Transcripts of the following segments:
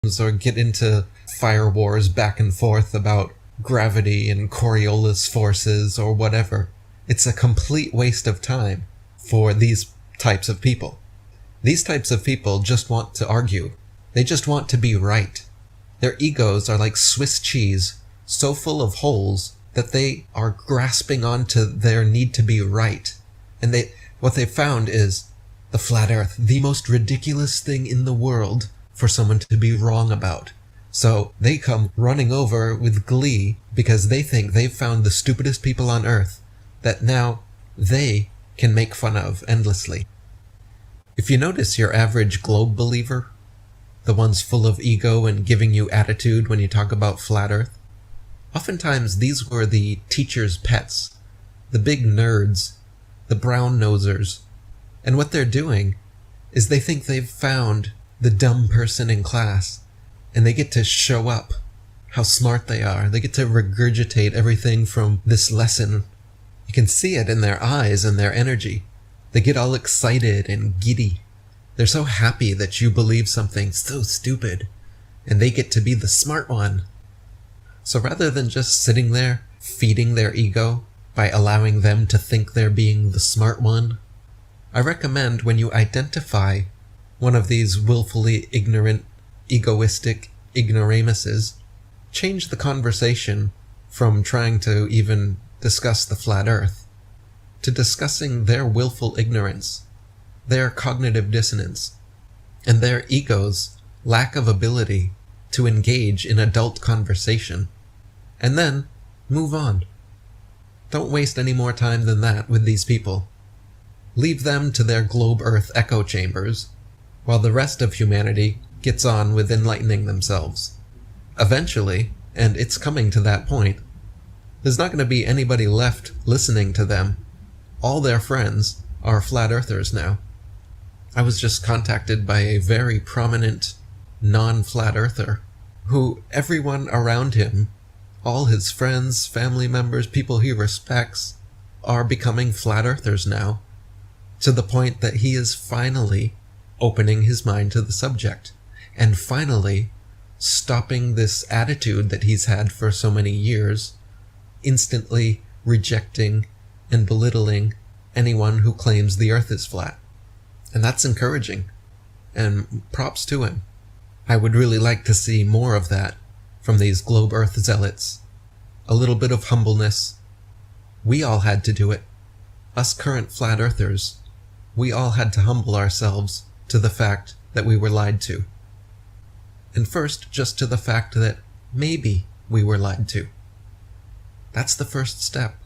or get into fire wars back and forth about gravity and Coriolis forces or whatever. It's a complete waste of time for these types of people. These types of people just want to argue. They just want to be right. Their egos are like Swiss cheese, so full of holes that they are grasping onto their need to be right. And what they found is the flat earth, the most ridiculous thing in the world for someone to be wrong about. So they come running over with glee because they think they've found the stupidest people on earth that now they can make fun of endlessly. If you notice your average globe believer, the ones full of ego and giving you attitude when you talk about flat earth, oftentimes these were the teacher's pets, the big nerds, the brown nosers. And what they're doing is they think they've found the dumb person in class, and they get to show up how smart they are. They get to regurgitate everything from this lesson. You can see it in their eyes and their energy. They get all excited and giddy. They're so happy that you believe something so stupid, and they get to be the smart one. So rather than just sitting there feeding their ego by allowing them to think they're being the smart one, I recommend when you identify one of these willfully ignorant, egoistic ignoramuses, change the conversation from trying to even discuss the flat earth to discussing their willful ignorance, their cognitive dissonance, and their ego's lack of ability to engage in adult conversation, and then move on. Don't waste any more time than that with these people. Leave them to their globe earth echo chambers, while the rest of humanity gets on with enlightening themselves. Eventually, and it's coming to that point, there's not going to be anybody left listening to them. All their friends are flat earthers now. I was just contacted by a very prominent non-flat earther who everyone around him, all his friends, family members, people he respects, are becoming flat earthers now, to the point that he is finally opening his mind to the subject, and finally stopping this attitude that he's had for so many years, instantly rejecting and belittling anyone who claims the earth is flat. And that's encouraging, and props to him. I would really like to see more of that from these globe earth zealots. A little bit of humbleness. We all had to do it. Us current flat earthers, we all had to humble ourselves to the fact that we were lied to. And first, just to the fact that maybe we were lied to. That's the first step.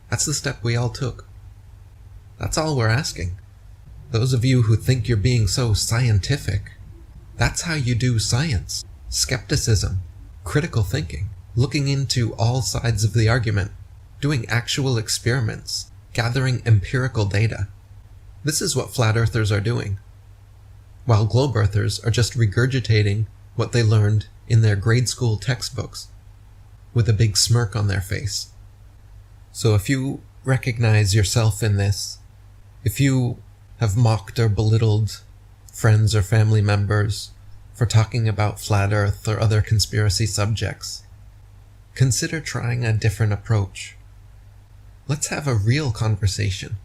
That's the step we all took. That's all we're asking. Those of you who think you're being so scientific, that's how you do science. Skepticism, critical thinking, looking into all sides of the argument, doing actual experiments, gathering empirical data. This is what flat earthers are doing, while globe earthers are just regurgitating what they learned in their grade school textbooks with a big smirk on their face. So if you recognize yourself in this, if you have mocked or belittled friends or family members for talking about flat earth or other conspiracy subjects, consider trying a different approach. Let's have a real conversation.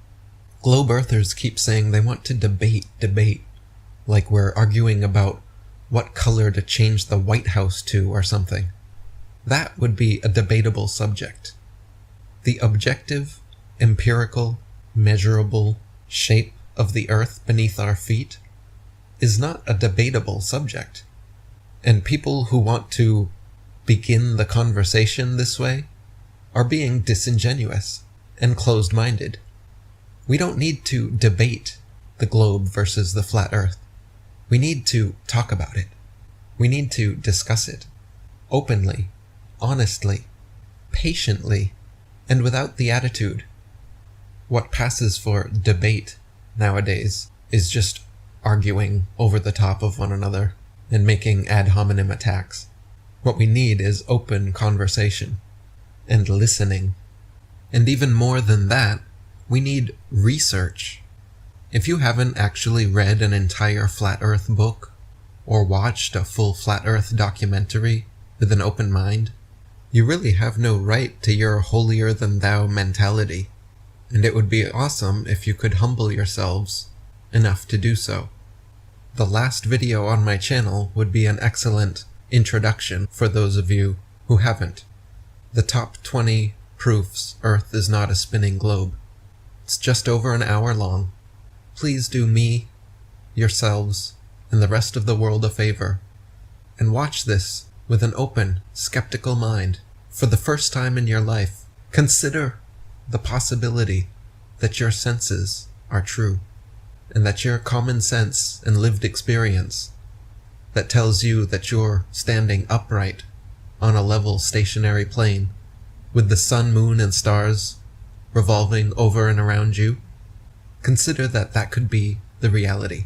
Globe earthers keep saying they want to debate, like we're arguing about what color to change the White House to or something. That would be a debatable subject. The objective, empirical, measurable shape of the earth beneath our feet is not a debatable subject. And people who want to begin the conversation this way are being disingenuous and closed-minded. We don't need to debate the globe versus the flat earth. We need to talk about it. We need to discuss it openly, honestly, patiently, and without the attitude. What passes for debate nowadays is just arguing over the top of one another and making ad hominem attacks. What we need is open conversation and listening. And even more than that, we need research. If you haven't actually read an entire flat earth book, or watched a full Flat Earth documentary with an open mind, you really have no right to your holier-than-thou mentality, and it would be awesome if you could humble yourselves enough to do so. The last video on my channel would be an excellent introduction for those of you who haven't. The top 20 proofs Earth is not a spinning globe. It's just over an hour long. Please do me, yourselves, and the rest of the world a favor, and watch this with an open, skeptical mind. For the first time in your life, consider the possibility that your senses are true, and that your common sense and lived experience that tells you that you're standing upright on a level stationary plane with the sun, moon, and stars revolving over and around you, consider that that could be the reality,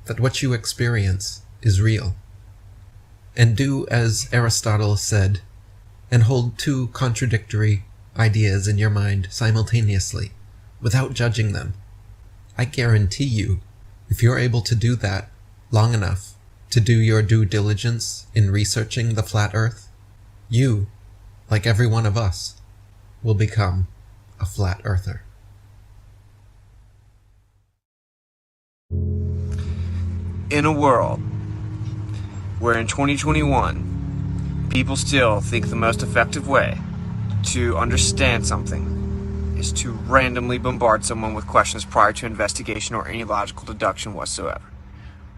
that what you experience is real. And do as Aristotle said, and hold two contradictory ideas in your mind simultaneously, without judging them. I guarantee you, if you're able to do that long enough to do your due diligence in researching the flat Earth, you, like every one of us, will become a flat earther. In a world where in 2021 people still think the most effective way to understand something is to randomly bombard someone with questions prior to investigation or any logical deduction whatsoever.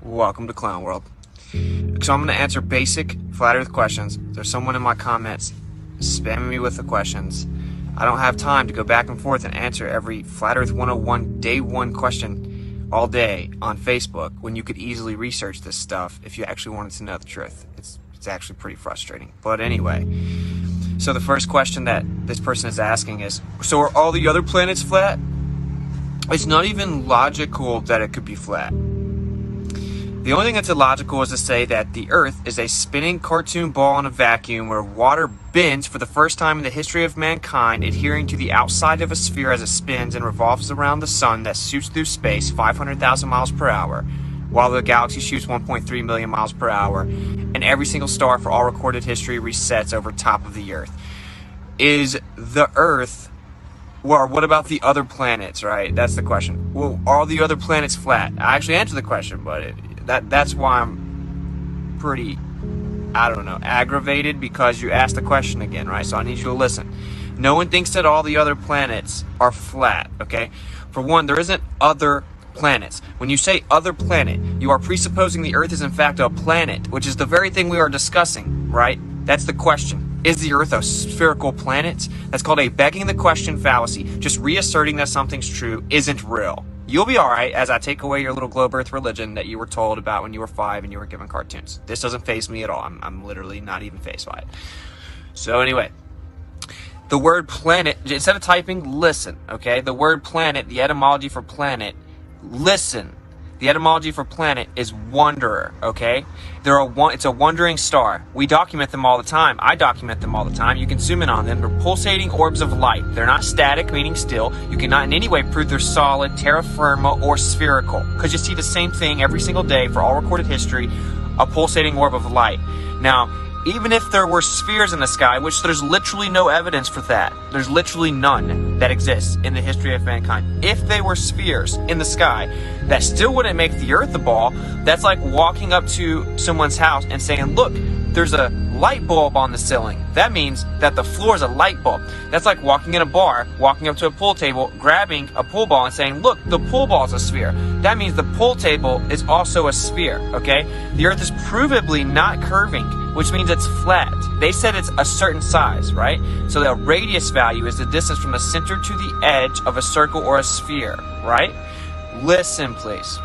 Welcome to Clown World. So I'm going to answer basic flat earth questions. There's someone in my comments spamming me with the questions. I don't have time to go back and forth and answer every Flat Earth 101 day one question all day on Facebook when you could easily research this stuff if you actually wanted to know the truth. It's actually pretty frustrating. But anyway, so the first question that this person is asking is, so are all the other planets flat? It's not even logical that it could be flat. The only thing that's illogical is to say that the Earth is a spinning cartoon ball in a vacuum where water bends for the first time in the history of mankind, adhering to the outside of a sphere as it spins and revolves around the sun that shoots through space 500,000 miles per hour, while the galaxy shoots 1.3 million miles per hour, and every single star for all recorded history resets over top of the Earth. Is the Earth, well, what about the other planets, right? That's the question. Well, are the other planets flat? I actually answered the question, but that's why I'm pretty, I don't know, aggravated, because you asked the question again, right? So I need you to listen. No one thinks that all the other planets are flat, okay? For one, there isn't other planets. When you say other planet, you are presupposing the Earth is in fact a planet, which is the very thing we are discussing, right? That's the question. Is the Earth a spherical planet? That's called a begging the question fallacy. Just reasserting that something's true isn't real. You'll be alright as I take away your little globe Earth religion that you were told about when you were 5 and you were given cartoons. This doesn't faze me at all. I'm literally not even fazed by it. So anyway, the word planet, instead of typing listen, okay? The word planet, the etymology for planet, listen. The etymology for planet is wanderer, okay? It's a wandering star. We document them all the time. I document them all the time. You can zoom in on them. They're pulsating orbs of light. They're not static, meaning still. You cannot in any way prove they're solid, terra firma, or spherical, because you see the same thing every single day for all recorded history, a pulsating orb of light. Now, even if there were spheres in the sky, which there's literally no evidence for that. There's literally none that exists in the history of mankind. If they were spheres in the sky, that still wouldn't make the Earth a ball. That's like walking up to someone's house and saying, look, there's a light bulb on the ceiling. That means that the floor is a light bulb. That's like walking in a bar, walking up to a pool table, grabbing a pool ball and saying, look, the pool ball is a sphere. That means the pool table is also a sphere, okay? The Earth is provably not curving, which means it's flat. They said it's a certain size, right? So the radius value is the distance from the center to the edge of a circle or a sphere, right? Listen, please.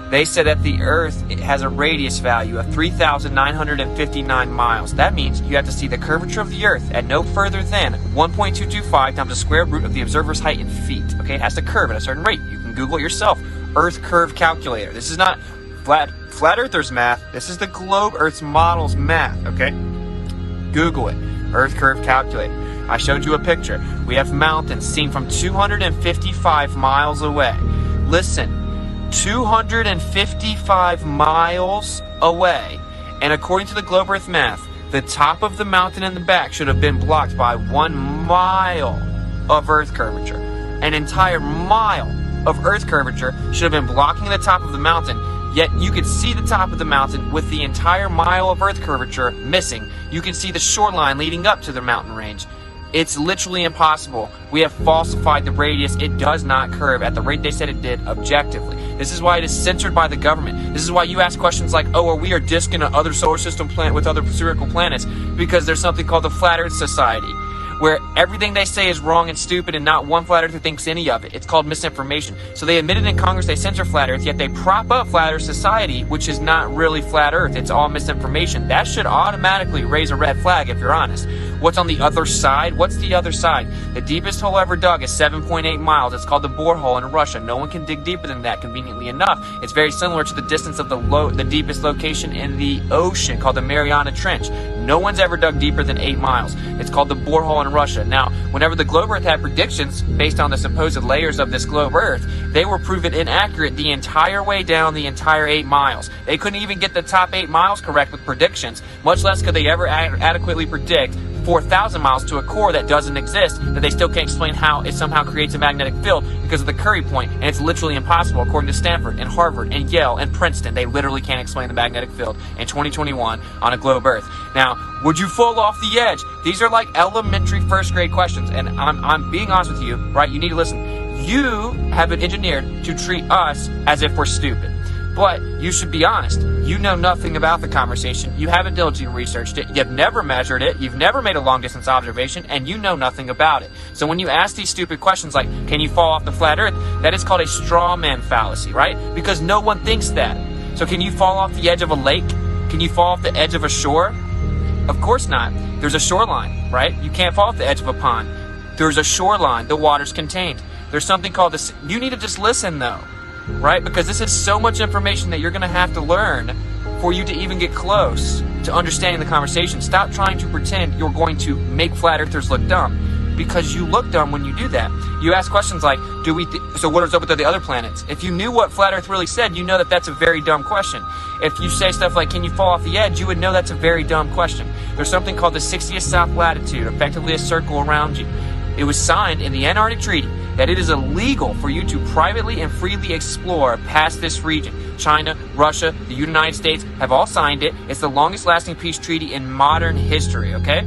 They said that the Earth has a radius value of 3,959 miles. That means you have to see the curvature of the Earth at no further than 1.225 times the square root of the observer's height in feet. Okay, it has to curve at a certain rate. You can Google it yourself. Earth curve calculator. This is not flat earthers math. This is the globe Earth's models math. Okay, Google it. Earth curve calculator. I showed you a picture. We have mountains seen from 255 miles away. Listen. 255 miles away. And according to the Globe Earth math, the top of the mountain in the back should have been blocked by 1 mile of Earth curvature. An entire mile of Earth curvature should have been blocking the top of the mountain, yet you could see the top of the mountain with the entire mile of Earth curvature missing. You can see the shoreline leading up to the mountain range. It's literally impossible. We have falsified the radius. It does not curve at the rate they said it did objectively. This is why it is censored by the government. This is why you ask questions like, oh, are we are disking another solar system planet with other spherical planets? Because there's something called the Flat Earth Society, where everything they say is wrong and stupid and not one flat earther thinks any of it. It's called misinformation. So they admitted in Congress they censor flat earth, yet they prop up Flat Earth Society, which is not really flat earth. It's all misinformation. That should automatically raise a red flag if you're honest. What's on the other side? What's the other side? The deepest hole ever dug is 7.8 miles. It's called the borehole in Russia. No one can dig deeper than that, conveniently enough. It's very similar to the distance of the deepest location in the ocean, called the Mariana Trench. No one's ever dug deeper than 8 miles. It's called the borehole in Russia. Now, whenever the Globe Earth had predictions based on the supposed layers of this Globe Earth, they were proven inaccurate the entire way down the entire 8 miles. They couldn't even get the top 8 miles correct with predictions, much less could they ever adequately predict 4,000 miles to a core that doesn't exist, that they still can't explain how it somehow creates a magnetic field because of the Curie point, and it's literally impossible according to Stanford and Harvard and Yale and Princeton. They literally can't explain the magnetic field in 2021 on a globe Earth. Now, would you fall off the edge? These are like elementary first grade questions, and I'm being honest with you, right? You need to listen. You have been engineered to treat us as if we're stupid. But you should be honest. You know nothing about the conversation. You haven't diligently researched it. You've never measured it. You've never made a long-distance observation, and you know nothing about it. So when you ask these stupid questions like, can you fall off the flat Earth? That is called a straw man fallacy, right? Because no one thinks that. So can you fall off the edge of a lake? Can you fall off the edge of a shore? Of course not. There's a shoreline, right? You can't fall off the edge of a pond. There's a shoreline. The water's contained. There's something called this. You need to just listen, though. Right? Because this is so much information that you're going to have to learn for you to even get close to understanding the conversation. Stop trying to pretend you're going to make flat earthers look dumb, because you look dumb when you do that. You ask questions like, so what is up with the other planets? If you knew what flat earth really said, you know that that's a very dumb question. If you say stuff like, can you fall off the edge? You would know that's a very dumb question. There's something called the 60th south latitude, effectively a circle around you. It was signed in the Antarctic Treaty that it is illegal for you to privately and freely explore past this region. China, Russia, the United States have all signed it. It's the longest lasting peace treaty in modern history, okay?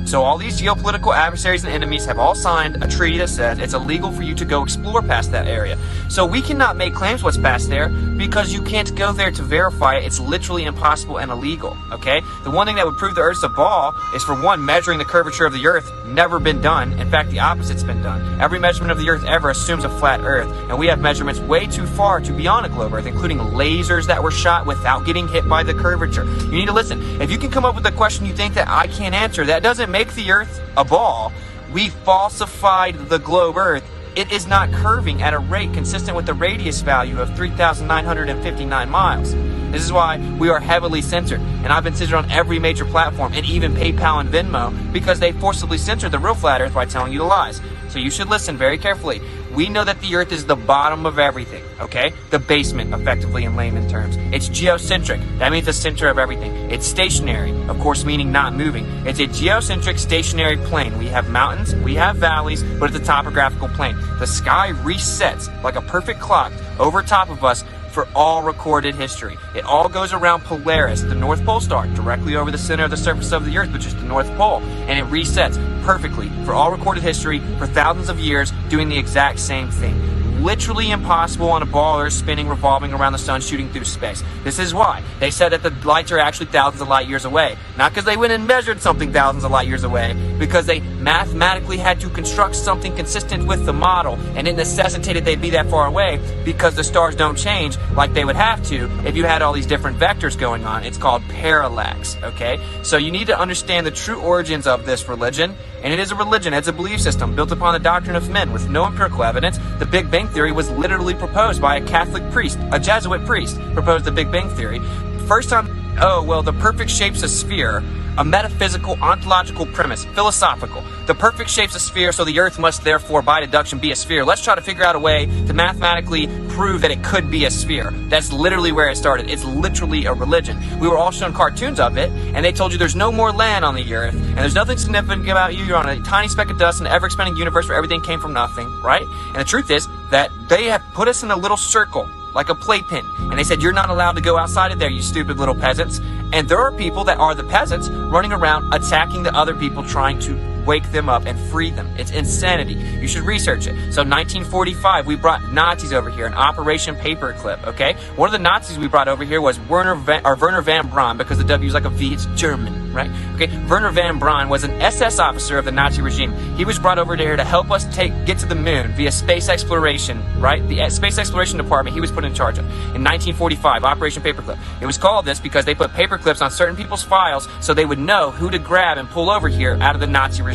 So all these geopolitical adversaries and enemies have all signed a treaty that says it's illegal for you to go explore past that area. So we cannot make claims what's past there because you can't go there to verify it. It's literally impossible and illegal, okay? The one thing that would prove the Earth's a ball is, for one, measuring the curvature of the Earth. Never been done. In fact, the opposite's been done. Every measurement of the Earth ever assumes a flat Earth, and we have measurements way too far to be on a globe Earth, including lasers that were shot without getting hit by the curvature. You need to listen. If you can come up with a question you think that I can't answer, that doesn't make the Earth a ball. We falsified the globe Earth. It is not curving at a rate consistent with the radius value of 3,959 miles. This is why we are heavily censored, and I've been censored on every major platform, and even PayPal and Venmo, because they forcibly censored the real flat Earth by telling you the lies. So you should listen very carefully. We know that the Earth is the bottom of everything, okay? The basement, effectively, in layman terms. It's geocentric. That means the center of everything. It's stationary, of course, meaning not moving. It's a geocentric stationary plane. We have mountains, we have valleys, but it's a topographical plane. The sky resets like a perfect clock over top of us for all recorded history. It all goes around Polaris, the North Pole star, directly over the center of the surface of the Earth, which is the North Pole, and it resets perfectly for all recorded history for thousands of years, doing the exact same thing. Literally impossible on a ball Earth spinning, revolving around the sun, shooting through space. This is why they said that the lights are actually thousands of light years away. Not because they went and measured something thousands of light years away, because they mathematically had to construct something consistent with the model, and it necessitated they be that far away because the stars don't change like they would have to if you had all these different vectors going on. It's called parallax, okay? So you need to understand the true origins of this religion, and it is a religion, it's a belief system built upon the doctrine of men with no empirical evidence. The Big Bang Theory was literally proposed by a Catholic priest, a Jesuit priest, proposed the Big Bang Theory. First time oh, well, the perfect shape's a sphere, a metaphysical, ontological premise, philosophical. The perfect shape's a sphere, so the Earth must therefore, by deduction, be a sphere. Let's try to figure out a way to mathematically prove that it could be a sphere. That's literally where it started. It's literally a religion. We were all shown cartoons of it, and they told you there's no more land on the Earth, and there's nothing significant about you. You're on a tiny speck of dust in an ever-expanding universe where everything came from nothing, right? And the truth is that they have put us in a little circle, like a playpen. And they said, you're not allowed to go outside of there, you stupid little peasants. And there are people that are the peasants running around attacking the other people, trying to wake them up and free them. It's insanity. You should research it. So 1945, we brought Nazis over here in Operation Paperclip, okay? One of the Nazis we brought over here was Werner van Braun, because the W is like a V, it's German, right? Okay, Werner van Braun was an SS officer of the Nazi regime. He was brought over here to help us get to the moon via space exploration, right? The Space Exploration Department, he was put in charge of. In 1945, Operation Paperclip. It was called this because they put paperclips on certain people's files so they would know who to grab and pull over here out of the Nazi regime.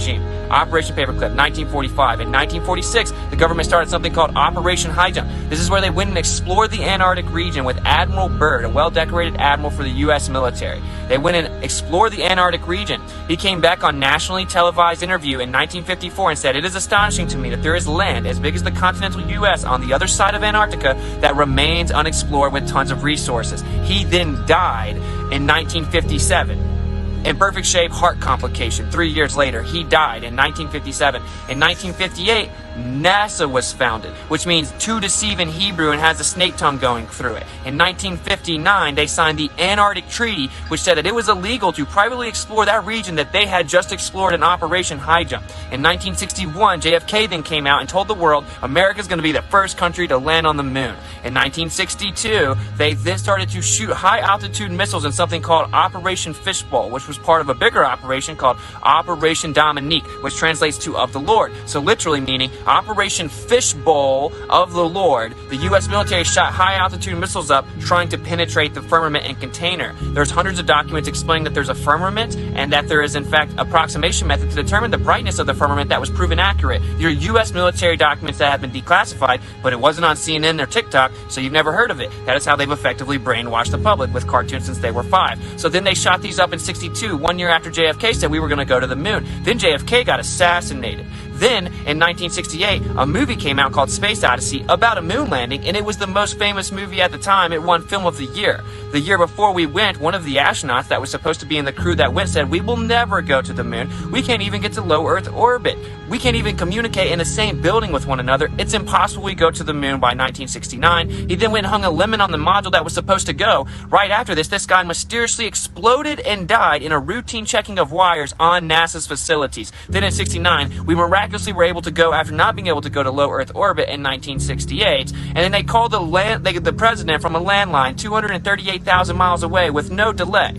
Operation Paperclip, 1945. In 1946, the government started something called Operation High Jump. This is where they went and explored the Antarctic region with Admiral Byrd, a well-decorated admiral for the U.S. military. They went and explored the Antarctic region. He came back on nationally televised interview in 1954 and said, "It is astonishing to me that there is land as big as the continental U.S. on the other side of Antarctica that remains unexplored with tons of resources." He then died in 1957. In perfect shape, heart complication. 3 years later, he died in 1957. In 1958, NASA was founded, which means to deceive in Hebrew and has a snake tongue going through it. In 1959, they signed the Antarctic Treaty, which said that it was illegal to privately explore that region that they had just explored in Operation High Jump. In 1961, JFK then came out and told the world America's going to be the first country to land on the moon. In 1962, they then started to shoot high-altitude missiles in something called Operation Fishbowl, which was part of a bigger operation called Operation Dominique, which translates to of the Lord. So literally meaning Operation Fishbowl of the Lord. The U.S. military shot high-altitude missiles up trying to penetrate the firmament and container. There's hundreds of documents explaining that there's a firmament and that there is in fact approximation method to determine the brightness of the firmament that was proven accurate. There are U.S. military documents that have been declassified, but it wasn't on CNN or TikTok, so you've never heard of it. That is how they've effectively brainwashed the public with cartoons since they were 5. So then they shot these up in 62, 1 year after JFK said we were going to go to the moon. Then JFK got assassinated. Then, in 1968, a movie came out called Space Odyssey about a moon landing, and it was the most famous movie at the time. It won Film of the Year. The year before we went, one of the astronauts that was supposed to be in the crew that went said, "We will never go to the moon. We can't even get to low Earth orbit. We can't even communicate in the same building with one another. It's impossible we go to the moon by 1969. He then went and hung a lemon on the module that was supposed to go. Right after this guy mysteriously exploded and died in a routine checking of wires on NASA's facilities. Then in 69, we miraculously were able to go after not being able to go to low Earth orbit in 1968. And then they called the president from a landline 238,000 miles away with no delay.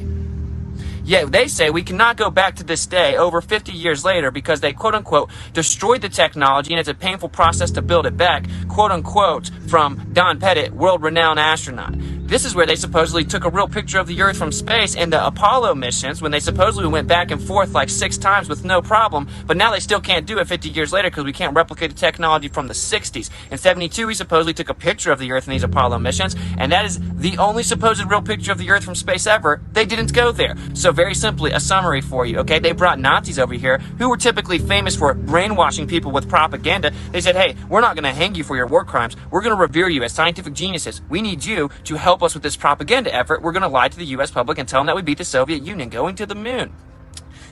Yet they say we cannot go back to this day over 50 years later because they quote-unquote destroyed the technology and it's a painful process to build it back, quote-unquote, from Don Pettit, world-renowned astronaut. This is where they supposedly took a real picture of the Earth from space in the Apollo missions when they supposedly went back and forth like 6 times with no problem, but now they still can't do it 50 years later because we can't replicate the technology from the 60s. In 72, we supposedly took a picture of the Earth in these Apollo missions, and that is the only supposed real picture of the Earth from space ever. They didn't go there. So very simply, a summary for you, okay? They brought Nazis over here who were typically famous for brainwashing people with propaganda. They said, hey, we're not going to hang you for your war crimes. We're going to revere you as scientific geniuses. We need you to help us with this propaganda effort. We're going to lie to the U.S. public and tell them that we beat the Soviet Union going to the moon.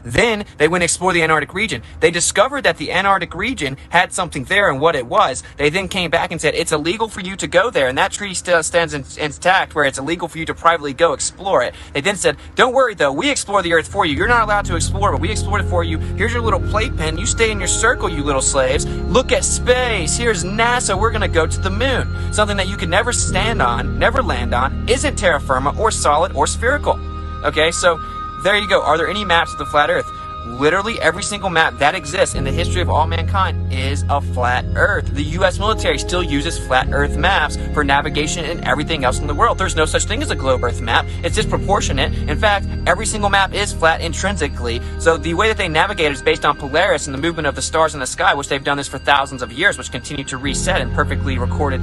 Then they went and explored the Antarctic region. They discovered that the Antarctic region had something there and what it was. They then came back and said, it's illegal for you to go there. And that treaty still stands intact where it's illegal for you to privately go explore it. They then said, don't worry though, we explore the Earth for you. You're not allowed to explore, but we explored it for you. Here's your little playpen. You stay in your circle, you little slaves. Look at space. Here's NASA. We're going to go to the moon. Something that you could never stand on, never land on, isn't terra firma or solid or spherical. Okay, so there you go. Are there any maps of the flat Earth? Literally every single map that exists in the history of all mankind is a flat Earth. The U.S. military still uses flat Earth maps for navigation and everything else in the world. There's no such thing as a globe Earth map. It's disproportionate. In fact, every single map is flat intrinsically. So the way that they navigate is based on Polaris and the movement of the stars in the sky, which they've done this for thousands of years, which continue to reset in perfectly recorded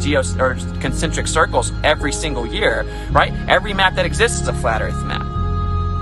concentric circles every single year, right? Every map that exists is a flat Earth map.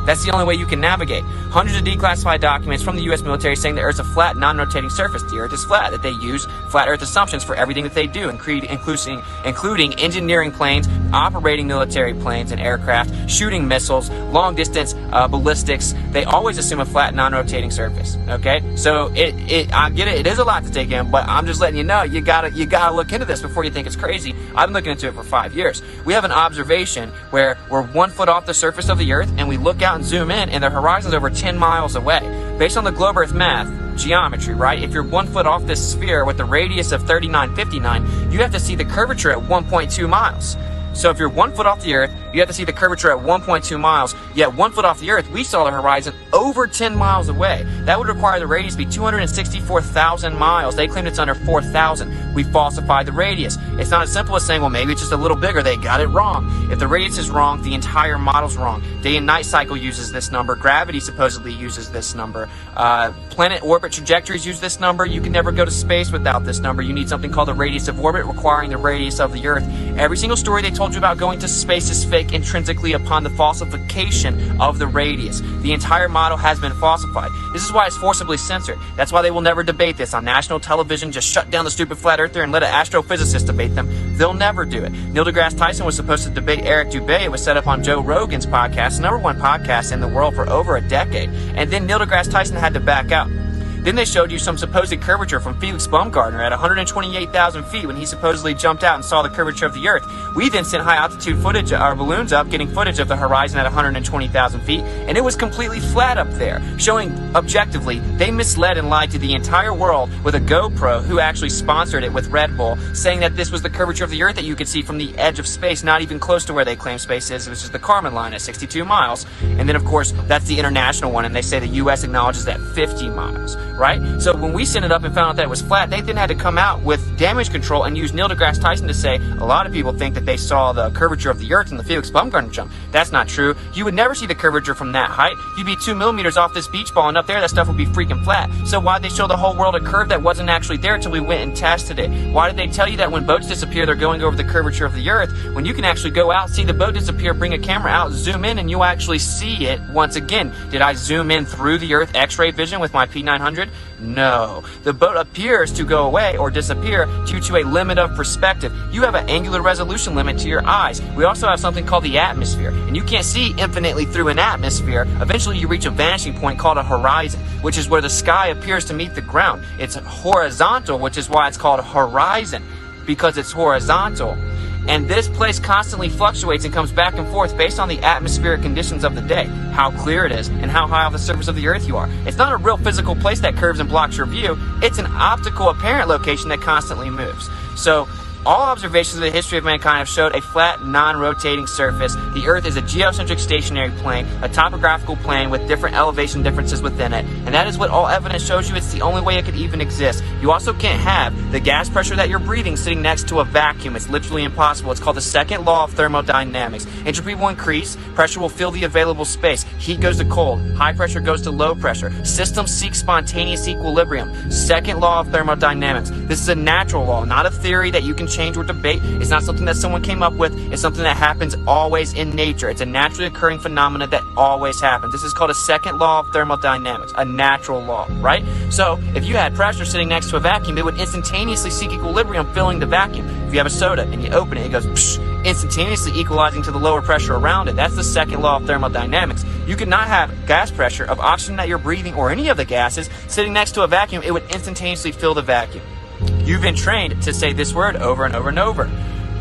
That's the only way you can navigate. Hundreds of declassified documents from the U.S. military saying the Earth's a flat, non-rotating surface. The Earth is flat, that they use flat Earth assumptions for everything that they do, including engineering planes, operating military planes and aircraft, shooting missiles, long-distance ballistics. They always assume a flat, non-rotating surface. Okay, so I get it. It is a lot to take in, but I'm just letting you know you gotta look into this before you think it's crazy. I've been looking into it for 5 years. We have an observation where we're 1 foot off the surface of the Earth, and we look out and zoom in, and the horizon's over 10 miles away. Based on the globe Earth math, geometry, right? If you're 1 foot off this sphere with a radius of 3959, you have to see the curvature at 1.2 miles. So if you're 1 foot off the Earth, you have to see the curvature at 1.2 miles. Yet 1 foot off the Earth, we saw the horizon over 10 miles away. That would require the radius to be 264,000 miles. They claimed it's under 4,000. We falsified the radius. It's not as simple as saying, well, maybe it's just a little bigger. They got it wrong. If the radius is wrong, the entire model's wrong. Day and night cycle uses this number. Gravity supposedly uses this number. Planet orbit trajectories use this number. You can never go to space without this number. You need something called the radius of orbit, requiring the radius of the Earth. Every single story they told you about going to space is fake intrinsically upon the falsification of the radius. The entire model has been falsified. This is why it's forcibly censored. That's why they will never debate this on national television. Just shut down the stupid flat earther and let an astrophysicist debate them. They'll never do it. Neil deGrasse Tyson was supposed to debate Eric Dubay. It was set up on Joe Rogan's podcast, the #1 podcast in the world for over a decade. And then Neil deGrasse Tyson had to back out. Then they showed you some supposed curvature from Felix Baumgartner at 128,000 feet when he supposedly jumped out and saw the curvature of the Earth. We then sent high-altitude footage, our balloons up, getting footage of the horizon at 120,000 feet, and it was completely flat up there, showing objectively they misled and lied to the entire world with a GoPro, who actually sponsored it with Red Bull, saying that this was the curvature of the Earth that you could see from the edge of space, not even close to where they claim space is, which is the Kármán line at 62 miles. And then, of course, that's the international one, and they say the U.S. acknowledges that 50 miles. Right? So when we sent it up and found out that it was flat, they then had to come out with damage control and use Neil deGrasse Tyson to say, a lot of people think that they saw the curvature of the Earth in the Felix Baumgartner jump. That's not true. You would never see the curvature from that height. You'd be 2 millimeters off this beach ball, and up there that stuff would be freaking flat. So why'd they show the whole world a curve that wasn't actually there until we went and tested it? Why did they tell you that when boats disappear, they're going over the curvature of the Earth, when you can actually go out, see the boat disappear, bring a camera out, zoom in, and you'll actually see it once again? Did I zoom in through the Earth X-ray vision with my P900? No. The boat appears to go away or disappear due to a limit of perspective. You have an angular resolution limit to your eyes. We also have something called the atmosphere, and you can't see infinitely through an atmosphere. Eventually you reach a vanishing point called a horizon, which is where the sky appears to meet the ground. It's horizontal, which is why it's called a horizon, because it's horizontal. And this place constantly fluctuates and comes back and forth based on the atmospheric conditions of the day, how clear it is, and how high off the surface of the Earth you are. It's not a real physical place that curves and blocks your view. It's an optical apparent location that constantly moves. So all observations of the history of mankind have showed a flat, non-rotating surface. The Earth is a geocentric stationary plane, a topographical plane with different elevation differences within it. And that is what all evidence shows you. It's the only way it could even exist. You also can't have the gas pressure that you're breathing sitting next to a vacuum. It's literally impossible. It's called the second law of thermodynamics. Entropy will increase, pressure will fill the available space, heat goes to cold, high pressure goes to low pressure. Systems seek spontaneous equilibrium. Second law of thermodynamics. This is a natural law, not a theory that you can change or debate. It's not something that someone came up with. It's something that happens always in nature. It's a naturally occurring phenomenon that always happens. This is called a second law of thermodynamics, a natural law, right? So if you had pressure sitting next to a vacuum, it would instantaneously seek equilibrium, filling the vacuum. If you have a soda and you open it, it goes psh, instantaneously equalizing to the lower pressure around it. That's the second law of thermodynamics. You could not have gas pressure of oxygen that you're breathing or any of the gases sitting next to a vacuum. It would instantaneously fill the vacuum. You've been trained to say this word over and over and over.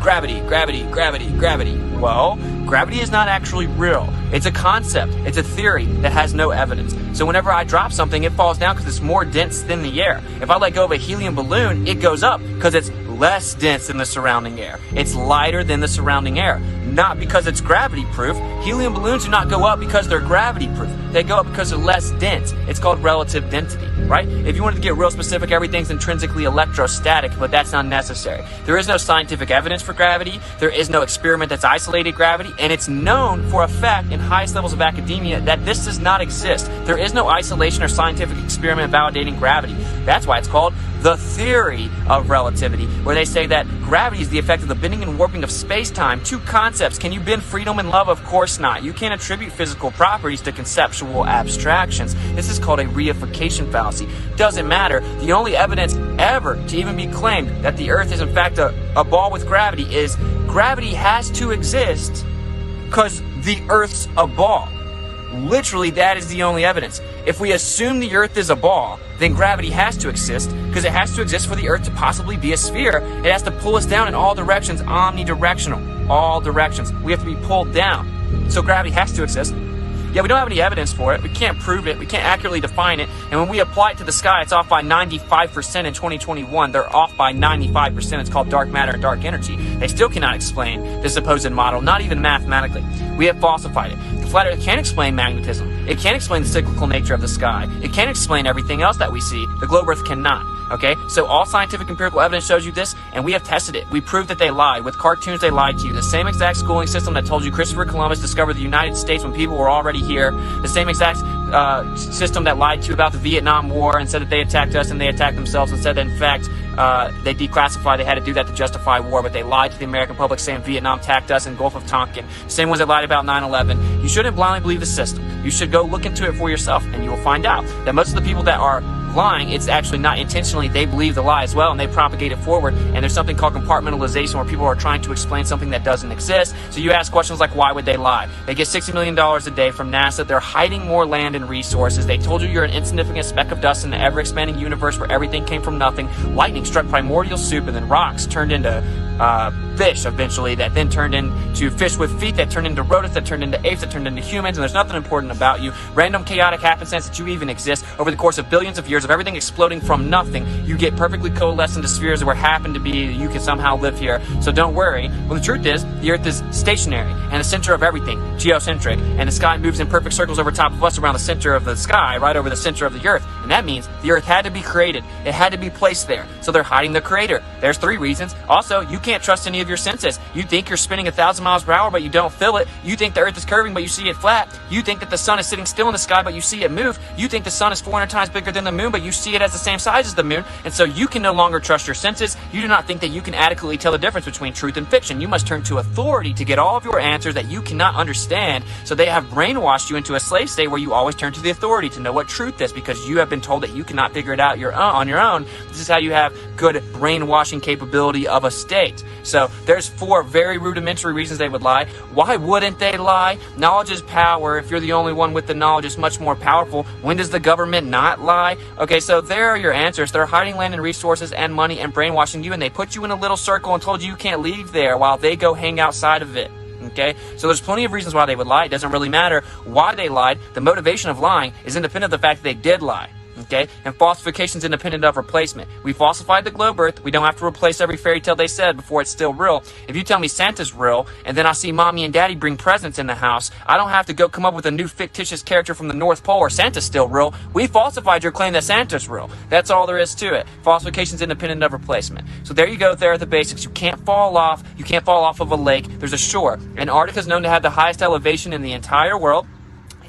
Gravity, gravity, gravity, gravity. Well, gravity is not actually real. It's a concept. It's a theory that has no evidence. So whenever I drop something, it falls down because it's more dense than the air. If I let go of a helium balloon, it goes up because it's less dense than the surrounding air. It's lighter than the surrounding air. Not because it's gravity proof. Helium balloons do not go up because they're gravity proof. They go up because they're less dense. It's called relative density, right? If you wanted to get real specific, everything's intrinsically electrostatic, but that's not necessary. There is no scientific evidence for gravity. There is no experiment that's isolated gravity, and it's known for a fact in highest levels of academia that this does not exist. There is no isolation or scientific experiment validating gravity. That's why it's called the theory of relativity, where they say that gravity is the effect of the bending and warping of space-time. Two concepts concepts. Can you bend freedom and love? Of course not. You can't attribute physical properties to conceptual abstractions. This is called a reification fallacy. Doesn't matter. The only evidence ever to even be claimed that the Earth is in fact a ball with gravity is gravity has to exist because the Earth's a ball. Literally, that is the only evidence. If we assume the Earth is a ball, then gravity has to exist because it has to exist for the Earth to possibly be a sphere. It has to pull us down in all directions, omnidirectional, all directions. We have to be pulled down. So gravity has to exist. Yeah, we don't have any evidence for it. We can't prove it. We can't accurately define it. And when we apply it to the sky, it's off by 95% in 2021. They're off by 95%. It's called dark matter and dark energy. They still cannot explain the supposed model, not even mathematically. We have falsified it. The flat Earth can't explain magnetism. It can't explain the cyclical nature of the sky. It can't explain everything else that we see. The globe Earth cannot. Okay, so all scientific empirical evidence shows you this, and we have tested it. We proved that they lied. With cartoons, they lied to you. The same exact schooling system that told you Christopher Columbus discovered the United States when people were already here. The same exact system that lied to you about the Vietnam War and said that they attacked us and they attacked themselves and said that, in fact, they declassified, they had to do that to justify war, but they lied to the American public saying Vietnam attacked us in Gulf of Tonkin. Same ones that lied about 9/11. You shouldn't blindly believe the system. You should go look into it for yourself, and you will find out that most of the people that are lying, it's actually not intentionally. They believe the lie as well, and they propagate it forward. And there's something called compartmentalization, where people are trying to explain something that doesn't exist. So you ask questions like, why would they lie? They get $60 million a day from NASA. They're hiding more land and resources. They told you you're an insignificant speck of dust in the ever-expanding universe where everything came from nothing. Lightning struck primordial soup, and then rocks turned into fish eventually, that then turned into fish with feet, that turned into rodents, that turned into apes, that turned into humans, and there's nothing important about you. Random chaotic happenstance that you even exist over the course of billions of years of everything exploding from nothing. You get perfectly coalesced into spheres where happen to be you can somehow live here. So don't worry. Well, the truth is, the Earth is stationary and the center of everything, geocentric, and the sky moves in perfect circles over top of us around the center of the sky, right over the center of the Earth. And that means the Earth had to be created. It had to be placed there. So they're hiding the creator. There's 3 reasons. Also, you can't trust any of your senses. You think you're spinning 1,000 miles per hour, but you don't feel it. You think the Earth is curving, but you see it flat. You think that the sun is sitting still in the sky, but you see it move. You think the sun is 400 times bigger than the moon, but you see it as the same size as the moon. And so you can no longer trust your senses. You do not think that you can adequately tell the difference between truth and fiction. You must turn to authority to get all of your answers that you cannot understand. So they have brainwashed you into a slave state where you always turn to the authority to know what truth is, because you have been told that you cannot figure it out on your own. This is how you have good brainwashing capability of a state. So there's 4 very rudimentary reasons they would lie. Why wouldn't they lie? Knowledge is power. If you're the only one with the knowledge, it's much more powerful. When does the government not lie? Okay, so there are your answers. They're hiding land and resources and money and brainwashing you, and they put you in a little circle and told you can't leave there while they go hang outside of it. Okay, so there's plenty of reasons why they would lie. It doesn't really matter why they lied. The motivation of lying is independent of the fact that they did lie. Okay, and falsification is independent of replacement. We falsified the globe Earth. We don't have to replace every fairy tale they said before it's still real. If you tell me Santa's real, and then I see mommy and daddy bring presents in the house, I don't have to go come up with a new fictitious character from the North Pole or Santa's still real. We falsified your claim that Santa's real. That's all there is to it. Falsification is independent of replacement. So there you go. There are the basics. You can't fall off. You can't fall off of a lake. There's a shore. Antarctica is known to have the highest elevation in the entire world.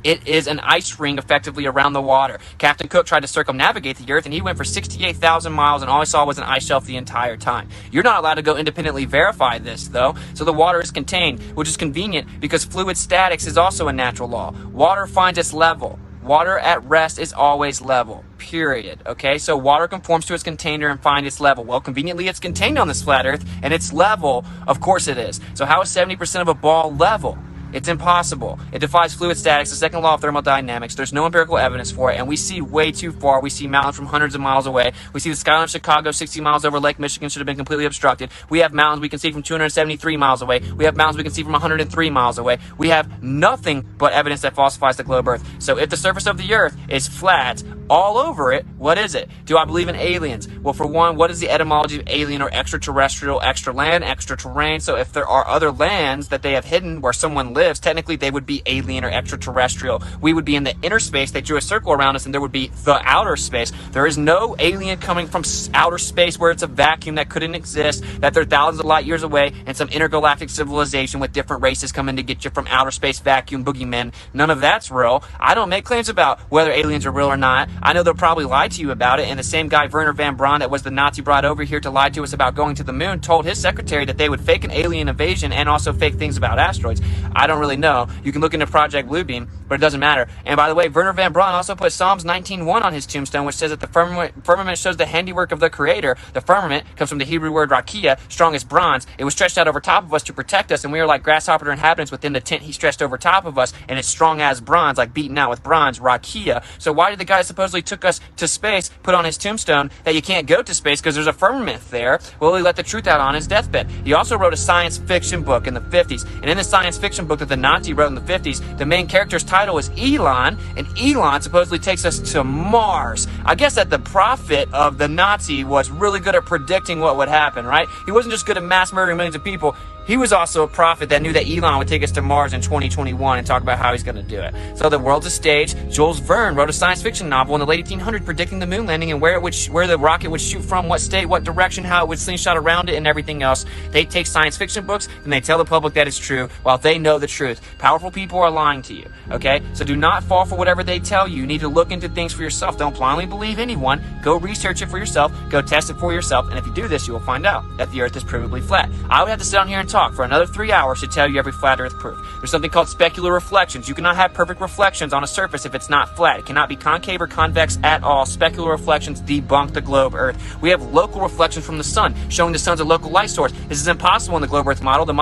It is an ice ring effectively around the water. Captain Cook tried to circumnavigate the Earth, and he went for 68,000 miles, and all he saw was an ice shelf the entire time. You're not allowed to go independently verify this, though, so the water is contained, which is convenient because fluid statics is also a natural law. Water finds its level. Water at rest is always level, period. Okay, so water conforms to its container and finds its level. Well, conveniently, it's contained on this flat Earth, and it's level. Of course it is. So how is 70% of a ball level? It's impossible. It defies fluid statics, the second law of thermodynamics. There's no empirical evidence for it, and we see way too far. We see mountains from hundreds of miles away. We see the skyline of Chicago 60 miles over Lake Michigan should have been completely obstructed. We have mountains we can see from 273 miles away. We have mountains we can see from 103 miles away. We have nothing but evidence that falsifies the globe Earth. So if the surface of the Earth is flat all over it, what is it? Do I believe in aliens? Well, for one, what is the etymology of alien or extraterrestrial? Extra land, extra terrain. So if there are other lands that they have hidden where someone lives, lives, technically they would be alien or extraterrestrial. We would be in the inner space. They drew a circle around us, and there would be the outer space. There is no alien coming from outer space where it's a vacuum that couldn't exist, that they're thousands of light years away, and some intergalactic civilization with different races coming to get you from outer space vacuum boogeymen. None of that's real. I don't make claims about whether aliens are real or not. I know they'll probably lie to you about it, and the same guy, Werner von Braun, that was the Nazi brought over here to lie to us about going to the moon, told his secretary that they would fake an alien invasion and also fake things about asteroids. I don't really know. You can look into Project Bluebeam, but it doesn't matter. And by the way, Werner von Braun also put Psalms 19:1 on his tombstone, which says that the firmament shows the handiwork of the Creator. The firmament comes from the Hebrew word rakia, strong as bronze. It was stretched out over top of us to protect us, and we are like grasshopper inhabitants within the tent he stretched over top of us, and it's strong as bronze, like beaten out with bronze, rakia. So why did the guy supposedly took us to space put on his tombstone that you can't go to space because there's a firmament there? Well, he let the truth out on his deathbed. He also wrote a science fiction book in the 50s, and in the science fiction book that the Nazi wrote in the 50s, the main character's title is Elon, and Elon supposedly takes us to Mars. I guess that the prophet of the Nazi was really good at predicting what would happen, right? He wasn't just good at mass murdering millions of people. He was also a prophet that knew that Elon would take us to Mars in 2021 and talk about how he's going to do it. So the world's a stage. Jules Verne wrote a science fiction novel in the late 1800s predicting the moon landing and where the rocket would shoot from, what state, what direction, how it would slingshot around it, and everything else. They take science fiction books and they tell the public that it's true while they know the truth. Powerful people are lying to you, okay? So do not fall for whatever they tell you. You need to look into things for yourself. Don't blindly believe anyone. Go research it for yourself. Go test it for yourself. And if you do this, you will find out that the earth is provably flat. I would have to sit down here and talk for another 3 hours to tell you every flat earth proof. There's something called specular reflections. You cannot have perfect reflections on a surface if it's not flat. It cannot be concave or convex at all. Specular reflections debunk the globe earth. We have local reflections from the sun, showing the sun's a local light source. This is impossible in the globe earth model. The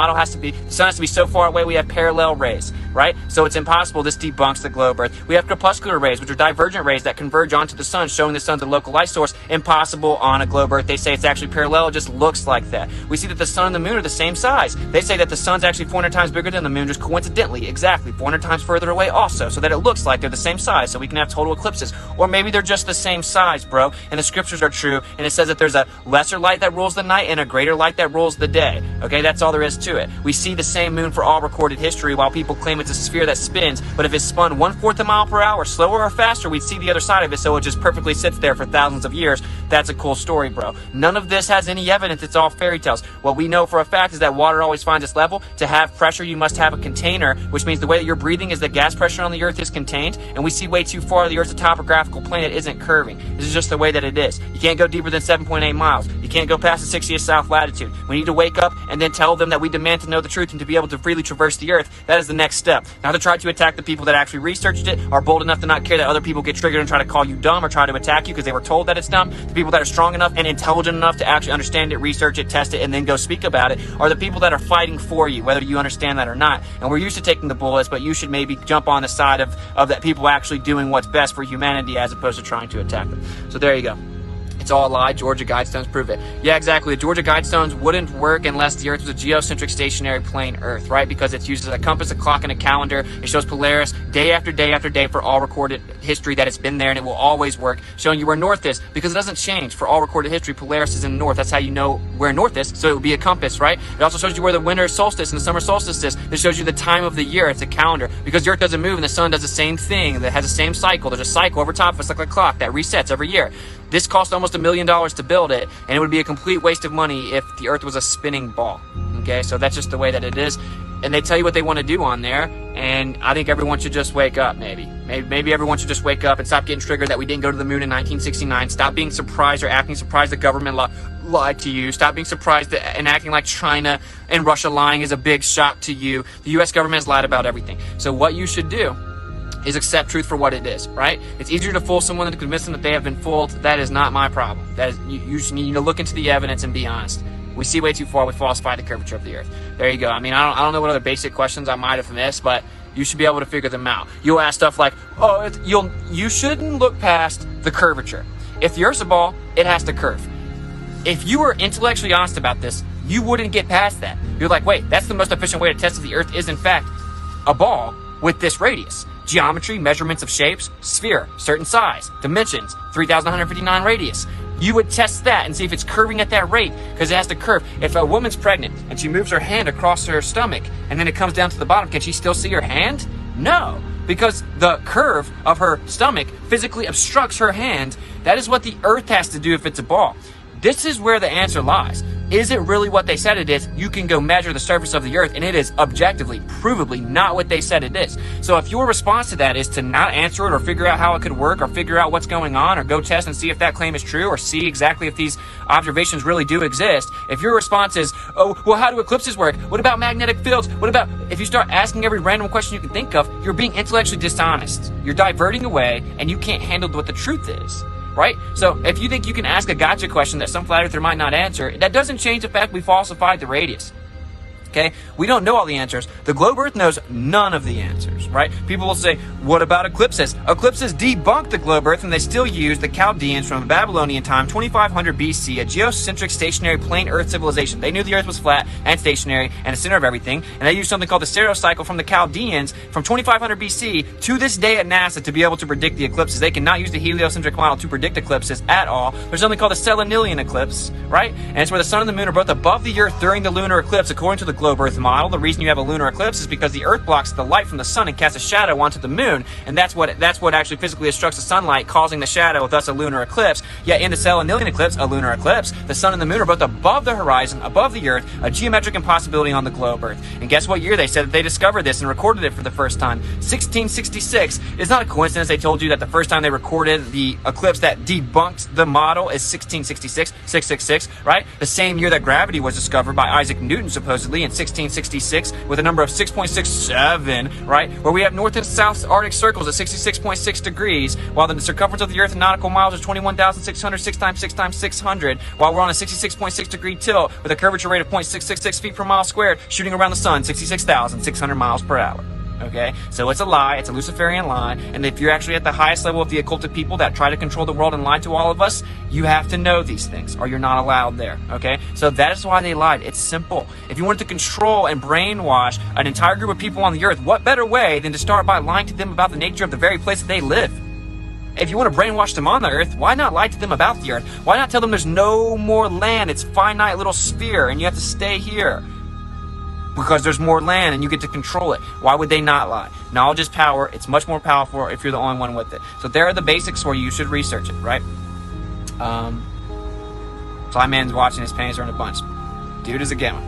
sun has to be so far away we have parallel rays, right? So it's impossible. This debunks the globe earth. We have crepuscular rays, which are divergent rays that converge onto the sun, showing the sun's a local light source. Impossible on a globe earth. They say it's actually parallel. It just looks like that. We see that the sun and the moon are the same size. They say that the sun's actually 400 times bigger than the moon, just coincidentally, exactly 400 times further away also, so that it looks like they're the same size, so we can have total eclipses. Or maybe they're just the same size, bro, and the scriptures are true, and it says that there's a lesser light that rules the night and a greater light that rules the day. Okay, that's all there is to it. We see the same moon for all recorded history, while people claim it's a sphere that spins, but if it spun 1/4 a mile per hour, slower or faster, we'd see the other side of it, so it just perfectly sits there for thousands of years. That's a cool story, bro. None of this has any evidence. It's all fairy tales. What we know for a fact is that water always finds its level. To have pressure, you must have a container, which means the way that you're breathing is the gas pressure on the earth is contained, and we see way too far. The earth's a topographical plane. It isn't curving. This is just the way that it is. You can't go deeper than 7.8 miles. You can't go past the 60th south latitude. We need to wake up and then tell them that we demand to know the truth and to be able to freely traverse the earth. That is the next step. Now to try to attack the people that actually researched it, are bold enough to not care that other people get triggered and try to call you dumb or try to attack you because they were told that it's dumb. The people that are strong enough and intelligent enough to actually understand it, research it, test it, and then go speak about it are the people that are fighting for you, whether you understand that or not. And we're used to taking the bullets, but you should maybe jump on the side of that people actually doing what's best for humanity as opposed to trying to attack them. So there you go. It's all a lie. Georgia Guidestones prove it. Yeah, exactly. The Georgia Guidestones wouldn't work unless the Earth was a geocentric stationary plane Earth, right? Because it's used as a compass, a clock, and a calendar. It shows Polaris day after day after day for all recorded history that it's been there, and it will always work, showing you where north is, because it doesn't change. For all recorded history, Polaris is in north. That's how you know where north is, so it would be a compass, right? It also shows you where the winter solstice and the summer solstice is. It shows you the time of the year. It's a calendar. Because the Earth doesn't move and the sun does the same thing, that has the same cycle. There's a cycle over top of us like a clock that resets every year. This cost almost $1 million to build it, and it would be a complete waste of money if the Earth was a spinning ball. Okay, so that's just the way that it is. And they tell you what they want to do on there, and I think everyone should just wake up, Maybe everyone should just wake up and stop getting triggered that we didn't go to the moon in 1969. Stop being surprised or acting surprised the government lied to you. Stop being surprised and acting like China and Russia lying is a big shock to you. The U.S. government has lied about everything. So what you should do is accept truth for what it is, right? It's easier to fool someone than to convince them that they have been fooled. That is not my problem. That is, you just need to look into the evidence and be honest. We see way too far. We falsify the curvature of the earth. There you go. I mean, I don't know what other basic questions I might have missed, but you should be able to figure them out. You'll ask stuff like, oh, you shouldn't look past the curvature. If the earth's a ball, it has to curve. If you were intellectually honest about this, you wouldn't get past that. You're like, wait, that's the most efficient way to test if the earth is in fact a ball with this radius. Geometry, measurements of shapes, sphere, certain size, dimensions, 3,159 radius. You would test that and see if it's curving at that rate, because it has to curve. If a woman's pregnant and she moves her hand across her stomach and then it comes down to the bottom, can she still see her hand? No, because the curve of her stomach physically obstructs her hand. That is what the earth has to do if it's a ball. This is where the answer lies. Is it really what they said it is? You can go measure the surface of the earth, and it is objectively, provably not what they said it is. So if your response to that is to not answer it or figure out how it could work or figure out what's going on or go test and see if that claim is true or see exactly if these observations really do exist, if your response is, oh, well, how do eclipses work? What about magnetic fields? What about, if you start asking every random question you can think of, you're being intellectually dishonest. You're diverting away, and you can't handle what the truth is. Right? So if you think you can ask a gotcha question that some flat earther might not answer, that doesn't change the fact we falsified the radius. Okay? We don't know all the answers. The globe Earth knows none of the answers, right? People will say, what about eclipses? Eclipses debunked the globe Earth, and they still use the Chaldeans from Babylonian time, 2500 BC, a geocentric stationary plane Earth civilization. They knew the Earth was flat and stationary and the center of everything, and they used something called the stereocycle from the Chaldeans from 2500 BC to this day at NASA to be able to predict the eclipses. They cannot use the heliocentric model to predict eclipses at all. There's something called the Selenilian eclipse, right? And it's where the sun and the moon are both above the Earth during the lunar eclipse, according to the globe Earth model. The reason you have a lunar eclipse is because the Earth blocks the light from the sun and casts a shadow onto the moon, and that's what actually physically obstructs the sunlight, causing the shadow, thus a lunar eclipse. Yet in the Selenilian eclipse, a lunar eclipse, the sun and the moon are both above the horizon, above the Earth, a geometric impossibility on the globe Earth. And guess what year they said that they discovered this and recorded it for the first time? 1666. It's not a coincidence they told you that the first time they recorded the eclipse that debunked the model is 1666, 666, right? The same year that gravity was discovered by Isaac Newton, supposedly, in 1666, with a number of 6.67, right? Where we have north and south Arctic circles at 66.6 degrees, while the circumference of the Earth in nautical miles is 21,600, 6 times 6 times 600, while we're on a 66.6 degree tilt with a curvature rate of 0.666 feet per mile squared, shooting around the sun 66,600 miles per hour. Okay, so it's a lie, it's a Luciferian lie, and if you're actually at the highest level of the occulted people that try to control the world and lie to all of us, you have to know these things, or you're not allowed there, okay? So that is why they lied. It's simple. If you wanted to control and brainwash an entire group of people on the earth, what better way than to start by lying to them about the nature of the very place that they live? If you want to brainwash them on the earth, why not lie to them about the earth? Why not tell them there's no more land, it's a finite little sphere, and you have to stay here? Because there's more land and you get to control it. Why would they not lie? Knowledge is power. It's much more powerful if you're the only one with it. So there are the basics for you. You should research it, right? Fly Man's watching, his panties are in a bunch. Dude is a gamma.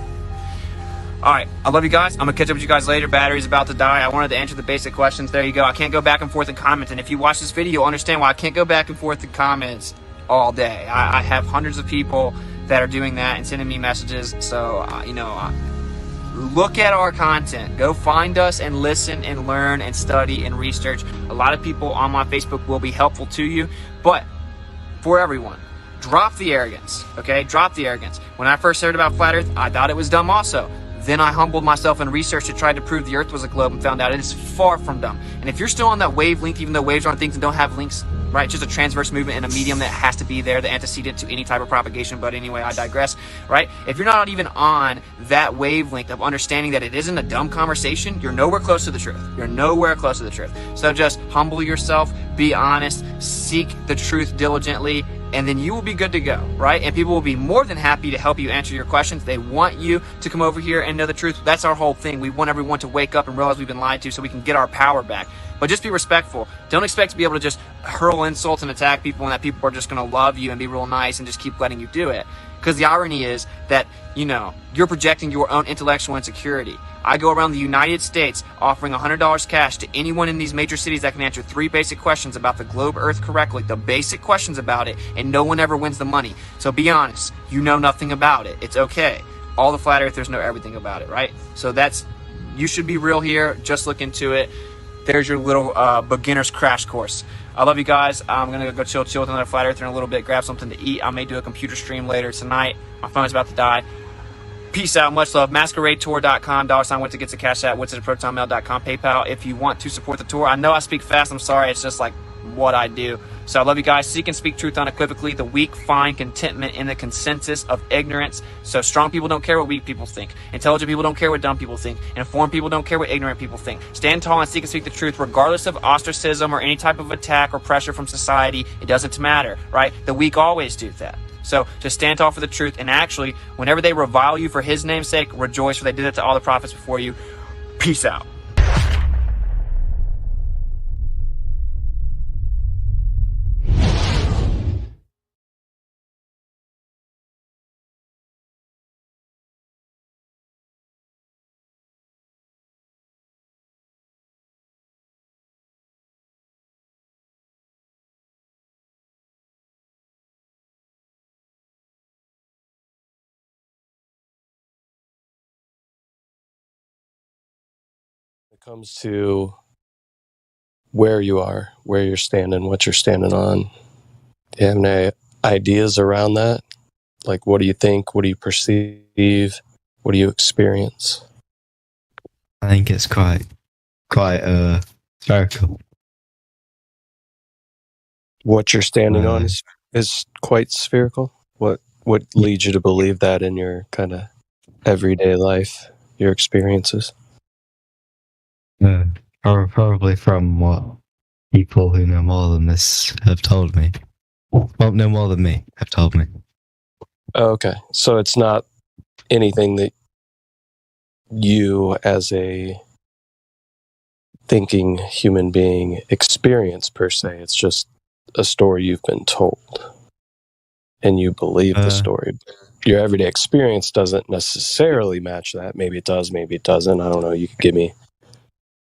Alright, I love you guys. I'm going to catch up with you guys later. Battery's about to die. I wanted to answer the basic questions. There you go. I can't go back and forth in comments. And if you watch this video, you'll understand why I can't go back and forth in comments all day. I have hundreds of people that are doing that and sending me messages. So, look at our content. Go find us and listen and learn and study and research. A lot of people on my Facebook will be helpful to you, but for everyone, drop the arrogance, okay? Drop the arrogance. When I first heard about Flat Earth, I thought it was dumb also. Then I humbled myself and researched to try to prove the Earth was a globe and found out it is far from dumb. And if you're still on that wavelength, even though waves aren't things and don't have links, right? It's just a transverse movement in a medium that has to be there, the antecedent to any type of propagation. But anyway, I digress, right? If you're not even on that wavelength of understanding that it isn't a dumb conversation, you're nowhere close to the truth. You're nowhere close to the truth. So just humble yourself, be honest, seek the truth diligently, and then you will be good to go, right? And people will be more than happy to help you answer your questions. They want you to come over here and know the truth. That's our whole thing. We want everyone to wake up and realize we've been lied to so we can get our power back. But just be respectful. Don't expect to be able to just hurl insults and attack people and that people are just going to love you and be real nice and just keep letting you do it. Because the irony is that, you're projecting your own intellectual insecurity. I go around the United States offering $100 cash to anyone in these major cities that can answer 3 basic questions about the globe Earth correctly, the basic questions about it, and no one ever wins the money. So be honest. You know nothing about it. It's okay. All the flat earthers know everything about it, right? So you should be real here. Just look into it. There's your little beginner's crash course. I love you guys. I'm going to go chill with another flat earther in a little bit, grab something to eat. I may do a computer stream later tonight. My phone's about to die. Peace out. Much love. MasqueradeTour.com, $ what's it gets a cash at, what's it at protonmail.com, PayPal if you want to support the tour. I know I speak fast. I'm sorry. It's just like what I do. So I love you guys. Seek and speak truth unequivocally. The weak find contentment in the consensus of ignorance. So strong people don't care what weak people think. Intelligent people don't care what dumb people think. Informed people don't care what ignorant people think. Stand tall and seek and speak the truth regardless of ostracism or any type of attack or pressure from society. It doesn't matter, right? The weak always do that. So just stand tall for the truth. And actually, whenever they revile you for his name's sake, rejoice, for they did it to all the prophets before you. Peace out. It comes to where you are, where you're standing, what you're standing on. Do you have any ideas around that? Like, what do you think? What do you perceive? What do you experience? I think it's quite spherical. What you're standing on is quite spherical. What leads you to believe that in your kind of everyday life, your experiences? Probably from what people who know more than this have told me. Well, no more than me have told me. Okay, so it's not anything that you, as a thinking human being, experience per se. It's just a story you've been told, and you believe the story. Your everyday experience doesn't necessarily match that. Maybe it does, maybe it doesn't. I don't know. You could give me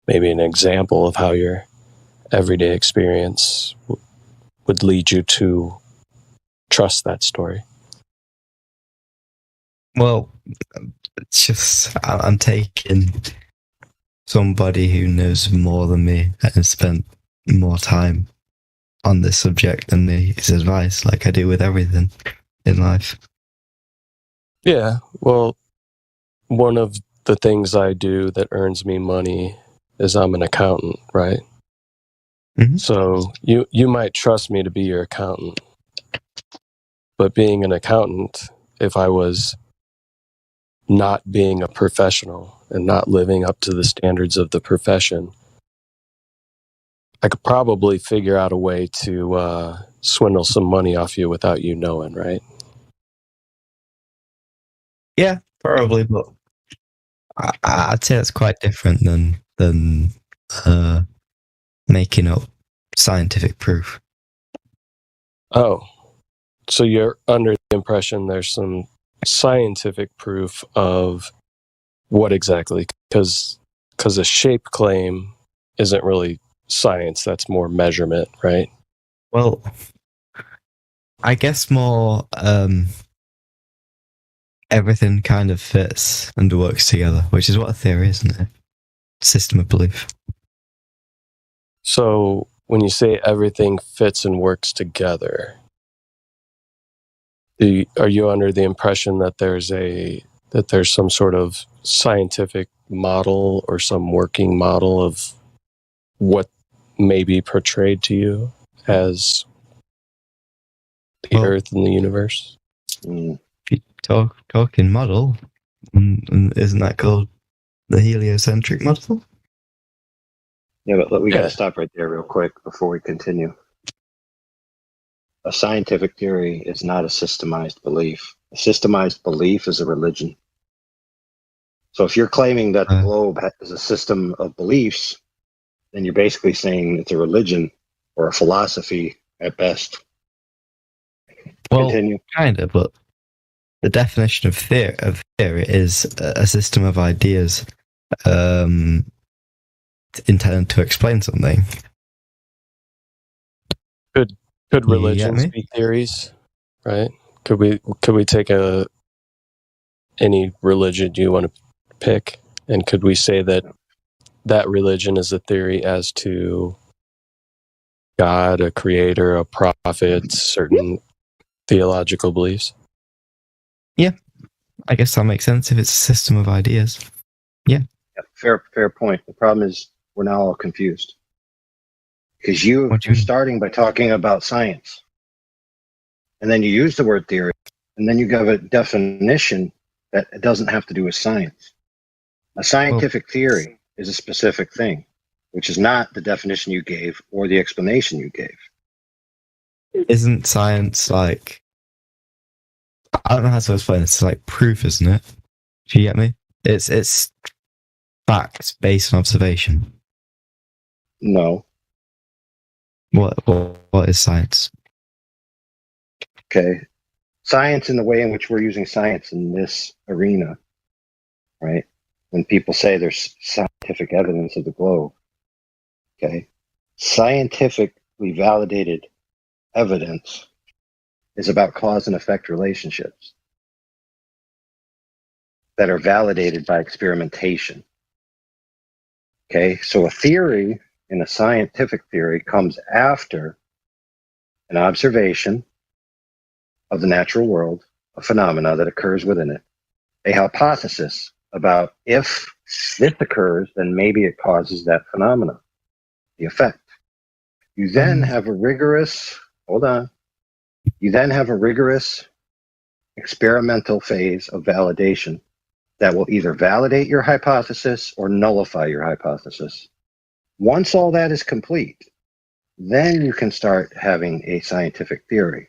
maybe an example of how your everyday experience would lead you to trust that story. Well, it's just I'm taking somebody who knows more than me and has spent more time on this subject than me, his advice, like I do with everything in life. Yeah, well, one of the things I do that earns me money is I'm an accountant, right? Mm-hmm. So you might trust me to be your accountant, but being an accountant, if I was not being a professional and not living up to the standards of the profession, I could probably figure out a way to swindle some money off you without you knowing, right? Yeah, probably, but I'd say it's quite different than making up scientific proof. Oh, so you're under the impression there's some scientific proof of what exactly? Because a shape claim isn't really science, that's more measurement, right? Well, I guess more everything kind of fits and works together, which is what a theory is, isn't it? System of belief. So when you say everything fits and works together, are you under the impression that there's some sort of scientific model or some working model of what may be portrayed to you as the Earth and the universe? If you talking model, isn't that called the heliocentric model? Yeah, but we got to stop right there real quick before we continue. A scientific theory is not a systemized belief. A systemized belief is a religion. So if you're claiming that the globe is a system of beliefs, then you're basically saying it's a religion or a philosophy at best. Well, continue. Kind of, but the definition of theory is a system of ideas intended to explain something. Could religions be theories, right? Could we take any religion you want to pick, and could we say that religion is a theory as to God, a creator, a prophet, certain theological beliefs? Yeah, I guess that makes sense if it's a system of ideas. Yeah. Fair point. The problem is we're now all confused. Because you What do are you- starting by talking about science. And then you use the word theory, and then you give a definition that it doesn't have to do with science. A scientific theory is a specific thing, which is not the definition you gave or the explanation you gave. Isn't science like, I don't know how to explain it. It's like proof, isn't it? Do you get me? It's facts based on observation. No. What is science? Okay. Science, in the way in which we're using science in this arena, right? When people say there's scientific evidence of the globe, okay, scientifically validated evidence is about cause and effect relationships that are validated by experimentation. Okay, so a theory in a scientific theory comes after an observation of the natural world, a phenomena that occurs within it, a hypothesis about if this occurs, then maybe it causes that phenomena, the effect. You then have a rigorous, you then have a rigorous experimental phase of validation that will either validate your hypothesis or nullify your hypothesis. Once all that is complete, then you can start having a scientific theory.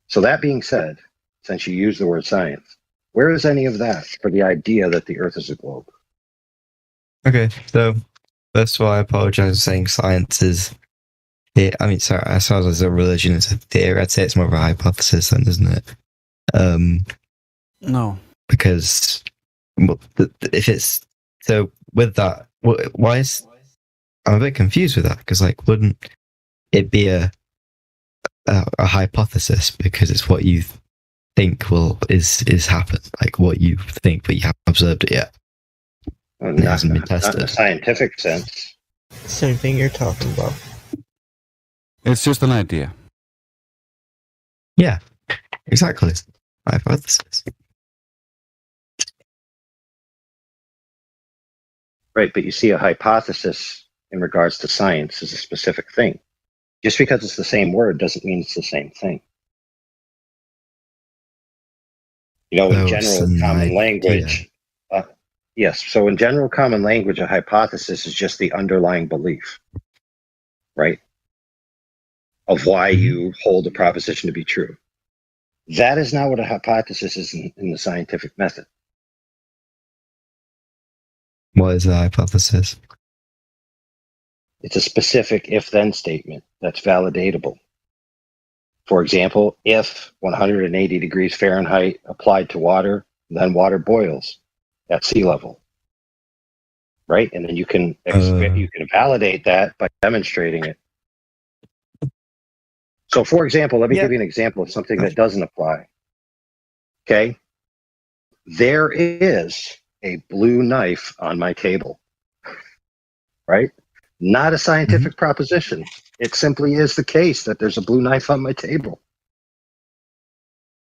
So that being said, since you use the word science, where is any of that for the idea that the Earth is a globe? Okay, so first of all, I apologize for saying science is. I mean, sorry, as far as a religion, it's a theory. I'd say it's more of a hypothesis, then, isn't it? No. Because if it's so with that, why is I'm a bit confused with that? Because like, wouldn't it be a hypothesis because it's what you think is happen, like what you think, but you haven't observed it yet. Well, It hasn't been not in tested. a scientific sense. Same thing you're talking about. It's just an idea. Yeah, exactly. Hypothesis. Right, but you see, a hypothesis in regards to science is a specific thing. Just because it's the same word doesn't mean it's the same thing. You know, in Oh, general it's an common idea. language, yes. So in general common language, a hypothesis is just the underlying belief, right? Of why you hold a proposition to be true. That is not what a hypothesis is in the scientific method. What is a hypothesis? It's a specific if-then statement that's validatable. For example, if 180 degrees Fahrenheit applied to water, then water boils at sea level, right? And then you can validate that by demonstrating it. So, for example, let me give you an example of something that doesn't apply. Okay, there is a blue knife on my table, right? Not a scientific proposition. It simply is the case that there's a blue knife on my table.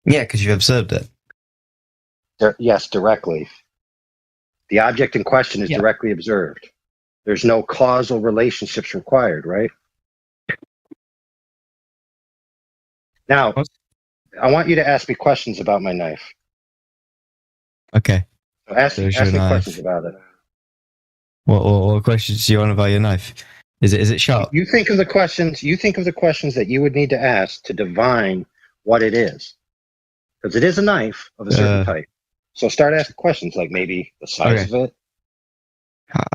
Yeah, because you observed it. Yes, directly. The object in question is directly observed. There's no causal relationships required, right? Now, I want you to ask me questions about my knife. Okay. So ask me knife. questions about it. What questions do you want about your knife? Is it sharp? You think of the questions. You think of the questions that you would need to ask to divine what it is, because it is a knife of a certain type. So start asking questions like maybe the size of it.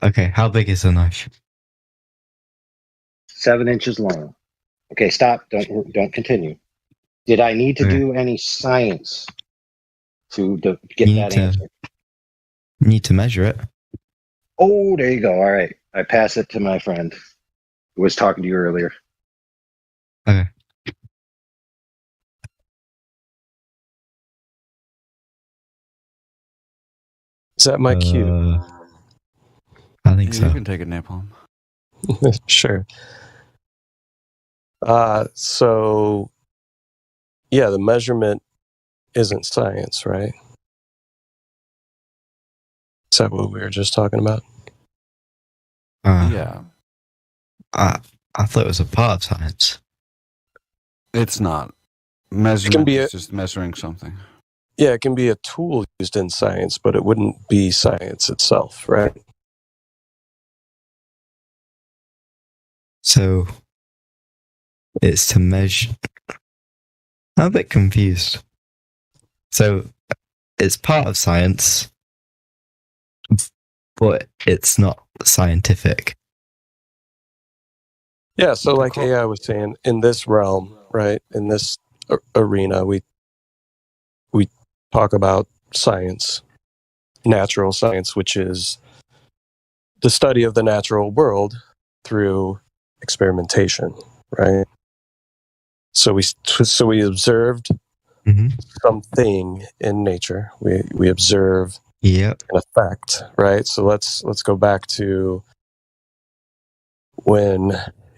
Okay, how big is the knife? 7 inches long. Okay, stop. Don't continue. Did I need to do any science to get that answer? You need to measure it. Oh, there you go. All right. I pass it to my friend who was talking to you earlier. Okay. Is that my cue? I think so. You can take a nap home. Sure. So, yeah, the measurement isn't science, right? Is that what we were just talking about? Yeah. I thought it was a part of science. It's not. Measurement can be is just measuring something. Yeah, it can be a tool used in science, but it wouldn't be science itself, right? So it's to measure. I'm a bit confused. So it's part of science, but it's not scientific. Yeah, so like AI was saying, in this realm, right, in this arena, we talk about science, natural science, which is the study of the natural world through experimentation, right? So we observed something in nature. We observe Yep. an effect, right? So let's go back to when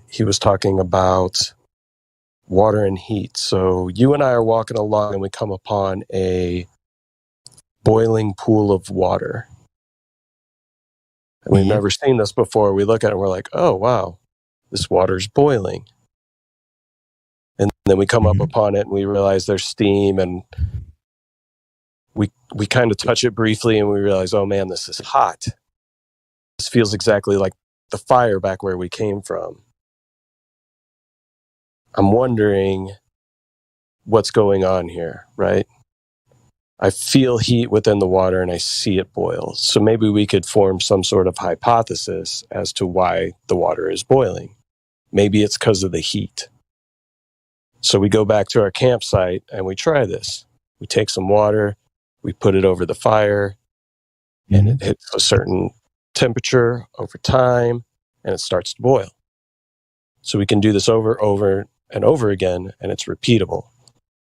he was talking about water and heat. So you and I are walking along and we come upon a boiling pool of water. And we've never seen this before. We look at it and we're like, oh, wow, this water's boiling. And then we come up upon it and we realize there's steam, and we kind of touch it briefly and we realize, oh man, this is hot. This feels exactly like the fire back where we came from. I'm wondering what's going on here, right? I feel heat within the water and I see it boil. So maybe we could form some sort of hypothesis as to why the water is boiling. Maybe it's because of the heat. So we go back to our campsite and we try this. We take some water, we put it over the fire, and it hits a certain temperature over time, and it starts to boil. So we can do this over and over again, and it's repeatable.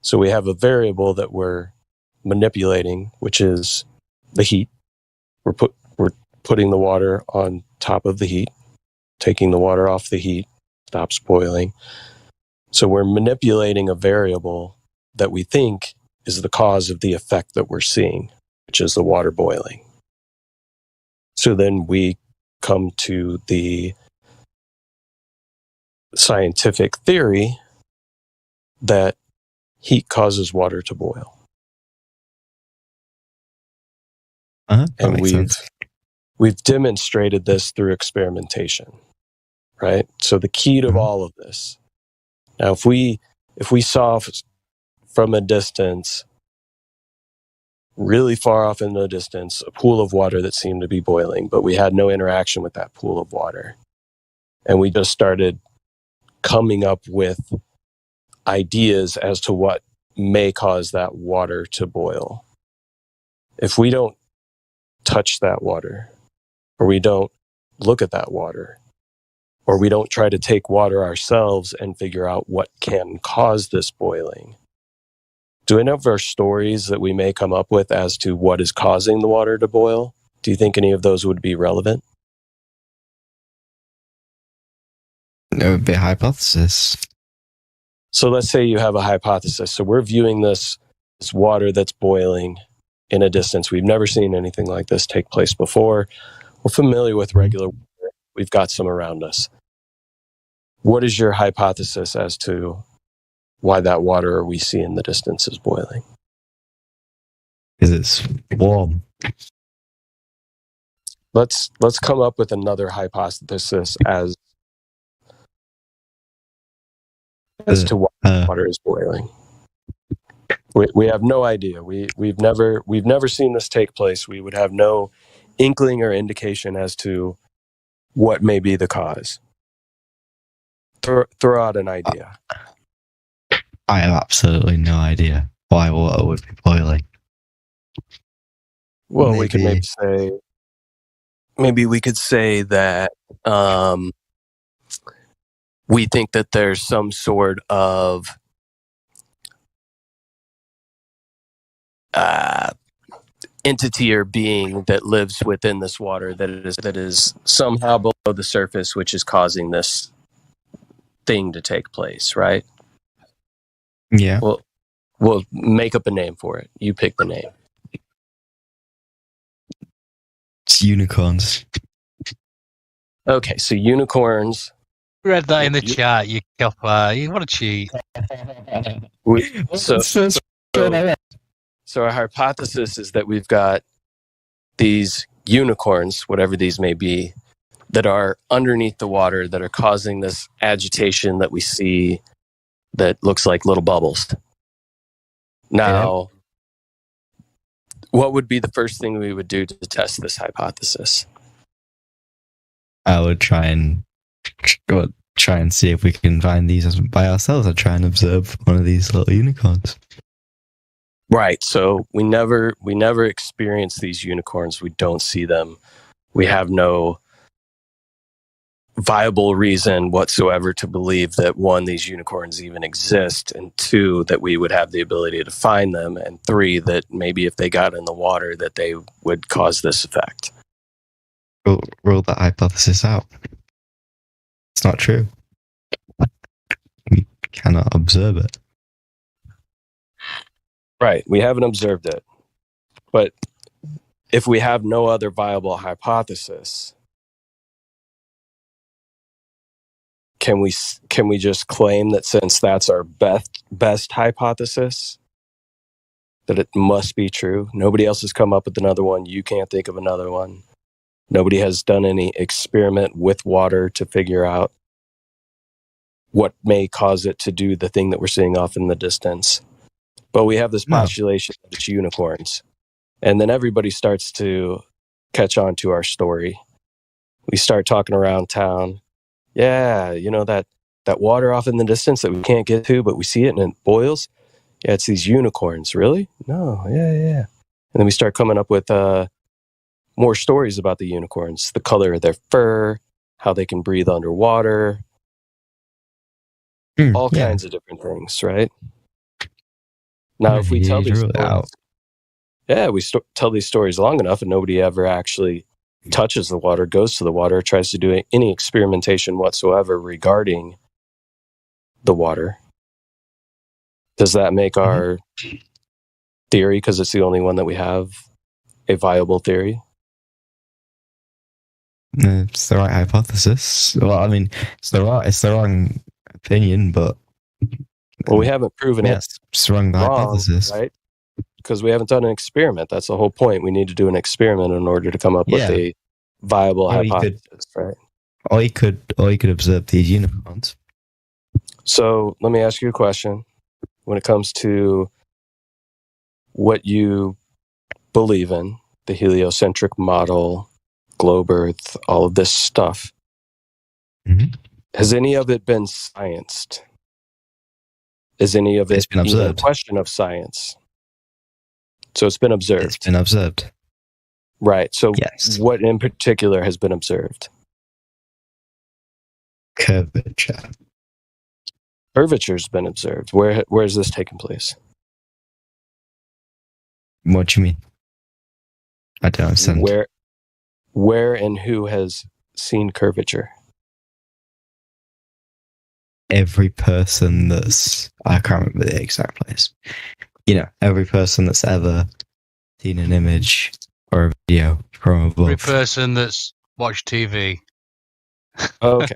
So we have a variable that we're manipulating, which is the heat. We're putting the water on top of the heat, taking the water off the heat, stops boiling. So we're manipulating a variable that we think is the cause of the effect that we're seeing, which is the water boiling. So then we come to the scientific theory that heat causes water to boil. And we've demonstrated this through experimentation, right? So the key to all of this. Now, if we saw from a distance, really far off in the distance, a pool of water that seemed to be boiling, but we had no interaction with that pool of water, and we just started coming up with ideas as to what may cause that water to boil. If we don't touch that water, or we don't look at that water, or we don't try to take water ourselves and figure out what can cause this boiling, do any of our stories that we may come up with as to what is causing the water to boil, do you think any of those would be relevant? It would be a hypothesis. So let's say you have a hypothesis. So we're viewing this water that's boiling in a distance. We've never seen anything like this take place before. We're familiar with regular water. We've got some around us. What is your hypothesis as to why that water we see in the distance is boiling? Because it's warm. Let's come up with another hypothesis as to why water is boiling. We have no idea. We've never seen this take place. We would have no inkling or indication as to what may be the cause. Throw out an idea. I have absolutely no idea why water would be boiling. Well, we could maybe say that we think that there's some sort of entity or being that lives within this water that is somehow below the surface, which is causing this thing to take place, right? Yeah. Well, we'll make up a name for it. You pick the name. It's unicorns. Okay, so unicorns Read that in the chat, you copper. You want to cheat. So our hypothesis is that we've got these unicorns, whatever these may be, that are underneath the water that are causing this agitation that we see that looks like little bubbles. Now, what would be the first thing we would do to test this hypothesis? I would try and see if we can find these by ourselves. I'd try and observe one of these little unicorns. Right. So we never experience these unicorns. We don't see them. We have no viable reason whatsoever to believe that, one, these unicorns even exist, and two, that we would have the ability to find them, and three, that maybe if they got in the water that they would cause this effect. Rule that hypothesis out. It's not true. We cannot observe it. Right. We haven't observed it. But if we have no other viable hypothesis, can we just claim that since that's our best hypothesis, that it must be true? Nobody else has come up with another one. You can't think of another one. Nobody has done any experiment with water to figure out what may cause it to do the thing that we're seeing off in the distance. But we have this postulation that it's unicorns. And then everybody starts to catch on to our story. We start talking around town. Yeah, you know that water off in the distance that we can't get to, but we see it and it boils? Yeah, it's these unicorns. Really? No, yeah. And then we start coming up with more stories about the unicorns, the color of their fur, how they can breathe underwater, all kinds of different things, right? Now, if we tell these stories, tell these stories long enough and nobody ever actually touches the water, goes to the water, tries to do any experimentation whatsoever regarding the water, does that make our theory, because it's the only one that we have, a viable theory? It's the right hypothesis. Well, I mean, it's the wrong opinion, but we haven't proven it. It's wrong hypothesis, right? Because we haven't done an experiment. That's the whole point. We need to do an experiment in order to come up with a viable hypothesis, right? Or you could observe these unicorns. So let me ask you a question. When it comes to what you believe in, the heliocentric model, globe Earth, all of this stuff, has any of it been scienced? Is any of it even a question of science? So it's been observed. It's been observed. Right. So what in particular has been observed? Curvature. Curvature's been observed. Where has this taken place? What do you mean? I don't understand. Where and who has seen curvature? Every person I can't remember the exact place. Every person that's ever seen an image or a video from above. Every person that's watched TV. Okay.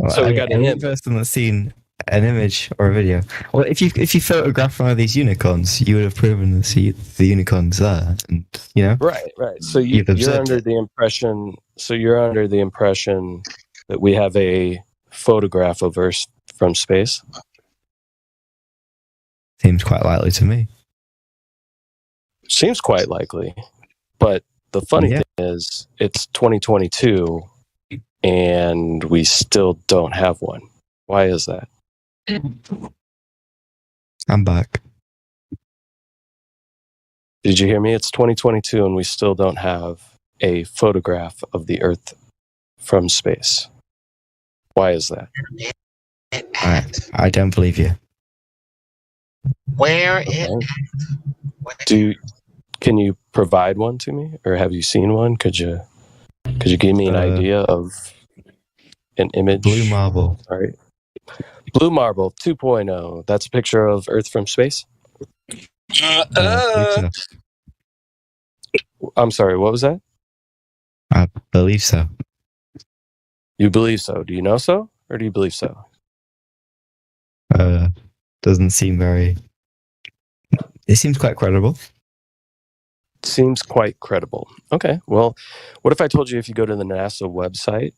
So we got every person that's seen an image or a video. Well, if you photograph one of these unicorns, you would have proven to see the unicorns there, and Right. So you're under the impression. So you're under the impression that we have a photograph of Earth from space. Seems quite likely to me. Seems quite likely, but the funny thing is, it's 2022, and we still don't have one. Why is that? I'm back. Did you hear me? It's 2022, and we still don't have a photograph of the Earth from space. Why is that? I don't believe you. Where Can you provide one to me, or have you seen one? Could you give me an idea of an image? Blue marble. All right. Blue marble 2.0. That's a picture of Earth from space. I'm sorry. What was that? I believe so. You believe so? Do you know so? Or do you believe so? Doesn't seem very. It seems quite credible. Seems quite credible. Okay, well, what if I told you if you go to the NASA website,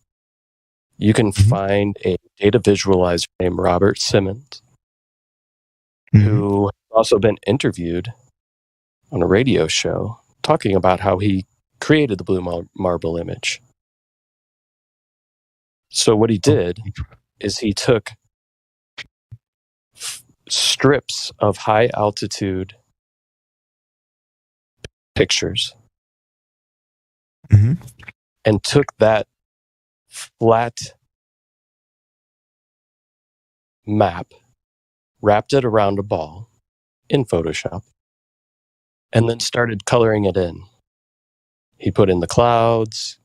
you can find a data visualizer named Robert Simmons, who has also been interviewed on a radio show talking about how he created the blue marble image. So what he did is he took strips of high altitude pictures and took that flat map, wrapped it around a ball in Photoshop, and then started coloring it in. He put in the clouds.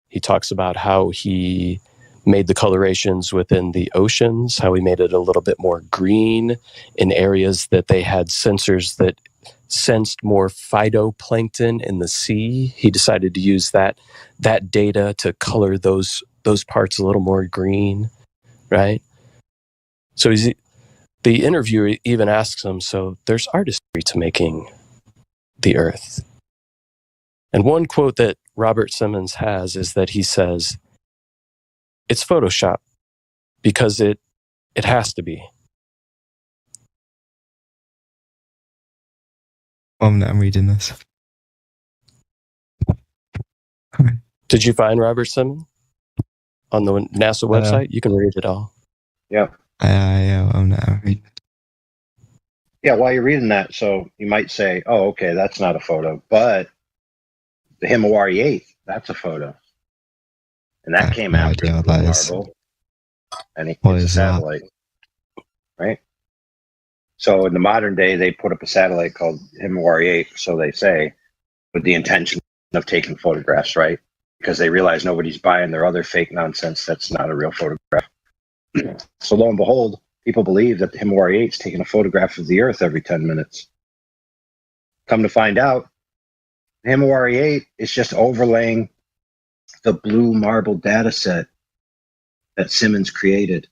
He talks about how he made the colorations within the oceans, how he made it a little bit more green in areas that they had sensors that sensed more phytoplankton in the sea. He decided to use that data to color those parts a little more green, right? So the interviewer even asks him, so there's artistry to making the Earth. And one quote that Robert Simmons has is that he says, it's Photoshop because it has to be. I'm reading this. Did you find Robert Simmons on the NASA website? You can read it all. Yeah. I'm not reading. Yeah, while you're reading that, so you might say, oh, okay, that's not a photo. But the Himawari 8, that's a photo. And that came after the blue marble. And it's a satellite. Right? So in the modern day, they put up a satellite called Himawari 8, so they say, with the intention of taking photographs, right? Because they realize nobody's buying their other fake nonsense that's not a real photograph. So lo and behold, people believe that the Himawari 8 is taking a photograph of the Earth every 10 minutes. Come to find out, the Himawari 8 is just overlaying the blue marble data set that Simmons created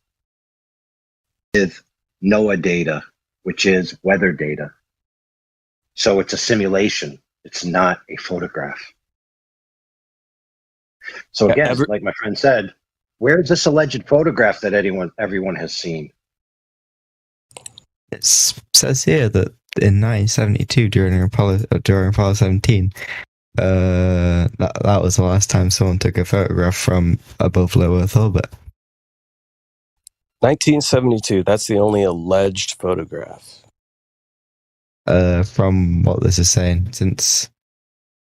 with NOAA data, which is weather data. So it's a simulation. It's not a photograph. So again, like my friend said, where's this alleged photograph that everyone has seen? It says here that in 1972, during Apollo 17, that was the last time someone took a photograph from above low Earth orbit. 1972. That's the only alleged photograph. From what this is saying,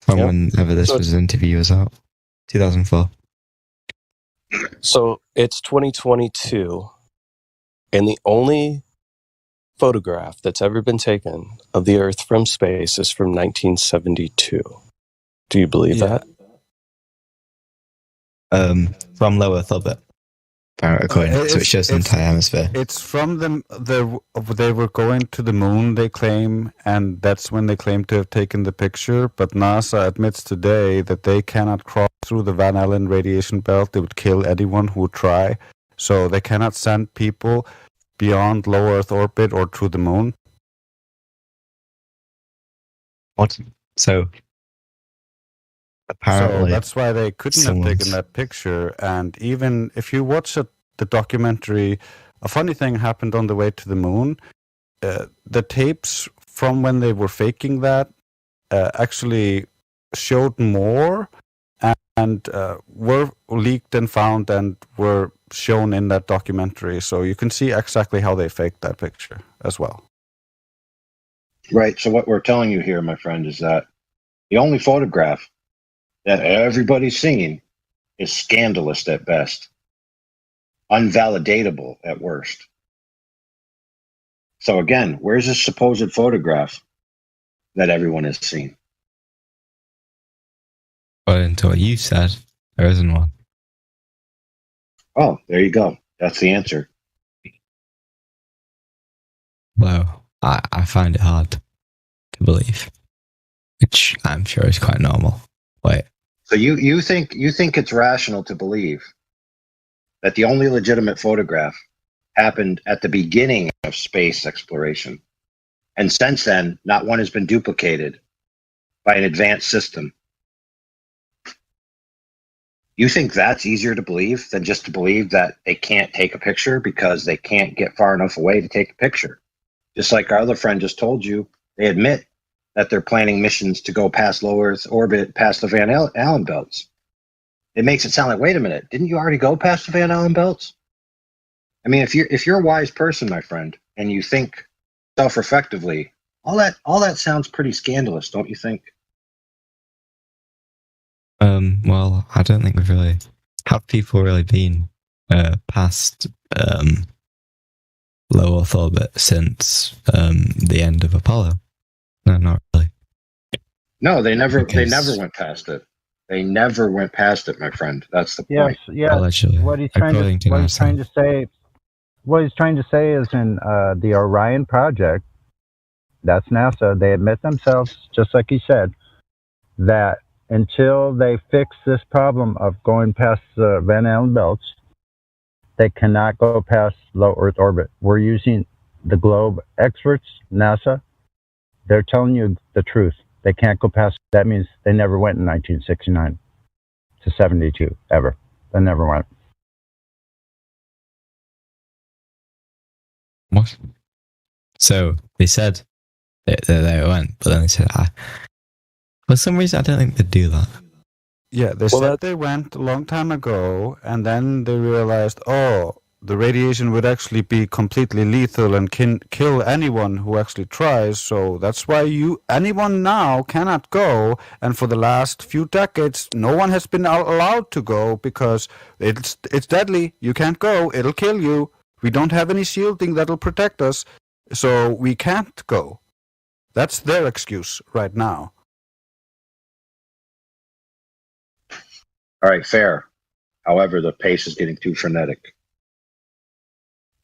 whenever this was interview was out, 2004. So it's 2022, and the only photograph that's ever been taken of the Earth from space is from 1972. Do you believe that? From low Earth orbit. According so it shows the entire hemisphere. It's from them. They were going to the moon, they claim, and that's when they claim to have taken the picture. But NASA admits today that they cannot cross through the Van Allen radiation belt. They would kill anyone who would try. So they cannot send people beyond low Earth orbit or to the moon. What? So apparently, so that's why they couldn't have taken that picture. And even if you watch the documentary, a funny thing happened on the way to the moon. The tapes from when they were faking that actually showed more and were leaked and found and were shown in that documentary. So you can see exactly how they faked that picture as well. Right. So what we're telling you here, my friend, is that the only photograph that everybody's seen is scandalous at best, unvalidatable at worst. So again, where's this supposed photograph that everyone has seen? Well, until what you said, there isn't one. Oh, there you go. That's the answer. Well, I find it hard to believe, which I'm sure is quite normal. Wait. So you think it's rational to believe that the only legitimate photograph happened at the beginning of space exploration. And since then, not one has been duplicated by an advanced system. You think that's easier to believe than just to believe that they can't take a picture because they can't get far enough away to take a picture? Just like our other friend just told you, they admit that they're planning missions to go past low Earth orbit, past the Van Allen belts. It makes it sound like, wait a minute, didn't you already go past the Van Allen belts? I mean, if you're a wise person, my friend, and you think self-reflectively, all that sounds pretty scandalous, don't you think? Well, I don't think we've really have people really been past low Earth orbit since the end of Apollo. No, not really. No, they never went past it. They never went past it, my friend. That's the point. Yes. Allegedly. What he's trying to say is in the Orion project, that's NASA. They admit themselves, just like he said, that until they fix this problem of going past the Van Allen belts, they cannot go past low Earth orbit. We're using the globe experts, NASA. They're telling you the truth. They can't go past. That means they never went in 1969 to 72, ever. They never went. What? So they said they went, but then they said, for some reason, I don't think they do that. Yeah, they said they went a long time ago, and then they realized, the radiation would actually be completely lethal and can kill anyone who actually tries. So that's why anyone now cannot go. And for the last few decades, no one has been allowed to go because it's deadly. You can't go. It'll kill you. We don't have any shielding that'll protect us, so we can't go. That's their excuse right now. All right, fair. However, the pace is getting too frenetic.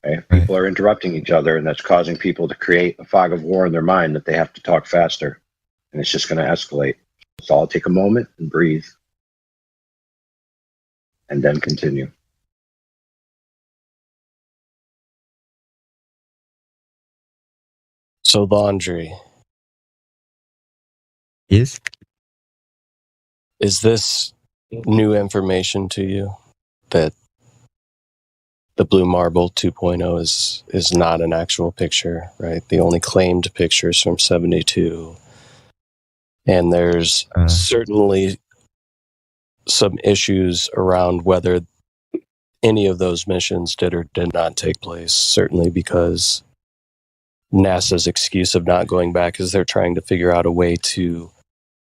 Okay? People are interrupting each other, and that's causing people to create a fog of war in their mind that they have to talk faster, and it's just going to escalate. So I'll take a moment and breathe, and then continue. So, Laundry. Yes? Is this new information to you that the Blue Marble 2.0 is not an actual picture, right? The only claimed pictures from 72. And there's certainly some issues around whether any of those missions did or did not take place, certainly because NASA's excuse of not going back is they're trying to figure out a way to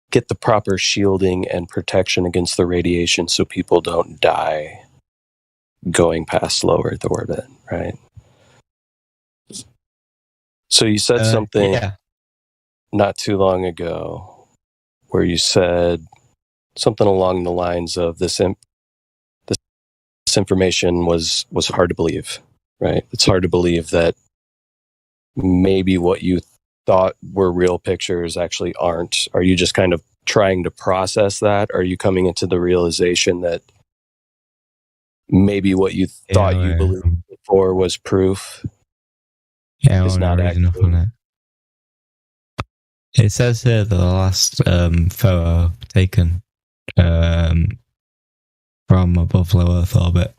get the proper shielding and protection against the radiation so people don't die going past low Earth orbit, right? So you said something not too long ago where you said something along the lines of this information was hard to believe, right? It's hard to believe that maybe what you thought were real pictures actually aren't. Are you just kind of trying to process that? Are you coming into the realization that maybe what you thought you believed before was proof? Yeah, is not reading up on it. It says here that the last photo taken from above low Earth orbit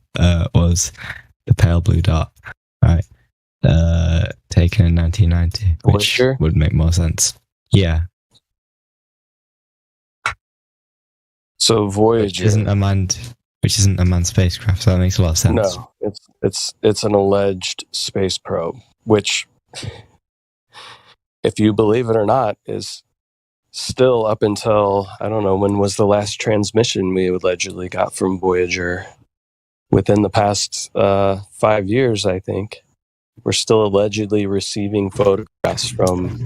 was the pale blue dot, right? Taken in 1990, which would make more sense. Yeah. So Voyager, which isn't a manned spacecraft. So that makes a lot of sense. No, it's an alleged space probe, which, if you believe it or not, is still up until, I don't know, when was the last transmission we allegedly got from Voyager? Within the past 5 years, I think. We're still allegedly receiving photographs from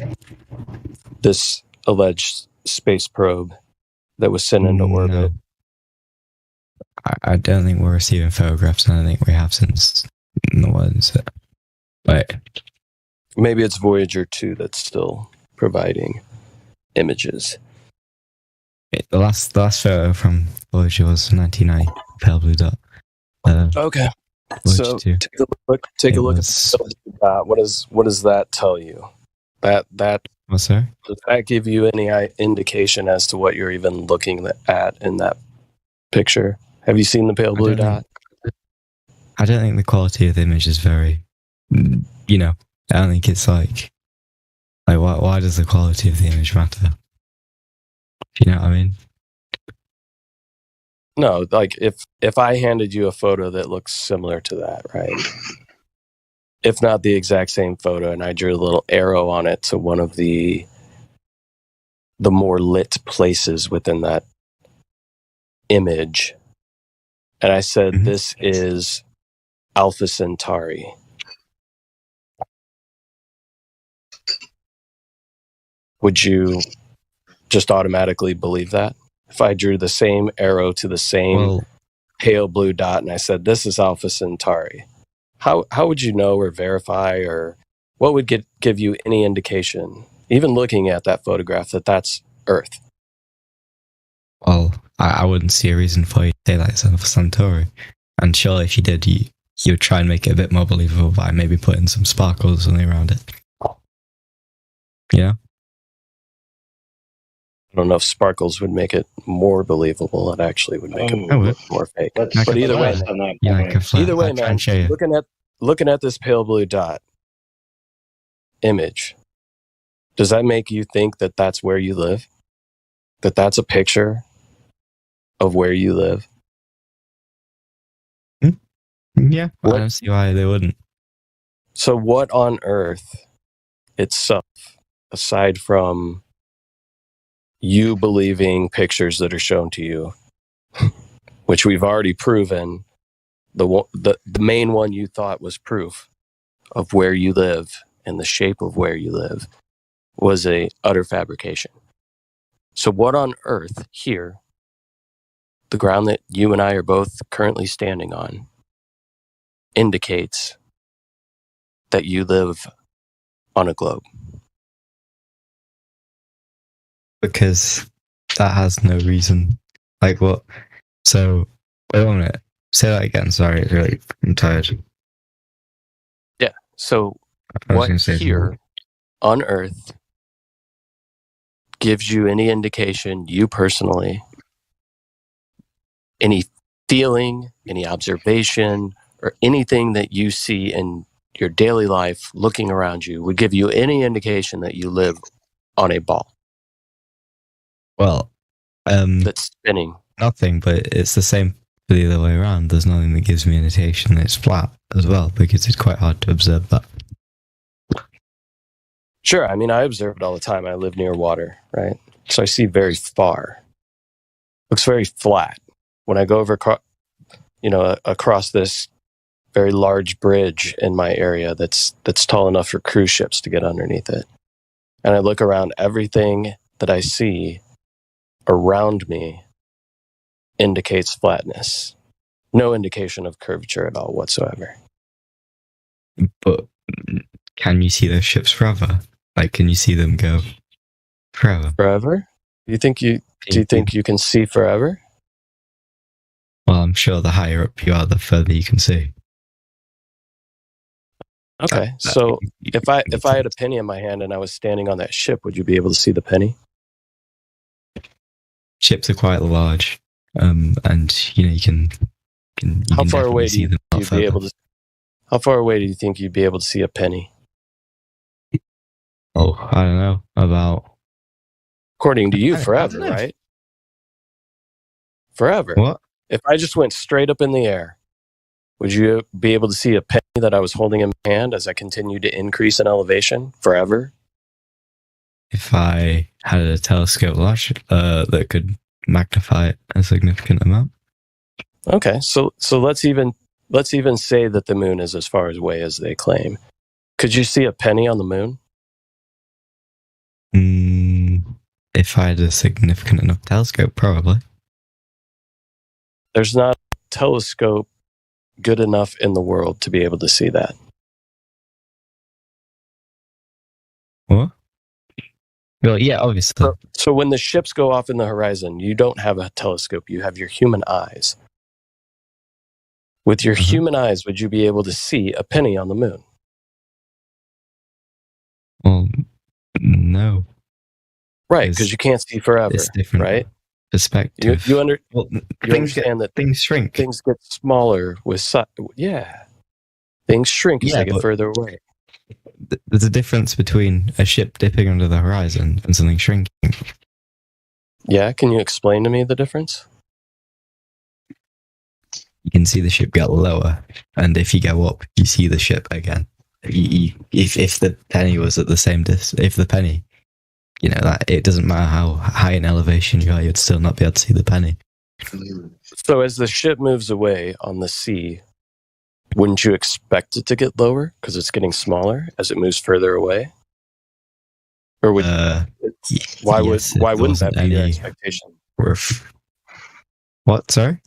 this alleged space probe that was sent into orbit. I don't think we're receiving photographs, and I think we have since the ones. But maybe it's Voyager 2 that's still providing images. The last photo from Voyager was 1990, pale blue dot. Okay. Watch So two. take a look. Take It a look was- at the what does that tell you? That What's that? Does that give you any indication as to what you're even looking at in that picture? Have you seen the pale blue dot? I don't think the quality of the image is very, I don't think it's like why does the quality of the image matter? Do you know what I mean? No, like if I handed you a photo that looks similar to that, right? If not the exact same photo, and I drew a little arrow on it to one of the more lit places within that image, and I said, this is Alpha Centauri. Would you just automatically believe that? If I drew the same arrow to the same pale blue dot and I said, this is Alpha Centauri, how would you know or verify, or what would give you any indication, even looking at that photograph, that that's Earth? Well, I wouldn't see a reason for you to say that it's Alpha Centauri. And surely if you did, you would try and make it a bit more believable by maybe putting some sparkles or something around it. Yeah? I don't know if sparkles would make it more believable. It actually would make it look more fake. But either way, either way, man, looking at this pale blue dot image, does that make you think that that's where you live? That that's a picture of where you live? Yeah, I don't see why they wouldn't. So what on Earth itself, aside from you believing pictures that are shown to you, which we've already proven, the main one you thought was proof of where you live and the shape of where you live, was a utter fabrication. So what on Earth here, the ground that you and I are both currently standing on, indicates that you live on a globe? Because that has no reason. Like what? So, wait a minute. Say that again. Sorry, really, I'm tired. Yeah. So what here on Earth gives you any indication, you personally, any feeling, any observation, or anything that you see in your daily life looking around you would give you any indication that you live on a ball? Well, that's spinning. Nothing, but it's the same for the other way around. There's nothing that gives me an indication that it's flat as well, because it's quite hard to observe that. Sure, I mean, I observe it all the time. I live near water, right? So I see very far. Looks very flat. When I go over, across this very large bridge in my area that's tall enough for cruise ships to get underneath it, and I look around, everything that I see around me indicates flatness. No indication of curvature at all whatsoever. But can you see those ships forever? Like, can you see them go forever? Forever? Do you think you can see forever? Well, I'm sure the higher up you are, the further you can see. Okay, so if I had a penny in my hand and I was standing on that ship, would you be able to see the penny? Ships are quite large, and you can How far away see them. How far away do you think you'd be able to see a penny? Oh, I don't know. About, according to you, forever, right? Forever. What? If I just went straight up in the air, would you be able to see a penny that I was holding in my hand as I continued to increase in elevation forever? If I had a telescope that could magnify it a significant amount. Okay, so let's even say that the moon is as far away as they claim. Could you see a penny on the moon? If I had a significant enough telescope, probably. There's not a telescope good enough in the world to be able to see that. What? Well, yeah, obviously. So when the ships go off in the horizon, you don't have a telescope. You have your human eyes. With your human eyes, would you be able to see a penny on the moon? Well, no. Right, because you can't see forever. It's different, right? Perspective. You understand that things shrink. Things get smaller with things shrink as they get further away. There's a difference between a ship dipping under the horizon and something shrinking. Yeah, can you explain to me the difference? You can see the ship get lower, and if you go up, you see the ship again. If the penny was at the same distance, if the penny, that it doesn't matter how high in elevation you are, you'd still not be able to see the penny. So as the ship moves away on the sea, wouldn't you expect it to get lower because it's getting smaller as it moves further away? Or would why wouldn't that be your expectation? What? Sorry.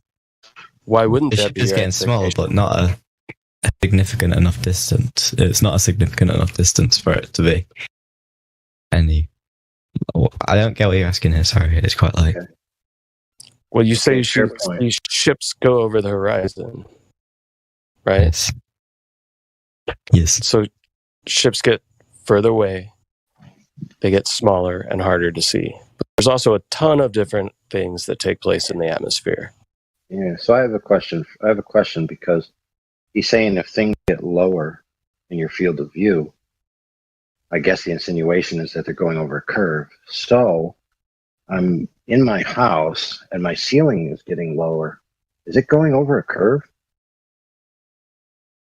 Why wouldn't the that ship be is your getting smaller, but not a significant enough distance. It's not a significant enough distance for it to be any. I don't get what you're asking here. Sorry, it's quite late. Okay. Well, you say these ships go over the horizon, right? Yes. So ships get further away, they get smaller and harder to see. But there's also a ton of different things that take place in the atmosphere. Yeah, so I have a question. Because he's saying if things get lower in your field of view, I guess the insinuation is that they're going over a curve. So I'm in my house and my ceiling is getting lower. Is it going over a curve?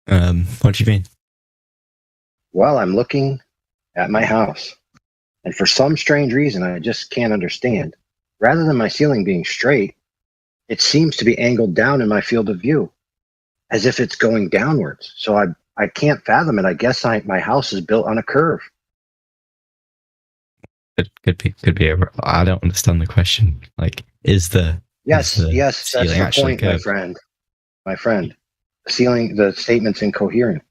What do you mean? Well, I'm looking at my house, and for some strange reason I just can't understand, rather than my ceiling being straight, it seems to be angled down in my field of view, as if it's going downwards. So I can't fathom it. I guess my house is built on a curve. It could be. I don't understand the question. Like, is the yes? Is the That's the point, my friend. My friend, the statement's incoherent.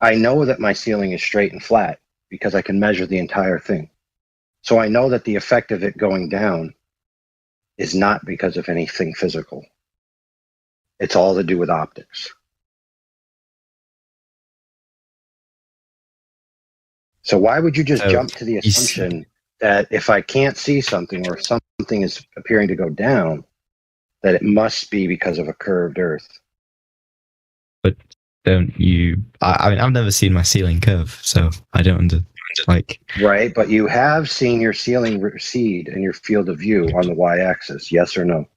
I know that my ceiling is straight and flat because I can measure the entire thing. So I know that the effect of it going down is not because of anything physical. It's all to do with optics. So why would you just jump to the assumption that if I can't see something or something is appearing to go down, that it must be because of a curved Earth? But don't you? I mean, I've never seen my ceiling curve, so I don't Right, but you have seen your ceiling recede in your field of view on the y-axis. Yes or no?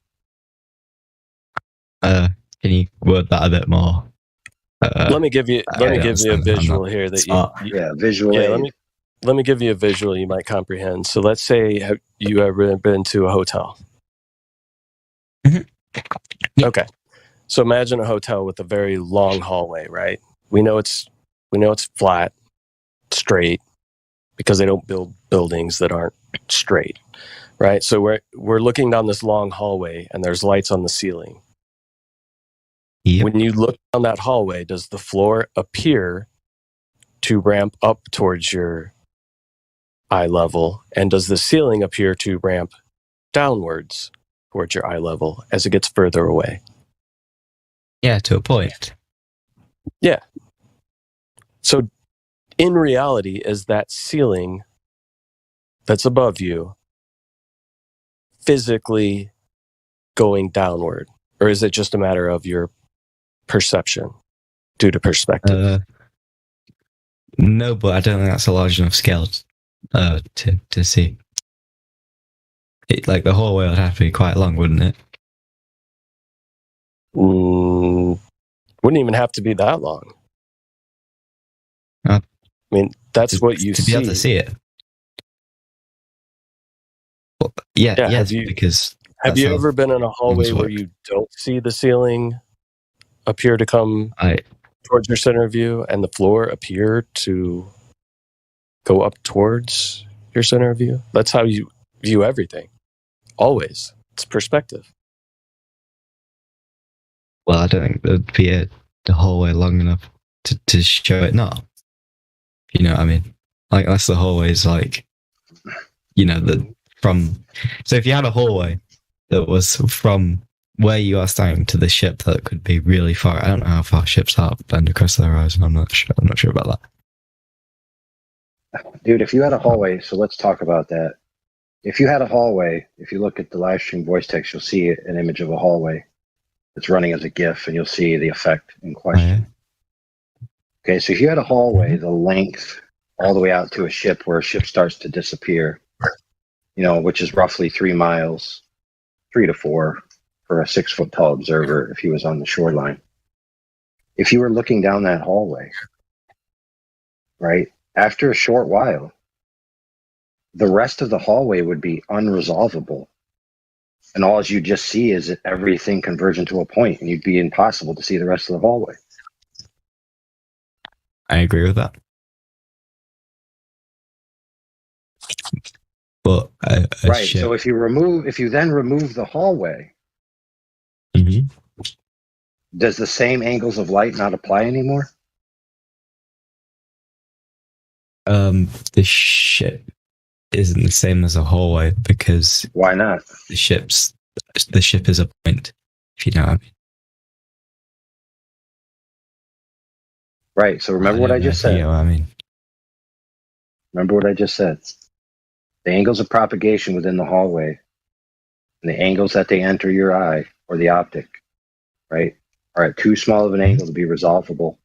Can you word that a bit more? Let me give you a visual here visual. Yeah, let me give you a visual you might comprehend. So let's say you ever been to a hotel. Mm-hmm. Okay. So imagine a hotel with a very long hallway, right? We know it's flat, straight, because they don't build buildings that aren't straight, right? So we're looking down this long hallway and there's lights on the ceiling. Yep. When you look down that hallway, does the floor appear to ramp up towards your eye level? And does the ceiling appear to ramp downwards towards your eye level as it gets further away? Yeah, to a point. Yeah. So in reality, is that ceiling that's above you physically going downward? Or is it just a matter of your perception due to perspective? No, but I don't think that's a large enough scale to see. Like the hallway would have to be quite long, wouldn't it? Wouldn't even have to be that long. I mean, that's what you see. To be able to see it. Well, yeah, because... Have you ever been in a hallway where you don't see the ceiling appear to come towards your center view and the floor appear to go up towards your center view? That's how you view everything. Always. It's perspective. Well, I don't think there'd be the hallway long enough to show it not. You know what I mean? Like, unless the hallway's like, so if you had a hallway that was from where you are standing to the ship that could be really far. I don't know how far ships are bend across the horizon. I'm not sure about that. Dude, if you had a hallway, so let's talk about that. If you had a hallway, if you look at the live stream voice text, you'll see an image of a hallway that's running as a GIF, and you'll see the effect in question. Okay, so if you had a hallway, the length all the way out to a ship where a ship starts to disappear, which is roughly 3 miles, 3 to 4 for a 6 foot tall observer if he was on the shoreline. If you were looking down that hallway, right, after a short while, the rest of the hallway would be unresolvable. And all you just see is everything converging to a point, and you'd be impossible to see the rest of the hallway. I agree with that. But right. So if you then remove the hallway, does the same angles of light not apply anymore? The ship isn't the same as a hallway because why not? The ship is a point, if you know what I mean. Right. So remember what I just said. You know what I mean. Remember what I just said. The angles of propagation within the hallway and the angles that they enter your eye or the optic, right, are at too small of an angle to be resolvable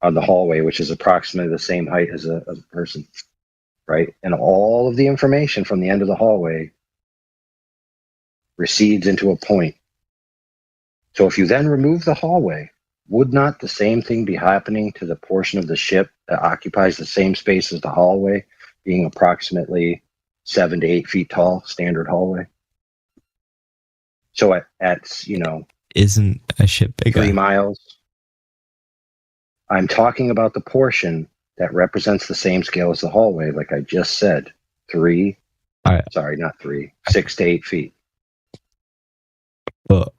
on the hallway, which is approximately the same height as a person, right? And all of the information from the end of the hallway recedes into a point. So if you then remove the hallway, would not the same thing be happening to the portion of the ship that occupies the same space as the hallway, being approximately 7 to 8 feet tall, standard hallway? So at isn't a ship bigger? 3 miles. I'm talking about the portion that represents the same scale as the hallway, like I just said. 6 to 8 feet. But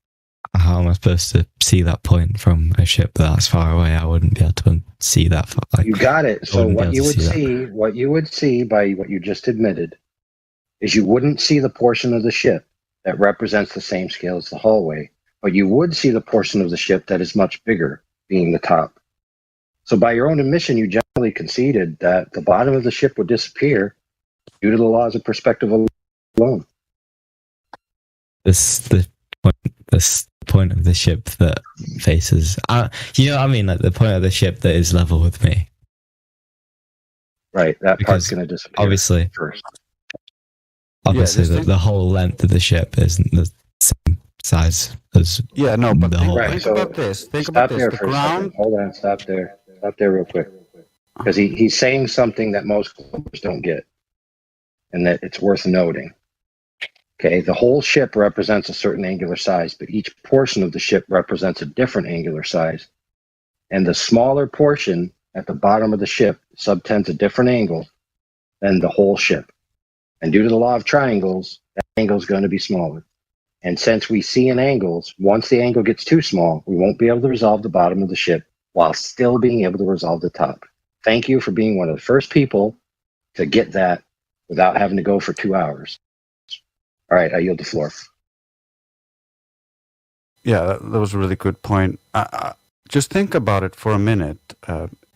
how am I supposed to see that point from a ship that's far away? I wouldn't be able to see that far. You got it. So what you would see by what you just admitted is you wouldn't see the portion of the ship that represents the same scale as the hallway, but you would see the portion of the ship that is much bigger, being the top. So by your own admission, you generally conceded that the bottom of the ship would disappear due to the laws of perspective alone. The point of the ship that faces, you know what I mean? Like the point of the ship that is level with me. Right, that part's going to disappear. Obviously, first. The whole length of the ship isn't the same size as but the whole. Think about this. Think about this. The ground. Hold on, stop there real quick, because he's saying something that most clippers don't get, and that it's worth noting. Okay, the whole ship represents a certain angular size, but each portion of the ship represents a different angular size, and the smaller portion at the bottom of the ship subtends a different angle than the whole ship. And due to the law of triangles, that angle is going to be smaller. And since we see in angles, once the angle gets too small, we won't be able to resolve the bottom of the ship while still being able to resolve the top. Thank you for being one of the first people to get that without having to go for 2 hours. All right, I yield the floor. Yeah, that was a really good point. Just think about it for a minute.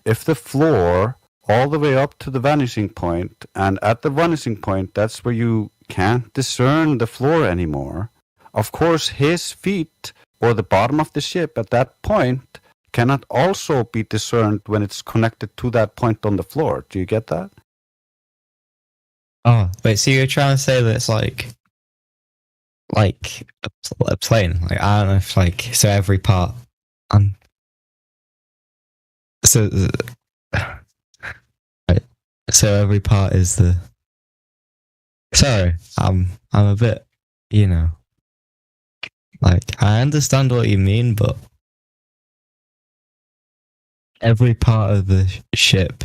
If the floor all the way up to the vanishing point, and at the vanishing point, that's where you can't discern the floor anymore. Of course, his feet or the bottom of the ship at that point cannot also be discerned when it's connected to that point on the floor. Do you get that? Oh, wait, so you're trying to say that it's like a plane? Like, I don't know if so every part, so every part is the. Sorry, I'm a bit, I understand what you mean, but every part of the ship.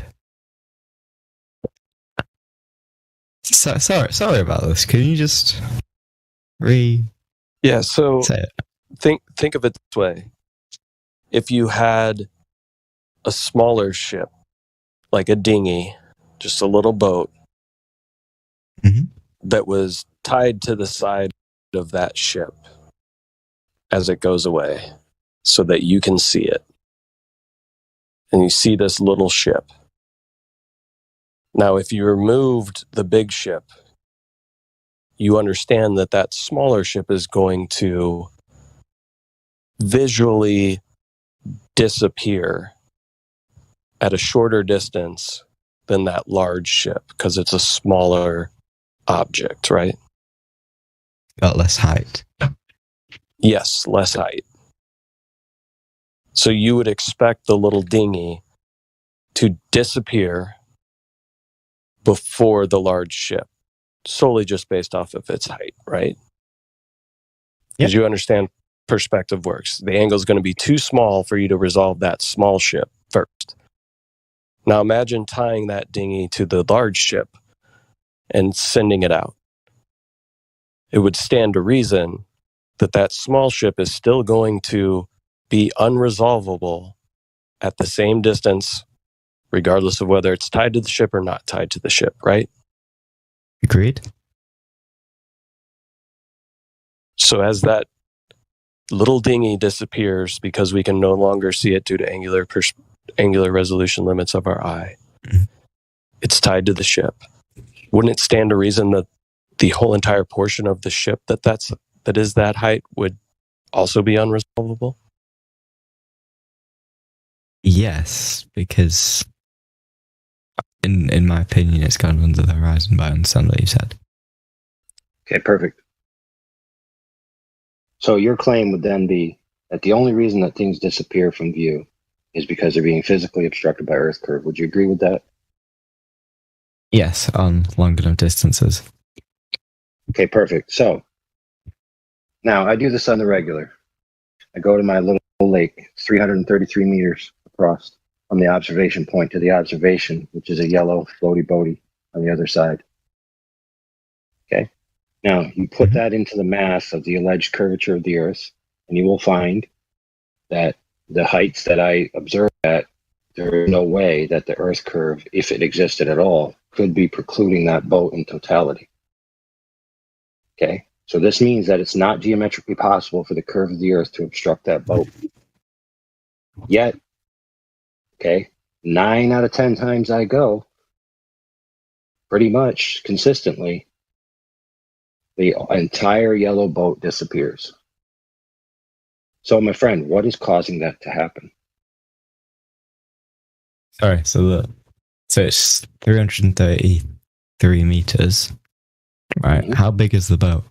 Sorry about this. Can you just Yeah, so say it? Think of it this way. If you had a smaller ship, like a dinghy, just a little boat, that was tied to the side of that ship, as it goes away so that you can see it. And you see this little ship. Now, if you removed the big ship, you understand that that smaller ship is going to visually disappear at a shorter distance than that large ship because it's a smaller object, right? Got less height. Yes, less height. So you would expect the little dinghy to disappear before the large ship, solely just based off of its height, right? Because you understand perspective works. The angle is going to be too small for you to resolve that small ship first. Now imagine tying that dinghy to the large ship and sending it out. It would stand to reason that that small ship is still going to be unresolvable at the same distance, regardless of whether it's tied to the ship or not tied to the ship, right? Agreed. So as that little dinghy disappears because we can no longer see it due to angular resolution limits of our eye, it's tied to the ship. Wouldn't it stand to reason that the whole entire portion of the ship that is that height would also be unresolvable? Yes, because in my opinion, it's gone under the horizon, but I understand what you said. Okay, perfect. So your claim would then be that the only reason that things disappear from view is because they're being physically obstructed by Earth curve. Would you agree with that? Yes, on long enough distances. Okay, perfect. So now I do this on the regular. I go to my little lake, 333 meters across from the observation point to the observation, which is a yellow floaty boaty on the other side. Okay. Now you put that into the mass of the alleged curvature of the Earth, and you will find that the heights that I observed at, there is no way that the Earth curve, if it existed at all, could be precluding that boat in totality. Okay. So this means that it's not geometrically possible for the curve of the Earth to obstruct that boat. Yet, okay, 9 out of 10 times I go, pretty much consistently, the entire yellow boat disappears. So, my friend, what is causing that to happen? Sorry, so it's 333 meters, right? How big is the boat?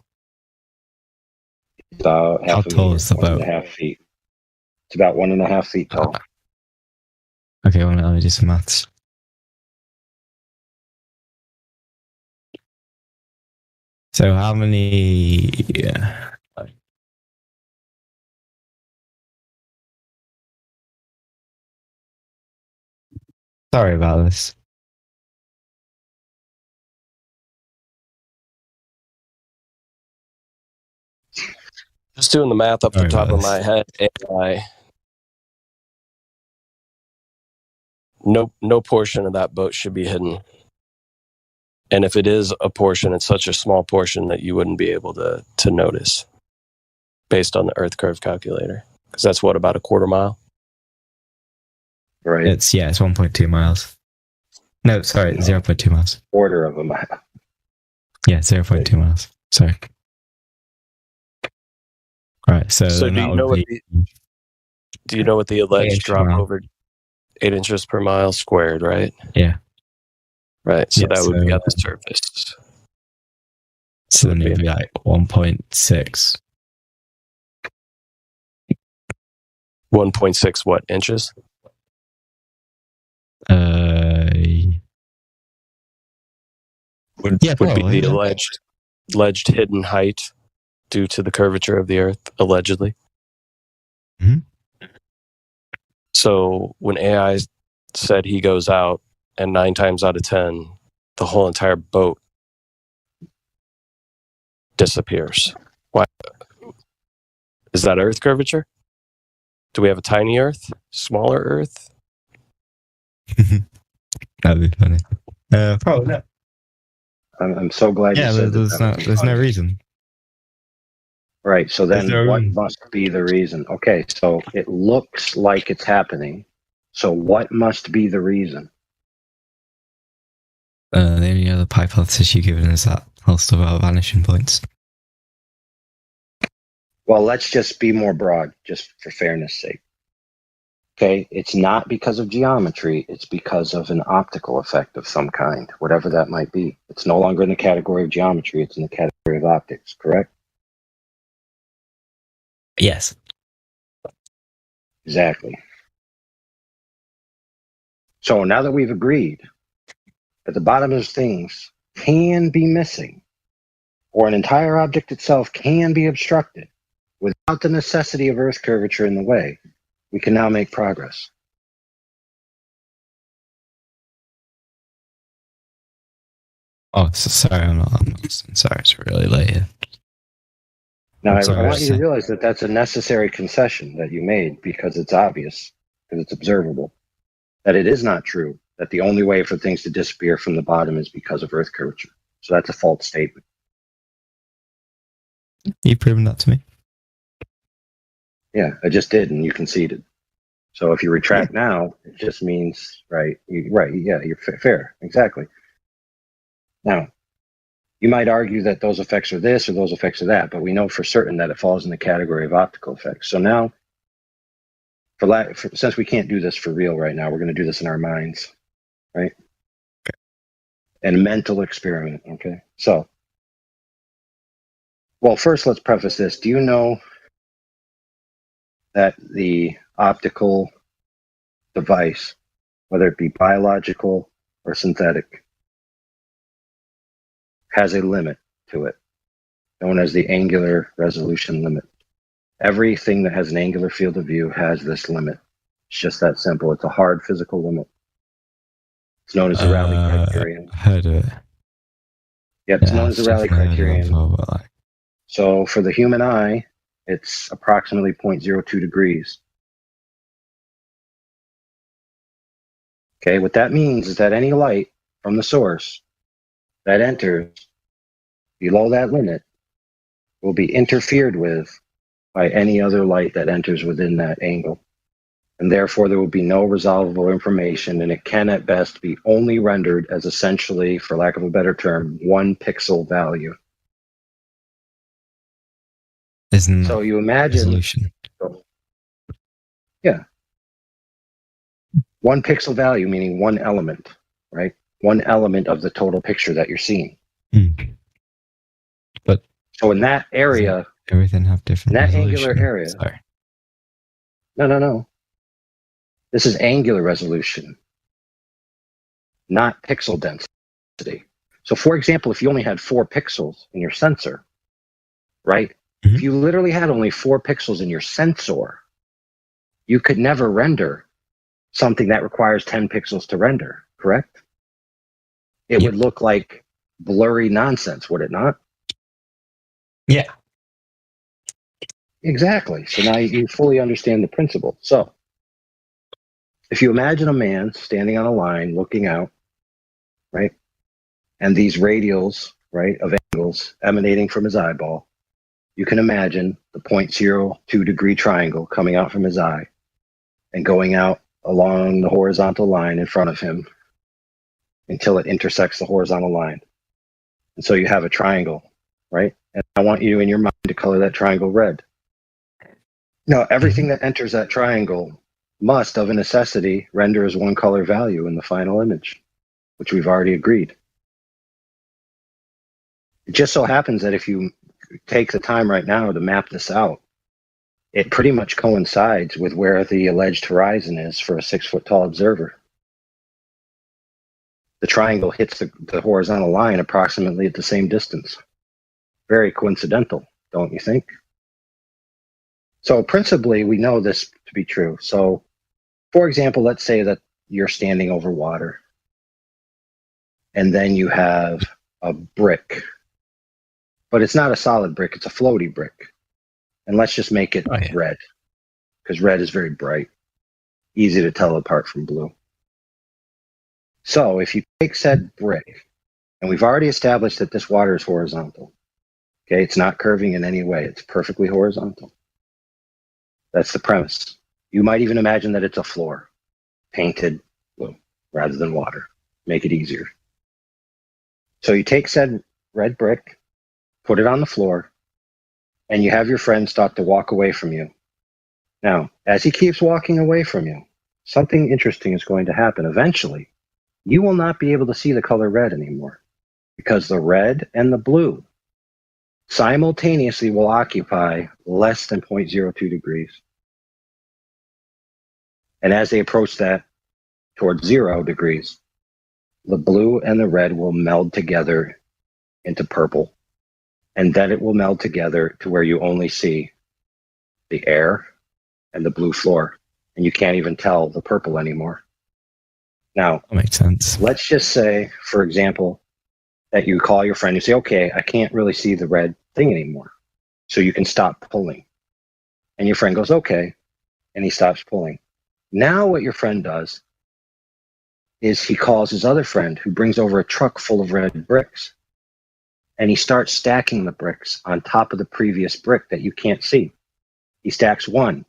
About how tall is the boat? 1.5 feet. It's about 1.5 feet tall. Okay, well, let me do some maths. So how many... Sorry about this. Just doing the math up the top of my head, no portion of that boat should be hidden. And if it is a portion, it's such a small portion that you wouldn't be able to notice based on the Earth curve calculator. Because that's what, about a quarter mile? Right. It's 1.2 miles. No, sorry, 0.2 miles. Quarter of a mile. Yeah, 0.2 miles. Sorry. Right, so do you know what the alleged drop over 8 inches per mile squared, right? Yeah. Right, so that would be at the surface. So then it would be like 1.6. 1.6 what, inches? Would be the alleged hidden height due to the curvature of the Earth, allegedly. Mm-hmm. So when AI said he goes out, and 9 times out of 10, the whole entire boat disappears. Why? Is that Earth curvature? Do we have a tiny Earth? Smaller Earth? That'd be funny. Probably not. I'm so glad you said that. There's no reason. Right. So then what must be the reason? Okay. So it looks like it's happening. So what must be the reason? The only other hypothesis you've given is that whole stuff about vanishing points. Well, let's just be more broad, just for fairness sake. Okay. It's not because of geometry. It's because of an optical effect of some kind, whatever that might be. It's no longer in the category of geometry. It's in the category of optics, correct? Yes. Exactly. So now that we've agreed that the bottom of things can be missing, or an entire object itself can be obstructed without the necessity of Earth curvature in the way, we can now make progress. Oh, sorry, I'm sorry, it's really late here. Now, I want you to realize that that's a necessary concession that you made because it's obvious, because it's observable, that it is not true that the only way for things to disappear from the bottom is because of Earth curvature. So that's a false statement. You've proven that to me. Yeah, I just did, and you conceded. So if you retract now, it just means, right, you're fair, exactly. Now, you might argue that those effects are this or those effects are that, but we know for certain that it falls in the category of optical effects. So now, since we can't do this for real right now, we're going to do this in our minds, right? Okay. And mental experiment, okay? So, well, first let's preface this. Do you know that the optical device, whether it be biological or synthetic, has a limit to it, known as the angular resolution limit. Everything that has an angular field of view has this limit. It's just that simple. It's a hard physical limit. It's known as the Rayleigh criterion. I heard of it. Yep, it's known as the Rayleigh criterion. So for the human eye, it's approximately 0.02 degrees. Okay, what that means is that any light from the source that enters below that limit will be interfered with by any other light that enters within that angle. And therefore, there will be no resolvable information, and it can at best be only rendered as essentially, for lack of a better term, 1 pixel value. Isn't so you imagine resolution? Yeah. 1 pixel value, meaning 1 element, right? 1 element of the total picture that you're seeing. But so in that area, everything have different. In that resolution. angular area. Sorry. No. This is angular resolution, not pixel density. So, for example, if you only had 4 pixels in your sensor, right? Mm-hmm. If you literally had only 4 pixels in your sensor, you could never render something that requires 10 pixels to render, correct? It would look like blurry nonsense, would it not? Yeah. Exactly. So now you fully understand the principle. So if you imagine a man standing on a line looking out, right? And these radials, right, of angles emanating from his eyeball, you can imagine the 0.02 degree triangle coming out from his eye and going out along the horizontal line in front of him until it intersects the horizontal line. And so you have a triangle, right? And I want you in your mind to color that triangle red. Now, everything that enters that triangle must, of a necessity, render as 1 color value in the final image, which we've already agreed. It just so happens that if you take the time right now to map this out, it pretty much coincides with where the alleged horizon is for a 6-foot-tall observer. The triangle hits the horizontal line approximately at the same distance. Very coincidental, don't you think? So principally, we know this to be true. So, for example, let's say that you're standing over water, and then you have a brick, but it's not a solid brick, it's a floaty brick. And let's just make it red, because red is very bright, easy to tell apart from blue. So if you take said brick, and we've already established that this water is horizontal, Okay, it's not curving in any way. It's perfectly horizontal. That's the premise. You might even imagine that it's a floor, painted blue rather than water. Make it easier. So you take said red brick, put it on the floor, and you have your friend start to walk away from you. Now, as he keeps walking away from you, something interesting is going to happen. Eventually, you will not be able to see the color red anymore, because the red and the blue simultaneously will occupy less than 0.02 degrees. And as they approach that towards 0 degrees, the blue and the red will meld together into purple. And then it will meld together to where you only see the air and the blue floor. And you can't even tell the purple anymore. Now, That makes sense. let's just say, for example, that you call your friend and say, okay, I can't really see the red thing anymore. So you can stop pulling. And your friend goes, okay. And he stops pulling. Now what your friend does is he calls his other friend, who brings over a truck full of red bricks. And he starts stacking the bricks on top of the previous brick that you can't see. He stacks 1.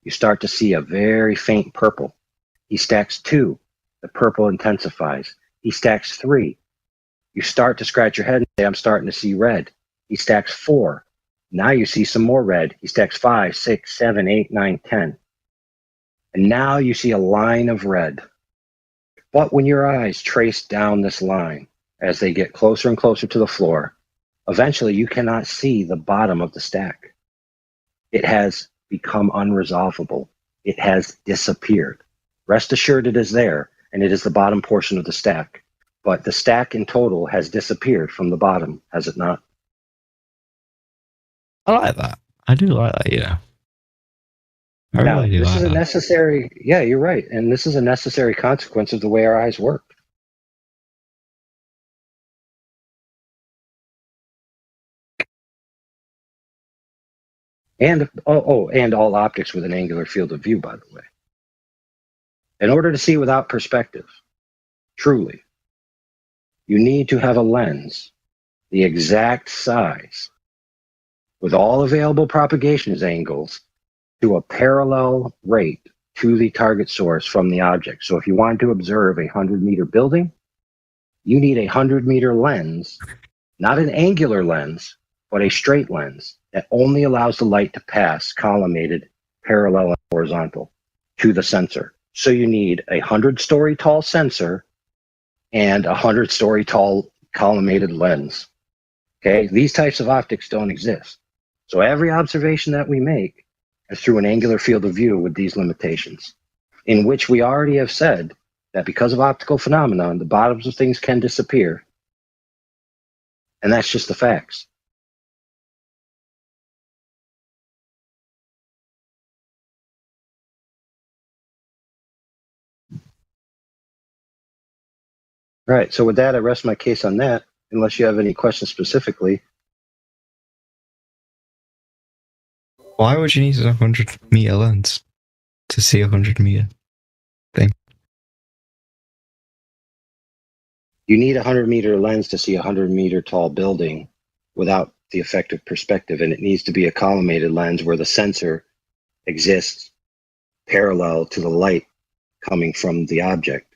You start to see a very faint purple. He stacks 2. The purple intensifies. He stacks 3. You start to scratch your head and say, I'm starting to see red. He stacks 4. Now you see some more red. He stacks 5, 6, 7, 8, 9, 10. And now you see a line of red. But when your eyes trace down this line, as they get closer and closer to the floor, eventually you cannot see the bottom of the stack. It has become unresolvable. It has disappeared. Rest assured it is there, and it is the bottom portion of the stack. But the stack in total has disappeared from the bottom, has it not? I like that. I do like that, yeah. I Now, really do this like is a that. necessary, yeah, you're right. And this is a necessary consequence of the way our eyes work. And and all optics with an angular field of view, by the way. In order to see without perspective, truly, you need to have a lens the exact size with all available propagation angles to a parallel rate to the target source from the object. So if you want to observe a 100-meter building, you need a 100-meter lens, not an angular lens, but a straight lens that only allows the light to pass collimated, parallel, and horizontal to the sensor. So you need a 100-story tall sensor and a 100-story tall collimated lens. Okay, these types of optics don't exist. So every observation that we make is through an angular field of view with these limitations, in which we already have said that because of optical phenomenon, the bottoms of things can disappear. And that's just the facts. All right, so with that, I rest my case on that, unless you have any questions specifically. Why would you need a 100-meter lens to see a 100-meter thing? You need a 100-meter lens to see a 100-meter tall building without the effective perspective, and it needs to be a collimated lens where the sensor exists parallel to the light coming from the object.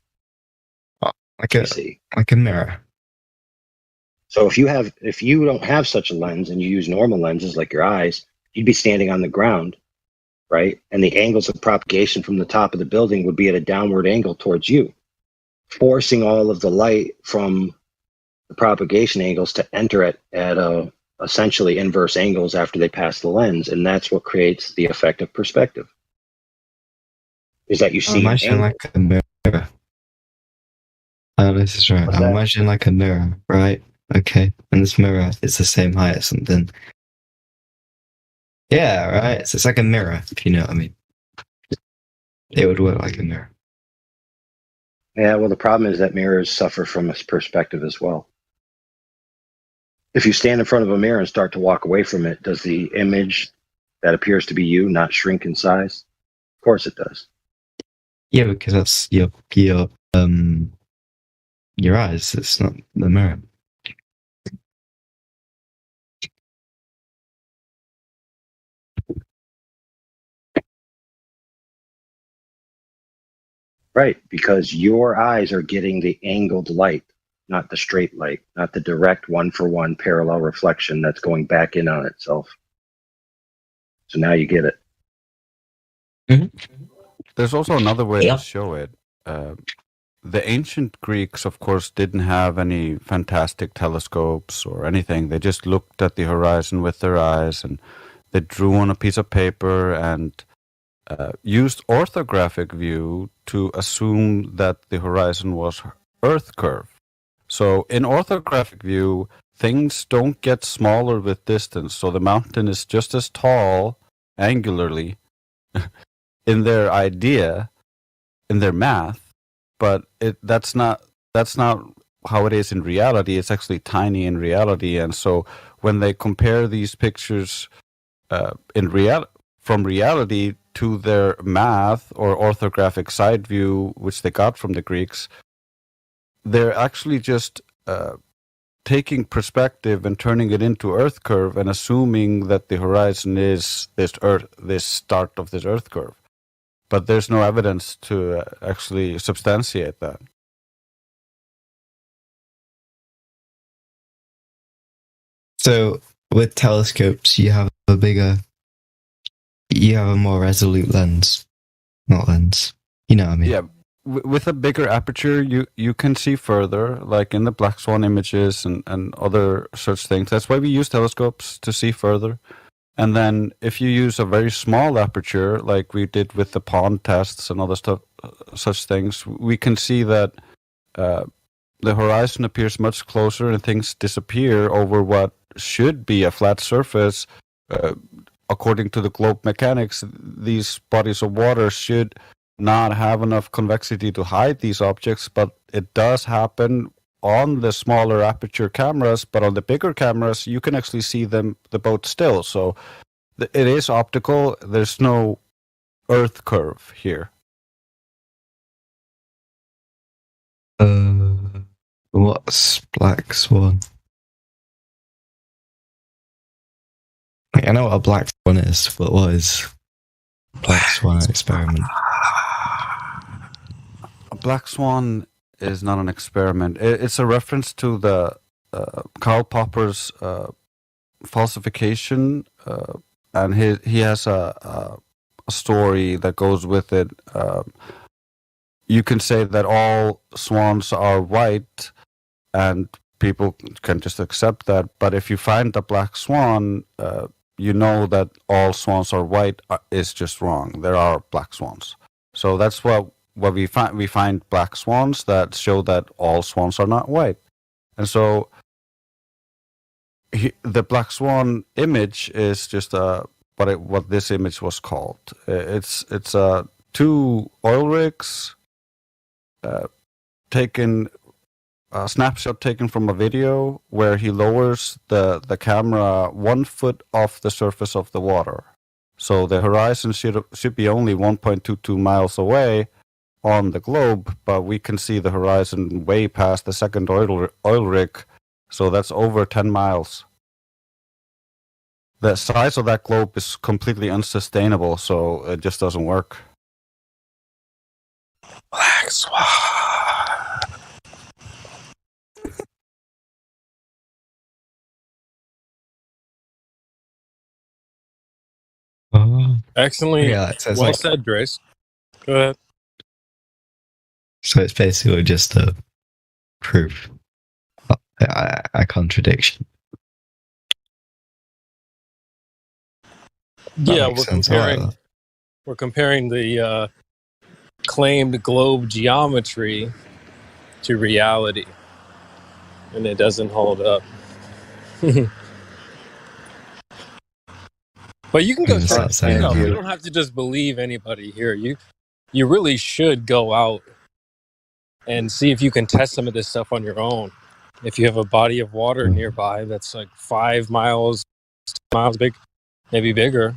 Like a mirror. So if you don't have such a lens and you use normal lenses like your eyes, you'd be standing on the ground, right? And the angles of propagation from the top of the building would be at a downward angle towards you, forcing all of the light from the propagation angles to enter at essentially inverse angles after they pass the lens. And that's what creates the effect of perspective. Is that you see imagine like a mirror. This is right. I'm imagining like a mirror, right? Okay. And this mirror is the same height as something. Yeah, right. So it's like a mirror, if you know what I mean. It would work like a mirror. Yeah, well, the problem is that mirrors suffer from a perspective as well. If you stand in front of a mirror and start to walk away from it, does the image that appears to be you not shrink in size? Of course it does. Yeah, because that's your eyes. It's not the mirror. Right, because your eyes are getting the angled light, not the straight light, not the direct one-for-one parallel reflection that's going back in on itself. So now you get it. There's also another way to show it. The ancient Greeks, of course, didn't have any fantastic telescopes or anything. They just looked at the horizon with their eyes, and they drew on a piece of paper and used orthographic view to assume that the horizon was Earth curve. So in orthographic view, things don't get smaller with distance. So the mountain is just as tall angularly in their idea, in their math, but that's not how it is in reality. It's actually tiny in reality. And so when they compare these pictures from reality to their math or orthographic side view, which they got from the Greeks, they're actually just taking perspective and turning it into Earth curve and assuming that the horizon is this start of this Earth curve. But there's no evidence to actually substantiate that. So with telescopes, you have a more resolute lens. Not lens. You know what I mean? Yeah. With a bigger aperture, you can see further, like in the Black Swan images and other such things. That's why we use telescopes, to see further. And then if you use a very small aperture, like we did with the pond tests and other stuff, such things, we can see that the horizon appears much closer and things disappear over what should be a flat surface. According to the globe mechanics, these bodies of water should not have enough convexity to hide these objects, but it does happen on the smaller aperture cameras. But on the bigger cameras, you can actually see the boat still. So it is optical. There's no Earth curve here. What's Black Swan? I know what a Black Swan is, but what is Black Swan experiment? A Black Swan is not an experiment. It's a reference to the Karl Popper's falsification, and he has a story that goes with it. You can say that all swans are white, and people can just accept that. But if you find a black swan, you know that all swans are white is just wrong. There are black swans. So that's what we find. We find black swans that show that all swans are not white. And so the black swan image is just what this image was called. It's two oil rigs taken. A snapshot taken from a video where he lowers the camera 1 foot off the surface of the water. So the horizon should be only 1.22 miles away on the globe, but we can see the horizon way past the second oil rig. So that's over 10 miles. The size of that globe is completely unsustainable, so it just doesn't work. Black Swan. Excellent. Yeah, well said, Grace. Go ahead. So it's basically just a proof, a contradiction. Yeah, we're comparing the claimed globe geometry to reality, and it doesn't hold up. But you can go check it out. You don't have to just believe anybody here. You really should go out and see if you can test some of this stuff on your own. If you have a body of water nearby that's like 5 miles, 10 miles big, maybe bigger,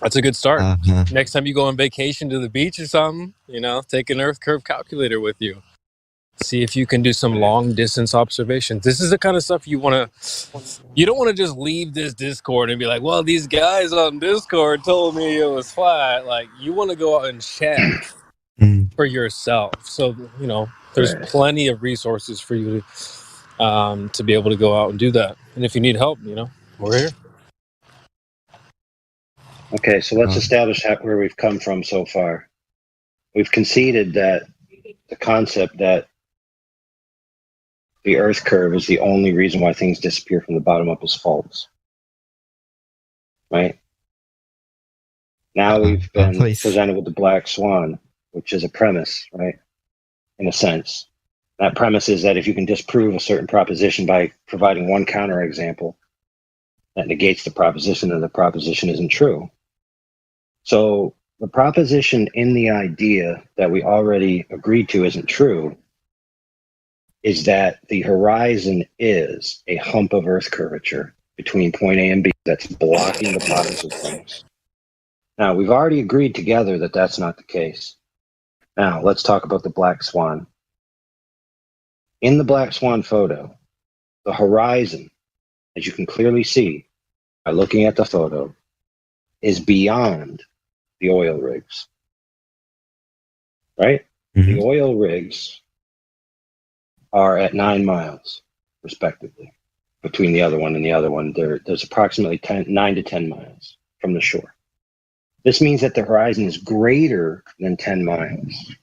that's a good start. Next time you go on vacation to the beach or something, take an Earth curve calculator with you. See if you can do some long distance observations. This is the kind of stuff you don't want to just leave this Discord and be like, well, these guys on Discord told me it was flat. Like, you want to go out and check. for yourself. So, you know, there's Right. plenty of resources for you to be able to go out and do that. And if you need help, you know, we're here. Okay, so let's establish where we've come from so far. We've conceded that the concept that the Earth curve is the only reason why things disappear from the bottom up is false. Right? Now we've been presented with the black swan, which is a premise, right? In a sense. That premise is that if you can disprove a certain proposition by providing one counterexample, that negates the proposition and the proposition isn't true. So the proposition in the idea that we already agreed to isn't true is that the horizon is a hump of Earth curvature between point A and B that's blocking the bottoms of things. Now, we've already agreed together that that's not the case. Now, let's talk about the black swan. In the black swan photo, the horizon, as you can clearly see by looking at the photo, is beyond the oil rigs. Right? Mm-hmm. The oil rigs are at 9 miles, respectively, between the other one and the other one. There's approximately 9 to 10 miles from the shore. This means that the horizon is greater than 10 miles.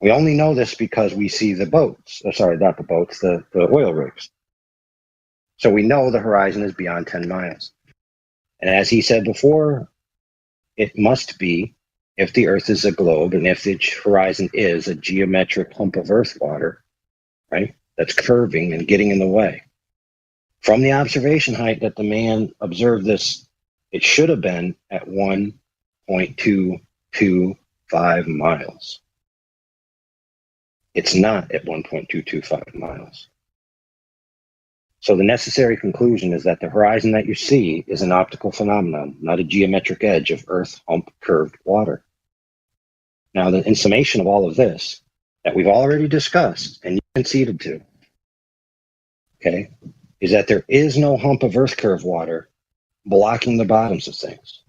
We only know this because we see the boats. Sorry, not the boats, the oil rigs. So we know the horizon is beyond 10 miles. And as he said before, it must be, if the Earth is a globe and if the horizon is a geometric hump of Earth water, right, that's curving and getting in the way. From the observation height that the man observed this, it should have been at 1.225 miles. It's not at 1.225 miles. So the necessary conclusion is that the horizon that you see is an optical phenomenon, not a geometric edge of Earth hump curved water. Now, in summation of all of this that we've already discussed and you conceded to, okay, is that there is no hump of Earth curved water blocking the bottoms of things.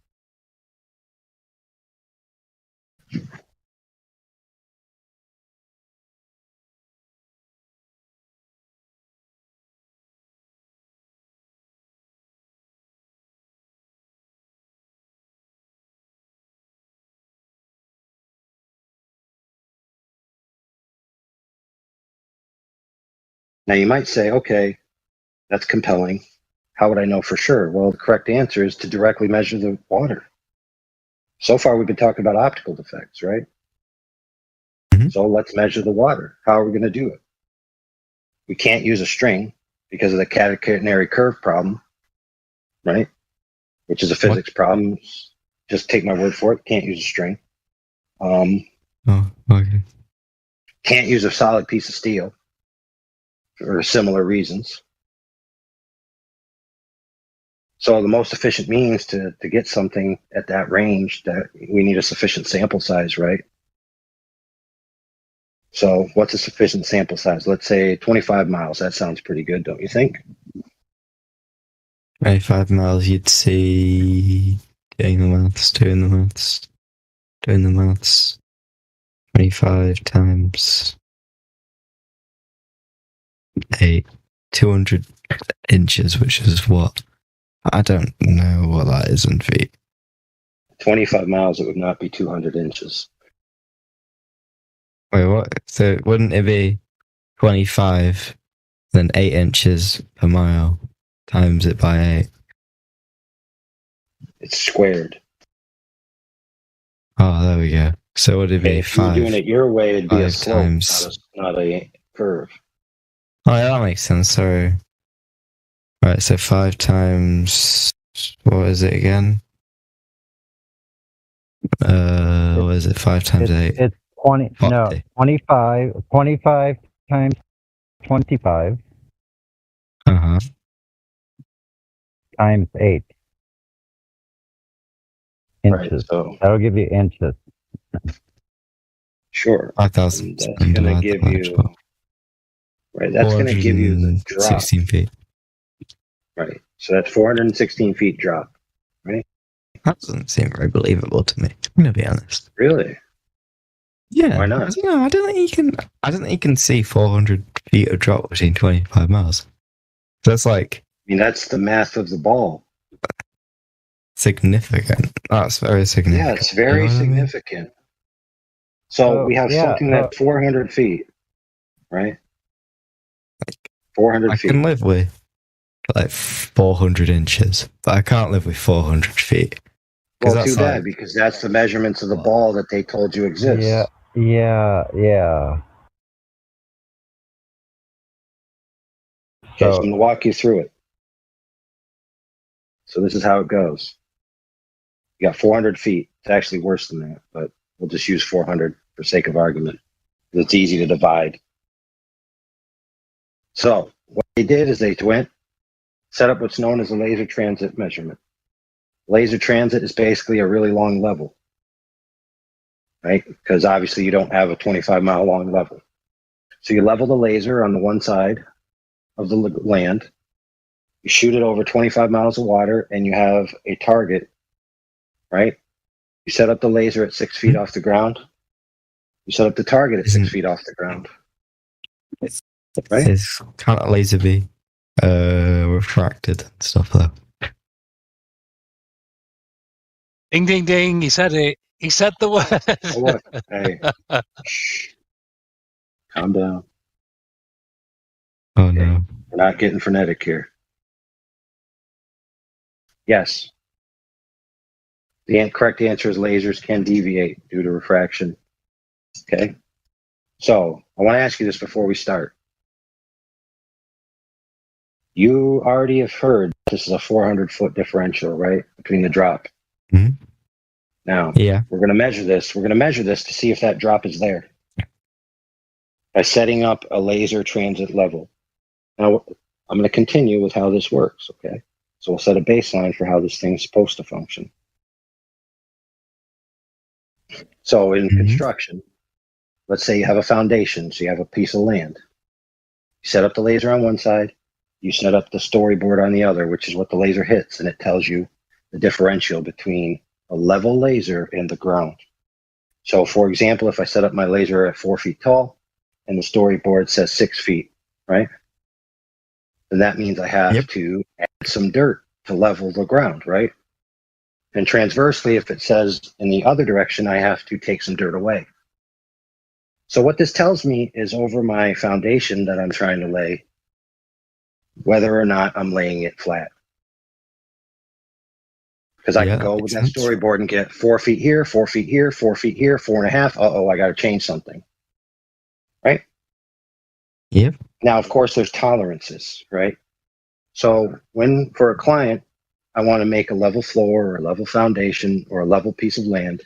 Now you might say, okay, that's compelling. How would I know for sure? Well, the correct answer is to directly measure the water. So far, we've been talking about optical defects, right? Mm-hmm. So let's measure the water. How are we going to do it? We can't use a string because of the catenary curve problem, right? Which is a physics problem. Just take my word for it. Can't use a string. Okay. Can't use a solid piece of steel for similar reasons. So the most efficient means to get something at that range, that we need a sufficient sample size, right? So what's a sufficient sample size? Let's say 25 miles. That sounds pretty good, don't you think? 25 miles, you'd see, doing the maths, 25 times 8, 200 inches, which is what? I don't know what that is in feet. 25 miles, it would not be 200 inches. Wait, what? So wouldn't it be 25, then 8 inches per mile, times it by 8? It's squared. Oh, there we go. So would it be 5? If you're doing it your way, it'd be a slope, times... not a curve. Oh, yeah, that makes sense. Sorry. Right, so 5 times, what is it again? What is it? 5 times 8? It's 20. 40. No, 25. 25 times 25. Times 8 inches. Right, so that'll give you inches. Sure. 5,000. That's going to give you. Right, that's going to give you the drop. 16 feet. Right, so that's 416 feet drop, right? That doesn't seem very believable to me, I'm going to be honest. Really? Yeah, Why not? I don't think you can see 400 feet of drop between 25 miles. That's like I mean, that's the math of the ball. significant. That's very significant. Yeah, it's very You know what I mean? significant. So we have something that's 400 feet, right? 400 I feet. can live with like 400 inches, but I can't live with 400 feet. Well, that's too bad, because that's the measurements of the ball that they told you exists. Yeah. Okay, so I'm going to walk you through it. So this is how it goes. You got 400 feet. It's actually worse than that, but we'll just use 400 for sake of argument. It's easy to divide. So what they did is they went, set up what's known as a laser transit measurement. Laser transit is basically a really long level, right? Because obviously you don't have a 25-mile long level. So you level the laser on the one side of the land, you shoot it over 25 miles of water, and you have a target, right? You set up the laser at 6 feet off the ground. You set up the target at 6 feet off the ground. Right? It's kind of laser be refracted and stuff though. Ding, ding, ding. He said it. He said the word. Oh, what? Hey. Shh. Calm down. Oh, no. We're not getting frenetic here. Yes. The correct answer is lasers can deviate due to refraction. Okay. So I want to ask you this before we start. You already have heard this is a 400-foot differential, right, between the drop. Mm-hmm. Now, yeah, we're going to measure this. We're going to measure this to see if that drop is there by setting up a laser transit level. Now, I'm going to continue with how this works, okay? So we'll set a baseline for how this thing is supposed to function. So in construction, let's say you have a foundation, so you have a piece of land. You set up the laser on one side, you set up the storyboard on the other, which is what the laser hits, and it tells you the differential between a level laser and the ground. So for example, if I set up my laser at 4 feet tall and the storyboard says 6 feet, right? Then that means I have to add some dirt to level the ground, right? And transversely, if it says in the other direction, I have to take some dirt away. So what this tells me is over my foundation that I'm trying to lay, whether or not I'm laying it flat. Because I can go with that storyboard and get 4 feet here, 4 feet here, 4 feet here, 4.5. Uh-oh, I got to change something. Right? Yep. Now, of course, there's tolerances, right? So when, for a client, I want to make a level floor or a level foundation or a level piece of land,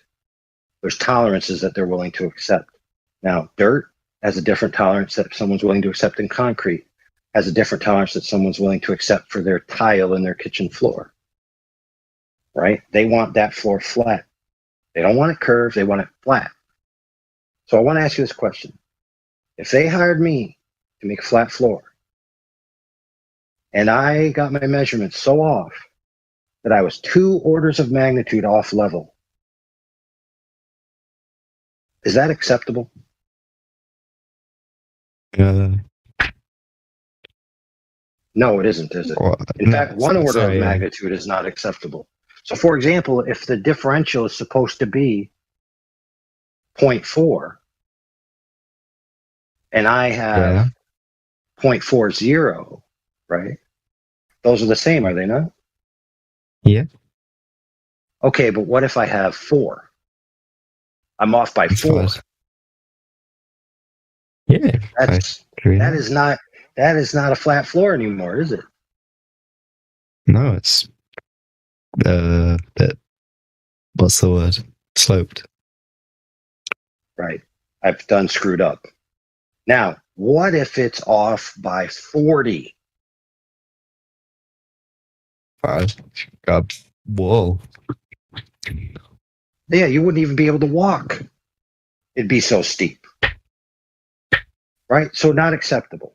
there's tolerances that they're willing to accept. Now, dirt has a different tolerance that someone's willing to accept in concrete, has a different tolerance that someone's willing to accept for their tile in their kitchen floor, right? They want that floor flat. They don't want it curved, they want it flat. So I want to ask you this question. If they hired me to make a flat floor, and I got my measurements so off that I was 2 orders of magnitude off level, is that acceptable? No, it isn't, is it? In fact, 1 order of magnitude is not acceptable. So, for example, if the differential is supposed to be 0.4, and I have 0.40, right? Those are the same, are they not? Yeah. Okay, but what if I have 4? I'm off by 4. Yeah. That is not a flat floor anymore, is it? No, it's what's the word? Sloped. Right. I've done screwed up. Now, what if it's off by 40? God, whoa. Yeah, you wouldn't even be able to walk. It'd be so steep. Right? So not acceptable.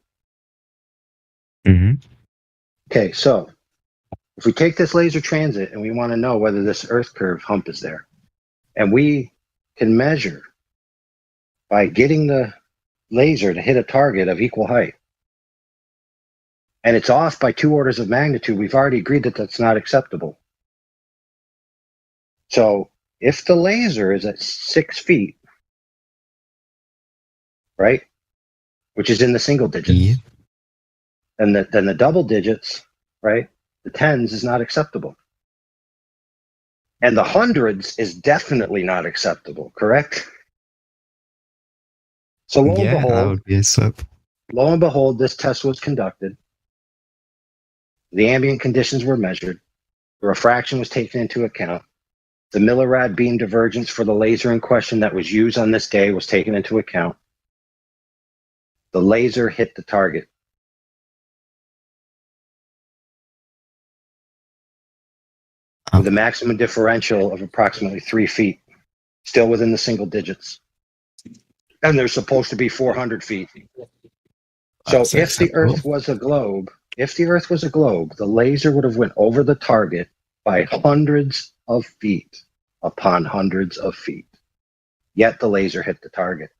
Okay, so if we take this laser transit and we want to know whether this Earth curve hump is there, and we can measure by getting the laser to hit a target of equal height, and it's off by 2 orders of magnitude, we've already agreed that that's not acceptable. So if the laser is at 6 feet, right, which is in the single digits, then the double digits, right, the tens is not acceptable. And the hundreds is definitely not acceptable, correct? So lo and that behold, would be a slip. lo and behold, this test was conducted. The ambient conditions were measured. The refraction was taken into account. The millirad beam divergence for the laser in question that was used on this day was taken into account. The laser hit the target. With a maximum differential of approximately 3 feet, still within the single digits. And there's supposed to be 400 feet. So if the Earth was a globe, the laser would have went over the target by hundreds of feet upon hundreds of feet. Yet the laser hit the target.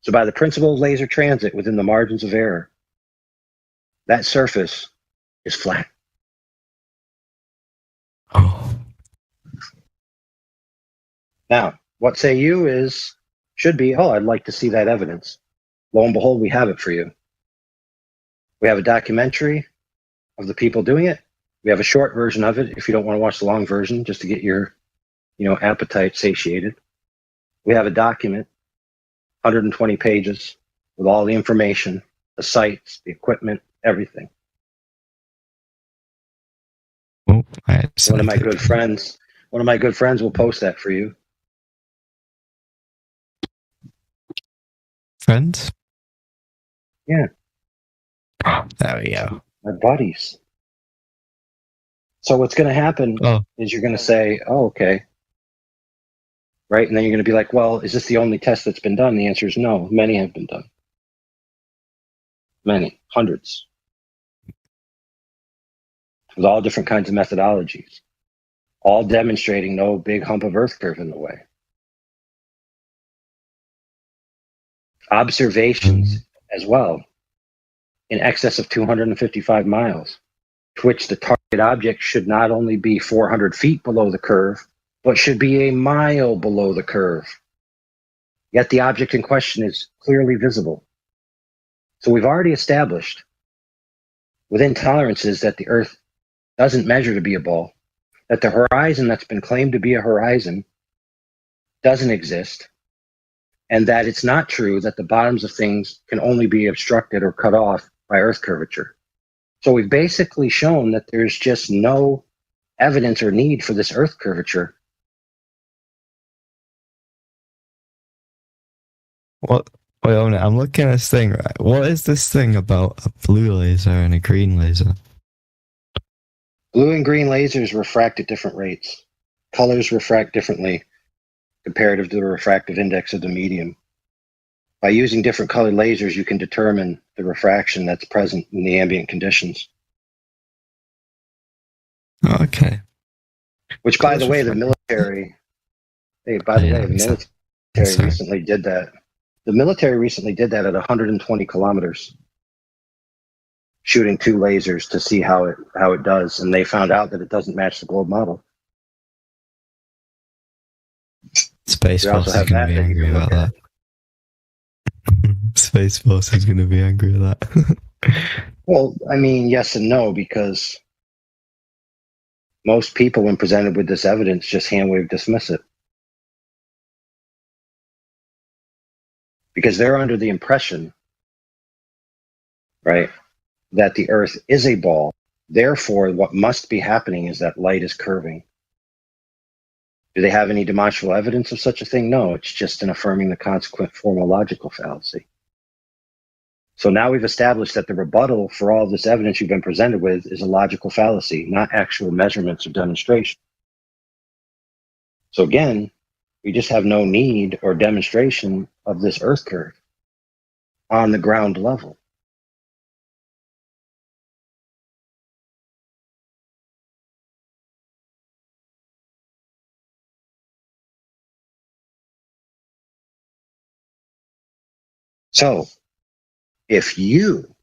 So by the principle of laser transit within the margins of error, that surface is flat. Now, what say you should be, I'd like to see that evidence. Lo and behold, we have it for you. We have a documentary of the people doing it. We have a short version of it if you don't want to watch the long version, just to get your, appetite satiated. We have a document, 120 pages, with all the information, the sites, the equipment, everything. One of my good friends will post that for you. Friends? Yeah. There we go. My buddies. So what's going to happen is you're going to say, okay. Right? And then you're going to be like, well, is this the only test that's been done? The answer is no. Many have been done. Many. Hundreds. With all different kinds of methodologies. All demonstrating no big hump of Earth curve in the way. Observations as well in excess of 255 miles, to which the target object should not only be 400 feet below the curve, but should be a mile below the curve. Yet the object in question is clearly visible. So we've already established within tolerances that the Earth doesn't measure to be a ball, that the horizon that's been claimed to be a horizon doesn't exist, and that it's not true that the bottoms of things can only be obstructed or cut off by Earth curvature. So we've basically shown that there's just no evidence or need for this Earth curvature. What? Wait a minute, I'm looking at this thing, right? What is this thing about a blue laser and a green laser? Blue and green lasers refract at different rates. Colors refract differently comparative to the refractive index of the medium. By using different colored lasers, you can determine the refraction that's present in the ambient conditions. Okay. Which, by the way, the military recently did that. The military recently did that at 120 kilometers, shooting 2 lasers to see how it does, and they found out that it doesn't match the globe model. Space Force is going to be angry about that. Space Force is going to be angry at that. Well, I mean, yes and no, because most people, when presented with this evidence, just hand-wave dismiss it. Because they're under the impression, right, that the Earth is a ball. Therefore, what must be happening is that light is curving. Do they have any demonstrable evidence of such a thing? No, it's just an affirming the consequent formal logical fallacy. So now we've established that the rebuttal for all of this evidence you've been presented with is a logical fallacy, not actual measurements or demonstration. So again, we just have no need or demonstration of this Earth curve on the ground level. So, if you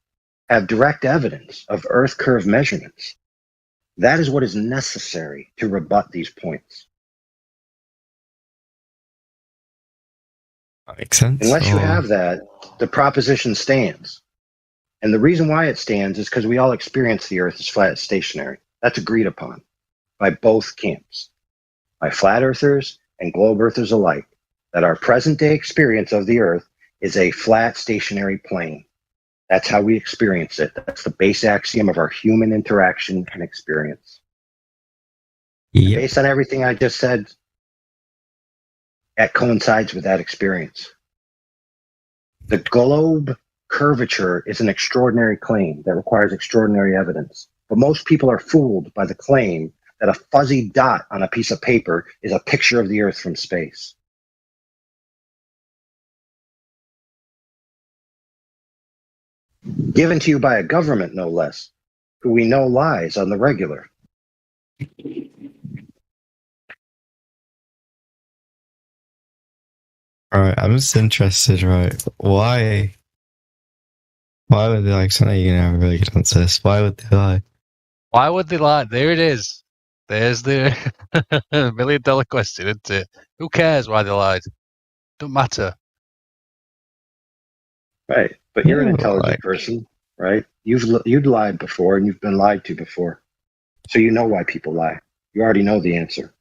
have direct evidence of Earth curve measurements, that is what is necessary to rebut these points. That makes sense. Unless you have that, the proposition stands. And the reason why it stands is because we all experience the Earth as flat, stationary. That's agreed upon by both camps, by flat earthers and globe earthers alike, that our present day experience of the Earth is a flat, stationary plane. That's how we experience it. That's the base axiom of our human interaction and experience. Yep. Based on everything I just said, that coincides with that experience. The globe curvature is an extraordinary claim that requires extraordinary evidence. But most people are fooled by the claim that a fuzzy dot on a piece of paper is a picture of the Earth from space. Given to you by a government, no less, who we know lies on the regular. Alright, I'm just interested, right? Why would they like, so now you're gonna have a really good answer this. Why would they lie? Why would they lie? There it is. There's the $1 million question, isn't it? Who cares why they lied? Don't matter. Right, but you're an intelligent person, right? You've lied before, and you've been lied to before, so you know why people lie. You already know the answer.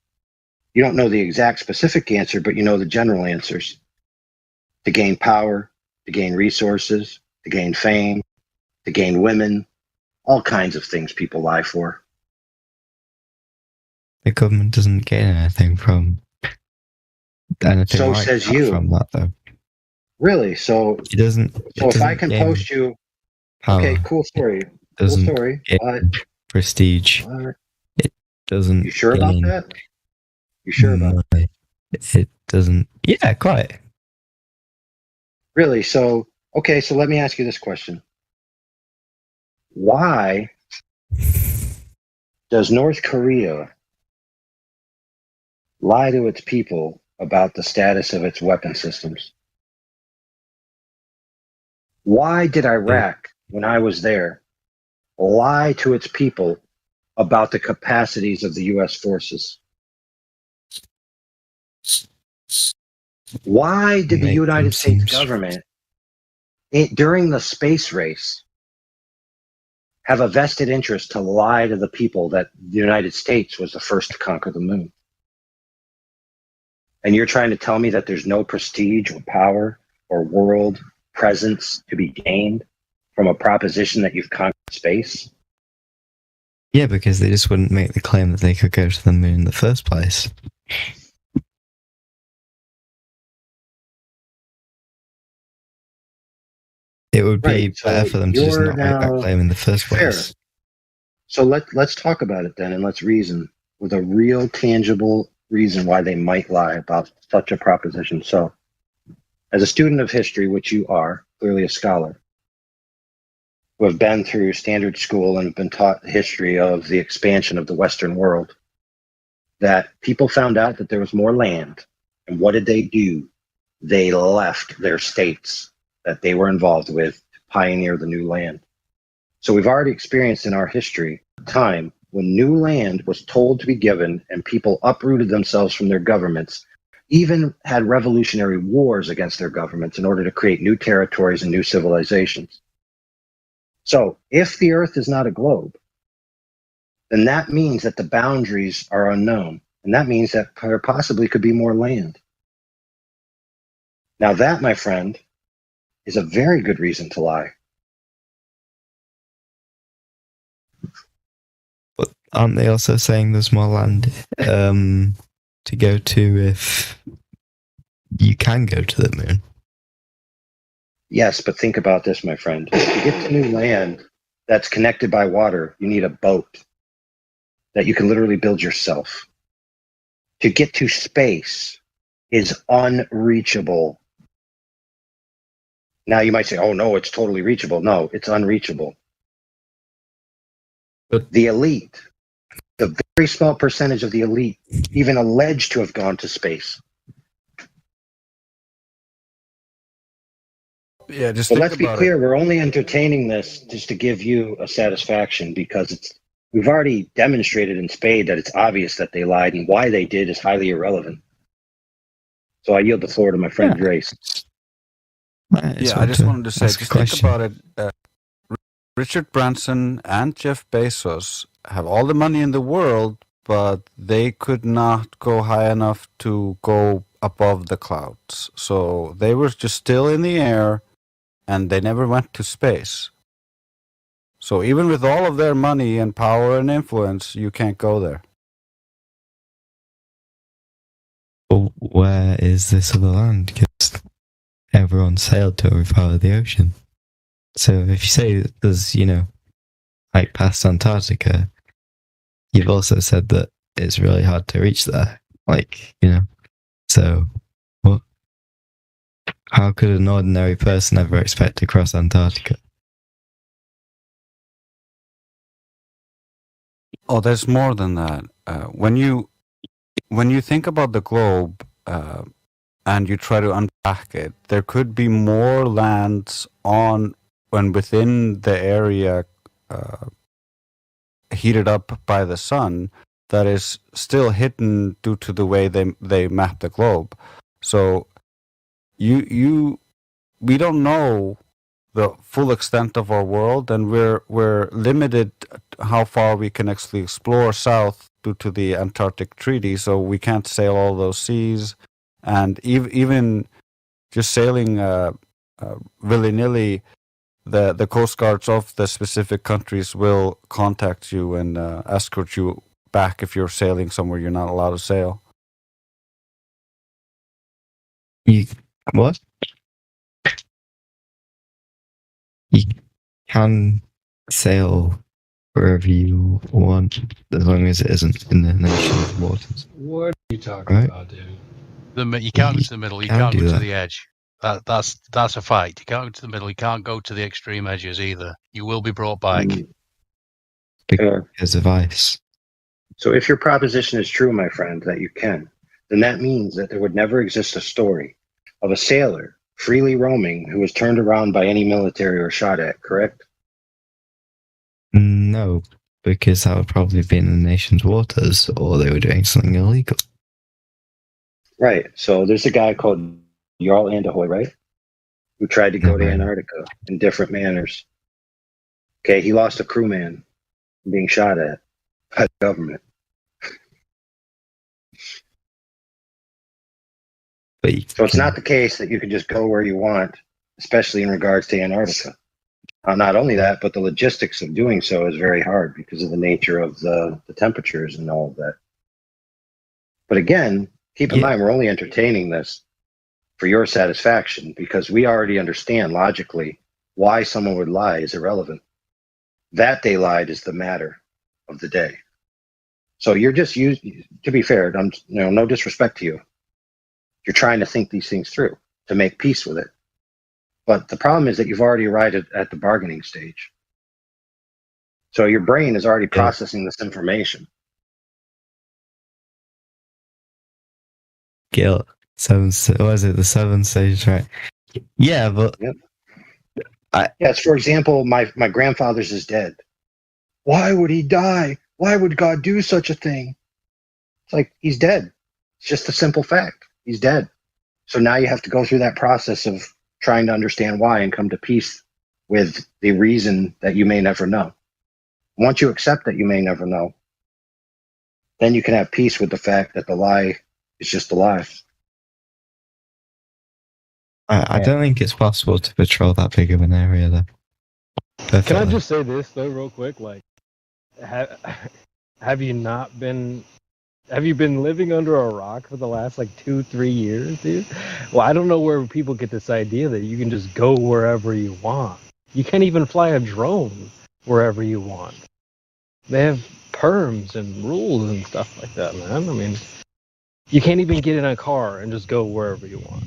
You don't know the exact specific answer, but you know the general answers. To gain power, to gain resources, to gain fame, to gain women, all kinds of things people lie for. The government doesn't gain anything from anything. So like says that you. From that, though. Really? So It doesn't. So if I can post you, power. okay, cool story. Cool Doesn't story. gain But prestige. It doesn't. you sure about gain that? You sure about money. It doesn't. Yeah, quite. Really? So, okay, so let me ask you this question. Why does North Korea lie to its people about the status of its weapon systems? Why did Iraq, when I was there, lie to its people about the capacities of the U.S. forces? Why did the United States government, during the space race, have a vested interest to lie to the people that the United States was the first to conquer the moon? And you're trying to tell me that there's no prestige or power or world presence to be gained from a proposition that you've conquered space? Yeah, because they just wouldn't make the claim that they could go to the moon in the first place. It would be better for them to just not make that claim in the first place. So let's talk about it then, and let's reason with a real tangible reason why they might lie about such a proposition. So, as a student of history, which you are, clearly a scholar, who have been through standard school and have been taught the history of the expansion of the Western world, that people found out that there was more land. And what did they do? They left their states that they were involved with to pioneer the new land. So we've already experienced in our history a time when new land was told to be given and people uprooted themselves from their governments, even had revolutionary wars against their governments in order to create new territories and new civilizations. So if the Earth is not a globe, then that means that the boundaries are unknown. And that means that there possibly could be more land. Now that, my friend, is a very good reason to lie. But aren't they also saying there's more land to go to if you can go to the moon? Yes, but think about this, my friend. To get to new land that's connected by water, you need a boat that you can literally build yourself. To get to space is unreachable. Now you might say, oh no, it's totally reachable. No, it's unreachable. But the elite, the very small percentage of the elite, even alleged to have gone to space. Yeah, just But think let's be about clear, it. we're only entertaining this just to give you a satisfaction because we've already demonstrated in spade that it's obvious that they lied, and why they did is highly irrelevant. So I yield the floor to my friend Grace. Yeah, I just wanted to say, just think about it. Richard Branson and Jeff Bezos have all the money in the world, but they could not go high enough to go above the clouds. So they were just still in the air, and they never went to space. So even with all of their money and power and influence, you can't go there. But where is this other land? Because everyone sailed to every part of the ocean. So if you say there's, like past Antarctica, you've also said that it's really hard to reach there. So what? How could an ordinary person ever expect to cross Antarctica? Oh, there's more than that. When you think about the globe and you try to unpack it, there could be more lands on and within the area heated up by the sun that is still hidden due to the way they map the globe. So we don't know the full extent of our world, and we're limited how far we can actually explore south due to the Antarctic Treaty. So we can't sail all those seas, and even just sailing willy-nilly, the coast guards of the specific countries will contact you and escort you back if you're sailing somewhere you're not allowed to sail. What? You can sail wherever you want, as long as it isn't in the nation's waters. What are you talking about, dude? You can't go to the middle. You can can't do go to that. the edge. That's a fact. You can't go to the middle. You can't go to the extreme edges either. You will be brought back. Because of ice. So if your proposition is true, my friend, that you can, then that means that there would never exist a story of a sailor freely roaming who was turned around by any military or shot at, correct? No, because that would probably be in the nation's waters, or they were doing something illegal. Right. So there's a guy called Jarl Anderhoy, right? Who tried to go to Antarctica in different manners. Okay, he lost a crewman being shot at by the government. So it's not the case that you can just go where you want, especially in regards to Antarctica. Not only that, but the logistics of doing so is very hard because of the nature of the temperatures and all of that. But again, keep in mind, we're only entertaining this for your satisfaction because we already understand logically why someone would lie is irrelevant. That they lied is the matter of the day. So you're just to be fair, no disrespect to you. You're trying to think these things through to make peace with it. But the problem is that you've already arrived at the bargaining stage. So your brain is already processing this information. Guilt. Was it the 7 stage, right? Yeah, but... Yep. Yes, for example, my grandfather's is dead. Why would he die? Why would God do such a thing? It's like, he's dead. It's just a simple fact. He's dead. So now you have to go through that process of trying to understand why and come to peace with the reason that you may never know. Once you accept that you may never know, then you can have peace with the fact that the lie is just a lie. I don't think it's possible to patrol that big of an area, though. Can I just say this, though, real quick? Like, have you been living under a rock for the last, 2-3 years, dude? Well, I don't know where people get this idea that you can just go wherever you want. You can't even fly a drone wherever you want. They have perms and rules and stuff like that, man. I mean, you can't even get in a car and just go wherever you want.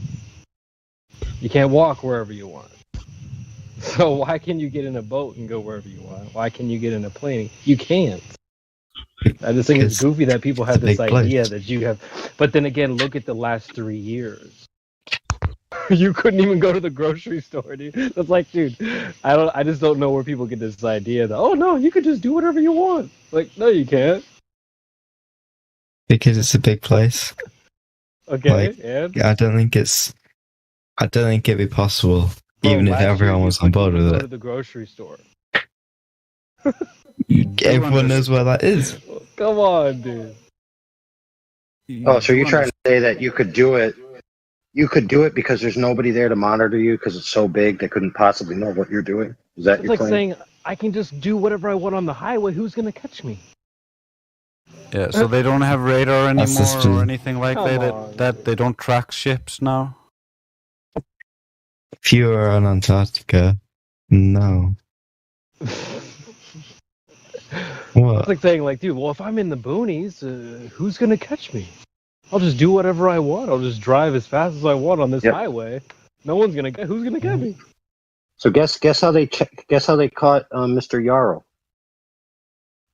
You can't walk wherever you want. So why can you get in a boat and go wherever you want? Why can you get in a plane? You can't. I just think it's goofy that people have this idea that you have. But then again, look at the last 3 years. You couldn't even go to the grocery store, dude. That's like, dude, I just don't know where people get this idea that, oh no, you could just do whatever you want. Like, no, you can't. Because it's a big place. Okay, Like, and I don't think it'd be possible, Bro, even if last year everyone you was on board couldn't with go to it. the grocery store. Everyone knows where that is. Come on, dude. Oh, so you're trying to say that you could do it? You could do it because there's nobody there to monitor you because it's so big they couldn't possibly know what you're doing. Is that It's your like claim? saying I can just do whatever I want on the highway. Who's gonna catch me? Yeah, so they don't have radar That's the anymore speed. or anything like Come that. on. That they don't track ships now. If you were on Antarctica, no. What? It's like saying, like, dude, well, if I'm in the boonies, who's gonna catch me? I'll just do whatever I want. I'll just drive as fast as I want on this Yep. highway. No one's gonna get. Who's gonna get me? So guess how they caught Mr. Yarrow?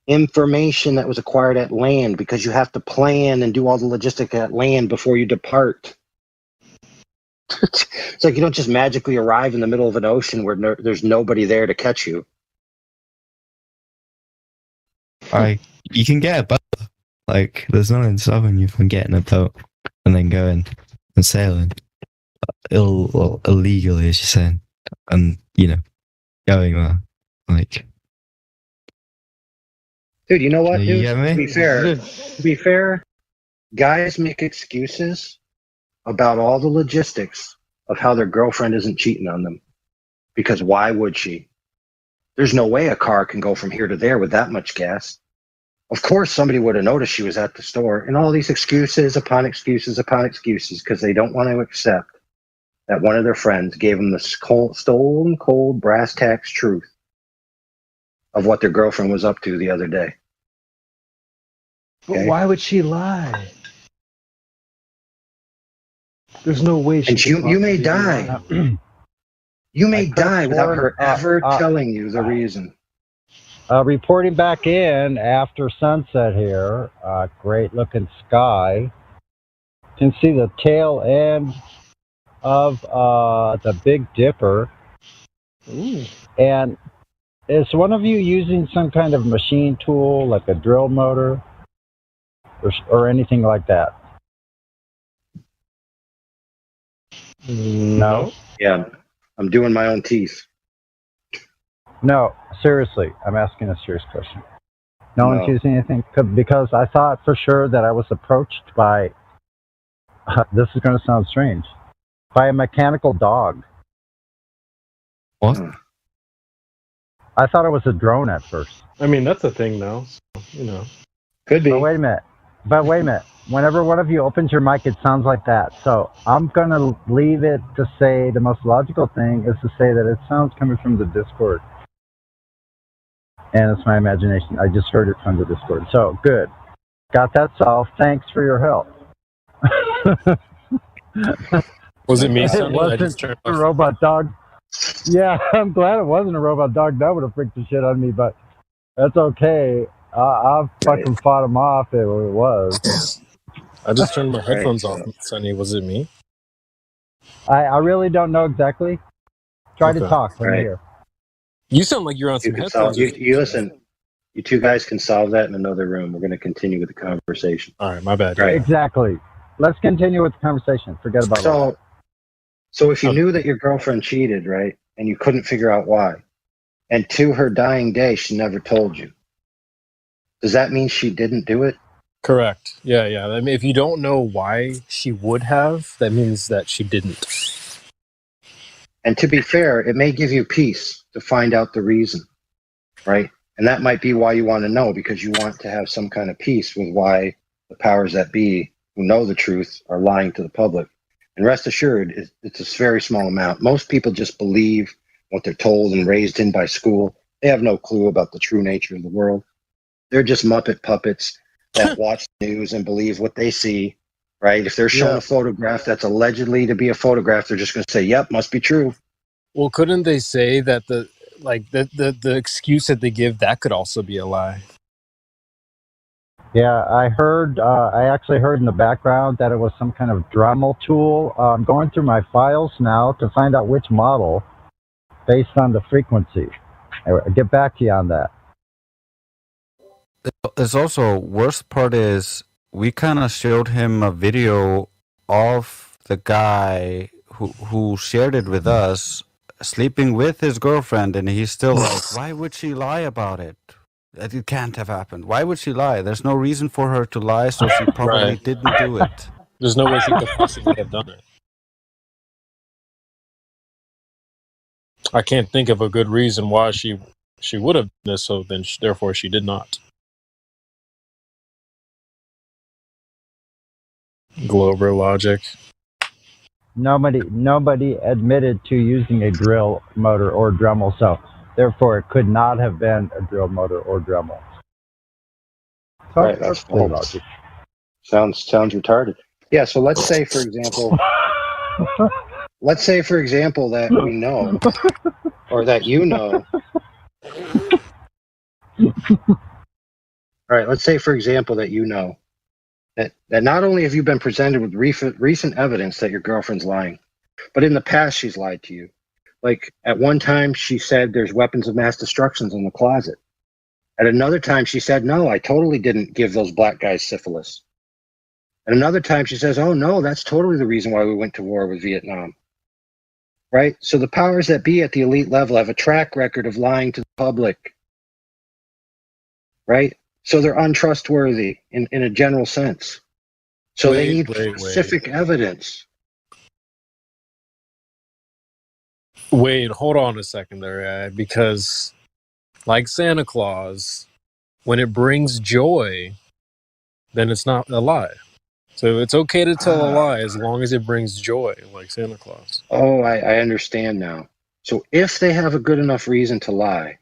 Information that was acquired at land, because you have to plan and do all the logistics at land before you depart. It's like you don't just magically arrive in the middle of an ocean where there's nobody there to catch you. You can get a boat. Like, there's nothing stopping you from getting a boat and then going and sailing. Illegally, as you're saying. And, going there. Like, Dude, you know what, You dude? get me? To be fair, guys make excuses about all the logistics of how their girlfriend isn't cheating on them. Because why would she? There's no way a car can go from here to there with that much gas. Of course, somebody would have noticed she was at the store. And all these excuses upon excuses upon excuses because they don't want to accept that one of their friends gave them the stone cold brass tacks truth of what their girlfriend was up to the other day. But why would she lie? There's no way she. And you may die. You may die without her ever telling you the reason. Reporting back in after sunset here, great looking sky. You can see the tail end of the Big Dipper. Ooh. And is one of you using some kind of machine tool, like a drill motor, or anything like that? No? Yeah, I'm doing my own teeth. No, seriously, I'm asking a serious question. No one's No. using anything? Because I thought for sure that I was approached by, this is going to sound strange, by a mechanical dog. What? I thought it was a drone at first. I mean, that's a thing now. So, Could be. But wait a minute. Whenever one of you opens your mic, it sounds like that. So I'm going to leave it to say the most logical thing is to say that it sounds coming from the Discord. And it's my imagination. I just heard it from the Discord. So, good. Got that solved. Thanks for your help. Was it me? It Sonny? I just wasn't turned a off. robot dog. Yeah, I'm glad it wasn't a robot dog. That would have freaked the shit out of me, but that's okay. I fucking fought him off if it was. I just turned my headphones off, Sonny. Was it me? I really don't know exactly. Try to Okay. talk when Right. you're here. You sound like you're on You some can headphones. solve. You listen. You two guys can solve that in another room. We're going to continue with the conversation. All right, my bad. Right. Exactly. Let's continue with the conversation. Forget about it. So if you knew that your girlfriend cheated, right, and you couldn't figure out why, and to her dying day she never told you, does that mean she didn't do it? Correct. Yeah. I mean, if you don't know why she would have, that means that she didn't. And to be fair, it may give you peace to find out the reason, right? And that might be why you want to know, because you want to have some kind of peace with why the powers that be who know the truth are lying to the public. And rest assured, it's a very small amount. Most people just believe what they're told and raised in by school. They have no clue about the true nature of the world. They're just Muppet puppets that watch the news and believe what they see, right? If they're shown a photograph that's allegedly to be a photograph, they're just going to say, yep, must be true. Well, couldn't they say that the excuse that they give, that could also be a lie? Yeah, I heard. I actually heard in the background that it was some kind of Dremel tool. I'm going through my files now to find out which model, based on the frequency. I'll get back to you on that. It's also worst part is we kind of showed him a video of the guy who shared it with us sleeping with his girlfriend, and he's still like, why would she lie about it? That it can't have happened. Why would she lie? There's no reason for her to lie, so she probably Right. didn't do it. There's no way she could possibly have done it. I can't think of a good reason why she would have done this, so then therefore she did not. Glober logic. Nobody admitted to using a drill motor or Dremel, so therefore it could not have been a drill motor or Dremel. So Right, that's false. logic. Sounds retarded. Yeah, so let's say for example that we know, or that you know. All right, let's say for example that you know that not only have you been presented with recent evidence that your girlfriend's lying, but in the past she's lied to you. Like at one time she said there's weapons of mass destruction in the closet. At another time she said, no, I totally didn't give those black guys syphilis. At another time she says, oh no, that's totally the reason why we went to war with Vietnam. Right? So the powers that be at the elite level have a track record of lying to the public. Right? So they're untrustworthy in a general sense. So they need specific evidence. Wait, hold on a second there, Ed, because like Santa Claus, when it brings joy, then it's not a lie. So it's okay to tell a lie as long as it brings joy, like Santa Claus. Oh, I understand now. So if they have a good enough reason to lie,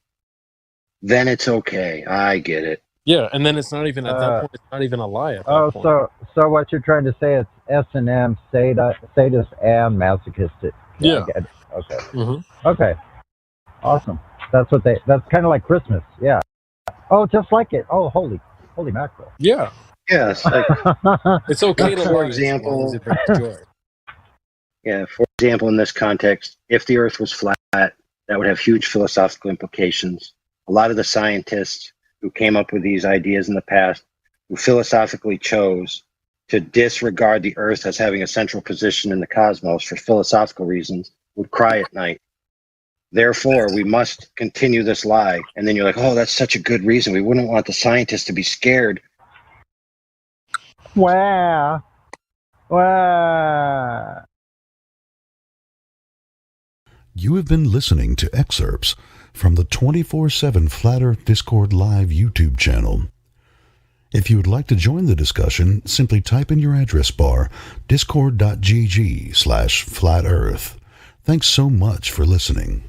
then it's okay. I get it. Yeah, and then it's not even at that point. It's not even a lie at that point. So what you're trying to say is S&M, sadist and masochistic. Yeah. I get it. Okay. Mm-hmm. Okay. Awesome. That's kind of like Christmas. Yeah. Oh, just like it. Oh, holy mackerel. Yeah. Yes. Like, it's okay to for lie example, as long as it brings joy. Yeah. For example, in this context, if the Earth was flat, that would have huge philosophical implications. A lot of the scientists who came up with these ideas in the past, who philosophically chose to disregard the Earth as having a central position in the cosmos for philosophical reasons, would cry at night. Therefore, we must continue this lie. And then you're like, oh, that's such a good reason. We wouldn't want the scientists to be scared. Wow. You have been listening to excerpts from the 24/7 Flat Earth Discord Live YouTube channel. If you would like to join the discussion, simply type in your address bar discord.gg/flatearth. Thanks so much for listening.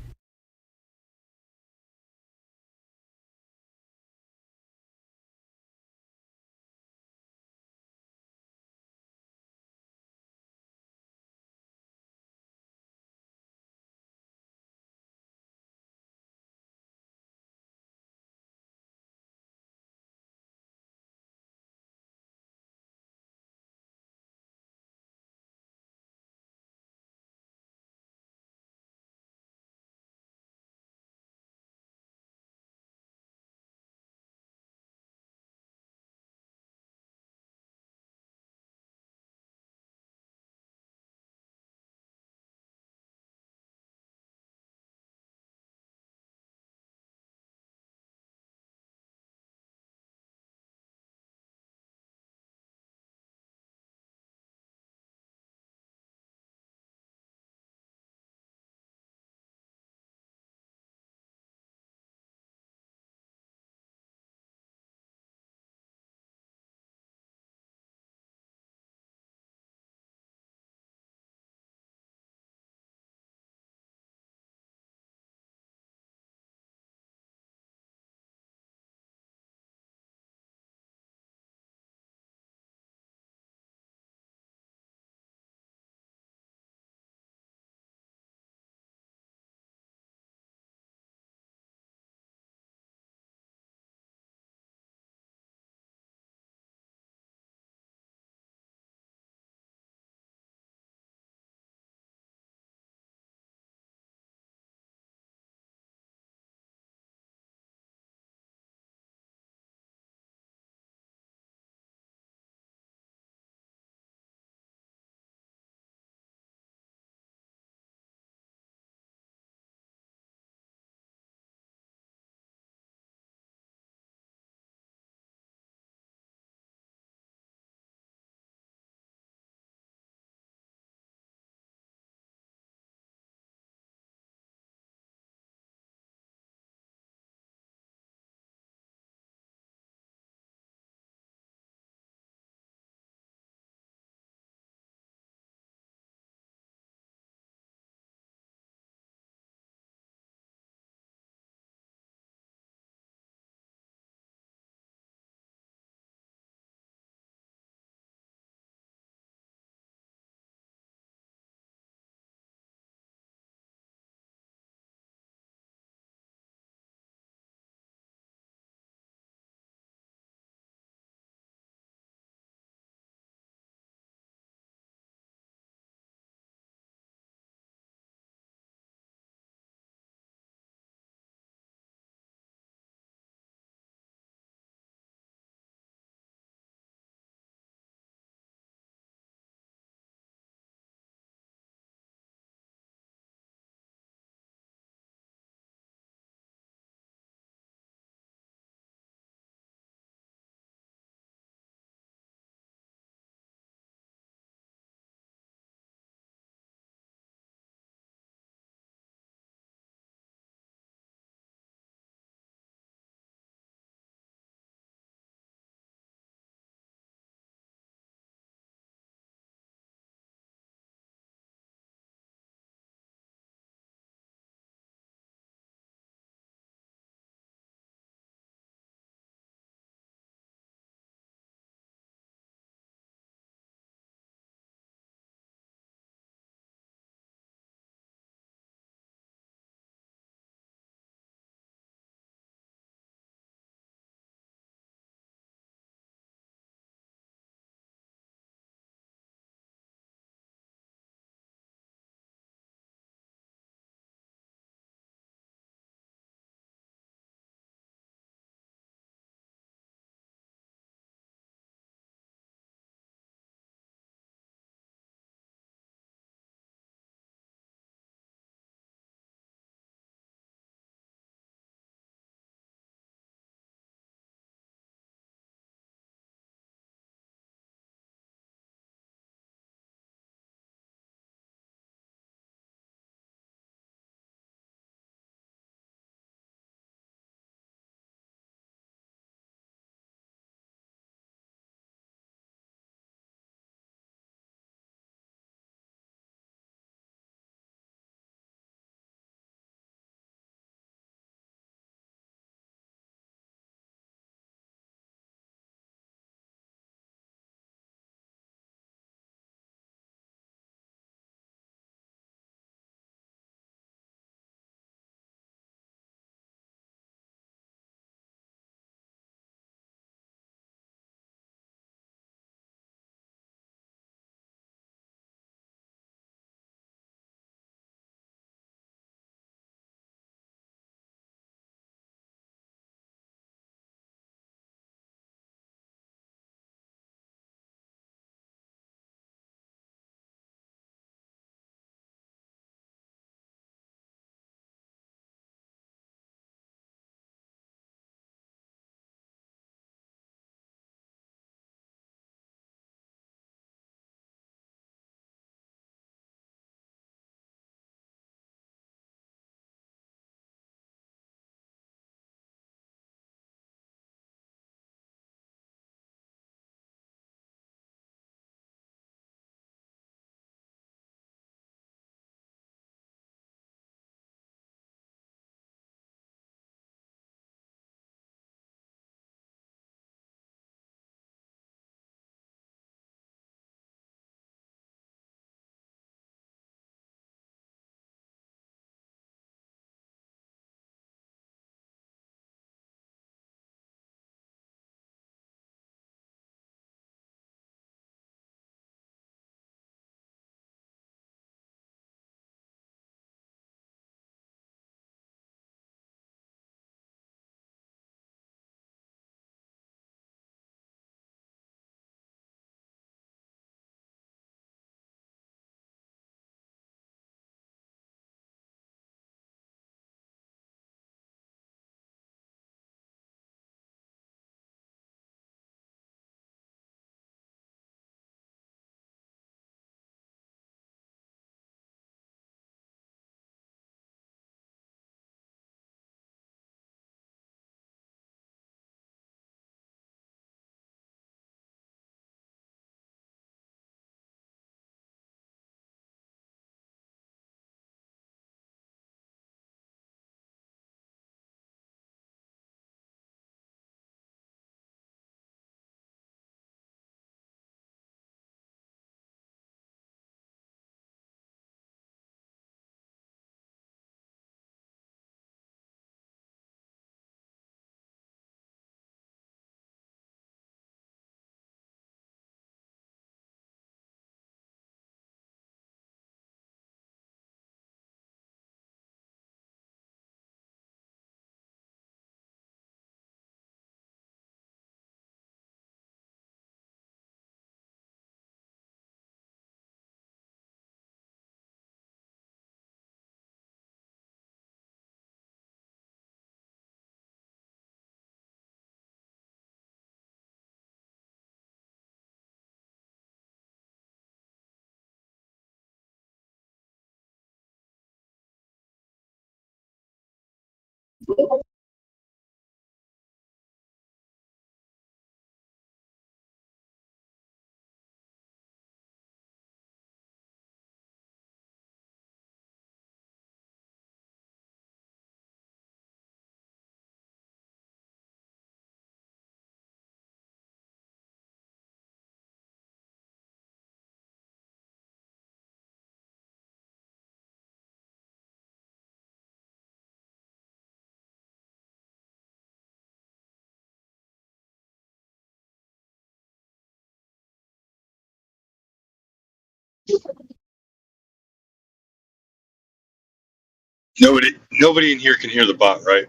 Nobody in here can hear the bot, right?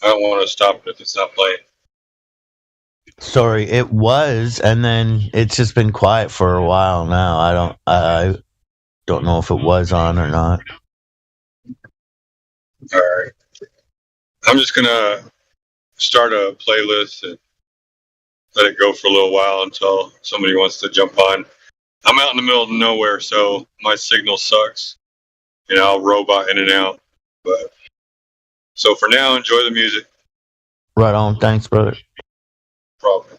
I don't want to stop it if it's not playing. Sorry, it was, and then it's just been quiet for a while now. I don't know if it was on or not. All right. I'm just gonna start a playlist and let it go for a little while until somebody wants to jump on. I'm out in the middle of nowhere, so my signal sucks. You know, I'll robot in and out. But so for now, enjoy the music. Right on. Thanks, brother. Problem.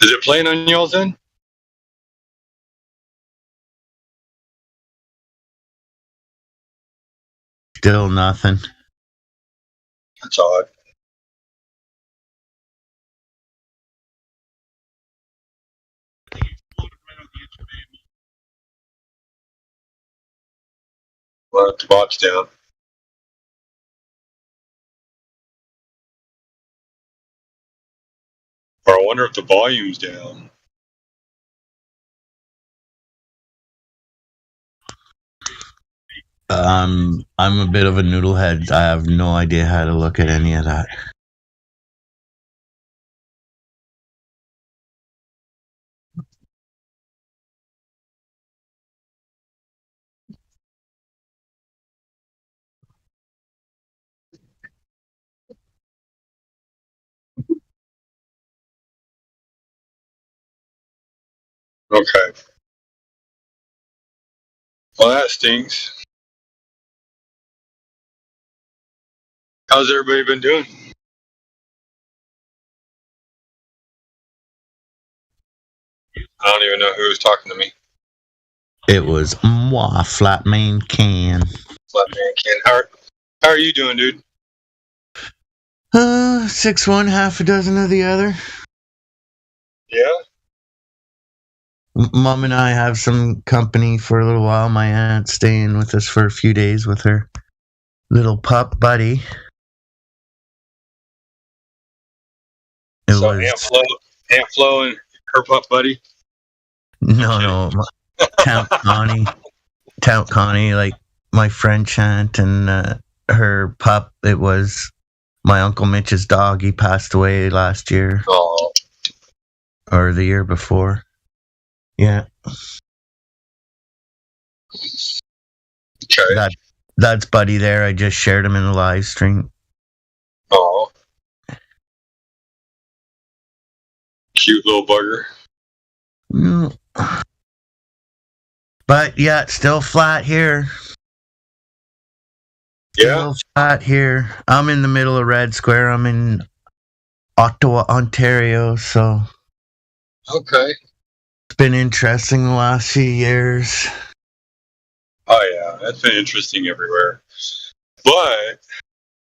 Is it playing on y'all's end? Still nothing. That's odd. Well, the bot's down. Or I wonder if the volume's down. I'm a bit of a noodlehead. I have no idea how to look at any of that. Okay. Well, that stinks. How's everybody been doing? I don't even know who was talking to me. It was moi, flat main can. Flat man can. How are you doing, dude? 6 one, half a dozen of the other. Yeah? Mom and I have some company for a little while. My aunt's staying with us for a few days with her little pup buddy. So Aunt Flo and her pup buddy? No, Count Connie, like my French aunt and her pup. It was my Uncle Mitch's dog. He passed away last year. Oh. Or the year before. Yeah. Okay. That's Buddy there. I just shared him in the live stream. Oh. Cute little bugger. Mm. But yeah, it's still flat here. Yeah. Still flat here. I'm in the middle of Red Square. I'm in Ottawa, Ontario, so. Okay. It's been interesting the last few years. Oh yeah, that's been interesting everywhere. But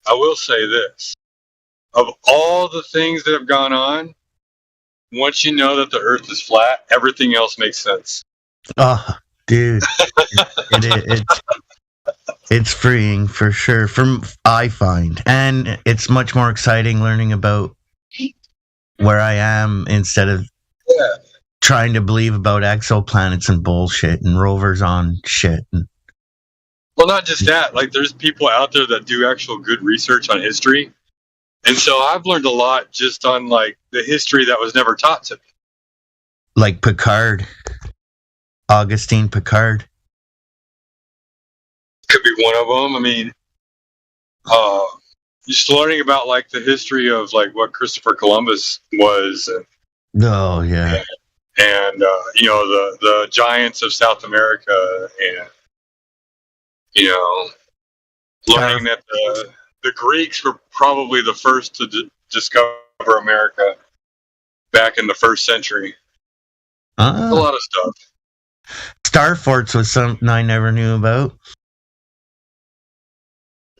I will say this. Of all the things that have gone on, once you know that the earth is flat, everything else makes sense. Oh, dude. It's freeing for sure. I find. And it's much more exciting learning about where I am instead of trying to believe about exoplanets and bullshit and rovers on shit. Well, not just that. Like, there's people out there that do actual good research on history. And so I've learned a lot just on, like, the history that was never taught to me. Like Picard. Augustine Picard. Could be one of them. I mean, just learning about, like, the history of, like, what Christopher Columbus was. Oh, yeah. And you know, the giants of South America, and, you know, learning that the Greeks were probably the first to discover America back in the 1st century. A lot of stuff. Star Forts was something I never knew about.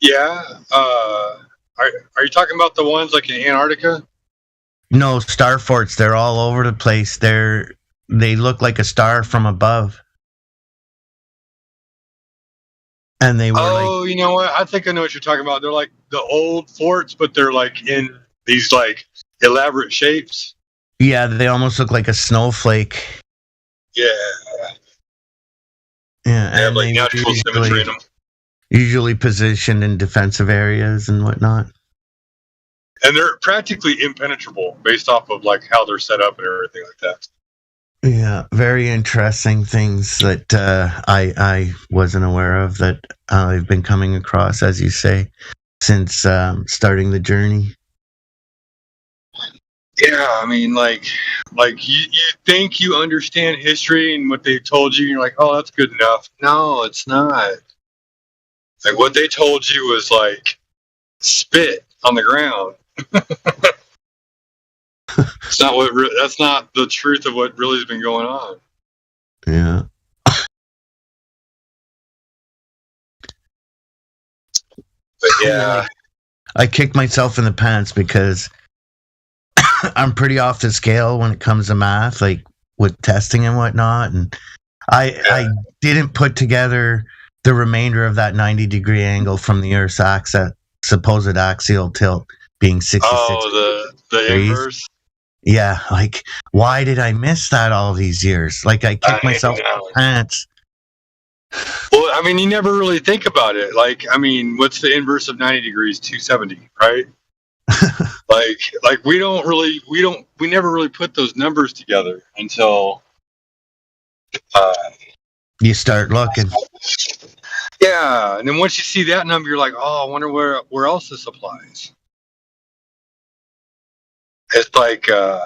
Yeah. Are you talking about the ones like in Antarctica? No, star forts. They're all over the place. They look like a star from above. And they were you know what? I think I know what you're talking about. They're like the old forts, but they're like in these like elaborate shapes. Yeah, they almost look like a snowflake. Yeah. Yeah, they have like natural symmetry in them. Usually positioned in defensive areas and whatnot. And they're practically impenetrable based off of like how they're set up and everything like that. Yeah, very interesting things that I wasn't aware of that I've been coming across, as you say, since starting the journey. Yeah, I mean, like you think you understand history and what they told you, and you're like, oh, that's good enough. No, it's not. Like what they told you was like spit on the ground. It's not what. That's not the truth of what really has been going on. Yeah. But yeah, I kicked myself in the pants because I'm pretty off the scale when it comes to math, like with testing and whatnot, and I didn't put together the remainder of that 90-degree angle from the Earth's supposed axial tilt being 66 the inverse. Yeah, like, why did I miss that all these years? Like, I kicked myself in the pants. Well, I mean, you never really think about it. Like, I mean, what's the inverse of 90 degrees? 270, right? like we never really put those numbers together until you start looking. Yeah, and then once you see that number, you're like, oh, I wonder where else this applies. It's like, I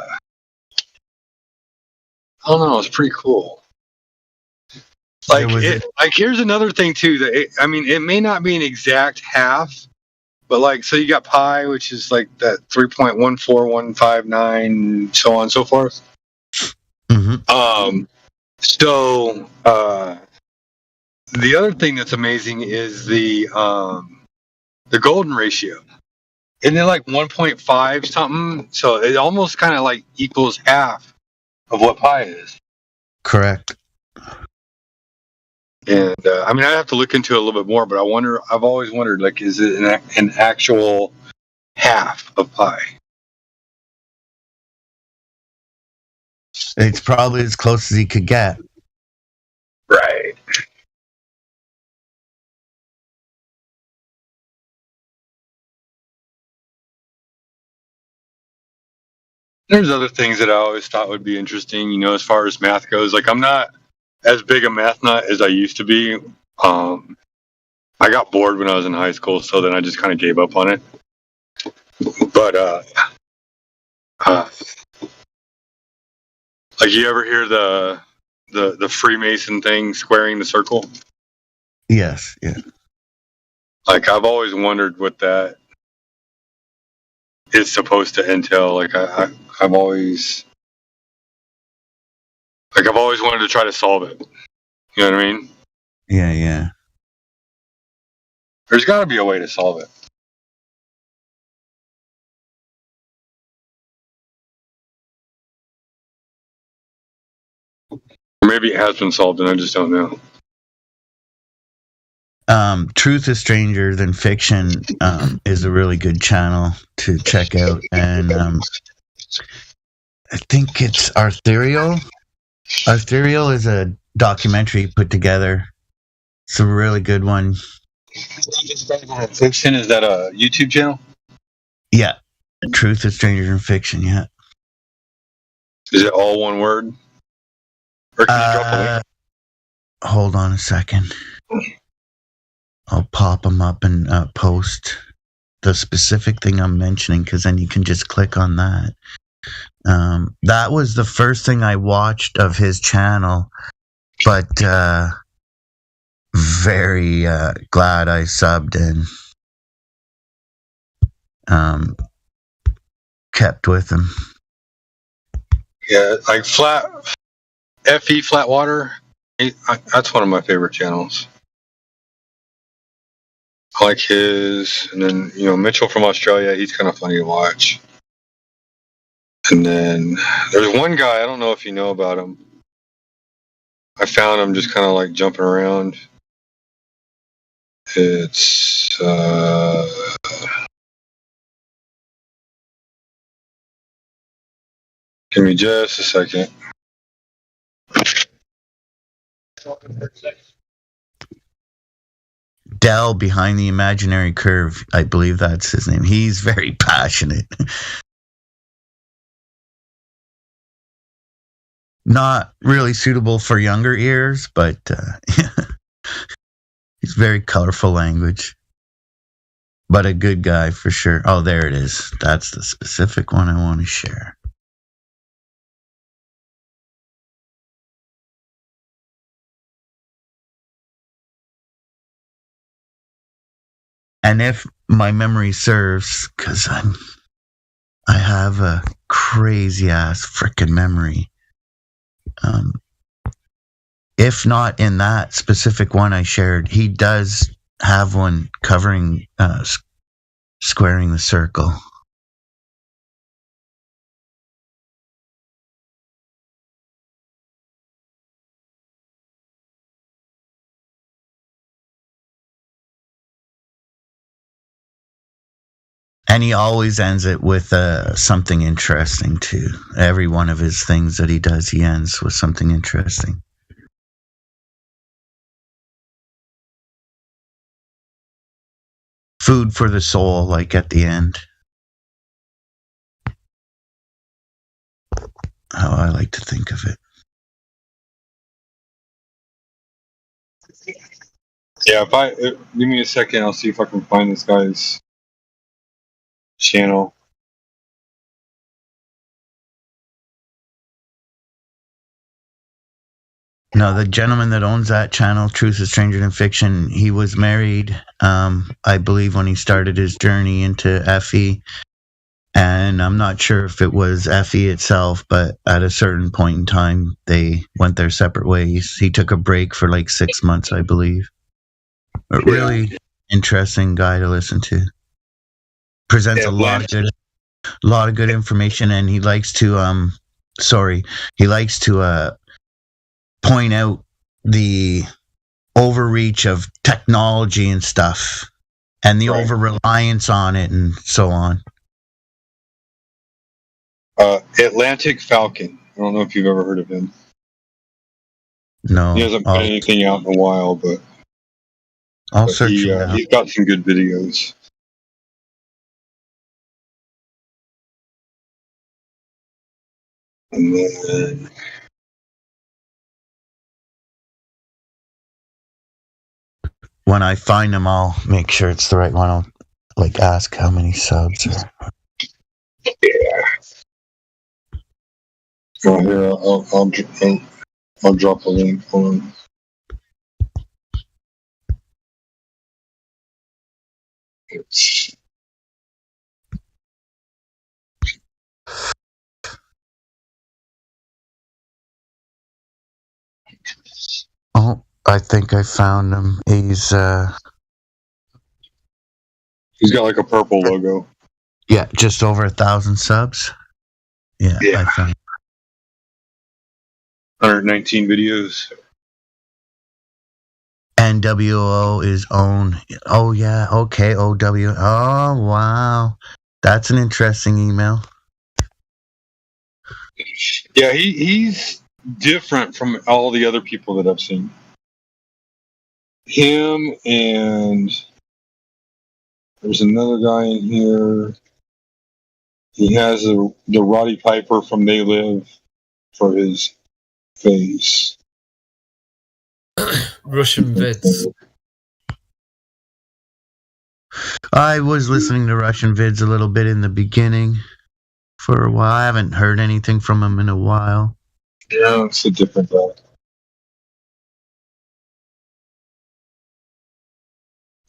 don't know, it's pretty cool. Like, here's another thing too. That it may not be an exact half, but like, so you got pi, which is like that 3.14159, so on and so forth. Mm-hmm. So the other thing that's amazing is the golden ratio. Isn't it like 1.5 something? So it almost kind of like equals half of what pi is. Correct. And I have to look into it a little bit more, but I've always wondered, like, is it an actual half of pi? It's probably as close as he could get. Right. There's other things that I always thought would be interesting, as far as math goes. Like, I'm not as big a math nut as I used to be. I got bored when I was in high school, so then I just kind of gave up on it. But, like, you ever hear the Freemason thing, squaring the circle? Yes, yeah. Like, I've always wondered what that is supposed to entail. Like, I've always wanted to try to solve it. You know what I mean? Yeah. There's got to be a way to solve it. Or maybe it has been solved and I just don't know. Truth is Stranger Than Fiction is a really good channel to check out, and I think it's Arthurial Ethereal is a documentary put together. It's a really good one. Fiction, is that a YouTube channel? Yeah. Truth is Stranger Than Fiction, yeah. Is it all one word? Or can you drop a link? Hold on a second. I'll pop them up and post the specific thing I'm mentioning, because then you can just click on that. That was the first thing I watched of his channel, but very glad I subbed and kept with him. Yeah, like FE Flatwater. That's one of my favorite channels. I like his, and then Mitchell from Australia. He's kind of funny to watch. And then there's one guy, I don't know if you know about him. I found him just kind of like jumping around. It's give me just a second. Dell Behind the Imaginary Curve, I believe that's his name. He's very passionate. Not really suitable for younger ears, but he's very colorful language. But a good guy for sure. Oh, there it is. That's the specific one I want to share. And if my memory serves, because I have a crazy ass freaking memory. If not in that specific one I shared, he does have one covering squaring the circle. And he always ends it with something interesting too. Every one of his things that he does, he ends with something interesting. Food for the soul, like at the end. How I like to think of it. Yeah, give me a second, I'll see if I can find this guy's channel. No, the gentleman that owns that channel, Truth is Stranger Than Fiction, he was married, I believe, when he started his journey into FE. And I'm not sure if it was FE itself, but at a certain point in time, they went their separate ways. He took a break for like 6 months, I believe. A really interesting guy to listen to. Presents a lot of good information, and he likes to point out the overreach of technology and stuff, and the over-reliance on it, and so on. Atlantic Falcon. I don't know if you've ever heard of him. No. He hasn't put anything out in a while, but I'll search it out. He's got some good videos. And then when I find them, I'll make sure it's the right one. I'll ask how many subs. Oh, here, I'll drop a link. Hold on. Oh, I think I found him. He's got like a purple logo. Yeah, just over 1,000 subs. Yeah. I found 119 videos. NWO is own. Oh yeah, okay. OW. Oh wow, that's an interesting email. Yeah, he's different from all the other people that I've seen. Him and there's another guy in here. He has the Roddy Piper from They Live for his face. Russian vids. I was listening to Russian vids a little bit in the beginning for a while. I haven't heard anything from him in a while. Yeah, it's a different guy.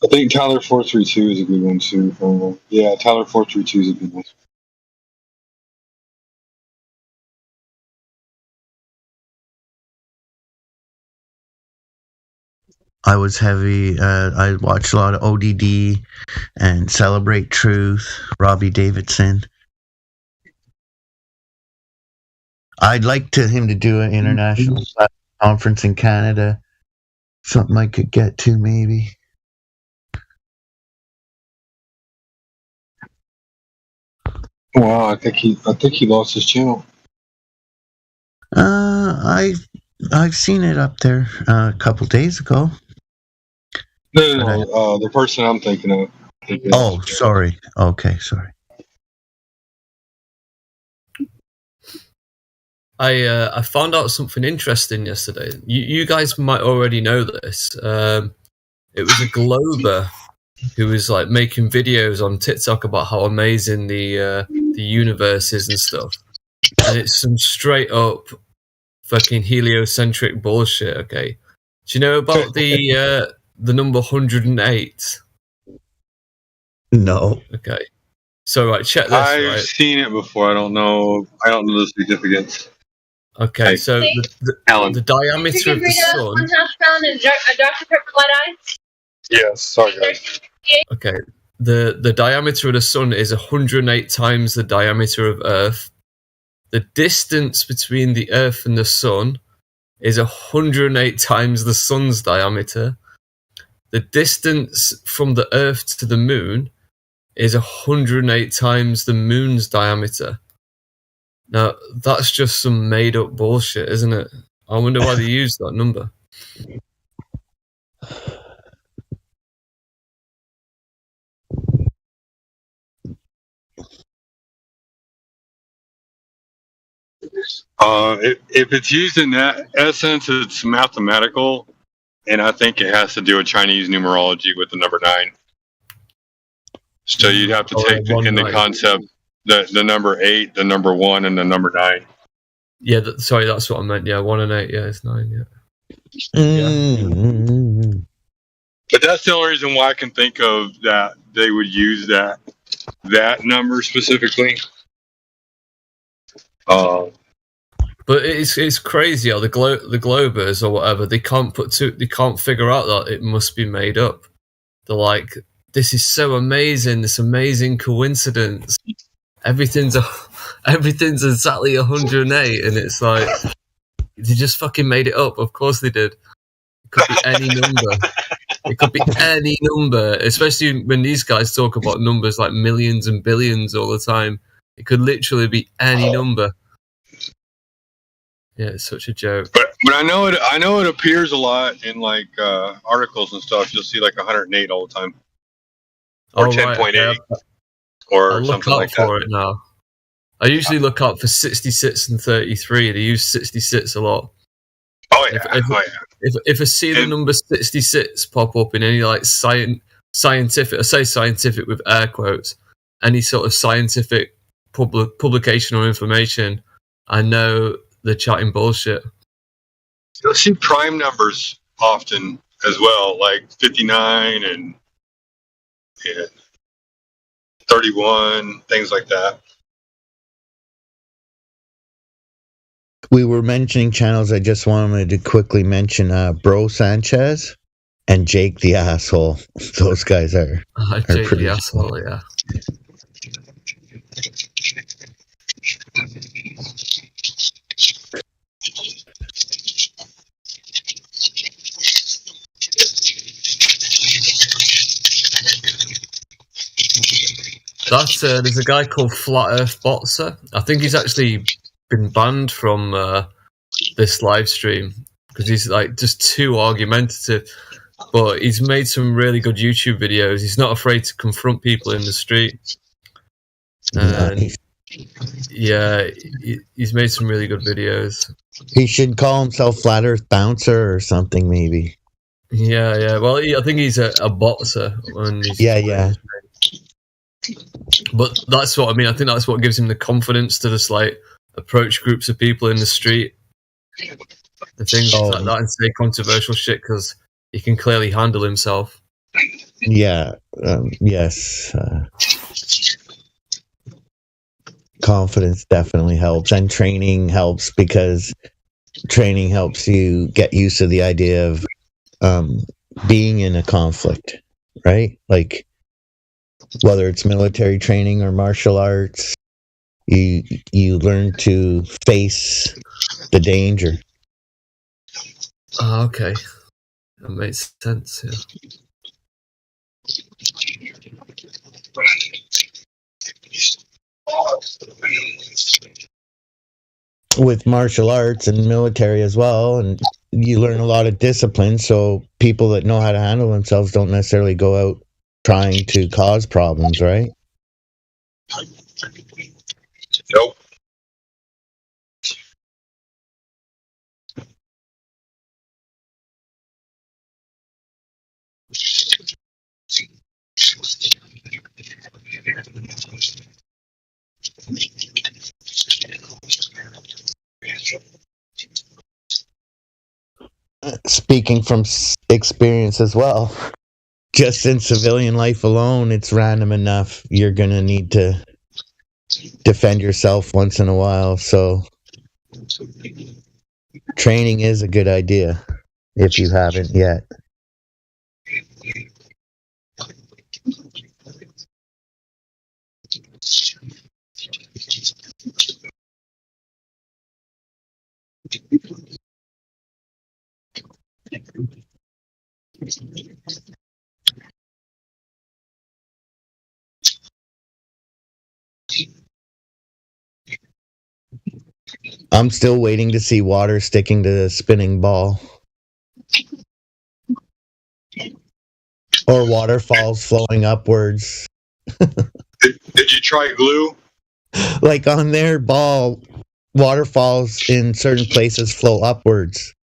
I think Tyler 432 is a good one too. Yeah, Tyler 432 is a good one. I was heavy. I watched a lot of ODD and Celebrate Truth, Robbie Davidson. I'd like him to do an international conference in Canada. Something I could get to, maybe. Wow, I think he lost his channel. I've seen it up there a couple days ago. No, the person I'm thinking of. Oh, sorry. Okay, sorry. I found out something interesting yesterday. You guys might already know this. It was a Glober who was like making videos on TikTok about how amazing the universe is and stuff. And it's some straight up fucking heliocentric bullshit. Okay, do you know about the number 108? No. Okay, so right, check this. I've seen it before. I don't know the significance. Okay, so the diameter of the sun. One hash brown and a Dr. Pepper light ice. Yes, sorry guys. Okay, the diameter of the sun is 108 times the diameter of Earth. The distance between the Earth and the sun is 108 times the sun's diameter. The distance from the Earth to the moon is 108 times the moon's diameter. Now, that's just some made-up bullshit, isn't it? I wonder why they used that number. If it's used in that essence, it's mathematical, and I think it has to do with Chinese numerology with the number 9. So you'd have to take in the concept the number 8, the number 1, and the number 9. Yeah, sorry, that's what I meant. Yeah, 1 and 8. Yeah, it's 9. Yeah. Mm-hmm. But that's the only reason why I can think of that they would use that number specifically. But it's crazy how the Globers or whatever, they can't figure out that it must be made up. They're like, this is so amazing, this amazing coincidence. Everything's exactly 108, and it's like they just fucking made it up. Of course they did. It could be any number. It could be any number, especially when these guys talk about numbers like millions and billions all the time. It could literally be any number. Yeah, it's such a joke. But I know it appears a lot in like articles and stuff. You'll see like 108 all the time, or 10.8, or something like that. For it now. I usually look out for 66 and 33. They use 66 a lot. Oh yeah. If I see the number 66 pop up in any like scientific, I say scientific with air quotes, any sort of scientific publication or information, I know they're chatting bullshit. You'll see prime numbers often as well, like 59 and 31, things like that. We were mentioning channels. I just wanted to quickly mention Bro Sanchez and Jake the Asshole. Those guys are Jake pretty the Asshole, yeah. There's a guy called Flat Earth Botzer. I think he's actually been banned from this live stream because he's like just too argumentative. But he's made some really good YouTube videos. He's not afraid to confront people in the street. And yeah, he's made some really good videos. He should call himself Flat Earth Bouncer or something, maybe. Yeah. Well, I think he's a boxer. Yeah. But that's what I mean. I think that's what gives him the confidence to just like approach groups of people in the street and things like that and say controversial shit because he can clearly handle himself. Yeah. Yes. Confidence definitely helps, and training helps because training helps you get used to the idea of being in a conflict, right? Like whether it's military training or martial arts, you learn to face the danger. Oh, okay. That makes sense, yeah. With martial arts and military as well, and you learn a lot of discipline, so people that know how to handle themselves don't necessarily go out trying to cause problems, right? Nope. Speaking from experience as well, just in civilian life alone, it's random enough. You're going to need to defend yourself once in a while. So training is a good idea if you haven't yet. I'm still waiting to see water sticking to the spinning ball. Or waterfalls flowing upwards. Did you try glue? Like on their ball, waterfalls in certain places flow upwards.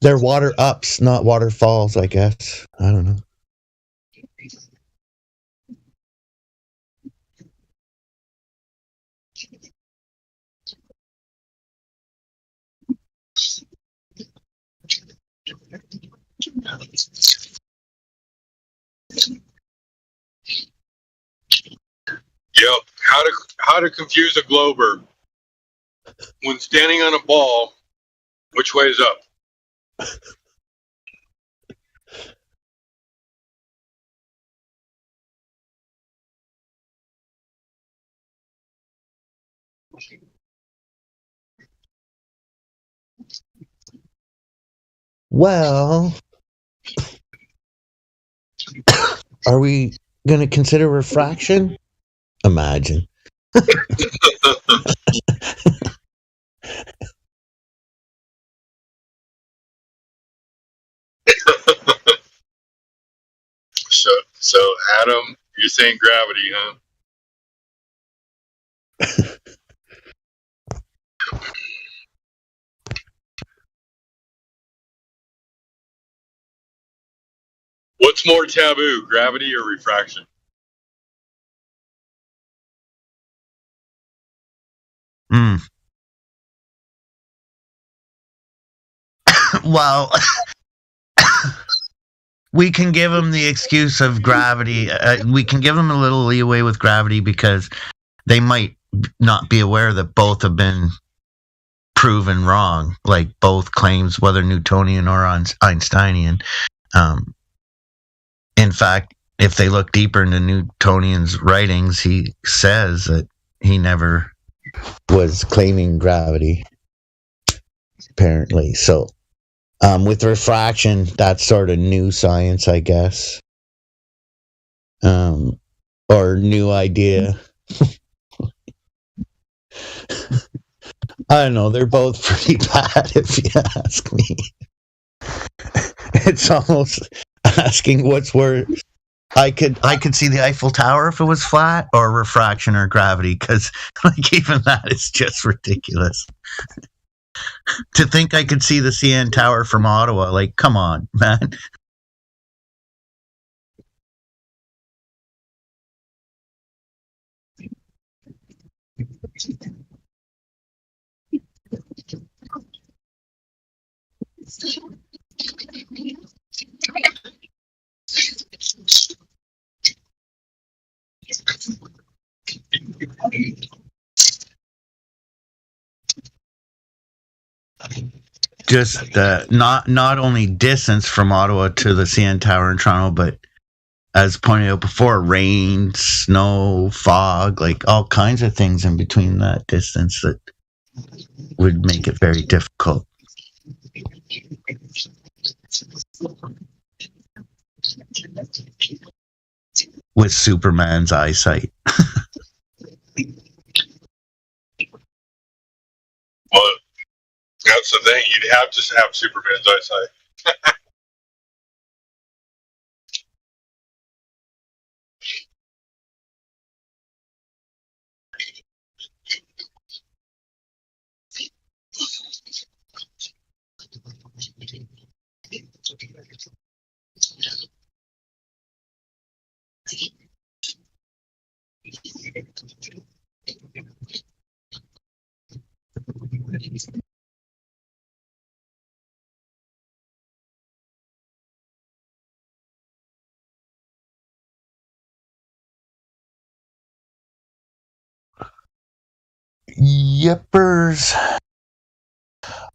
They're water ups, not waterfalls, I guess. I don't know. Yep. How to confuse a glober when standing on a ball? Which way is up? Well, are we going to consider refraction? Imagine. So Adam, you're saying gravity, huh? What's more taboo, gravity or refraction? Well, we can give them the excuse of gravity. We can give them a little leeway with gravity because they might not be aware that both have been proven wrong, like both claims, whether Newtonian or Einsteinian. In fact, if they look deeper into Newtonian's writings, he says that he never was claiming gravity, apparently. So with refraction, that's sort of new science, I guess, or new idea. I don't know. They're both pretty bad, if you ask me. It's almost asking what's worse. I could see the Eiffel Tower if it was flat, or refraction or gravity, because like even that is just ridiculous. To think I could see the CN Tower from Ottawa, like, come on, man. Just not only distance from Ottawa to the CN Tower in Toronto, but as pointed out before, rain, snow, fog, like all kinds of things in between that distance that would make it very difficult. With Superman's eyesight. Well, that's the thing. You'd have to have Superman's eyesight. Yippers.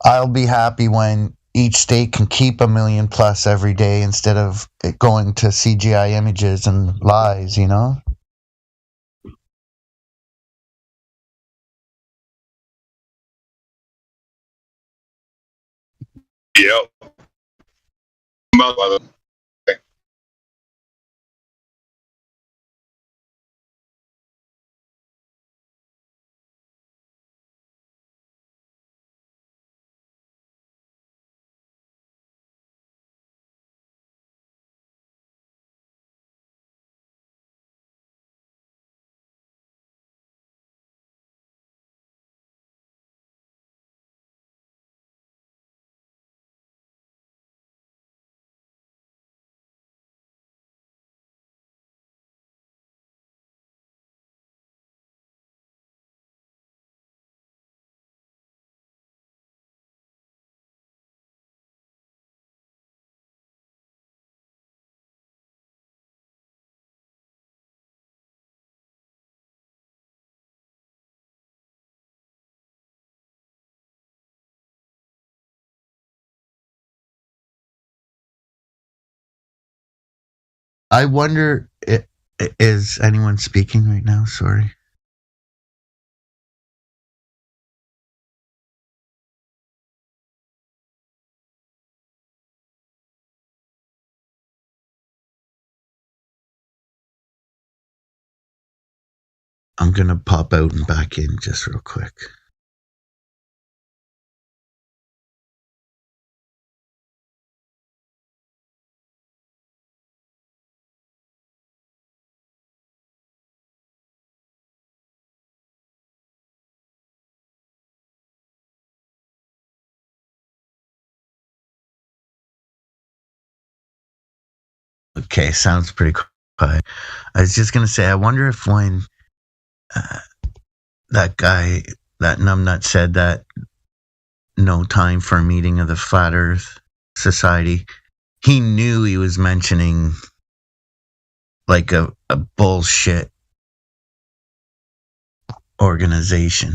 I'll be happy when each state can keep 1 million plus every day instead of it going to CGI images and lies, you know? Yep. I wonder, is anyone speaking right now? Sorry. I'm going to pop out and back in just real quick. Okay, sounds pretty quiet. I was just going to say, I wonder if when that guy, that numbnut said that no time for a meeting of the Flat Earth Society, he knew he was mentioning like a bullshit organization.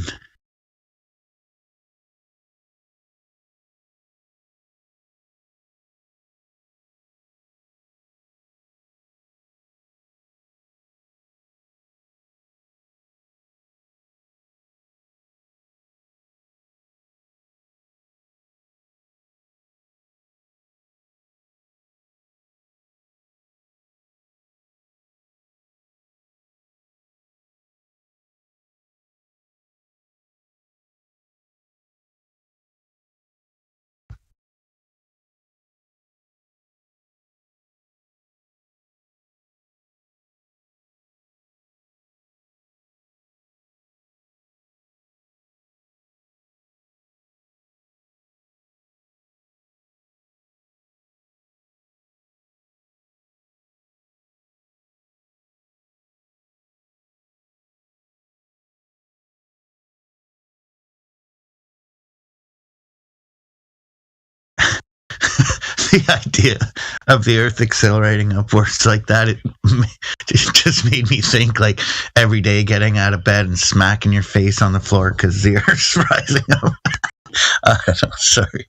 the idea of the Earth accelerating upwards like that, it just made me think, like, every day getting out of bed and smacking your face on the floor because the Earth's rising up. I don't know, sorry.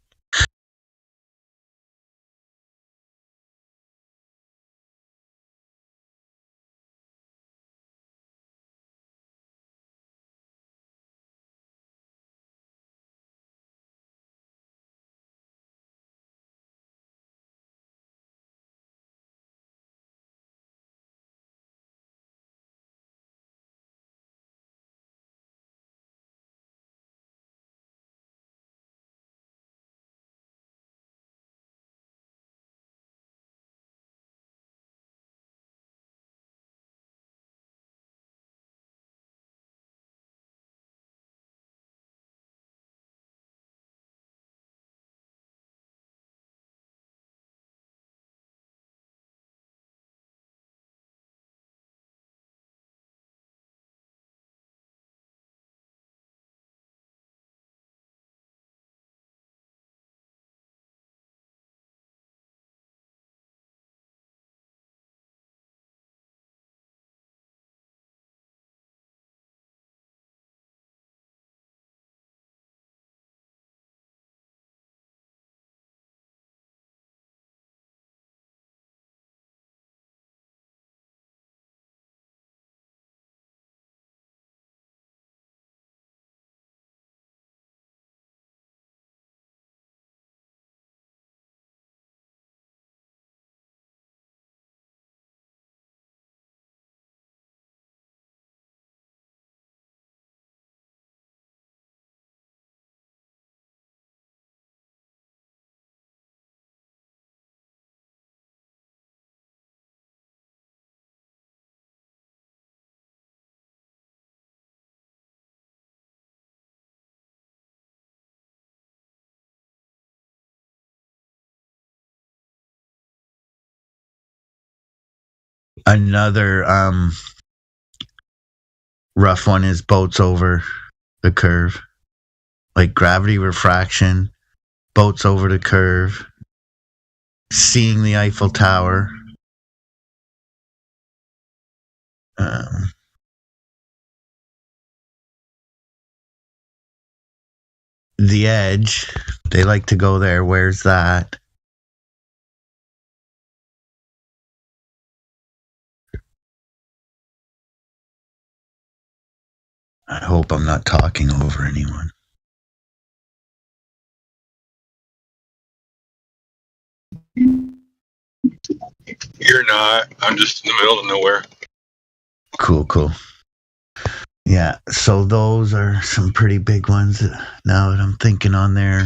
Another rough one is boats over the curve, like gravity refraction, boats over the curve, seeing the Eiffel Tower. The Edge, they like to go there. Where's that? I hope I'm not talking over anyone. You're not. I'm just in the middle of nowhere. Cool. Yeah, so those are some pretty big ones now that I'm thinking on their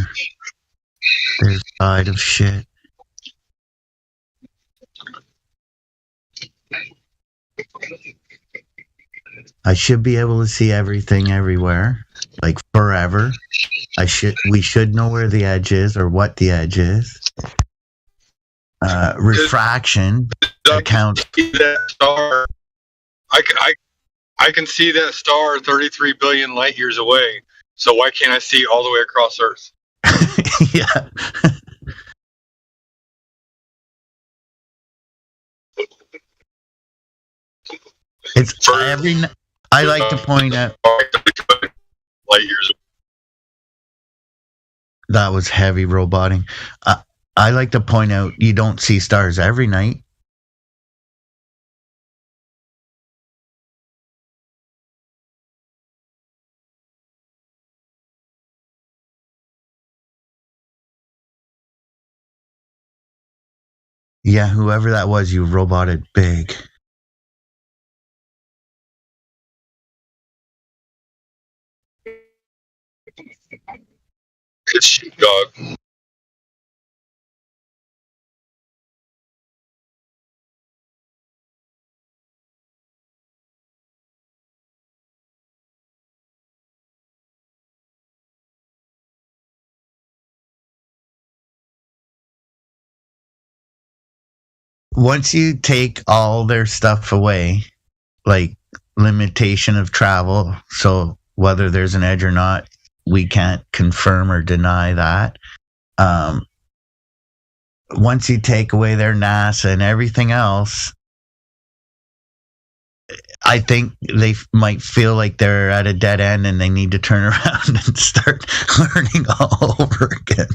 side of shit. I should be able to see everything everywhere, like forever. We should know where the edge is or what the edge is. Refraction accounts. That star, I can see that star 33 billion light years away. So why can't I see all the way across Earth? Yeah. It's I like to point out. Light years. That was heavy roboting. I like to point out you don't see stars every night. Yeah, whoever that was, you roboted big. It's sheepdog. Once you take all their stuff away, like limitation of travel, so whether there's an edge or not, we can't confirm or deny that. once you take away their NASA and everything else, I think they might feel like they're at a dead end and they need to turn around and start learning all over again.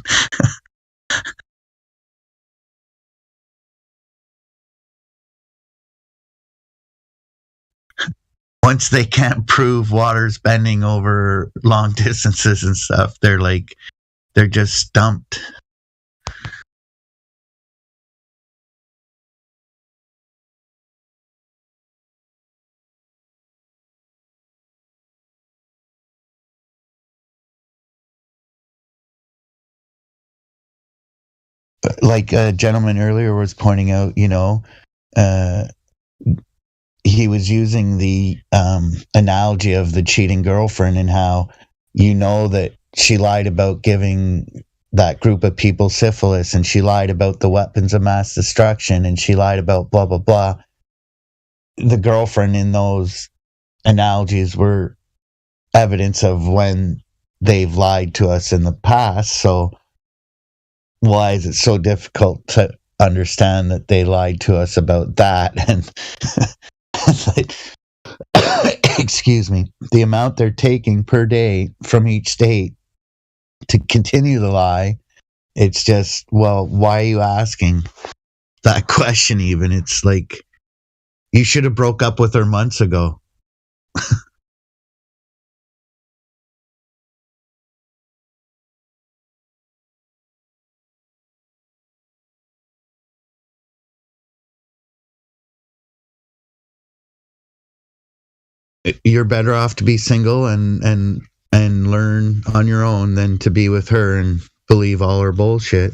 Once they can't prove water's bending over long distances and stuff, they're just stumped. Like a gentleman earlier was pointing out, he was using the analogy of the cheating girlfriend and how that she lied about giving that group of people syphilis, and she lied about the weapons of mass destruction, and she lied about blah, blah, blah. The girlfriend in those analogies were evidence of when they've lied to us in the past. So why is it so difficult to understand that they lied to us about that? And excuse me, the amount they're taking per day from each state to continue the lie, it's just, well, why are you asking that question even? It's like, you should have broke up with her months ago. You're better off to be single and learn on your own than to be with her and believe all her bullshit.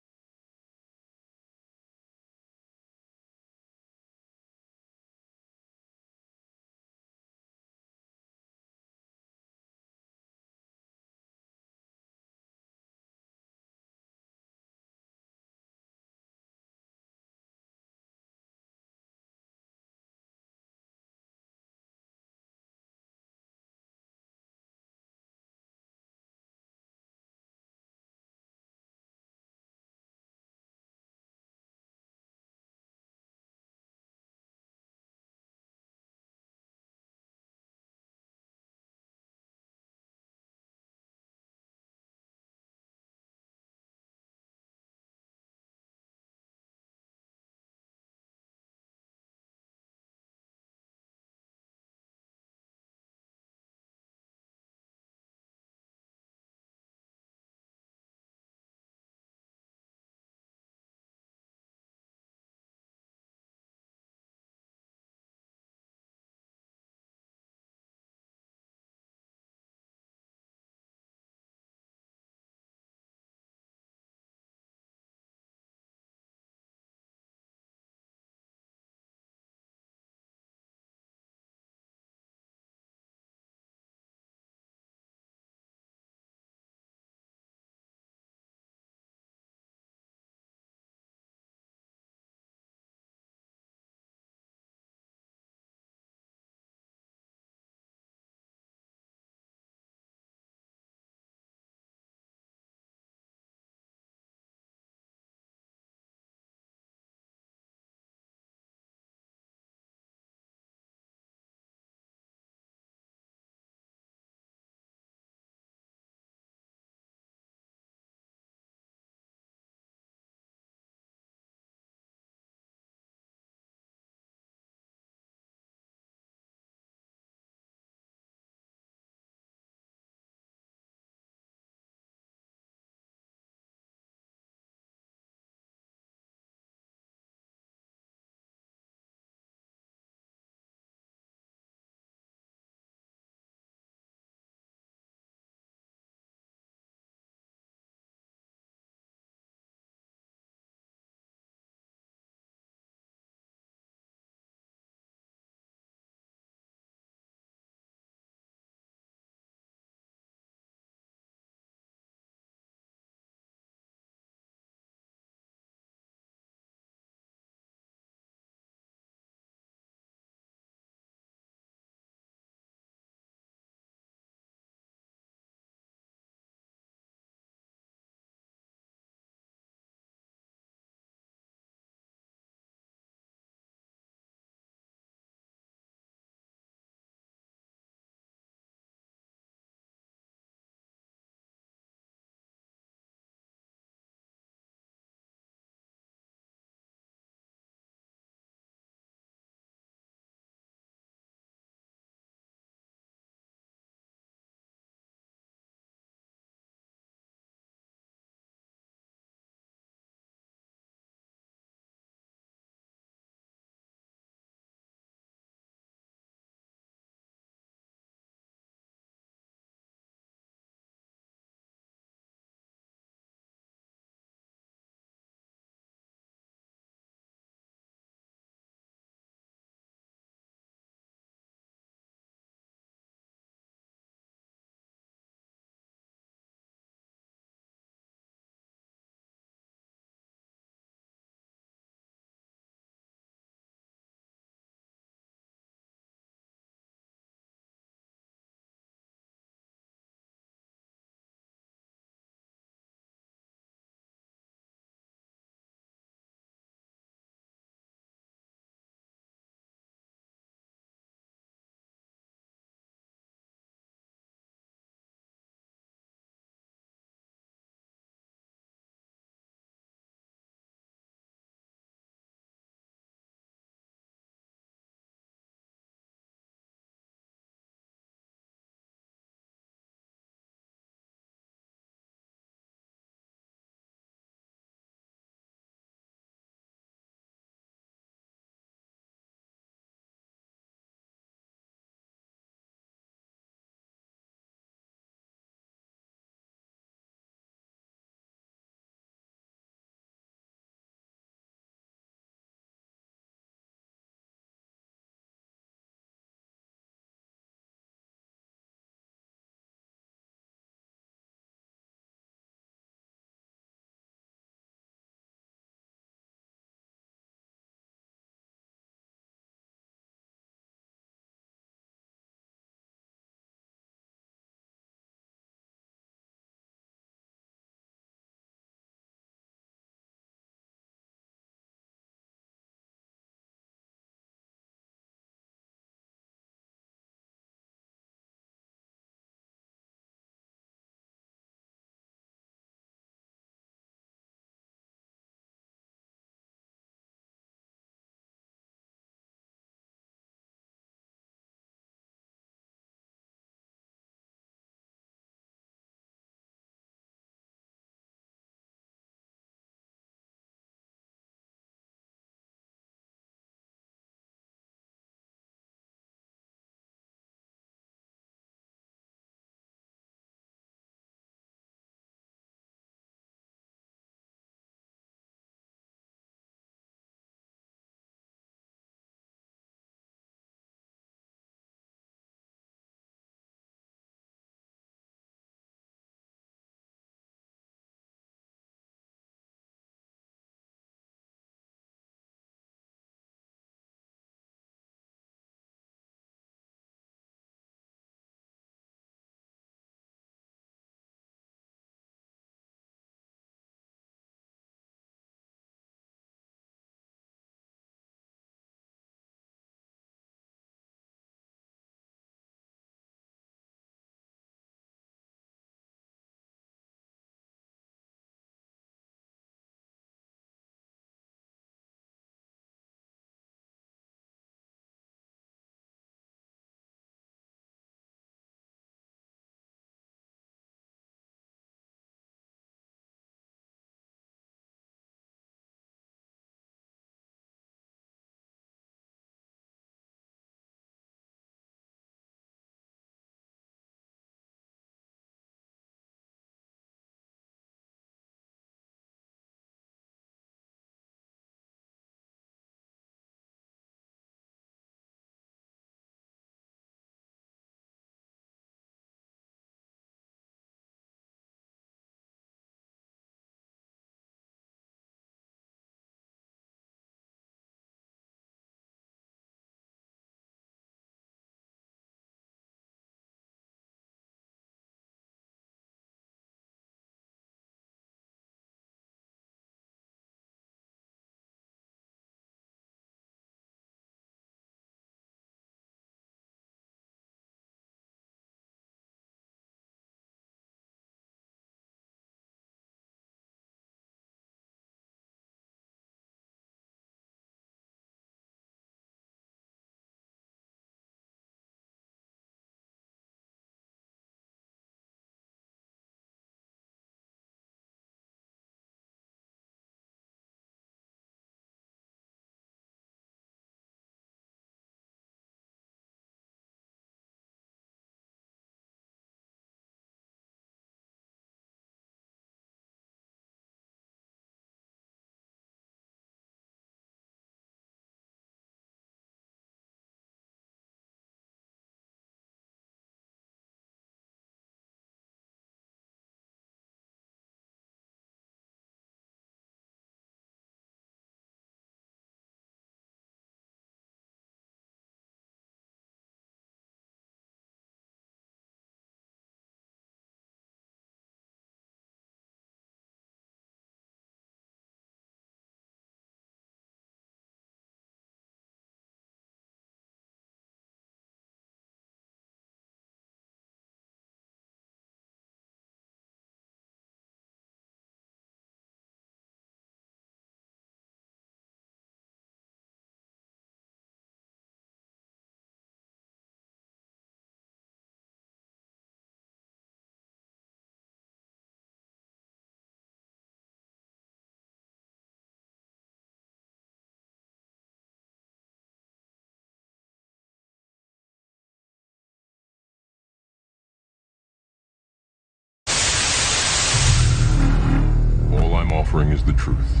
is the truth.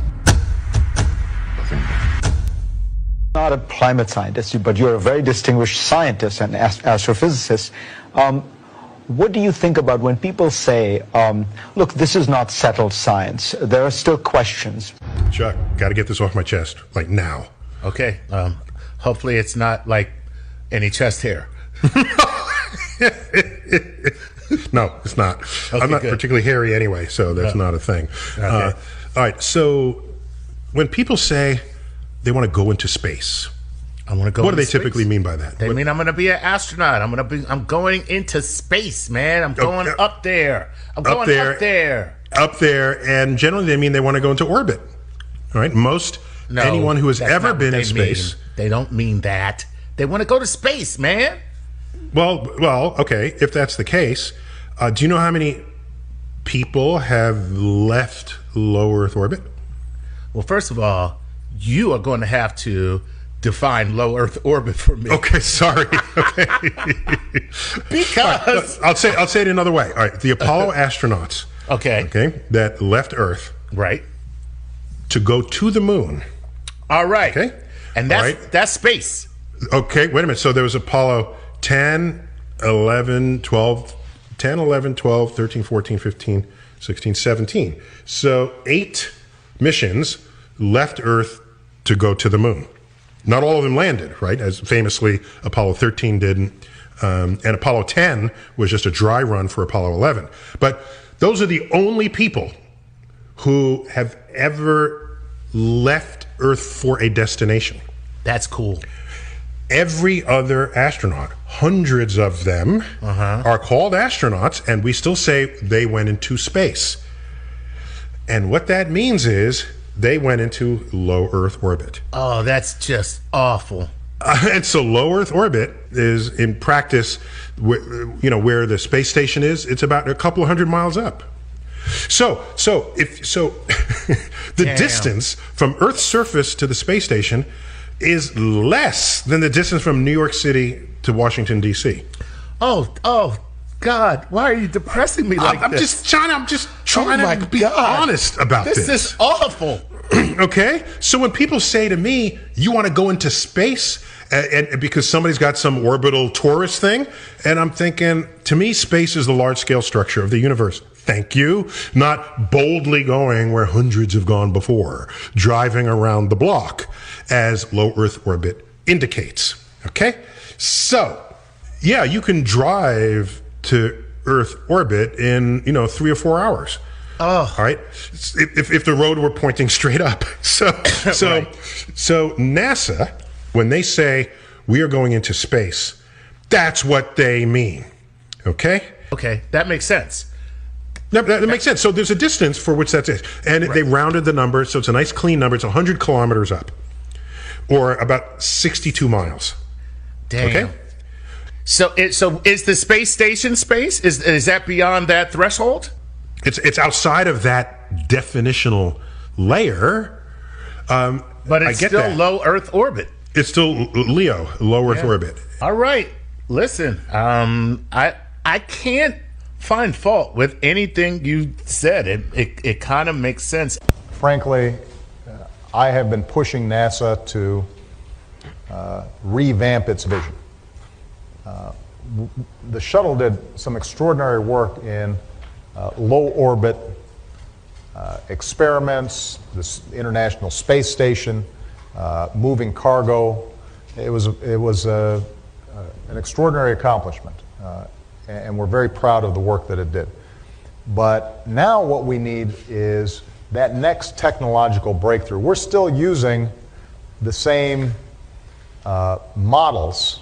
Nothing more. Not a climate scientist, but you're a very distinguished scientist and astrophysicist. What do you think about when people say, look, this is not settled science. There are still questions. Chuck, got to get this off my chest, like now. Okay. Hopefully it's not like any chest hair. No, it's not. Okay, I'm not good. particularly hairy anyway, so that's not a thing. Okay. All right, so when people say they want to go into space, I want to go. what do into they typically space. mean by that? They mean I'm going to be an astronaut. I'm going into space, man. I'm going up there. I'm going up there. Up there, and generally they mean they want to go into orbit. All right, anyone who has that's ever not what been in they space. mean. They don't mean that. They want to go to space, man. Well, okay. If that's the case, do you know how many people have left low Earth orbit? Well, first of all, you are going to have to define low Earth orbit for me. Okay, sorry. Okay. Because I'll say it another way. All right, the Apollo astronauts. Okay, that left Earth. Right. To go to the moon. All right. Okay. And that's space. Okay, wait a minute. So there was Apollo 10, 11, 12, 10, 11, 12, 13, 14, 15, 16, 17. So 8 missions left Earth to go to the moon. Not all of them landed, right? As famously Apollo 13 didn't. And Apollo 10 was just a dry run for Apollo 11. But those are the only people who have ever left Earth for a destination. That's cool. Every other astronaut, hundreds of them, are called astronauts, and we still say they went into space. And what that means is they went into low Earth orbit. Oh, that's just awful. And so low Earth orbit is, in practice, where the space station is. It's about a couple of 100 miles up. So the distance from Earth's surface to the space station is less than the distance from New York City to Washington, D.C. Oh, God, why are you depressing me like I'm this? just trying to be honest about this. This is awful. Okay? So when people say to me, you want to go into space, and because somebody's got some orbital tourist thing, and I'm thinking, to me, space is the large-scale structure of the universe. Thank you. Not boldly going where hundreds have gone before, driving around the block, as low Earth orbit indicates. Okay? So, yeah, you can drive to Earth orbit in, 3 or 4 hours. Oh. All right. If the road were pointing straight up. So NASA, when they say we are going into space, that's what they mean. Okay? Okay, that makes sense. No, that makes sense. So there's a distance for which that's it. And they rounded the number, so it's a nice clean number. It's 100 kilometers up, or about 62 miles. Damn. Okay? So is the space station space? Is that beyond that threshold? It's outside of that definitional layer. But it's still that. low Earth orbit. It's still LEO, low Earth orbit. All right. Listen, I can't find fault with anything you said. It kind of makes sense. Frankly, I have been pushing NASA to revamp its vision. The shuttle did some extraordinary work in low orbit experiments, this International Space Station, moving cargo. It was an extraordinary accomplishment, and we're very proud of the work that it did. But now what we need is that next technological breakthrough. We're still using the same models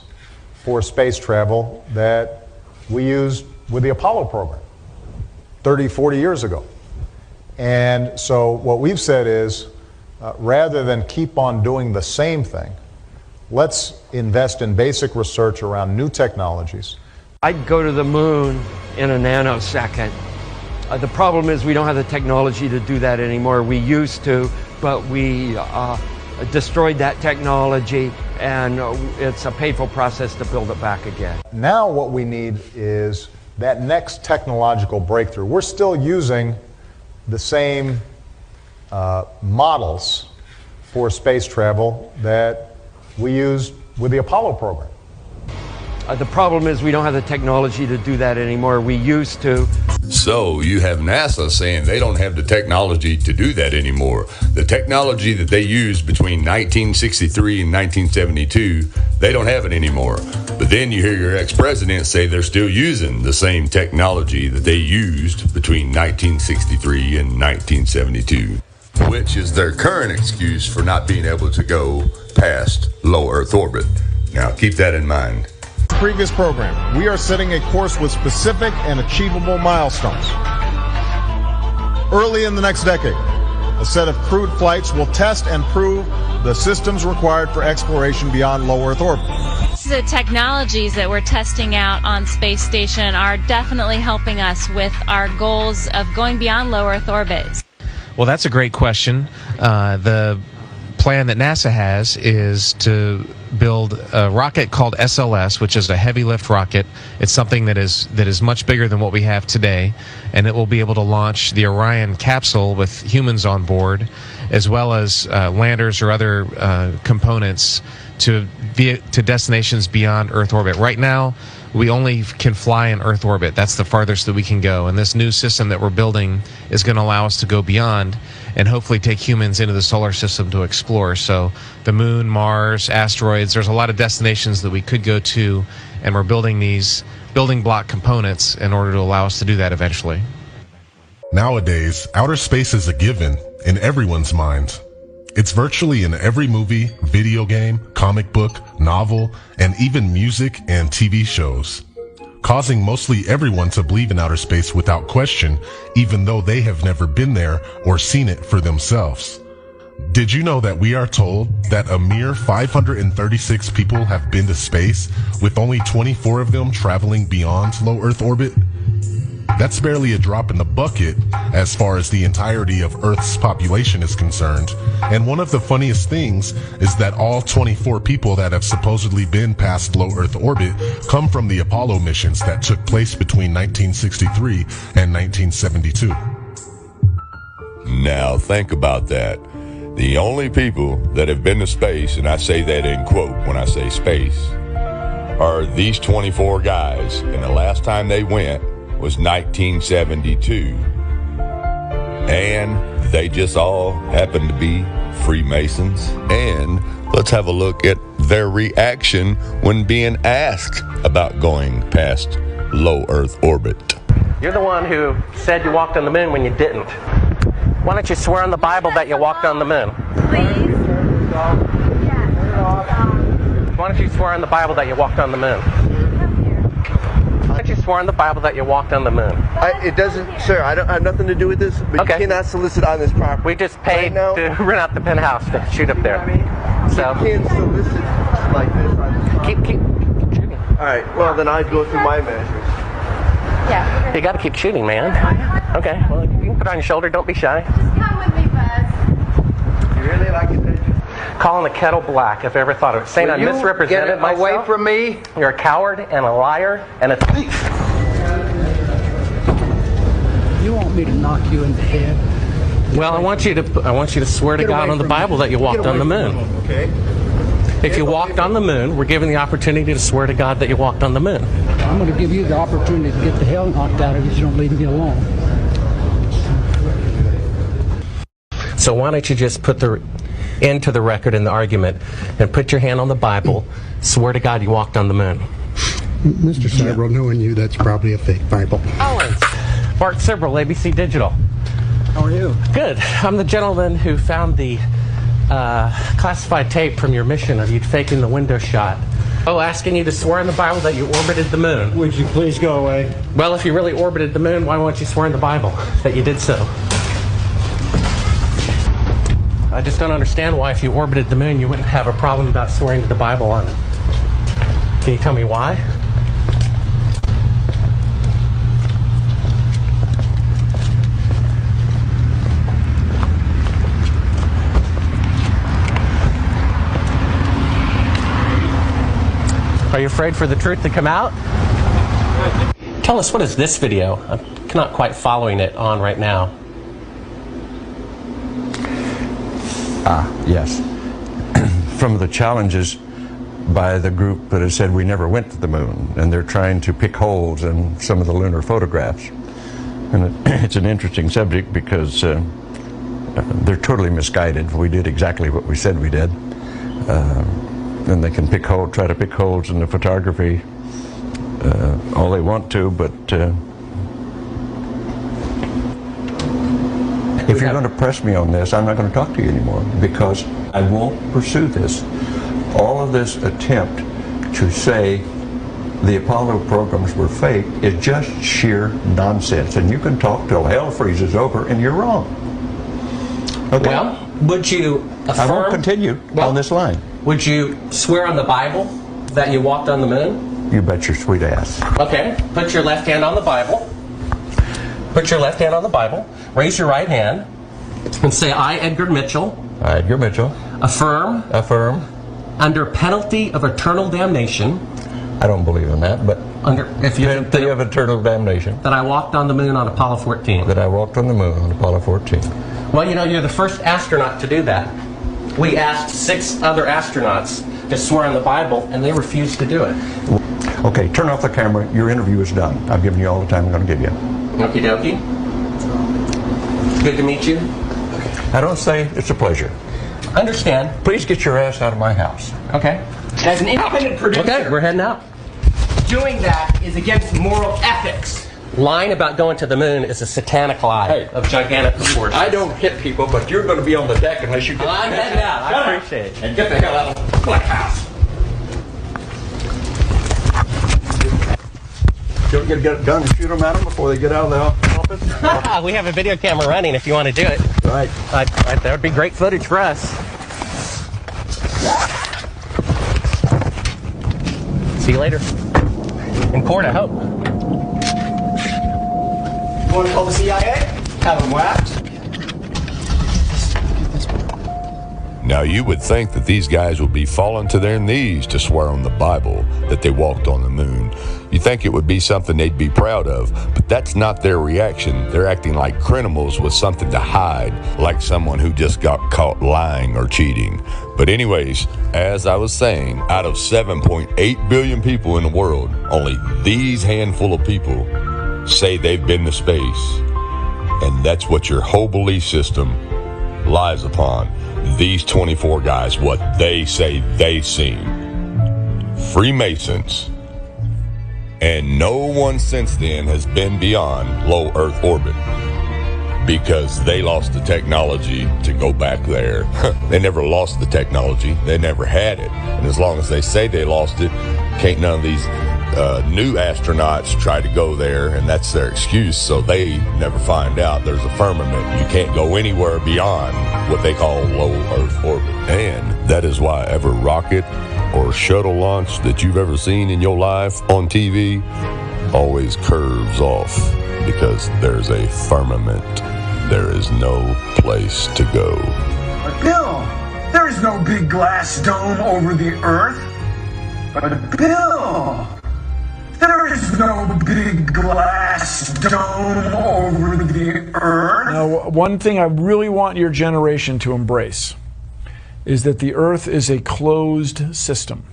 for space travel that we used with the Apollo program 30, 40 years ago. And so what we've said is, rather than keep on doing the same thing, let's invest in basic research around new technologies. I'd go to the moon in a nanosecond. The problem is we don't have the technology to do that anymore. We used to, but we destroyed that technology, and it's a painful process to build it back again. Now what we need is that next technological breakthrough. We're still using the same models for space travel that we used with the Apollo program. The problem is we don't have the technology to do that anymore. We used to. So you have NASA saying they don't have the technology to do that anymore. The technology that they used between 1963 and 1972, they don't have it anymore. But then you hear your ex-president say they're still using the same technology that they used between 1963 and 1972, which is their current excuse for not being able to go past low Earth orbit. Now keep that in mind. Previous program, we are setting a course with specific and achievable milestones. Early in the next decade, a set of crewed flights will test and prove the systems required for exploration beyond low Earth orbit. The technologies that we're testing out on Space Station are definitely helping us with our goals of going beyond low Earth orbit. Well, that's a great question. The plan that NASA has is to build a rocket called SLS, which is a heavy lift rocket. It's something that is much bigger than what we have today, and it will be able to launch the Orion capsule with humans on board, as well as landers or other components to destinations beyond Earth orbit. Right now, we only can fly in Earth orbit. That's the farthest that we can go. And this new system that we're building is going to allow us to go beyond and hopefully take humans into the solar system to explore. So the moon, Mars, asteroids, there's a lot of destinations that we could go to, and we're building these building block components in order to allow us to do that eventually. Nowadays, outer space is a given in everyone's mind. It's virtually in every movie, video game, comic book, novel, and even music and TV shows, causing mostly everyone to believe in outer space without question, even though they have never been there or seen it for themselves. Did you know that we are told that a mere 536 people have been to space, with only 24 of them traveling beyond low Earth orbit? That's barely a drop in the bucket as far as the entirety of Earth's population is concerned. And one of the funniest things is that all 24 people that have supposedly been past low Earth orbit come from the Apollo missions that took place between 1963 and 1972. Now think about that. The only people that have been to space, and I say that in quote when I say space, are these 24 guys, and the last time they went was 1972, and they just all happen to be Freemasons. And let's have a look at their reaction when being asked about going past low Earth orbit. You're the one who said you walked on the moon when you didn't. Why don't you swear on the Bible that you walked on the moon? Please. Why don't you swear on the Bible that you walked on the moon? Why don't you swear on the Bible that you walked on the moon? It doesn't, sir, I don't have nothing to do with this, but okay. You cannot solicit on this property. We just paid to rent out the penthouse to shoot up there. So you can't solicit like this on this property. Keep shooting. Alright, well then I'd go through my measures. Yeah. You gotta keep shooting, man. Okay, well, you can put it on your shoulder, don't be shy. Just come with me, Buzz. You really like it, don't you? Calling the kettle black, if I ever thought of it. Saying I misrepresented myself. Away from me. You're a coward and a liar and a thief. You want me to knock you in the head? Well, I want you to swear to God on the Bible that you walked on the moon. Okay. If you walked on the moon, we're given the opportunity to swear to God that you walked on the moon. I'm going to give you the opportunity to get the hell knocked out of you if you don't leave me alone. So why don't you just put the end to the record in the argument and put your hand on the Bible, swear to God you walked on the moon. Mr. Several, knowing you, that's probably a fake Bible. Owens. Bart Several, ABC Digital. How are you? Good. I'm the gentleman who found the classified tape from your mission of you faking the window shot. Oh, asking you to swear in the Bible that you orbited the moon. Would you please go away? Well, if you really orbited the moon, why won't you swear in the Bible that you did so? I just don't understand why if you orbited the moon, you wouldn't have a problem about swearing to the Bible on it. Can you tell me why? Are you afraid for the truth to come out? Tell us, what is this video? I'm not quite following it on right now. Yes. From the challenges by the group that has said we never went to the moon, and they're trying to pick holes in some of the lunar photographs. And it's an interesting subject because they're totally misguided. We did exactly what we said we did. And they can try to pick holes in the photography all they want to, but if you're going to press me on this, I'm not going to talk to you anymore, because I won't pursue this. All of this attempt to say the Apollo programs were fake is just sheer nonsense, and you can talk till hell freezes over, and you're wrong. Okay? Well, would you affirm? I won't continue on this line. Would you swear on the Bible that you walked on the moon? You bet your sweet ass. Okay. Put your left hand on the Bible. Put your left hand on the Bible. Raise your right hand and say, I, Edgar Mitchell. I, Edgar Mitchell. Affirm. Affirm. Under penalty of eternal damnation. I don't believe in that, but penalty of eternal damnation. That I walked on the moon on Apollo 14. That I walked on the moon on Apollo 14. Well, you know, you're the first astronaut to do that. We asked 6 other astronauts to swear on the Bible, and they refused to do it. Okay, turn off the camera. Your interview is done. I've given you all the time I'm going to give you. Okie dokie. Good to meet you. I don't say it's a pleasure. Understand. Please get your ass out of my house. Okay. As an independent producer, okay, we're heading out. Doing that is against moral ethics. Lying about going to the moon is a satanic lie of gigantic proportions. I don't hit people, but you're going to be on the deck unless you get... I'm heading out. I appreciate it. And get the hell out of the black house. Don't get a gun and shoot them at them before they get out of the office? We have a video camera running if you want to do it. Right. That would be great footage for us. See you later. In court, I hope. You want to call the CIA? Have them whacked? Now, you would think that these guys would be falling to their knees to swear on the Bible that they walked on the moon. You think it would be something they'd be proud of, but that's not their reaction. They're acting like criminals with something to hide, like someone who just got caught lying or cheating. But anyways, as I was saying, out of 7.8 billion people in the world, only these handful of people say they've been to space. And that's what your whole belief system lies upon. These 24 guys, what they say they've seen. Freemasons. And no one since then has been beyond low Earth orbit because they lost the technology to go back there. They never lost the technology. They never had it. And as long as they say they lost it, can't none of these new astronauts try to go there, and that's their excuse, so they never find out there's a firmament. You can't go anywhere beyond what they call low Earth orbit. And that is why every rocket or shuttle launch that you've ever seen in your life on TV always curves off because there's a firmament. There is no place to go. Bill, there is no big glass dome over the Earth. But Bill, there is no big glass dome over the Earth. Now, one thing I really want your generation to embrace is that the Earth is a closed system.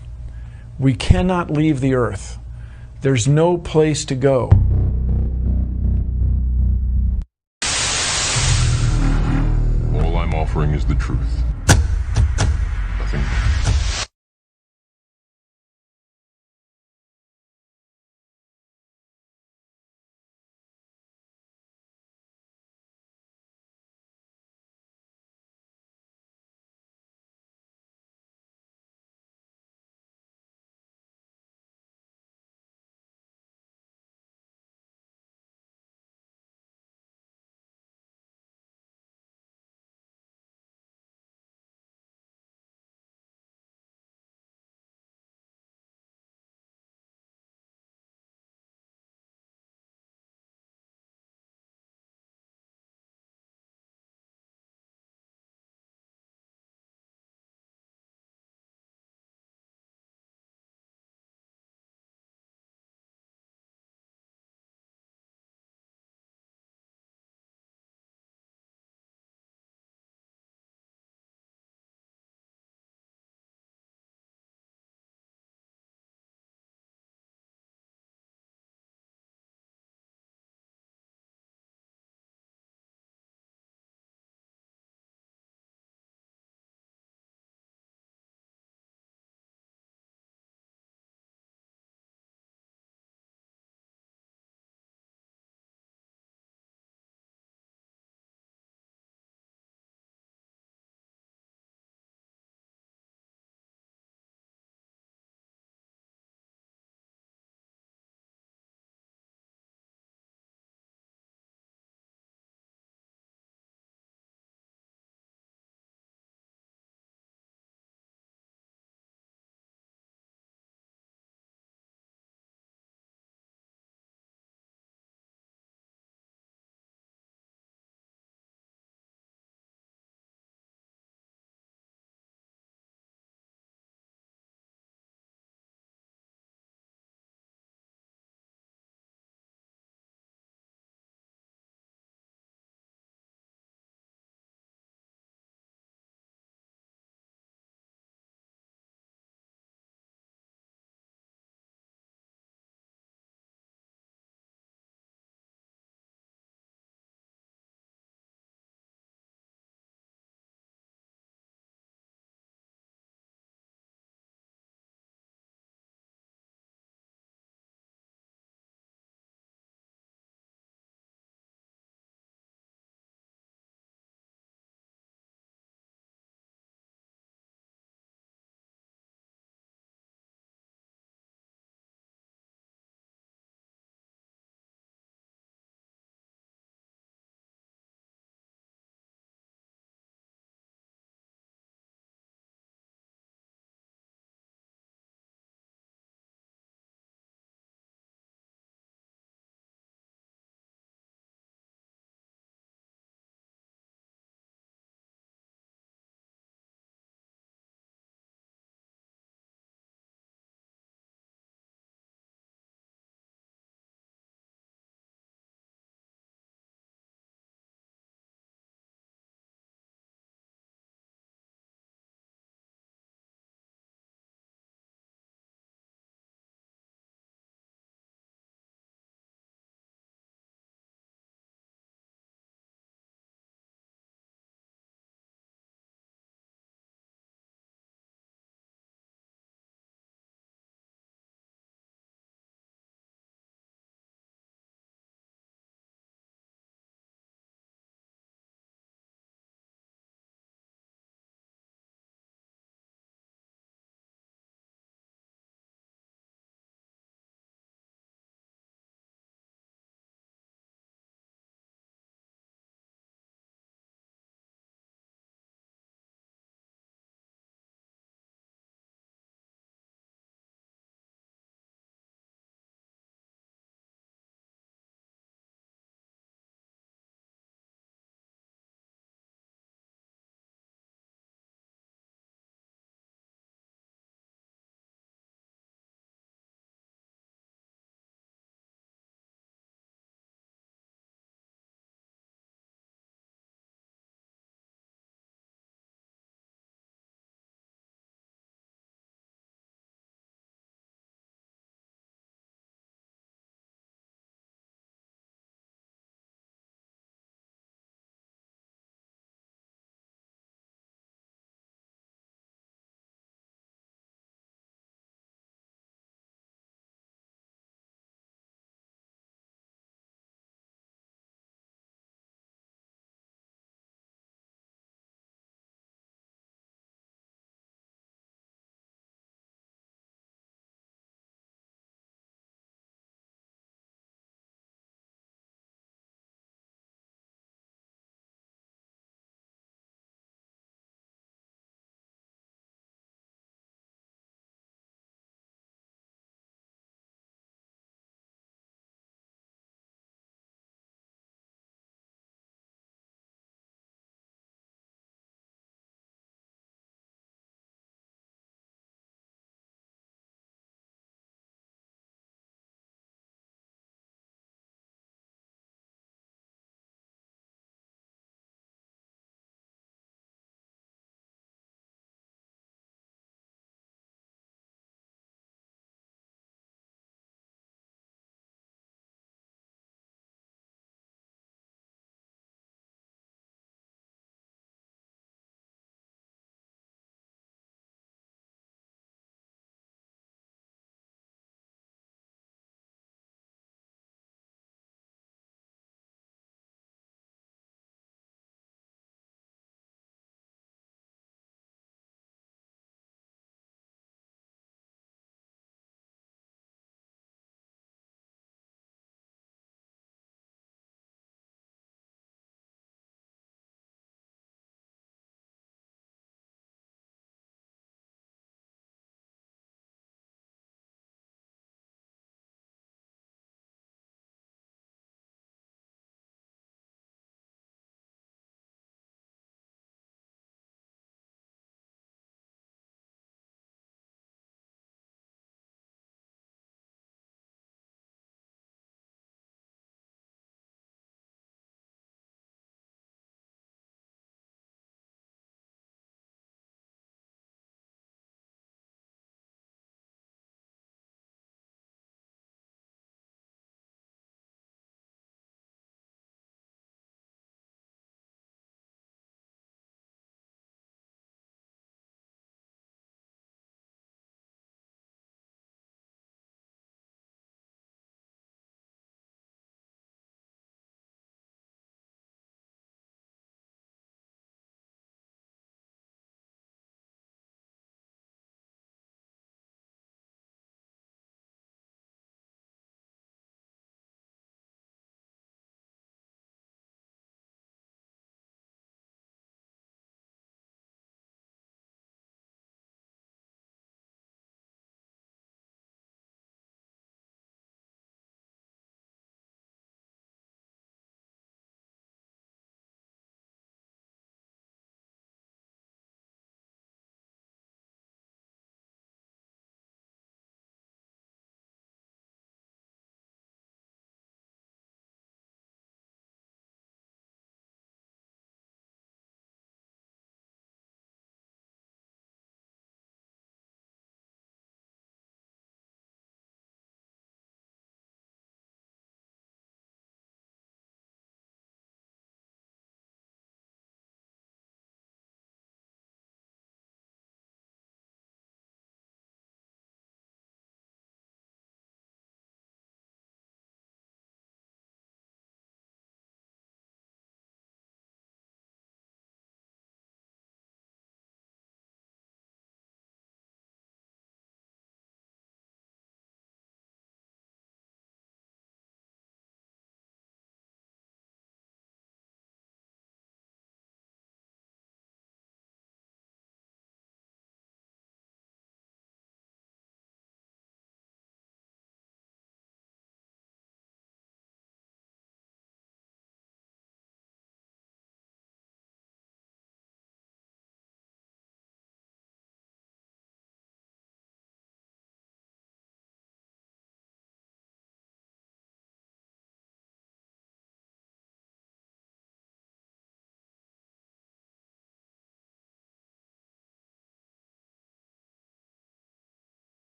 We cannot leave the Earth. There's no place to go. All I'm offering is the truth. Nothing more.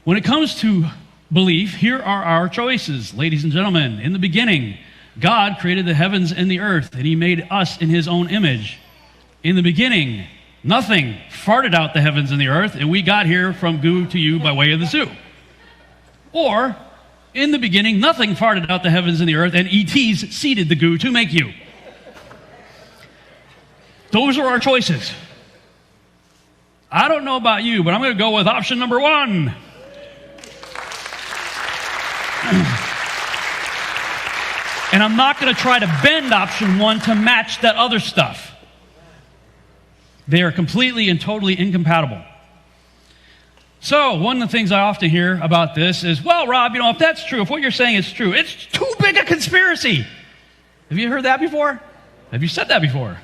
When it comes to belief, here are our choices, ladies and gentlemen. In the beginning, God created the heavens and the earth, and he made us in his own image. In the beginning, nothing farted out the heavens and the earth, and we got here from goo to you by way of the zoo. Or, in the beginning, nothing farted out the heavens and the earth, and ETs seeded the goo to make you. Those are our choices. I don't know about you, but I'm going to go with option number 1. And I'm not going to try to bend option 1 to match that other stuff. They are completely and totally incompatible. So, one of the things I often hear about this is, well, Rob, if that's true, if what you're saying is true, it's too big a conspiracy. Have you heard that before? Have you said that before?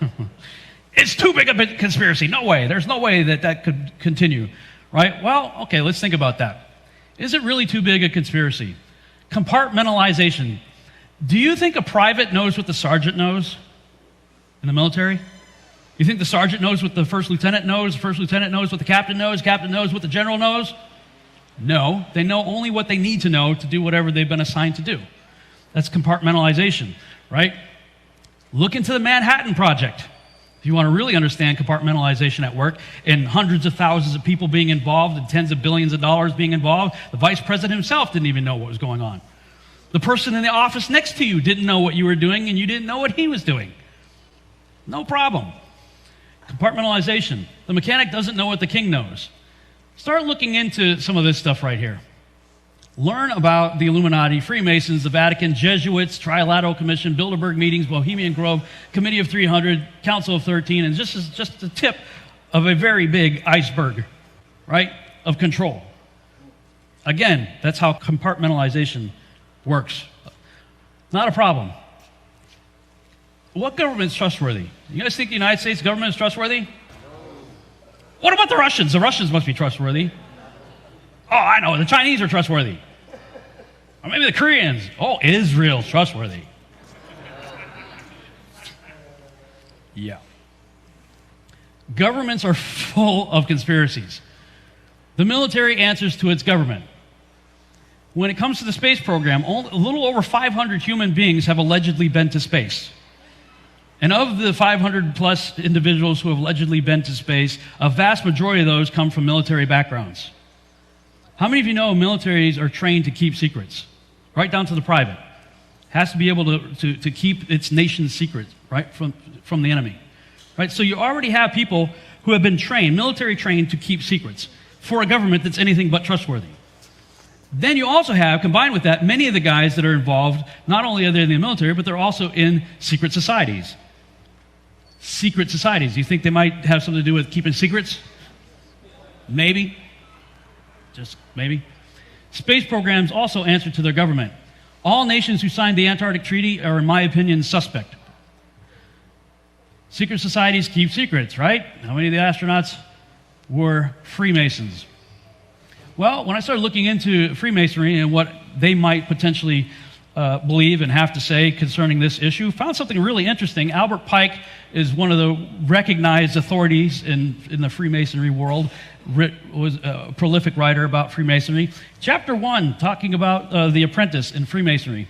It's too big a conspiracy. No way. There's no way that could continue. Right? Well, okay, let's think about that. Is it really too big a conspiracy? Compartmentalization. Do you think a private knows what the sergeant knows in the military? You think the sergeant knows what the first lieutenant knows? The first lieutenant knows what the captain knows? Captain knows what the general knows? No, they know only what they need to know to do whatever they've been assigned to do. That's compartmentalization, right? Look into the Manhattan Project. If you want to really understand compartmentalization at work, and hundreds of thousands of people being involved and tens of billions of dollars being involved, the vice president himself didn't even know what was going on. The person in the office next to you didn't know what you were doing, and you didn't know what he was doing. No problem. Compartmentalization. The mechanic doesn't know what the king knows. Start looking into some of this stuff right here. Learn about the Illuminati, Freemasons, the Vatican, Jesuits, Trilateral Commission, Bilderberg meetings, Bohemian Grove, Committee of 300, Council of 13, and just the tip of a very big iceberg, right, of control. Again, that's how compartmentalization works. Not a problem. What government is trustworthy? You guys think the United States government is trustworthy? What about the Russians? The Russians must be trustworthy. Oh, I know. The Chinese are trustworthy. Or maybe the Koreans. Oh, Israel's trustworthy. Yeah. Governments are full of conspiracies. The military answers to its government. When it comes to the space program, a little over 500 human beings have allegedly been to space. And of the 500 plus individuals who have allegedly been to space, a vast majority of those come from military backgrounds. How many of you know militaries are trained to keep secrets? Right down to the private. Has to be able to keep its nation's secrets, right, from the enemy. Right? So you already have people who have been trained, military trained, to keep secrets for a government that's anything but trustworthy. Then you also have, combined with that, many of the guys that are involved, not only are they in the military, but they're also in secret societies. Secret societies. You think they might have something to do with keeping secrets? Maybe. Just maybe. Space programs also answer to their government. All nations who signed the Antarctic Treaty are, in my opinion, suspect. Secret societies keep secrets, right? How many of the astronauts were Freemasons? Well, when I started looking into Freemasonry and what they might potentially believe and have to say concerning this issue, found something really interesting. Albert Pike is one of the recognized authorities in the Freemasonry world, was a prolific writer about Freemasonry. Chapter 1, talking about the apprentice in Freemasonry.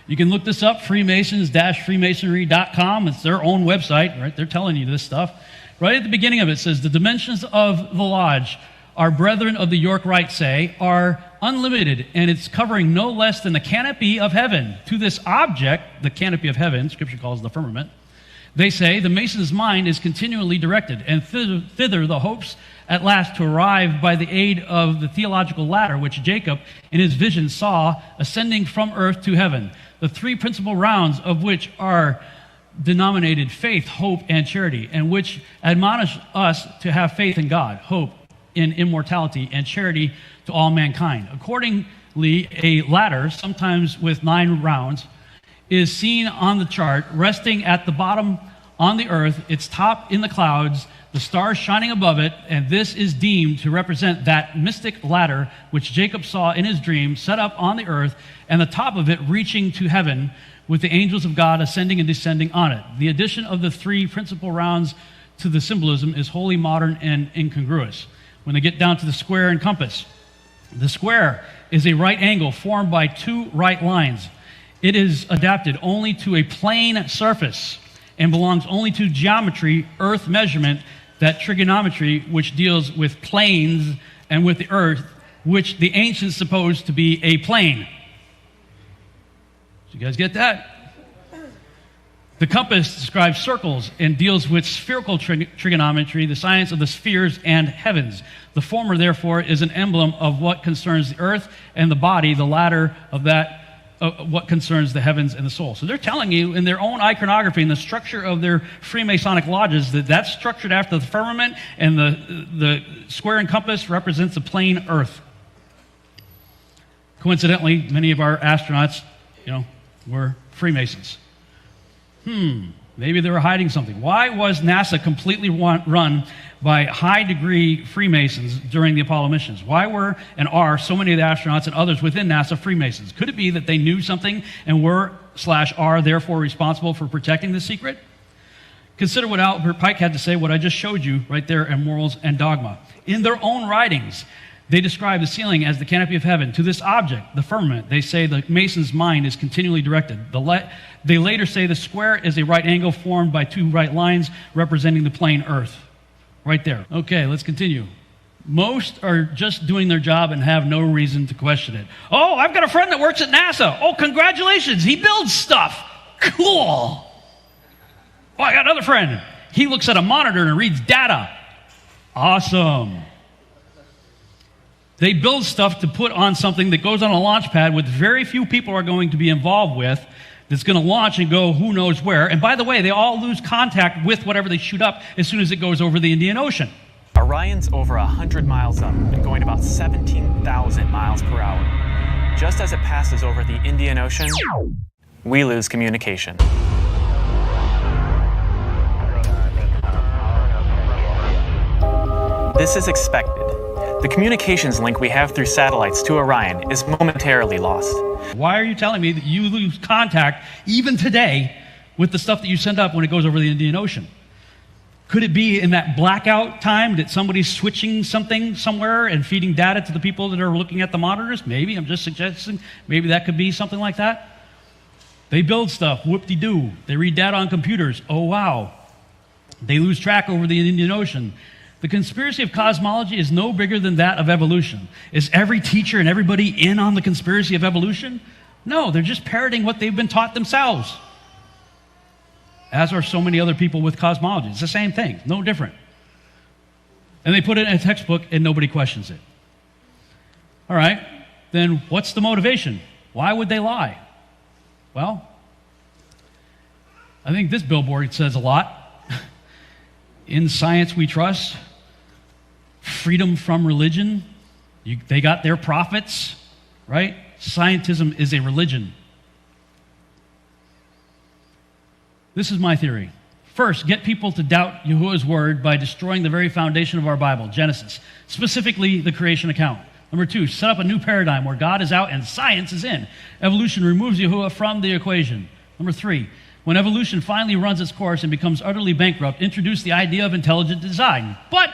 You can look this up, freemasons-freemasonry.com. It's their own website, right? They're telling you this stuff. Right at the beginning of it says, the dimensions of the lodge, our brethren of the York Rite say, are unlimited, and it's covering no less than the canopy of heaven. To this object, the canopy of heaven, Scripture calls the firmament, they say the Mason's mind is continually directed, and thither the hopes at last to arrive by the aid of the theological ladder which Jacob in his vision saw ascending from earth to heaven, the three principal rounds of which are denominated faith, hope, and charity, and which admonish us to have faith in God, hope in immortality, and charity to all mankind. Accordingly, a ladder, sometimes with 9 rounds, is seen on the chart, resting at the bottom on the earth, its top in the clouds, the stars shining above it, and this is deemed to represent that mystic ladder which Jacob saw in his dream set up on the earth, and the top of it reaching to heaven, with the angels of God ascending and descending on it. The addition of the 3 principal rounds to the symbolism is wholly modern and incongruous. When they get down to the square and compass, The square is a right angle formed by two right lines. It is adapted only to a plane surface and belongs only to geometry, earth measurement, that trigonometry, which deals with planes, and with the earth, which the ancients supposed to be a plane. You guys get that? The compass describes circles and deals with spherical trigonometry, the science of the spheres and heavens. The former, therefore, is an emblem of what concerns the earth and the body, the latter of that what concerns the heavens and the soul. So they're telling you in their own iconography, in the structure of their Freemasonic lodges, that that's structured after the firmament, and the square and compass represents the plane earth. Coincidentally, many of our astronauts, were Freemasons. Maybe they were hiding something. Why was NASA completely run by high-degree Freemasons during the Apollo missions? Why were and are so many of the astronauts and others within NASA Freemasons? Could it be that they knew something and were/are therefore responsible for protecting the secret? Consider what Albert Pike had to say, what I just showed you right there in Morals and Dogma. In their own writings, they describe the ceiling as the canopy of heaven. To this object, the firmament, they say the Mason's mind is continually directed. They later say the square is a right angle formed by two right lines representing the plane earth. Right there. Okay, let's continue. Most are just doing their job and have no reason to question it. Oh, I've got a friend that works at NASA. Oh, congratulations, he builds stuff. Cool. Oh, I got another friend. He looks at a monitor and reads data. Awesome. They build stuff to put on something that goes on a launch pad with very few people are going to be involved with, that's going to launch and go who knows where. And by the way, they all lose contact with whatever they shoot up as soon as it goes over the Indian Ocean. Orion's over 100 miles up and going about 17,000 miles per hour. Just as it passes over the Indian Ocean, we lose communication. This is expected. The communications link we have through satellites to Orion is momentarily lost. Why are you telling me that you lose contact even today with the stuff that you send up when it goes over the Indian Ocean? Could it be in that blackout time that somebody's switching something somewhere and feeding data to the people that are looking at the monitors? Maybe, I'm just suggesting, maybe that could be something like that. They build stuff, whoop-de-doo. They read data on computers, oh wow. They lose track over the Indian Ocean. The conspiracy of cosmology is no bigger than that of evolution. Is every teacher and everybody in on the conspiracy of evolution? No, they're just parroting what they've been taught themselves. As are so many other people with cosmology. It's the same thing, no different. And they put it in a textbook and nobody questions it. All right, then what's the motivation? Why would they lie? Well, I think this billboard says a lot. In science we trust. Freedom from religion. They got their prophets, right? Scientism is a religion. This is my theory. First, get people to doubt Yahuwah's word by destroying the very foundation of our Bible, Genesis, specifically the creation account. Number two, set up a new paradigm where God is out and science is in. Evolution removes Yahuwah from the equation. Number three, when evolution finally runs its course and becomes utterly bankrupt, introduce the idea of intelligent design, but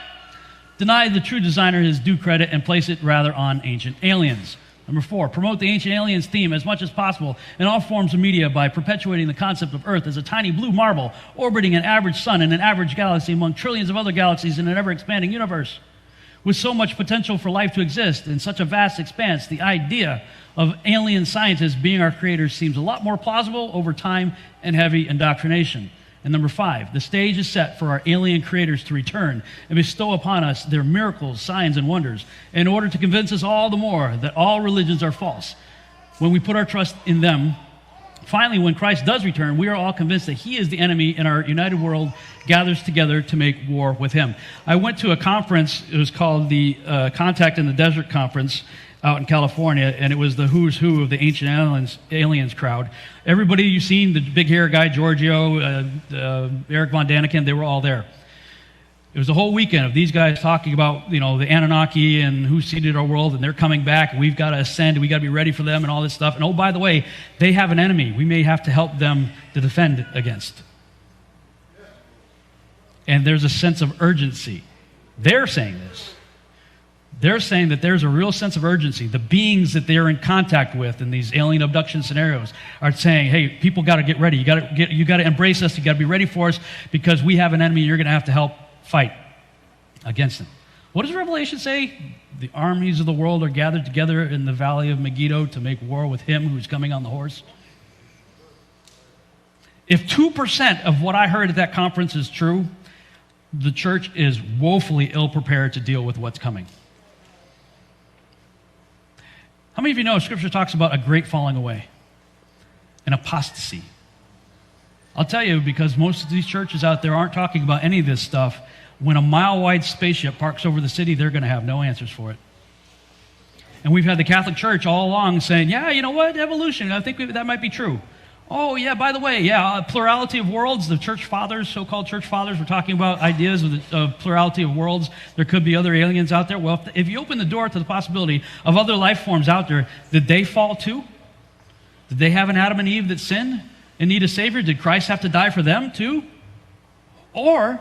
deny the true designer his due credit and place it rather on ancient aliens. Number four, promote the ancient aliens theme as much as possible in all forms of media by perpetuating the concept of Earth as a tiny blue marble orbiting an average sun in an average galaxy among trillions of other galaxies in an ever-expanding universe. With so much potential for life to exist in such a vast expanse, the idea of alien scientists being our creators seems a lot more plausible over time and heavy indoctrination. And number five, the stage is set for our alien creators to return and bestow upon us their miracles, signs, and wonders in order to convince us all the more that all religions are false. When we put our trust in them, finally, when Christ does return, we are all convinced that he is the enemy and our united world gathers together to make war with him. I went to a conference, it was called the Contact in the Desert Conference out in California, and it was the who's who of the ancient aliens crowd. Everybody you've seen, the big hair guy, Giorgio, Eric Von Daniken, they were all there. It was a whole weekend of these guys talking about, the Anunnaki and who seeded our world, and they're coming back, and we've got to ascend, and we've got to be ready for them and all this stuff. And oh, by the way, they have an enemy we may have to help them to defend against. And there's a sense of urgency. They're saying this. They're saying that there's a real sense of urgency. The beings that they're in contact with in these alien abduction scenarios are saying, hey, people got to get ready. You got to embrace us. You got to be ready for us because we have an enemy. You're going to have to help fight against them. What does Revelation say? The armies of the world are gathered together in the valley of Megiddo to make war with him who's coming on the horse. If 2% of what I heard at that conference is true, the church is woefully ill-prepared to deal with what's coming. How many of you know Scripture talks about a great falling away, an apostasy? I'll tell you, because most of these churches out there aren't talking about any of this stuff. When a mile-wide spaceship parks over the city, they're going to have no answers for it. And we've had the Catholic Church all along saying, yeah, you know what, evolution, I think that might be true. Oh, yeah, by the way, yeah, plurality of worlds, the church fathers, so-called church fathers, were talking about ideas of plurality of worlds. There could be other aliens out there. Well, if you open the door to the possibility of other life forms out there, did they fall too? Did they have an Adam and Eve that sinned and need a Savior? Did Christ have to die for them too? Or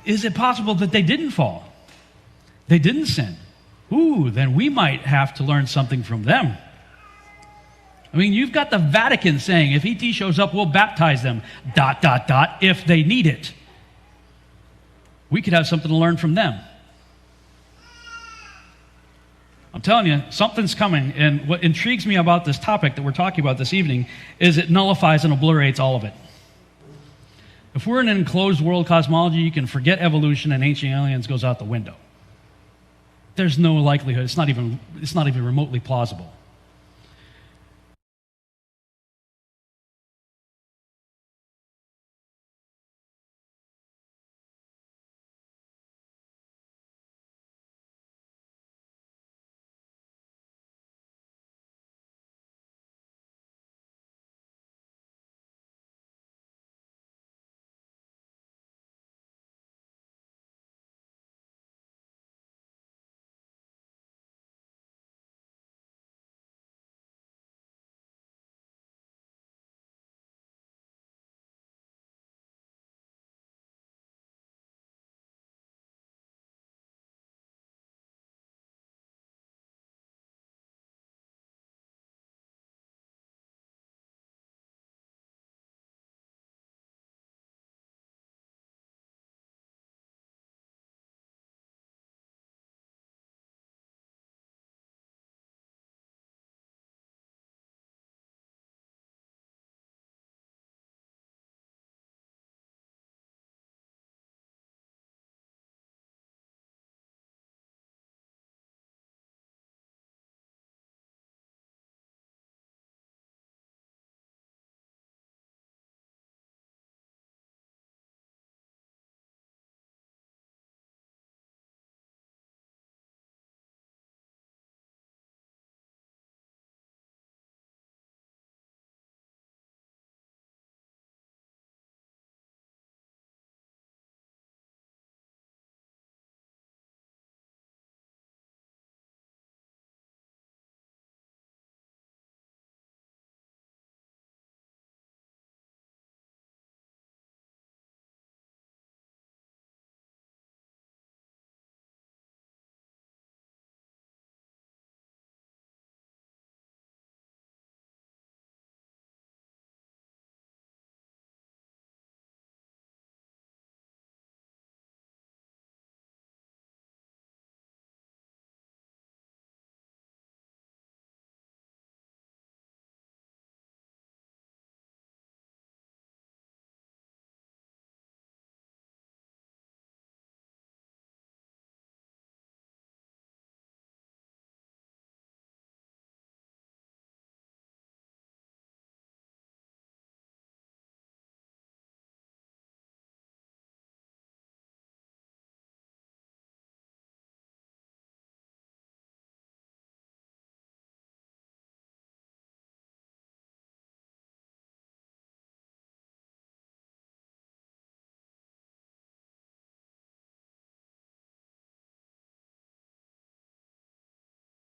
is it possible that they didn't fall? They didn't sin. Ooh, then we might have to learn something from them. I mean, you've got the Vatican saying, if ET shows up, we'll baptize them, ... if they need it. We could have something to learn from them. I'm telling you, something's coming, and what intrigues me about this topic that we're talking about this evening is it nullifies and obliterates all of it. If we're in an enclosed world cosmology, you can forget evolution and ancient aliens goes out the window. There's no likelihood. It's not even remotely plausible.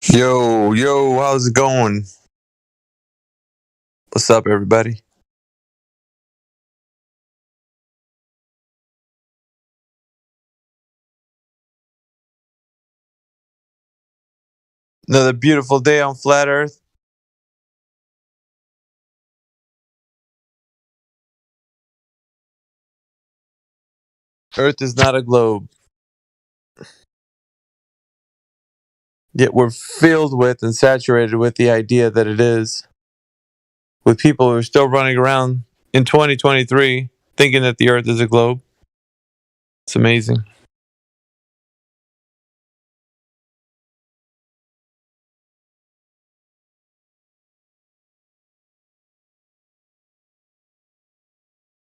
Yo, how's it going? What's up, everybody? Another beautiful day on Flat Earth. Earth is not a globe. Yet we're filled with and saturated with the idea that it is. With people who are still running around in 2023 thinking that the Earth is a globe. It's amazing.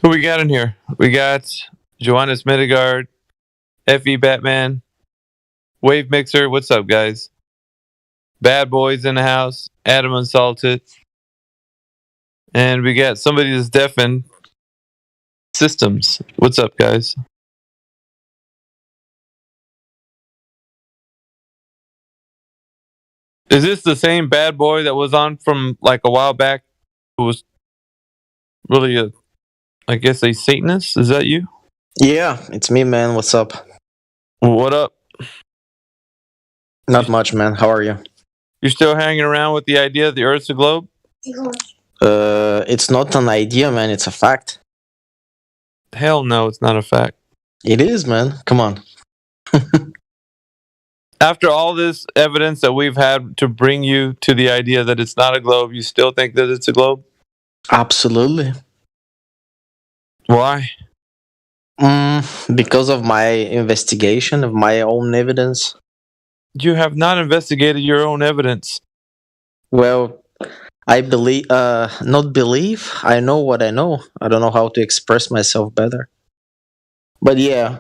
Who we got in here? We got Johannes Midegard, FE Batman, Wave Mixer. What's up, guys? Bad Boys in the house. Adam Unsalted. And we got somebody that's deafened. Systems. What's up, guys? Is this the same bad boy that was on from like a while back? Who was really I guess a Satanist? Is that you? Yeah, it's me, man. What's up? What up? Not much, man. How are you? You're still hanging around with the idea that the Earth's a globe? It's not an idea, man. It's a fact. Hell no, it's not a fact. It is, man. Come on. After all this evidence that we've had to bring you to the idea that it's not a globe, you still think that it's a globe? Absolutely. Why? Because of my investigation of my own evidence. You have not investigated your own evidence. Well, I believe, not believe. I know what I know. I don't know how to express myself better. But yeah.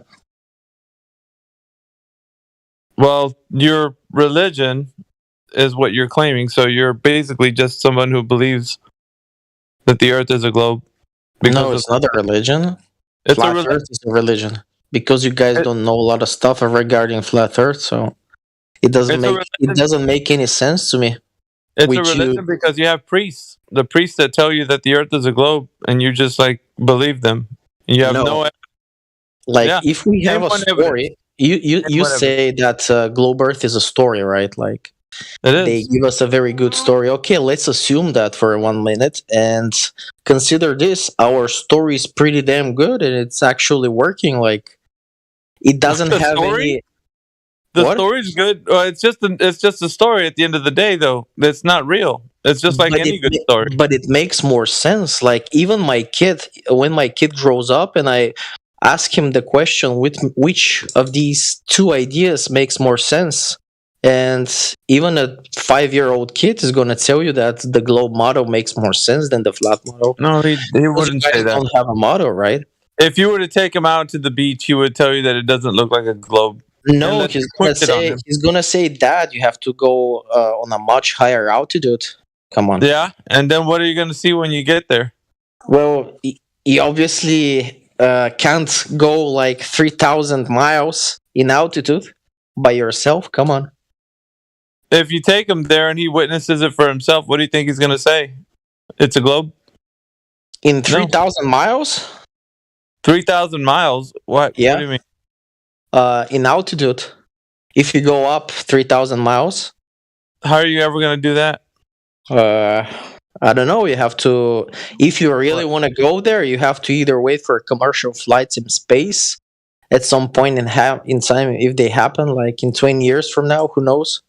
Well, your religion is what you're claiming, so you're basically just someone who believes that the Earth is a globe. No, it's not a religion. It's Flat a religion. Earth is a religion. Because you guys don't know a lot of stuff regarding Flat Earth, so it doesn't make any sense to me. It's a religion because you have priests. The priests that tell you that the Earth is a globe, and you just like believe them. You have no like if we have a story, you say that Globe Earth is a story, right? Like it is. They give us a very good story. Okay, let's assume that for 1 minute and consider this. Our story is pretty damn good, and it's actually working. Like it doesn't have any. The story's good. It's just a story at the end of the day, though. It's not real. It's just like any good story. But it makes more sense. Like even my kid, when my kid grows up, and I ask him the question, which of these two ideas makes more sense, and even a 5-year-old kid is gonna tell you that the globe model makes more sense than the flat model. No, he wouldn't say that. Don't have a model, right? If you were to take him out to the beach, he would tell you that it doesn't look like a globe. No, he's gonna say that you have to go on a much higher altitude. Come on. Yeah, and then what are you gonna see when you get there? Well, you obviously can't go like 3,000 miles in altitude by yourself. Come on. If you take him there and he witnesses it for himself, what do you think he's gonna say? It's a globe? In 3,000 miles? 3,000 miles? What? Yeah. What do you mean? In altitude, if you go up 3,000 miles. How are you ever going to do that? I don't know. You have to, if you really want to go there, you have to either wait for commercial flights in space at some point in time, if they happen, like in 20 years from now, who knows?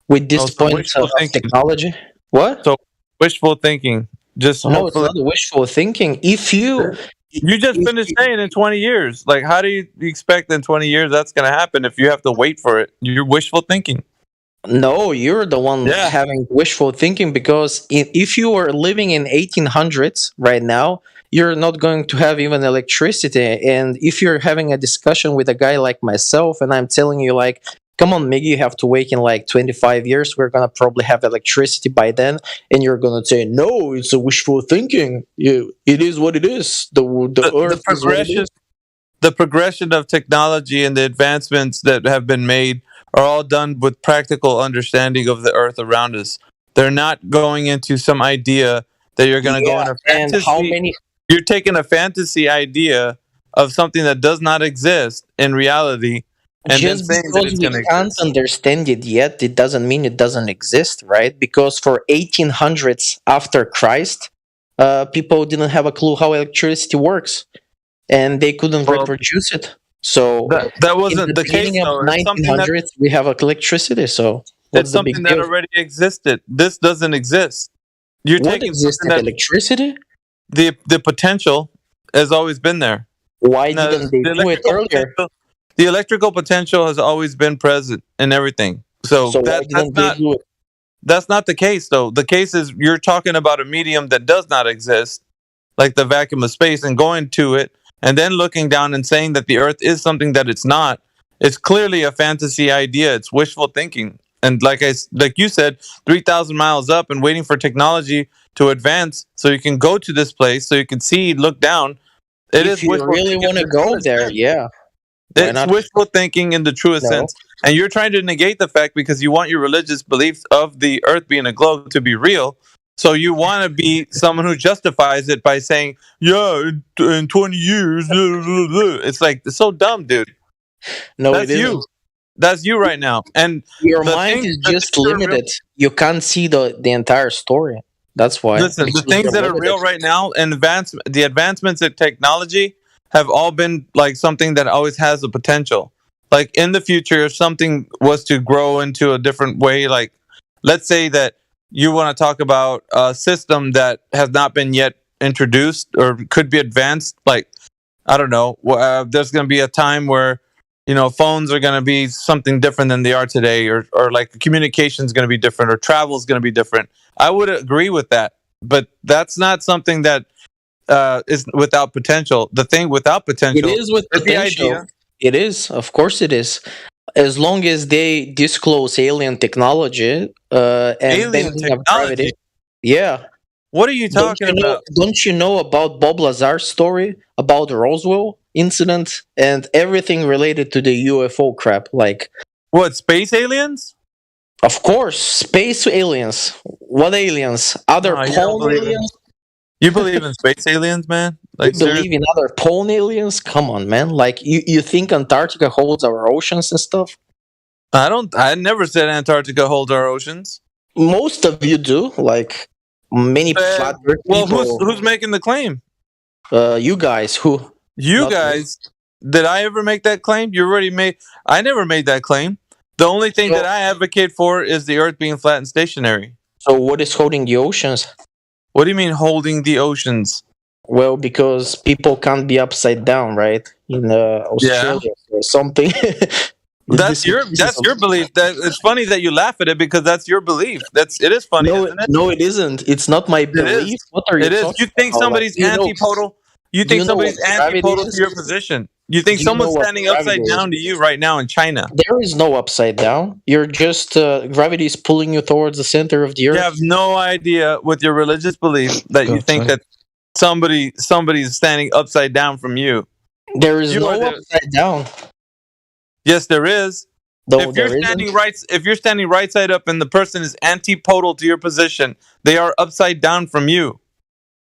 With this point of technology. What? So wishful thinking. Just no, it's not wishful thinking. If you just finished saying in 20 years. Like, how do you expect in 20 years that's going to happen if you have to wait for it? You're wishful thinking. No, you're the one having wishful thinking, because if you were living in 1800s right now, you're not going to have even electricity. And if you're having a discussion with a guy like myself, and I'm telling you like, come on, Miggy, you have to wait in like 25 years. We're going to probably have electricity by then. And you're going to say, no, it's a wishful thinking. It is what it is. The Earth is what it is. The progression of technology and the advancements that have been made are all done with practical understanding of the Earth around us. They're not going into some idea that you're going to go in a fantasy. And how many? You're taking a fantasy idea of something that does not exist in reality, and Just then saying that because it's we going to can't exist. understand it yet, it doesn't mean it doesn't exist, right? Because for 1800s after Christ, people didn't have a clue how electricity works, and they couldn't reproduce it. So That in wasn't the case, beginning of though. It's something that 1900s, we have electricity. So what's it's the big something that deal? already existed. This doesn't exist. You're What taking existed? something that Electricity? the potential has always been there. Why Now, didn't they do it earlier? The electrical potential has always been present in everything. So So why that's didn't they not do it? that's not the case, though. The case is you're talking about a medium that does not exist, like the vacuum of space, and going to it and then looking down and saying that the Earth is something that it's not. It's clearly a fantasy idea. It's wishful thinking. And like you said, 3,000 miles up and waiting for technology to advance so you can go to this place, so you can see, look down. It If is you wishful really thinking want to in the go truest there, sense. yeah. Why It's not? wishful thinking in the truest No. sense. And you're trying to negate the fact because you want your religious beliefs of the Earth being a globe to be real. So you want to be someone who justifies it by saying, yeah, in 20 years, blah, blah, blah." It's like, it's so dumb, dude. No, That's it you. isn't. That's you right now. And Your the mind thing- is the just things that are real- limited. You can't see the entire story. That's why. Listen, the Because things you're that are limited. real right now and the advancements in technology have all been like something that always has a potential. Like in the future, if something was to grow into a different way, like let's say that you want to talk about a system that has not been yet introduced or could be advanced, like I don't know, there's going to be a time where phones are going to be something different than they are today, or like communication is going to be different, or travel is going to be different. I would agree with that, but that's not something that is without potential. The thing without potential It is with the potential. idea. It is, of course, it is. As long as they disclose alien technology and Alien bending of technology? gravity. Yeah. What are you talking about? Don't you know about Bob Lazar's story about the Roswell incident and everything related to the UFO crap? Like, what, space aliens? Of course, space aliens. What aliens? Other No, you don't pole believe in- aliens? You believe in space aliens, man? Like You believe in other pole aliens? Come on, man. Like, you think Antarctica holds our oceans and stuff? I never said Antarctica holds our oceans. Most of you do. Like, many flat earth Well, people. who's making the claim? You guys, who? You Not me. guys. Did I ever make that claim? You already made. I never made that claim. The only thing that I advocate for is the Earth being flat and stationary. So what is holding the oceans? What do you mean holding the oceans? Well, because people can't be upside down, right? In Australia or something. That's your belief. That it's funny that you laugh at it because that's your belief. It is funny, isn't it? No, it isn't. It's not my belief. What are you It is. talking You think about? somebody's Like, antipodal? You think you know somebody's what gravity antipodal is? to your position? You think Do you know someone's what standing upside gravity is? down to you right now in China? There is no upside down. You're just gravity is pulling you towards the center of the earth. You have no idea with your religious belief that you think that somebody's standing upside down from you. There is You no are the- upside down. Yes, there is. No, if you're there standing isn't. if you're standing right side up and the person is antipodal to your position, they are upside down from you.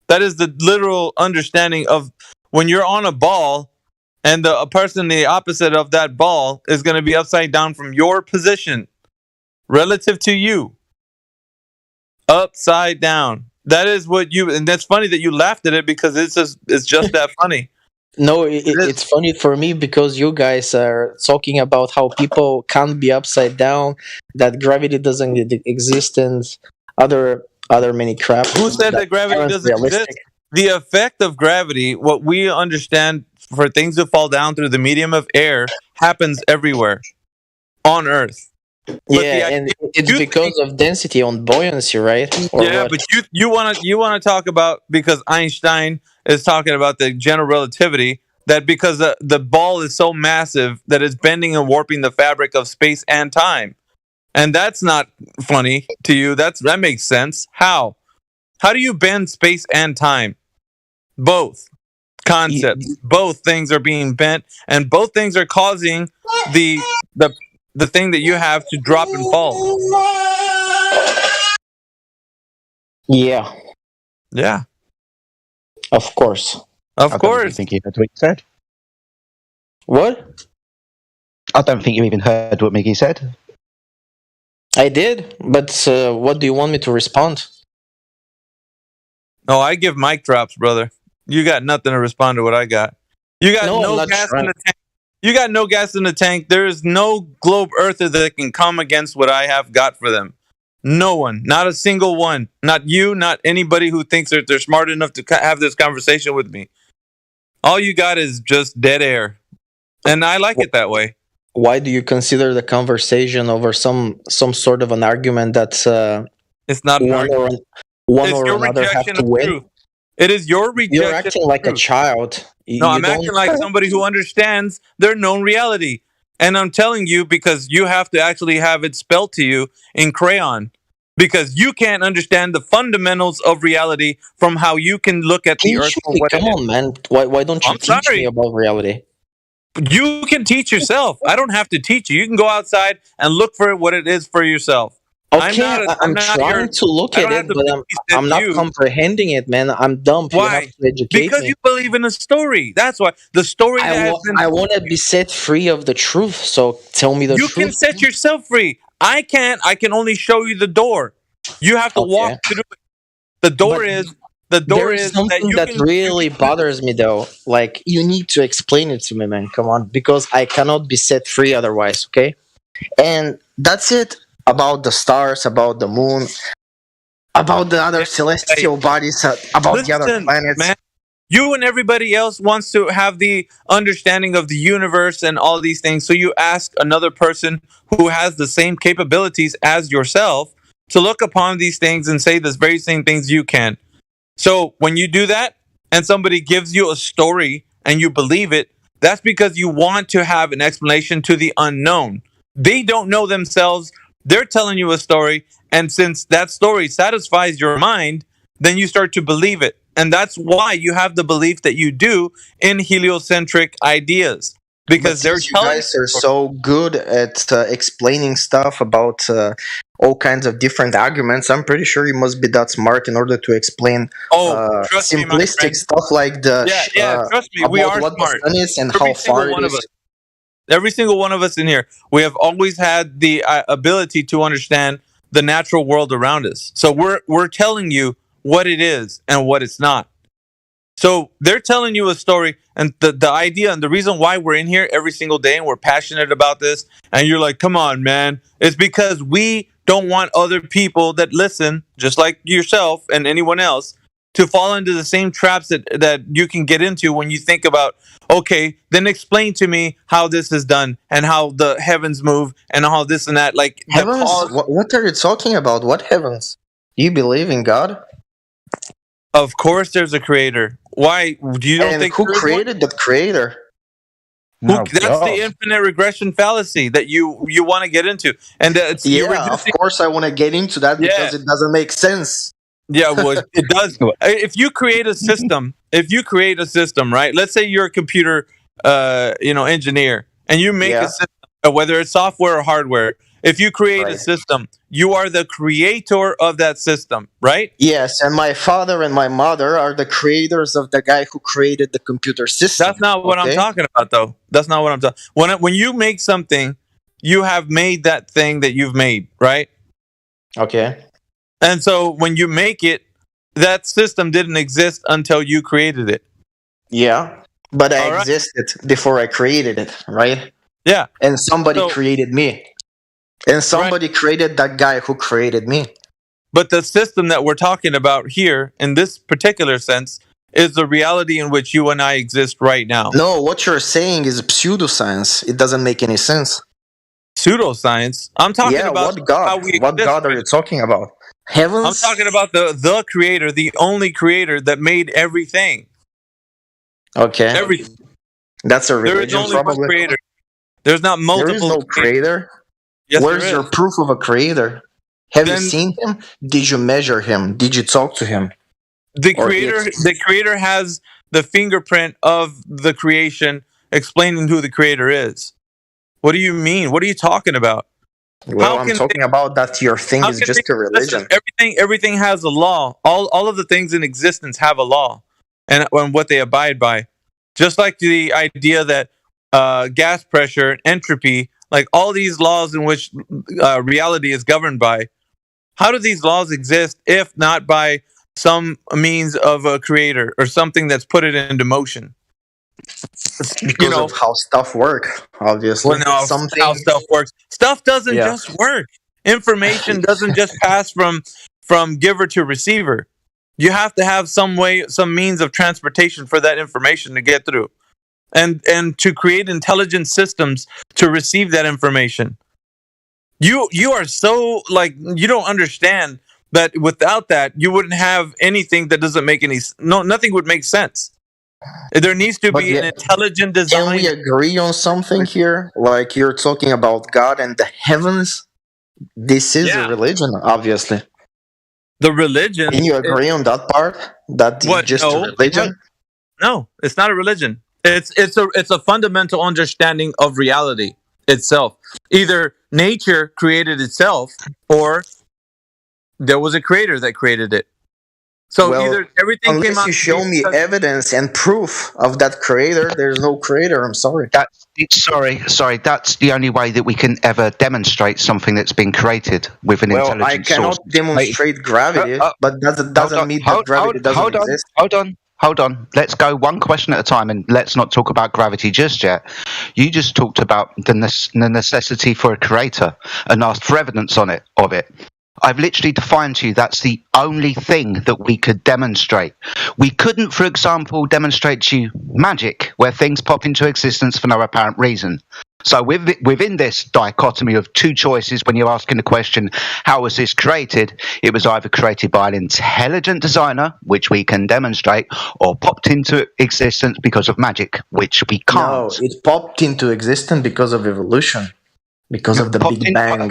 That is the literal understanding of when you're on a ball and a person the opposite of that ball is going to be upside down from your position relative to you. Upside down. That is what you, and that's funny that you laughed at it because it's just that funny. No, it's funny for me because you guys are talking about how people can't be upside down, that gravity doesn't exist, and other many crap. Who said that gravity aren't doesn't realistic. exist? The effect of gravity, what we understand for things to fall down through the medium of air, happens everywhere on Earth. But Yeah, and it's because of density on buoyancy, right? Or yeah, what? but you want to talk about, because Einstein is talking about the general relativity, that because the ball is so massive that it's bending and warping the fabric of space and time. And that's not funny to you. That makes sense. How do you bend space and time? Both concepts, both things are being bent, and both things are causing the thing that you have to drop and fall. Yeah, Yeah, of course. of course. Think that's what you said. What? I don't think you even heard what Miggy said. I did, but what do you want me to respond? Oh, I give mic drops, brother. You got nothing to respond to what I got. You got No, I'm no not gas trying. in the tank. You got no gas in the tank. There is no globe earther that can come against what I have got for them. No one, not a single one. Not you, not anybody who thinks that they're smart enough to have this conversation with me. All you got is just dead air. And I like it that way. Why do you consider the conversation over some sort of an argument that's it's not an argument. One It's or your another have rejection to of win? truth. It is your rejection. You're acting like a of truth. child. No, I'm acting like somebody who understands their known reality. And I'm telling you because you have to actually have it spelled to you in crayon. Because you can't understand the fundamentals of reality from how you can look at the earth for what it Come is. on, man. Why don't you teach me about reality? You can teach yourself. I don't have to teach you. You can go outside and look for what it is for yourself. Okay, I'm trying to look at it, but I'm not comprehending it, man. I'm dumb. You Why? have to educate Because me. you believe in a story. That's why. The story that has been... I want to be set free of the truth, so tell me the You truth. can set yourself free. I can't. I can only show you the door. You have to walk through it. The door is There is that something you that can really bothers me, though. Like, you need to explain it to me, man. Come on, because I cannot be set free otherwise. Okay, and that's it about the stars, about the moon, about the other celestial bodies, about the other Listen, planets. man. You and everybody else wants to have the understanding of the universe and all these things. So you ask another person who has the same capabilities as yourself to look upon these things and say the very same things you can. So when you do that and somebody gives you a story and you believe it, that's because you want to have an explanation to the unknown. They don't know themselves. They're telling you a story. And since that story satisfies your mind, then you start to believe it. And that's why you have the belief that you do in heliocentric ideas. Because they're You guys are so good at explaining stuff about all kinds of different arguments. I'm pretty sure you must be that smart in order to explain trust me, my simplistic friend. stuff like the trust me, we about are what smart. the sun is and Every how single far one it of is. us. Every single one of us in here, we have always had the ability to understand the natural world around us. So we're telling you what it is and what it's not. So they're telling you a story, and the idea and the reason why we're in here every single day and we're passionate about this, and you're like, come on, man, it's because we don't want other people that listen, just like yourself and anyone else, to fall into the same traps that you can get into when you think about, okay, then explain to me how this is done and how the heavens move and how this and that. Like the Heavens? cause What are you talking about? What heavens? Do you believe in God? of course there's a creator. Why do you don't And think who there is one? created that creator? That's the infinite regression fallacy that you want to get into, and that's Yeah, of course I want to get into that because it doesn't make sense. Yeah, well, it does. If you create a system, right? Let's say you're a computer, engineer, and you make a system, whether it's software or hardware. If you create a system, you are the creator of that system, right? Yes, and my father and my mother are the creators of the guy who created the computer system. That's not what I'm talking about, though. That's not what I'm talking. When you make something, you have made that thing that you've made, right? Okay. And so when you make it, that system didn't exist until you created it. Yeah, but I existed before I created it, right? Yeah. And somebody created me. And somebody created that guy who created me. But the system that we're talking about here, in this particular sense, is the reality in which you and I exist right now. No, what you're saying is pseudoscience. It doesn't make any sense. Pseudoscience? I'm talking about what God? how we What exist. God are you talking about? Heavens? I'm talking about the creator, the only creator that made everything. Okay. Everything. That's a There is religion, only probably. one creator. There's not multiple. There is no creator. Yes, Where's there your is. proof of a creator? Have you seen him? Did you measure him? Did you talk to him? The creator has the fingerprint of the creation explaining who the creator is. What do you mean? What are you talking about? Well, I'm talking about that your thing is just a religion. Listen, everything has a law. All of the things in existence have a law and what they abide by. Just like the idea that gas pressure, entropy, like all these laws in which reality is governed by. How do these laws exist if not by some means of a creator or something that's put it into motion? Because of how stuff work, obviously. How stuff works. Stuff doesn't just work. Information doesn't just pass from giver to receiver. You have to have some means of transportation for that information to get through, and to create intelligent systems to receive that information. You are so you don't understand that without that you wouldn't have anything that doesn't make nothing would make sense. There needs to be an intelligent design. Can we agree on something here? Like you're talking about God and the heavens. This is a religion, obviously. The religion. Can you agree on that part? That it's just a religion? No, it's not a religion. It's a fundamental understanding of reality itself. Either nature created itself, or there was a creator that created it. So either everything came out. Unless you show me evidence and proof of that creator, there's no creator. I'm sorry. Sorry. That's the only way that we can ever demonstrate something that's been created with an intelligent source. I cannot demonstrate gravity, but that doesn't mean that gravity doesn't exist. Hold on. Let's go one question at a time, and let's not talk about gravity just yet. You just talked about the necessity for a creator and asked for evidence of it. I've literally defined to you that's the only thing that we could demonstrate. We couldn't, for example, demonstrate to you magic, where things pop into existence for no apparent reason. So within this dichotomy of two choices, when you're asking the question, how was this created? It was either created by an intelligent designer, which we can demonstrate, or popped into existence because of magic, which we can't. No, it popped into existence because of evolution. Because of the Big Bang.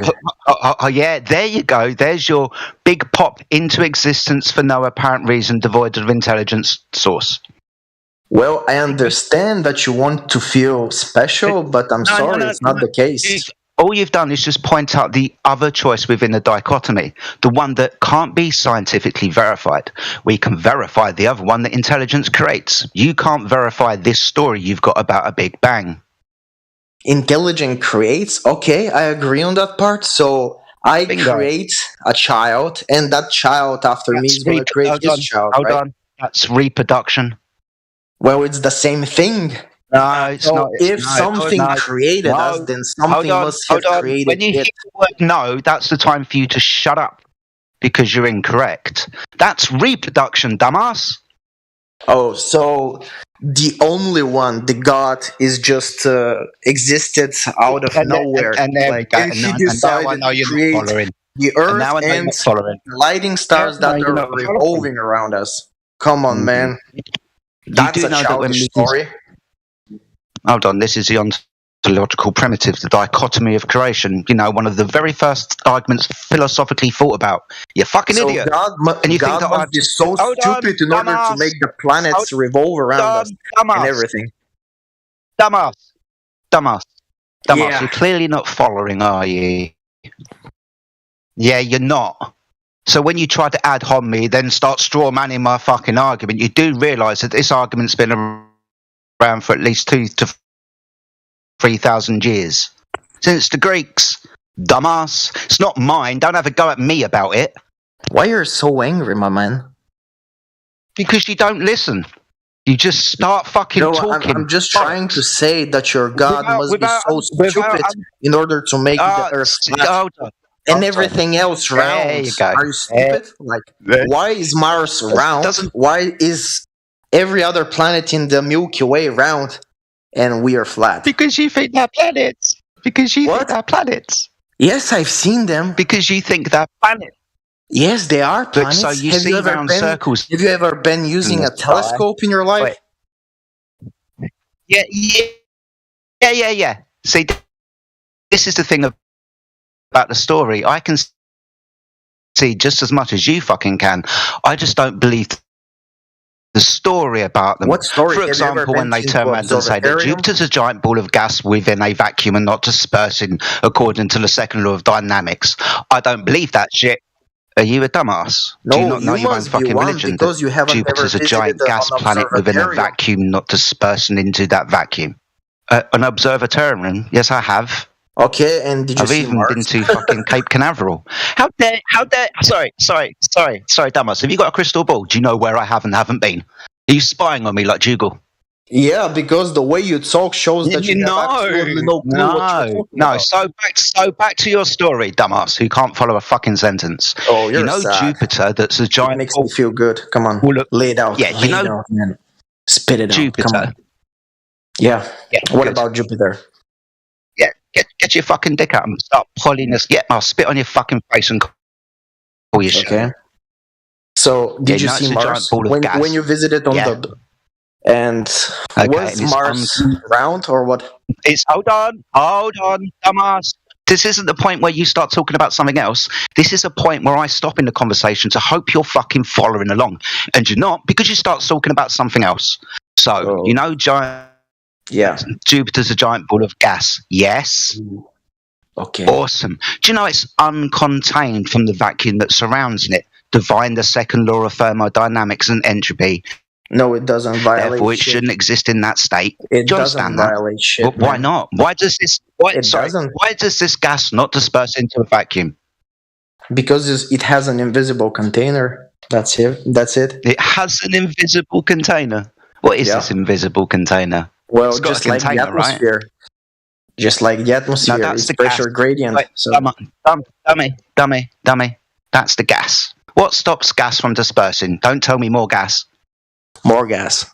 Yeah, there you go. There's your big pop into existence for no apparent reason, devoid of intelligence source. Well, I understand that you want to feel special, but I'm sorry, it's not the case. All you've done is just point out the other choice within the dichotomy, the one that can't be scientifically verified. We can verify the other one that intelligence creates. You can't verify this story you've got about a Big Bang. Intelligent creates? Okay, I agree on that part. So I create a child, and that child after me is going to create his child, Hold on. That's reproduction. Well, it's the same thing. No, it's not. If something created us, then something must have created When you hear the word no, that's the time for you to shut up, because you're incorrect. That's reproduction, dumbass. Oh, so the only one, the God, is just existed out of nowhere. And if you decided to create the Earth and the lighting stars that are revolving around us. Come on, man. That's a childish story. Hold on, this is the ontological primitive, the dichotomy of creation. You know, one of the very first arguments philosophically thought about. You fucking idiot. And you think that must be so stupid in order to make the planets revolve around us and everything. Dumbass. You're clearly not following, are you? Yeah, you're not. So when you try to ad hom me, then start straw manning my fucking argument, you do realise that this argument's been around for at least 2,000 to 3,000 years. Since the Greeks. Dumbass. It's not mine. Don't have a go at me about it. Why are you so angry, my man? Because you don't listen. You just start fucking talking. I'm just trying to say that your God must be so stupid in order to make the Earth flat. And everything else round. There you go. Are you stupid? Why is Mars round? Why is every other planet in the Milky Way round and we are flat? Because you think they're planets. Because you think they're planets. Yes, I've seen them. Because you think they're planets. Yes, they are planets. So you see round circles. Have you ever been using a telescope in your life? Yeah. See, this is the thing about the story. I can see just as much as you fucking can. I just don't believe the story about them. What story? For example, when they turn around and say that Jupiter's a giant ball of gas within a vacuum and not dispersing according to the second law of dynamics. I don't believe that shit. Are you a dumbass? No, do you not know your own fucking religion? Because you haven't Jupiter's a giant gas planet within a vacuum, not dispersing into that vacuum. an observatory. Yes, I have. Okay, and did you I've see even Mars? been to fucking Cape Canaveral. How dare, sorry, Damas, have you got a crystal ball? Do you know where I have and haven't been? Are you spying on me like Dougal? Yeah, because the way you talk shows that you have absolutely no clue what you're talking about. So back to your story, dumbass, who can't follow a fucking sentence. Oh, you're you know sad. Jupiter, that's a giant. It makes me feel good. Come on, lay it out. Yeah, lay it out, man. Spit it Jupiter. out. Come on. Yeah. What about Jupiter? Yeah, get your fucking dick out and start pulling this. Yeah, I'll spit on your fucking face and call you shit. Okay. So, did you see Mars when you visited on the? And was Mars round or what? It's hold on, dumbass. This isn't the point where you start talking about something else. This is a point where I stop in the conversation to hope you're fucking following along, and you're not because you start talking about something else. So you know, Jupiter's a giant ball of gas. Yes. Okay. Awesome. Do you know it's uncontained from the vacuum that surrounds it, defying the second law of thermodynamics and entropy? No, it doesn't violate. Therefore, it shouldn't exist in that state. It Do you doesn't understand that? violate shit. But why not? Why does this? Why does this gas not disperse into a vacuum? Because it has an invisible container. That's it. It has an invisible container. What is this invisible container? Well, It's got just a like the container, right? atmosphere. Just like the atmosphere, No, that's it's the pressure gas. gradient. Wait, So dummy. That's the gas. What stops gas from dispersing? Don't tell me more gas. More gas.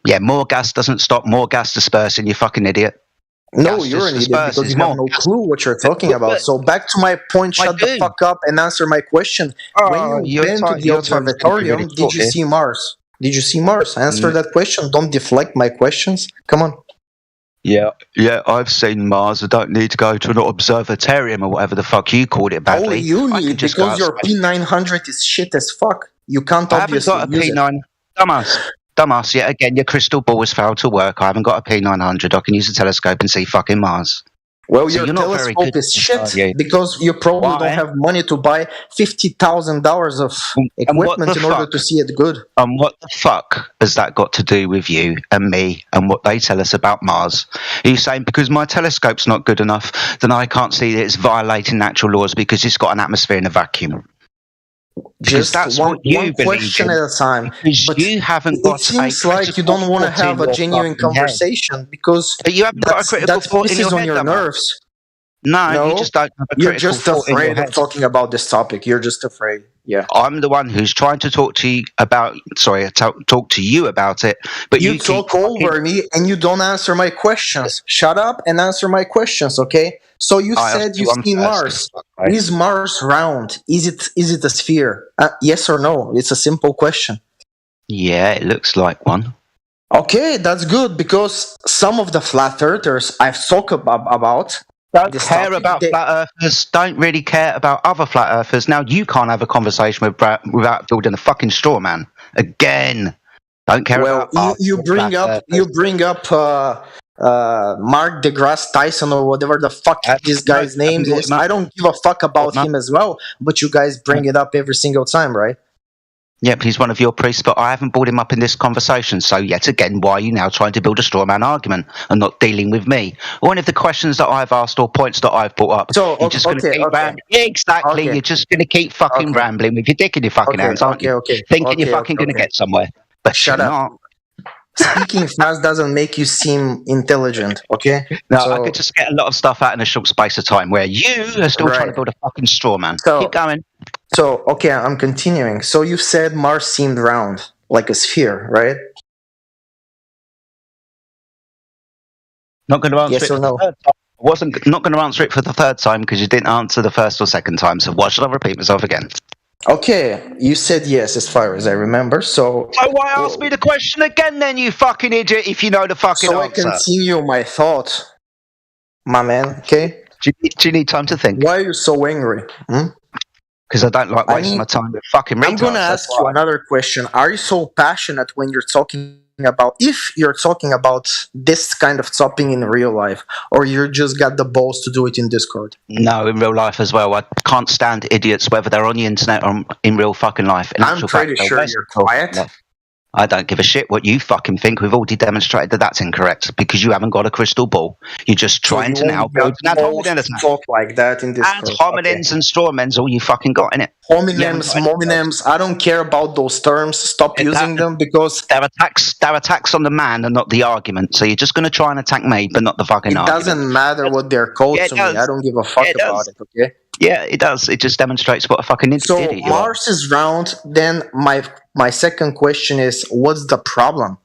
Yeah, more gas doesn't stop more gas dispersing, you fucking idiot. No, Gas you're just an idiot disperses because you have more. no clue what you're talking about. So back to my point, shut the fuck up and answer my question. When you went to the observatorium, did you see Mars? Did you see Mars? Answer that question. Don't deflect my questions. Come on. Yeah, I've seen Mars. I don't need to go to an observatorium or whatever the fuck you called it badly. Oh, you need because your P900 is shit as fuck. You can't I haven't obviously got a use P9. Dumbass, yet again, your crystal ball has failed to work. I haven't got a P900. I can use a telescope and see fucking Mars. Well, So your you're not very telescope good is at shit this, are you? because you probably Why? don't have money to buy $50,000 of equipment in order to see it good. And what the fuck has that got to do with you and me and what they tell us about Mars? Are you saying because my telescope's not good enough, then I can't see that it's violating natural laws because it's got an atmosphere in a vacuum? Because Just that's one what you believe question in. at a time. Because you haven't got It seems like you don't want to have a genuine conversation because But you haven't got a critical thought in this is your on head, your dumbass. nerves. No, you just don't have a You're critical just thought in your afraid of head. talking about this topic. You're just afraid. Yeah. I'm the one who's trying to talk to you about. Talk to you about it. But you talk over me and you don't answer my questions. Shut up and answer my questions, okay? So you I said asked you you've one seen first, Mars. okay. Is Mars round? Is it a sphere? Yes or no? It's a simple question. Yeah, it looks like one. Okay, that's good because some of the flat earthers I've talked about. Don't care about flat earthers. Don't really care about other flat earthers. Now you can't have a conversation without building a fucking straw man again. Don't care about. You bring up Mark deGrasse Tyson or whatever the fuck this guy's name is. I don't give a fuck about him as well, but you guys bring it up every single time, right? Yep, he's one of your priests, but I haven't brought him up in this conversation. So yet again, why are you now trying to build a straw man argument and not dealing with me? Or any of the questions that I've asked or points that I've brought up. So, you're just going to keep rambling. Exactly, you're just going to keep fucking rambling with your dick in your fucking hands, aren't you? Thinking you're fucking going to get somewhere. But shut up. Speaking fast doesn't make you seem intelligent, okay? No, I could just get a lot of stuff out in a short space of time where you are still trying to build a fucking straw man. So, keep going. So, okay, I'm continuing. So you said Mars seemed round, like a sphere, right? Not going to answer Yes it or for no? the third time. I wasn't not going to answer it for the third time because you didn't answer the first or second time. So why should I repeat myself again? Okay, you said yes as far as I remember, so why ask me the question again then, you fucking idiot, if you know the fucking so answer? I continue my thought, my man, okay? Do you need time to think? Why are you so angry? Because I don't like wasting my time with fucking retards. I'm going to ask you another question. Are you so passionate when you're talking about, if you're talking about this kind of topic in real life, or you just got the balls to do it in Discord? No, in real life as well. I can't stand idiots, whether they're on the internet or in real fucking life. In I'm actual pretty fact, sure they're you're best- quiet. I don't give a shit what you fucking think. We've already demonstrated that that's incorrect because you haven't got a crystal ball. You're just trying to now build an ad hominem. Talk like that in this. Ad hominems and strawmens, all you fucking got in it. Hominems. I don't care about those terms. Stop using them because they're attacks on the man and not the argument. So you're just going to try and attack me, but not the fucking argument. It doesn't matter what they're called to me. I don't give a fuck about it. Okay. Yeah, it does. It just demonstrates what a fucking idiot you are. Mars is round. Then my second question is, what's the problem?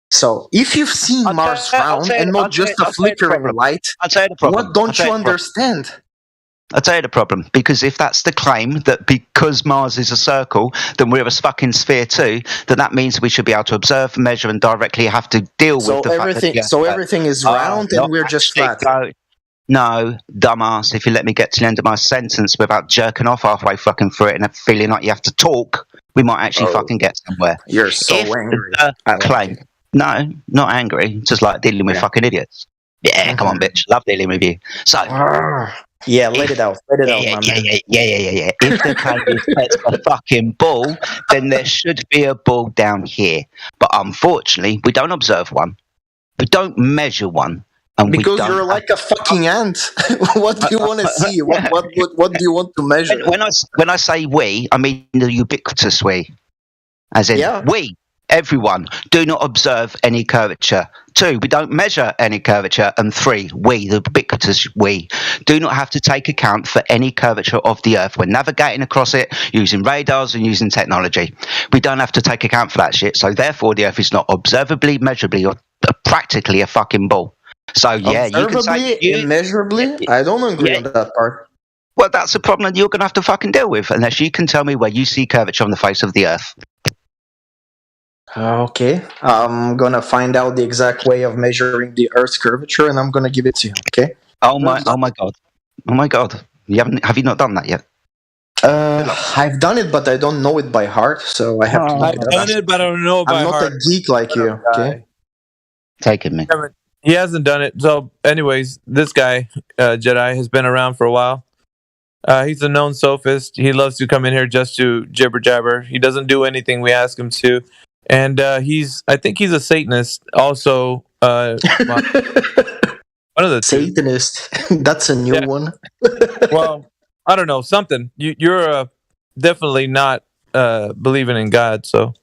So if you've seen Mars round and not just a flickering light, what don't you understand? I'll tell you the problem. Because if that's the claim that because Mars is a circle, then we're a fucking sphere too, then that means we should be able to observe, measure, and directly have to deal with the fact that everything is round and we're just flat. No, dumbass, if you let me get to the end of my sentence without jerking off halfway fucking through it and feeling like you have to talk, we might actually fucking get somewhere. You're so angry. Claim. No, not angry. Just like dealing with fucking idiots. Yeah, come on, bitch. Love dealing with you. So... Yeah, let it out. Let it out, my man. Yeah. If the claim is that's a fucking ball, then there should be a ball down here. But unfortunately, we don't observe one. We don't measure one. And because you're like a fucking ant. What do you want to see? What do you want to measure? When I say we, I mean the ubiquitous we. As in, we, everyone, do not observe any curvature. 2, we don't measure any curvature. And 3, we, the ubiquitous we, do not have to take account for any curvature of the Earth. We're navigating across it using radars and using technology. We don't have to take account for that shit. So therefore, the Earth is not observably, measurably, or practically a fucking ball. So yeah, you can say immeasurably. I don't agree on that part. Well, that's a problem that you're going to have to fucking deal with, unless you can tell me where you see curvature on the face of the Earth. Okay, I'm gonna find out the exact way of measuring the Earth's curvature, and I'm gonna give it to you. Okay. Oh my god! Have you not done that yet? I've done it, but I don't know it by heart, so I have to. I've done it, but I don't know it by heart. I'm not a geek like you. Okay. Taking me. He hasn't done it. So, anyways, this guy, Jedi, has been around for a while. He's a known sophist. He loves to come in here just to jibber jabber. He doesn't do anything we ask him to. And I think he's a Satanist. Also, one of the Satanist. That's a new one. Well, I don't know, something. You're definitely not believing in God, so.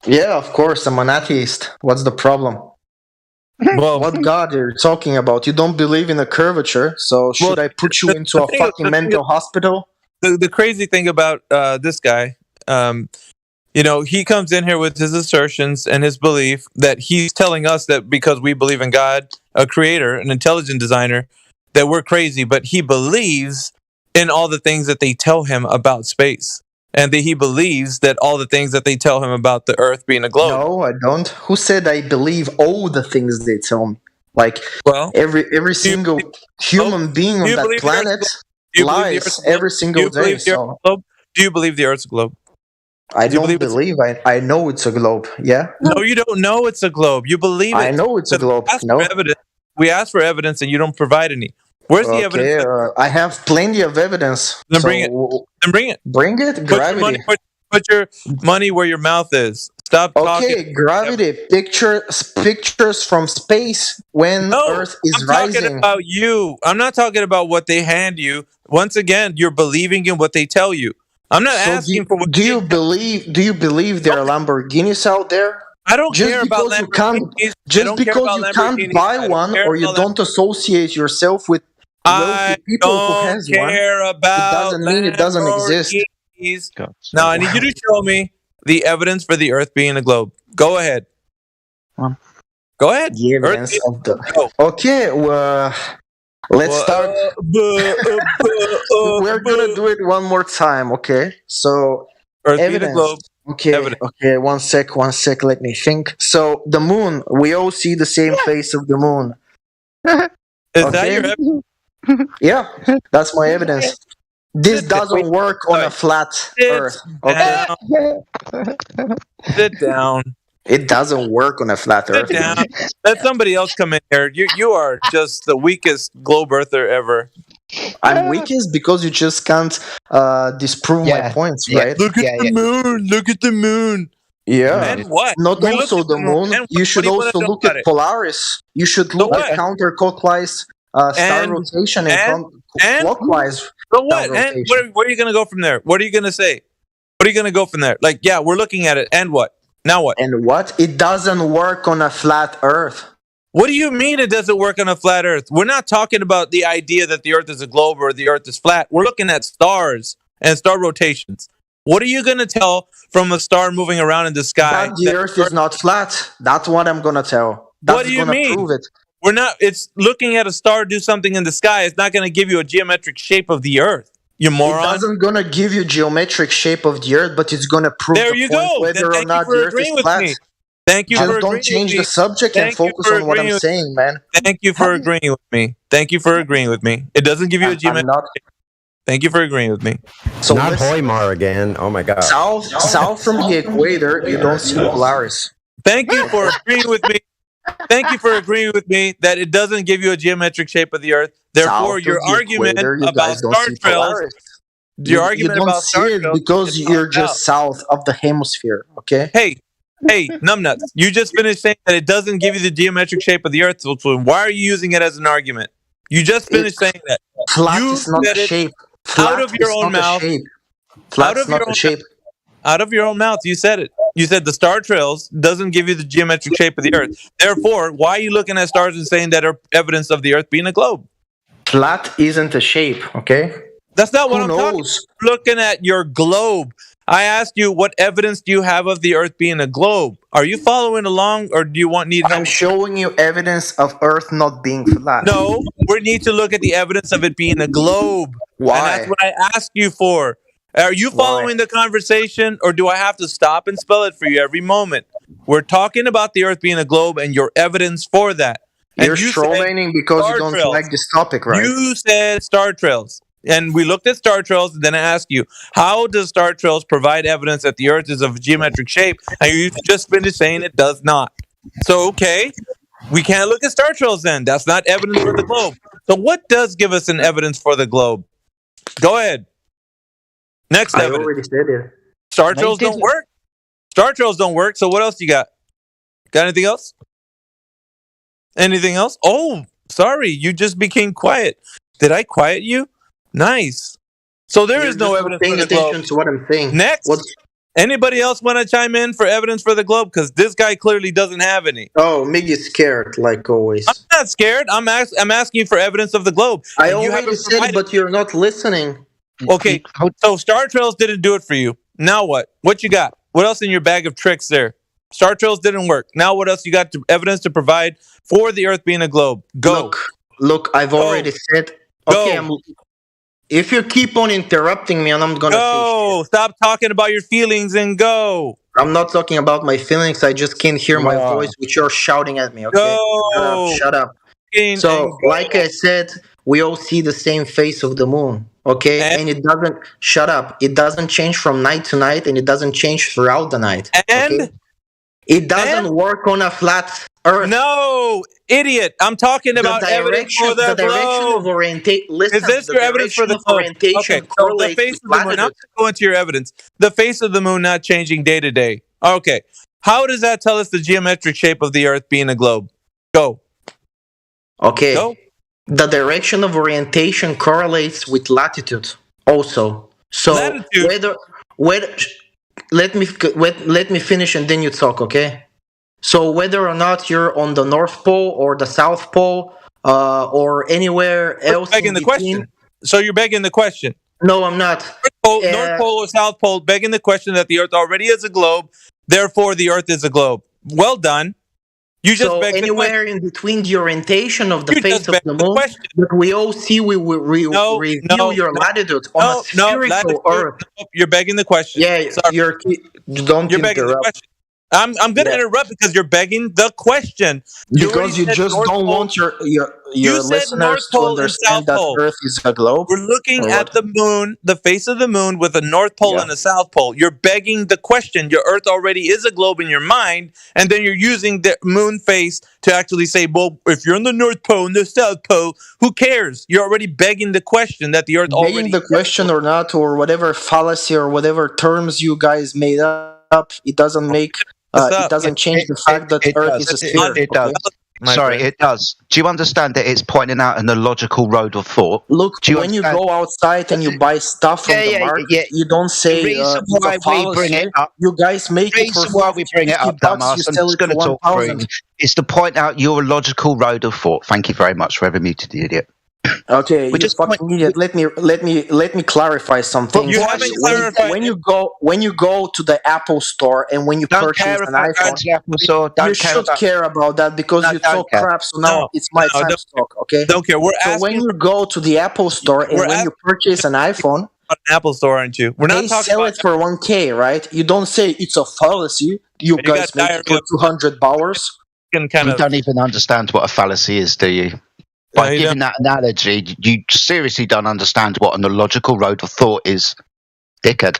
Yeah, of course. I'm an atheist. What's the problem? Well, what God are you talking about? You don't believe in a curvature, so should I put you into a fucking mental hospital? The crazy thing about this guy, he comes in here with his assertions and his belief that he's telling us that because we believe in God, a creator, an intelligent designer, that we're crazy, but he believes in all the things that they tell him about space. And that he believes that all the things that they tell him about the Earth being a globe. No, I don't. Who said I believe all the things they tell me? Like, every single human being on that planet lies every single day. Do you believe the Earth's a globe? I don't believe. I know it's a globe. Yeah. No, you don't know it's a globe. You believe it. I know it's a globe. We ask for evidence, and you don't provide any. Where's the evidence? I have plenty of evidence. Then bring it. Bring it. Gravity. Put your money where your mouth is. Stop talking. Okay, gravity. Pictures from space when Earth is rising. I'm talking about you. I'm not talking about what they hand you. Once again, you're believing in what they tell you. I'm not asking for what. Do you believe there are Lamborghinis out there? I don't care about Lamborghinis. Just because you can't buy one or you don't associate yourself with wealthy people who has one, it doesn't mean it doesn't exist. Now, I need you to show me the evidence for the Earth being a globe. Go ahead. Go ahead. The evidence of the... Okay, well, let's start. We're going to do it one more time, okay? So, Earth evidence. Being a globe. Okay, one sec, let me think. So, the moon, we all see the same face of the moon. Is that your evidence? Yeah, that's my evidence. This doesn't work on a flat Earth. Okay? Sit down. It doesn't work on a flat Earth. Sit down. Let somebody else come in here. You are just the weakest globe earther ever. I'm weakest because you just can't disprove my points, right? Look at the moon. Look at the moon. Yeah. And what? Not We also looked the at the moon. moon. And You what should do you want also to know look about at it? Polaris. You should So look what? at counterclockwise star And rotation and and clockwise so what? star And rotation. where are you going to go from there? What are you going to say? What are you going to go from there? Like, yeah, we're looking at it. And what? Now what? And what? It doesn't work on a flat Earth. What do you mean it doesn't work on a flat Earth? We're not talking about the idea that the Earth is a globe or the Earth is flat. We're looking at stars and star rotations. What are you going to tell from a star moving around in the sky? That the Earth is not flat. That's what I'm gonna tell. What That's do you gonna mean? prove it. We're not. It's looking at a star do something in the sky. It's not going to give you a geometric shape of the Earth. You It moron. doesn't gonna give you geometric shape of the Earth, but it's gonna prove There the you point go. whether Then or thank you not for the Earth is agreeing with flat. me. Thank you Just for don't agreeing change with the me. subject and Thank you focus for on what I'm agreeing with saying, man. Thank you for agreeing with me. Thank you for agreeing with me. It doesn't give you a I'm geometric. not. Thank you for agreeing with me. So Not listen, Hoymar again. Oh my God. south from the equator, you don't see Polaris. Thank you for agreeing with me. Thank you for agreeing with me that it doesn't give you a geometric shape of the Earth. Therefore, South your of the argument equator, you about guys don't star see trails, Polaris. your You argument don't about see star it trails because is you're out. just south of the hemisphere. Okay. Hey, numbnuts! You just finished saying that it doesn't give you the geometric shape of the Earth. So why are you using it as an argument? You just finished saying that. Flat You is not said a it shape. out Flat of your is own not a mouth. shape. Out Flat's of your not a own shape. Out of your own mouth, you said it. You said the star trails doesn't give you the geometric shape of the Earth. Therefore, why are you looking at stars and saying that are evidence of the Earth being a globe? Flat isn't a shape. Okay. That's not what Who I'm talking knows? about. Looking at your globe. I asked you, what evidence do you have of the Earth being a globe? Are you following along, or do you need help? I'm showing you evidence of Earth not being flat. No, we need to look at the evidence of it being a globe. Why? And that's what I asked you for. Are you following the conversation, or do I have to stop and spell it for you every moment? We're talking about the Earth being a globe and your evidence for that. And You're you strolling because star you don't trails. like this topic, right? You said star trails. And we looked at star trails, and then I asked you, how does star trails provide evidence that the Earth is of geometric shape? And you just finished saying it does not. So, okay, we can't look at star trails then. That's not evidence for the globe. So what does give us an evidence for the globe? Go ahead. Next I evidence. already said it. Star No, trails you don't didn't. work. Star trails don't work. So what else you got? Got anything else? Anything else? Oh, sorry. You just became quiet. Did I quiet you? Nice. So there You're is no just not evidence for paying the attention globe. to what I'm saying. Next. What's- Anybody else want to chime in for evidence for the globe? Because this guy clearly doesn't have any. Oh, Miggy's scared, like always. I'm not scared. I'm asking you for evidence of the globe. I and you already haven't said it, provided- but you're not listening. Okay, so Star Trails didn't do it for you. Now what? What you got? What else in your bag of tricks there? Star Trails didn't work. Now what else you got to evidence to provide for the Earth being a globe? Go. Look, I've already said. Okay, Go. if you keep on interrupting me, and I'm gonna Go. Stop talking about your feelings and go. I'm not talking about my feelings. I just can't hear my Wow. voice, which you're shouting at me. Okay, Go. Shut up. And So, like I said, we all see the same face of the moon. Okay, and it doesn't. Shut up. It doesn't change from night to night, and it doesn't change throughout the night. And okay? It doesn't work on a flat Earth. No, idiot. I'm talking about evidence for the direction globe. of orientation. Listen, Is this the your evidence for the direction of globe? orientation Okay, so the correlates face with of the moon. I'm latitude. not going to your evidence. The face of the moon not changing day to day. Okay, how does that tell us the geometric shape of the Earth being a globe? Go. Okay. Go. The direction of orientation correlates with latitude also. So whether let me finish and then you talk, okay? So whether or not you're on the North Pole or the South Pole or anywhere else Begging the question. So you're begging the question. No, I'm not. North Pole or South Pole, begging the question that the Earth already is a globe, therefore the Earth is a globe. Well done. You just so begged the anywhere question. in between the orientation of the You face just of begged the the moon question. that we all see, we will reveal your latitude on a spherical Earth. You're begging the question. Yeah, Sorry. you're begging the question. I'm going to interrupt because you're begging the question. Because you just don't want your listeners to understand that Earth is a globe. We're looking at the moon, the face of the moon, with a North Pole and a South Pole. You're begging the question. Your Earth already is a globe in your mind, and then you're using the moon face to actually say, well, if you're on the North Pole and the South Pole, who cares? You're already begging the question that the Earth already Begging the question or not, or whatever fallacy or whatever terms you guys made up. up. It doesn't make. It doesn't change the fact that Earth is a sphere. It does. Sorry, it does. Do you understand that it's pointing out an illogical road of thought? Look, when you go outside and you buy stuff from the market, you don't say reason it's why a fallacy. we bring it up. You guys make it for reason why we bring it up, $50, dumbass. you I'm sell just it going to for talk through 1,000. it. It's to point out your illogical road of thought. Thank you very much for having muted the idiot. Okay, you fucking idiot. Let me clarify something. When you go to the Apple store and when you purchase an iPhone, you should care about that because you talk crap. So now it's my time to talk. Okay. Don't care. So when you go to the Apple store and when you purchase an iPhone, an Apple store, aren't you? We're not they talking sell about it for $1,000, right? You don't say it's a fallacy. You guys make it for $200. You don't even understand what a fallacy is, do you? By giving that analogy, you seriously don't understand what an illogical road of thought is, dickhead.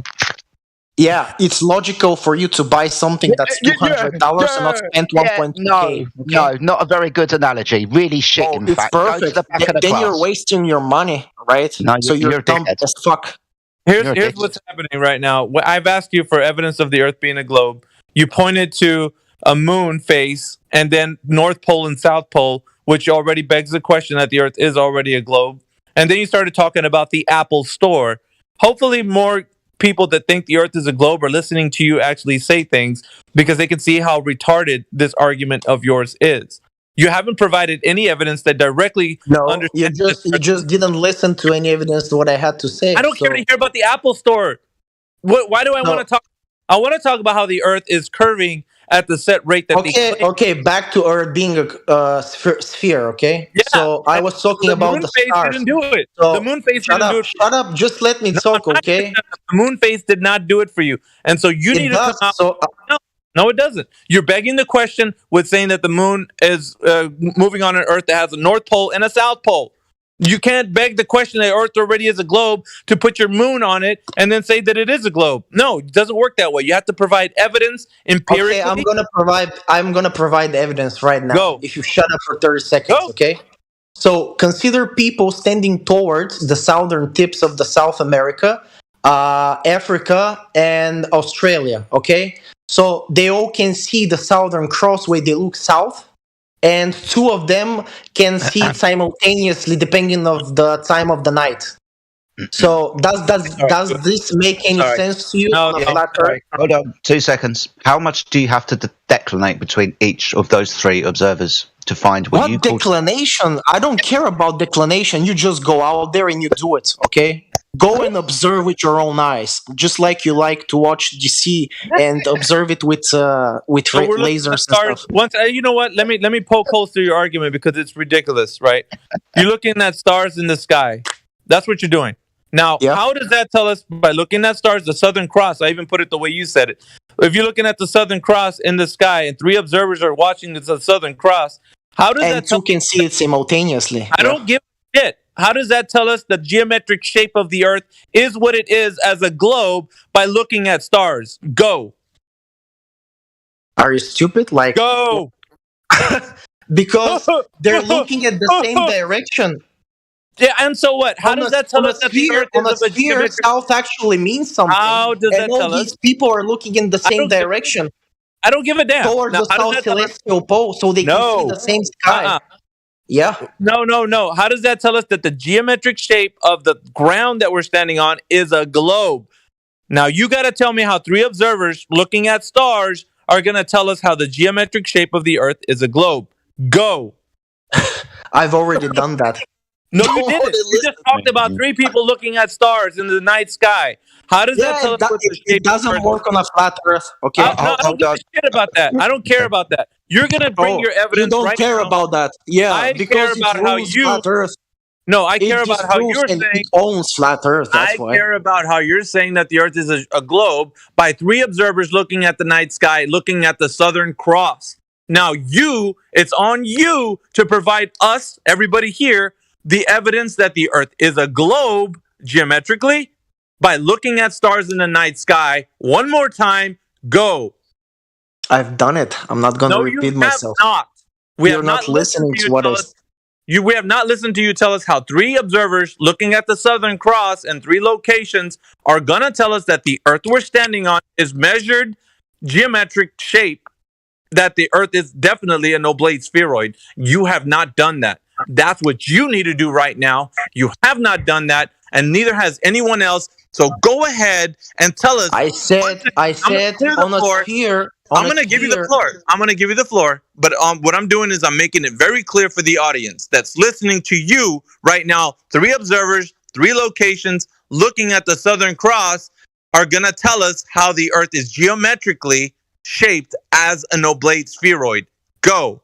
Yeah, it's logical for you to buy something that's $200 and not spend $1.2K. No, not a very good analogy. Really shit, in It's fact. Go to perfect. the back of the Then class. you're wasting your money, right? No, so you're you're a dumb dickhead. as fuck. Here's what's happening right now. I've asked you for evidence of the Earth being a globe. You pointed to a moon face and then North Pole and South Pole, which already begs the question that the Earth is already a globe. And then you started talking about the Apple Store. Hopefully more people that think the Earth is a globe are listening to you actually say things because they can see how retarded this argument of yours is. You haven't provided any evidence that directly you just didn't listen to any evidence to what I had to say. I don't care to hear about the Apple Store. Why do I want to talk? I want to talk about how the Earth is curving at the set rate that they claim. Okay, back to Earth being a sphere, okay? Yeah, so I was talking about the stars. Didn't do it. So the moon phase didn't do it. Shut up, just let me talk, okay? The moon phase did not do it for you. And so you need to come out. No, it doesn't. You're begging the question with saying that the moon is moving on an Earth that has a North Pole and a South Pole. You can't beg the question that Earth already is a globe to put your moon on it and then say that it is a globe. No, it doesn't work that way. You have to provide evidence empirically. Okay, I'm gonna provide the evidence right now. Go. If you shut up for 30 seconds, okay? So consider people standing towards the southern tips of the South America, Africa, and Australia, okay? So they all can see the Southern Cross where they look south. And two of them can see it simultaneously depending of the time of the night. So does this make any sense to you? Hold on, 2 seconds. How much do you have to declinate between each of those three observers to find what you call declination? I don't care about declination. You just go out there and you do it, okay? Go and observe with your own eyes, just like you like to watch DC and observe it with lasers and stuff. Once you know what? Let me poke holes through your argument because it's ridiculous, right? You're looking at stars in the sky. That's what you're doing. Now, how does that tell us by looking at stars? The Southern Cross. I even put it the way you said it. If you're looking at the Southern Cross in the sky and three observers are watching the Southern Cross, how does that? And two can see it simultaneously. I don't give a shit. How does that tell us the geometric shape of the Earth is what it is as a globe by looking at stars? Go. Are you stupid? Like go. Because they're looking at the same direction. Yeah, and so what? How does that tell us that the Earth is a sphere? South actually means something. How does that tell us? And all these people are looking in the same direction. I don't give a damn. Towards the South Celestial Pole, so they can see the same sky. Yeah. No. How does that tell us that the geometric shape of the ground that we're standing on is a globe? Now, you got to tell me how three observers looking at stars are going to tell us how the geometric shape of the Earth is a globe. Go. I've already done that. No, you didn't. You just talked about three people looking at stars in the night sky. How does that tell us what the shape it doesn't work on a flat Earth, okay? I don't give a shit about that. I don't care about that. You're going to bring your evidence You don't care about that. Yeah, I because care about it how rules you... flat Earth. No, I care about how you're saying... It owns flat Earth, that's why. I care about how you're saying that the Earth is a globe by three observers looking at the night sky, looking at the Southern Cross. Now, it's on you to provide us, everybody here, the evidence that the Earth is a globe geometrically by looking at stars in the night sky. One more time, go. I've done it. I'm not going to repeat myself. Not. You're not listening to what I said. We have not listened to you tell us how three observers looking at the Southern Cross and three locations are going to tell us that the Earth we're standing on is measured geometric shape that the Earth is definitely an oblate spheroid. You have not done that. That's what you need to do right now. You have not done that, and neither has anyone else. So go ahead and tell us. I said on a sphere. I'm going to give you the floor. I'm going to give you the floor. But what I'm doing is I'm making it very clear for the audience that's listening to you right now. 3 observers, 3 locations, looking at the Southern Cross are going to tell us how the Earth is geometrically shaped as an oblate spheroid. Go.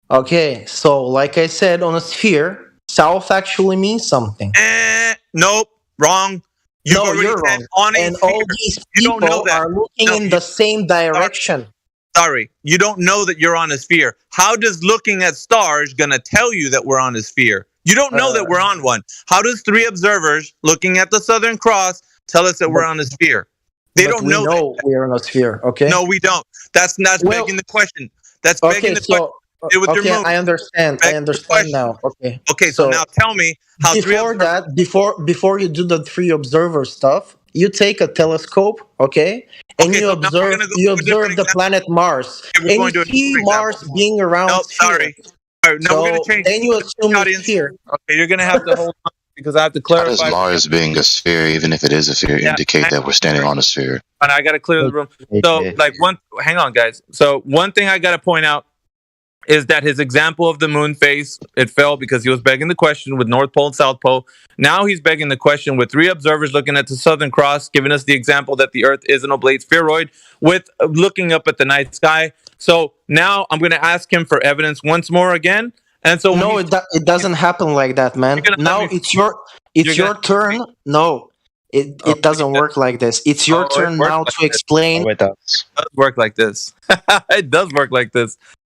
Okay, so like I said, on a sphere, south actually means something. Nope, wrong. No, you're wrong. And all these people are looking in the same direction. Sorry, you don't know that you're on a sphere. How does looking at stars gonna tell you that we're on a sphere? You don't know that we're on one. How does 3 observers looking at the Southern Cross tell us that we're on a sphere? They don't know that. We're on a sphere, okay? No, we don't. That's begging the question. That's begging the question. Okay, I understand. I understand now. Okay. Okay, so now tell me how before you do the 3 observer stuff, you take a telescope, okay, and you observe the planet Mars, and you see Mars being around. No, sorry. All right, now we're going to change. Then you assume it's here. Okay, you're going to have to hold on because I have to clarify. How does Mars being a sphere, even if it is a sphere, indicate that we're standing on a sphere? And I got to clear the room. So, hang on, guys. So, one thing I got to point out is that his example of the moon phase, it fell because he was begging the question with North Pole and South Pole. Now he's begging the question with 3 observers looking at the Southern Cross, giving us the example that the Earth is an oblate spheroid with looking up at the night sky. So now I'm going to ask him for evidence once more again. And so no, it doesn't happen like that, man. Now it's your turn. No, it doesn't work like this. It's your turn now to explain. It does work like this. It does work like this.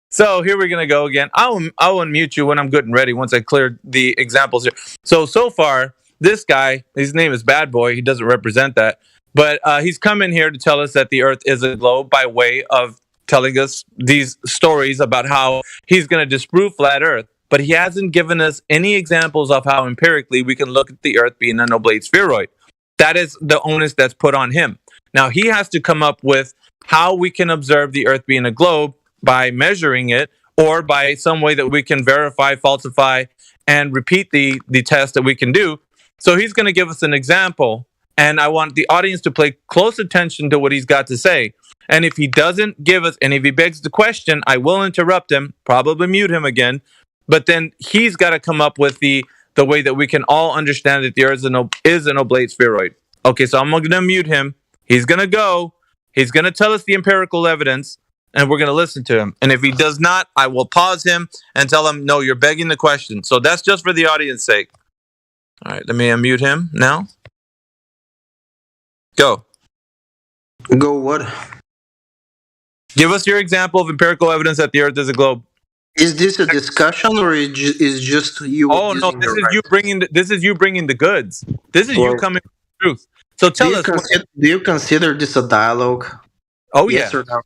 So here we're going to go again. I'll unmute you when I'm good and ready once I clear the examples here. So far, this guy, his name is Bad Boy. He doesn't represent that. But he's come in here to tell us that the Earth is a globe by way of telling us these stories about how he's going to disprove flat Earth. But he hasn't given us any examples of how empirically we can look at the Earth being an oblate spheroid. That is the onus that's put on him. Now, he has to come up with how we can observe the Earth being a globe by measuring it, or by some way that we can verify, falsify, and repeat the test that we can do. So he's going to give us an example, and I want the audience to pay close attention to what he's got to say. And if he doesn't give us, and if he begs the question, I will interrupt him, probably mute him again, but then he's got to come up with the way that we can all understand that the Earth is an oblate spheroid. Okay, so I'm going to mute him. He's going to go. He's going to tell us the empirical evidence, and we're going to listen to him. And if he does not, I will pause him and tell him, no, you're begging the question. So that's just for the audience's sake. All right, let me unmute him now. Go. Go what? Give us your example of empirical evidence that the Earth is a globe. Is this a discussion, or is just you? Oh no, this is you bringing. This is you bringing the goods. This is you coming with the truth. So tell us. Do you consider this a dialogue? Oh yes yeah. or no?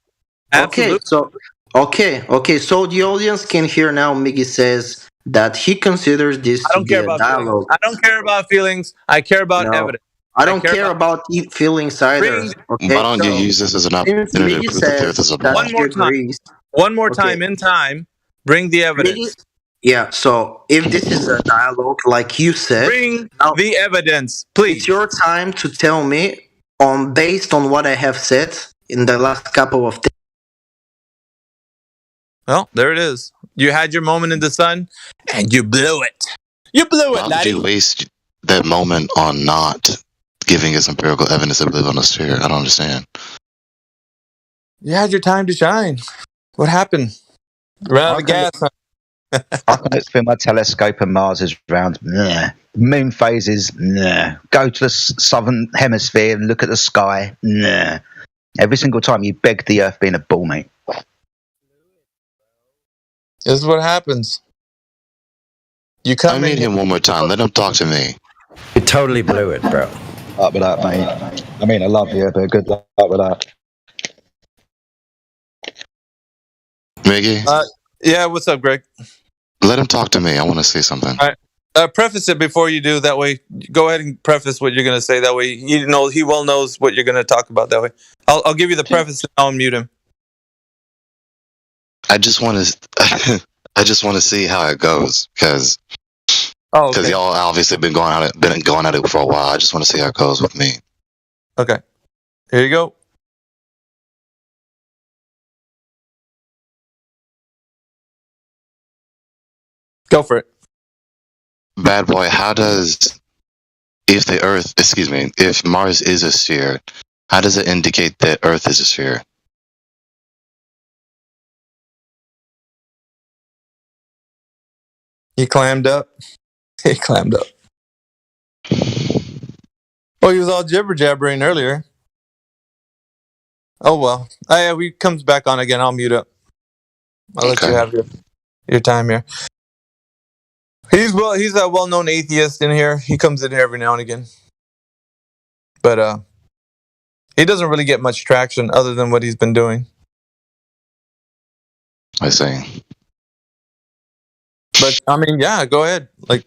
Absolutely. Okay. So the audience can hear now. Miggy says that he considers this to be a dialogue. I don't care about feelings. I care about evidence. I don't care about feelings either. Why don't you use this as an opportunity to prove that the Earth is a blob? One more time in time. Bring the evidence. Yeah, so if this is a dialogue, like you said, bring the evidence, please. It's your time to tell me, based on what I have said in the last couple of days. Well, there it is. You had your moment in the sun, and you blew it. You blew it, Why did you waste that moment on not giving us empirical evidence that we live on a sphere? I don't understand. You had your time to shine. What happened? Ran out of gas. I can look through my telescope and Mars is round. Nah. Moon phases. Nah. Go to the southern hemisphere and look at the sky. Nah. Every single time you beg the Earth being a ball, mate. This is what happens. You come I need him one more time. Let him talk to me. You totally blew it, bro. Up with that, mate. I mean, I love you, but good luck with that. Miggy? Yeah, what's up, Greg? Let him talk to me. I want to say something. All preface it before you do. That way, go ahead and preface what you're going to say. That way, he well knows what you're going to talk about. That way, I'll give you the preface and I'll mute him. I just want to see how it goes because y'all obviously been going at it for a while. I just want to see how it goes with me. Okay, here you go. Go for it. Bad boy, if Mars is a sphere, how does it indicate that Earth is a sphere? He clammed up. He clammed up. Well, he was all jibber jabbering earlier. Oh well. He comes back on again. I'll mute up. I'll let you have your time here. He's a well-known atheist in here. He comes in here every now and again. But he doesn't really get much traction other than what he's been doing. I see. But I mean, yeah, go ahead. Like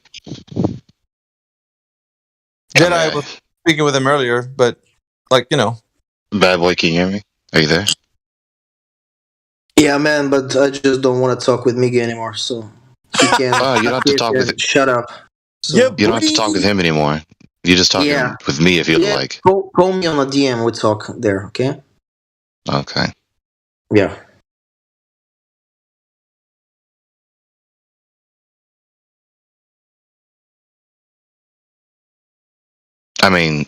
Jedi was speaking with him earlier, but Bad boy, can you hear me? Are you there? Yeah, man, but I just don't want to talk with Miggy anymore, so he can't. You don't have to talk with. Shut up. So. You don't have to talk with him anymore. You just talk with me if you like. Call me on a DM. We talk there, okay? Okay. Yeah. I mean,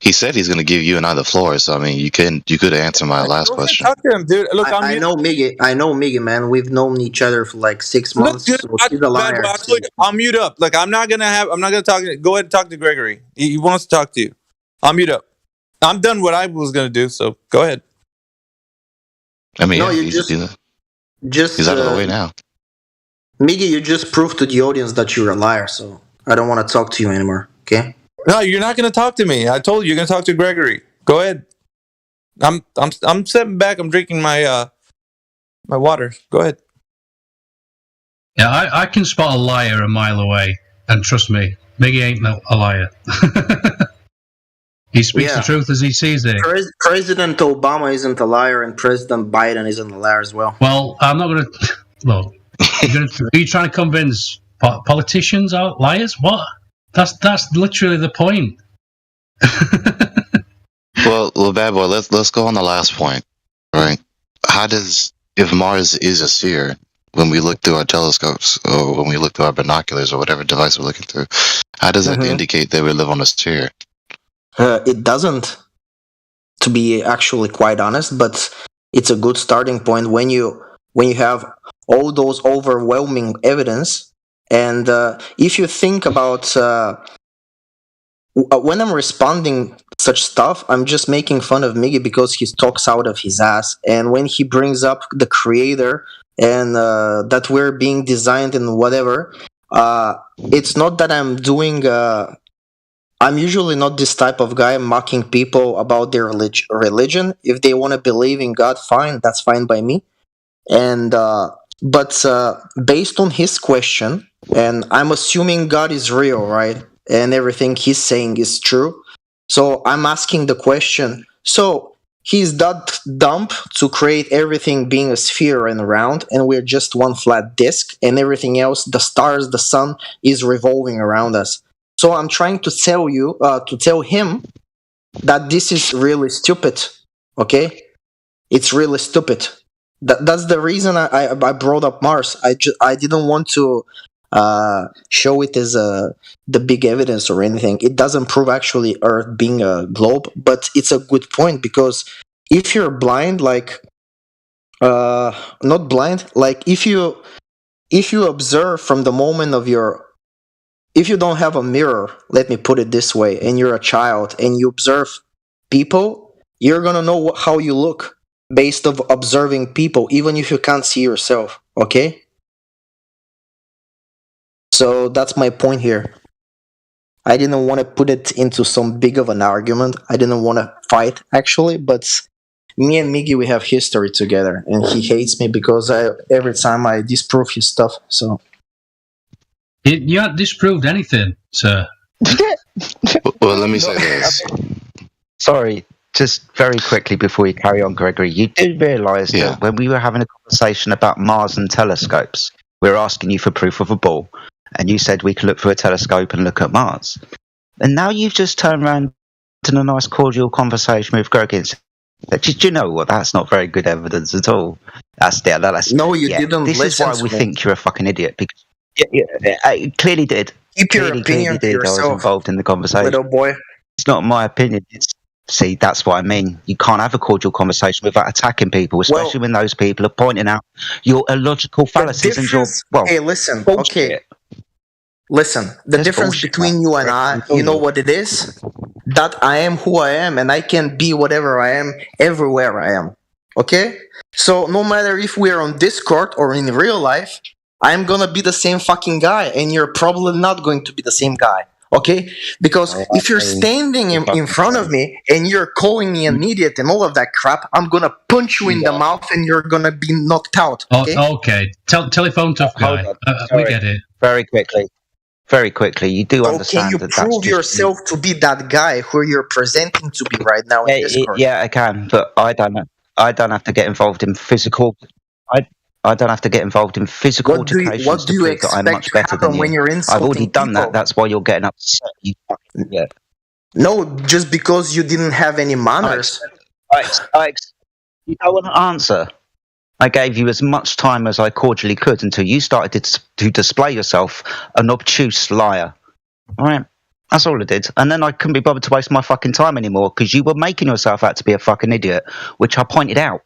he said he's going to give you another floor, so I mean, you could answer my last question. Talk to him, dude. Look, I know Miggy, man. We've known each other for like 6 months. Look, dude, so he's a liar. I'll mute up. Like, I'm not gonna talk. Go ahead and talk to Gregory. He wants to talk to you. I'll mute up. I'm done what I was gonna do. So go ahead. I mean, no, he's out of the way now. Miggy, you just proved to the audience that you're a liar. So I don't want to talk to you anymore. Okay. No, you're not going to talk to me. I told you, you're going to talk to Gregory. Go ahead. I'm sitting back. I'm drinking my my water. Go ahead. Yeah, I can spot a liar a mile away, and trust me, Miggy ain't a liar. He speaks the truth as he sees it. President Obama isn't a liar, and President Biden isn't a liar as well. Well, I'm not going to. Look, are you trying to convince politicians are liars? What? That's literally the point. well, bad boy. Let's go on the last point, right? If Mars is a sphere, when we look through our telescopes or when we look through our binoculars or whatever device we're looking through, how does that indicate that we live on a sphere? It doesn't, to be actually quite honest, but it's a good starting point when you have all those overwhelming evidence. And if you think about when I'm responding such stuff, I'm just making fun of Miggy because he talks out of his ass. And when he brings up the creator and that we're being designed and whatever, it's not that I'm doing. I'm usually not this type of guy mocking people about their religion. If they want to believe in God, fine, that's fine by me. And but based on his question, and I'm assuming God is real, right? And everything he's saying is true. So I'm asking the question, so he's that dumb to create everything being a sphere and round, and we're just one flat disk, and everything else, the stars, the sun, is revolving around us. So I'm trying to tell him that this is really stupid, okay? It's really stupid. That's the reason I brought up Mars. I didn't want to show it as the big evidence or anything. It doesn't prove actually Earth being a globe, but it's a good point because if you're blind, like not blind, like if you observe from the moment of if you don't have a mirror, let me put it this way, and you're a child and you observe people, you're gonna know how you look based of observing people, even if you can't see yourself, okay? So that's my point here. I didn't want to put it into some big of an argument. I didn't want to fight, actually, but me and Miggy, we have history together, and he hates me because every time I disprove his stuff, so... You haven't disproved anything, sir. Well, let me say this. Sorry, just very quickly before you carry on, Gregory, you do realise that when we were having a conversation about Mars and telescopes, we were asking you for proof of a ball, and you said we could look through a telescope and look at Mars. And now you've just turned around to a nice cordial conversation with Gregory and said, do you know what? That's not very good evidence at all. No, you didn't. This is why we think you're a fucking idiot, because I clearly did. Keep your opinion to yourself. I was involved in the conversation. Little boy. It's not my opinion. See, that's what I mean. You can't have a cordial conversation without attacking people, especially when those people are pointing out your illogical fallacies and your Hey, listen. Bullshit. Okay. Listen. The difference between you and I, you know what it is? That I am who I am, and I can be whatever I am everywhere I am. Okay? So no matter if we're on Discord or in real life, I'm gonna be the same fucking guy, and you're probably not going to be the same guy. Okay? Because if you're standing in front of me and you're calling me an idiot and all of that crap, I'm gonna punch you in the mouth and you're gonna be knocked out. Okay? Okay. Telephone tough guy. We get it. Very quickly, you do understand that. Can you prove yourself to be that guy who you're presenting to be right now in Discord? Yeah, I can, but I don't have to get involved in physical. I don't have to get involved in physical altercations. What do you expect that I'm much better than you? When you're insulting I've already done people? that. That's why you're getting upset. You fucking idiot. No, just because you didn't have any manners. You don't want to answer. I gave you as much time as I cordially could until you started to display yourself an obtuse liar. All right? That's all I did. And then I couldn't be bothered to waste my fucking time anymore because you were making yourself out to be a fucking idiot, which I pointed out.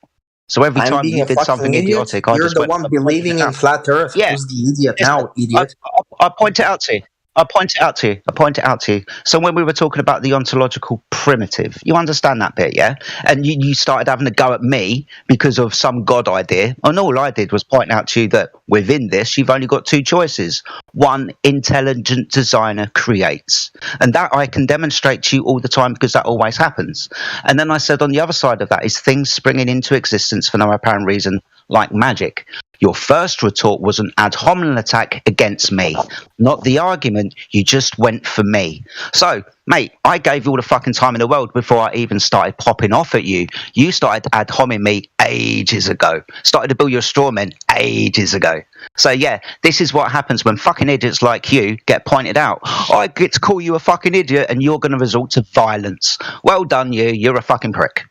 So every time you did something idiotic, I just you're the one believing in flat Earth. Yeah. Who's the idiot now, idiot? I point it out to you. I point it out to you. So when we were talking about the ontological primitive, you understand that bit, yeah? And you started having a go at me because of some God idea. And all I did was point out to you that within this, you've only got two choices. One, intelligent designer creates. And that I can demonstrate to you all the time because that always happens. And then I said on the other side of that is things springing into existence for no apparent reason, like magic. Your first retort was an ad hominem attack against me, not the argument. You just went for me. So, mate, I gave you all the fucking time in the world before I even started popping off at you. You started ad hominem me ages ago. Started to build your straw men ages ago. So, yeah, this is what happens when fucking idiots like you get pointed out. I get to call you a fucking idiot and you're going to resort to violence. Well done, you. You're a fucking prick.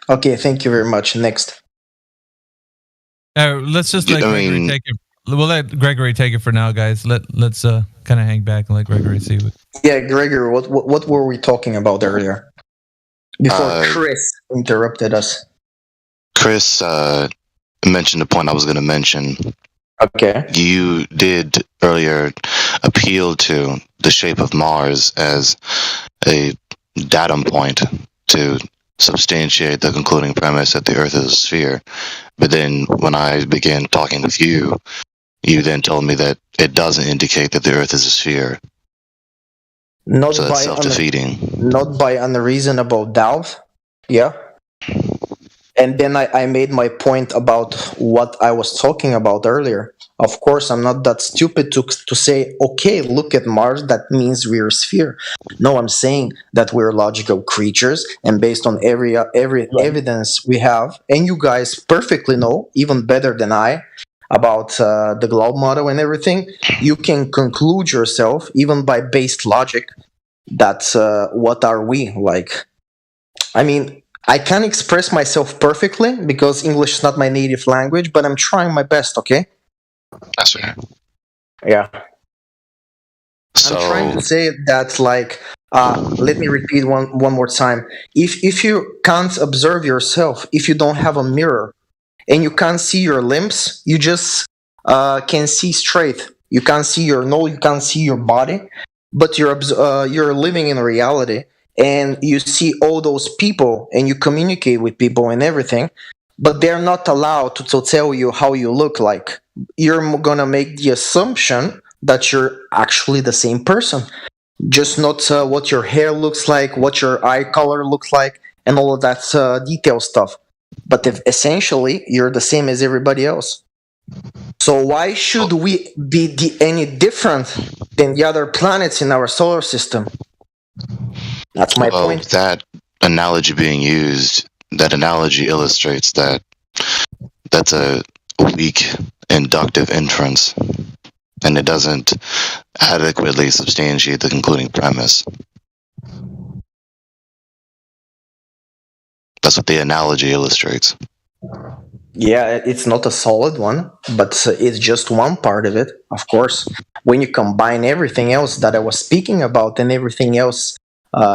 Okay, thank you very much. Next. Let's just let Gregory take it. We'll let Gregory take it for now, guys. Let's kind of hang back and let Gregory see what. Yeah, Gregory, what were we talking about earlier? Before Chris interrupted us. Chris mentioned the point I was going to mention. Okay. You did earlier appeal to the shape of Mars as a datum point to substantiate the concluding premise that the Earth is a sphere. But then when I began talking with you, you then told me that it doesn't indicate that the Earth is a sphere. So that's self-defeating. Not by unreasonable doubt. Yeah. And then I made my point about what I was talking about earlier. Of course, I'm not that stupid to say, okay, look at Mars, that means we're a sphere. No, I'm saying that we're logical creatures, and based on every evidence we have, and you guys perfectly know, even better than I, about the globe model and everything, you can conclude yourself, even by based logic, that what are we like? I mean, I can't express myself perfectly because English is not my native language, but I'm trying my best, okay? That's fair. Yeah. So, I'm trying to say that, like, let me repeat one more time. If you can't observe yourself, if you don't have a mirror, and you can't see your limbs, you just can see straight. You can't see your nose, you can't see your body, but you're living in reality, and you see all those people, and you communicate with people and everything, but they're not allowed to tell you how you look like. You're gonna make the assumption that you're actually the same person, just not what your hair looks like, what your eye color looks like, and all of that detail stuff. But if essentially you're the same as everybody else. So why should we be any different than the other planets in our solar system? That's my point. That analogy being used, that analogy illustrates that that's a weak inductive inference, and it doesn't adequately substantiate the concluding premise. That's what the analogy illustrates. Yeah, it's not a solid one, but it's just one part of it, of course. When you combine everything else that I was speaking about and everything else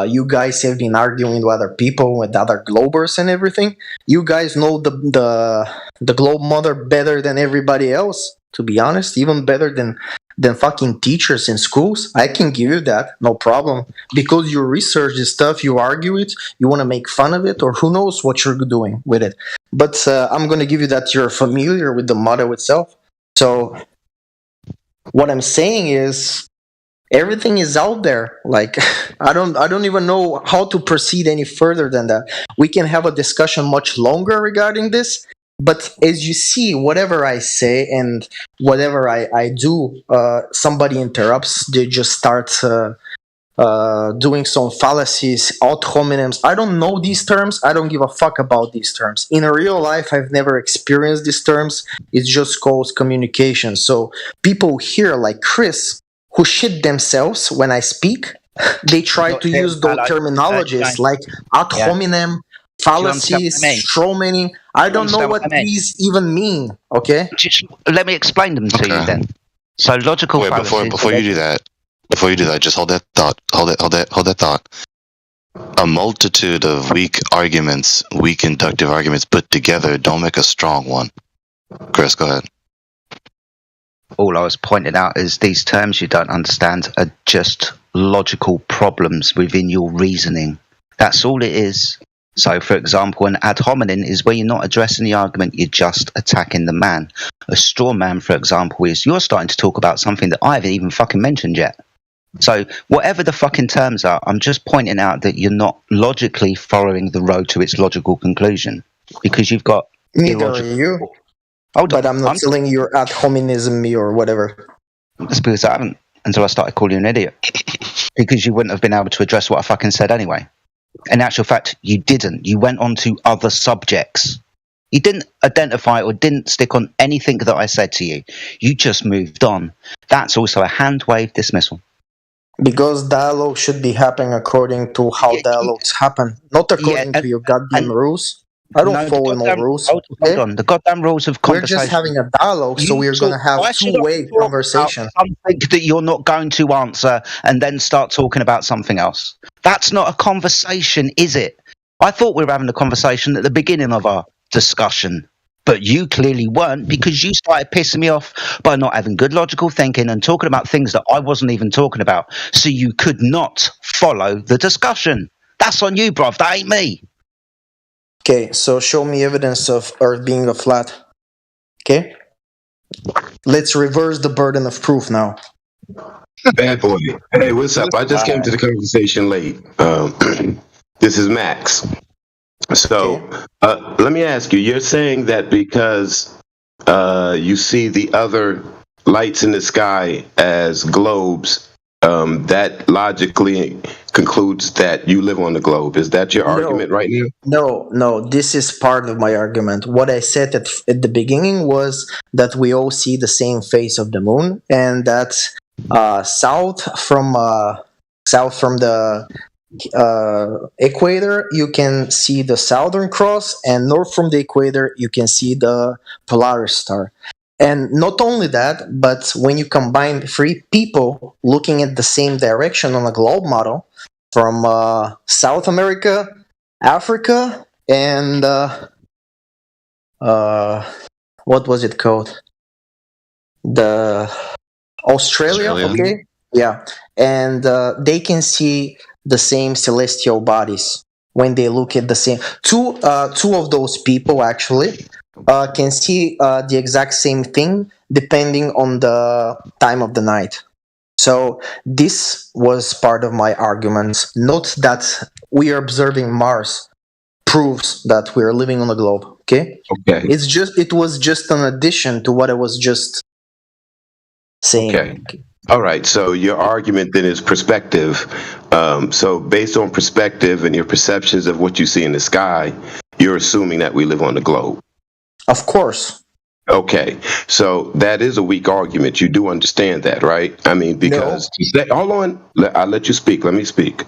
you guys have been arguing with other people, with other globers and everything, you guys know the globe mother better than everybody else, to be honest, even better than fucking teachers in schools. I can give you that, no problem. Because you research this stuff, you argue it, you want to make fun of it, or who knows what you're doing with it. But I'm going to give you that you're familiar with the motto itself. So what I'm saying is everything is out there. Like, I don't even know how to proceed any further than that. We can have a discussion much longer regarding this. But as you see, whatever I say and whatever I do, somebody interrupts. They just start doing some fallacies, ad hominems. I don't know these terms. I don't give a fuck about these terms. In real life, I've never experienced these terms. It's just called communication. So people here like Chris, who shit themselves when I speak, they try to use those terminologies like ad hominem, fallacies, strawmanning. I don't know what these even mean. Okay, just let me explain them to you then. So logical. Wait, before you do that, just hold that thought. Hold that thought. A multitude of weak inductive arguments put together don't make a strong one. Chris, go ahead. All I was pointing out is these terms you don't understand are just logical problems within your reasoning. That's all it is. So, for example, an ad hominem is where you're not addressing the argument, you're just attacking the man. A straw man, for example, is you're starting to talk about something that I haven't even fucking mentioned yet. So, whatever the fucking terms are, I'm just pointing out that you're not logically following the road to its logical conclusion. Because you've got... Neither are you. But I'm not telling you you're ad hominism me or whatever. That's because I haven't, until I started calling you an idiot. Because you wouldn't have been able to address what I fucking said anyway. In actual fact, you didn't. You went on to other subjects. You didn't identify or didn't stick on anything that I said to you. You just moved on. That's also a hand wave dismissal. Because dialogue should be happening according to how dialogues happen, not according to your goddamn rules. I don't follow no rules. Hold on. The goddamn rules of conversation. We're just having a dialogue, so we're going to have two-way conversation. Something that you're not going to answer and then start talking about something else. That's not a conversation, is it? I thought we were having a conversation at the beginning of our discussion, but you clearly weren't because you started pissing me off by not having good logical thinking and talking about things that I wasn't even talking about, so you could not follow the discussion. That's on you, bruv. That ain't me. Okay, so show me evidence of Earth being a flat. Okay? Let's reverse the burden of proof now. Bad boy. Hey, what's up? I just came to the conversation late. This is Max. So, let me ask you, you're saying that because you see the other lights in the sky as globes, that logically concludes that you live on the globe. Is that your argument right now? No, this is part of my argument. What I said at the beginning was that we all see the same face of the moon, and that south from the equator you can see the Southern Cross, and north from the equator you can see the Polaris star. And not only that, but when you combine three people looking at the same direction on a globe model from South America, Africa, and what was it called? The Australia. Okay, yeah, and they can see the same celestial bodies when they look at the same. Two of those people actually can see the exact same thing depending on the time of the night. So this was part of my arguments. Not that we are observing Mars proves that we are living on a globe. Okay. Okay. It was just an addition to what I was just saying. Okay. All right. So your argument then is perspective. So based on perspective and your perceptions of what you see in the sky, you're assuming that we live on the globe. Of course. Okay. So that is a weak argument. You do understand that, right? I mean, because hold on, I'll let you speak. Let me speak.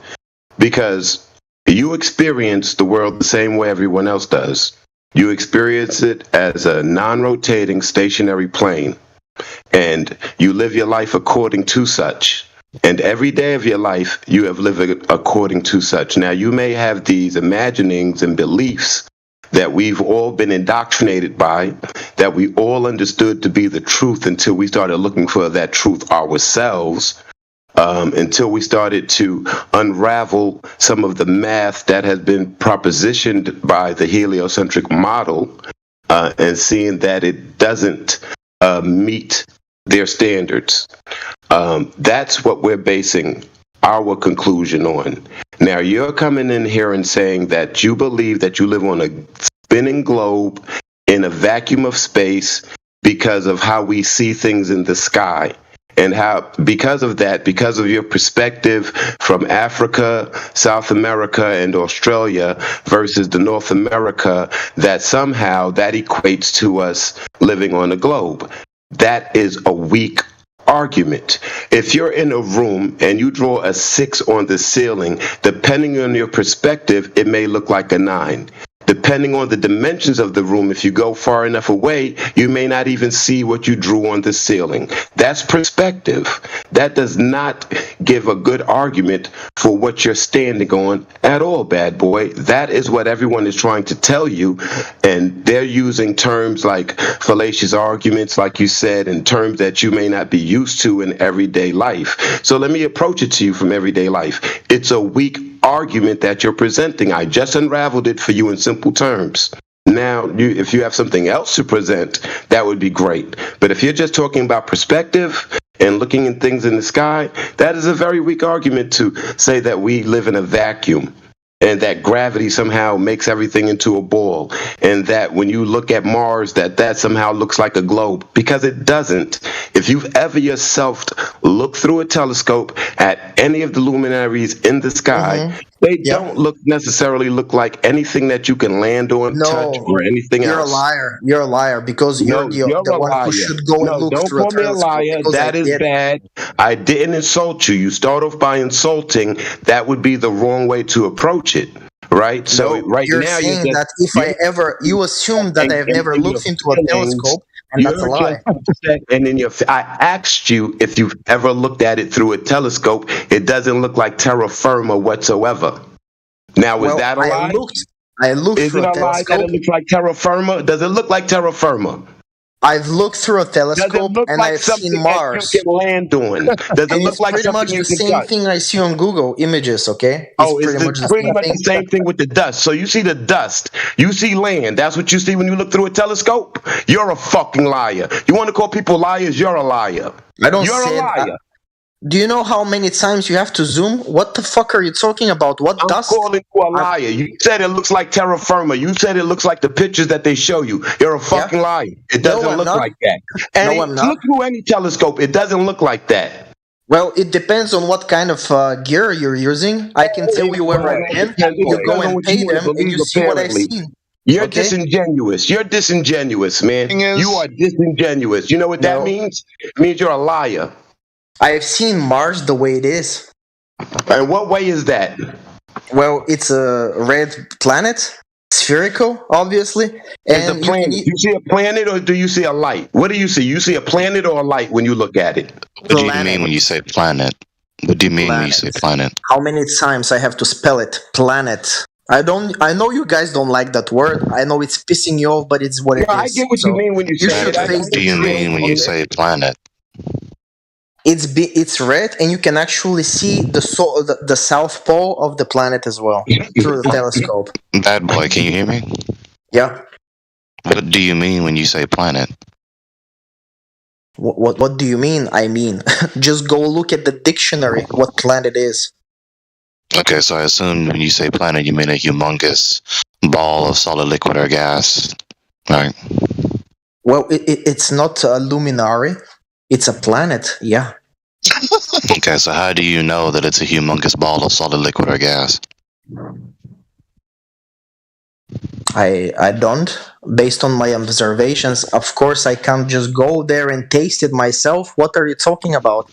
Because you experience the world the same way everyone else does. You experience it as a non-rotating stationary plane, and you live your life according to such. And every day of your life, you have lived according to such. Now, you may have these imaginings and beliefs that we've all been indoctrinated by, that we all understood to be the truth until we started looking for that truth ourselves, until we started to unravel some of the math that has been propositioned by the heliocentric model, and seeing that it doesn't meet their standards. That's what we're basing our conclusion on. Now, you're coming in here and saying that you believe that you live on a spinning globe in a vacuum of space because of how we see things in the sky. And how, because of that, because of your perspective from Africa, South America, and Australia versus the North America, that somehow that equates to us living on a globe. That is a weak argument. If you're in a room and you draw a 6 on the ceiling, depending on your perspective, it may look like a 9. Depending on the dimensions of the room, if you go far enough away, you may not even see what you drew on the ceiling. That's perspective. That does not give a good argument for what you're standing on at all, bad boy. That is what everyone is trying to tell you, and they're using terms like fallacious arguments, like you said, and terms that you may not be used to in everyday life. So let me approach it to you from everyday life. It's a weak argument that you're presenting. I just unraveled it for you in simple terms. Now, if you have something else to present, that would be great. But if you're just talking about perspective and looking at things in the sky, that is a very weak argument to say that we live in a vacuum and that gravity somehow makes everything into a ball, and that when you look at Mars, that somehow looks like a globe, because it doesn't. If you've ever yourself looked through a telescope at any of the luminaries in the sky, they don't necessarily look like anything that you can land on, touch, or anything else. You're a liar. You're a liar, because you're the one who should go and look don't through a call me a telescope. liar. That is bad. I didn't insult you. You start off by insulting. That would be the wrong way to approach it. Right? So right you're now saying that if I ever, you assume that I've never looked into a telescope, and that's a lie. And then I asked you if you've ever looked at it through a telescope. It doesn't look like terra firma whatsoever. Now, was that a lie? I looked Is through it a a lie that telescope. it looks like terra firma? Does it look like terra firma? I've looked through a telescope and like I've seen something Mars. that you can land on? Does it And look it's like pretty something much you the can same touch? thing I see on Google Images, okay? It's pretty much the same thing with the dust. So you see the dust. You see land. That's what you see when you look through a telescope? You're a fucking liar. You want to call people liars? You're a liar. I don't You're say a liar. Do you know how many times you have to zoom? What the fuck are you talking about? What dust? I'm calling you a liar. You said it looks like terra firma. You said it looks like the pictures that they show you. You're a fucking liar. It doesn't look like that. And I'm not. look through any telescope. It doesn't look like that. Well, it depends on what kind of gear you're using. I can tell you where I've been. You go and pay them, and you see what I've seen. You're disingenuous. You're disingenuous, man. You are disingenuous. You know what that means? It means you're a liar. I have seen Mars the way it is. And what way is that? Well, it's a red planet, spherical, obviously. It's a planet. You see a planet, or do you see a light? What do you see? You see a planet or a light when you look at it? What do you mean when you say planet? What do you mean when you say planet? How many times I have to spell it? Planet. I know you guys don't like that word. I know it's pissing you off, but it's what it is. I get what you mean when you say it. What do you mean when you say planet? It's red, and you can actually see the south pole of the planet as well through the telescope. Bad boy, can you hear me? Yeah. What do you mean when you say planet? What do you mean? I mean, just go look at the dictionary. What planet is? Okay, so I assume when you say planet, you mean a humongous ball of solid liquid or gas Right. Well, it's not a luminary. It's a planet. Yeah. Okay, so how do you know that it's a humongous ball of solid, liquid, or gas? I don't. Based on my observations, of course, I can't just go there and taste it myself. What are you talking about?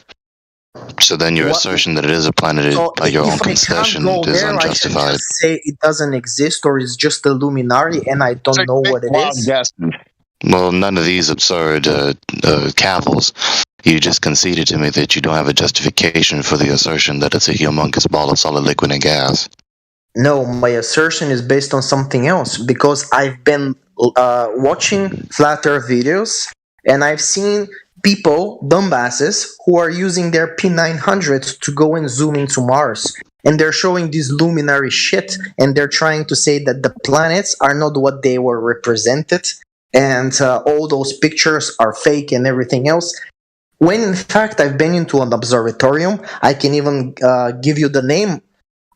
So then your assertion that it is a planet So by your own if I can't concession go is there, I should unjustified. just say it doesn't exist or it's just a luminary and I don't know what it is. Well, none of these absurd cavils. You just conceded to me that you don't have a justification for the assertion that it's a humongous ball of solid, liquid, and gas. No, my assertion is based on something else because I've been watching flat earth videos and I've seen people, dumbasses, who are using their P900 to go and zoom into Mars. And they're showing this luminary shit and they're trying to say that the planets are not what they were represented and all those pictures are fake and everything else. When in fact I've been into an observatorium, I can even give you the name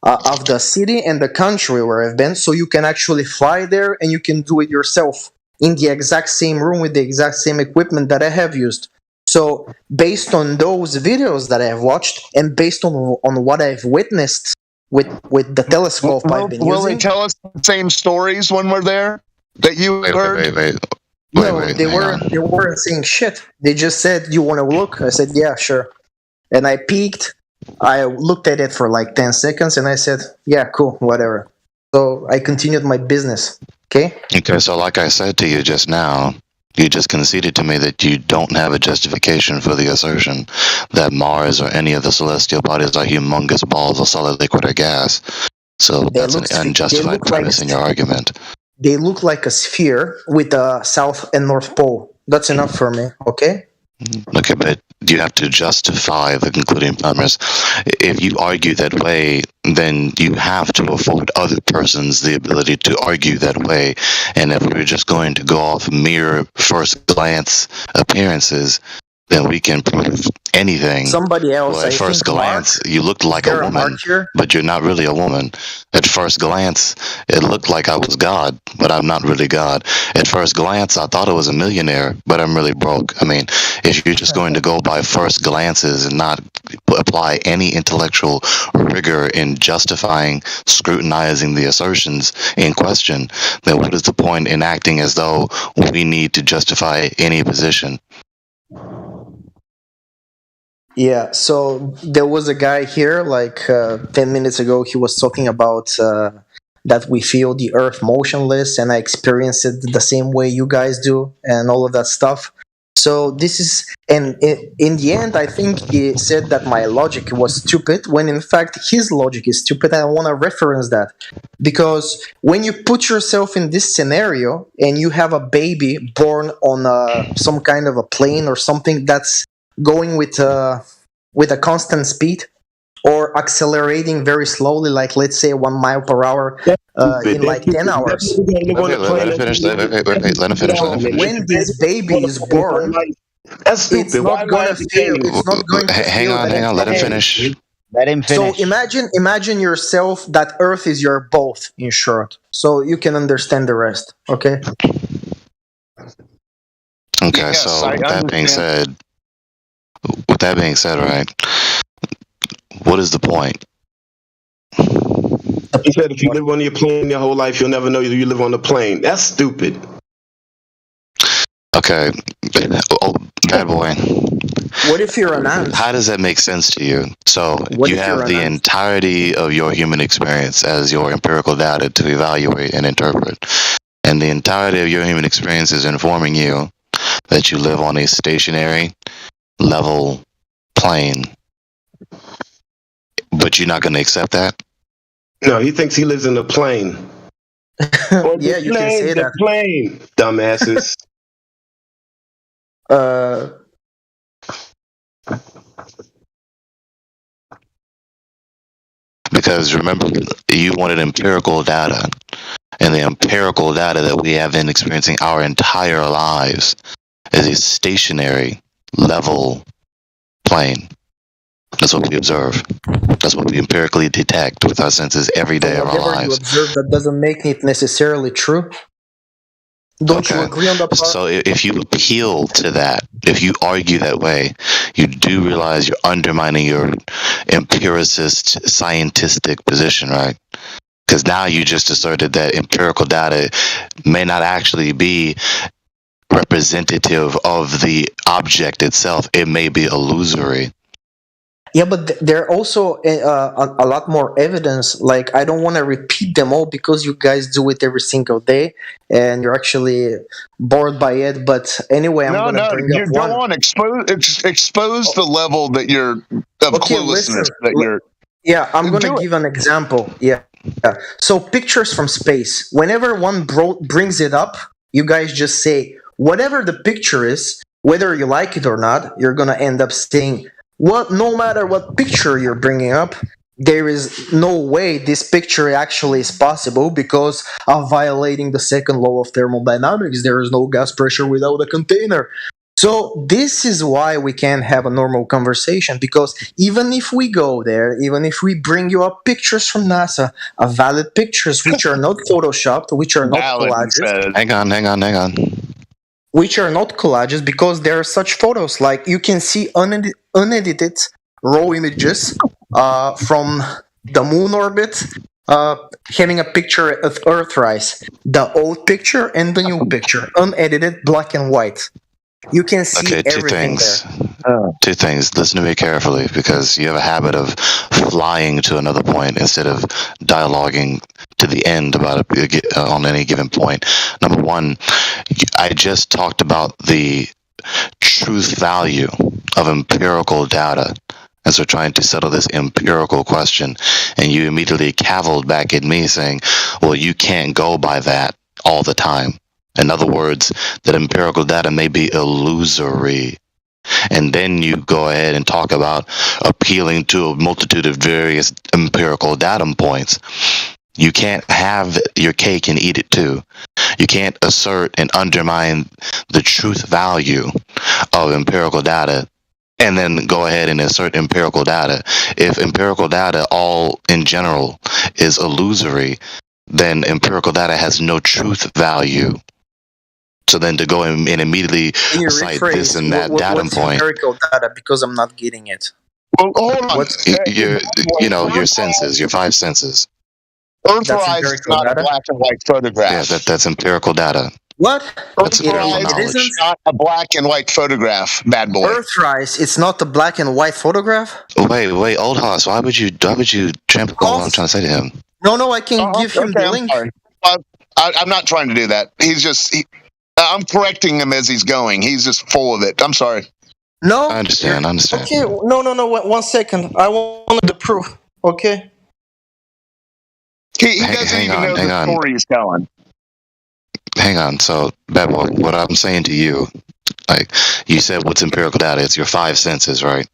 of the city and the country where I've been, so you can actually fly there and you can do it yourself in the exact same room with the exact same equipment that I have used. So based on those videos that I have watched and based on what I've witnessed with the telescope I've been Will using, they tell us the same stories when we're there that you heard? they weren't saying shit. They just said, "You want to look?" I said, "Yeah, sure." And I peeked. I looked at it for like 10 seconds and I said, "Yeah, cool, whatever." So I continued my business. Okay. Okay, so like I said to you just now, you just conceded to me that you don't have a justification for the assertion that Mars or any of the celestial bodies are humongous balls of solid, liquid, or gas. So that's an unjustified premise in your argument. They look like a sphere with a south and north pole. That's enough for me. Okay. Okay, but you have to justify the concluding premise. If you argue that way, then you have to afford other persons the ability to argue that way. And if we're just going to go off mere first glance appearances, then we can prove anything. Somebody else. Well, at first glance, you looked like a woman, but you're not really a woman. At first glance, it looked like I was God, but I'm not really God. At first glance, I thought I was a millionaire, but I'm really broke. I mean, if you're just going to go by first glances and not apply any intellectual rigor in justifying, scrutinizing the assertions in question, then what is the point in acting as though we need to justify any position? Yeah, so there was a guy here like 10 minutes ago. He was talking about that we feel the earth motionless and I experience it the same way you guys do and all of that stuff. So this is, and in the end, I think he said that my logic was stupid when in fact his logic is stupid. I want to reference that because when you put yourself in this scenario and you have a baby born on some kind of a plane or something that's going with a constant speed or accelerating very slowly, like let's say 1 mile per hour in like 10 hours. Let him finish. Let him finish. When this baby is born, it's not going to fail. It's not going to hang on. Let him finish. Let him finish. So imagine yourself that Earth is your boat, in short, so you can understand the rest. Okay. Okay. Yes, so I with that being said, right? What is the point? He said if you live on your plane your whole life, you'll never know you live on the plane. That's stupid. Okay. Oh, bad boy. What if you're an ant? How does that make sense to you? So What you if you're have an the ant? entirety of your human experience as your empirical data to evaluate and interpret. And the entirety of your human experience is informing you that you live on a stationary, level plane. But you're not going to accept that? No, he thinks he lives in a plane. Yeah, you can say that. Plane, dumbasses. Because remember, you wanted empirical data. And the empirical data that we have been experiencing our entire lives is a stationary, level plane. That's what we observe. That's what we empirically detect with our senses every day of our Whatever you lives. observe, that doesn't make it necessarily true. Don't you agree on that part? So if you appeal to that, if you argue that way, you do realize you're undermining your empiricist, scientific position, right? Because now you just asserted that empirical data may not actually be representative of the object itself. It may be illusory. Yeah, but there are also a lot more evidence. Like, I don't want to repeat them all because you guys do it every single day, and you're actually bored by it. But anyway, I'm going to bring up one. Go on, expose the level that you're of cluelessness that you're. Yeah, I'm going to give an example. Yeah. So pictures from space. Whenever one brings it up, you guys just say whatever the picture is, whether you like it or not. You're going to end up saying, no matter what picture you're bringing up, there is no way this picture actually is possible because of violating the second law of thermodynamics. There is no gas pressure without a container. So this is why we can't have a normal conversation, because even if we go there, even if we bring you up pictures from NASA, valid pictures which are not photoshopped, which are not collages. Hang on. Which are not collages, because there are such photos. Like, you can see unedited raw images from the moon orbit, having a picture of Earthrise, the old picture and the new picture, unedited, black and white. You can see everything there. Two things. Listen to me carefully, because you have a habit of flying to another point instead of dialoguing to the end about it on any given point. Number one, I just talked about the truth value of empirical data as we're trying to settle this empirical question, and you immediately cavilled back at me saying, well, you can't go by that all the time. In other words, that empirical data may be illusory. And then you go ahead and talk about appealing to a multitude of various empirical data points. You can't have your cake and eat it too. You can't assert and undermine the truth value of empirical data and then go ahead and assert empirical data. If empirical data all in general is illusory, then empirical data has no truth value. So then to go and immediately cite this and that data point. Empirical data, because I'm not getting it. Well, hold on. Your senses, your five senses. Earthrise is not a black and white photograph. Yeah, that's empirical data. What? Earthrise is not a black and white photograph, bad boy. Earthrise, it's not a black and white photograph? Wait, old hoss, why would you trample on what I'm trying to say to him? No, I can give him the link. I'm not trying to do that. I'm correcting him as he's going. He's just full of it. I'm sorry. No. I understand. Okay, no. 1 second. I want the proof. Okay. He doesn't even know the story he's telling. Hang on. So, Bad Boy, what I'm saying to you, like you said, what's empirical data? It's your five senses, right?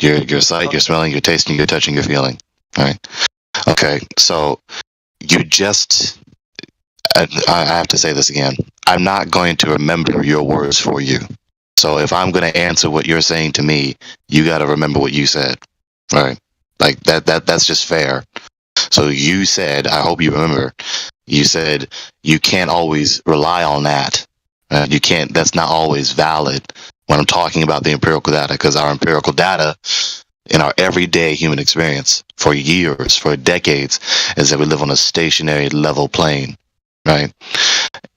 Your sight, your smelling, your tasting, your touching, your feeling. Right? Okay. So you just. I have to say this again. I'm not going to remember your words for you. So if I'm going to answer what you're saying to me, you got to remember what you said, right? Like that's just fair. So you said, I hope you remember, you said you can't always rely on that. You can't, that's not always valid when I'm talking about the empirical data, because our empirical data in our everyday human experience for years, for decades, is that we live on a stationary level plane. Right,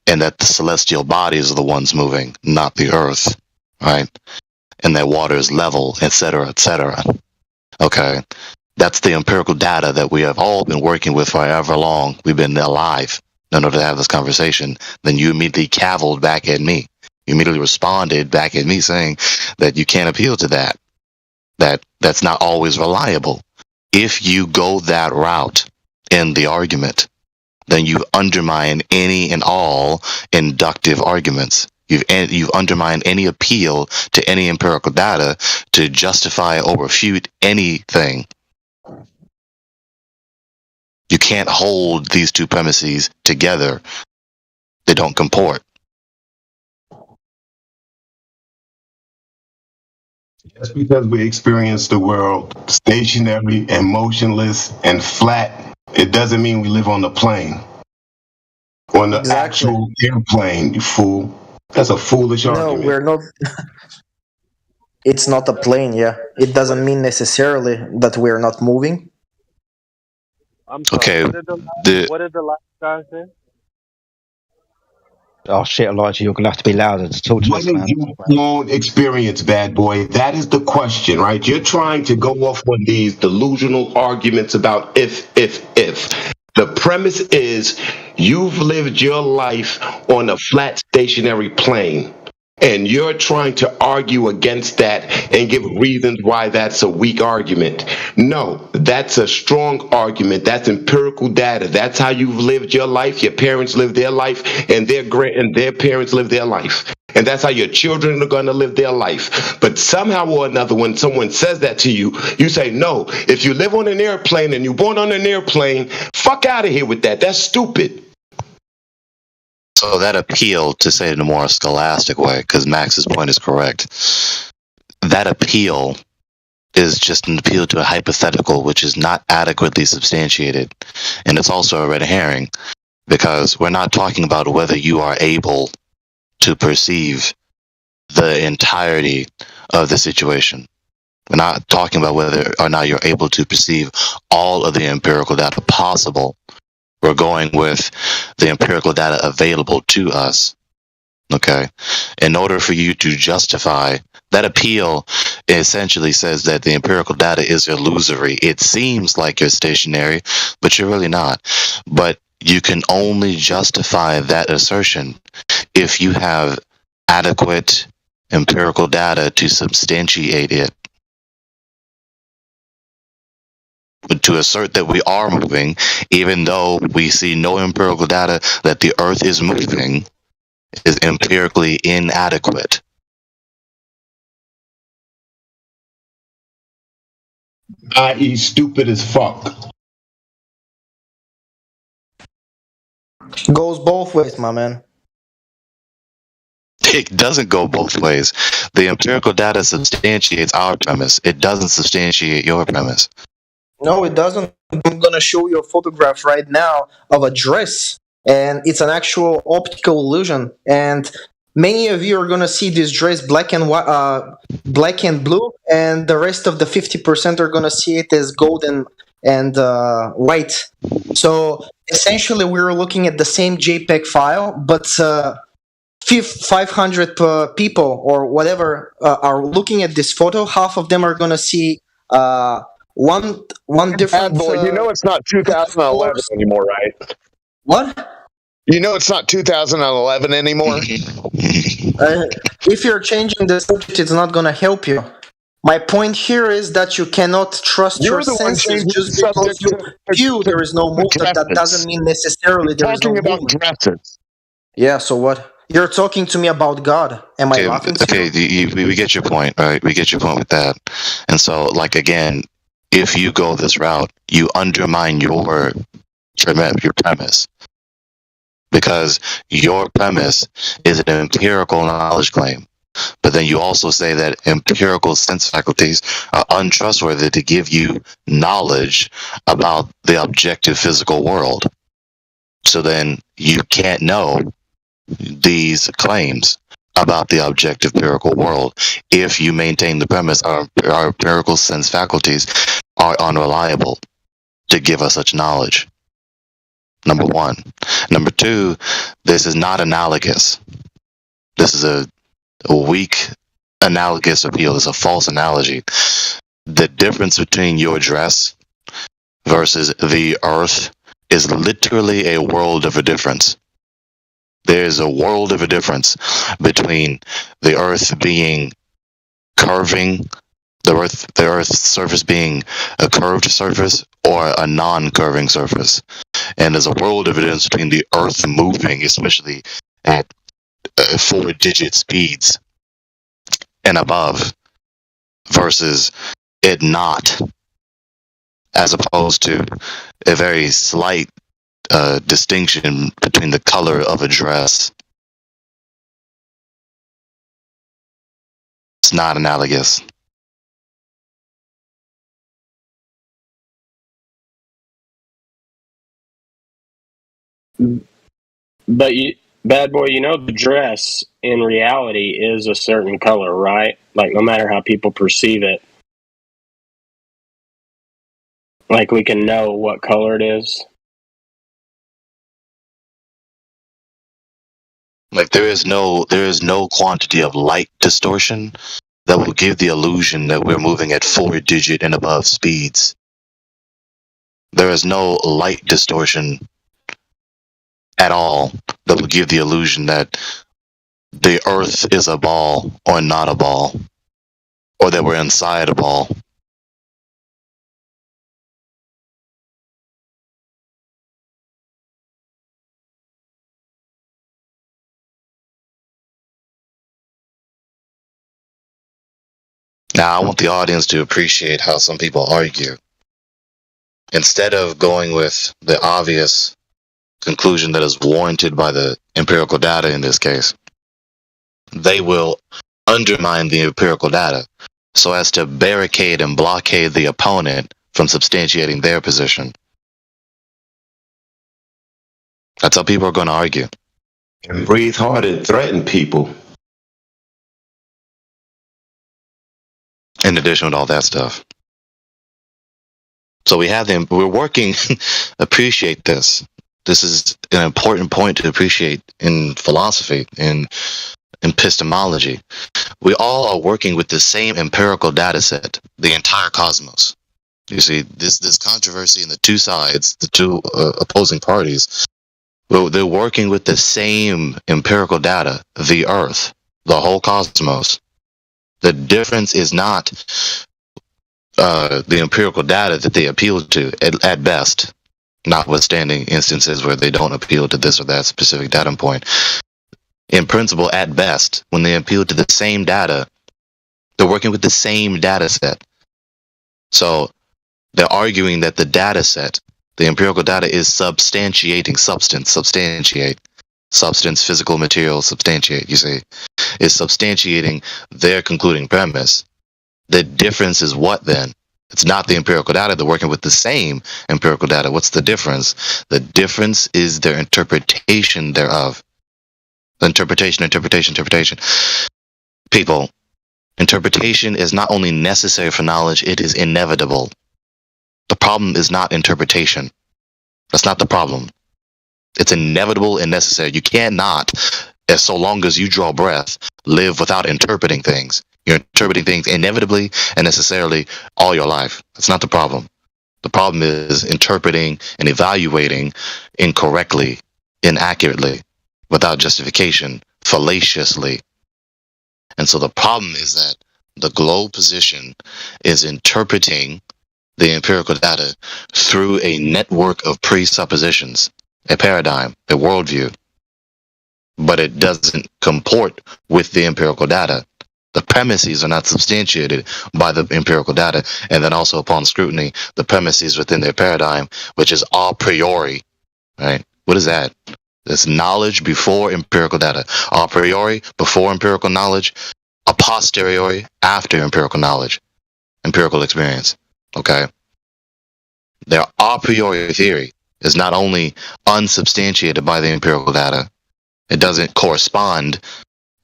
and that the celestial bodies are the ones moving, not the Earth, right? And that water is level, etc., etc. Okay, that's the empirical data that we have all been working with for however long we've been alive in order to have this conversation. Then you immediately cavilled back at me. You immediately responded back at me saying that you can't appeal to that. That's not always reliable. If you go that route in the argument, then you undermine any and all inductive arguments. You've undermined any appeal to any empirical data to justify or refute anything. You can't hold these two premises together. They don't comport. Just because we experience the world stationary and motionless and flat, it doesn't mean we live on the plane. on the actual airplane, you fool. That's a foolish No, argument. we're not. It's not a plane, yeah. It doesn't mean necessarily that we're not moving. I'm sorry. Okay, What did the last guy say? Oh shit, Elijah, you're gonna have to be louder to talk to What us, is man. your own experience, bad boy? That is the question, right? You're trying to go off on these delusional arguments about if. The premise is you've lived your life on a flat stationary plane. And you're trying to argue against that and give reasons why that's a weak argument. No, that's a strong argument. That's empirical data. That's how you've lived your life. Your parents lived their life, and their parents lived their life. And that's how your children are going to live their life. But somehow or another, when someone says that to you, you say, no, if you live on an airplane and you're born on an airplane, fuck out of here with that. That's stupid. So that appeal, to say it in a more scholastic way, because Max's point is correct, that appeal is just an appeal to a hypothetical which is not adequately substantiated. And it's also a red herring, because we're not talking about whether you are able to perceive the entirety of the situation. We're not talking about whether or not you're able to perceive all of the empirical data possible. We're going with the empirical data available to us. Okay. In order for you to justify that appeal, essentially says that the empirical data is illusory. It seems like you're stationary, but you're really not. But you can only justify that assertion if you have adequate empirical data to substantiate it. To assert that we are moving, even though we see no empirical data that the Earth is moving, is empirically inadequate. I.e. stupid as fuck. Goes both ways, my man. It doesn't go both ways. The empirical data substantiates our premise. It doesn't substantiate your premise. No, it doesn't. I'm gonna show you a photograph right now of a dress, and it's an actual optical illusion. And many of you are gonna see this dress black and black and blue, and the rest of the 50% are gonna see it as gold and white. So essentially, we're looking at the same JPEG file, but 500 people or whatever are looking at this photo. Half of them are gonna see one different. Bad boy, you know it's not 2011 anymore, right? What? You know it's not 2011 anymore. If you're changing the subject, it's not gonna help you. My point here is that you cannot trust You're your the one senses changing just the because you feel there is no movement. That doesn't mean necessarily there is no talking about movement. dresses. Yeah. So what? You're talking to me about God. Am I laughing to you? Okay, we get your point, right? We get your point with that. And so, like, again, if you go this route, you undermine your premise. Because your premise is an empirical knowledge claim. But then you also say that empirical sense faculties are untrustworthy to give you knowledge about the objective physical world. So then you can't know these claims about the objective empirical world if you maintain the premise our empirical sense faculties are unreliable to give us such knowledge. Number one. Number two, this is not analogous. This is a weak analogous appeal. It's a false analogy. The difference between your dress versus the Earth is literally a world of a difference. There's a world of a difference between the Earth being curving, the Earth's surface being a curved surface or a non-curving surface. And there's a world of a difference between the Earth moving, especially at 4-digit speeds and above, versus it not, as opposed to a very slight distinction between the color of a dress. It's not analogous. But bad boy, the dress in reality is a certain color, right? Like no matter how people perceive it, like we can know what color it is. Like there is no quantity of light distortion that will give the illusion that we're moving at 4-digit and above speeds. There is no light distortion at all that will give the illusion that the Earth is a ball or not a ball, or that we're inside a ball. Now, I want the audience to appreciate how some people argue. Instead of going with the obvious conclusion that is warranted by the empirical data in this case, they will undermine the empirical data so as to barricade and blockade the opponent from substantiating their position. That's how people are going to argue. And breathe hard and threaten people. In addition to all that stuff. So we're working, appreciate this. This is an important point to appreciate in philosophy, in epistemology. We all are working with the same empirical data set, the entire cosmos. You see, this controversy in the two sides, the two opposing parties, well, they're working with the same empirical data, the Earth, the whole cosmos. The difference is not the empirical data that they appeal to, at best, notwithstanding instances where they don't appeal to this or that specific data point. In principle, at best, when they appeal to the same data, they're working with the same data set. So they're arguing that the data set, the empirical data, is substantiating substantiate. Substance, physical material, substantiate, you see, is substantiating their concluding premise. The difference is what then? It's not the empirical data. They're working with the same empirical data. What's the difference? The difference is their interpretation thereof. The interpretation. People, interpretation is not only necessary for knowledge, it is inevitable. The problem is not interpretation. That's not the problem. It's inevitable and necessary. You cannot, as so long as you draw breath, live without interpreting things. You're interpreting things inevitably and necessarily all your life. That's not the problem. The problem is interpreting and evaluating incorrectly, inaccurately, without justification, fallaciously. And so the problem is that the globe position is interpreting the empirical data through a network of presuppositions, a paradigm, a worldview, but it doesn't comport with the empirical data. The premises are not substantiated by the empirical data, and then also upon scrutiny, the premises within their paradigm, which is a priori, right? What is that? It's knowledge before empirical data. A priori, before empirical knowledge. A posteriori, after empirical knowledge, empirical experience, okay? Their a priori theory is not only unsubstantiated by the empirical data, it doesn't correspond,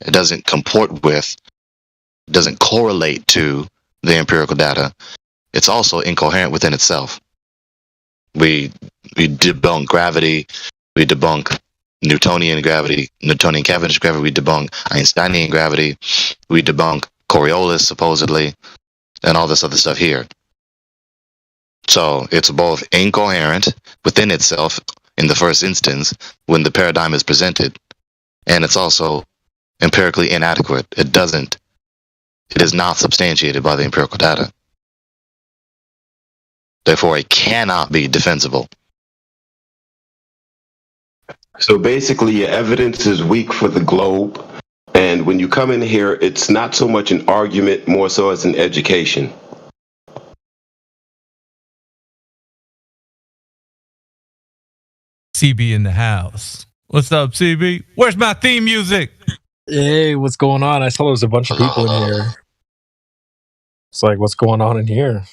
it doesn't comport with, it doesn't correlate to the empirical data. It's also incoherent within itself. We debunk gravity, we debunk Newtonian gravity, Newtonian Cavendish gravity, we debunk Einsteinian gravity, we debunk Coriolis supposedly, and all this other stuff here. So it's both incoherent within itself in the first instance when the paradigm is presented, and it's also empirically inadequate. It is not substantiated by the empirical data. Therefore, it cannot be defensible. So basically, your evidence is weak for the globe, and when you come in here, it's not so much an argument, more so as an education. CB in the house. What's up, CB? Where's my theme music? Hey, what's going on? I saw there was a bunch of people in here. It's like, what's going on in here?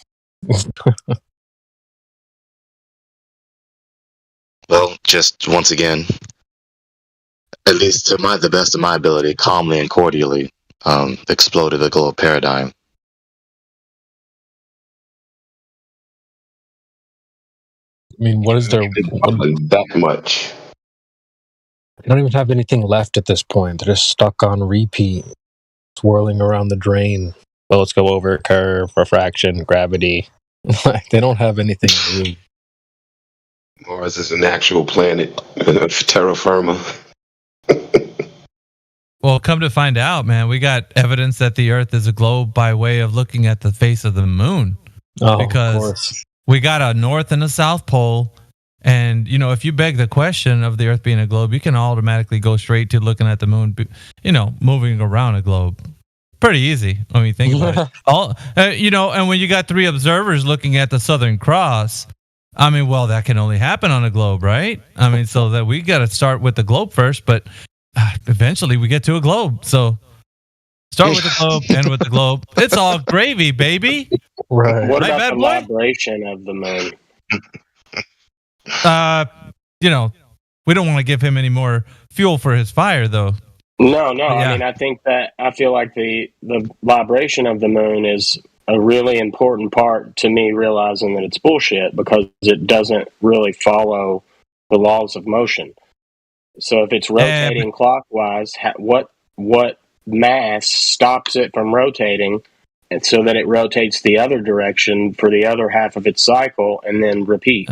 Well, just once again, at least to the best of my ability, calmly and cordially exploded the globe paradigm. I mean, what is there? That much. They don't even have anything left at this point. They're just stuck on repeat, swirling around the drain. So let's go over curve, refraction, gravity. Like they don't have anything new. Mars is an actual planet of terra firma. Well, come to find out, man, we got evidence that the Earth is a globe by way of looking at the face of the moon. Oh, because of course. we got a north and a south pole. And, you know, if you beg the question of the Earth being a globe, you can automatically go straight to looking at the moon, you know, moving around a globe. Pretty easy when you think about it. You know, and when you got 3 observers looking at the Southern Cross, I mean, well, that can only happen on a globe, right? I mean, so that we got to start with the globe first, but eventually we get to a globe. So start with the globe, end with the globe. It's all gravy, baby. Right. What Right, about bad the boy? vibration of the moon? You know, we don't want to give him any more fuel for his fire, though. No. Yeah. I mean, I feel like the vibration of the moon is a really important part to me realizing that it's bullshit because it doesn't really follow the laws of motion. So if it's rotating clockwise, what mass stops it from rotating, and so that it rotates the other direction for the other half of its cycle and then repeat?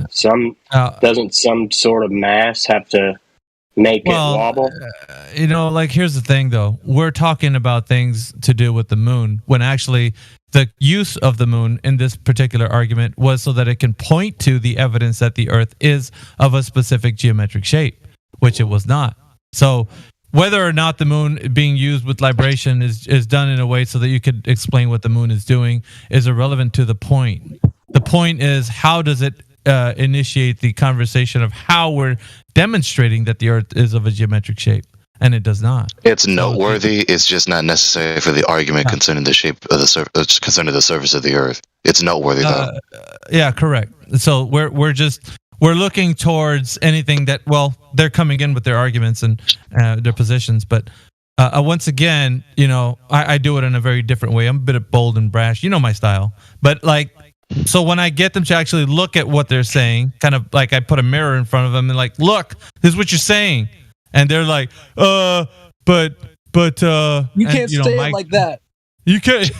Doesn't some sort of mass have to make it wobble? You know, like, here's the thing, though. We're talking about things to do with the moon when actually the use of the moon in this particular argument was so that it can point to the evidence that the Earth is of a specific geometric shape, which it was not. So whether or not the moon being used with libration is done in a way so that you could explain what the moon is doing is irrelevant to the point. The point is, how does it initiate the conversation of how we're demonstrating that the Earth is of a geometric shape? And it does not. It's noteworthy. It's just not necessary for the argument concerning the shape of the concerning the surface of the Earth. It's noteworthy, though. Yeah, correct. So we're looking towards anything that, well, they're coming in with their arguments and their positions, but once again, you know, I do it in a very different way. I'm a bit bold and brash. You know my style. But like, so when I get them to actually look at what they're saying, kind of like I put a mirror in front of them and like, look, this is what you're saying. And they're like, but you can't say it like that. You can't.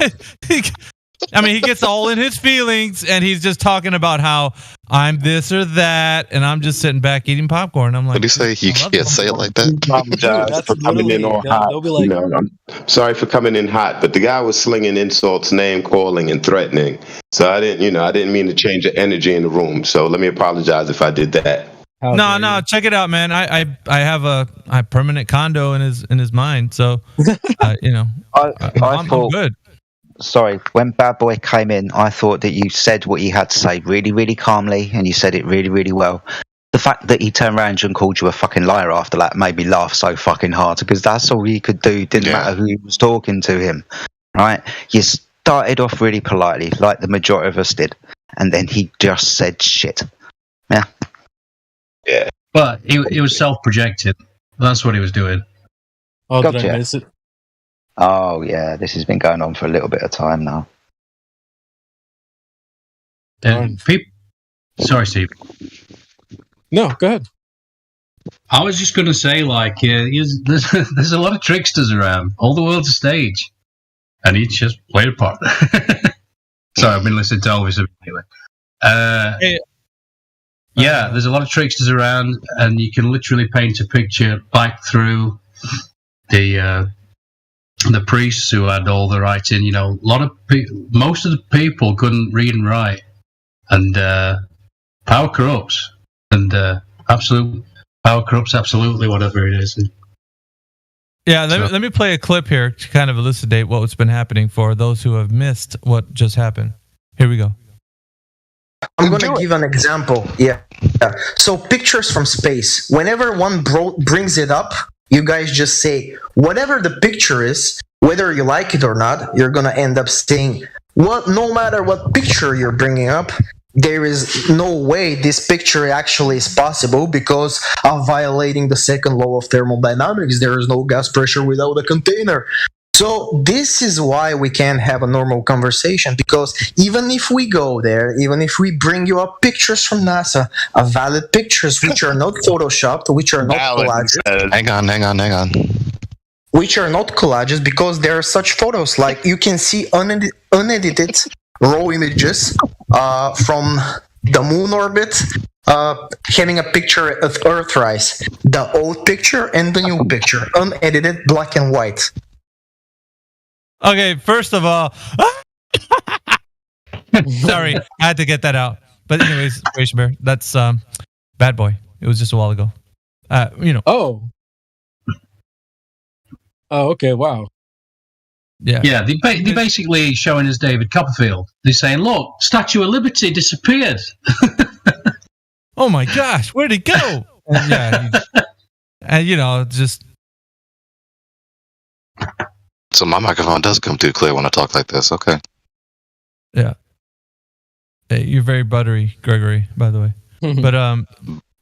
I mean, he gets all in his feelings, and he's just talking about how I'm this or that, and I'm just sitting back eating popcorn. I'm like, what do you say? You can't say it like that. Apologize for coming in all hot. You know, I'm sorry for coming in hot, but the guy was slinging insults, name calling, and threatening. So I didn't mean to change the energy in the room. So let me apologize if I did that. No, check it out, man. I have a permanent condo in his mind, so you know, I'm good. Sorry, when Bad Boy came in, I thought that you said what you had to say really, really calmly, and you said it really, really well. The fact that he turned around and called you a fucking liar after that made me laugh so fucking hard, because that's all he could do. Didn't matter who was talking to him, right? You started off really politely, like the majority of us did, and then he just said shit. Yeah. Yeah. But he was self-projected. That's what he was doing. Oh, Gotcha. did I miss it? Oh, yeah, this has been going on for a little bit of time now. Sorry, Steve. No, go ahead. I was just going to say, like, there's a lot of tricksters around. All the world's a stage. And each just played a part. Sorry, I've been listening to Elvis a bit anyway. Yeah, there's a lot of tricksters around, and you can literally paint a picture back through the priests who had all the writing. You know, most of the people couldn't read and write, and power corrupts, and power corrupts absolutely, whatever it is. Yeah, let me play a clip here to kind of elucidate what's been happening for those who have missed what just happened. Here we go. I'm going to give an example. Yeah. So pictures from space. Whenever one brings it up, you guys just say, whatever the picture is, whether you like it or not, you're going to end up saying, no matter what picture you're bringing up, there is no way this picture actually is possible because of violating the second law of thermodynamics. There is no gas pressure without a container. So this is why we can't have a normal conversation, because even if we go there, even if we bring you up pictures from NASA, valid pictures which are not photoshopped, which are not collages. Hang on. Which are not collages, because there are such photos, like you can see unedited raw images from the moon orbit, having a picture of Earthrise, the old picture and the new picture, unedited, black and white. Okay, first of all, sorry, I had to get that out. But anyways, Gracious Bear, that's Bad Boy. It was just a while ago. Oh, okay, wow. Yeah, they basically showing us David Copperfield. They're saying, look, Statue of Liberty disappeared. Oh my gosh, where'd it go? And just... So my microphone does come through clear when I talk like this. Okay. Yeah. Hey, you're very buttery, Gregory, by the way. But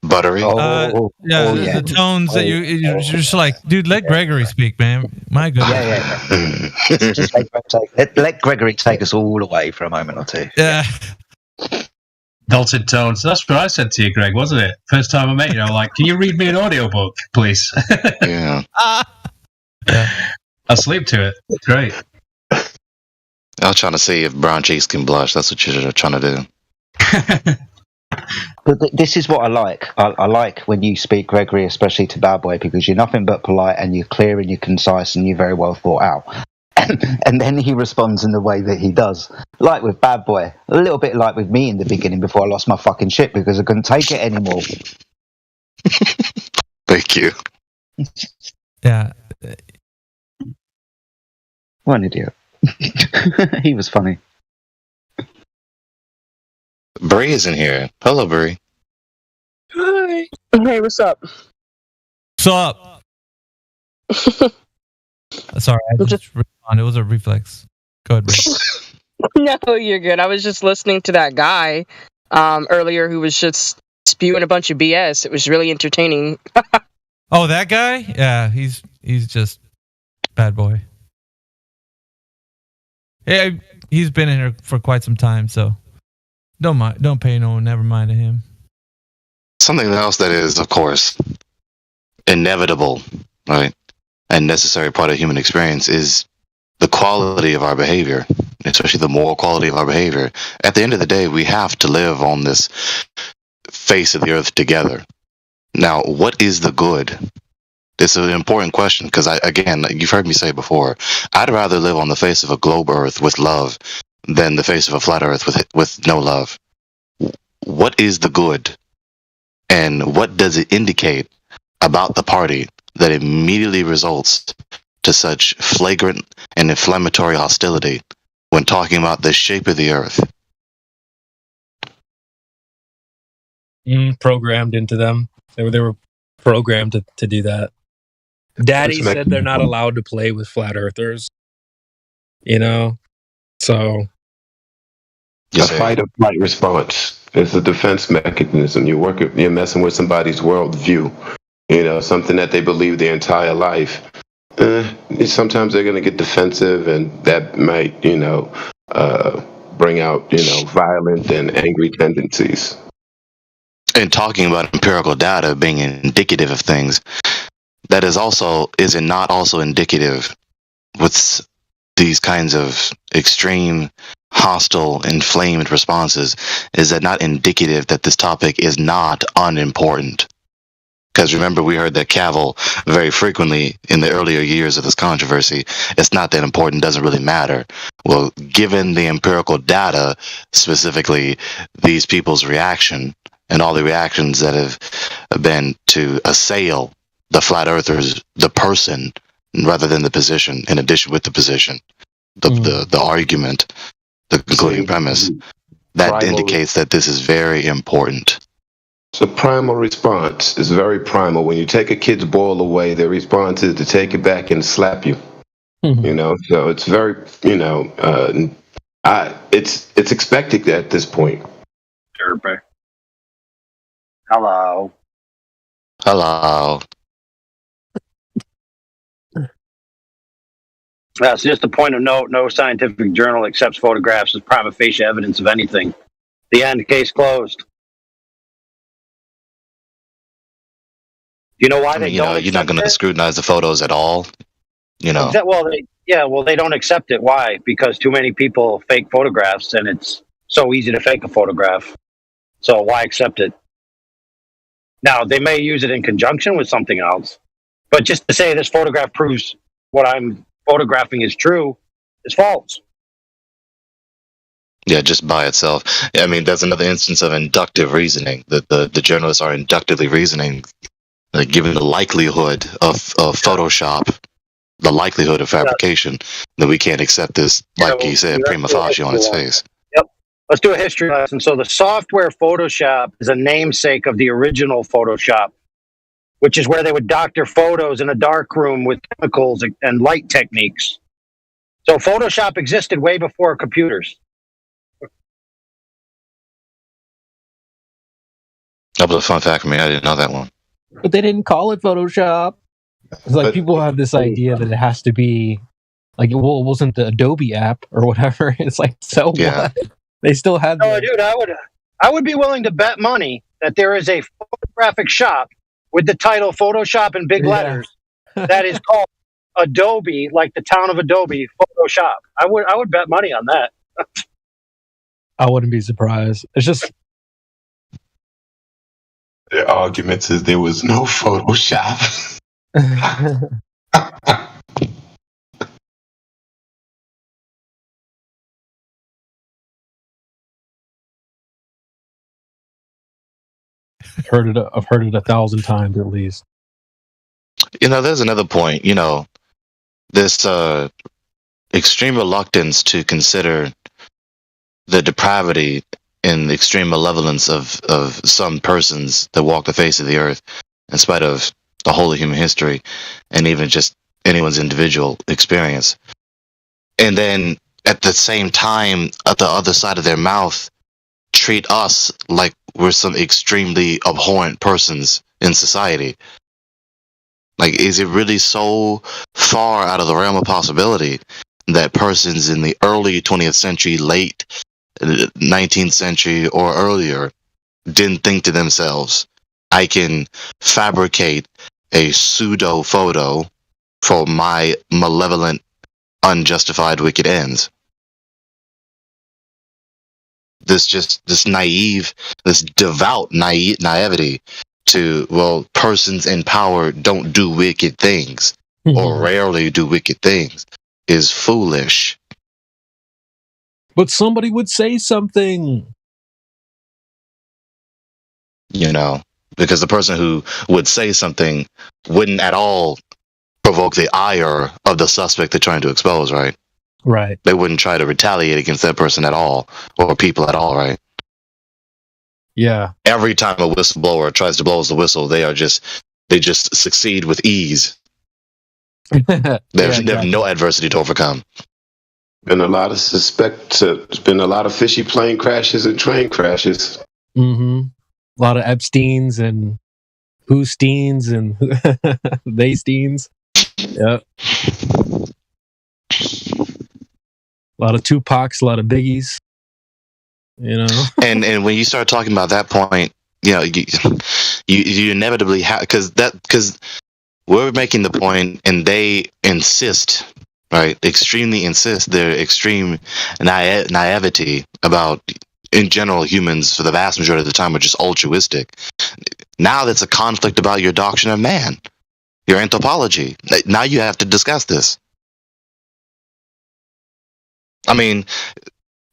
buttery. The tones that you're just like, dude, let Gregory speak, man. My goodness. Just let Gregory take us all away for a moment or two. Yeah. Dulcet tones. That's what I said to you, Greg, wasn't it? First time I met you, I'm like, can you read me an audiobook, please? Yeah. I'll sleep to it. Great. I was trying to see if brown cheeks can blush. That's what you're trying to do. But this is what I like. I like when you speak, Gregory, especially to Bad Boy, because you're nothing but polite and you're clear and you're concise and you're very well thought out. And then he responds in the way that he does. Like with Bad Boy. A little bit like with me in the beginning before I lost my fucking shit because I couldn't take it anymore. Thank you. Yeah. What an idiot. He was funny. Bree is in here. Hello, Bree. Hi. Hey, what's up? What's up? Sorry, I just responded. It was a reflex. Go ahead, Bree. No, you're good. I was just listening to that guy earlier who was just spewing a bunch of BS. It was really entertaining. Oh, that guy? Yeah, he's just Bad Boy. Yeah, he's been in here for quite some time, so don't pay never mind to him. Something else that is, of course, inevitable, right, and necessary part of human experience is the quality of our behavior, especially the moral quality of our behavior. At the end of the day, we have to live on this face of the earth together. Now, what is the good? It's an important question because, again, you've heard me say before, I'd rather live on the face of a globe earth with love than the face of a flat earth with no love. What is the good? And what does it indicate about the party that immediately results to such flagrant and inflammatory hostility when talking about the shape of the earth? Programmed into them. They were programmed to do that. Daddy said they're not allowed to play with flat earthers. So a fight or flight response is a defense mechanism. You're messing with somebody's worldview. Something that they believe their entire life. Sometimes they're going to get defensive, and that might, bring out, violent and angry tendencies. And talking about empirical data being indicative of things, that is it not also indicative with these kinds of extreme, hostile, inflamed responses? Is that not indicative that this topic is not unimportant? Because remember, we heard that cavil very frequently in the earlier years of this controversy. It's not that important, doesn't really matter. Well, given the empirical data, specifically these people's reaction and all the reactions that have been to assail the flat earthers, the person, rather than the position, in addition with the position, the argument, the concluding premise, that indicates that this is very important. So primal response is very primal. When you take a kid's ball away, their response is to take it back and slap you. So it's very, it's expected at this point. usurper. Hello. Hello. That's just a point of note. No scientific journal accepts photographs as prima facie evidence of anything. The end. Case closed. You know why I mean, they don't? you're not going to scrutinize the photos at all. Well, they don't accept it. Why? Because too many people fake photographs, and it's so easy to fake a photograph. So why accept it? Now they may use it in conjunction with something else, but just to say this photograph proves what I'm photographing is true is false. Yeah, just by itself. I mean, that's another instance of inductive reasoning. The journalists are inductively reasoning, given the likelihood of Photoshop, the likelihood of fabrication, that we can't accept this, like you said, prima facie on its face. Yep. Let's do a history lesson. So the software Photoshop is a namesake of the original Photoshop, which is where they would doctor photos in a dark room with chemicals and light techniques. So Photoshop existed way before computers. That was a fun fact for me. I didn't know that one. But they didn't call it Photoshop. It's like people have this idea that it has to be like, well, it wasn't the Adobe app or whatever. It's like, so what? They still had. No, dude, I would be willing to bet money that there is a photographic shop with the title Photoshop in big letters that is called Adobe, like the town of Adobe, Photoshop. I would bet money on that. I wouldn't be surprised. It's just their arguments is there was no Photoshop. I've heard it 1,000 times at least. There's another point. This extreme reluctance to consider the depravity and the extreme malevolence of some persons that walk the face of the earth, in spite of the whole of human history, and even just anyone's individual experience. And then at the same time, at the other side of their mouth, treat us like we're some extremely abhorrent persons in society. Like, is it really so far out of the realm of possibility that persons in the early 20th century, late 19th century, or earlier didn't think to themselves, I can fabricate a pseudo photo for my malevolent, unjustified, wicked ends? This devout naivety to, well, persons in power don't do wicked things or rarely do wicked things is foolish. But somebody would say something. Because the person who would say something wouldn't at all provoke the ire of the suspect they're trying to expose, right? Right. They wouldn't try to retaliate against that person at all, or people at all, right? Yeah. Every time a whistleblower tries to blow us the whistle, they just succeed with ease. They have no adversity to overcome. Been a lot of there's been a lot of fishy plane crashes and train crashes. Mm-hmm. A lot of Epsteins and Whosteins and Theysteins. Yep. A lot of Tupacs, a lot of Biggies. And when you start talking about that point, you inevitably have, because we're making the point, and they insist, right? Extremely insist their extreme naivety about, in general, humans for the vast majority of the time are just altruistic. Now that's a conflict about your doctrine of man, your anthropology. Now you have to discuss this. I mean,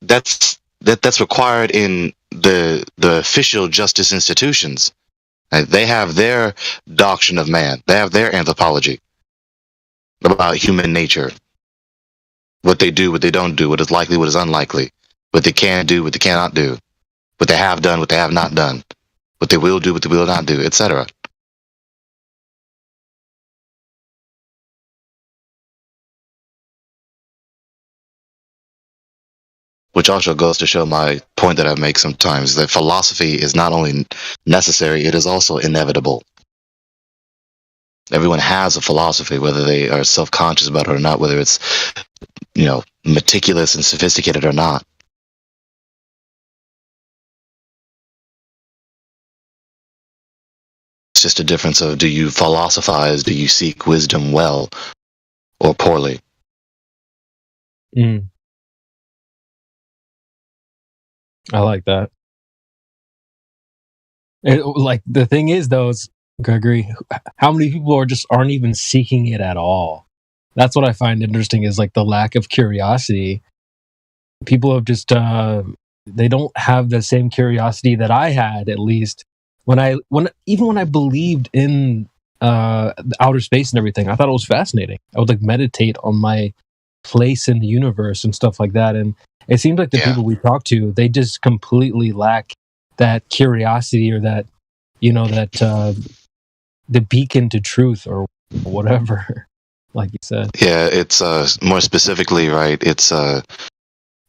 that's required in the official justice institutions. They have their doctrine of man. They have their anthropology about human nature. What they do, what they don't do, what is likely, what is unlikely, what they can do, what they cannot do, what they have done, what they have not done, what they will do, what they will not do, etc. which also goes to show my point that I make sometimes, that philosophy is not only necessary, it is also inevitable. Everyone has a philosophy, whether they are self-conscious about it or not, whether it's, meticulous and sophisticated or not. It's just a difference of, do you philosophize, do you seek wisdom well or poorly? I like that. The thing is, though, is, Gregory, how many people aren't even seeking it at all? That's what I find interesting, is like the lack of curiosity. People have just they don't have the same curiosity that I had, at least when I believed in outer space and everything. I thought it was fascinating. I would like meditate on my place in the universe and stuff like that. And it seems like the people we talk to, they just completely lack that curiosity, or that, the beacon to truth, or whatever, like you said. Yeah, it's more specifically, right, it's a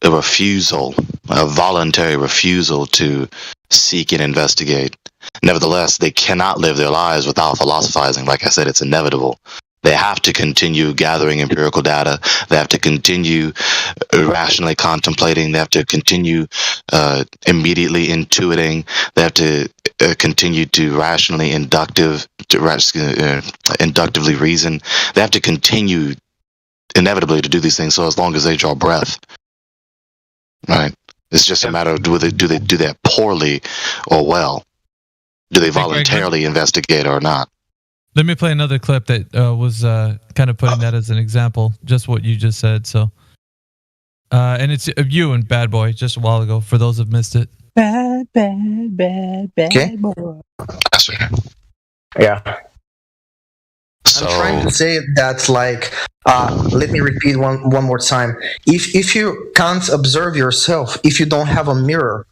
refusal, a voluntary refusal to seek and investigate. Nevertheless, they cannot live their lives without philosophizing. Like I said, it's inevitable. They have to continue gathering empirical data. They have to continue rationally contemplating. They have to continue immediately intuiting. They have to continue to rationally inductively reason. They have to continue inevitably to do these things, so as long as they draw breath. Right? It's just a matter of, do they do that poorly or well? Do they voluntarily investigate or not? Let me play another clip that was kind of putting that as an example, just what you just said. So, and it's you and Bad Boy just a while ago, for those who've missed it. Bad boy. Yeah. So, I'm trying to say that, like, let me repeat one more time. If you can't observe yourself, if you don't have a mirror,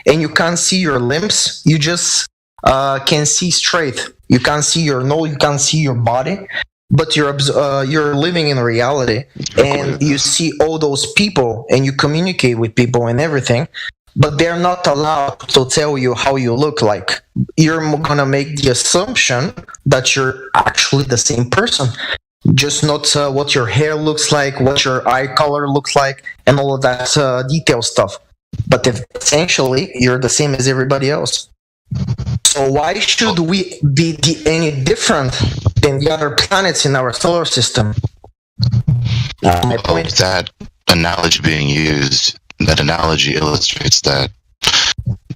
and you can't see your limbs, you just can see straight. You can't see your nose, you can't see your body, but you're living in reality, and you see all those people, and you communicate with people and everything, but they're not allowed to tell you how you look like. You're gonna make the assumption that you're actually the same person, just not what your hair looks like, what your eye color looks like, and all of that detail stuff. But essentially, you're the same as everybody else. So why should we be any different than the other planets in our solar system? That analogy being used, that analogy illustrates that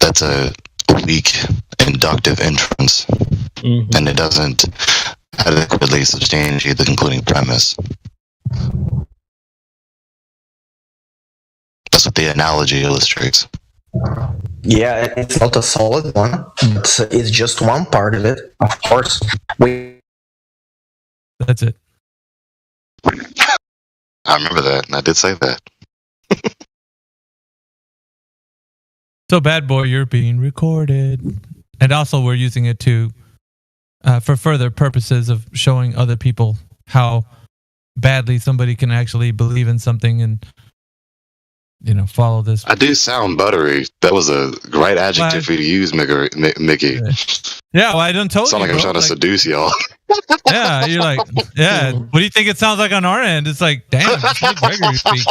that's a weak inductive inference, and it doesn't adequately substantiate the concluding premise. That's what the analogy illustrates. Yeah, it's not a solid one, but it's just one part of it. Of course, That's it. I remember that, and I did say that. So, Bad Boy, you're being recorded, and also we're using it to for further purposes of showing other people how badly somebody can actually believe in something and, follow this. I do sound buttery. That was a right adjective for you to use, Mickey. Yeah, well, I done told you. Sound like I'm trying to seduce y'all. Yeah, you're like, yeah. What do you think it sounds like on our end? It's like, damn, Gregory speak.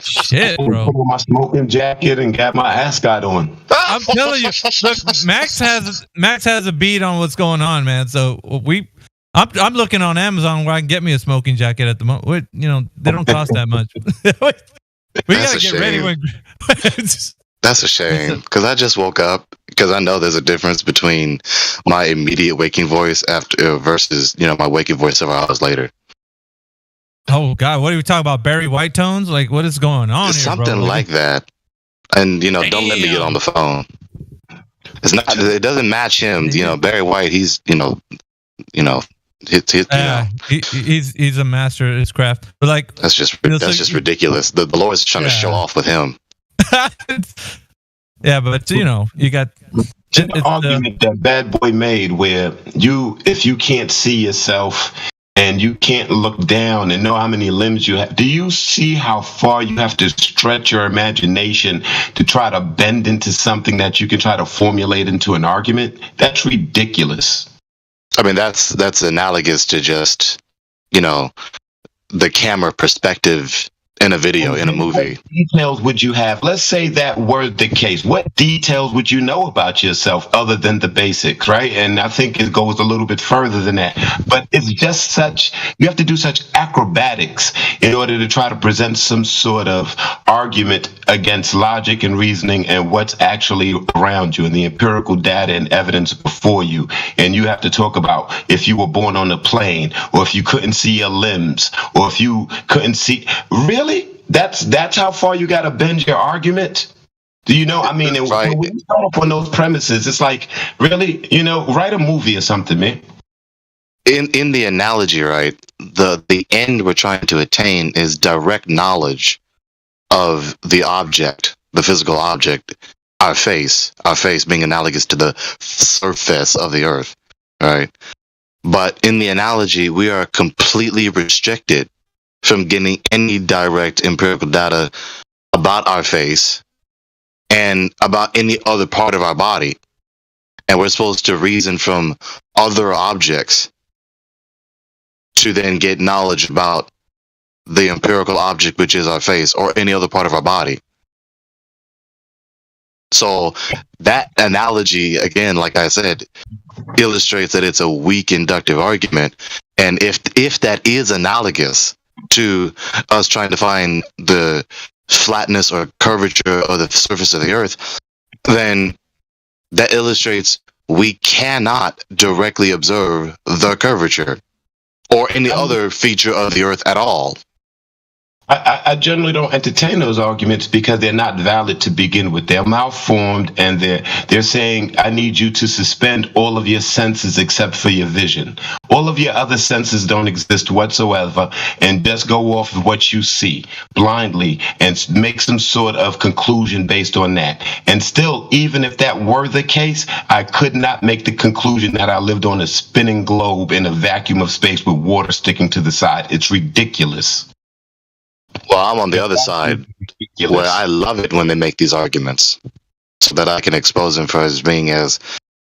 Shit, bro. Put on my smoking jacket and got my ascot on. I'm telling you, look, Max has a beat on what's going on, man. So I'm looking on Amazon where I can get me a smoking jacket at the moment. They don't cost that much. We gotta get ready when. That's a shame, because I just woke up, because I know there's a difference between my immediate waking voice versus my waking voice several hours later. Oh God, what are we talking about? Barry White tones? Like, what is going on here, something bro? like that. And don't let me get on the phone. It's not. It doesn't match him. Barry White. He's he's a master at his craft. But like, that's just ridiculous. The Lord's trying to show off with him. Yeah, but you got the argument that Bad Boy made, where if you can't see yourself and you can't look down and know how many limbs you have. Do you see how far you have to stretch your imagination to try to bend into something that you can try to formulate into an argument? That's ridiculous. I mean, that's analogous to just, the camera perspective in a video, in a movie. What details would you have? Let's say that were the case. What details would you know about yourself other than the basics, right? And I think it goes a little bit further than that. But it's just you have to do such acrobatics in order to try to present some sort of argument against logic and reasoning and what's actually around you and the empirical data and evidence before you. And you have to talk about if you were born on a plane, or if you couldn't see your limbs, or if you couldn't see. Really? That's how far you got to bend your argument? Do you know? I mean, when we start up on those premises, it's like, really, write a movie or something, man. In the analogy, right, the end we're trying to attain is direct knowledge of the object, the physical object, our face being analogous to the surface of the earth, right? But in the analogy, we are completely restricted from getting any direct empirical data about our face and about any other part of our body. And we're supposed to reason from other objects to then get knowledge about the empirical object, which is our face, or any other part of our body. So that analogy, again, like I said, illustrates that it's a weak inductive argument. And if that is analogous to us trying to find the flatness or curvature of the surface of the earth, then that illustrates we cannot directly observe the curvature or any other feature of the earth at all. I generally don't entertain those arguments because they're not valid to begin with. They're malformed, and they're saying, I need you to suspend all of your senses except for your vision. All of your other senses don't exist whatsoever, and just go off of what you see blindly and make some sort of conclusion based on that. And still, even if that were the case, I could not make the conclusion that I lived on a spinning globe in a vacuum of space with water sticking to the side. It's ridiculous. Well, I'm on the other side, where I love it when they make these arguments, so that I can expose them for as being as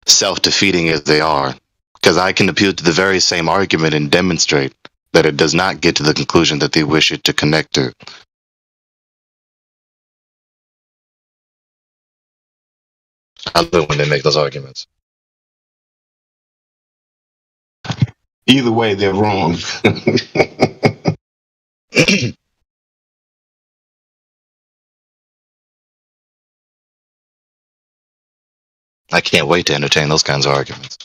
self-defeating as they are. Because I can appeal to the very same argument and demonstrate that it does not get to the conclusion that they wish it to connect to. I love it when they make those arguments. Either way, they're wrong. I can't wait to entertain those kinds of arguments.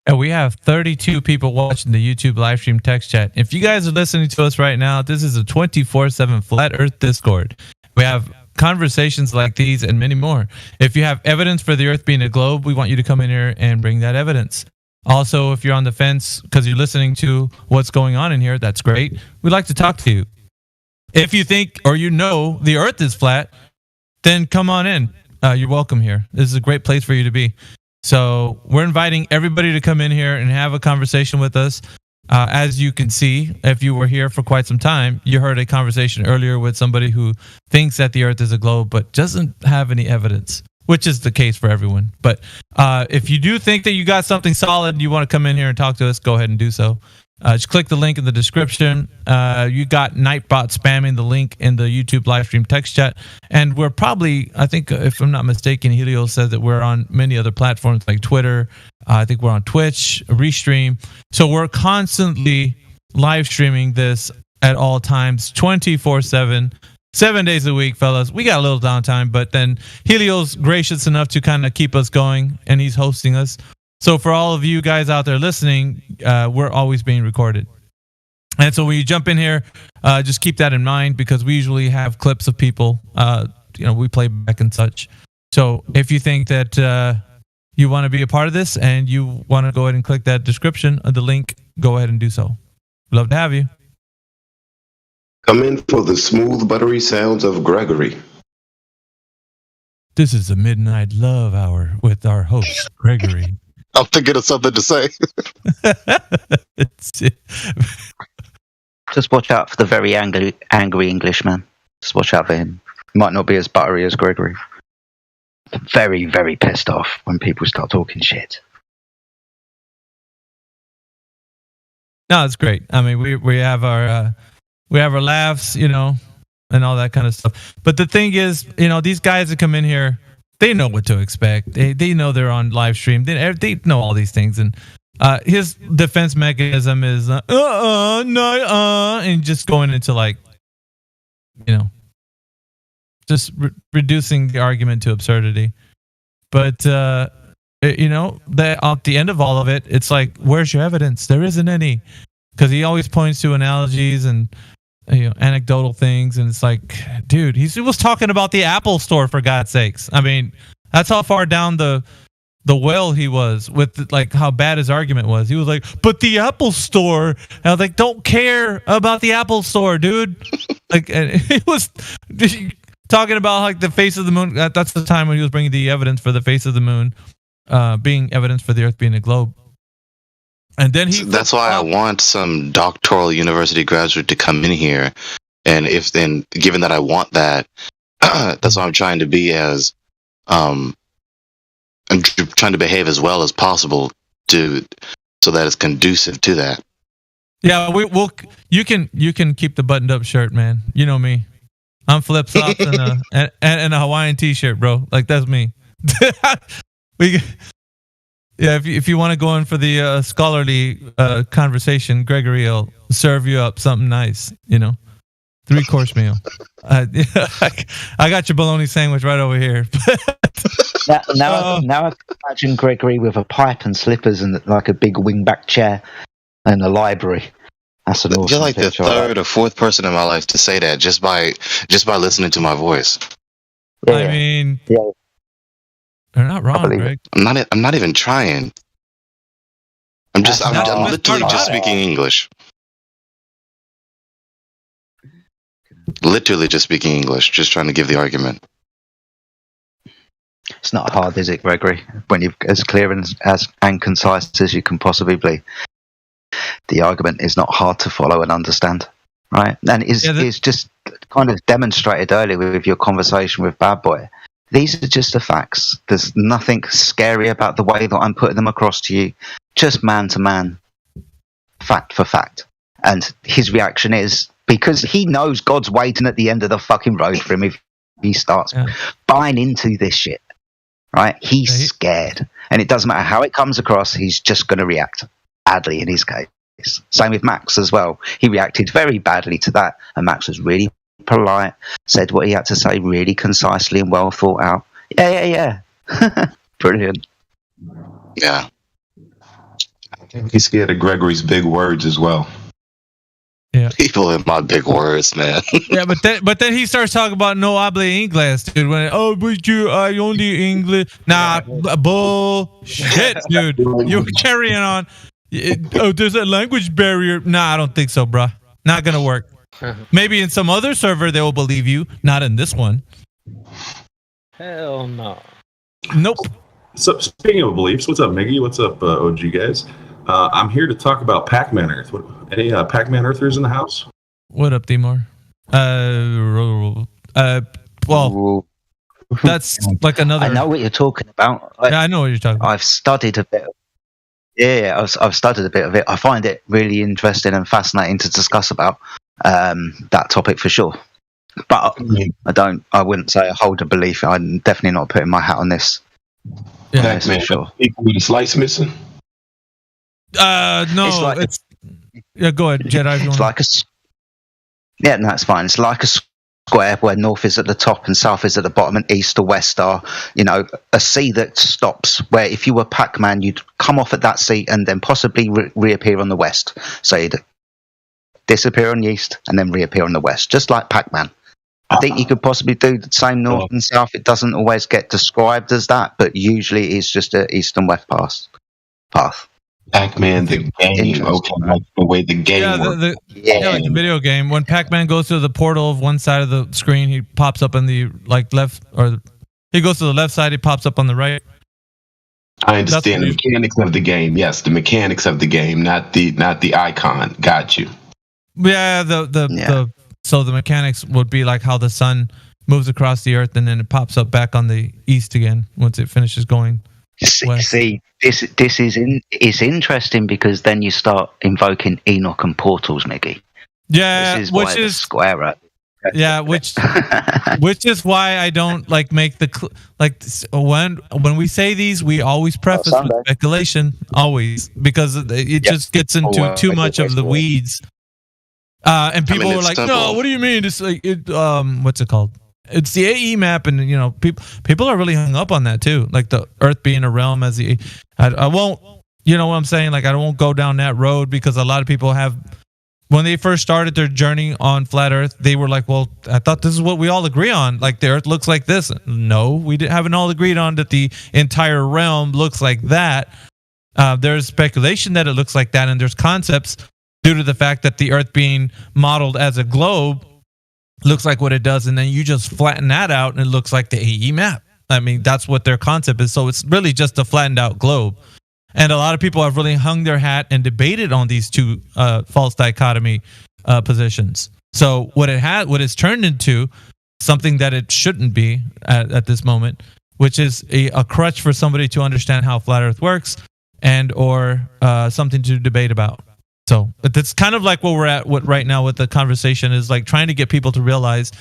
And we have 32 people watching the YouTube live stream text chat. If you guys are listening to us right now, this is a 24/7 Flat Earth Discord. We have conversations like these and many more. If you have evidence for the Earth being a globe, we want you to come in here and bring that evidence. Also, if you're on the fence because you're listening to what's going on in here, that's great. We'd like to talk to you. If you think or the Earth is flat, then come on in. You're welcome here. This is a great place for you to be. So we're inviting everybody to come in here and have a conversation with us. As you can see, if you were here for quite some time, you heard a conversation earlier with somebody who thinks that the Earth is a globe but doesn't have any evidence, which is the case for everyone. But if you do think that you got something solid and you want to come in here and talk to us, go ahead and do so. Just click the link in the description. You got Nightbot spamming the link in the YouTube live stream text chat. And we're probably, I think, if I'm not mistaken, Helios said that we're on many other platforms like Twitter. I think we're on Twitch, Restream. So we're constantly live streaming this at all times, 24/7, 7 days a week, fellas. We got a little downtime, but then Helios gracious enough to kind of keep us going, and he's hosting us. So for all of you guys out there listening, we're always being recorded. And so when you jump in here, just keep that in mind because we usually have clips of people, we play back and such. So if you think that you want to be a part of this and you want to go ahead and click that description of the link, go ahead and do so. Love to have you. Come in for the smooth, buttery sounds of Gregory. This is the Midnight Love Hour with our host, Gregory. I'm thinking of something to say. Just watch out for the very angry Englishman. Just watch out for him. He might not be as buttery as Gregory. Very, very pissed off when people start talking shit. No, it's great. I mean, we have our laughs, you know, and all that kind of stuff. But the thing is, you know, these guys that come in here, they know what to expect. They know they're on live stream. They know all these things. And his defense mechanism is and just going into like, you know, just reducing the argument to absurdity. But you know, at the end of all of it, it's like, where's your evidence? There isn't any, because he always points to analogies and, you know, anecdotal things, and it's like, dude, he was talking about the Apple Store, for God's sakes. I mean, that's how far down the well he was with like how bad his argument was. He was like, but the Apple Store, and I was like, don't care about the Apple Store, dude. Like, and he was talking about like the face of the moon. That's the time when he was bringing the evidence for the face of the moon being evidence for the Earth being a globe. And then that's why I want some doctoral university graduate to come in here, and given that I want that, that's why I'm trying to be as I'm trying to behave as well as possible so that it's conducive to that. Yeah, you can keep the buttoned up shirt, man. You know me. I'm flip flops and a Hawaiian t-shirt, bro. Like, that's me. If you want to go in for the scholarly conversation, Gregory will serve you up something nice, you know, 3-course meal. I got your bologna sandwich right over here. now I can imagine Gregory with a pipe and slippers and like a big wingback chair and a library. That's an awesome. You're like the third or fourth person in my life to say that just by listening to my voice. Yeah. I mean, they're not wrong, Greg. I'm not even trying. I'm literally just speaking English. Literally just speaking English, just trying to give the argument. It's not hard, is it, Gregory? When you're as clear and concise as you can possibly be. The argument is not hard to follow and understand, right? And it's just kind of demonstrated earlier with your conversation with Bad Boy. These are just the facts. There's nothing scary about the way that I'm putting them across to you. Just man to man, fact for fact. And his reaction is, because he knows God's waiting at the end of the fucking road for him if he starts buying into this shit, right? He's scared. And it doesn't matter how it comes across, he's just going to react badly in his case. Same with Max as well. He reacted very badly to that, and Max was really polite, said what he had to say really concisely and well thought out. Yeah. Brilliant. Yeah. I think he's scared of Gregory's big words as well. Yeah. People in my big words, man. Yeah, but then he starts talking about no habla inglés, dude. I only English. Nah, bullshit, dude. You're carrying on. There's a language barrier. Nah, I don't think so, bruh. Not gonna work. Maybe in some other server they will believe you, not in this one. Hell no. Nope. So speaking of beliefs, what's up, Miggy? What's up, OG guys? I'm here to talk about Pac-Man Earth. Any Pac-Man Earthers in the house? What up, Dimar? Well, that's like another. I know what you're talking about. I know what you're talking about. I've studied a bit. I've studied a bit of it. I find it really interesting and fascinating to discuss about that topic for sure. But I wouldn't say I hold a belief. I'm definitely not putting my hat on this. Yeah, for sure. People with a slice missing? No, yeah, go ahead, Jedi. It's like that's fine. It's like a square where north is at the top and south is at the bottom and east or west are, a C that stops, where if you were Pac-Man, you'd come off at that C and then possibly reappear on the west. So you'd disappear on the east and then reappear on the west, just like Pac-Man. I think you could possibly do the same north and south. It doesn't always get described as that, but usually it's just an east and west path. Pac-Man, the game. Okay, like the way the game works. Like the video game. When Pac-Man goes to the portal of one side of the screen, he pops up on the left, or he goes to the left side, he pops up on the right. I understand the mechanics of the game. Yes, the mechanics of the game, not the icon. Got you. Yeah, so the mechanics would be like how the sun moves across the earth and then it pops up back on the east again once it finishes going west. See, this is interesting because then you start invoking Enoch and portals, Miggy. Yeah, this is which is square up. Yeah, which is why I don't like make when we say these, we always preface with speculation, always, because it just gets into too much of the weeds. And people are like, simple. No, what do you mean? It's like what's it called? It's the AE map, and people are really hung up on that too. Like the Earth being a realm as the I won't, you know what I'm saying? Like I won't go down that road because a lot of people have. When they first started their journey on flat Earth, they were like, well, I thought this is what we all agree on. Like, the Earth looks like this. No, we haven't all agreed on that the entire realm looks like that. There's speculation that it looks like that, and there's concepts due to the fact that the Earth being modeled as a globe looks like what it does, and then you just flatten that out, and it looks like the AE map. I mean, that's what their concept is. So it's really just a flattened out globe. And a lot of people have really hung their hat and debated on these two false dichotomy positions. So what it's turned into, something that it shouldn't be at this moment, which is a crutch for somebody to understand how flat Earth works, and or something to debate about. So that's kind of like what we're at right now with the conversation, is like trying to get people to realize,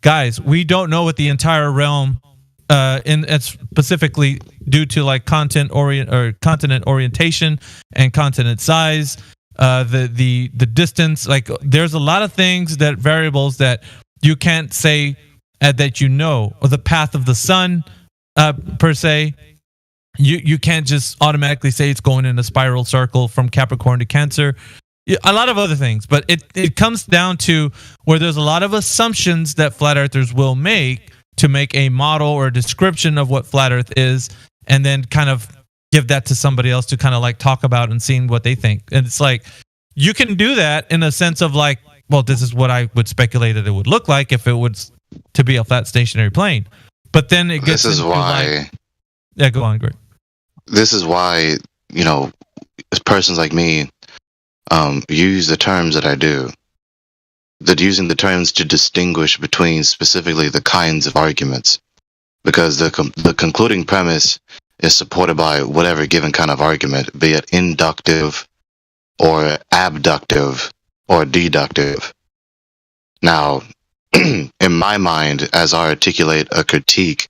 guys, we don't know what the entire realm. It's specifically due to like continent orientation and continent size, the distance. Like there's a lot of things that variables that you can't say that or the path of the sun per se. You can't just automatically say it's going in a spiral circle from Capricorn to Cancer. A lot of other things, but it comes down to where there's a lot of assumptions that flat earthers will make to make a model or a description of what flat Earth is, and then kind of give that to somebody else to kind of like talk about and seeing what they think. And it's like, you can do that in a sense of like, well, this is what I would speculate that it would look like if it was to be a flat stationary plane. But then it gets This is why... Like, yeah, go on, Greg. This is why, persons like me use the terms that I do. That using the terms to distinguish between specifically the kinds of arguments, because the concluding premise is supported by whatever given kind of argument, be it inductive or abductive or deductive. Now, in my mind, as I articulate a critique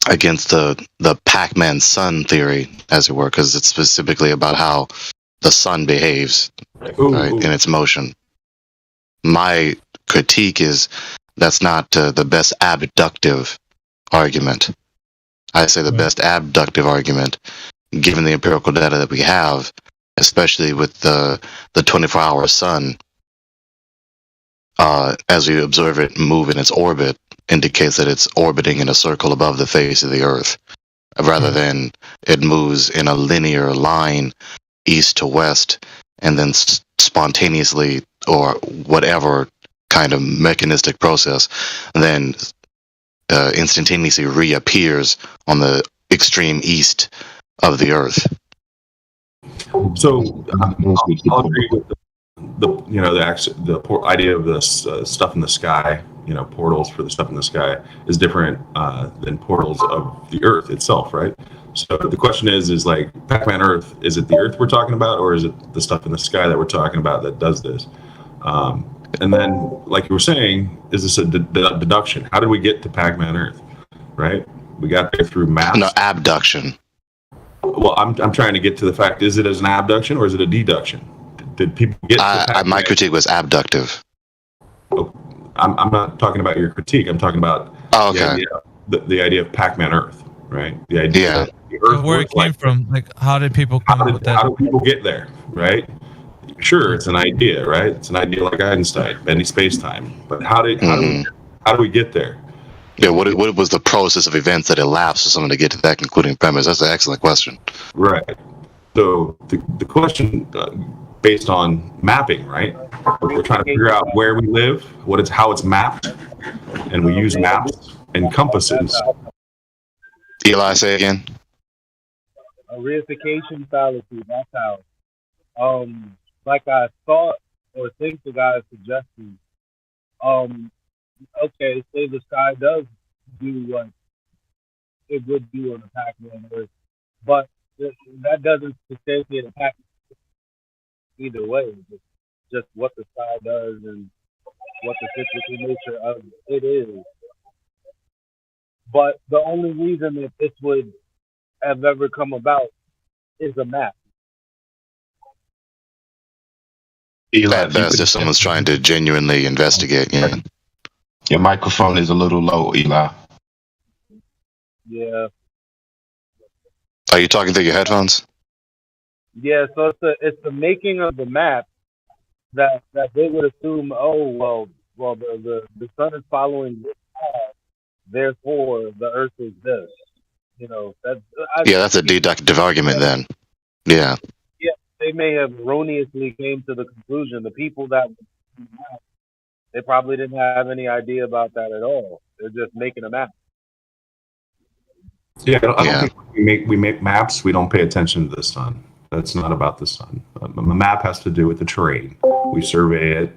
against the Pac-Man sun theory, as it were, because it's specifically about how the sun behaves in its motion. My critique is that's not the best abductive argument. I say the best abductive argument, given the empirical data that we have, especially with the 24-hour sun, as we observe it move in its orbit, indicates that it's orbiting in a circle above the face of the Earth, rather than it moves in a linear line east to west, and then spontaneously, or whatever kind of mechanistic process, then instantaneously reappears on the extreme east of the Earth. So I'll agree with the idea of this stuff in the sky. Portals for the stuff in the sky is different than portals of the Earth itself, right? So the question is like Pac-Man Earth, is it the Earth we're talking about, or is it the stuff in the sky that we're talking about that does this? And then, like you were saying, is this a deduction? How did we get to Pac-Man Earth, right? We got there through maps. No, abduction. Well, I'm trying to get to the fact, is it as an abduction or is it a deduction? Did people get to my critique was abductive. Oh, I'm not talking about your critique. I'm talking about the idea of Pac-Man Earth, right? The idea that the Earth where it came from. Like, how did people come up with that? How do people get there, right? Sure, it's an idea, right? It's an idea like Einstein, bending space-time. But how do we get there? Yeah, what was the process of events that elapsed for someone to get to that concluding premise? That's an excellent question. Right. So the question, based on mapping, right? We're trying to figure out where we live, how it's mapped, and we use maps and compasses. Eli, say again. A reification fallacy. That's how. Like I thought or think the guy is suggesting. Okay, say the sky does do what it would do on a Pac-Man Earth, but that doesn't substantiate a Pac-Man either way. It's just what the sky does and what the cyclical nature of it is. But the only reason that this would have ever come about is a map. At best, if someone's trying to genuinely investigate, yeah. Your microphone is a little low, Eli. Yeah. Are you talking through your headphones? Yeah, so it's the making of the map that they would assume, oh well the sun is following this path, therefore the earth is this. You know, That's a deductive argument then. Yeah. Yeah, they may have erroneously came to the conclusion. The people that they probably didn't have any idea about that at all. They're just making a map. Yeah, I don't think we make maps. We don't pay attention to the sun. That's not about the sun. A map has to do with the terrain. We survey it.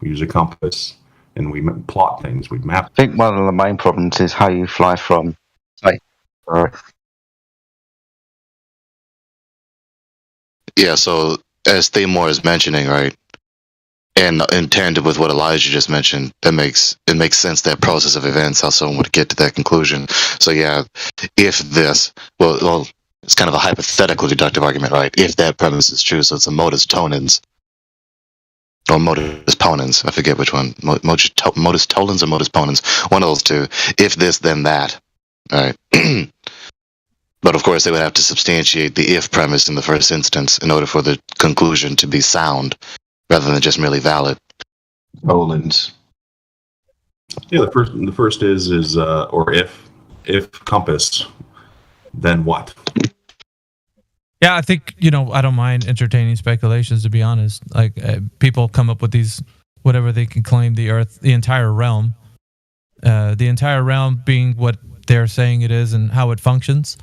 We use a compass, and we plot things. We map. I think one of the main problems is how you fly from, say, Earth. Yeah. So as Thamor is mentioning, right, and in tandem with what Elijah just mentioned, it makes sense, that process of events, how someone would get to that conclusion. So yeah, if this, well, it's kind of a hypothetical deductive argument, right? If that premise is true, so it's a modus tollens, or modus ponens, I forget which one, modus tollens or modus ponens, one of those two. If this, then that, right? But of course, they would have to substantiate the if premise in the first instance in order for the conclusion to be sound, rather than just merely valid. Tollens. Yeah, the first is or if compass, then what? Yeah, I think, I don't mind entertaining speculations, to be honest. Like, people come up with these, whatever they can claim the Earth, the entire realm being what they're saying it is and how it functions.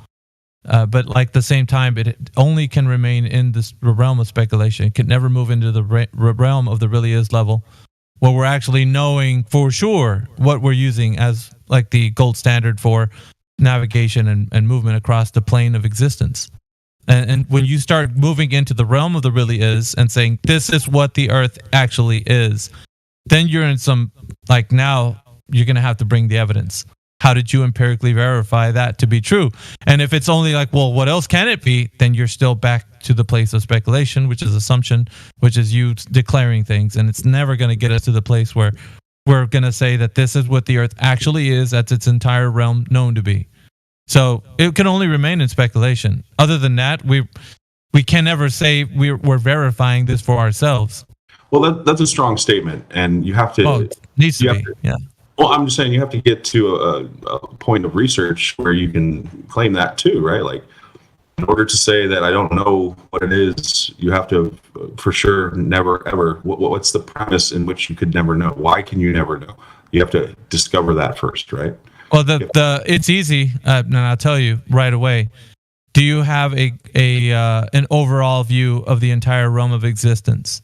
But like the same time, it only can remain in this realm of speculation. It can never move into the realm of the really is level, where we're actually knowing for sure what we're using as like the gold standard for navigation and movement across the plane of existence. And when you start moving into the realm of the really is and saying this is what the Earth actually is, then you're in some, like, now you're going to have to bring the evidence. How did you empirically verify that to be true? And if it's only like, well, what else can it be? Then you're still back to the place of speculation, which is assumption, which is you declaring things. And it's never going to get us to the place where we're going to say that this is what the Earth actually is, that's its entire realm known to be. So it can only remain in speculation. Other than that, we can never say we're verifying this for ourselves. Well, that's a strong statement, and you have to. Oh, it needs to be. Yeah. Well, I'm just saying you have to get to a point of research where you can claim that too, right? Like, in order to say that I don't know what it is, you have to, for sure, never ever. What's the premise in which you could never know? Why can you never know? You have to discover that first, right? Well, it's easy, and I'll tell you right away. Do you have an overall view of the entire realm of existence?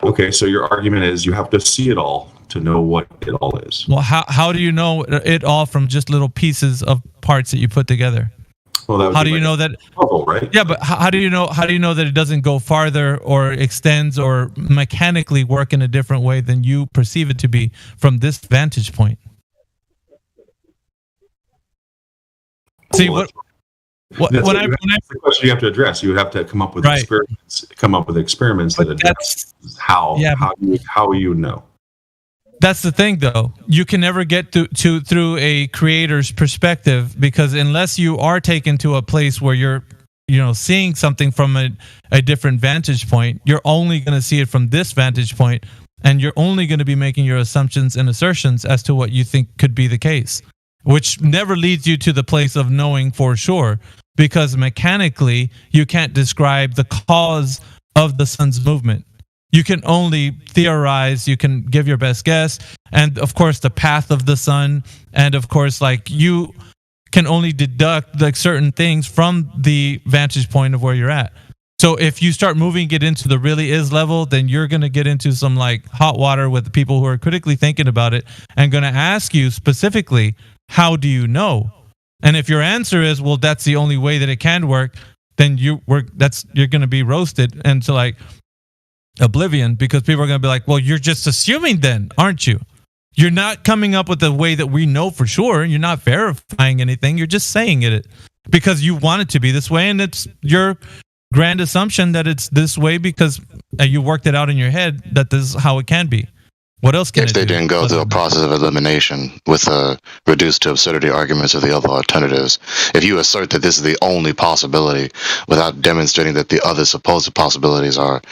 Okay, so your argument is you have to see it all to know what it all is. Well, how do you know it all from just little pieces of parts that you put together? Well, how do you know that? Puzzle, right? Yeah, but how do you know that it doesn't go farther or extends or mechanically work in a different way than you perceive it to be from this vantage point? See what that's the question you have to address. You would have to come up with experiments that address how you know. That's the thing, though. You can never get through a creator's perspective, because unless you are taken to a place where you're, seeing something from a different vantage point, you're only going to see it from this vantage point, and you're only going to be making your assumptions and assertions as to what you think could be the case, which never leads you to the place of knowing for sure, because mechanically you can't describe the cause of the sun's movement. You can only theorize, you can give your best guess, and of course the path of the sun, and of course, like, you can only deduct like certain things from the vantage point of where you're at. So if you start moving it into the really is level, then you're going to get into some like hot water with the people who are critically thinking about it and going to ask you specifically, how do you know? And if your answer is, well, that's the only way that it can work, then you're going to be roasted into like oblivion, because people are going to be like, well, you're just assuming then, aren't you? You're not coming up with a way that we know for sure. You're not verifying anything. You're just saying it because you want it to be this way, and it's your grand assumption that it's this way because you worked it out in your head that this is how it can be. What else can if they didn't go through a process of elimination with reduced to absurdity arguments of the other alternatives? If you assert that this is the only possibility without demonstrating that the other supposed possibilities are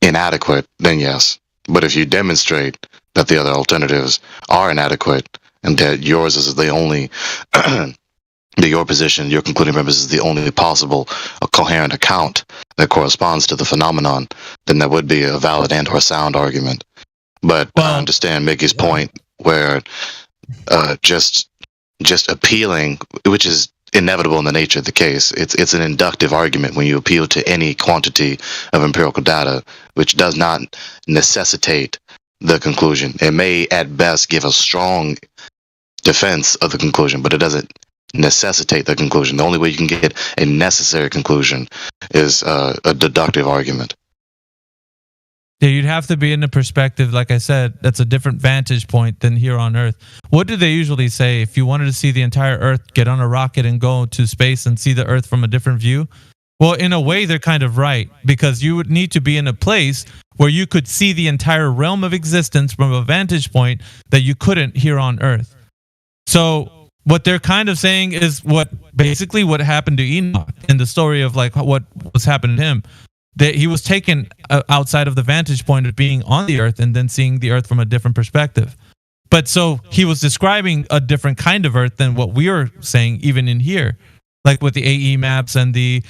inadequate, then yes. But if you demonstrate that the other alternatives are inadequate and that yours is the only that your position, your concluding premise is the only possible coherent account that corresponds to the phenomenon, then that would be a valid and or sound argument. But I understand Mickey's point where just appealing, which is inevitable in the nature of the case, it's an inductive argument when you appeal to any quantity of empirical data, which does not necessitate the conclusion. It may at best give a strong defense of the conclusion, but it doesn't necessitate the conclusion. The only way you can get a necessary conclusion is a deductive argument. Yeah, you'd have to be in the perspective, like I said, that's a different vantage point than here on Earth. What do they usually say? If you wanted to see the entire Earth, get on a rocket and go to space and see the Earth from a different view? Well, in a way, they're kind of right, because you would need to be in a place where you could see the entire realm of existence from a vantage point that you couldn't here on Earth. So what they're kind of saying is what happened to Enoch in the story of like what was happening to him. That he was taken outside of the vantage point of being on the Earth and then seeing the Earth from a different perspective. But so he was describing a different kind of Earth than what we are saying even in here, like with the AE maps and the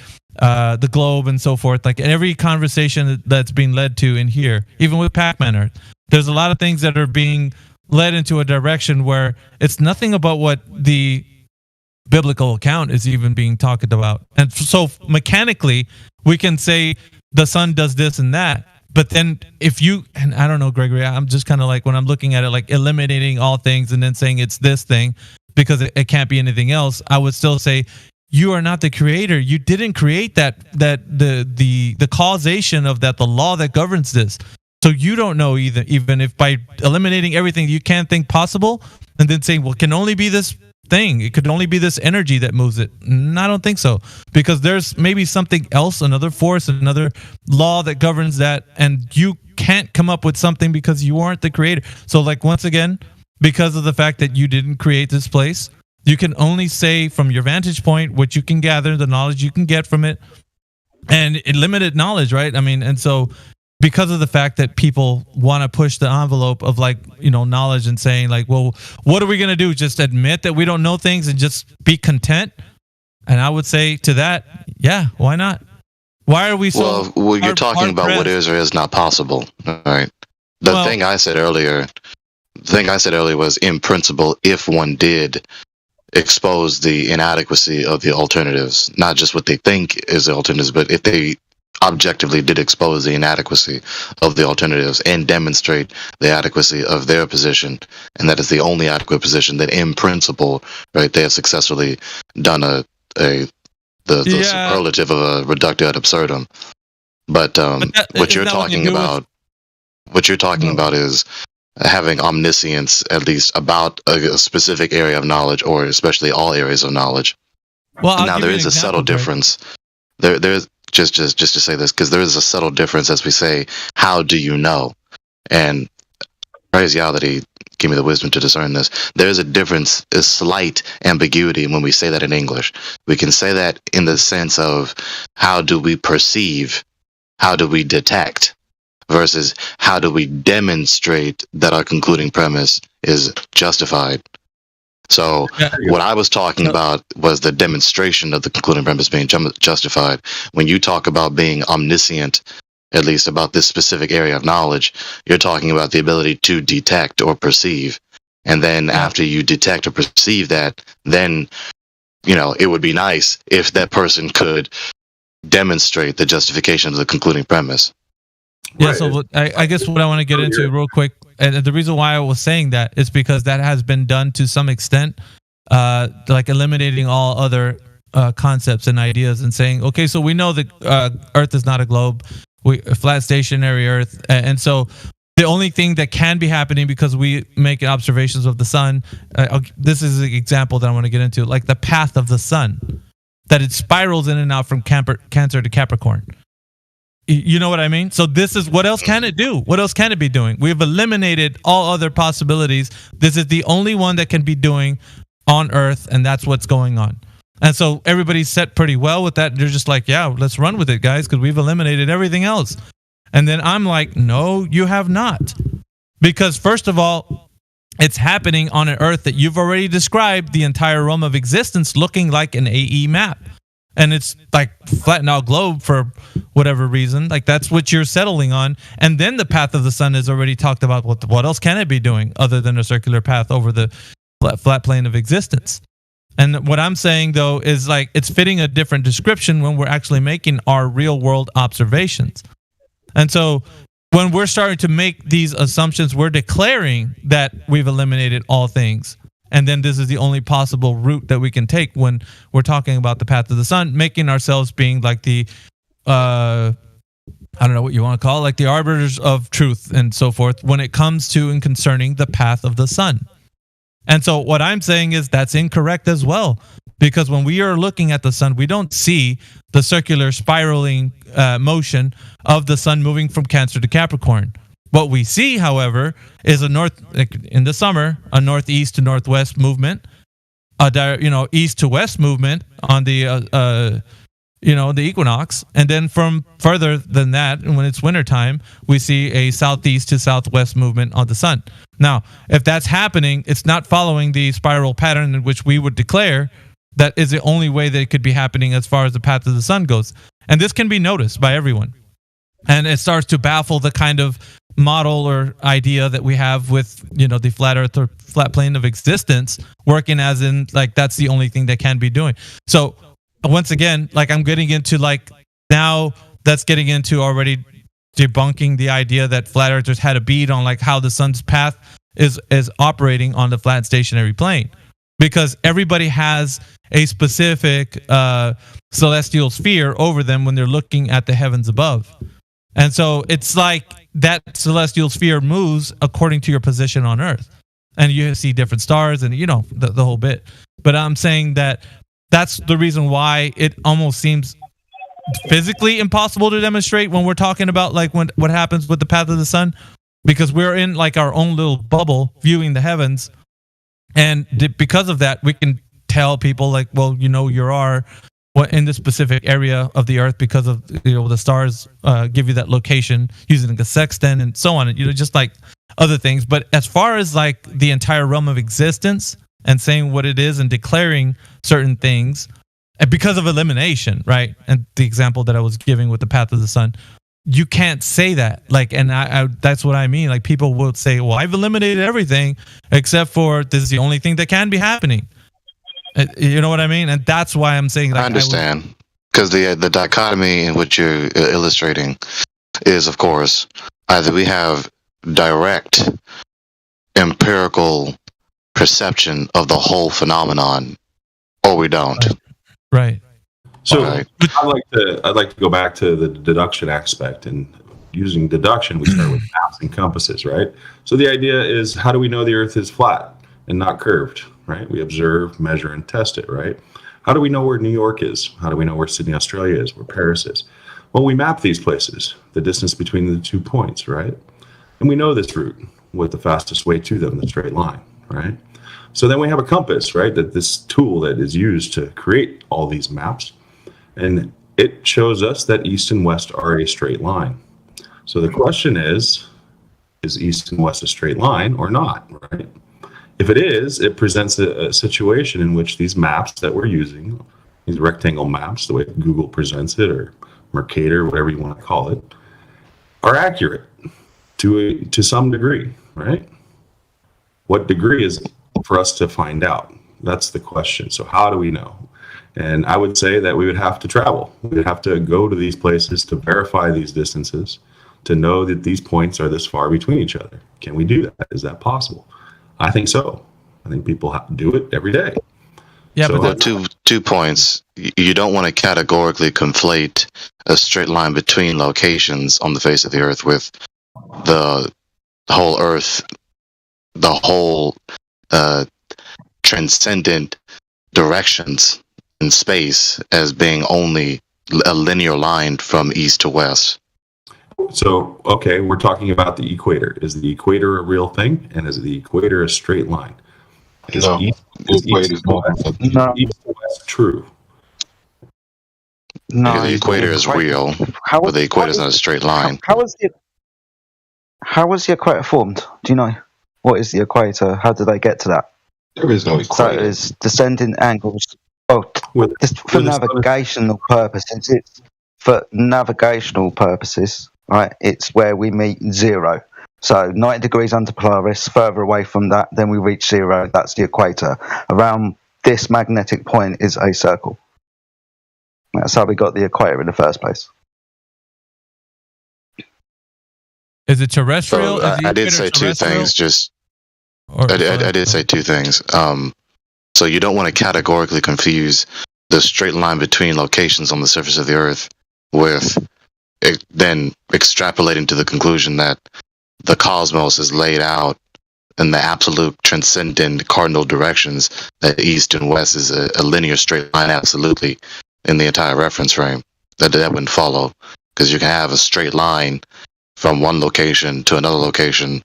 globe and so forth. Like every conversation that's being led to in here, even with Pac-Man Earth, there's a lot of things that are being led into a direction where it's nothing about what the biblical account is even being talked about. And so mechanically, we can say the sun does this and that, but then if you, and I don't know, Gregory, I'm just kind of like, when I'm looking at it, like eliminating all things and then saying it's this thing because it can't be anything else, I would still say you are not the creator. You didn't create the causation of that, the law that governs this. So you don't know either, even if by eliminating everything you can't think possible and then saying, well, it can only be this thing. It could only be this energy that moves it. I don't think so, because there's maybe something else, another force, another law that governs that, and you can't come up with something because you aren't the creator. So like, once again, because of the fact that you didn't create this place, you can only say from your vantage point what you can gather, the knowledge you can get from it, and limited knowledge, right? I mean, and so because of the fact that people want to push the envelope of like, knowledge and saying like, well, what are we going to do? Just admit that we don't know things and just be content? And I would say to that, yeah, why not? Why are we so... Well, you're talking about what is or is not possible, right? The thing I said earlier was, in principle, if one did expose the inadequacy of the alternatives, not just what they think is the alternatives, but if they objectively did expose the inadequacy of the alternatives and demonstrate the adequacy of their position, and that is the only adequate position, that in principle, right, they have successfully done the superlative of a reductio ad absurdum. But what you're talking about is having omniscience, at least about a specific area of knowledge, or especially all areas of knowledge. Well, now there is a subtle difference. There's just to say this, because there is a subtle difference as we say, how do you know? And praise Yah that he gave me the wisdom to discern this. There is a difference, a slight ambiguity when we say that in English. We can say that in the sense of how do we perceive, how do we detect, versus how do we demonstrate that our concluding premise is justified. So what I was talking about was the demonstration of the concluding premise being justified. When you talk about being omniscient, at least about this specific area of knowledge, you're talking about the ability to detect or perceive. And then after you detect or perceive that, then it would be nice if that person could demonstrate the justification of the concluding premise. Yeah, so I guess what I want to get into real quick, and the reason why I was saying that is because that has been done to some extent, like eliminating all other concepts and ideas and saying, okay, so we know that Earth is not a globe, a flat stationary Earth, and so the only thing that can be happening because we make observations of the sun, this is an example that I want to get into, like the path of the sun, that it spirals in and out from Cancer to Capricorn. You know what I mean? So this is, what else can it do? What else can it be doing? We've eliminated all other possibilities. This is the only one that can be doing on Earth, and that's what's going on. And so everybody's set pretty well with that. They're just like, yeah, let's run with it, guys, because we've eliminated everything else. And then I'm like, no, you have not. Because first of all, it's happening on an Earth that you've already described the entire realm of existence looking like an AE map. And it's like flattened out globe for whatever reason. Like that's what you're settling on. And then the path of the sun is already talked about. What else can it be doing other than a circular path over the flat plane of existence? And what I'm saying, though, is like it's fitting a different description when we're actually making our real world observations. And so when we're starting to make these assumptions, we're declaring that we've eliminated all things. And then this is the only possible route that we can take when we're talking about the path of the sun, making ourselves being like the, I don't know what you want to call it, like the arbiters of truth and so forth when it comes to and concerning the path of the sun. And so what I'm saying is that's incorrect as well, because when we are looking at the sun, we don't see the circular spiraling motion of the sun moving from Cancer to Capricorn. What we see, however, is in the summer, a northeast to northwest movement, east to west movement on the the equinox, and then from further than that, when it's wintertime, we see a southeast to southwest movement on the sun. Now, if that's happening, it's not following the spiral pattern in which we would declare that is the only way that it could be happening as far as the path of the sun goes. And this can be noticed by everyone. And it starts to baffle the kind of model or idea that we have with, the flat earth or flat plane of existence working as in like that's the only thing that can be doing. So once again, like I'm getting into like now that's getting into already debunking the idea that flat earthers had a bead on like how the sun's path is operating on the flat stationary plane, because everybody has a specific celestial sphere over them when they're looking at the heavens above. And so it's like that celestial sphere moves according to your position on Earth. And you see different stars and, the whole bit. But I'm saying that that's the reason why it almost seems physically impossible to demonstrate when we're talking about like what happens with the path of the sun, because we're in like our own little bubble viewing the heavens. And because of that, we can tell people like, well, you're in this specific area of the Earth because of the stars give you that location using a sextant and so on, just like other things. But as far as like the entire realm of existence and saying what it is and declaring certain things, and because of elimination, right? And the example that I was giving with the path of the sun, you can't say that. Like, and I that's what I mean. Like people will say, well, I've eliminated everything except for this is the only thing that can be happening. You know what I mean? And that's why I'm saying that. I understand. Because the dichotomy in which you're illustrating is, of course, either we have direct empirical perception of the whole phenomenon, or we don't. Right. So I'd like to go back to the deduction aspect, and using deduction, we start with maps and compasses, right? So the idea is, how do we know the Earth is flat and not curved? Right? We observe, measure, and test it, right? How do we know where New York is? How do we know where Sydney, Australia is, where Paris is? Well, we map these places, the distance between the 2 points, right? And we know this route with the fastest way to them, the straight line, right? So then we have a compass, right? That this tool that is used to create all these maps, and it shows us that east and west are a straight line. So the question is east and west a straight line or not, right? If it is, it presents a situation in which these maps that we're using, these rectangle maps, the way Google presents it, or Mercator, whatever you want to call it, are accurate to some degree, right? What degree is for us to find out? That's the question. So how do we know? And I would say that we would have to travel. We would have to go to these places to verify these distances, to know that these points are this far between each other. Can we do that? Is that possible? I think so. I think people have to do it every day. Yeah, So, but Two points. You don't want to categorically conflate a straight line between locations on the face of the Earth with the whole Earth, the whole transcendent directions in space as being only a linear line from east to west. So, okay, we're talking about the equator. Is the equator a real thing? And is the equator a straight line? Is No. east to west true? No, The equator is real, but the equator is not a straight line. How was the equator formed? Do you know? What is the equator? How did they get to that? There is no So equator. it's descending angles. Oh, just for navigational purposes, it's for navigational purposes, right? It's where we meet zero. So 90 degrees under Polaris, further away from that, then we reach zero. That's the equator. Around this magnetic point is a circle. That's how we got the equator in the first place. Is it terrestrial? So Is the I did equator say two terrestrial? things. Just Or- I did say two things. So you don't want to categorically confuse the straight line between locations on the surface of the Earth with then extrapolating to the conclusion that the cosmos is laid out in the absolute transcendent cardinal directions, that east and west is a linear straight line absolutely in the entire reference frame. That wouldn't follow, because you can have a straight line from one location to another location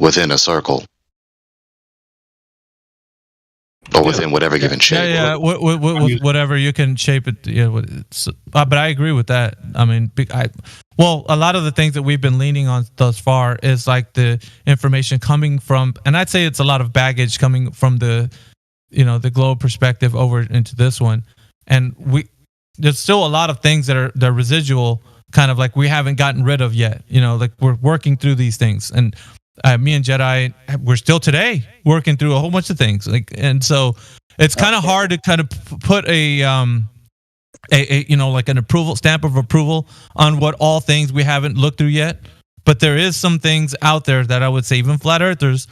within a circle, or within whatever given shape. Yeah. Whatever you can shape it. Yeah, but I agree with that. I mean, a lot of the things that we've been leaning on thus far is like the information coming from, and I'd say it's a lot of baggage coming from the globe perspective over into this one, and there's still a lot of things that are residual, kind of like we haven't gotten rid of yet. Like we're working through these things, and me and Jedi, we're still today working through a whole bunch of things. And so it's kind of hard to kind of put a like an approval stamp of approval on what all things we haven't looked through yet. But there is some things out there that I would say even flat earthers,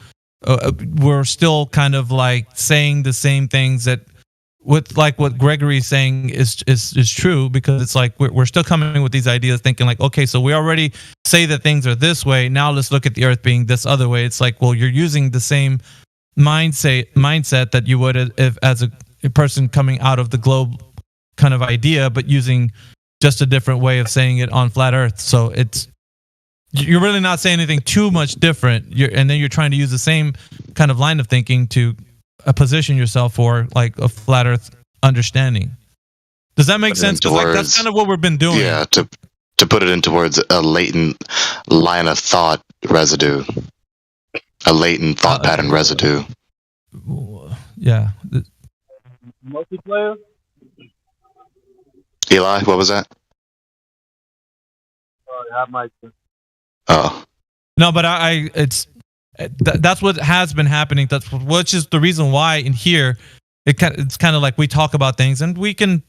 we're still kind of like saying the same things that with like what Gregory's saying is true, because it's like we're still coming with these ideas thinking like, okay, so we already say that things are this way, now let's look at the earth being this other way. It's like, well, you're using the same mindset that you would if as a person coming out of the globe kind of idea, but using just a different way of saying it on flat earth. So you're really not saying anything too much different, and then you're trying to use the same kind of line of thinking to position yourself for like a flat earth understanding. Does that make sense? 'Cause like that's kind of what we've been doing. Yeah, to put it into words, a latent line of thought residue, a latent thought pattern residue. Yeah. Multiplayer? Eli, what was that? I might. Oh. No, but that's what has been happening. Which is the reason why in here it's kind of like we talk about things and we could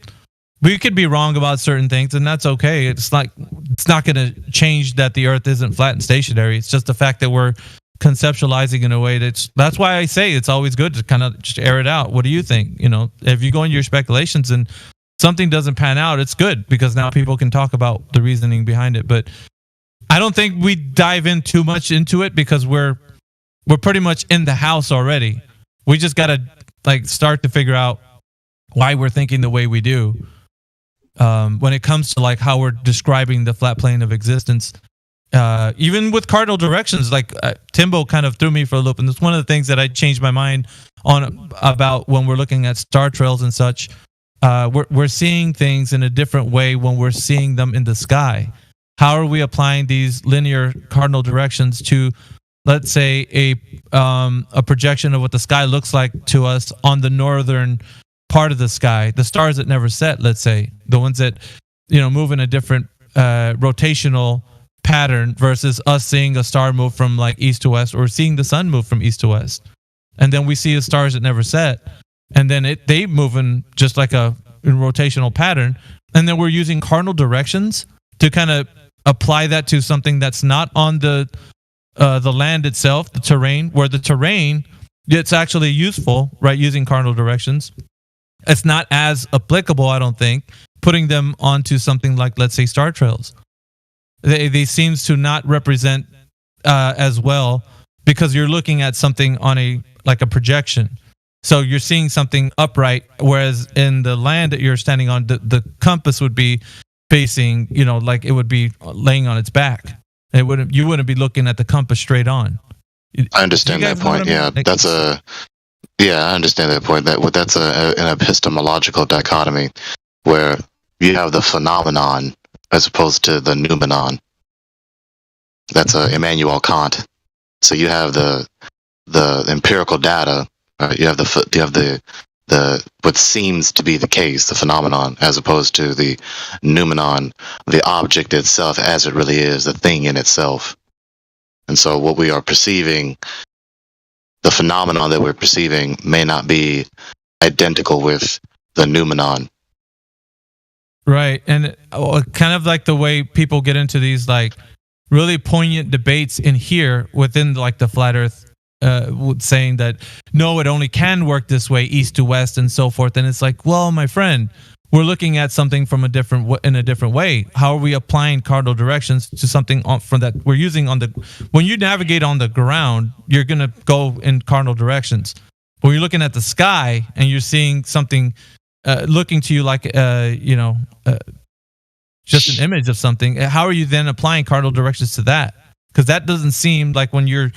be wrong about certain things, and that's okay. It's not going to change that the earth isn't flat and stationary. It's just the fact that we're conceptualizing in a way that's why I say it's always good to kind of just air it out. What do you think? If you go into your speculations and something doesn't pan out, it's good because now people can talk about the reasoning behind it. But I don't think we dive in too much into it because we're pretty much in the house already. We just got to like start to figure out why we're thinking the way we do. When it comes to like how we're describing the flat plane of existence, even with cardinal directions, like Timbo kind of threw me for a loop, and it's one of the things that I changed my mind on about when we're looking at star trails and such. We're seeing things in a different way when we're seeing them in the sky. How are we applying these linear cardinal directions to, let's say, a projection of what the sky looks like to us on the northern part of the sky, the stars that never set, let's say, the ones that move in a different rotational pattern versus us seeing a star move from like east to west, or seeing the sun move from east to west, and then we see the stars that never set, and then they move in just like a rotational pattern, and then we're using cardinal directions to kind of apply that to something that's not on the land itself, the terrain, where the terrain, it's actually useful, right, using cardinal directions. It's not as applicable, I don't think, putting them onto something like, let's say, star trails. They seems to not represent as well, because you're looking at something on a projection. So you're seeing something upright, whereas in the land that you're standing on, the compass would be facing, like it would be laying on its back. You wouldn't be looking at the compass straight on. I understand that point. Yeah, I understand that point. That's an epistemological dichotomy where you have the phenomenon as opposed to the noumenon. That's Immanuel Kant. So you have the empirical data. You have the what seems to be the case, the phenomenon, as opposed to the noumenon, the object itself as it really is, the thing in itself. And so what we are perceiving, the phenomenon that we're perceiving, may not be identical with the noumenon. Right. And kind of like the way people get into these like really poignant debates in here within like the flat earth, saying that no, it only can work this way, east to west and so forth. And it's like, well, my friend, we're looking at something from in a different way. How are we applying cardinal directions to something from that we're using when you navigate on the ground, you're going to go in cardinal directions. When you're looking at the sky and you're seeing something looking to you like, just an image of something, how are you then applying cardinal directions to that? Because that doesn't seem like when you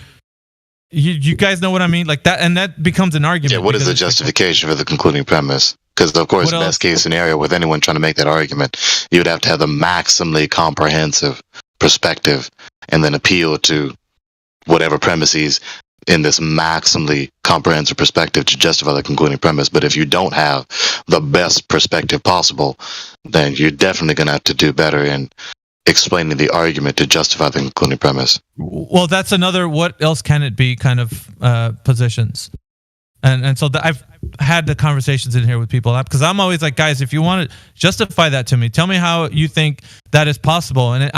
guys know what I mean? Like that, and that becomes an argument. Yeah, what is the justification for the concluding premise? Because, of course, best case scenario with anyone trying to make that argument, you would have to have the maximally comprehensive perspective and then appeal to whatever premises in this maximally comprehensive perspective to justify the concluding premise. But if you don't have the best perspective possible, then you're definitely going to have to do better in explaining the argument to justify the concluding premise. Well, that's another what else can it be kind of positions. And so I've had the conversations in here with people because I'm always like, guys, if you want to justify that to me, tell me how you think that is possible. And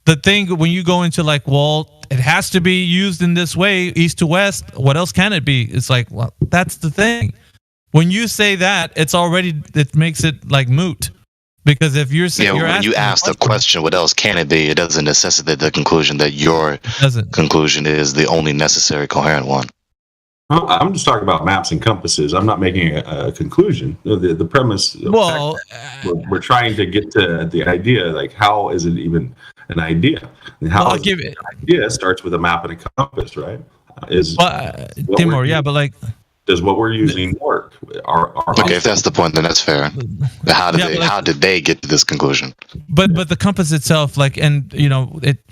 the thing when you go into like, well, it has to be used in this way, east to west, what else can it be? It's like, well, that's the thing. When you say that, it makes it like moot. Because if you're saying, when you ask the question, what else can it be? It doesn't necessitate the conclusion that your conclusion is the only necessary coherent one. I'm just talking about maps and compasses. I'm not making a conclusion. The premise. Well, we're trying to get to the idea. Like, how is it even an idea? And how an idea starts with a map and a compass, right? Timur, yeah, but like. Does what we're using work? Okay, if that's the point, then that's fair. How did they get to this conclusion? But the compass itself, like, and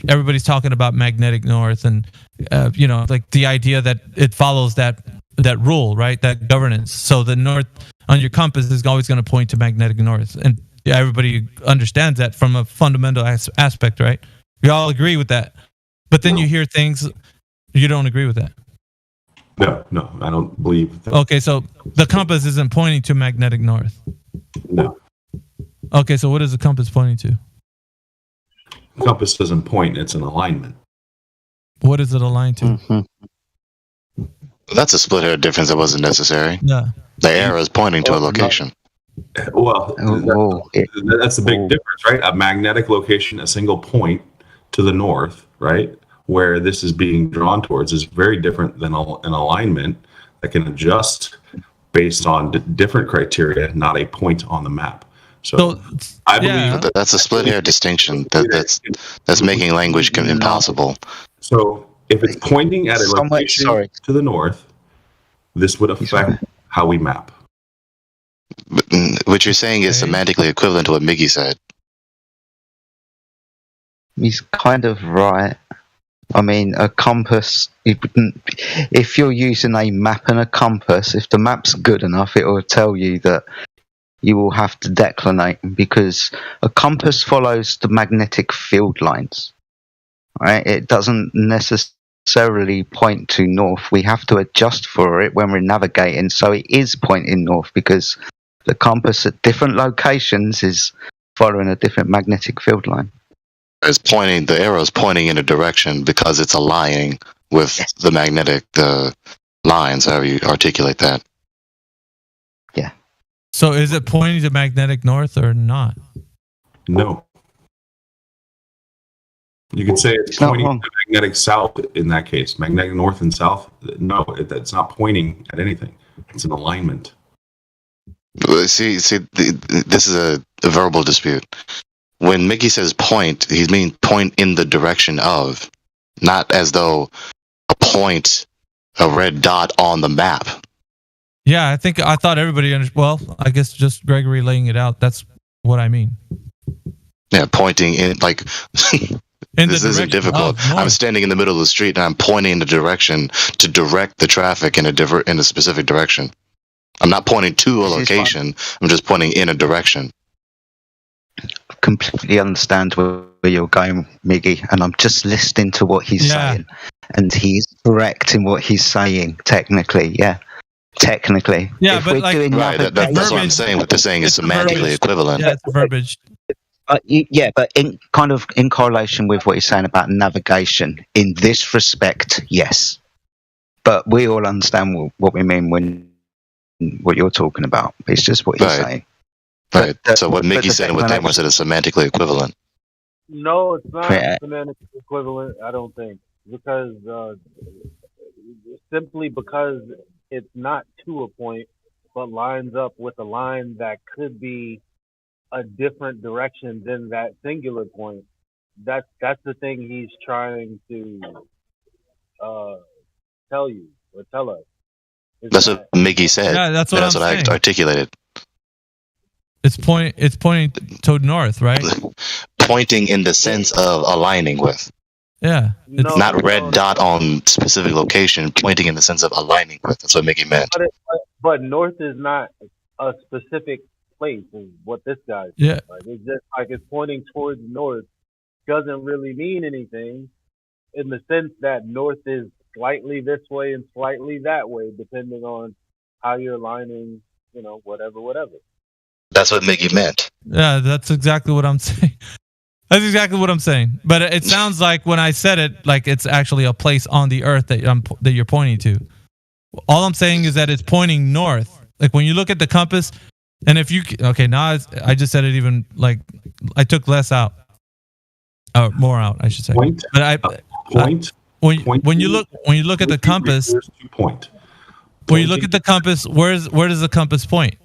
everybody's talking about magnetic north, and like the idea that it follows that rule, right? That governance. So the north on your compass is always going to point to magnetic north, and everybody understands that from a fundamental aspect, right? We all agree with that. But then you hear things you don't agree with that. No, I don't believe that. Okay, so the compass isn't pointing to magnetic north. No. Okay, so what is the compass pointing to? The compass doesn't point, it's an alignment. What is it aligned to? Mm-hmm. That's a split hair difference that wasn't necessary. Yeah. The arrow is pointing to a location. Well, that's the big difference, right? A magnetic location, a single point to the north, right? Where this is being drawn towards is very different than an alignment that can adjust based on different criteria, not a point on the map. So I believe that's a split hair distinction. That's making language impossible. So if it's pointing at a location to the north, this would affect how we map. What you're saying is semantically equivalent to what Miggy said. He's kind of right. I mean, a compass, if you're using a map and a compass, if the map's good enough, it will tell you that you will have to declinate, because a compass follows the magnetic field lines, right? It doesn't necessarily point to north. We have to adjust for it when we're navigating, so it is pointing north because the compass at different locations is following a different magnetic field line. The arrow is pointing in a direction because it's aligning with the magnetic lines, however you articulate that. Yeah. So is it pointing to magnetic north or not? No. You could say it's pointing to magnetic south in that case. Magnetic north and south. No, it's not pointing at anything. It's an alignment. See, this is a verbal dispute. When Mickey says point, he means point in the direction of, not as though a red dot on the map. Yeah, I thought everybody understood. Well, I guess just Gregory laying it out. That's what I mean. Yeah, pointing in like. This isn't difficult. I'm standing in the middle of the street and I'm pointing in the direction to direct the traffic in a specific direction. I'm not pointing to a location. I'm just pointing in a direction. Completely understand where you're going, Miggy, and I'm just listening to what he's saying, and he's correct in what he's saying. Technically. Yeah, but like, that's what I'm saying. What they're saying is semantically equivalent. Yeah, it's verbiage. But in correlation with what you're saying about navigation, in this respect, yes. But we all understand what we mean when what you're talking about. It's just what you're saying. Right. So what Mickey's saying, what Tamar said, is semantically equivalent. No, it's not semantically equivalent. I don't think, because simply because it's not to a point, but lines up with a line that could be a different direction than that singular point. That's the thing he's trying to tell you or tell us. That's what Mickey said. Yeah, that's what I articulated. It's pointing toward north, right? Pointing in the sense of aligning with. Yeah. It's not red dot on specific location, pointing in the sense of aligning with. That's what Mickey meant. But north is not a specific place, is what this guy's saying. Like, it's just like it's pointing towards north doesn't really mean anything in the sense that north is slightly this way and slightly that way, depending on how you're aligning, whatever. That's what Mickey meant. Yeah, that's exactly what I'm saying. That's exactly what I'm saying. But it sounds like when I said it, like it's actually a place on the earth that you're pointing to. All I'm saying is that it's pointing north. Like when you look at the compass, and if you now I just said it even like I took less out, more out, I should say. Point. But when you look at the compass, when you look at the compass, where does the compass point?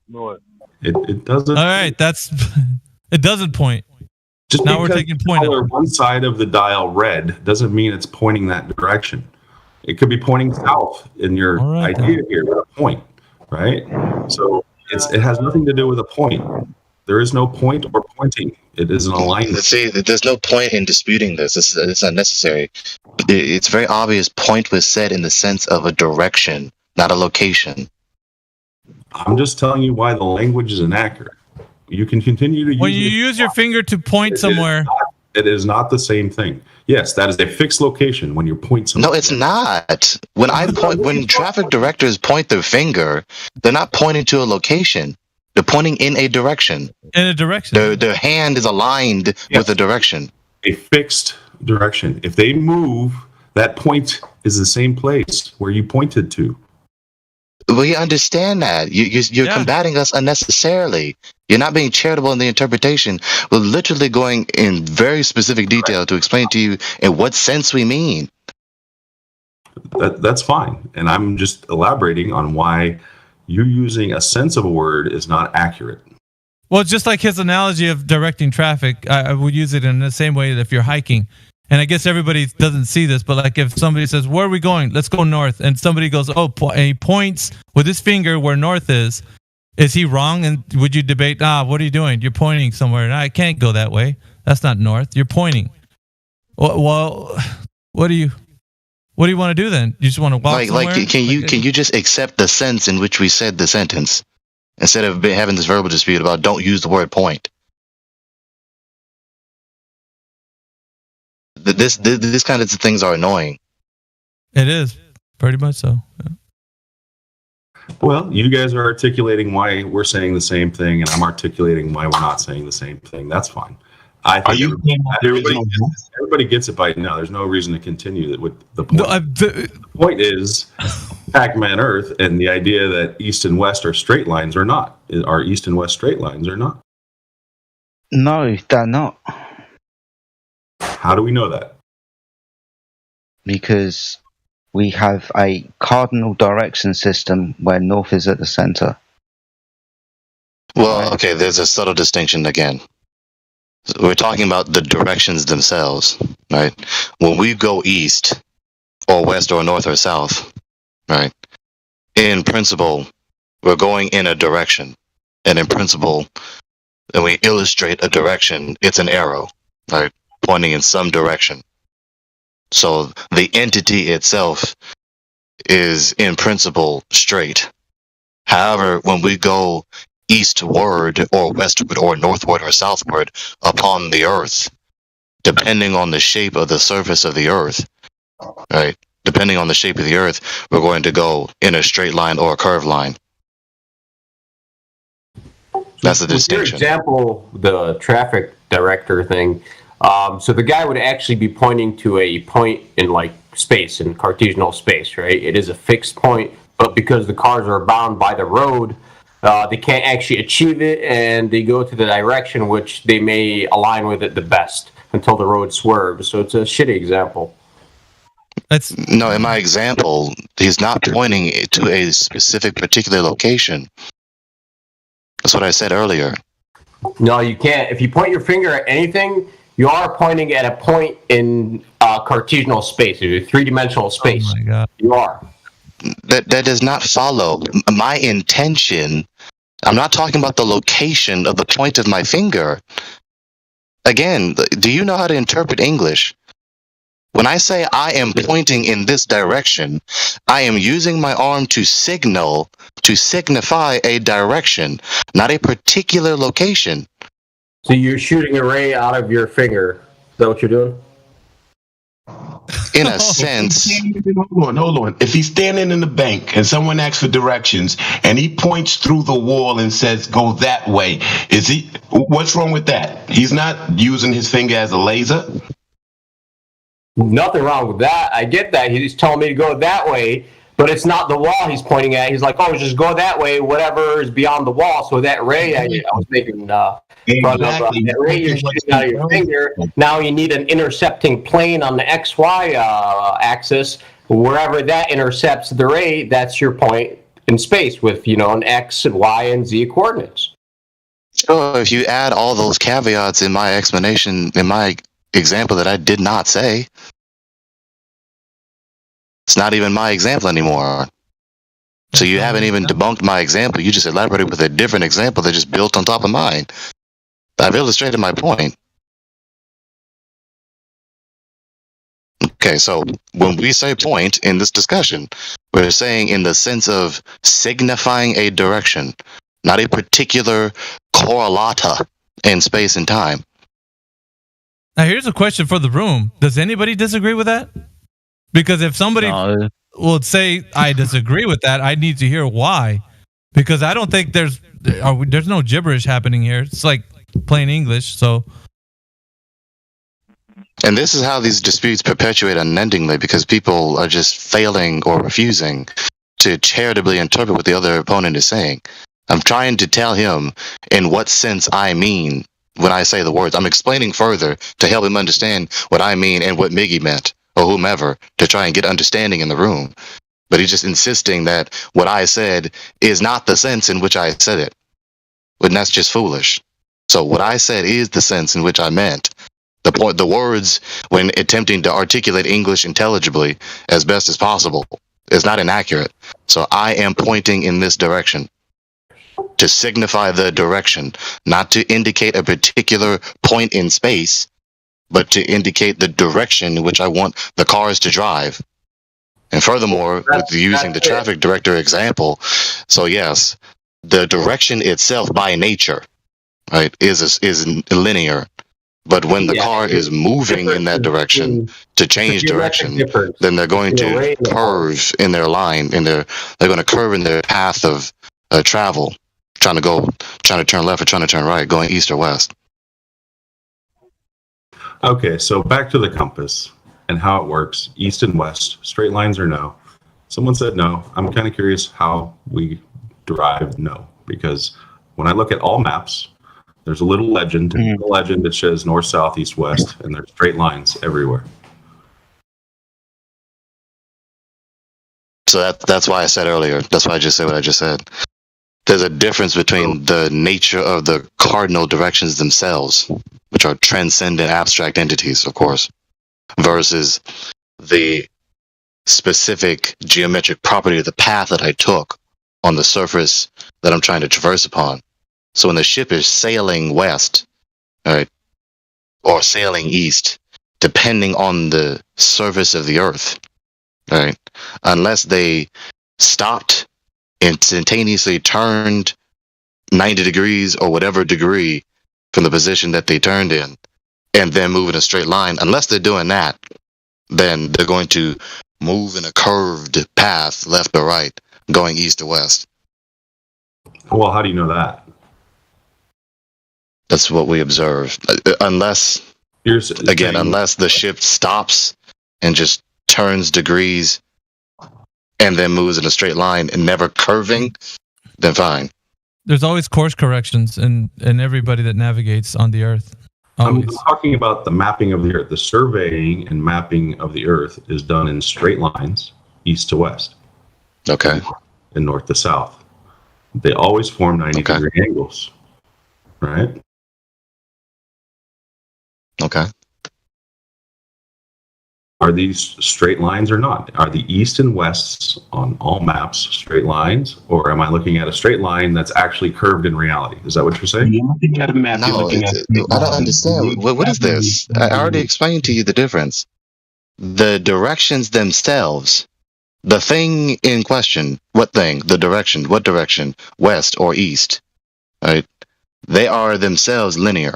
North. It doesn't. All right, it doesn't point. Just now we're taking point. One side of the dial red doesn't mean it's pointing that direction. It could be pointing south in your idea here with a point, right? So it has nothing to do with a point. There is no point or pointing. It is an alignment. See, there's no point in disputing this. It's unnecessary. It's very obvious. Point was said in the sense of a direction, not a location. I'm just telling you why the language is inaccurate. You can continue to use. When you use your finger to point somewhere, it is not the same thing. Yes, that is a fixed location when you point somewhere. No, it's not. When traffic directors point their finger, they're not pointing to a location. They're pointing in a direction. In a direction. Their hand is aligned with a direction. A fixed direction. If they move, that point is the same place where you pointed to. We understand that. You're combating us unnecessarily. You're not being charitable in the interpretation. We're literally going in very specific detail to explain to you in what sense we mean. That's fine. And I'm just elaborating on why you using a sense of a word is not accurate. Well, it's just like his analogy of directing traffic. I would use it in the same way that if you're hiking. And I guess everybody doesn't see this, but like if somebody says, where are we going? Let's go north. And somebody goes, and he points with his finger where north is he wrong? And would you debate, what are you doing? You're pointing somewhere. I can't go that way. That's not north. You're pointing. Well, what do you want to do then? You just want to walk somewhere? Can you just accept the sense in which we said the sentence instead of having this verbal dispute about don't use the word point? This kind of things are annoying. It is pretty much so. Yeah. Well, you guys are articulating why we're saying the same thing, and I'm articulating why we're not saying the same thing. That's fine. I think everybody gets it by now. There's no reason to continue that with the point. The point is Pac-Man Earth and the idea that east and west are straight lines or not. Are east and west straight lines or not? No, they're not. How do we know that? Because we have a cardinal direction system where north is at the center. Well, okay, there's a subtle distinction again. We're talking about the directions themselves, right? When we go east or west or north or south, right? In principle, we're going in a direction. And in principle, when we illustrate a direction, it's an arrow, right? Pointing in some direction. So the entity itself is in principle straight. However, when we go eastward or westward or northward or southward upon the earth, depending on the shape of the surface of the earth, right? Depending on the shape of the earth, we're going to go in a straight line or a curved line. That's the distinction. For example, the traffic director thing. So the guy would actually be pointing to a point in like space, in Cartesian space, right? It is a fixed point, but because the cars are bound by the road, they can't actually achieve it, and they go to the direction which they may align with it the best until the road swerves. So it's a shitty example. No, in my example, he's not pointing to a specific particular location. That's what I said earlier. No, you can't. If you point your finger at anything, you are pointing at a point in Cartesian space, a three-dimensional space. Oh my God. You are. That does not follow. My intention, I'm not talking about the location of the point of my finger. Again, do you know how to interpret English? When I say I am pointing in this direction, I am using my arm to signify a direction, not a particular location. So you're shooting a ray out of your finger. Is that what you're doing? In a sense. Hold on. If he's standing in the bank and someone asks for directions and he points through the wall and says, go that way, what's wrong with that? He's not using his finger as a laser? Nothing wrong with that. I get that. He's telling me to go that way, but it's not the wall he's pointing at. He's like, oh, just go that way, whatever is beyond the wall. So that ray I was making exactly. That ray you're shooting out of your finger, now you need an intercepting plane on the XY axis. Wherever that intercepts the ray, that's your point in space with, an X and Y and Z coordinates. Sure, if you add all those caveats in my explanation, in my example that I did not say, it's not even my example anymore. So you haven't even debunked my example. You just elaborated with a different example that just built on top of mine. I've illustrated my point. Okay, so when we say point in this discussion, we're saying in the sense of signifying a direction, not a particular correlata in space and time. Now, here's a question for the room. Does anybody disagree with that? Because if somebody will say, I disagree with that, I need to hear why. Because I don't think there's no gibberish happening here. It's like plain English, so... And this is how these disputes perpetuate unendingly, because people are just failing or refusing to charitably interpret what the other opponent is saying. I'm trying to tell him in what sense I mean when I say the words. I'm explaining further to help him understand what I mean and what Miggy meant, or whomever, to try and get understanding in the room. But he's just insisting that what I said is not the sense in which I said it. And that's just foolish. So what I said is the sense in which I meant. The words, when attempting to articulate English intelligibly as best as possible, is not inaccurate. So I am pointing in this direction to signify the direction, not to indicate a particular point in space, but to indicate the direction in which I want the cars to drive. And furthermore, with using the traffic director example, so yes, the direction itself by nature, right, is linear. But when the car is moving in that direction to change direction, then they're going to curve in their line, they're going to curve in their path of travel, trying to turn left or trying to turn right, going east or west. Okay, so back to the compass and how it works, east and west, straight lines or no. Someone said no. I'm kind of curious how we derived no, because when I look at all maps, there's a little legend, that says north, south, east, west, and there's straight lines everywhere. So that's why I said earlier, that's why I just said what I just said. There's a difference between the nature of the cardinal directions themselves, which are transcendent abstract entities, of course, versus the specific geometric property of the path that I took on the surface that I'm trying to traverse upon. So when the ship is sailing west, right, or sailing east, depending on the surface of the earth, right, unless they stopped, instantaneously turned 90 degrees or whatever degree from the position that they turned in, and then move in a straight line, unless they're doing that, then they're going to move in a curved path, left or right, going east or west. Well, how do you know that? That's what we observe. Unless the ship stops and just turns degrees and then moves in a straight line and never curving, then fine. There's always course corrections in everybody that navigates on the earth. I'm talking about the mapping of the earth. The surveying and mapping of the earth is done in straight lines, east to west. Okay. And north to south. They always form 90-degree angles, right? Okay. Are these straight lines or not? Are the east and wests on all maps straight lines, or am I looking at a straight line that's actually curved in reality? Is that what you're saying? You're looking at a map. No, I don't understand. What is this? I already explained to you the difference. The directions themselves, the thing in question, what thing? The direction, what direction? West or east? Right? They are themselves linear,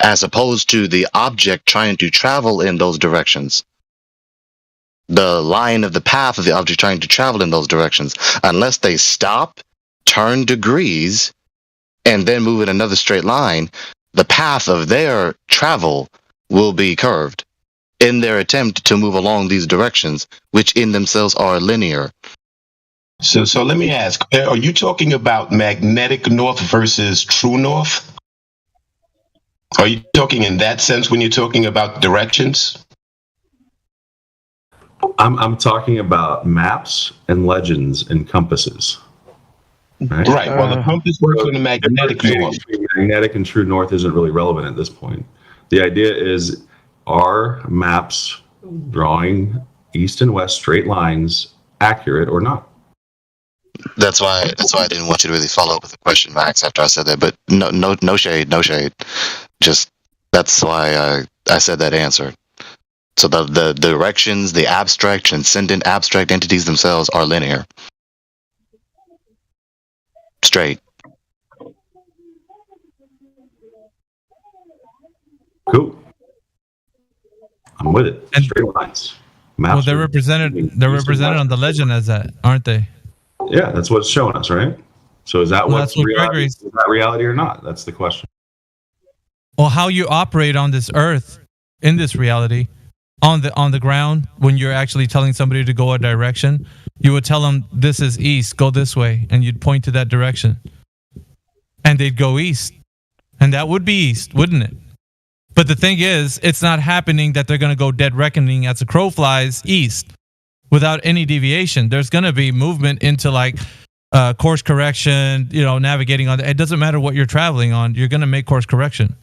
as opposed to the object trying to travel in those directions. The line of the path of the object trying to travel in those directions, unless they stop, turn degrees, and then move in another straight line, the path of their travel will be curved in their attempt to move along these directions, which in themselves are linear. So let me ask, are you talking about magnetic north versus true north? Are you talking in that sense when you're talking about directions? I'm talking about maps and legends and compasses. Right. Well, the compass works on the magnetic north. Magnetic and true north isn't really relevant at this point. The idea is, are maps drawing east and west straight lines accurate or not? That's why I didn't want you to really follow up with a question, Max, after I said that. But no shade. Just that's why I said that answer. So the directions, the abstract, transcendent abstract entities themselves are linear. Straight. Cool. I'm with it. Straight lines. Well, they're represented on the legend as that, aren't they? Yeah, that's what it's showing us, right? So is that what's reality? Is that reality or not? That's the question. Well, how you operate on this earth, in this reality, on the ground, when you're actually telling somebody to go a direction, you would tell them, this is east, go this way, and you'd point to that direction. And they'd go east. And that would be east, wouldn't it? But the thing is, it's not happening that they're going to go dead reckoning as a crow flies east without any deviation. There's going to be movement into like course correction, navigating on. It doesn't matter what you're traveling on. You're going to make course correction.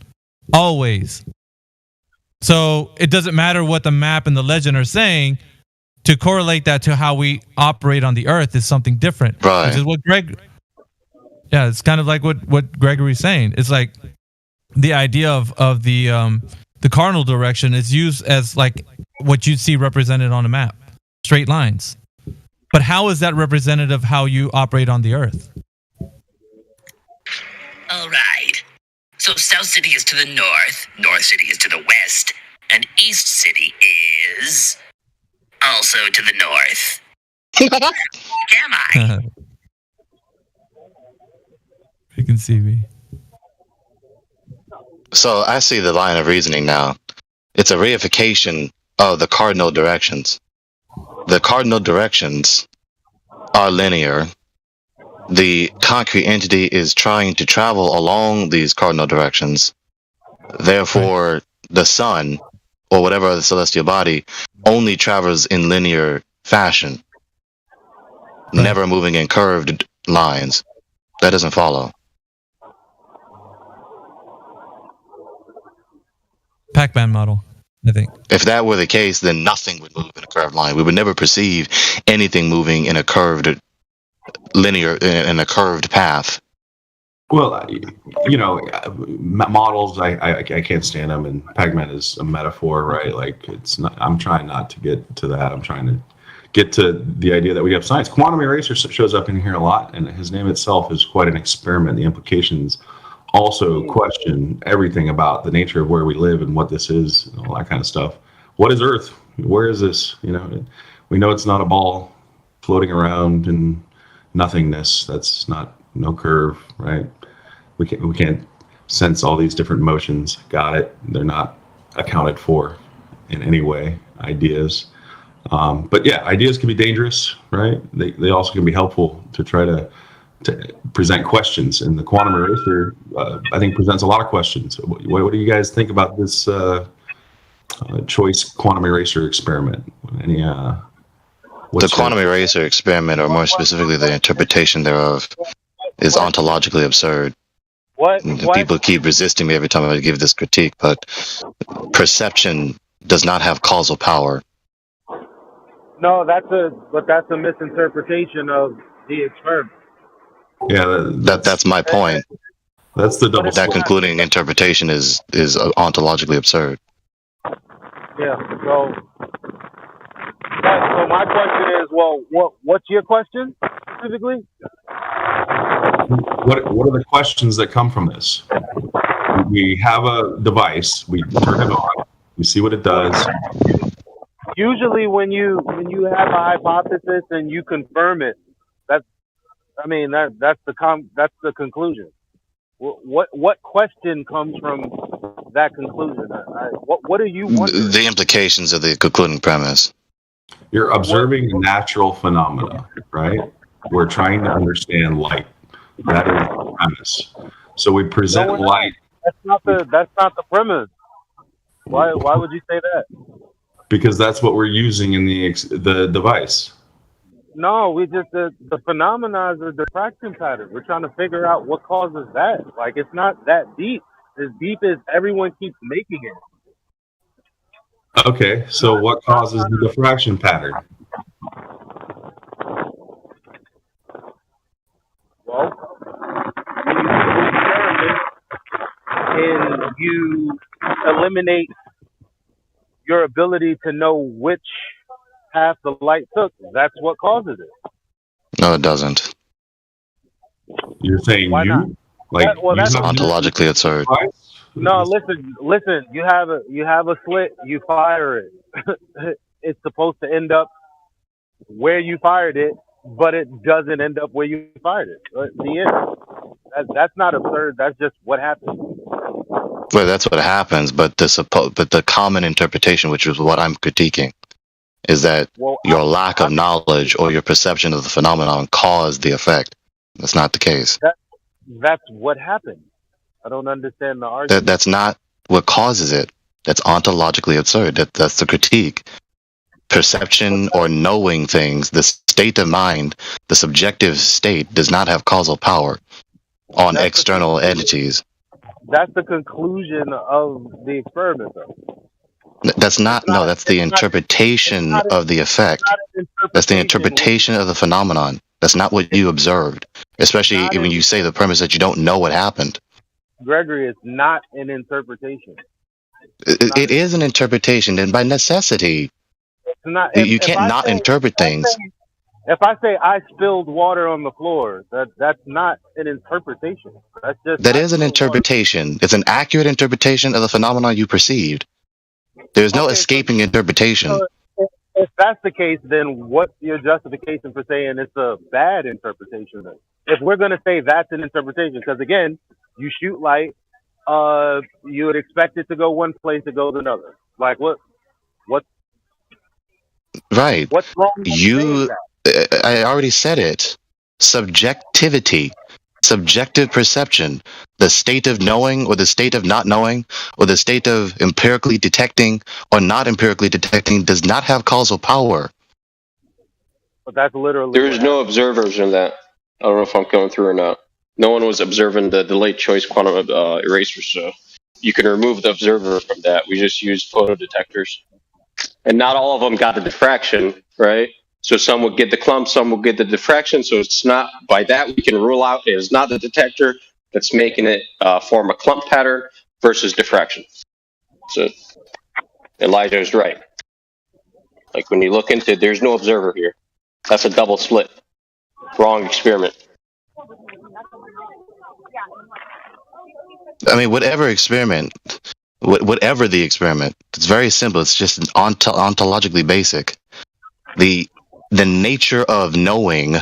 Always. So it doesn't matter what the map and the legend are saying. To correlate that to how we operate on the earth is something different. Right. Which is what yeah, it's kind of like what Gregory's saying. It's like the idea of the cardinal direction is used as like what you'd see represented on a map. Straight lines. But how is that representative of how you operate on the earth? All right. So South City is to the north, North City is to the west, and East City is also to the north. Am I? You can see me. So I see the line of reasoning now. It's a reification of the cardinal directions. The cardinal directions are linear. The concrete entity is trying to travel along these cardinal directions. Therefore, the sun, or whatever other celestial body, only travels in linear fashion, never moving in curved lines. That doesn't follow. Pac-Man model, I think. If that were the case, then nothing would move in a curved line. We would never perceive anything moving in a curved, linear, in a curved path. Well, you know, models, I can't stand them, and Pac-Man is a metaphor, right? Like, it's not. I'm trying not to get to that. I'm trying to get to the idea that we have science. Quantum Eraser shows up in here a lot, and his name itself is quite an experiment. The implications also question everything about the nature of where we live and what this is, and all that kind of stuff. What is Earth? Where is this? You know, we know it's not a ball floating around in nothingness. That's no curve, right? We can't sense all these different motions. Got it. They're not accounted for in any way. Ideas. But yeah, ideas can be dangerous, right? They also can be helpful to try to present questions. And the Quantum Eraser, I think, presents a lot of questions. What do you guys think about this choice Quantum Eraser experiment? Any the Quantum Eraser experiment, or more specifically the interpretation thereof, is ontologically absurd. People keep resisting me every time I give this critique, but perception does not have causal power. No, that's a misinterpretation of the experiment. Yeah, that's my point. That's the double. That concluding interpretation is ontologically absurd. Yeah. So my question is, well, what's your question specifically? What are the questions that come from this? We have a device. We turn it on. We see what it does. Usually, when you have a hypothesis and you confirm it, that's the conclusion. What question comes from that conclusion? What are you wondering? The implications of the concluding premise. You're observing natural phenomena, right? We're trying to understand light. That is the premise. So we present light. That's not the premise. Why would you say that? Because that's what we're using in the device. No, the phenomena is a diffraction pattern. We're trying to figure out what causes that. Like, it's not that deep. As deep as everyone keeps making it. Okay, so what causes the diffraction pattern? Well, when you do an experiment and you eliminate your ability to know which path the light took, that's what causes it. No, it doesn't. You're saying why not? Like, that's ontologically absurd. No, listen. You have a slit. You fire it. It's supposed to end up where you fired it, but it doesn't end up where you fired it. The end. That's not absurd. That's just what happens. Well, that's what happens. But the common interpretation, which is what I'm critiquing, is that your lack of knowledge or your perception of the phenomenon caused the effect. That's not the case. That's what happened. I don't understand the argument. That's not what causes it. That's ontologically absurd. That's the critique. Perception or knowing things, the state of mind, the subjective state, does not have causal power on external entities. That's the conclusion of the experiment, though. That's the interpretation of the effect. That's the interpretation of the phenomenon. That's not what you observed, especially when you say the premise that you don't know what happened. Gregory, it's not an interpretation. It is an interpretation, and by necessity, you can't not interpret things. If I say I spilled water on the floor, that's not an interpretation. That's just That is an interpretation. It's an accurate interpretation of the phenomenon you perceived. There's no escaping interpretation. So if that's the case, then what's your justification for saying it's a bad interpretation? Then? If we're going to say that's an interpretation, because again, you shoot light, you would expect it to go one place, it goes another. Like what? Right. What's wrong with saying that? I already said it. Subjectivity, subjective perception, the state of knowing or the state of not knowing or the state of empirically detecting or not empirically detecting does not have causal power. But that's literally There is no observers in that. I don't know if I'm going through or not. No one was observing the delayed choice quantum eraser, so you can remove the observer from that. We just used photo detectors. And not all of them got the diffraction, right? So some would get the clump, some will get the diffraction. So it's not, by that we can rule out it is not the detector that's making it form a clump pattern versus diffraction. So Elijah is right. Like when you look into it, there's no observer here. That's a double split. Wrong experiment. I mean, whatever experiment, whatever the experiment, it's very simple. It's just ontologically basic. The nature of knowing,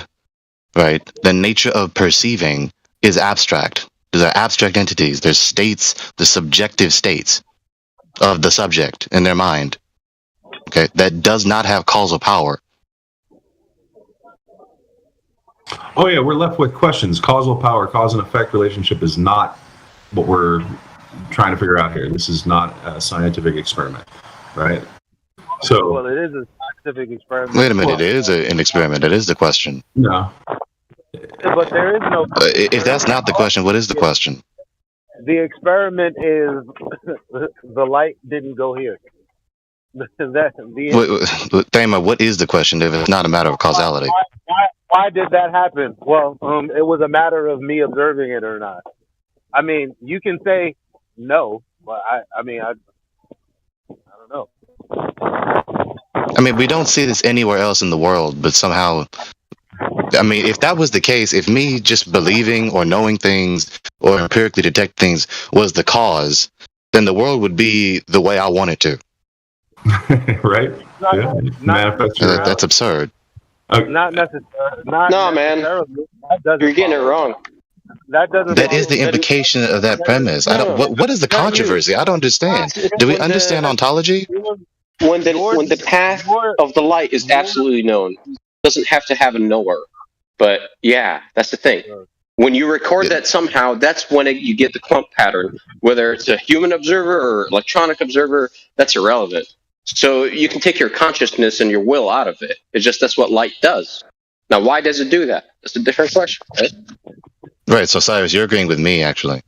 right? The nature of perceiving is abstract. These are abstract entities. There's states, the subjective states of the subject in their mind. Okay, that does not have causal power. Oh yeah, we're left with questions. Causal power, cause and effect relationship is not what we're trying to figure out here. This is not a scientific experiment, right? So, well, it is a scientific experiment. Wait a minute, it is an experiment. That is the question. No. But there is no. If that's not the question, what is the question? The experiment is the light didn't go here. Thema, what is the question if it's not a matter of causality? Why did that happen? Well, it was a matter of me observing it or not. I mean, you can say no, but I don't know. I mean, we don't see this anywhere else in the world, but somehow, I mean, if that was the case, if me just believing or knowing things or empirically detect things was the cause, then the world would be the way I want it to. Right? That's absurd. Not necessarily. No, man. You're getting it wrong. That is the implication of that premise. I don't. What is the controversy? I don't understand. Do we understand ontology? When the path of the light is absolutely known, it doesn't have to have a knower. But yeah, that's the thing. When you record that somehow, that's when you get the clump pattern. Whether it's a human observer or electronic observer, that's irrelevant. So you can take your consciousness and your will out of it. It's just that's what light does. Now, why does it do that? That's a different question, right? Right. So, Cyrus, you're agreeing with me, actually.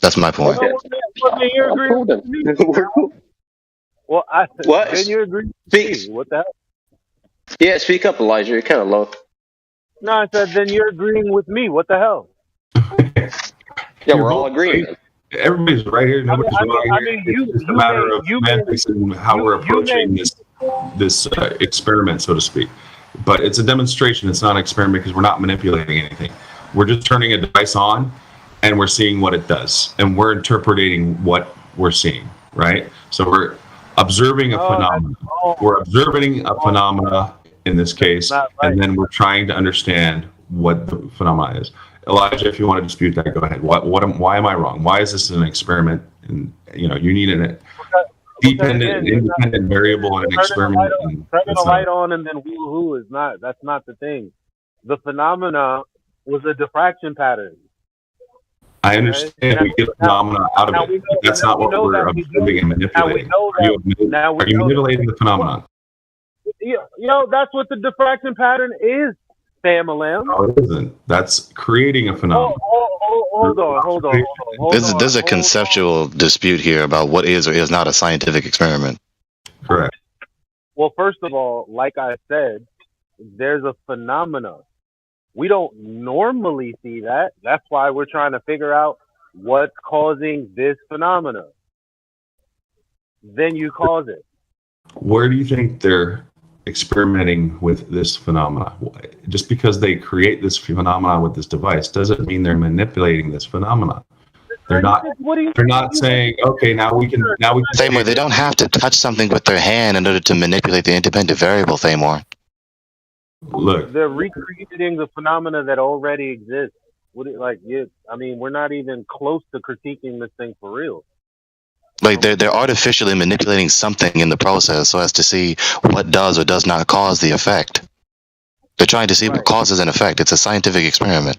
That's my point. Well, you're agreeing with me. Well, what? Then you agree with me. What the hell? Yeah, speak up, Elijah. You're kind of low. No, I said, then you're agreeing with me. What the hell? Yeah, we're all agreeing. Everybody's right here. Nobody's wrong here. It's just a matter of semantics and how we're approaching this experiment, so to speak. But it's a demonstration. It's not an experiment because we're not manipulating anything. We're just turning a device on, and we're seeing what it does, and we're interpreting what we're seeing. Right. So we're observing a phenomenon. We're observing a phenomena in this case, and then we're trying to understand what the phenomena is. Elijah, if you want to dispute that, go ahead. Why am I wrong? Why is this an experiment? And you need an dependent, independent variable in an experiment. Turning the light on and then woo-hoo is not. That's not the thing. The phenomena was a diffraction pattern. I understand we get phenomena out of it. That's not what we're observing and manipulating. Are you manipulating the phenomenon? That's what the diffraction pattern is, Sam-a-lam. No, it isn't. That's creating a phenomenon. Hold on. There's a conceptual dispute here about what is or is not a scientific experiment. Correct. Well, first of all, like I said, there's a phenomena. We don't normally see that. That's why we're trying to figure out what's causing this phenomena. Then you cause it. Where do you think they're experimenting with this phenomena. Just because they create this phenomena with this device doesn't mean they're manipulating this phenomena. They're not. They're not saying, okay, now we can. Thamor, they don't have to touch something with their hand in order to manipulate the independent variable, Thamor. Look, they're recreating the phenomena that already exists. I mean, we're not even close to critiquing this thing for real. Like they're artificially manipulating something in the process so as to see what does or does not cause the effect. They're trying to see what causes an effect. It's a scientific experiment.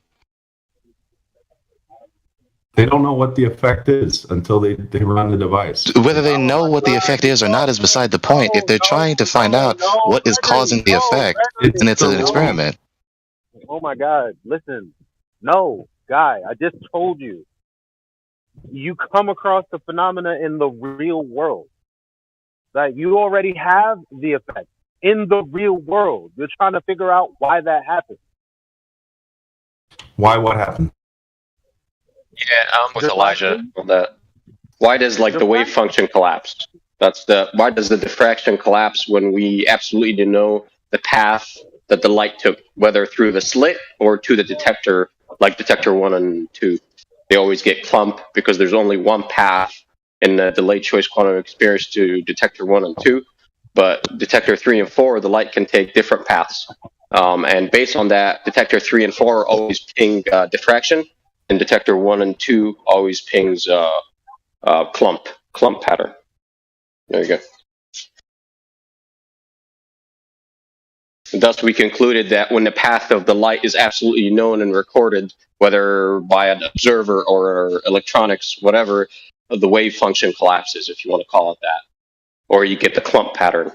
They don't know what the effect is until they run the device. Whether they know what the effect is or not is beside the point. If they're trying to find out what is causing the effect, then it's an experiment. Oh my God! Listen, no, guy, I just told you. You come across the phenomena in the real world. That you already have the effect in the real world. You're trying to figure out why that happened. Why? What happened? Yeah, I'm with Elijah on that. Why does the wave function collapse? Why does the diffraction collapse when we absolutely know the path that the light took, whether through the slit or to the detector, like detector 1 and 2? They always get clumped because there's only one path in the delayed choice quantum experience to detector 1 and 2. But detector 3 and 4, the light can take different paths. And based on that, detector 3 and 4 always ping diffraction, and detector 1 and 2 always pings clump pattern. There you go. Thus, we concluded that when the path of the light is absolutely known and recorded, whether by an observer or electronics, whatever, the wave function collapses, if you want to call it that. Or you get the clump pattern.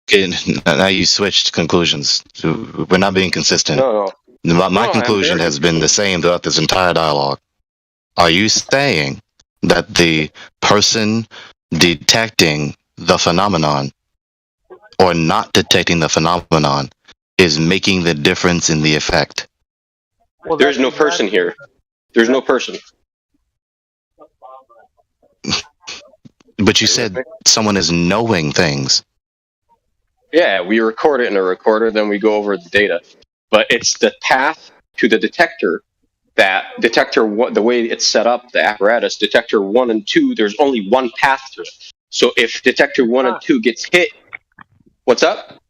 Okay, now you switched conclusions. We're not being consistent. No. My conclusion has been the same throughout this entire dialogue. Are you saying that the person detecting the phenomenon or not detecting the phenomenon is making the difference in the effect? Well, there's no person here. There's no person. But you said someone is knowing things. Yeah, we record it in a recorder, then we go over the data. But it's the path to the detector that detector 1, the way it's set up, the apparatus, detector 1 and 2, there's only one path to it. So if detector 1 and 2 gets hit, what's up?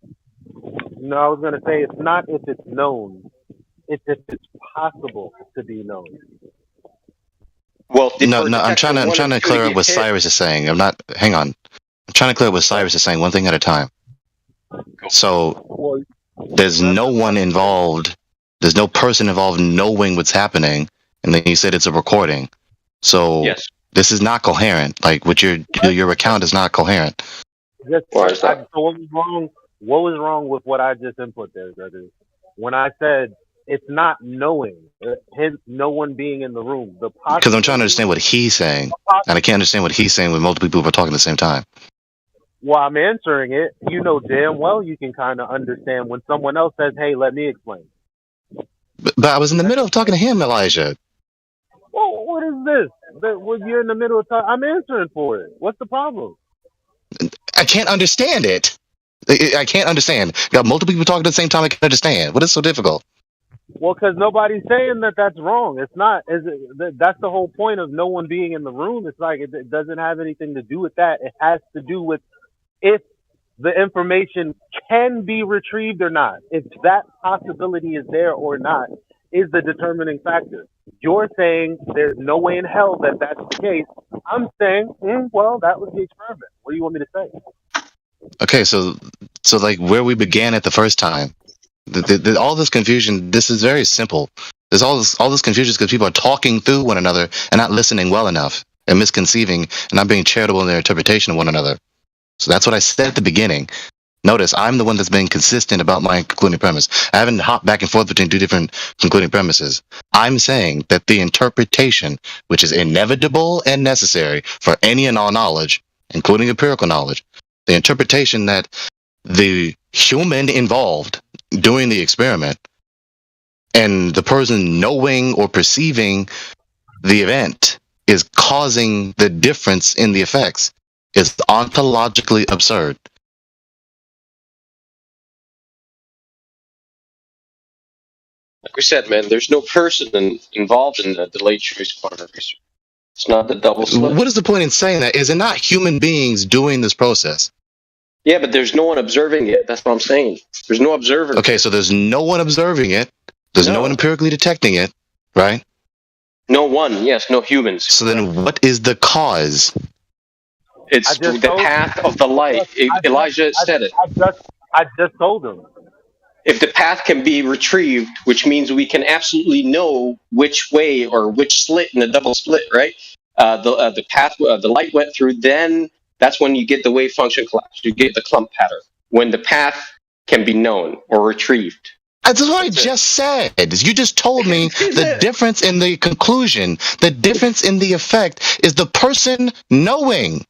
No, I was going to say it's not if it's known. It's if it's possible to be known. Well, no, I'm trying to clear up what Cyrus is saying. Hang on. I'm trying to clear up what Cyrus is saying, one thing at a time. So there's no one involved, there's no person involved knowing what's happening, and then you said it's a recording. So yes. This is not coherent. Like what your account is not coherent. So what was wrong with what I just input there, Gregory? When I said it's not knowing, hence no one being in the room. Because I'm trying to understand what he's saying, and I can't understand what he's saying when multiple people are talking at the same time. Well, I'm answering it. You know damn well you can kind of understand when someone else says, hey, let me explain. But I was in the middle of talking to him, Elijah. Well, what is this? You're in the middle of talking. I'm answering for it. What's the problem? I can't understand it. I can't understand. Got multiple people talking at the same time. I can't understand. What is so difficult? Well, because nobody's saying that that's wrong. It's not. That's the whole point of no one being in the room. It's like it doesn't have anything to do with that. It has to do with if the information can be retrieved or not. If that possibility is there or not is the determining factor. You're saying there's no way in hell that that's the case. I'm saying, well, that was the experiment. What do you want me to say? Okay, so like where we began at the first time, all this confusion. This is very simple. There's all this confusion because people are talking through one another and not listening well enough, and misconceiving and not being charitable in their interpretation of one another. So that's what I said at the beginning. Notice I'm the one that's been consistent about my concluding premise. I haven't hopped back and forth between two different concluding premises. I'm saying that the interpretation, which is inevitable and necessary for any and all knowledge, including empirical knowledge, the interpretation that the human involved doing the experiment and the person knowing or perceiving the event is causing the difference in the effects is ontologically absurd. Like we said, man, there's no person involved in the delayed choice quantum research. It's not the double slit. What is the point in saying that? Is it not human beings doing this process? Yeah, but there's no one observing it. That's what I'm saying. There's no observer. Okay, so there's no one observing it. There's no one empirically detecting it, right? No one, yes, no humans. So then what is the cause? It's the path of the light. Elijah said it. I just told him. If the path can be retrieved, which means we can absolutely know which way or which slit in the double split, right? The path, the light went through, then that's when you get the wave function collapse. You get the clump pattern. When the path can be known or retrieved. That's what I just said. You just told me the difference in the conclusion, the difference in the effect is the person knowing.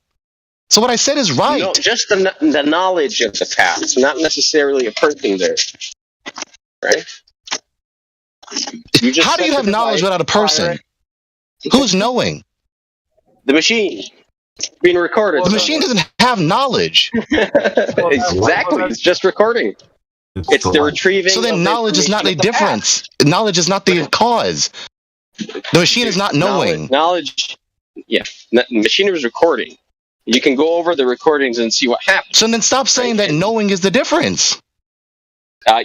So what I said is right. No, just the knowledge of the path. It's not necessarily a person there. Right? How do you have knowledge without a person? Who's knowing? The machine. Being recorded. The machine doesn't have knowledge. Exactly. It's just recording. It's the retrieving. So then knowledge is not the difference. Knowledge is not the cause. The machine is not knowing. Knowledge, yeah. The machine is recording. You can go over the recordings and see what happens. So then stop saying that knowing is the difference.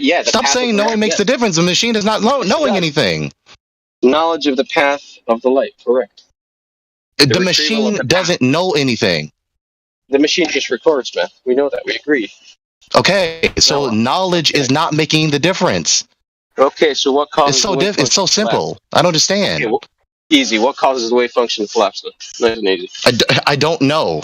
Yeah. Stop saying knowing makes the difference. The machine is not knowing anything. Knowledge of the path of the light, correct. The machine doesn't know anything. The machine just records, man. We know that. We agree. Okay, so knowledge is not making the difference. Okay, so what causes it's so simple. I don't understand. Okay, well, easy. What causes the wave function to collapse? Nice and easy. I don't know.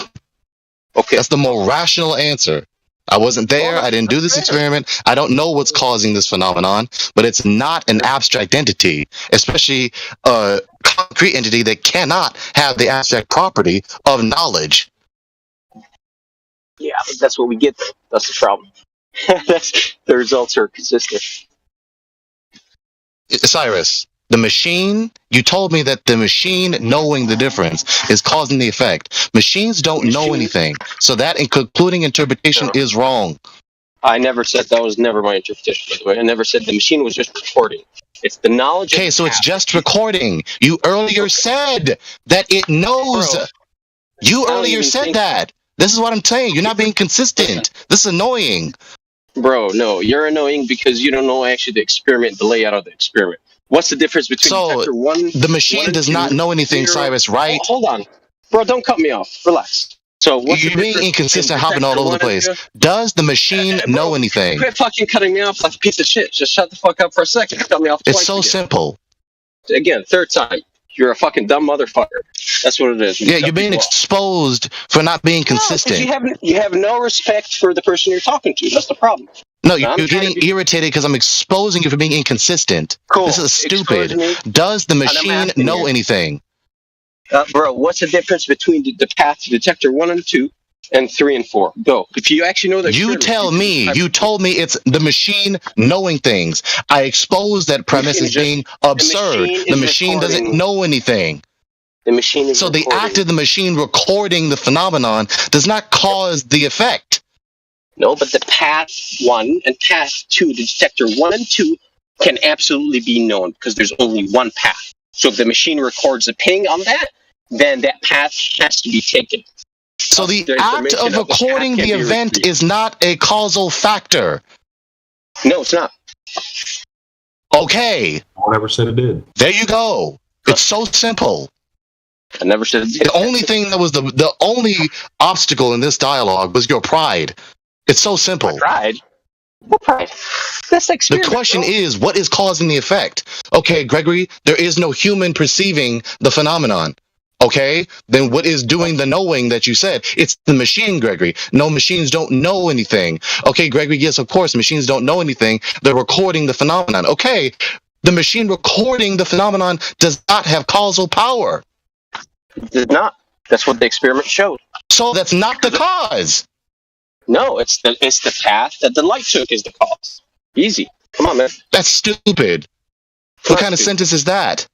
Okay. That's the more rational answer. I wasn't there. I didn't do this experiment. I don't know what's causing this phenomenon, but it's not an abstract entity, especially a concrete entity that cannot have the abstract property of knowledge. Yeah, but that's what we get, though. That's the problem. The results are consistent. Cyrus, the machine, you told me that the machine knowing the difference is causing the effect. Machines don't know anything. So that concluding interpretation is wrong. I never said that was never my interpretation, by the way. I never said the machine was just recording. It's the knowledge. Okay, so it's just recording. You earlier said that it knows. Bro, you earlier said that. This is what I'm saying. You're not being consistent. This is annoying. Bro, no, you're annoying because you don't know actually the experiment, the layout of the experiment. What's the difference between detector 1? The machine does not know anything, 0. Cyrus, right? Oh, hold on. Bro, don't cut me off. Relax. So what's You're being inconsistent, hopping all over the place. Does the machine know anything? Quit fucking cutting me off like a piece of shit. Just shut the fuck up for a second. Cut me off twice. It's so simple. Again, third time. You're a fucking dumb motherfucker. That's what it is. Yeah, you're being exposed for not being consistent. You have no respect for the person you're talking to. That's the problem. No, you're getting irritated because I'm exposing you for being inconsistent. Cool. This is stupid. Does the machine know anything? Bro, what's the difference between the path to detector 1 and 2 and 3 and 4? Go. If you actually know the You tell me. You told me it's the machine knowing things. I exposed that premise as being absurd. The machine doesn't know anything. The machine is so the act of the machine recording the phenomenon does not cause the effect. No, but the path 1 and path 2, the detector 1 and 2 can absolutely be known because there's only one path. So if the machine records a ping on that, then that path has to be taken. So the act of recording the event is not a causal factor. No, it's not. Okay. I never said it did. There you go. It's so simple. I never said it did. The only thing that was the only obstacle in this dialogue was your pride. It's so simple. My pride? What pride? That's the question is, what is causing the effect? Okay, Gregory, there is no human perceiving the phenomenon. Okay, then what is doing the knowing that you said? It's the machine, Gregory. No, machines don't know anything. Okay, Gregory, yes, of course, machines don't know anything. They're recording the phenomenon. Okay, the machine recording the phenomenon does not have causal power. It did not. That's what the experiment showed. So that's not the cause. No, it's the path that the light took is the cause. Easy. Come on, man. That's stupid. What kind of sentence is that?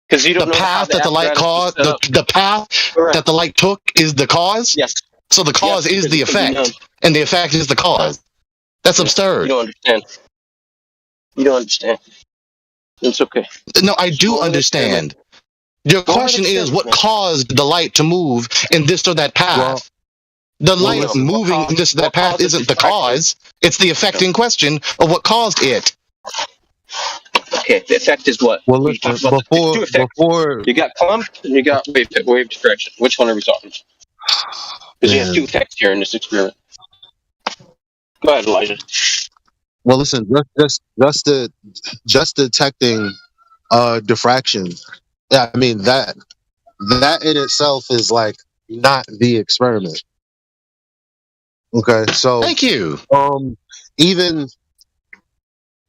Because you don't the know path that the light caused, the path that the light took is the cause. Yes. So the cause is the effect, and the effect is the cause. That's absurd. You don't understand. You don't understand. It's okay. No, I do understand. Your question is what caused the light to move in this or that path. The light moving in this or that path isn't the cause. It's the affecting question of what caused it. Okay, the effect is what? Well, listen, before you got clump and you got wave direction. Which one are we talking about? Because you have 2 effects here in this experiment. Go ahead, Elijah. Well, listen, just detecting diffraction. Yeah, I mean that in itself is like not the experiment. Okay, so thank you. Even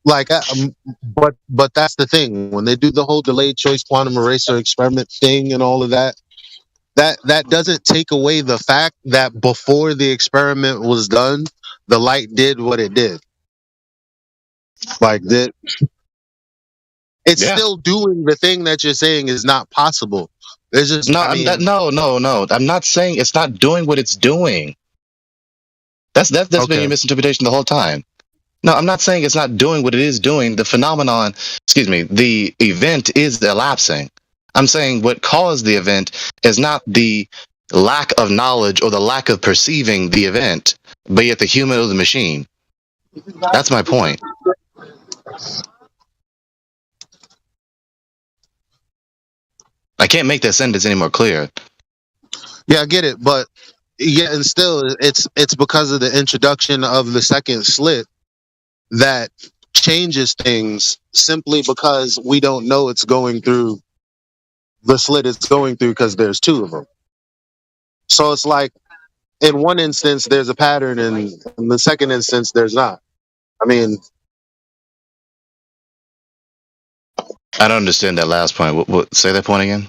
like, but that's the thing when they do the whole delayed choice quantum eraser experiment thing and all of that. That doesn't take away the fact that before the experiment was done, the light did what it did. Like that, it's still doing the thing that you're saying is not possible. There's just no, no. I'm not saying it's not doing what it's doing. That's been your misinterpretation the whole time. No, I'm not saying it's not doing what it is doing. The phenomenon, the event is elapsing. I'm saying what caused the event is not the lack of knowledge or the lack of perceiving the event, be it the human or the machine. That's my point. I can't make that sentence any more clear. Yeah, I get it, but and still, it's because of the introduction of the second slit that changes things simply because we don't know it's going through the slit it's going through because there's 2 of them. So it's like in one instance there's a pattern and in the second instance there's not. I mean, I don't understand that last point. What say that point again?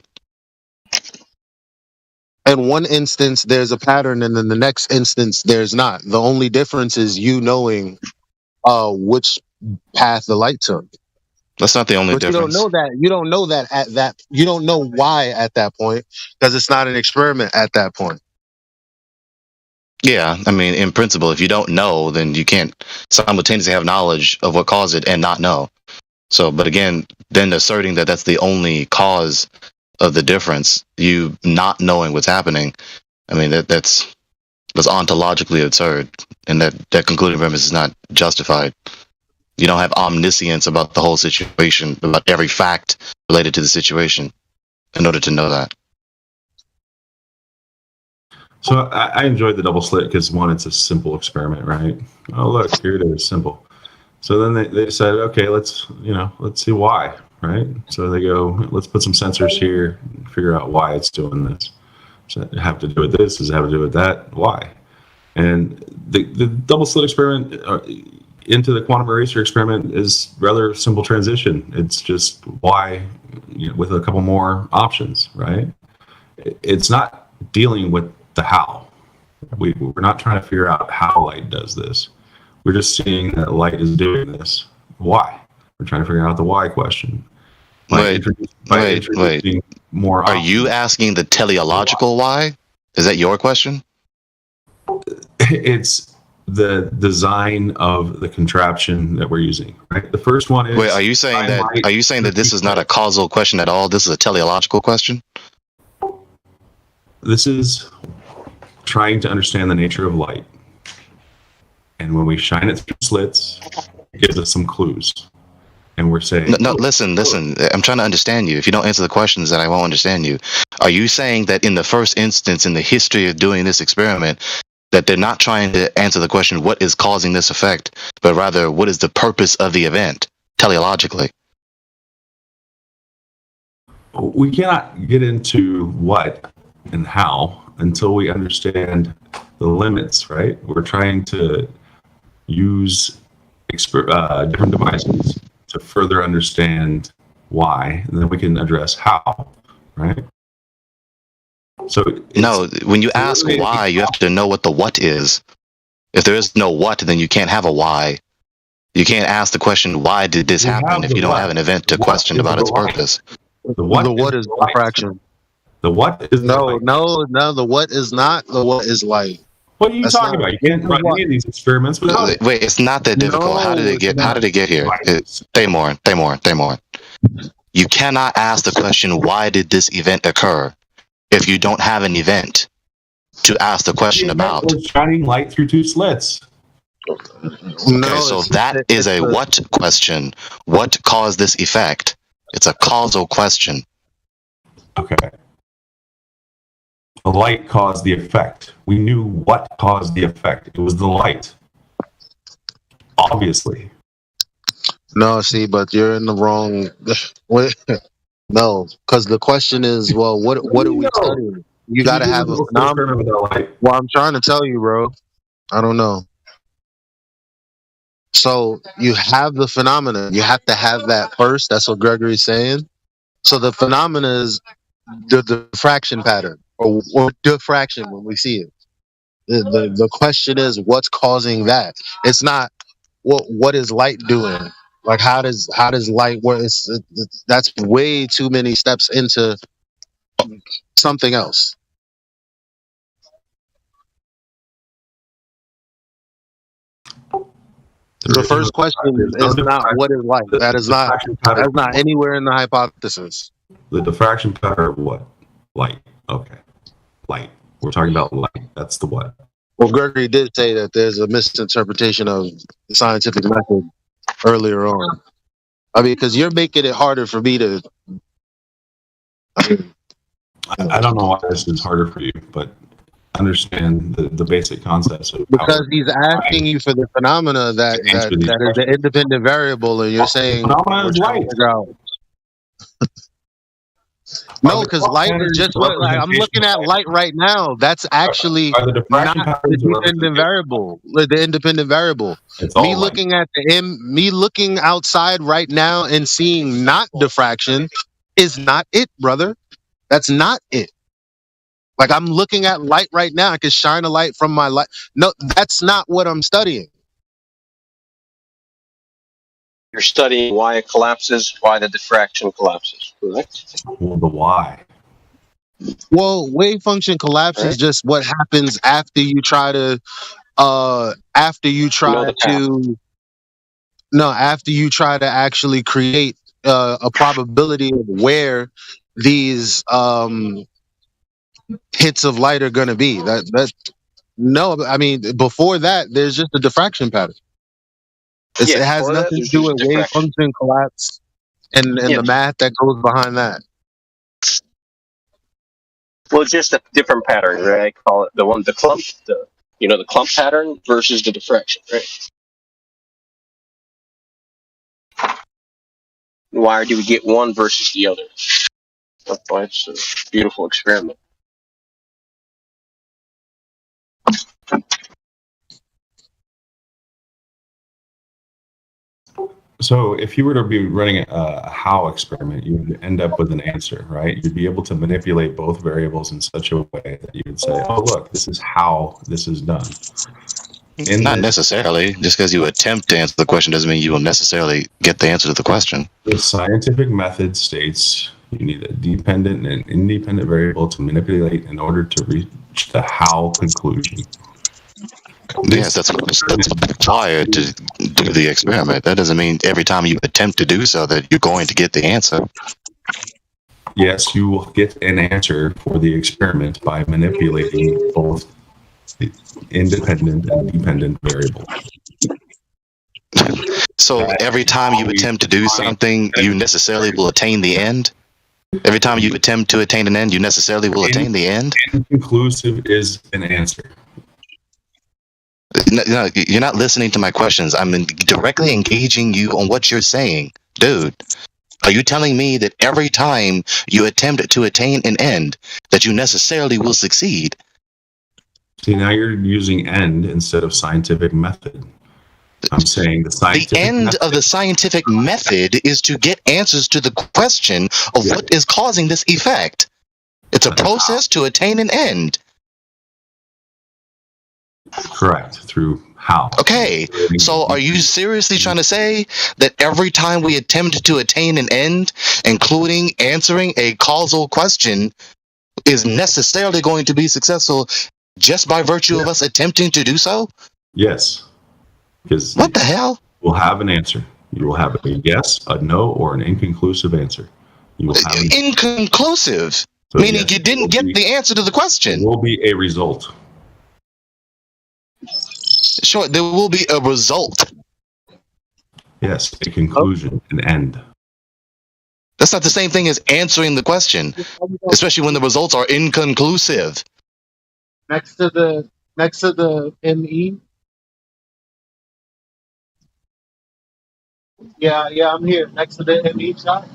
In one instance there's a pattern and then the next instance there's not. The only difference is you knowing which path the light took. That's not the only difference. You don't know that at that. You don't know why at that point because it's not an experiment at that point. Yeah, I mean, in principle, if you don't know, then you can't simultaneously have knowledge of what caused it and not know. So, but again, then asserting that that's the only cause of the difference, you not knowing what's happening, I mean, that's ontologically absurd, and that concluding premise is not justified. You don't have omniscience about the whole situation, about every fact related to the situation, in order to know that. So I enjoyed the double slit because, one, it's a simple experiment, right? Oh, look, here it is, simple. So then they decided, okay, let's see why, right? So they go, let's put some sensors here, figure out why it's doing this. Does it have to do with this? Does it have to do with that? Why? And the double slit experiment into the quantum eraser experiment is rather simple transition. It's just why, with a couple more options, right? It's not dealing with the how. We're not trying to figure out how light does this. We're just seeing that light is doing this. Why? We're trying to figure out the why question. Wait. More Are you asking the teleological why? Is that your question? It's the design of the contraption that we're using, right? The first one is. Wait, are you saying that this is not a causal question at all? This is a teleological question? This is trying to understand the nature of light. And when we shine it through slits, it gives us some clues. And we're saying... No, listen. I'm trying to understand you. If you don't answer the questions, then I won't understand you. Are you saying that in the first instance in the history of doing this experiment, that they're not trying to answer the question, what is causing this effect, but rather, what is the purpose of the event, teleologically? We cannot get into what and how until we understand the limits, right? We're trying to use different devices to further understand why, and then we can address how, right? So no, when you ask why, you have to know what the what is. If there is no what, then you can't have a why. You can't ask the question, why did this happen, if you don't have an event to question about its purpose. The what is diffraction. The what is no. The what is not. The what is light. What are you talking about? You can't run any of these experiments without it. Wait, it's not that difficult. How did it get here? Stay more. You cannot ask the question, why did this event occur, if you don't have an event to ask the question about. Was shining light through two slits. Okay, so that is a what question. What caused this effect? It's a causal question. Okay. The light caused the effect. We knew what caused the effect. It was the light. Obviously. No, see, but you're in the wrong. No, because the question is, well, what are we studying? You got to have a phenomenon. Well, I'm trying to tell you, bro. I don't know. So you have the phenomena. You have to have that first. That's what Gregory's saying. So the phenomena is the diffraction pattern or diffraction when we see it. The question is, what's causing that? It's not what is light doing. Like how does light work? That's way too many steps into something else. The first question is not what is light. That's not anywhere in the hypothesis. The diffraction pattern of what? Light. Okay. Light. We're talking about light. That's the what. Well, Gregory did say that there's a misinterpretation of the scientific method earlier on. I mean, because you're making it harder for me to. I don't know why this is harder for you, but understand the basic concepts of because he's asking you for the phenomena that is the independent variable, and you're saying phenomena is light. No, because light is just what I'm looking at. Light right now. That's actually not the dependent variable. The independent variable. Me looking at me looking outside right now and seeing not diffraction is not it, brother. That's not it. Like I'm looking at light right now. I can shine a light from my light. No, that's not what I'm studying. You're studying why it collapses, why the diffraction collapses, correct? Well, the why. Well, wave function collapse is just what happens after you try to actually create a probability of where these hits of light are going to be. No, I mean before that, there's just a diffraction pattern. It has nothing to do with wave function collapse and the math that goes behind that. Well, it's just a different pattern, right? I call it the clump, the clump pattern versus the diffraction, right? Why do we get one versus the other? That's why it's a beautiful experiment. So if you were to be running a how experiment, you would end up with an answer, right? You'd be able to manipulate both variables in such a way that you would say, oh, look, this is how this is done. Not necessarily. Just because you attempt to answer the question doesn't mean you will necessarily get the answer to the question. The scientific method states you need a dependent and independent variable to manipulate in order to reach the how conclusion. Yes, that's required to do the experiment. That doesn't mean every time you attempt to do so that you're going to get the answer. Yes, you will get an answer for the experiment by manipulating both the independent and dependent variable. So every time you attempt to do something, you necessarily will attain the end? Every time you attempt to attain an end, you necessarily will attain the end? Inconclusive is an answer. No, you're not listening to my questions. I'm directly engaging you on what you're saying. Dude, are you telling me that every time you attempt to attain an end, that you necessarily will succeed? See, now you're using end instead of scientific method. I'm saying the end of the scientific method is to get answers to the question of what is causing this effect. It's a process to attain an end. Correct. Through how. Okay. So are you seriously trying to say that every time we attempt to attain an end, including answering a causal question, is necessarily going to be successful just by virtue of us attempting to do so? Yes. Because what the hell? We'll have an answer. You will have a yes, a no, or an inconclusive answer. You will have Inconclusive, meaning you didn't get the answer to the question. There will be a result. Sure, there will be a result. Yes, a conclusion, an end. That's not the same thing as answering the question, especially when the results are inconclusive. Next to the ME. Yeah, I'm here. Next to the ME shot.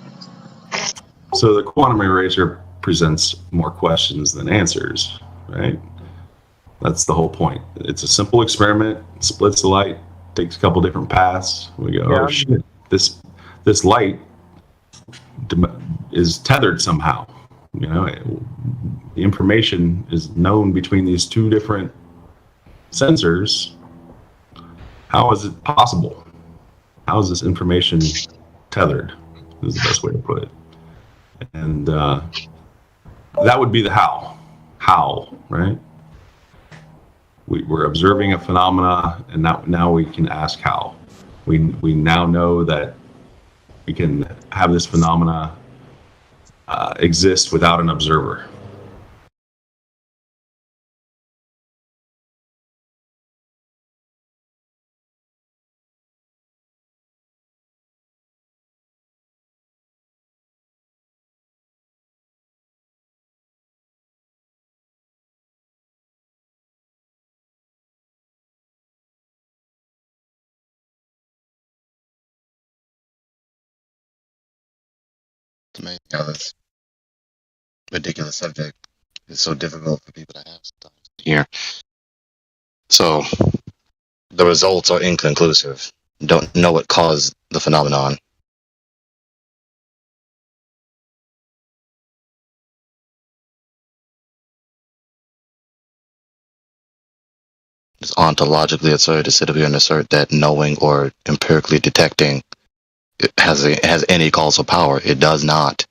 So the quantum eraser presents more questions than answers, right? That's the whole point. It's a simple experiment, splits the light, takes a couple different paths. We go, oh shit, this light is tethered somehow. You know, the information is known between these two different sensors. How is it possible? How is this information tethered? Is the best way to put it. And that would be the how. How, right? We're observing a phenomena, and now we can ask how. We now know that we can have this phenomena exist without an observer. It's amazing how this ridiculous subject is so difficult for people to have sometimes here. So the results are inconclusive. Don't know what caused the phenomenon. It's ontologically absurd to sit up here and assert that knowing or empirically detecting it has any causal power. It does not.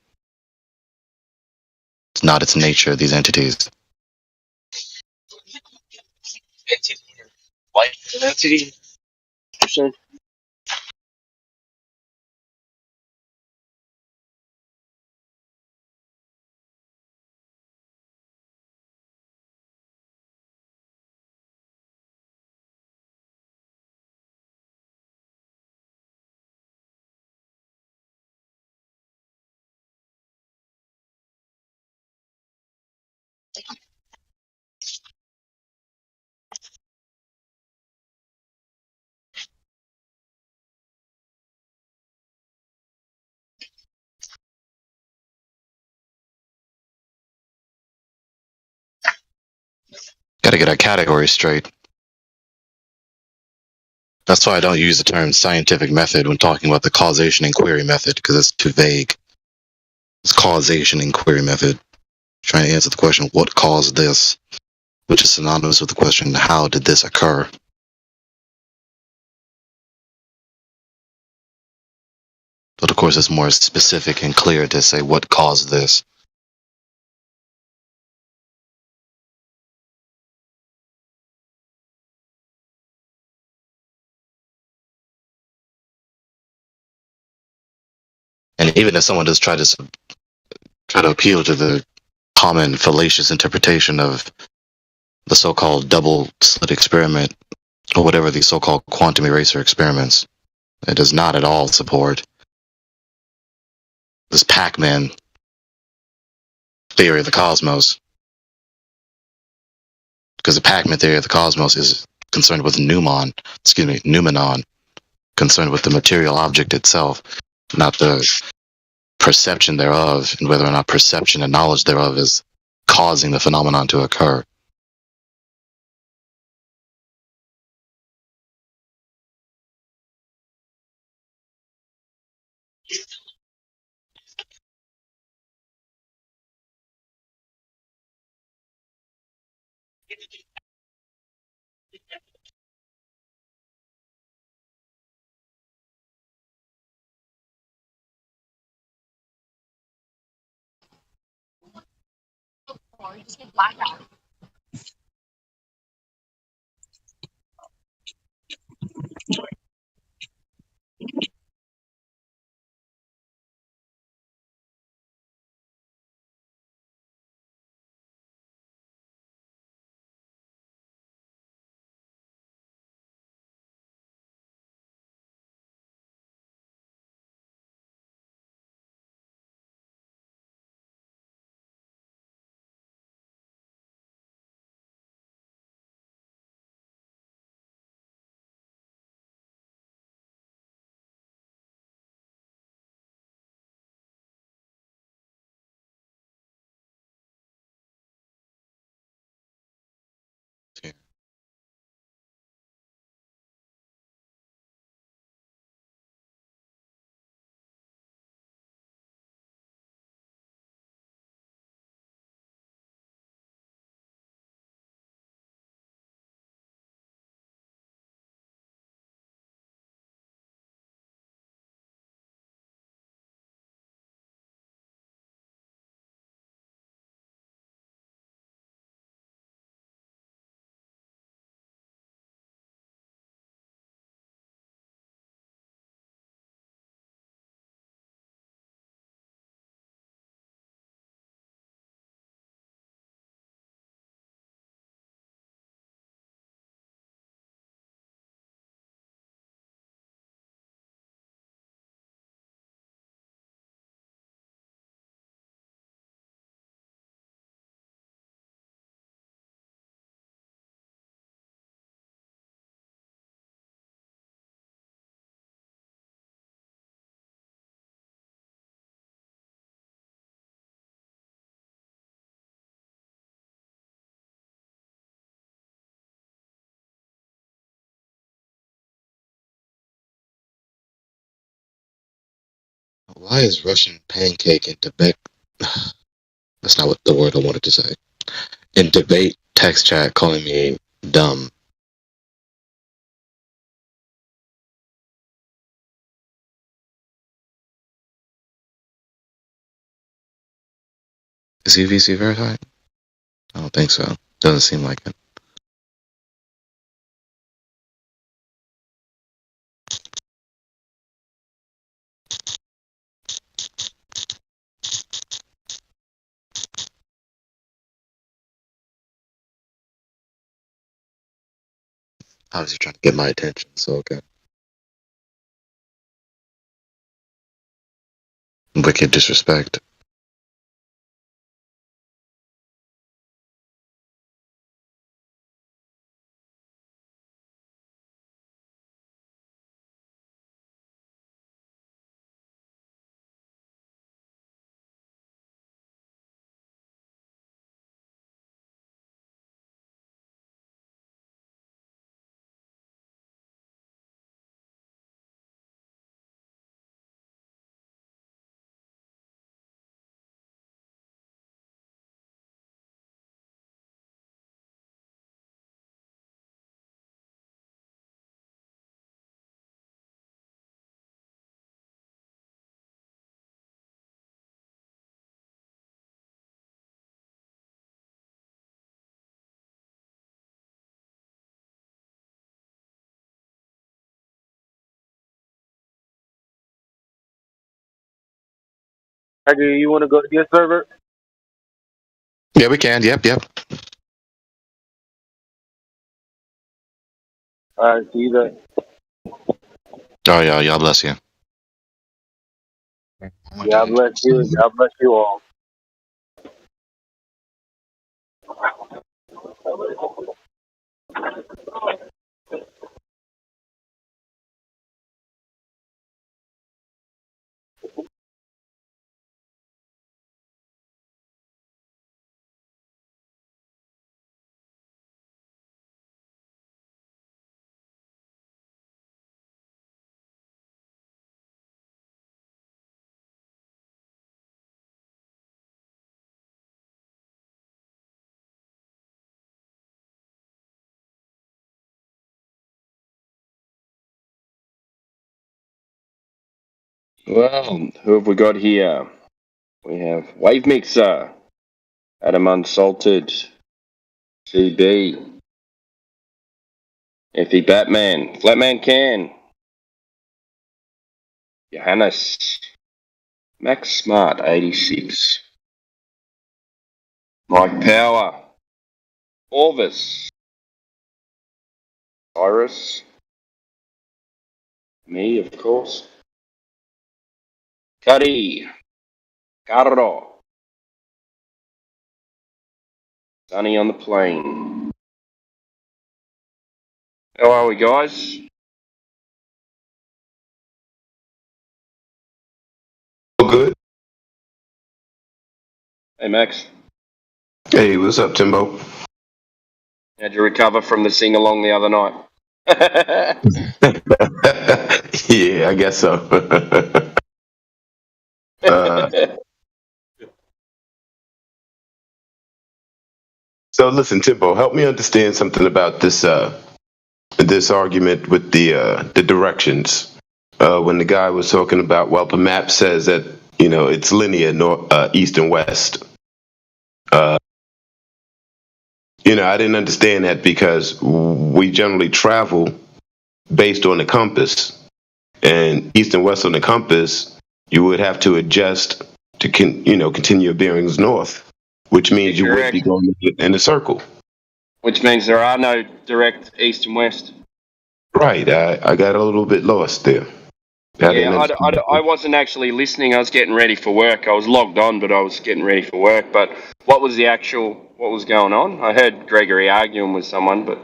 It's not its nature, these entities. Entity. Gotta get our categories straight. That's why I don't use the term scientific method when talking about the causation inquiry method, because it's too vague. It's causation inquiry method. Trying to answer the question, what caused this? Which is synonymous with the question, how did this occur? But of course, it's more specific and clear to say what caused this. And even if someone does try to appeal to the common fallacious interpretation of the so-called double slit experiment, or whatever the so-called quantum eraser experiments, it does not at all support this Pac-Man theory of the cosmos. Because the Pac-Man theory of the cosmos is concerned with noumenon, concerned with the material object itself, not the perception thereof, and whether or not perception and knowledge thereof is causing the phenomenon to occur. Why is Russian pancake in debate? That's not what the word I wanted to say. In debate text chat calling me dumb. Is he VC verified? I don't think so. Doesn't seem like it. Obviously trying to get my attention, so okay. Wicked disrespect. Do you want to go to your server? Yeah, we can. Yep. All right, see you there. Oh, yeah, y'all bless you. God bless you. God bless you all. Well, who have we got here? We have Wave Mixer, Adam Unsalted, CB, Effie Batman, Flatman Can, Johannes, Max Smart 86, Mike Power, Orvis, Cyrus, me, of course, Cuddy, Carro, Sunny on the plane. How are we, guys? All good. Hey, Max. Hey, what's up, Timbo? How'd you recover from the sing-along the other night? Yeah, I guess so. So listen, Timbo, help me understand something about this this argument with the directions. When the guy was talking about, well, the map says that it's linear, north, east and west. I didn't understand that because we generally travel based on the compass, and east and west on the compass, you would have to adjust to continue your bearings north, which means you would be going in a circle. Which means there are no direct east and west. Right. I got a little bit lost there. I wasn't actually listening. I was getting ready for work. I was logged on, but I was getting ready for work. But what was going on? I heard Gregory arguing with someone, but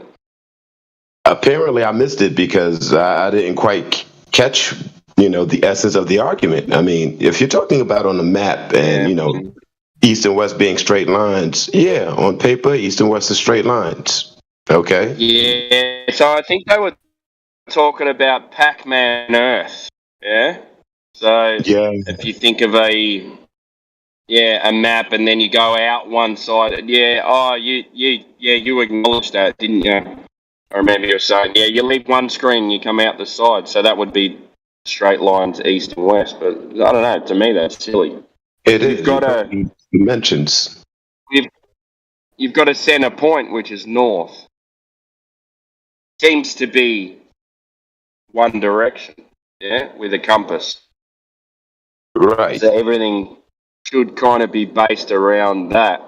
apparently I missed it because I didn't quite catch, the essence of the argument. I mean, if you're talking about on the map and, east and west being straight lines, yeah, on paper, east and west are straight lines. Okay. Yeah. So I think they were talking about Pac-Man Earth. Yeah. So Yeah. if you think of a map, and then you go out one side. Yeah. Oh, you acknowledged that, didn't you? I remember you were saying, yeah, you leave one screen and you come out the side. So that would be straight lines east and west. But I don't know. To me, that's silly. It You've is. got a dimensions. you've got a center point, which is north. Seems to be one direction. Yeah, with a compass. Right. So everything should kind of be based around that.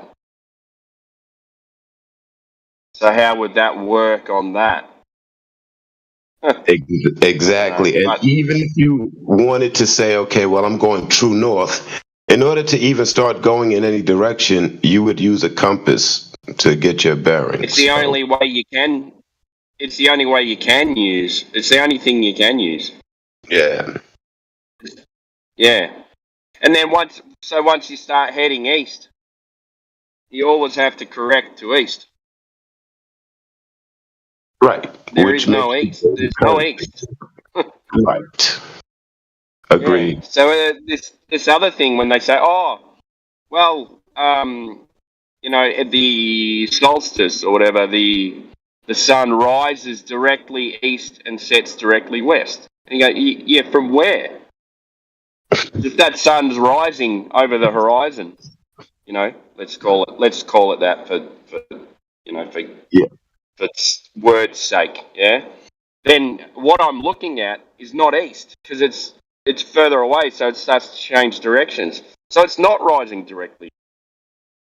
So how would that work on that? Exactly. And even if you wanted to say, okay, well, I'm going true north, in order to even start going in any direction, you would use a compass to get your bearings. It's the only way you can. It's the only way you can use. It's the only thing you can use. Yeah. Yeah. And then once you start heading east, you always have to correct to east. Right. There is no east. There's no east. Right. Agreed. Yeah. So this other thing, when they say, oh, well, at the solstice or whatever, the sun rises directly east and sets directly west. And you go, yeah, from where? If that sun's rising over the horizon, let's call it that for word's sake, yeah. Then what I'm looking at is not east because it's further away, so it starts to change directions. So it's not rising directly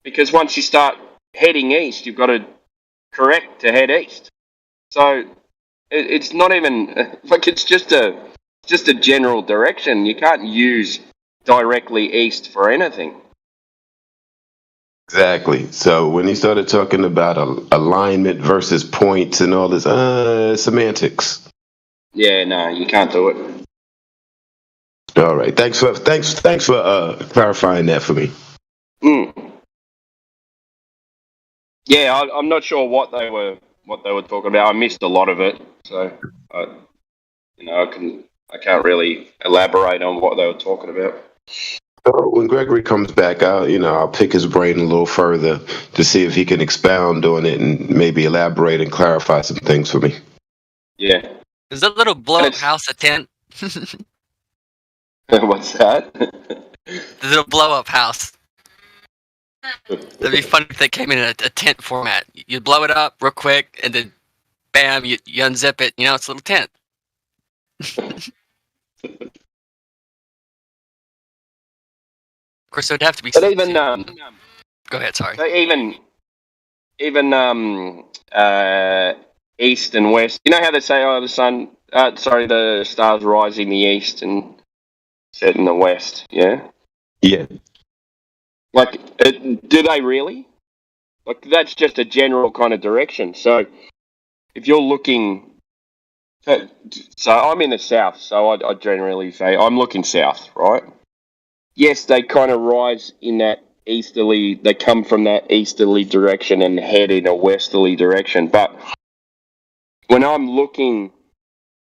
because once you start heading east, you've got to correct to head east. So it's not even like it's just a general direction. You can't use directly east for anything. Exactly. So when he started talking about alignment versus points and all this, semantics. Yeah, no, you can't do it. All right. Thanks for clarifying that for me. Yeah, I'm not sure what they were talking about. I missed a lot of it, so I can't really elaborate on what they were talking about. When Gregory comes back, I'll pick his brain a little further to see if he can expound on it and maybe elaborate and clarify some things for me. Yeah. Is that little blow-up house a tent? What's that? The little blow-up house. That'd be fun if they came in a tent format. You blow it up real quick, and then, bam, you unzip it. It's a little tent. Of course, it would have to be. But even go ahead. Sorry. So even east and west. You know how they say, "Oh, the stars rise in the east and set in the west." Yeah. Yeah. Like, do they really? Like, that's just a general kind of direction. So, if you're looking, so I'm in the south. So I generally say I'm looking south, right? Yes, they kind of rise in that easterly. They come from that easterly direction and head in a westerly direction. But when I'm looking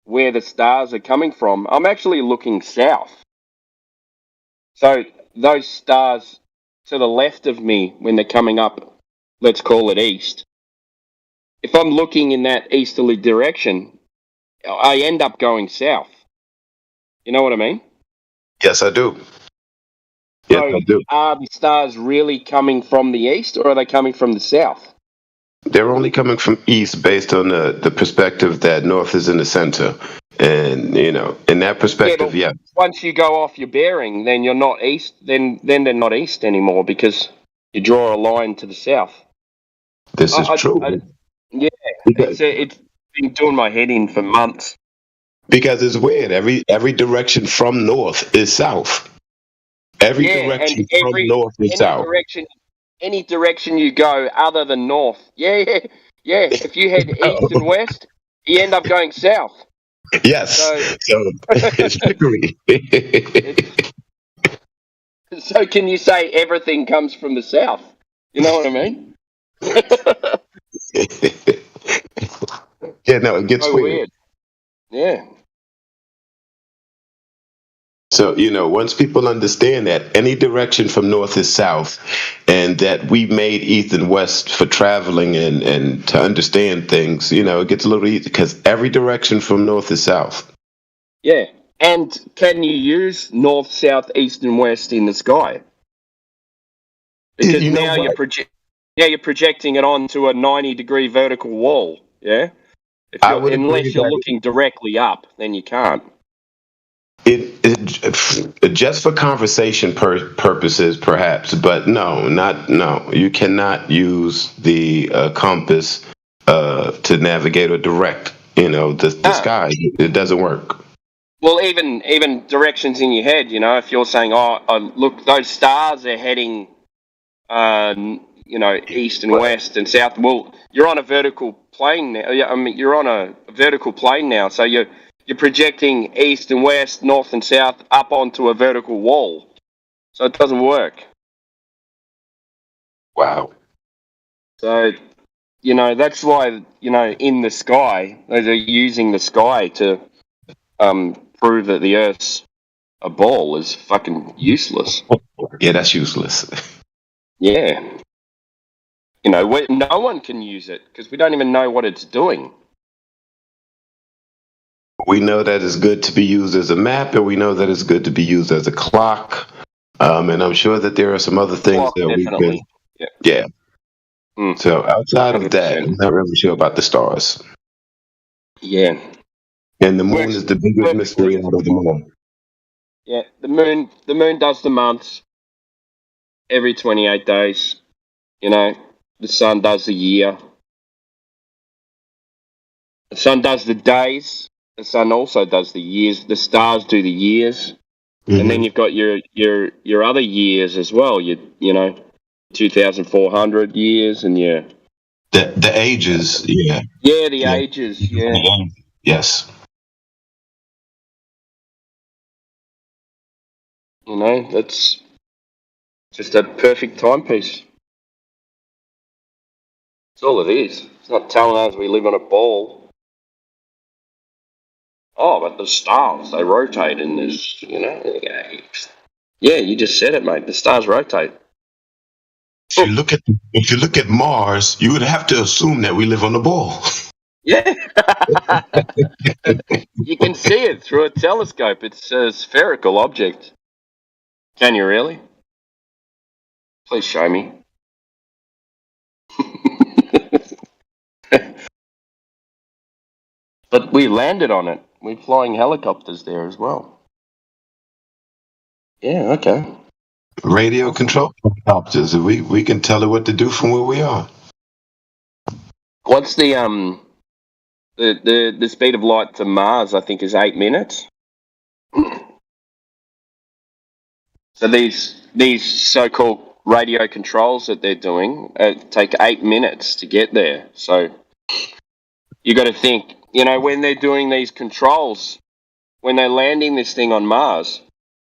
where the stars are coming from, I'm actually looking south. So those stars to the left of me, when they're coming up, let's call it east. If I'm looking in that easterly direction, I end up going south. You know what I mean? Yes, I do. Yes, I do. Are the stars really coming from the east, or are they coming from the south? They're only coming from east based on the perspective that north is in the center. And, in that perspective, yeah. Once you go off your bearing, then you're not east. Then they're not east anymore because you draw a line to the south. This is true. Yeah, it's been doing my head in for months. Because it's weird. Every direction from north is south. Every direction from north is south. Any direction you go other than north. Yeah. If you head east and west, you end up going south. Yes. So it's trickery. So can you say everything comes from the south? You know what I mean? Yeah, no, it gets so weird. Yeah. So, once people understand that any direction from north is south, and that we made east and west for traveling and to understand things, it gets a little easier because every direction from north is south. Yeah. And can you use north, south, east, and west in the sky? Because now you're projecting it onto a 90-degree vertical wall. Yeah. Unless you're looking directly up, then you can't. It just for conversation purposes, perhaps, but no. You cannot use the compass to navigate or direct. The sky. It doesn't work. Well, even directions in your head. If you're saying, look, those stars are heading, east and west and south. Well, you're on a vertical plane now. You're on a vertical plane now, so you're projecting east and west, north and south up onto a vertical wall. So it doesn't work. Wow. So, that's why, in the sky, they're using the sky to prove that the Earth's a ball is fucking useless. Yeah, that's useless. Yeah. No one can use it because we don't even know what it's doing. We know that it's good to be used as a map, and we know that it's good to be used as a clock. And I'm sure that there are some other things that we can. Yeah. So outside 100%. Of that, I'm not really sure about the stars. Yeah. And the moon is the biggest mystery out of them all. Yeah, the moon does the months every 28 days. The sun does the year. The sun does the days. The sun also does the years. The stars do the years, and then you've got your other years as well. 2,400 years, and the ages. Yeah. Yeah, the ages. Yeah. Yes. That's just a perfect timepiece. That's all it is. It's not telling us we live on a ball. Oh, but the stars, they rotate in this, Yeah, you just said it, mate. The stars rotate. If you look at Mars, you would have to assume that we live on a ball. Yeah. You can see it through a telescope. It's a spherical object. Can you really? Please show me. But we landed on it. We're flying helicopters there as well. Yeah, okay. Radio control helicopters. We can tell it what to do from where we are. What's the speed of light to Mars? I think is 8 minutes. So these so-called radio controls that they're doing take 8 minutes to get there. So you got to think. When they're doing these controls, when they're landing this thing on Mars,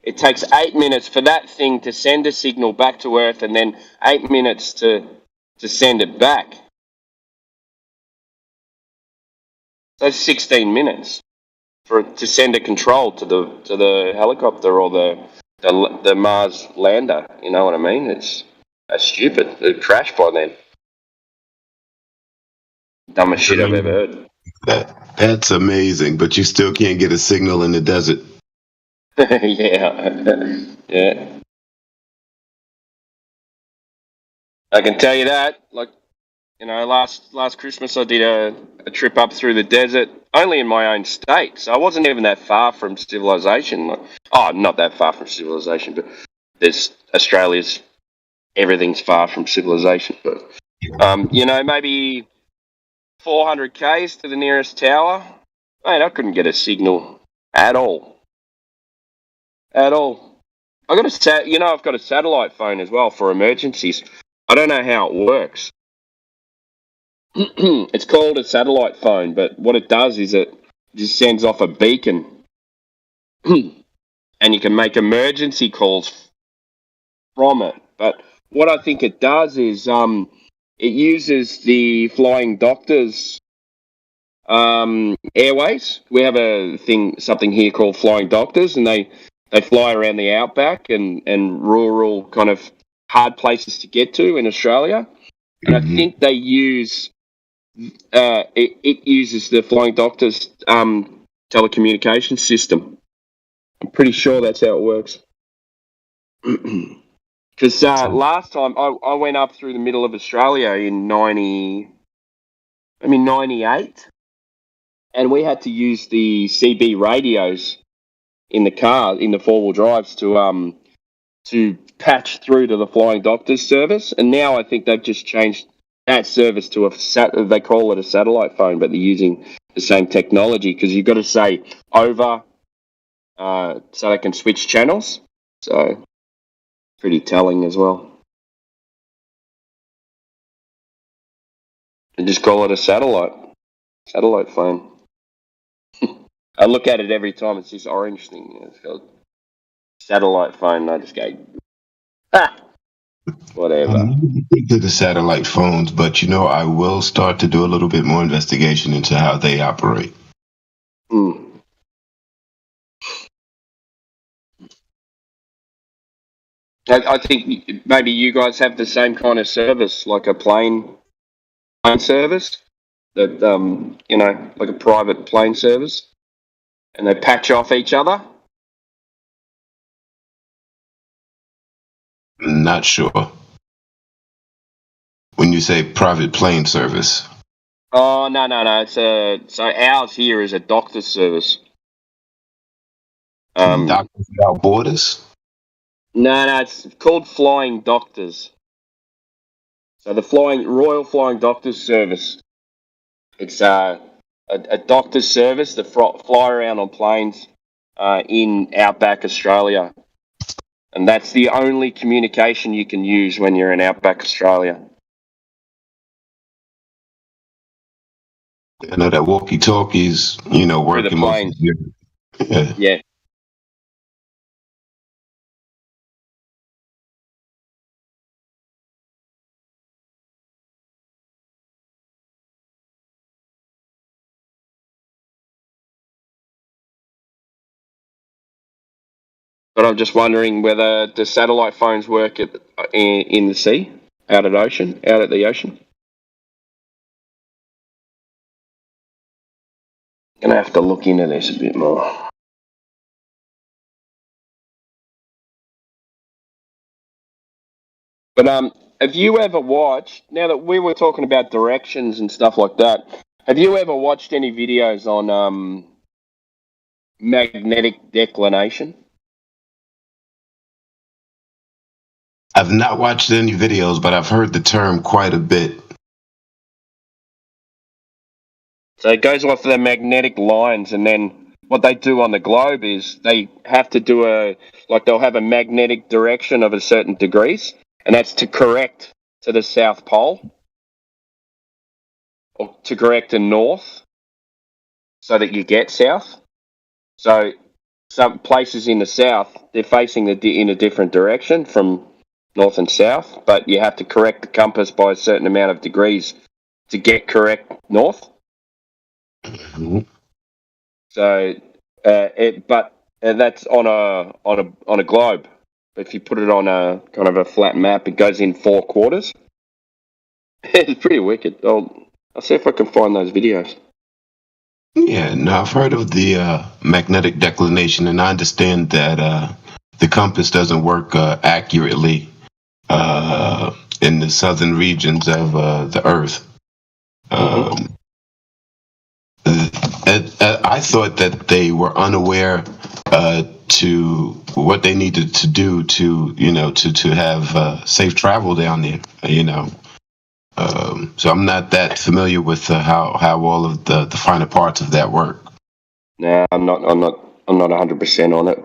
it takes 8 minutes for that thing to send a signal back to Earth and then 8 minutes to send it back. So 16 minutes to send a control to the helicopter or the Mars lander. You know what I mean? That's stupid. It'd crash by then. Dumbest shit I've ever heard. That's amazing, but you still can't get a signal in the desert. Yeah. I can tell you that. Last Christmas I did a trip up through the desert, only in my own state, so I wasn't even that far from civilization. Not that far from civilization, but there's Australia's everything's far from civilization. But maybe 400 k's to the nearest tower. Mate, I couldn't get a signal at all. I've got a satellite phone as well for emergencies. I don't know how it works. It's called a satellite phone, but what it does is it just sends off a beacon, and you can make emergency calls from it. But what I think it does is it uses the Flying Doctors airways. We have something here called Flying Doctors, and they They fly around the outback and rural kind of hard places to get to in Australia. And I think they use it uses the Flying Doctor's telecommunications system. I'm pretty sure that's how it works. Because last time I went up through the middle of Australia in 98, and we had to use the CB radios in the car, in the four-wheel drives, to patch through to the Flying Doctor's service. And now I think they've just changed that service to they call it a satellite phone, but they're using the same technology, because you've got to say over so they can switch channels. So pretty telling as well. They just call it a satellite phone. I look at it every time. It's this orange thing. It's got satellite phone. And I just go, whatever. I'm to the satellite phones, but I will start to do a little bit more investigation into how they operate. I think maybe you guys have the same kind of service, like a plane service, that like a private plane service, and they patch off each other. Not sure. When you say private plane service. Oh no! So ours here is a doctor's service. Doctors Without Borders. No, it's called Flying Doctors. So the Royal Flying Doctors Service. It's a doctor's service that fly around on planes in outback Australia. And that's the only communication you can use when you're in outback Australia. I know that walkie-talkies, working most of the year. Yeah. But I'm just wondering whether the satellite phones work in the sea, out at the ocean. Gonna have to look into this a bit more. But have you ever watched? Now that we were talking about directions and stuff like that, have you ever watched any videos on magnetic declination? I've not watched any videos, but I've heard the term quite a bit. So it goes off the magnetic lines, and then what they do on the globe is they have to do they'll have a magnetic direction of a certain degrees, and that's to correct to the South Pole, or to correct to north, so that you get south. So some places in the south, they're facing in a different direction from north and south, but you have to correct the compass by a certain amount of degrees to get correct north. Mm-hmm. So, that's on a globe. If you put it on a kind of a flat map, it goes in 4 quarters. It's pretty wicked. I'll see if I can find those videos. Yeah, no, I've heard of the magnetic declination, and I understand that the compass doesn't work accurately in the southern regions of the Earth. I thought that they were unaware to what they needed to do to have safe travel down there. So I'm not that familiar with how all of the finer parts of that work. Nah, I'm not 100% on it,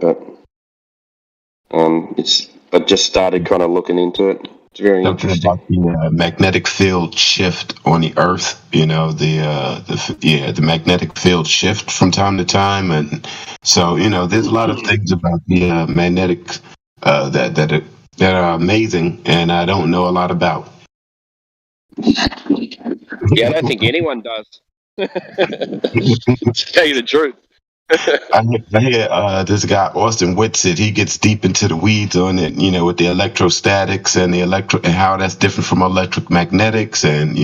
but just started kind of looking into it. It's very interesting. About the magnetic field shift on the Earth, the magnetic field shift from time to time, and so there's a lot of things about the magnetic that are amazing, and I don't know a lot about. Yeah, I don't think anyone does. To tell you the truth. I hear this guy Austin Whitsitt. He gets deep into the weeds on it, with the electrostatics and the and how that's different from electromagnetics, and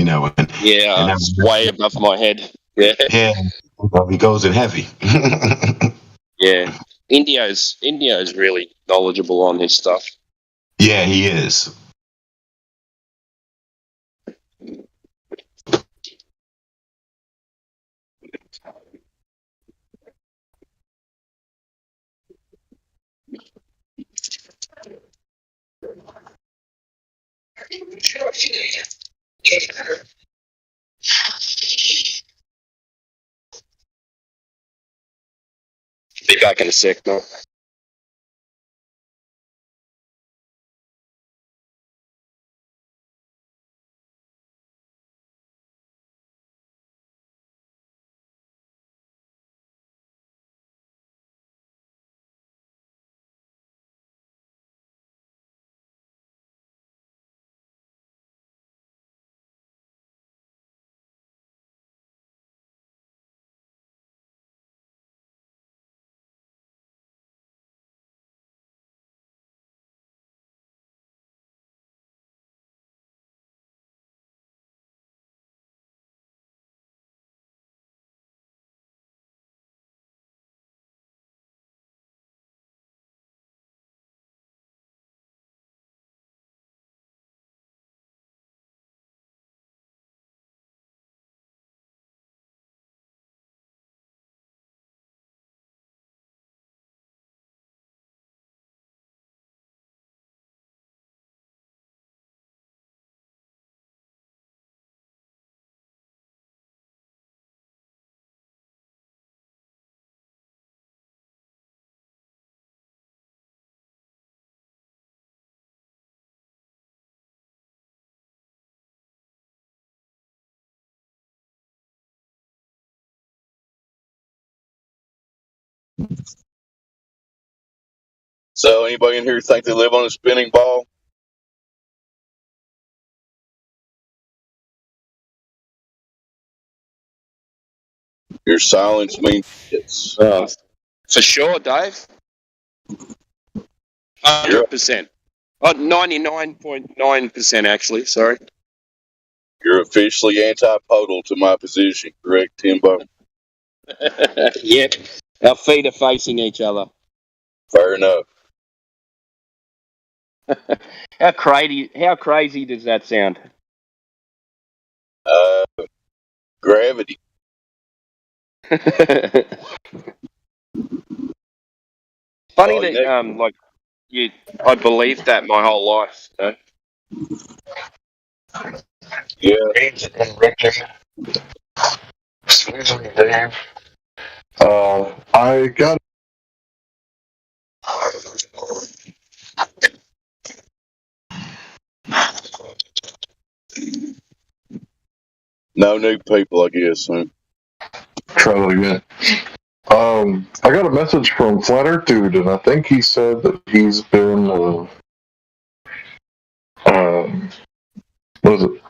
Yeah, it's way above my head. Yeah. Yeah, he goes in heavy. Yeah. Indio's really knowledgeable on this stuff. Yeah, he is. Be back in a sec, no. So, anybody in here think they live on a spinning ball? Your silence means yes. For sure, Dave. 100%. 99.9% actually, sorry. You're officially antipodal to my position, correct, Timbo? Yep. Our feet are facing each other. Fair enough. How crazy does that sound? Gravity. Funny that I believed that my whole life. Yeah. Excuse me, Dave. I got. No new people, I guess. Huh? Try that again. I got a message from Flat Earth Dude, and I think he said that he's been, what is it?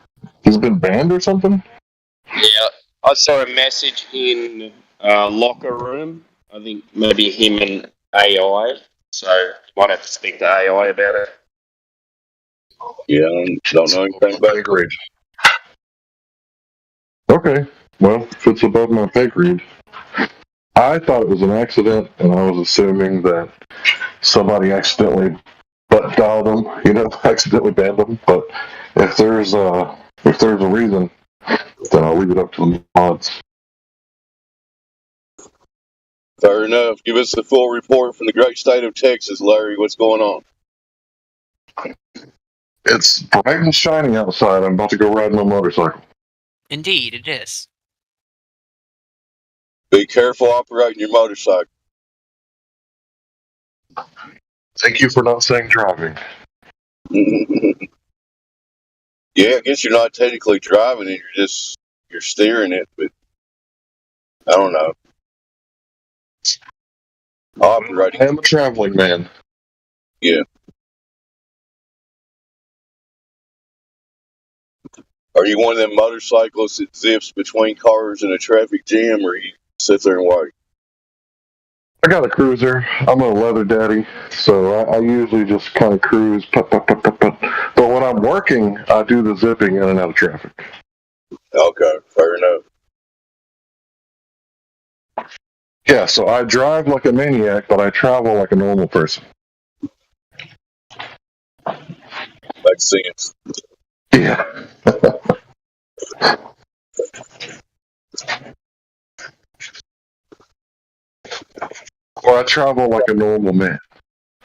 He's been banned or something? Yeah, I saw a message in locker room. I think maybe him and AI. So might have to speak to AI about it. Yeah, I don't know anything about it. Agreed. Okay, well, if it's above my pay grade. I thought it was an accident, and I was assuming that somebody accidentally butt dialed them, accidentally banned them. But if there's a reason, then I'll leave it up to the mods. Fair enough. Give us the full report from the great state of Texas, Larry. What's going on? It's bright and shiny outside. I'm about to go ride my motorcycle. Indeed, it is. Be careful operating your motorcycle. Thank you for not saying driving. Yeah, I guess you're not technically driving it. You're steering it, but I don't know. Operating. I am a traveling man. Yeah. Are you one of them motorcyclists that zips between cars in a traffic jam, or you sit there and wait? I got a cruiser. I'm a leather daddy, so I usually just kind of cruise. But when I'm working, I do the zipping in and out of traffic. Okay, fair enough. Yeah, so I drive like a maniac, but I travel like a normal person. Makes sense. Yeah. Or I travel like a normal man.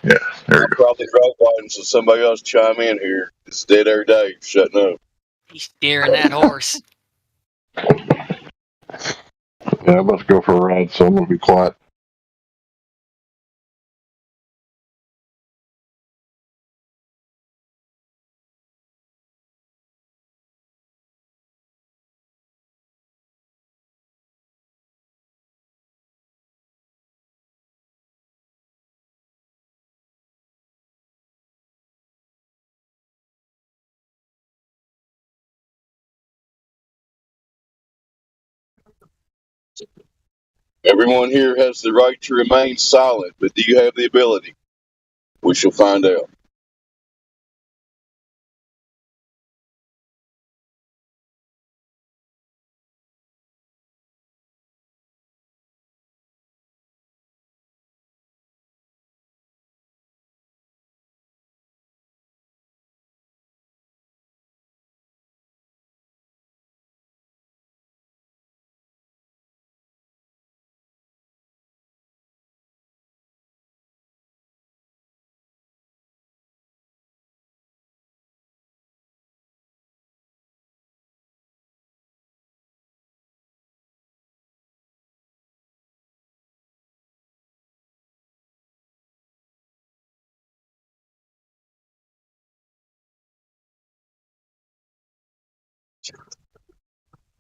Yeah, there you go. Probably drive waiting so somebody else chime in here. It's dead every day, shutting up. He's steering that horse. Yeah, I'm about to go for a ride, so I'm going to be quiet. Everyone here has the right to remain silent, but do you have the ability? We shall find out.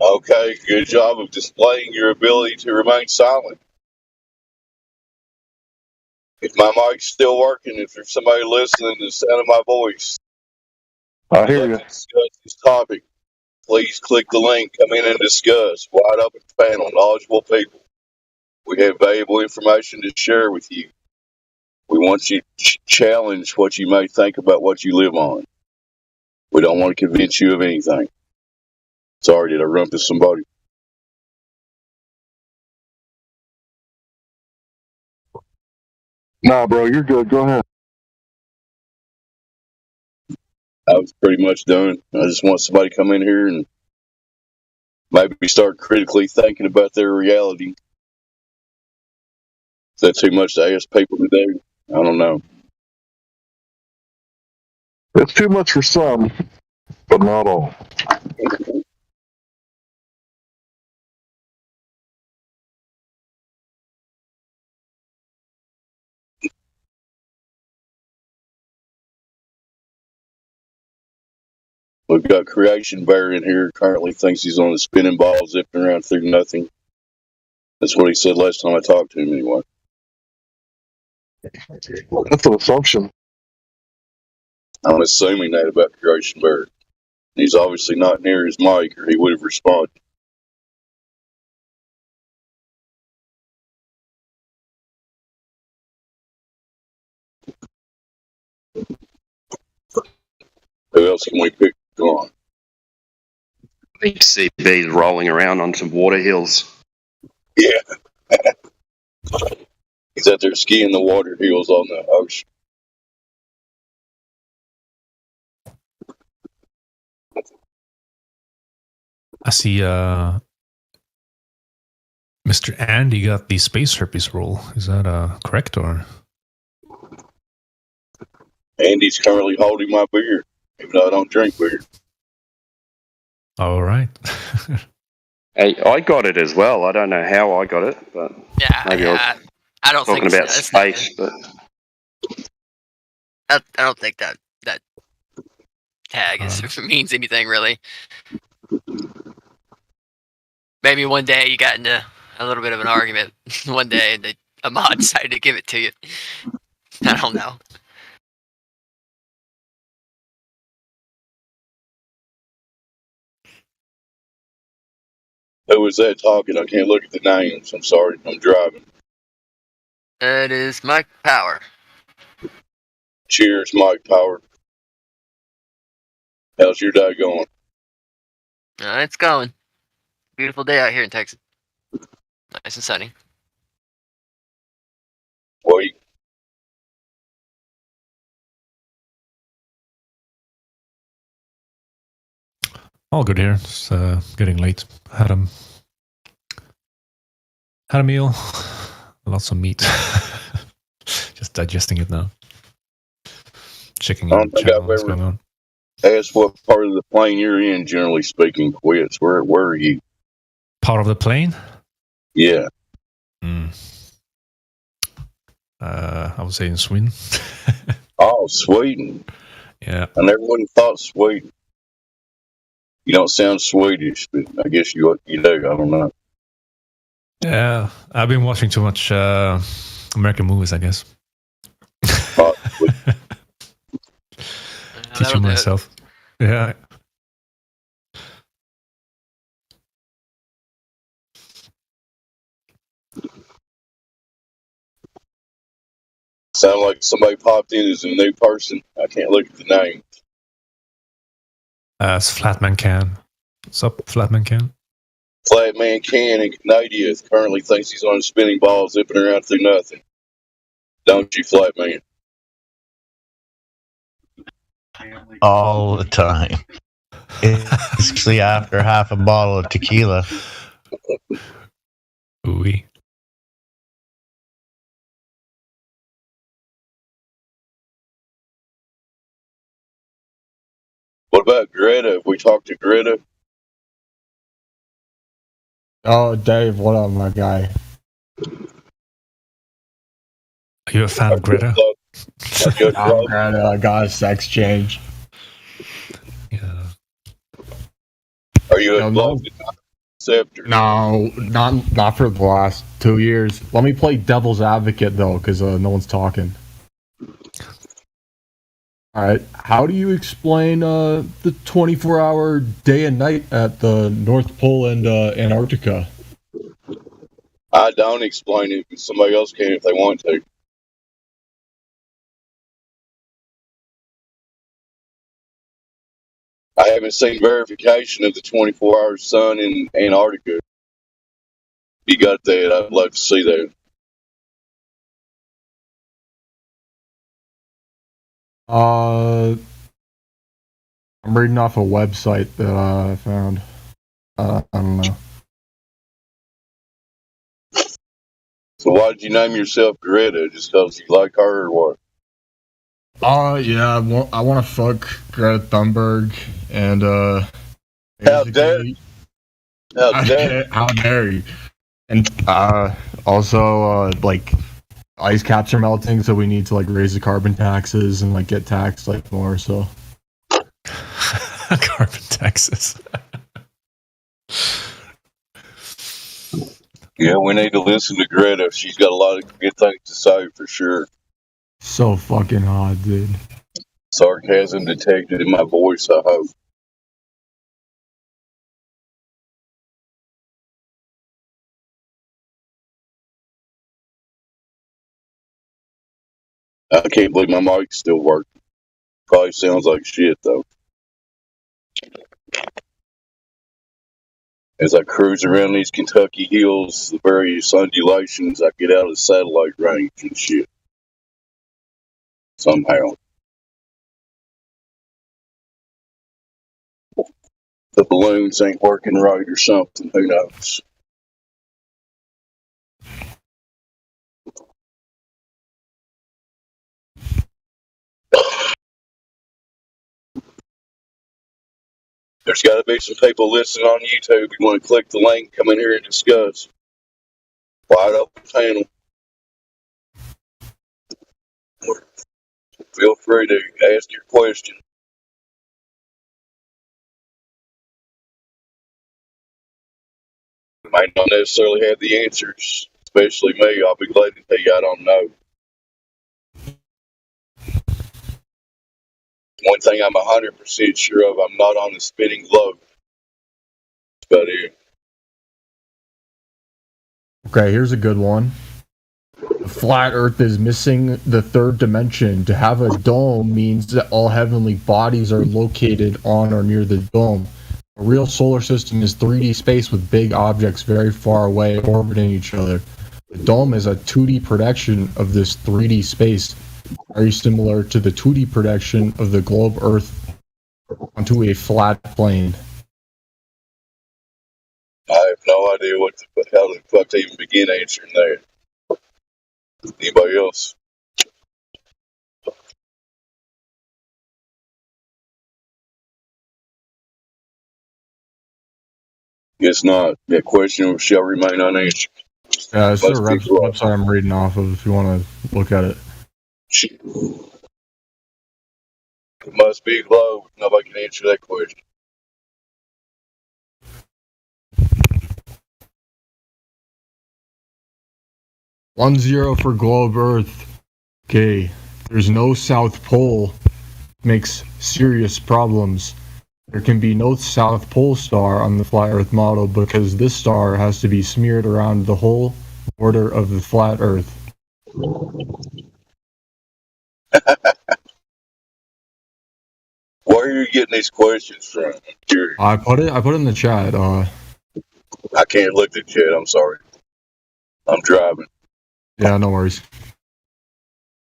Okay, good job of displaying your ability to remain silent. If my mic's still working, if there's somebody listening to the sound of my voice, I hear you. discuss this topic, please click the link, come in and discuss. Wide open panel, knowledgeable people. We have valuable information to share with you. We want you to challenge what you may think about what you live on. We don't want to convince you of anything. Sorry, did I run to somebody? Nah, bro, you're good. Go ahead. I was pretty much done. I just want somebody to come in here and maybe start critically thinking about their reality. Is that too much to ask people to do? I don't know. It's too much for some, but not all. We've got Creation Bear in here. Currently thinks he's on a spinning ball zipping around through nothing. That's what he said last time I talked to him anyway. That's an assumption. I'm assuming that about Creation Bear. He's obviously not near his mic or he would have responded. Who else can we pick on? I think CB's rolling around on some water hills. Yeah. He's out there skiing the water hills on the ocean. I see Mr. Andy got the space herpes rule. Is that correct or? Andy's currently holding my beer, even though I don't drink beer. All right. Hey, I got it as well. I don't know how I got it, but maybe I don't talking think about so. space. But I don't think that tag means anything really. Maybe one day you got into a little bit of an argument one day and a mod decided to give it to you. I don't know. Who was that talking? I can't look at the names. I'm sorry. I'm driving. It is Mike Power. Cheers, Mike Power. How's your day going? It's going. Beautiful day out here in Texas. Nice and sunny. Well, All good here. It's getting late. Had a meal. Lots of meat. Just digesting it now. Checking I don't think I've what's ever going on. asked what part of the plane you're in, generally speaking, Quits. Where are you? Part of the plane? Yeah. I would say in Sweden. Oh, Sweden. Yeah. I never would have thought Sweden. You don't sound Swedish, but I guess you do. I don't know. Yeah, I've been watching too much American movies, I guess. Teaching myself. Yeah. Sound like somebody popped in as a new person. I can't look at the name. It's Flatman Can. What's up, Flatman Can? Flatman Can in Canada currently thinks he's on a spinning ball zipping around through nothing. Don't you, Flatman? All the time. Especially after half a bottle of tequila. Ooh-wee. What about Greta? Have we talked to Greta? Oh, Dave, what up, my guy? Are you a fan of Greta? I'm Greta. I got a sex change. Yeah. Are you involved in Scepter? No, not for the last 2 years. Let me play devil's advocate though, because no one's talking. All right, how do you explain the 24-hour day and night at the North Pole and Antarctica? I don't explain it, but somebody else can if they want to. I haven't seen verification of the 24-hour sun in Antarctica. If you got that, I'd love to see that. I'm reading off a website that I found. I don't know. So why did you name yourself Greta? Just because you like her or what? Yeah, I want to fuck Greta Thunberg and How dare you? How dare how dare you? And also like ice caps are melting, so we need to like raise the carbon taxes and like get taxed like more. So carbon taxes. Yeah, we need to listen to Greta. She's got a lot of good things to say for sure. So fucking hot, dude. Sarcasm detected in my voice, I hope. I can't believe my mic's still working. Probably sounds like shit, though. As I cruise around these Kentucky hills, the various undulations, I get out of the satellite range and shit. Somehow. The balloons ain't working right or something. Who knows? There's got to be some people listening on YouTube. You want to click the link, come in here and discuss. Wide open panel. Feel free to ask your question. You might not necessarily have the answers, especially me. I'll be glad to tell you I don't know. One thing I'm 100% sure of, I'm not on the spinning globe. That's about it. Okay, here's a good one. flat Earth is missing the third dimension. To have a dome means that all heavenly bodies are located on or near the dome. A real solar system is 3D space with big objects very far away orbiting each other. The dome is a 2D projection of this 3D space, very similar to the 2D projection of the globe Earth onto a flat plane. I have no idea how the fuck to even begin answering that. Anybody else? Guess not. That question shall remain unanswered. Yeah, it's the website I'm reading off of if you want to look at it. It must be a globe. Nobody can answer that question. One zero for globe Earth. Okay, there's no South Pole. Makes serious problems. There can be no South Pole star on the flat Earth model because this star has to be smeared around the whole border of the flat Earth. Where are you getting these questions from? I put it in the chat. I can't look at the chat. I'm sorry. I'm driving. Yeah, no worries.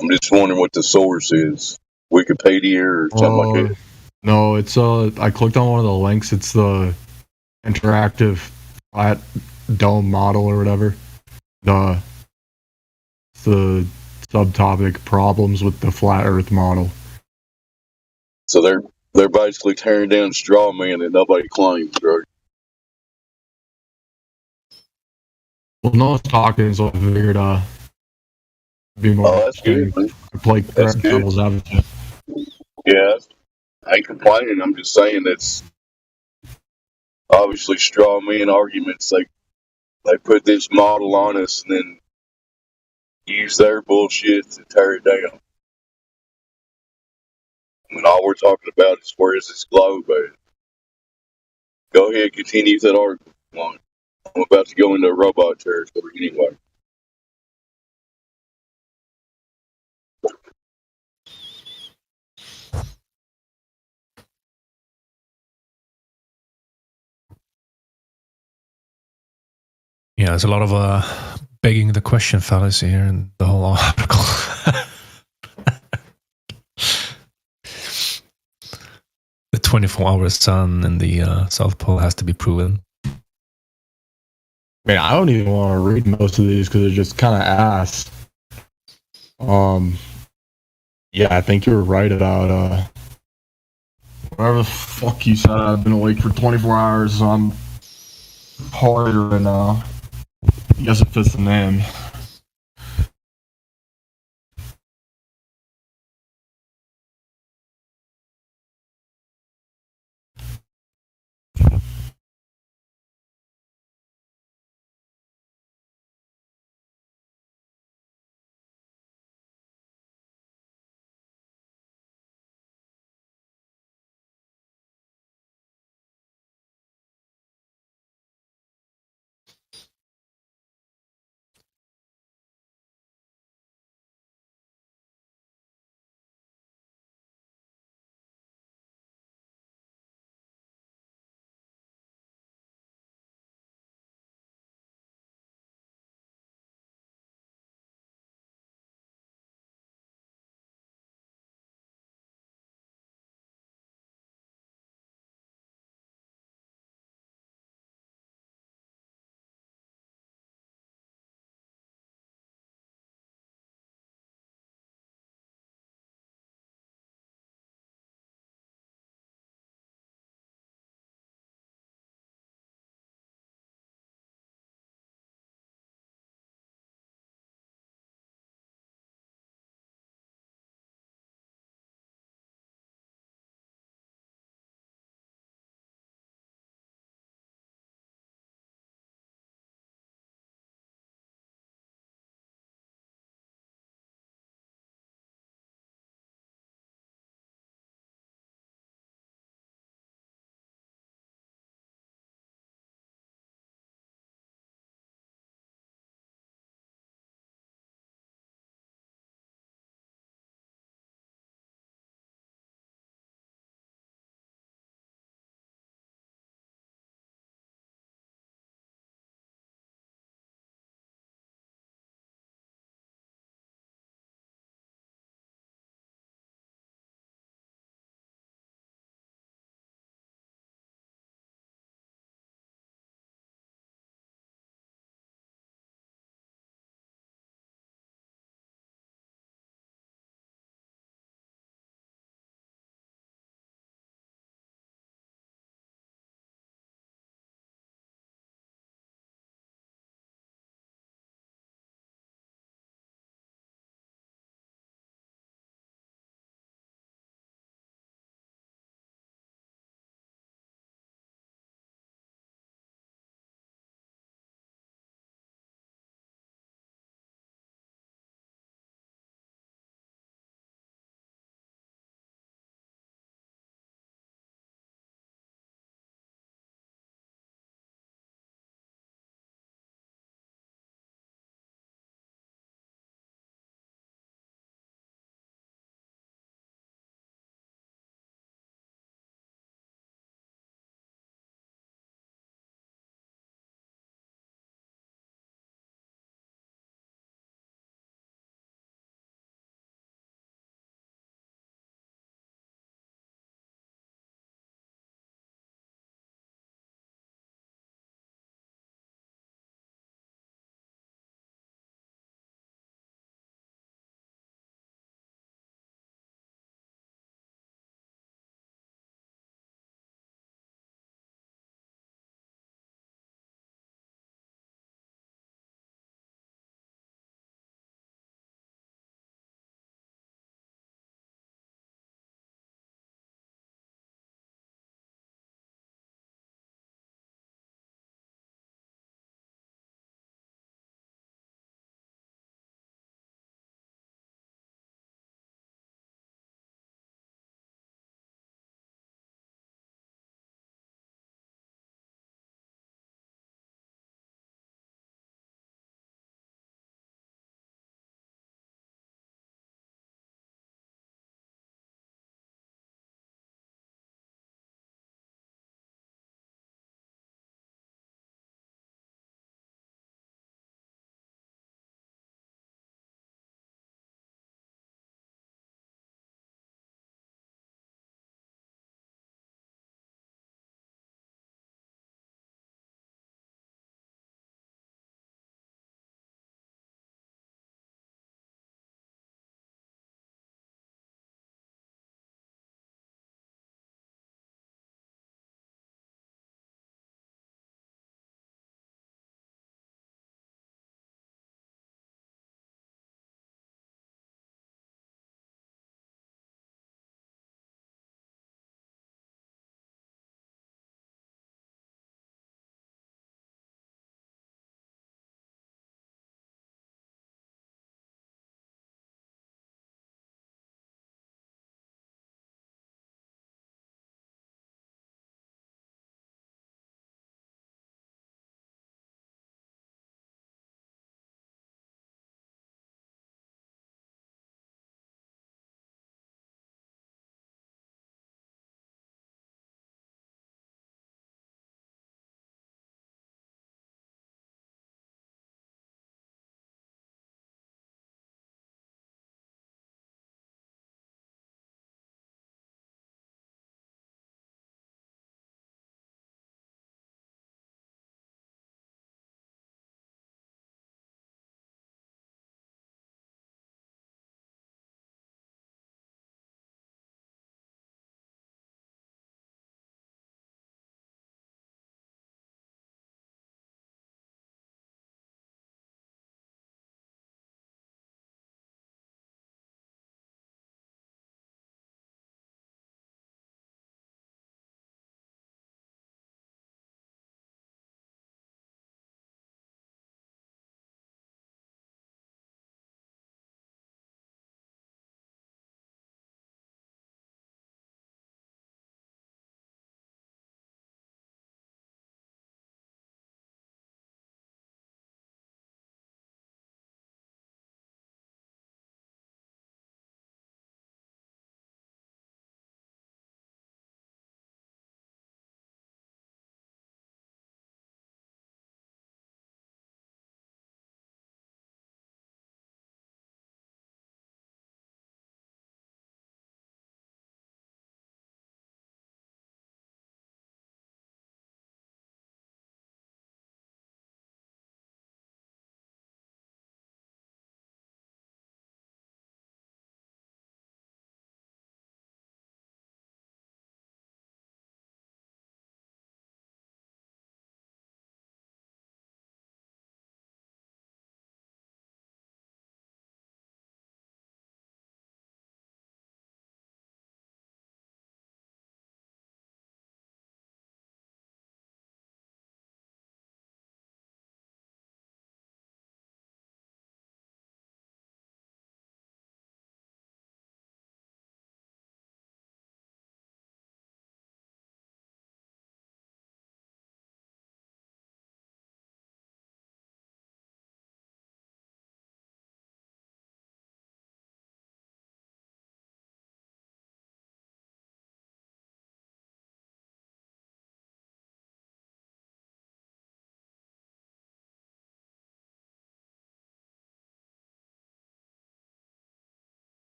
I'm just wondering what the source is. Wikipedia or something like that. No, it's I clicked on one of the links. It's the interactive flat dome model or whatever. The subtopic problems with the flat Earth model. So they're basically tearing down straw man that nobody claims, right? Well, no one's talking, so I figured be more. Oh, that's good. Play That's good. devil's advocate. Yeah, I ain't complaining. I'm just saying that's obviously straw man arguments. They put this model on us and then use their bullshit to tear it down. When all we're talking about is where is this globe at? Go ahead, continue that article. I'm about to go into robot territory anyway. Yeah, there's a lot of begging the question fallacy here in the whole article. The 24-hour sun and the South Pole has to be proven. Man, I don't even want to read most of these because they're just kind of ass. Yeah, I think you were right about whatever the fuck you said. I've been awake for 24 hours, so I'm harder than I guess it fits the name.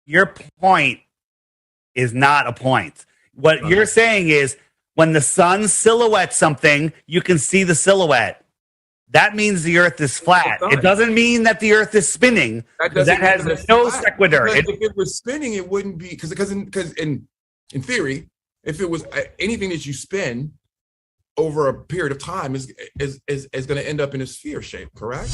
your point is not a point. What you're saying is when the sun silhouettes something, you can see the silhouette. That means the Earth is flat. It doesn't mean that the Earth is spinning. That has no sequitur. If it was spinning, it wouldn't be because in theory, if it was anything that you spin over a period of time is going to end up in a sphere shape, correct?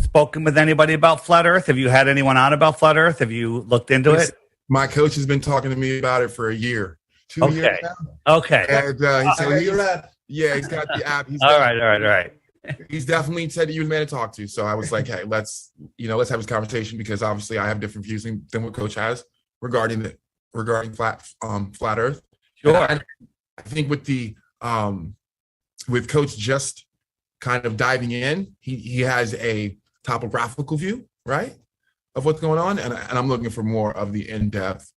Spoken with anybody about flat Earth? Have you had anyone on about flat Earth? Have you looked into it? My coach has been talking to me about it for a year, 2 years now. Okay. And he said, he's got the app. All right. He's definitely said he was a man to talk to. So I was like, hey, let's have this conversation because obviously I have different views than what Coach has regarding flat Earth. Sure. And I think with with Coach just kind of diving in, he has a topographical view, right, of what's going on, and I'm looking for more of the in-depth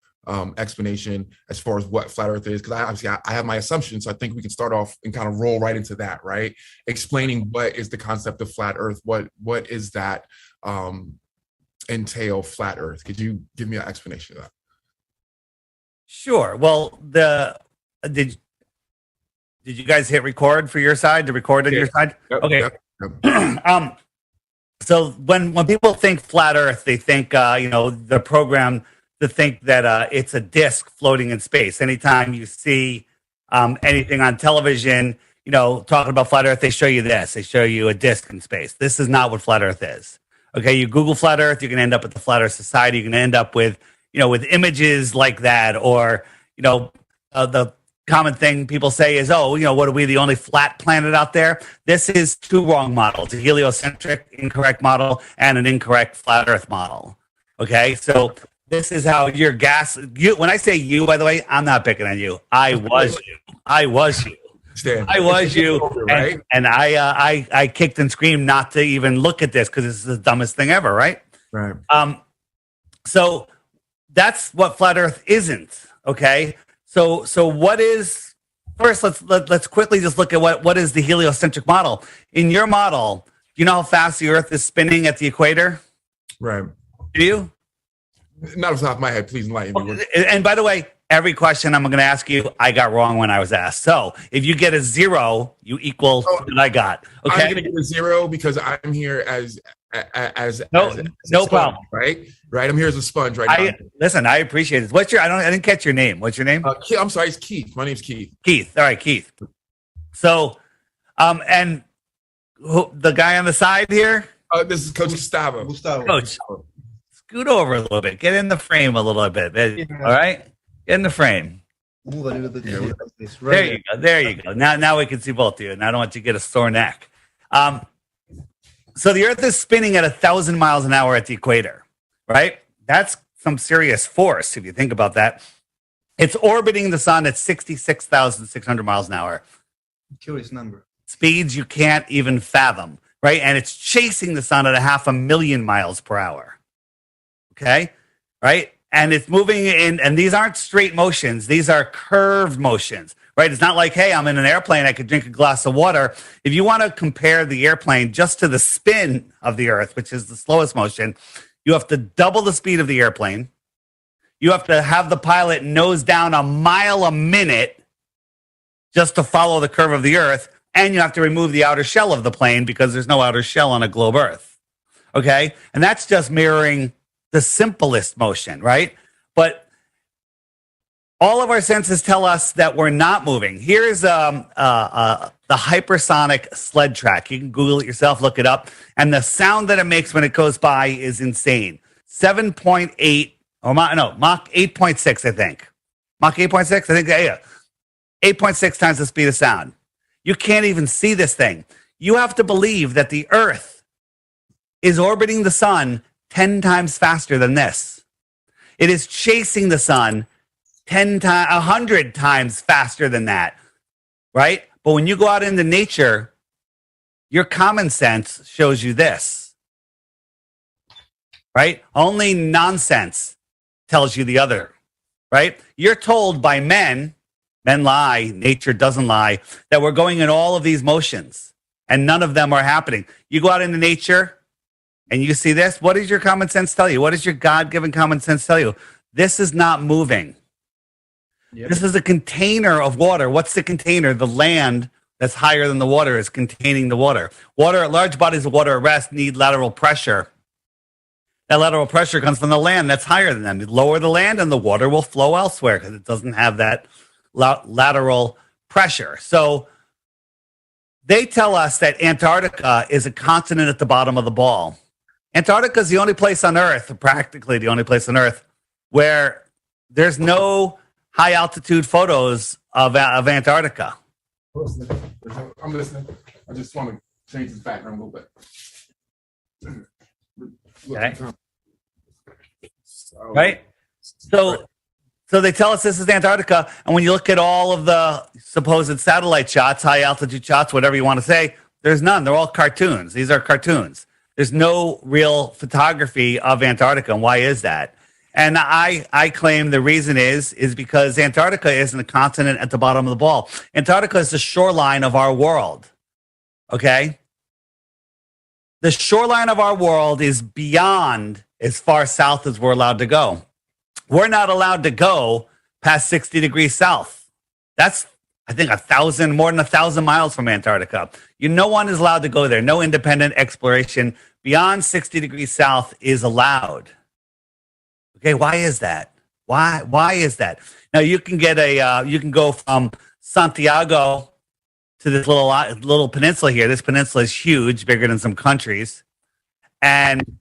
explanation as far as what flat Earth is, because I have my assumptions, so I think we can start off and kind of roll right into that, right? Explaining what is the concept of flat Earth, what is that entail flat Earth? Could you give me an explanation of that? Sure. Well, did you guys hit record for your side? To record on your side? Yep, okay. Yep. So when people think flat Earth, they think the program to think that it's a disc floating in space. Anytime you see anything on television, talking about flat Earth, they show you this. They show you a disc in space. This is not what flat Earth is. Okay, you Google flat Earth, you're going to end up with the Flat Earth Society. You're going to end up with with images like that, or the common thing people say is, what are we, the only flat planet out there? This is two wrong models, a heliocentric incorrect model and an incorrect flat Earth model. Okay, so this is how your when I say you, by the way, I'm not picking on you. I was you. I was you. Right? And I kicked and screamed not to even look at this because this is the dumbest thing ever, right? Right. So that's what flat Earth isn't. Okay. So what is, first let's quickly just look at what is the heliocentric model. In your model, do you know how fast the Earth is spinning at the equator? Right. Do you? Not off the top of my head, please enlighten me. And by the way, every question I'm going to ask you, I got wrong when I was asked. So if you get a 0, you equal what I got. Okay. I'm going to get a 0 because I'm here as no sponge, problem. Right. I'm here as a sponge right now. Listen, I appreciate it. What's your? I didn't catch your name. What's your name? I'm sorry, it's Keith. My name's Keith. Keith. All right, Keith. So, and the guy on the side here. This is Coach Gustavo. Coach, scoot over a little bit. Get in the frame a little bit. All right, get in the frame. There you go. There you go. Now we can see both of you, and I don't want you to get a sore neck. So the Earth is spinning at 1,000 miles an hour at the equator, right? That's some serious force if you think about that. It's orbiting the sun at 66,600 miles an hour. Curious number. Speeds you can't even fathom, right? And it's chasing the sun at 500,000 miles per hour. Okay, right? And it's moving in, and these aren't straight motions. These are curved motions, right? It's not like, hey, I'm in an airplane, I could drink a glass of water. If you want to compare the airplane just to the spin of the Earth, which is the slowest motion, you have to double the speed of the airplane. You have to have the pilot nose down a mile a minute just to follow the curve of the Earth. And you have to remove the outer shell of the plane because there's no outer shell on a globe Earth. Okay? And that's just mirroring the simplest motion, right? But all of our senses tell us that we're not moving. Here's the hypersonic sled track. You can Google it yourself, look it up. And the sound that it makes when it goes by is insane. 7.8, Mach 8.6, I think. Mach 8.6? I think, yeah. 8.6 times the speed of sound. You can't even see this thing. You have to believe that the Earth is orbiting the sun 10 times faster than this. It is chasing the sun 100 times faster than that, right? But when you go out into nature, your common sense shows you this, right? Only nonsense tells you the other. right? You're told by men lie, nature doesn't lie, that we're going in all of these motions and none of them are happening. You go out into nature and you see this. What does your common sense tell you? What does your God-given common sense tell you? This is not moving. Yep. This is a container of water. What's the container? The land that's higher than the water is containing the water. Large bodies of water at rest need lateral pressure. That lateral pressure comes from the land that's higher than them. You lower the land and the water will flow elsewhere because it doesn't have that lateral pressure. So they tell us that Antarctica is a continent at the bottom of the ball. Antarctica is the only place on Earth, practically the only place on Earth, where there's no high altitude photos of Antarctica. I'm listening. I just want to change the background a little bit. Okay. Right? So they tell us this is Antarctica, and when you look at all of the supposed satellite shots, high altitude shots, whatever you want to say, there's none. They're all cartoons. These are cartoons. There's no real photography of Antarctica. And why is that? And I claim the reason is because Antarctica isn't a continent at the bottom of the ball. Antarctica is the shoreline of our world. Okay? The shoreline of our world is beyond as far south as we're allowed to go. We're not allowed to go past 60 degrees south. That's, I think, more than 1,000 miles from Antarctica. No one is allowed to go there. No independent exploration beyond 60 degrees south is allowed. Okay, why is that? Why is that? Now you can go from Santiago to this little peninsula here. This peninsula is huge, bigger than some countries, and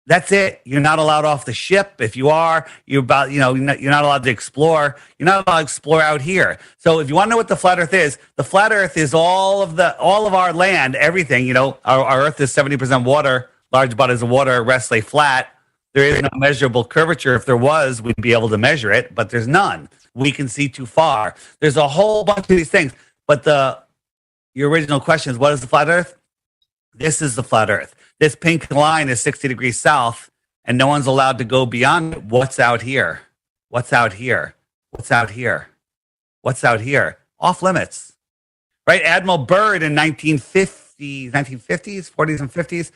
that's it. You're not allowed off the ship. If you are, you're not allowed to explore. You're not allowed to explore out here. So if you want to know what the flat Earth is, the flat Earth is all of our land, everything. Our Earth is 70% water. Large bodies of water rest lay flat. There is no measurable curvature. If there was, we'd be able to measure it, but there's none. We can see too far. There's a whole bunch of these things. But your original question is, what is the flat Earth? This is the flat Earth. This pink line is 60 degrees south, and no one's allowed to go beyond it. What's out here? What's out here? What's out here? What's out here? Off limits. Right? Admiral Byrd in 1950s, 40s and 50s,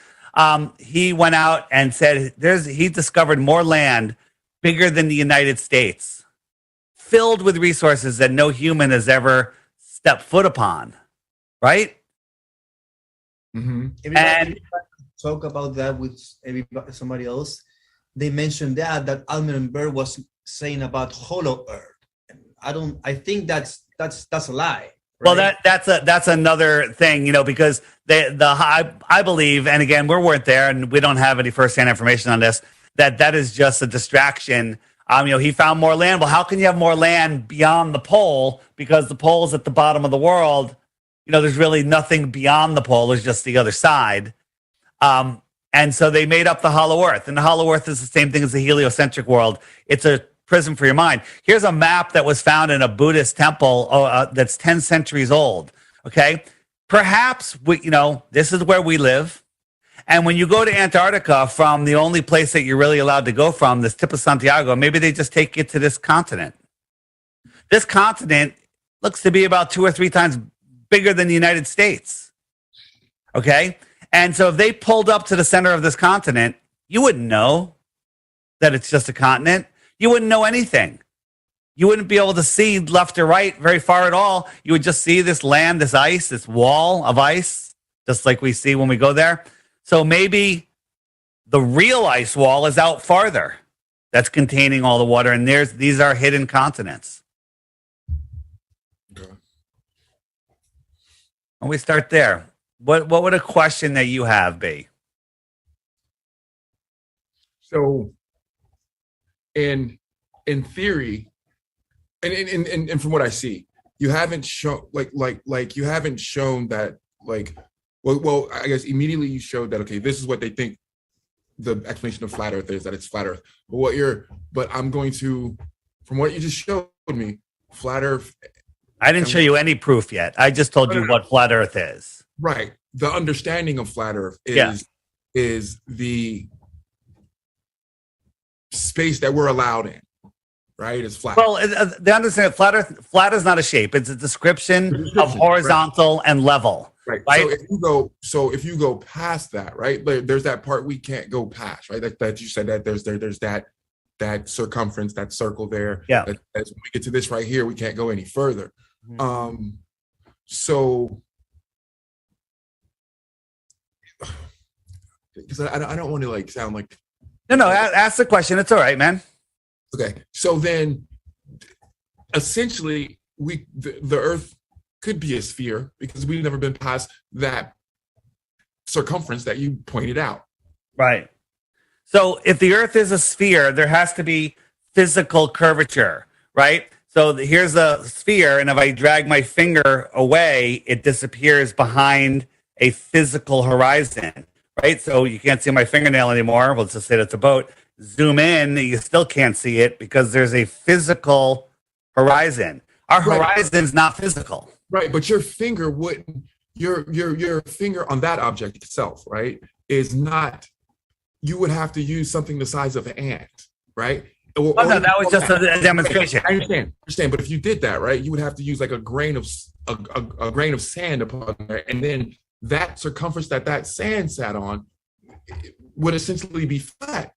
he went out and said he discovered more land bigger than the United States, filled with resources that no human has ever stepped foot upon. Right? Mm-hmm. And talk about that with somebody else. They mentioned that Admiral Byrd was saying about hollow Earth. I think that's a lie. Right? Well, that's another thing, because I believe, and again, we weren't there, and we don't have any firsthand information on this. That is just a distraction. He found more land. Well, how can you have more land beyond the pole? Because the pole's at the bottom of the world. There's really nothing beyond the pole. There's just the other side. And so they made up the hollow Earth. And the hollow Earth is the same thing as the heliocentric world. It's a prism for your mind. Here's a map that was found in a Buddhist temple that's 10 centuries old. Okay? Perhaps, this is where we live. And when you go to Antarctica from the only place that you're really allowed to go from, this tip of Santiago, maybe they just take you to this continent. This continent looks to be about 2 or 3 times bigger than the United States. Okay? And so if they pulled up to the center of this continent, you wouldn't know that it's just a continent. You wouldn't know anything. You wouldn't be able to see left or right very far at all. You would just see this land, this ice, this wall of ice, just like we see when we go there. So maybe the real ice wall is out farther that's containing all the water, and these are hidden continents. Okay. And we start there. What would a question that you have be? So, in theory, and from what I see, you haven't shown like you haven't shown that well, I guess immediately you showed that this is what they think the explanation of flat Earth is, that it's flat Earth. But I'm going to, from what you just showed me, flat Earth. I didn't show you any proof yet. I just told you what flat Earth is. Right. The understanding of flat Earth is the space that we're allowed in. right? It's flat. Well, they understand flat is not a shape. It's a description of horizontal and level. Right. Right. So if you go past that, right? There's that part we can't go past, right? That you said that there's that circumference, that circle there. Yeah. As we get to this right here, we can't go any further. So because I don't want to like sound like no. Ask the question. It's all right, man. Okay. So then, essentially, the Earth could be a sphere because we've never been past that circumference that you pointed out. Right. So if the Earth is a sphere, there has to be physical curvature, right? So here's a sphere, and if I drag my finger away, it disappears behind a physical horizon, right? So you can't see my fingernail anymore. Let's just say that's a boat. Zoom in, you still can't see it because there's a physical horizon. Our horizon's not physical. Right, but your finger wouldn't, your finger on that object itself, right, is not, you would have to use something the size of an ant, right? No, that was just a demonstration. I understand, but if you did that, right, you would have to use like a grain of sand upon there, and then that circumference that sand sat on would essentially be flat.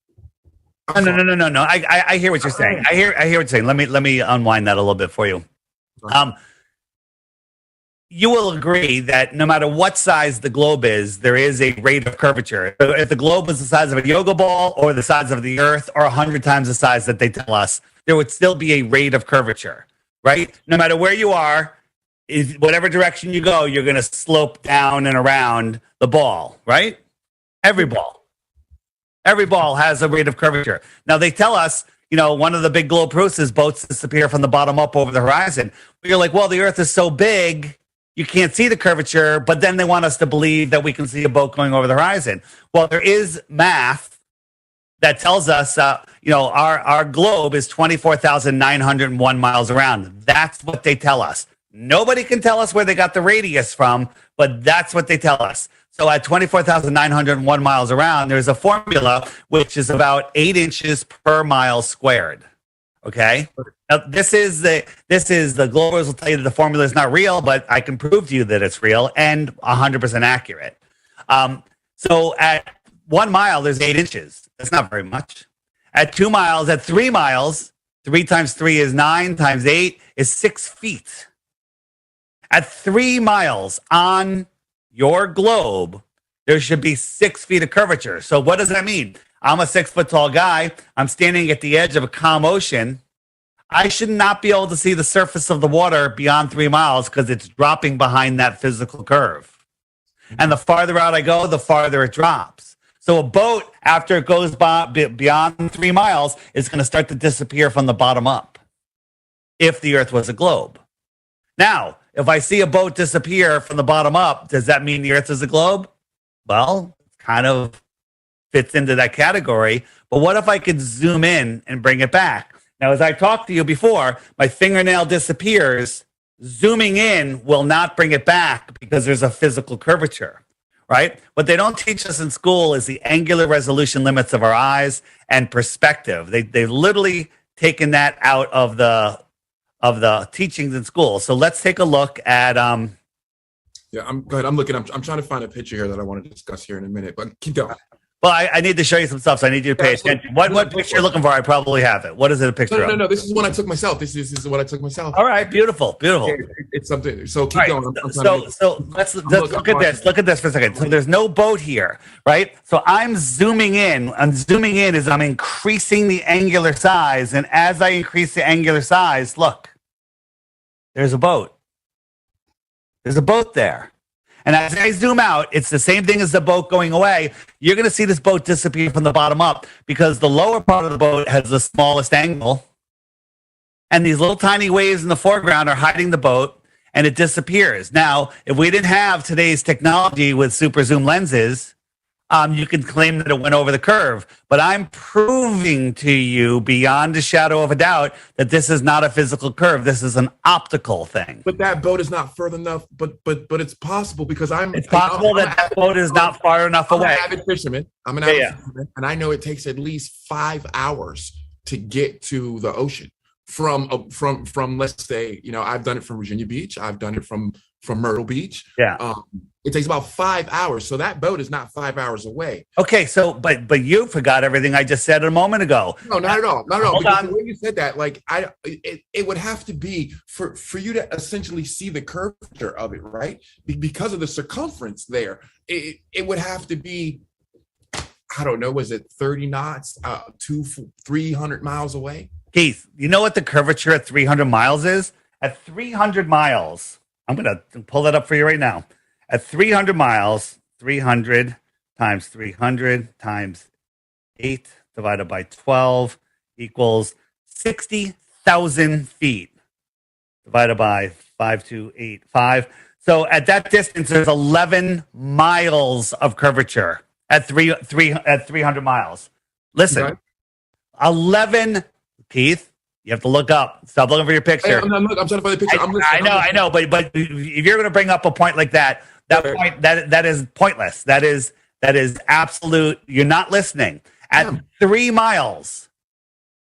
No. I hear what you're saying. I hear what you're saying. Let me unwind that a little bit for you. You will agree that no matter what size the globe is, there is a rate of curvature. If the globe was the size of a yoga ball or the size of the Earth or 100 times the size that they tell us, there would still be a rate of curvature, right? No matter where you are, whatever direction you go, you're going to slope down and around the ball, right? Every ball has a rate of curvature. Now, they tell us, one of the big globe proofs is boats disappear from the bottom up over the horizon. But you're like, well, the Earth is so big, you can't see the curvature, but then they want us to believe that we can see a boat going over the horizon. Well, there is math that tells us, our globe is 24,901 miles around. That's what they tell us. Nobody can tell us where they got the radius from, but that's what they tell us. So at 24,901 miles around, there's a formula which is about 8 inches per mile squared. Okay. Now this is the Globers will tell you that the formula is not real, but I can prove to you that it's real and 100% accurate. So at 1 mile, there's 8 inches. That's not very much. At 2 miles, at 3 miles, 3 times 3 is 9 times 8 is 6 feet. At 3 miles on your globe, there should be 6 feet of curvature. So what does that mean? I'm a 6 foot tall guy. I'm standing at the edge of a calm ocean. I should not be able to see the surface of the water beyond 3 miles because it's dropping behind that physical curve. And the farther out I go, the farther it drops. So a boat, after it goes beyond 3 miles, is going to start to disappear from the bottom up if the Earth was a globe. Now, if I see a boat disappear from the bottom up, does that mean the Earth is a globe? Well, it kind of fits into that category. But what if I could zoom in and bring it back? Now, as I talked to you before, my fingernail disappears. Zooming in will not bring it back because there's a physical curvature, right? What they don't teach us in school is the angular resolution limits of our eyes and perspective. They've literally taken that out of the teachings in school. So let's take a look at Yeah, I'm looking. I'm trying to find a picture here that I want to discuss here in a minute. But keep going. Well, I need to show you some stuff, so I need you to pay attention. What picture you're looking for? I probably have it. What is it a picture of? No. This is one I took myself. This is what I took myself. All right, beautiful. It's something. So keep going. So let's look at this. Look at this for a second. So there's no boat here, right? So I'm zooming in. And zooming in is I'm increasing the angular size, and as I increase the angular size, look, there's a boat. There's a boat there. And as I zoom out, it's the same thing as the boat going away. You're going to see this boat disappear from the bottom up because the lower part of the boat has the smallest angle. And these little tiny waves in the foreground are hiding the boat, and it disappears. Now, if we didn't have today's technology with super zoom lenses, you can claim that it went over the curve. But I'm proving to you beyond a shadow of a doubt that this is not a physical curve. This is an optical thing. But that boat is not further enough. But it's possible because It's possible that boat is not far enough away. I'm an avid fisherman. And I know it takes at least 5 hours to get to the ocean. from let's say, I've done it from Virginia Beach. I've done it from Myrtle Beach. Yeah. It takes about 5 hours. So that boat is not 5 hours away. Okay, so but you forgot everything I just said a moment ago. No, not at all. Not at all. Hold Because on. the way you said that, like it would have to be for you to essentially see the curvature of it, right? Because of the circumference there. It would have to be, I don't know, was it 30 knots, 300 miles away? Keith, you know what the curvature at 300 miles is? At 300 miles, I'm going to pull that up for you right now. At 300 miles, 300 times 300 times 8 divided by 12 equals 60,000 feet divided by 5,285. So at that distance, there's 11 miles of curvature at 300 miles. Listen, Okay. 11, Keith, you have to look up. Stop looking for your picture. I'm trying to find the picture. I know, but if you're going to bring up a point like that, that is pointless. That is absolute. You're not listening. At 3 miles,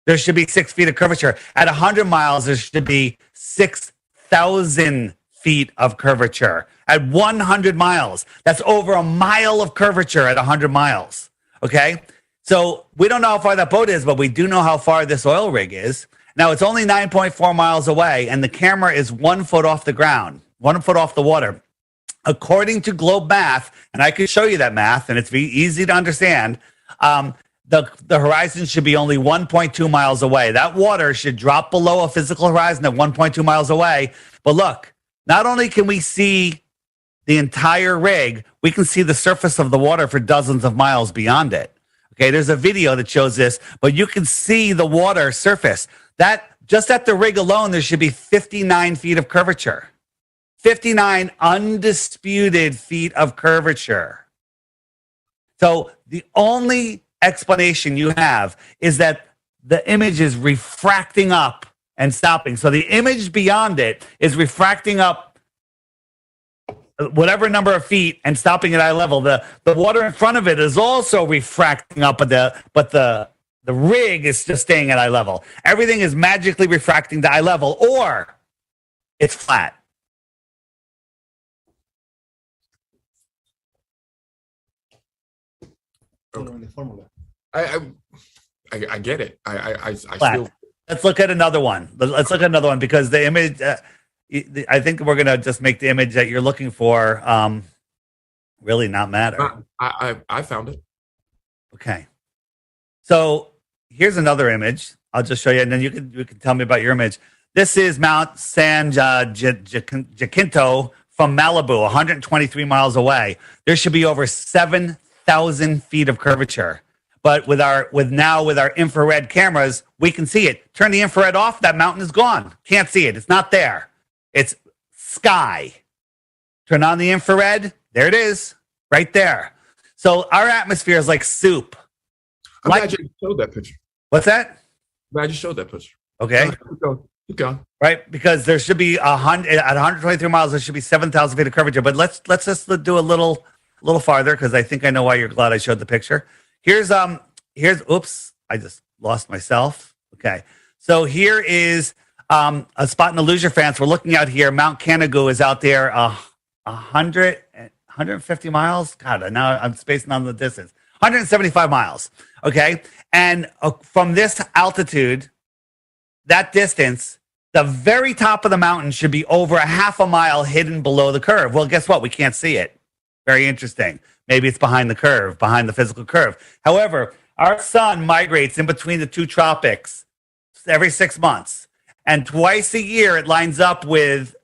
there should be 6 feet of curvature. At 100 miles, there should be 6,000 feet of curvature. At 100 miles, that's over a mile of curvature at 100 miles. Okay, so we don't know how far that boat is, but we do know how far this oil rig is. Now it's only 9.4 miles away, and the camera is 1 foot off the ground, 1 foot off the water. According to Globe Math, and I can show you that math, and it's very easy to understand, the horizon should be only 1.2 miles away. That water should drop below a physical horizon at 1.2 miles away. But look, not only can we see the entire rig, we can see the surface of the water for dozens of miles beyond it. Okay, there's a video that shows this, but you can see the water surface. That just at the rig alone, there should be 59 feet of curvature. 59 undisputed feet of curvature. So the only explanation you have is that the image is refracting up and stopping. So the image beyond it is refracting up whatever number of feet and stopping at eye level. The water in front of it is also refracting up, but the rig is just staying at eye level. Everything is magically refracting to eye level, or it's flat. I get it. I Flat. still. Let's look at another one. Let's look at another one because the image. I think we're gonna just make the image that you're looking for really not matter. I found it. Okay. So here's another image. I'll just show you, and then you can tell me about your image. This is Mount San Jacinto from Malibu, 123 miles away. There should be over 7,000 feet of curvature. But with our infrared cameras, we can see it. Turn the infrared off, that mountain is gone. Can't see it. It's not there. It's sky. Turn on the infrared. There it is, right there. So our atmosphere is like soup. I'm glad you showed that picture. What's that? Glad you showed that picture. Okay. Keep going. Right, because there should be at 123 miles, there should be 7,000 feet of curvature. But let's just do a little farther because I think I know why you're glad I showed the picture. Here's oops, I just lost myself. Okay, so here is a spot in the Loser Fans. We're looking out here. Mount Canigou is out there 150 miles. God, now I'm spacing on the distance. 175 miles. Okay, and from this altitude, that distance, the very top of the mountain should be over a half a mile hidden below the curve. Well, guess what? We can't see it. Very interesting. Maybe it's behind the curve, behind the physical curve. However, our sun migrates in between the two tropics every 6 months. And twice a year, it lines up with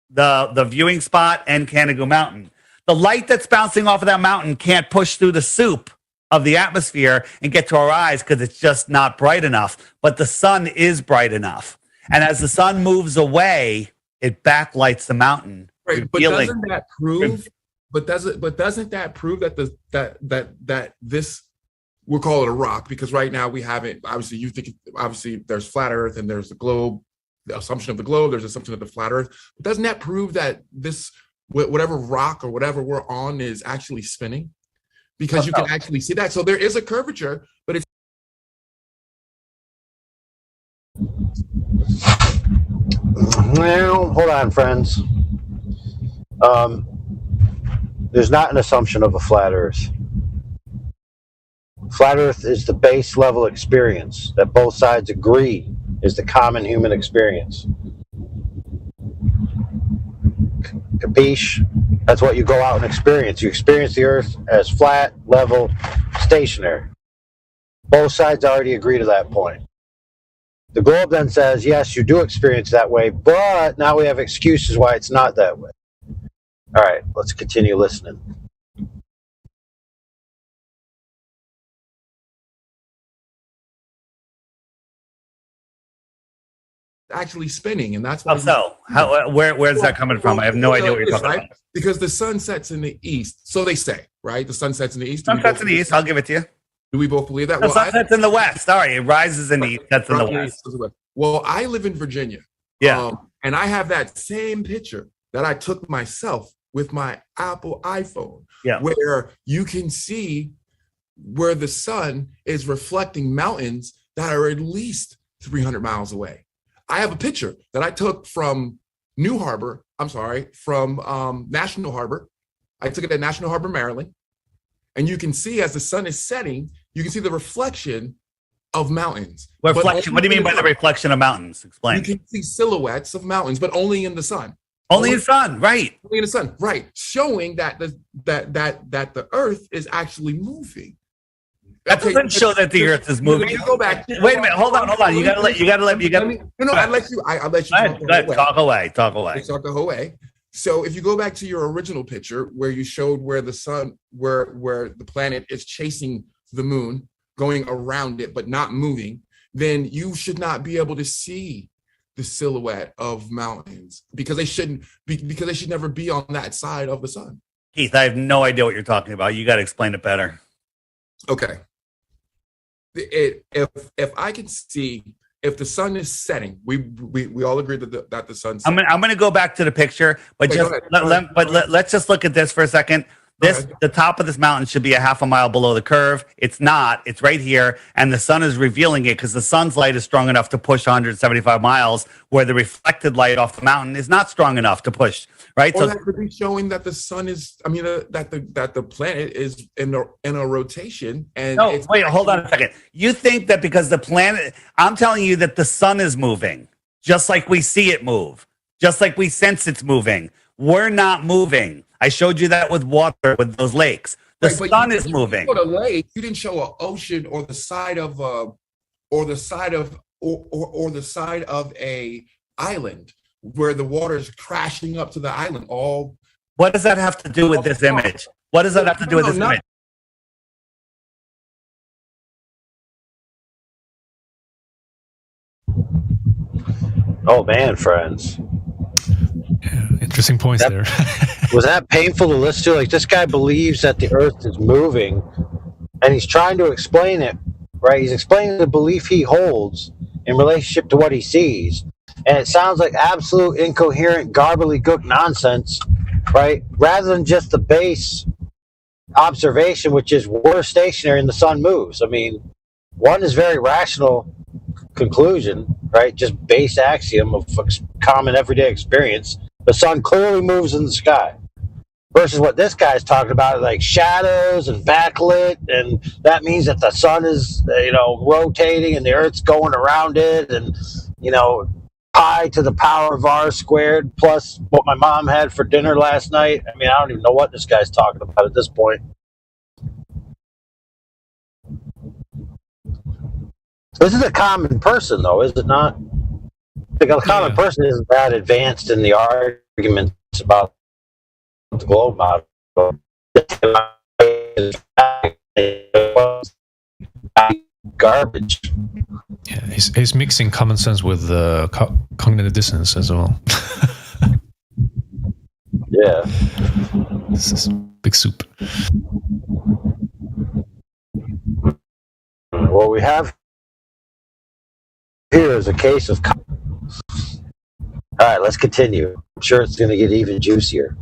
the viewing spot and Canigou Mountain. The light that's bouncing off of that mountain can't push through the soup of the atmosphere and get to our eyes because it's just not bright enough. But the sun is bright enough. And as the sun moves away, it backlights the mountain. Right, but doesn't that prove? But doesn't that prove that that this, we'll call it a rock, because right now we haven't, obviously there's flat Earth and there's the globe, the assumption of the globe, there's assumption of the flat Earth. But doesn't that prove that this, whatever rock or whatever we're on is actually spinning? Because you can actually see that. So there is a curvature, but it's Hold on, friends. There's not an assumption of a flat Earth. Flat Earth is the base level experience that both sides agree is the common human experience. Capiche? That's what you go out and experience. You experience the Earth as flat, level, stationary. Both sides already agree to that point. The globe then says, yes, you do experience that way, but now we have excuses why it's not that way. All right, let's continue listening. Actually spinning, and that's why. Where's that coming from? I have no idea what you're talking about. Because the sun sets in the east, so they say, right? The sun sets in the east. Sun sets in the east. I'll give it to you. Do we both believe that? The sun sets in the west. Sorry, it rises in the east. That's in the west. Well, I live in Virginia. Yeah. And I have that same picture that I took myself with my Apple iPhone. Yeah. Where you can see where the sun is reflecting mountains that are at least 300 miles away. I have a picture that I took from National Harbor. I took it at National Harbor, Maryland. And you can see as the sun is setting, you can see the reflection of mountains. Reflection? What do you mean by the reflection of mountains? Explain. You can see silhouettes of mountains, but only in the sun. Only in the sun, right? Only in the sun, right? Showing that the Earth is actually moving. That doesn't show that the Earth is moving. You go back. Wait a minute. Hold on. You gotta let. No, I'll let you. I'll let you talk away. Talk the whole way. So if you go back to your original picture where you showed where the sun, where the planet is chasing the moon, going around it but not moving, then you should not be able to see the silhouette of mountains because they should never be on that side of the sun. Keith, I have no idea what you're talking about. You got to explain it better. Okay. If I can see, if the sun is setting, we all agree that the sun's setting. I'm going to go back to the picture, but let's just look at this for a second. The top of this mountain should be a half a mile below the curve. It's not. It's right here, and the sun is revealing it because the sun's light is strong enough to push 175 miles, where the reflected light off the mountain is not strong enough to push. Right. Or that could be showing that the sun is. I mean, that the planet is in a rotation. And wait, hold on a second. You think that because the planet? I'm telling you that the sun is moving, just like we see it move, just like we sense it's moving. We're not moving. I showed you that with water, with those lakes. The sun is moving. You showed a lake. You didn't show an ocean or the side of a island where the water is crashing up to the island. What does that have to do with this image? What does that have to do with this image? Oh man, friends. Interesting points there. Was that painful to listen to? Like, this guy believes that the Earth is moving, and he's trying to explain it, right? He's explaining the belief he holds in relationship to what he sees, and it sounds like absolute incoherent, gobbledygook nonsense, right? Rather than just the base observation, which is we're stationary and the sun moves. I mean, one is very rational conclusion, right? Just base axiom of common everyday experience. The sun clearly moves in the sky versus what this guy's talking about, like shadows and backlit. And that means that the sun is, rotating and the Earth's going around it. And, pi to the power of r squared plus what my mom had for dinner last night. I mean, I don't even know what this guy's talking about at this point. This is a common person, though, is it not? Like, a common person isn't that advanced in the arguments about the globe model. Garbage. Yeah, he's mixing common sense with cognitive dissonance as well. Yeah. This is big soup. What we have here is a case of... All right, let's continue. I'm sure it's going to get even juicier.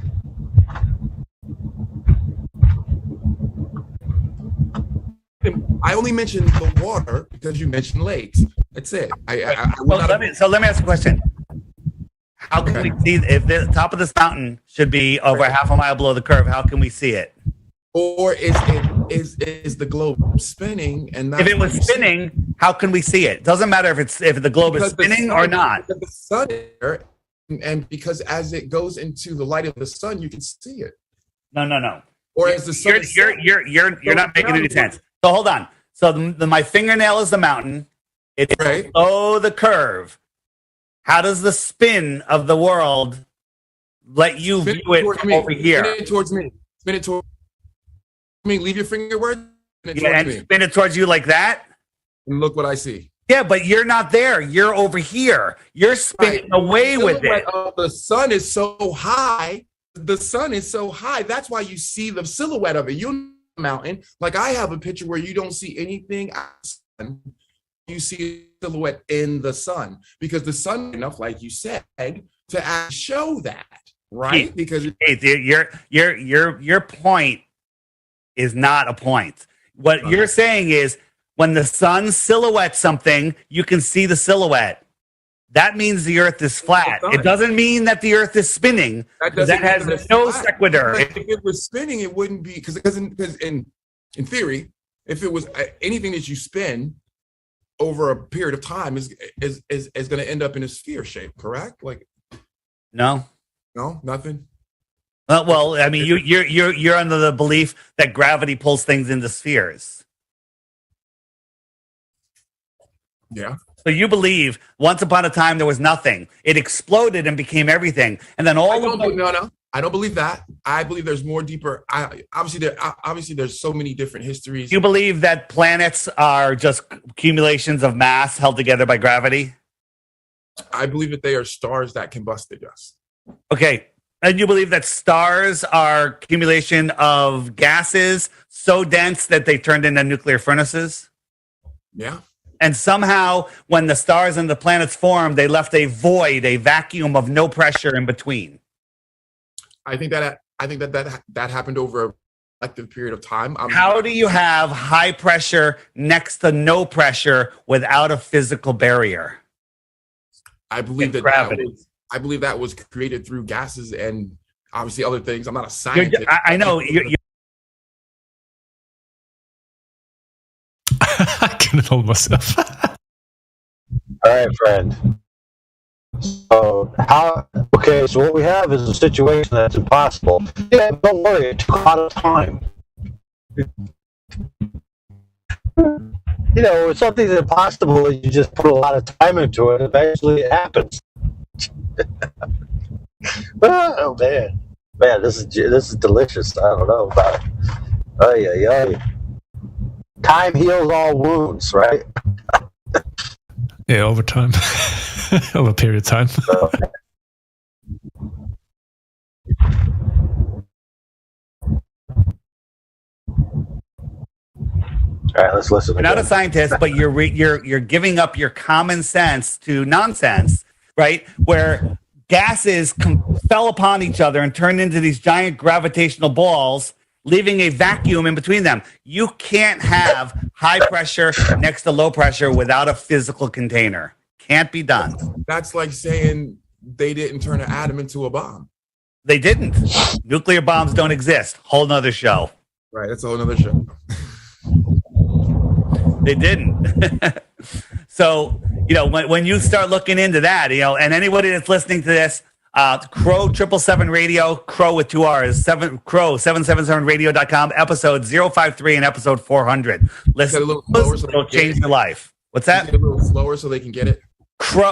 I only mentioned the water because you mentioned lakes. That's it. Let me ask a question. How can we see if the top of this mountain should be over half a mile below the curve? How can we see it? Or is the globe spinning? And if it was spinning, how can we see it? Doesn't matter if the globe is spinning or not. Because the sun is there, and because as it goes into the light of the sun, you can see it. No. Or as the sun you're not making any sense. So hold on. So my fingernail is the mountain. It's below the curve. How does the spin of the world let you view it from over here? Spin it towards me. Spin it towards me. Leave your finger where. Spin it towards you like that. And look what I see. Yeah, but you're not there. You're over here. You're spinning away with it. The sun is so high. The sun is so high. That's why you see the silhouette of it. You're on the mountain. Like I have a picture where you don't see anything outside. You see a silhouette in the sun because the sun enough, like you said, to actually show that, right? Because your point is not a point. What you're saying is when the sun silhouettes something, you can see the silhouette. That means the Earth is flat. It doesn't mean that the Earth is spinning. That has no sequitur. If it was spinning, it wouldn't be because in theory, if it was anything that you spin over a period of time is going to end up in a sphere shape, correct? Like, no, nothing. Well, I mean, you're under the belief that gravity pulls things into spheres. Yeah. So you believe once upon a time there was nothing. It exploded and became everything, and then no, I don't believe that. I believe there's more deeper. Obviously, there's so many different histories. You believe that planets are just accumulations of mass held together by gravity? I believe that they are stars that combusted us. Okay. And you believe that stars are accumulation of gases so dense that they turned into nuclear furnaces? Yeah. And somehow, when the stars and the planets formed, they left a void, a vacuum of no pressure in between. I think that happened over a collective period of time. How do you have high pressure next to no pressure without a physical barrier? I believe that gravity. I believe that was created through gases and obviously other things. I'm not a scientist. I know. I couldn't hold myself. All right, friend. So so what we have is a situation that's impossible. Yeah, don't worry, it took a lot of time. Something's impossible and you just put a lot of time into it, eventually it happens. Oh man, this is delicious. I don't know about it. Oh. Time heals all wounds, right? Yeah, over time. Over a period of time. All right, let's listen. You're not a scientist, but you're giving up your common sense to nonsense, right? Where gases fell upon each other and turned into these giant gravitational balls, leaving a vacuum in between them. You can't have high pressure next to low pressure without a physical container. Can't be done. That's like saying they didn't turn an atom into a bomb. They didn't. Nuclear bombs don't exist. Whole nother show. Right, that's a whole nother show. They didn't. So, when you start looking into that, and anybody that's listening to this, Crow 777 Radio, Crow with 2 R's, Crow 777radio.com, episode 053 and episode 400. Listen, it'll change your life. What's that? A little slower so they can get it. Crow.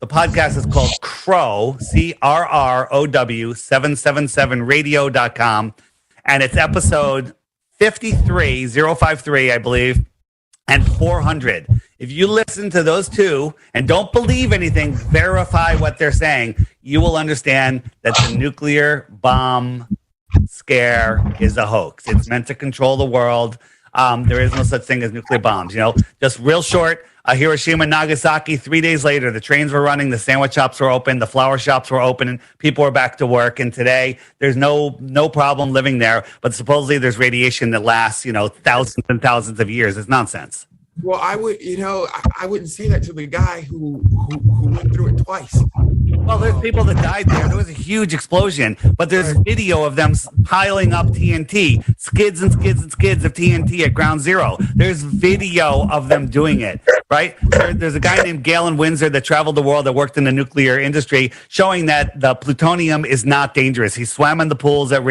The podcast is called Crow, CRROW 777radio.com, and it's episode 53, 053, I believe, and 400. If you listen to those two and don't believe anything, verify what they're saying, you will understand that the nuclear bomb scare is a hoax. It's meant to control the world. There is no such thing as nuclear bombs. Just real short, Hiroshima, Nagasaki, 3 days later, the trains were running, the sandwich shops were open, the flower shops were open, and people were back to work. And today, there's no problem living there, but supposedly there's radiation that lasts, thousands and thousands of years. It's nonsense. Well, I would, I wouldn't say that to the guy who went through it twice. Well, there's people that died there. There was a huge explosion, but there's video of them piling up TNT, skids and skids and skids of TNT at ground zero. There's video of them doing it, right? There's a guy named Galen Windsor that traveled the world that worked in the nuclear industry, showing that the plutonium is not dangerous. He swam in the pools at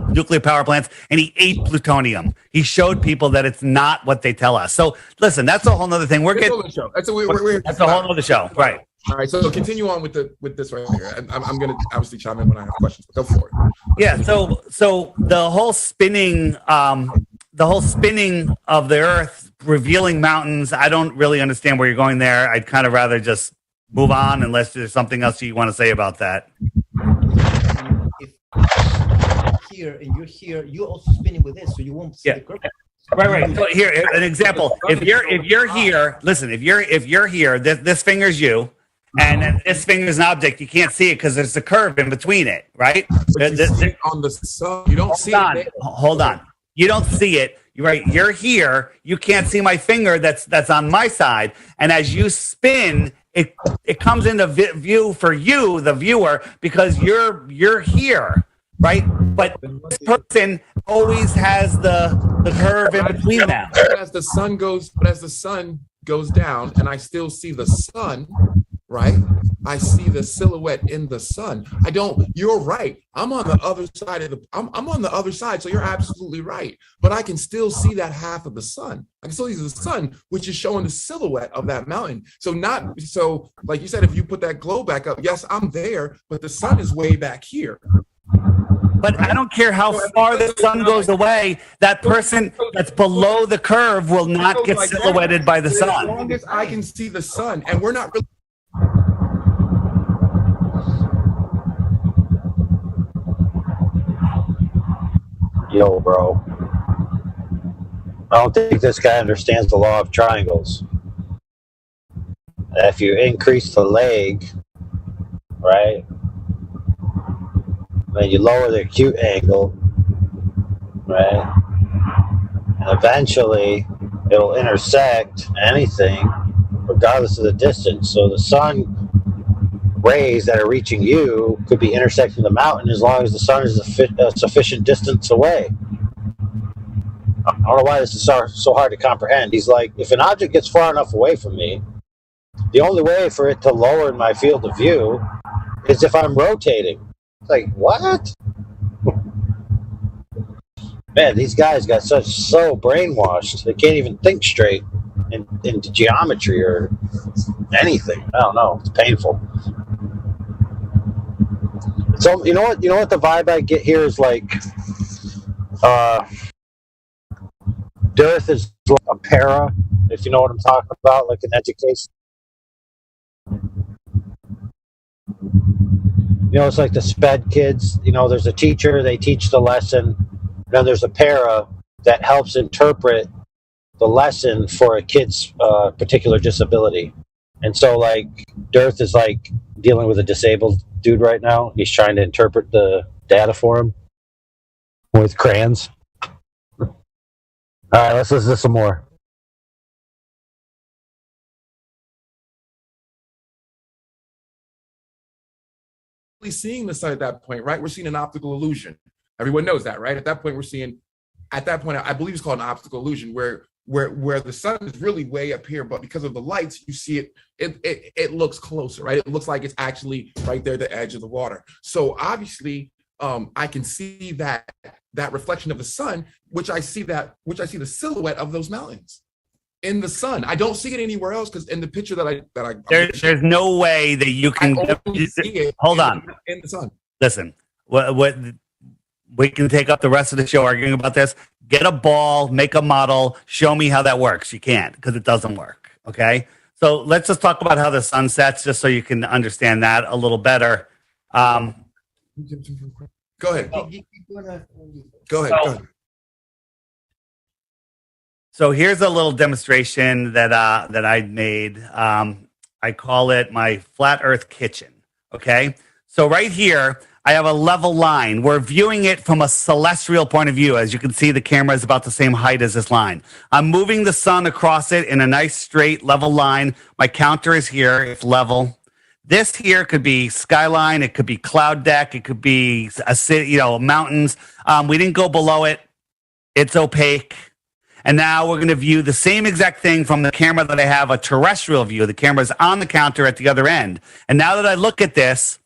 nuclear power plants, and he ate plutonium. He showed people that it's not what they tell us. So listen, that's a whole nother thing. That's a whole other show, right? All right, so continue on with this right here. I'm going to obviously chime in when I have questions. But go for it. Yeah. So the whole spinning of the Earth, revealing mountains. I don't really understand where you're going there. I'd kind of rather just move on unless there's something else you want to say about that. Here and you're here, you're also spinning with this, so you won't see the curve. Right. So here, an example. If you're here, listen. If you're here, this finger's you, and then this finger's an object. You can't see it because there's a curve in between it, right? On the sun, you don't see it. Hold on. You don't see it. You're right. You're here. You can't see my finger. That's on my side. And as you spin, it comes into view for you, the viewer, because you're here. Right, but this person always has the curve in between them. As the sun goes down, and I still see the sun, right? I see the silhouette in the sun. I don't. You're right. I'm on the other side I'm on the other side, so you're absolutely right. But I can still see that half of the sun. I can still see the sun, which is showing the silhouette of that mountain. So like you said, if you put that globe back up, yes, I'm there, but the sun is way back here. But I don't care how far the sun goes away, that person that's below the curve will not get silhouetted by the sun. As long as I can see the sun, and we're not really. Yo, bro. I don't think this guy understands the law of triangles. If you increase the leg, right? Then you lower the acute angle, right? And eventually it'll intersect anything regardless of the distance. So the sun rays that are reaching you could be intersecting the mountain as long as the sun is a sufficient distance away. I don't know why this is so hard to comprehend. He's like, if an object gets far enough away from me, the only way for it to lower my field of view is if I'm rotating. It's like, what? Man, these guys got so brainwashed. They can't even think straight into geometry or anything. I don't know. It's painful. So you know what the vibe I get here is like Dearth is like a para, if you know what I'm talking about, like in education. It's like the SPED kids. There's a teacher, they teach the lesson. Then there's a para that helps interpret the lesson for a kid's particular disability. And so, like, Dearth is like dealing with a disabled dude right now. He's trying to interpret the data for him with crayons. All right, let's listen to some more. Seeing the sun at that point, right? We're seeing an optical illusion. Everyone knows that, right? At that point, I believe it's called an optical illusion, where the sun is really way up here, but because of the lights, you see it looks closer, right? It looks like it's actually right there at the edge of the water. So obviously, I can see that reflection of the sun, which I see the silhouette of those mountains in the sun. I don't see it anywhere else because in the picture that I there's no way that you can see it. Hold on in the sun. Listen, what we can take up the rest of the show arguing about this. Get a ball, make a model, show me how that works. You can't because it doesn't work. Okay, so let's just talk about how the sun sets, just so you can understand that a little better. Go ahead. Go ahead. So here's a little demonstration that I made. I call it my flat Earth kitchen. Okay. So right here, I have a level line. We're viewing it from a celestial point of view. As you can see, the camera is about the same height as this line. I'm moving the sun across it in a nice straight level line. My counter is here. It's level. This here could be skyline. It could be cloud deck. It could be a city, mountains. We didn't go below it. It's opaque. And now we're going to view the same exact thing from the camera that I have, a terrestrial view. The camera's on the counter at the other end. And now that I look at this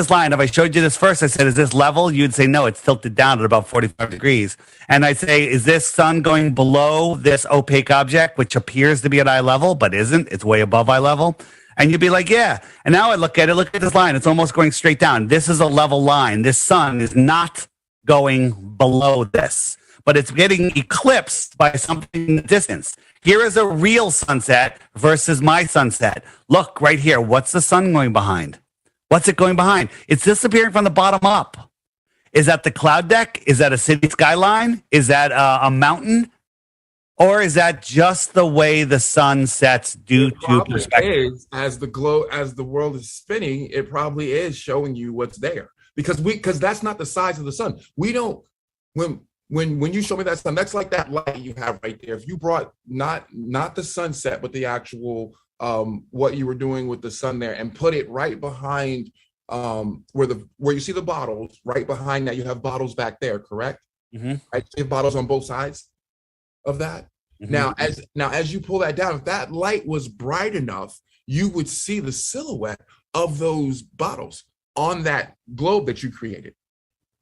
line. If I showed you this first, I said, is this level? You'd say, no, it's tilted down at about 45 degrees. And I'd say, is this sun going below this opaque object, which appears to be at eye level, but isn't? It's way above eye level. And you'd be like, yeah. And now I look at it, look at this line. It's almost going straight down. This is a level line. This sun is not going below this, but it's getting eclipsed by something in the distance. Here is a real sunset versus my sunset. Look right here. What's the sun going behind? What's it going behind? It's disappearing from the bottom up. Is that the cloud deck? Is that a city skyline? Is that a mountain? Or is that just the way the sun sets due to perspective? As the world is spinning, it probably is showing you what's there. Because that's not the size of the sun. We don't when you show me that sun, that's like that light you have right there. If you brought not the sunset, but the actual what you were doing with the sun there, and put it right behind where you see the bottles, right behind that, you have bottles back there, correct? Mm-hmm. Right, you have bottles on both sides of that. Mm-hmm. Now as you pull that down, if that light was bright enough, you would see the silhouette of those bottles on that globe that you created,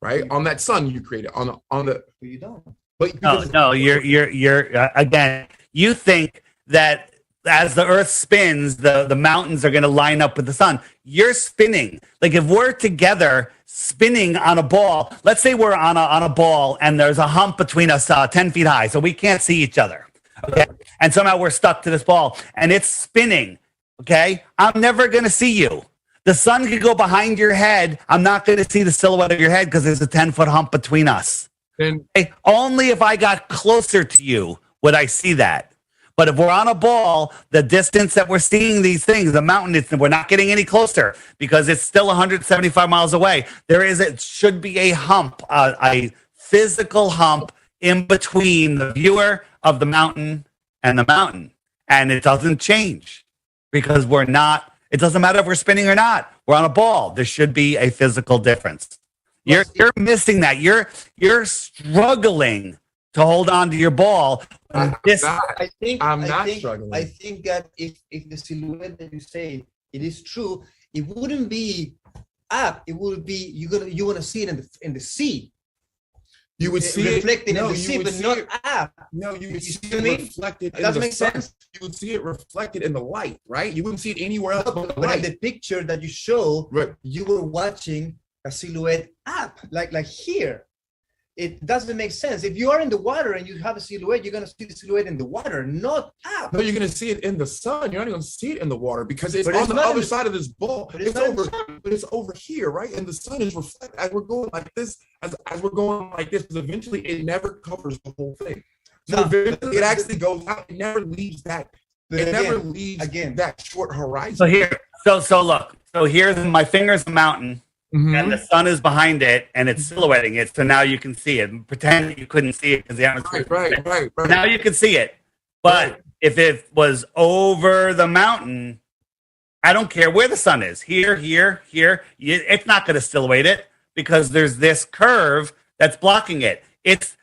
right? On that sun you created, on the. But you don't. But no, you're again. You think that as the Earth spins, the mountains are going to line up with the sun. You're spinning. Like if we're together spinning on a ball, let's say we're on a ball and there's a hump between us 10 feet high, so we can't see each other. Okay, and somehow we're stuck to this ball and it's spinning. Okay, I'm never going to see you. The sun could go behind your head. I'm not going to see the silhouette of your head because there's a 10-foot hump between us. Okay? Only if I got closer to you would I see that. But if we're on a ball, the distance that we're seeing these things, the mountain, we're not getting any closer because it's still 175 miles away. It should be a hump, a physical hump in between the viewer of the mountain and the mountain. And it doesn't change because we're not. It doesn't matter if we're spinning or not. We're on a ball. There should be a physical difference. You're missing that. You're struggling to hold on to your ball. I'm not struggling. I think that if the silhouette that you say it is true, it wouldn't be up. It would be you want to see it in the sea. You would see it reflected in the sea, but not up. No, you would see it reflected in the sun. That makes sense. You would see it reflected in the light, right? You wouldn't see it anywhere else but the But in light. the picture that you show, Right. you were watching a silhouette up, like here. It doesn't make sense. If you are in the water and you have a silhouette, you're going to see the silhouette in the water, not up. No, you're going to see it in the sun. You're not going to see it in the water because it's But on it's the not other in the- side of this ball. but it's It's not in the over, but it's over here, right? And the sun is reflected as we're going like this. As we're going like this, because eventually it never covers the whole thing. So No, eventually it actually goes out. It never leaves that. But It again- never leaves that short horizon. So here, so look. So here's my finger's a mountain, and the sun is behind it, and it's silhouetting it. So now you can see it. Pretend that you couldn't see it because the atmosphere. Right. Now you can see it. But if it was over the mountain, I don't care where the sun is. Here. It's not going to silhouette it because there's this curve that's blocking it. It's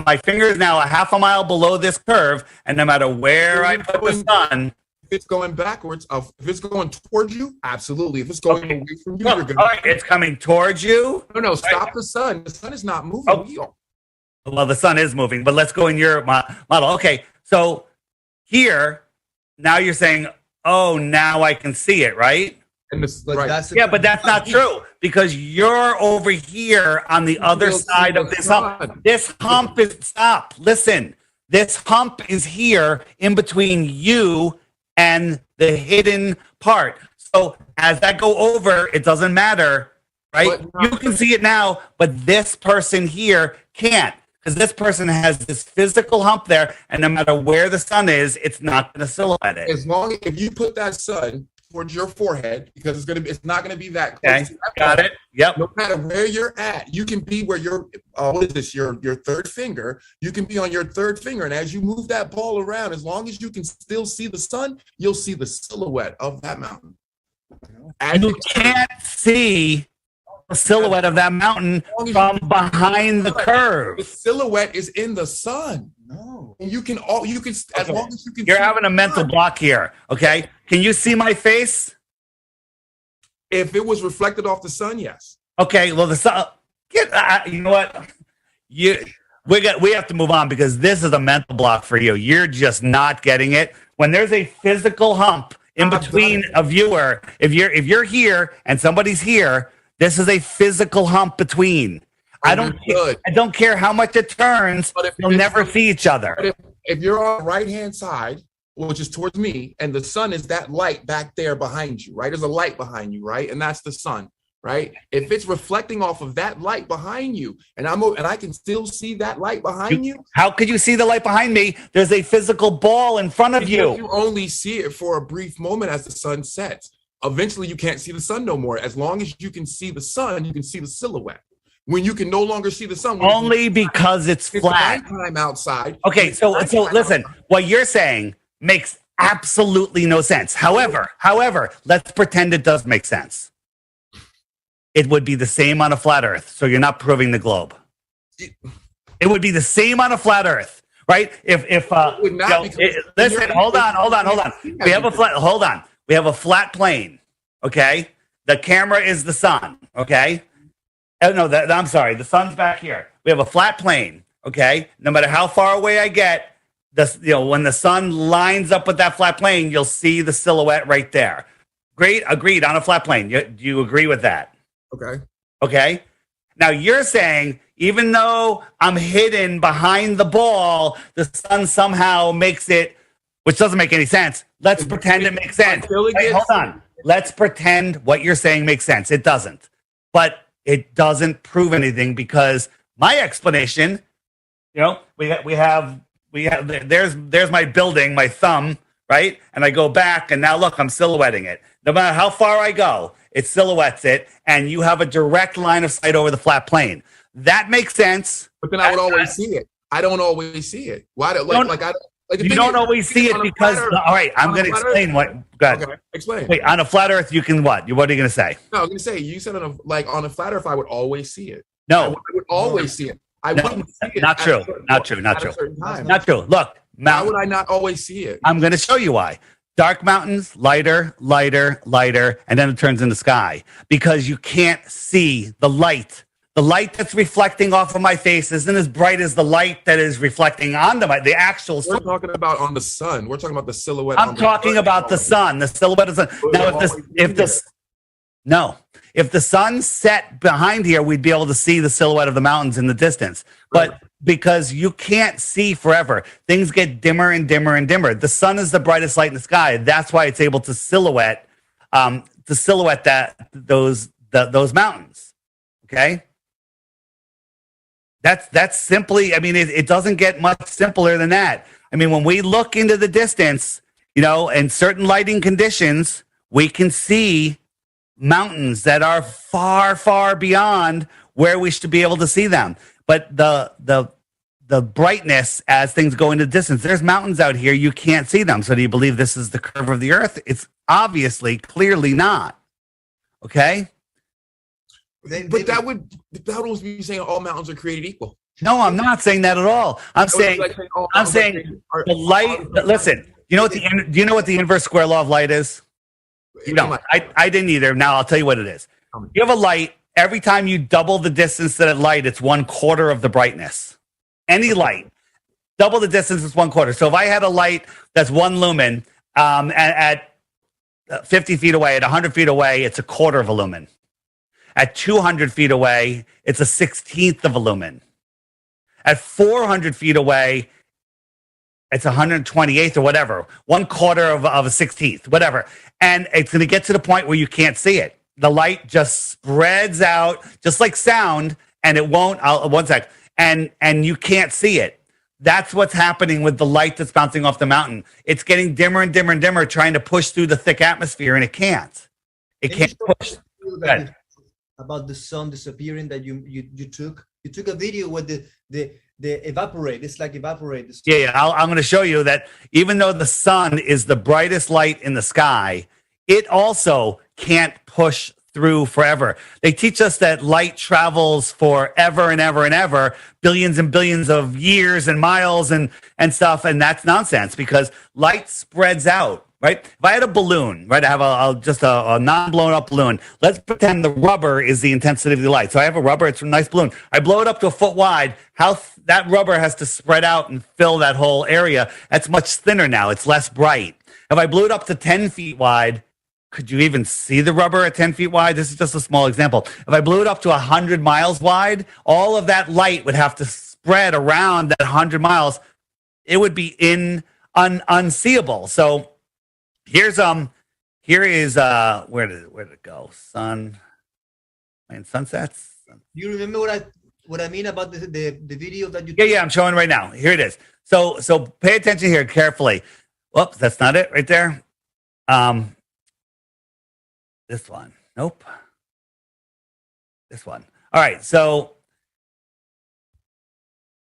my finger is now a half a mile below this curve, and no matter where I put the sun. If it's going backwards, if it's going towards you, absolutely. If it's going away from you, you're going all right, it's coming towards you. No, stop the sun. The sun is not moving. Well, the sun is moving, but let's go in your model. Okay, so here, now you're saying, oh, now I can see it, right? And but that's not true because you're over here on the other side of this hump. This hump is, stop, listen. This hump is here in between you and the hidden part. So as that go over, it doesn't matter, right? You can see it now, but this person here can't because this person has this physical hump there, and no matter where the sun is, it's not going to silhouette it. As long if you put that sun towards your forehead because it's not gonna be that Okay, close. got it. Yep. No matter where you're at, you can be where your what is this? Your third finger. You can be on your third finger, and as you move that ball around, as long as you can still see the sun, you'll see the silhouette of that mountain. And you can't see the silhouette of that mountain from behind the curve. The silhouette is in the sun. No, and you can as long as you can. You're see having a the mental sun. block here. Okay, can you see my face? If it was reflected off the sun, yes. Okay, well the sun. You know what? We have to move on because this is a mental block for you. You're just not getting it. When there's a physical hump in between a viewer, if you're here and somebody's here, this is a physical hump between. I don't care how much it turns. You'll never see each other. But if you're on the right-hand side, which is towards me, and the sun is that light back there behind you, right? There's a light behind you, right? And that's the sun, right? If it's reflecting off of that light behind you, and I can still see that light behind you. How could you see the light behind me? There's a physical ball in front of you. You only see it for a brief moment as the sun sets. Eventually, you can't see the sun no more. As long as you can see the sun, you can see the silhouette. When you can no longer see the sun, only because it's flat. Nighttime outside. Okay, so listen, what you're saying makes absolutely no sense. However, let's pretend it does make sense. It would be the same on a flat Earth, so you're not proving the globe. It would be the same on a flat Earth, right? Listen, hold on. We have a flat plane, okay? The camera is the sun, okay? I'm sorry. The sun's back here. We have a flat plane, okay? No matter how far away I get, when the sun lines up with that flat plane, you'll see the silhouette right there. Great, agreed on a flat plane. Do you agree with that? Okay. Okay. Now you're saying even though I'm hidden behind the ball, the sun somehow makes it, which doesn't make any sense. Let's pretend it makes sense. Hey, hold on. Let's pretend what you're saying makes sense. It doesn't. But it doesn't prove anything because my explanation, there's my building, my thumb, right? And I go back and now look, I'm silhouetting it. No matter how far I go, it silhouettes it, and you have a direct line of sight over the flat plane. That makes sense. But then I would always see it. I don't always see it. Why? You don't always see it because. All right, I'm going to explain what. Go ahead. Okay, explain. Wait, on a flat Earth, you can what? What are you going to say? No, I'm going to say you said on a flat Earth, I would always see it. No, I would always see it. I wouldn't see it. Not true. Not true. Not true. Look, how would I not always see it? I'm going to show you why. Dark mountains, lighter, lighter, lighter, and then it turns into sky because you can't see the light. The light that's reflecting off of my face isn't as bright as the light that is reflecting onto the actual sun. We're talking about on the sun. We're talking about the silhouette. I'm talking about the sun, the silhouette of the sun. Now, if the sun set behind here, we'd be able to see the silhouette of the mountains in the distance. But because you can't see forever, things get dimmer and dimmer and dimmer. The sun is the brightest light in the sky. That's why it's able to silhouette those mountains. Okay. That's simply, it doesn't get much simpler than that. When we look into the distance, in certain lighting conditions, we can see mountains that are far, far beyond where we should be able to see them. But the brightness as things go into the distance, there's mountains out here, you can't see them. So do you believe this is the curve of the Earth? It's obviously, clearly not. Okay? But that would almost be saying all mountains are created equal. No, I'm not saying that at all. I'm saying the light. Listen, do you know what the inverse square law of light is? You don't. I didn't either. Now I'll tell you what it is. You have a light. Every time you double the distance to that light, it's 1/4 of the brightness. Any light, double the distance is 1/4. So if I had a light that's 1 lumen at 50 feet away, at 100 feet away, it's 1/4 of a lumen. At 200 feet away, it's 1/16 of a lumen. At 400 feet away, it's 128th or whatever, 1/4 of a 16th, whatever. And it's going to get to the point where you can't see it. The light just spreads out, just like sound, and it won't. One sec. And you can't see it. That's what's happening with the light that's bouncing off the mountain. It's getting dimmer and dimmer and dimmer, trying to push through the thick atmosphere, and it can't. It can't push. About the sun disappearing that you took a video with the evaporate. It's like evaporate. Yeah. I'm going to show you that even though the sun is the brightest light in the sky, it also can't push through forever. They teach us that light travels forever and ever and ever, billions and billions of years and miles and stuff, and that's nonsense because light spreads out. Right? If I had a balloon, right, I have a non-blown up balloon. Let's pretend the rubber is the intensity of the light. So I have a rubber, it's a nice balloon. I blow it up to a foot wide. That rubber has to spread out and fill that whole area. That's much thinner now. It's less bright. If I blew it up to 10 feet wide, could you even see the rubber at 10 feet wide? This is just a small example. If I blew it up to 100 miles wide, all of that light would have to spread around that 100 miles. It would be unseeable. So here is where did it go? Sun and sunsets. You remember what I mean about the video that you? Yeah, I'm showing right now. Here it is. So pay attention here carefully. Whoops, that's not it right there. This one. Nope. This one. All right. So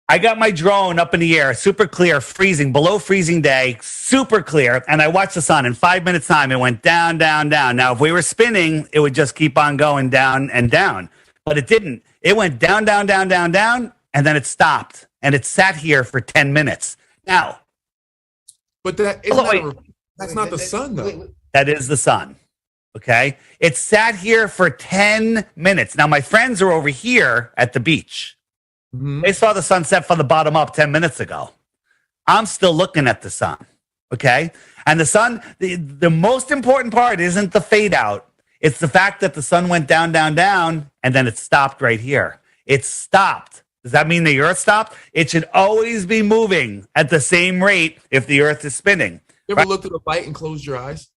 I got my drone up in the air, super clear, freezing, below freezing day, super clear, and I watched the sun. In 5 minutes' time, it went down, down, down. Now, if we were spinning, it would just keep on going down and down. But it didn't. It went down, down, down, down, down, and then it stopped. And it sat here for 10 minutes. Now. But that's not the sun, though. That is the sun. Okay? It sat here for 10 minutes. Now, my friends are over here at the beach. Mm-hmm. They saw the sunset from the bottom up 10 minutes ago. I'm still looking at the sun. Okay? And the sun, the most important part isn't the fade out. It's the fact that the sun went down, down, down, and then it stopped right here. It stopped. Does that mean the earth stopped? It should always be moving at the same rate if the earth is spinning. You ever looked at a light and closed your eyes?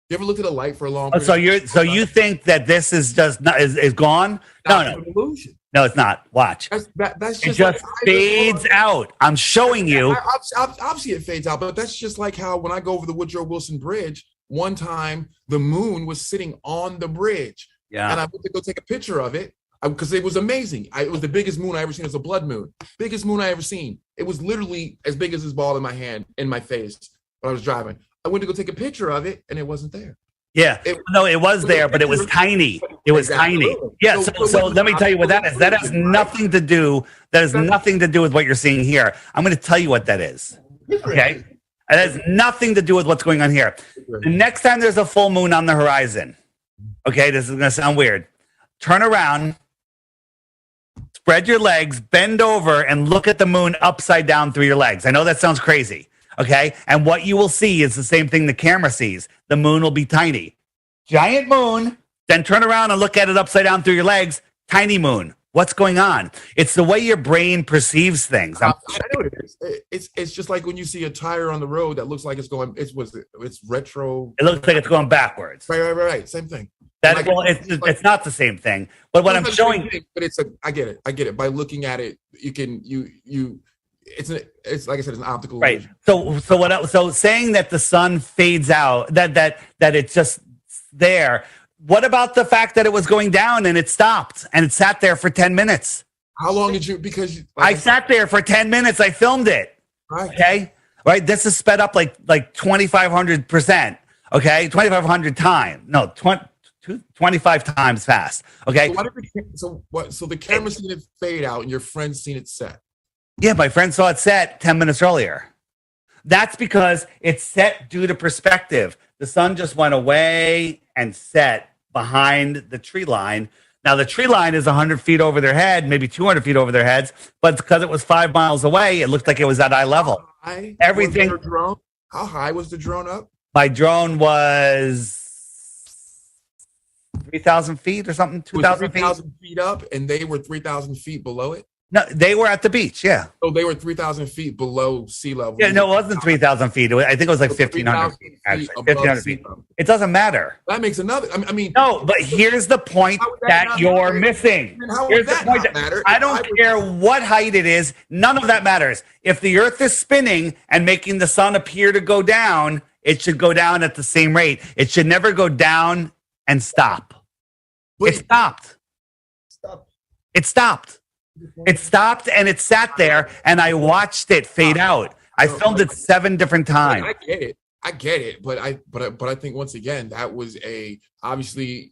You ever looked at a light for a long period? So you think that this is just is gone? No. An illusion. No, it's not. Watch. That's it just fades out. I'm showing you. Obviously, it fades out, but that's just like how when I go over the Woodrow Wilson Bridge, one time the moon was sitting on the bridge. Yeah. And I went to go take a picture of it because it was amazing. It was the biggest moon I ever seen. It was a blood moon. Biggest moon I ever seen. It was literally as big as this ball in my hand, in my face when I was driving. I went to go take a picture of it, and it wasn't there. Yeah, it was there, but it was tiny. It was tiny. Yeah. So let me tell you what that is. That has nothing to do. That has nothing to do with what you're seeing here. I'm going to tell you what that is. Okay. It has nothing to do with what's going on here. The next time there's a full moon on the horizon, okay, this is going to sound weird. Turn around, spread your legs, bend over, and look at the moon upside down through your legs. I know that sounds crazy. Okay. And what you will see is the same thing the camera sees. The moon will be tiny. Giant moon. Then turn around and look at it upside down through your legs. Tiny moon. What's going on? It's the way your brain perceives things. I know what it is. It's just like when you see a tire on the road that looks like it's going. It's retro. It looks like it's going backwards. Right. Same thing. It's not the same thing. But what I'm showing, but I get it. By looking at it, you can It's like I said, it's an optical right. illusion. So saying that the sun fades out, that it's just there. What about the fact that it was going down and it stopped and it sat there for 10 minutes? How long did you? Because I sat there for 10 minutes. I filmed it. Right. Okay. Right. This is sped up like 2,500%. Okay. 2,500 times. No, 25 times fast. Okay. So the camera's seen it fade out and your friend's seen it set. Yeah, my friend saw it set 10 minutes earlier. That's because it's set due to perspective. The sun just went away and set behind the tree line. Now, the tree line is 100 feet over their head, maybe 200 feet over their heads, but because it was 5 miles away, it looked like it was at eye level. Everything. How high was the drone up? My drone was 3,000 feet or something, 2,000 feet. 3,000 feet up, and they were 3,000 feet below it? No, they were at the beach. Yeah. So they were 3,000 feet below sea level. Yeah, no, it wasn't 3,000 feet. I think it was like 1,500 feet. Actually, 1,500 feet. It doesn't matter. That makes another. I mean, no, but here's the point that you're missing. Here's the point that I don't care what height it is. None of that matters. If the Earth is spinning and making the sun appear to go down, it should go down at the same rate. It should never go down and stop. It stopped. It stopped. It stopped and it sat there, and I watched it fade out. I filmed it 7 different times. I get it, but I think once again that was obviously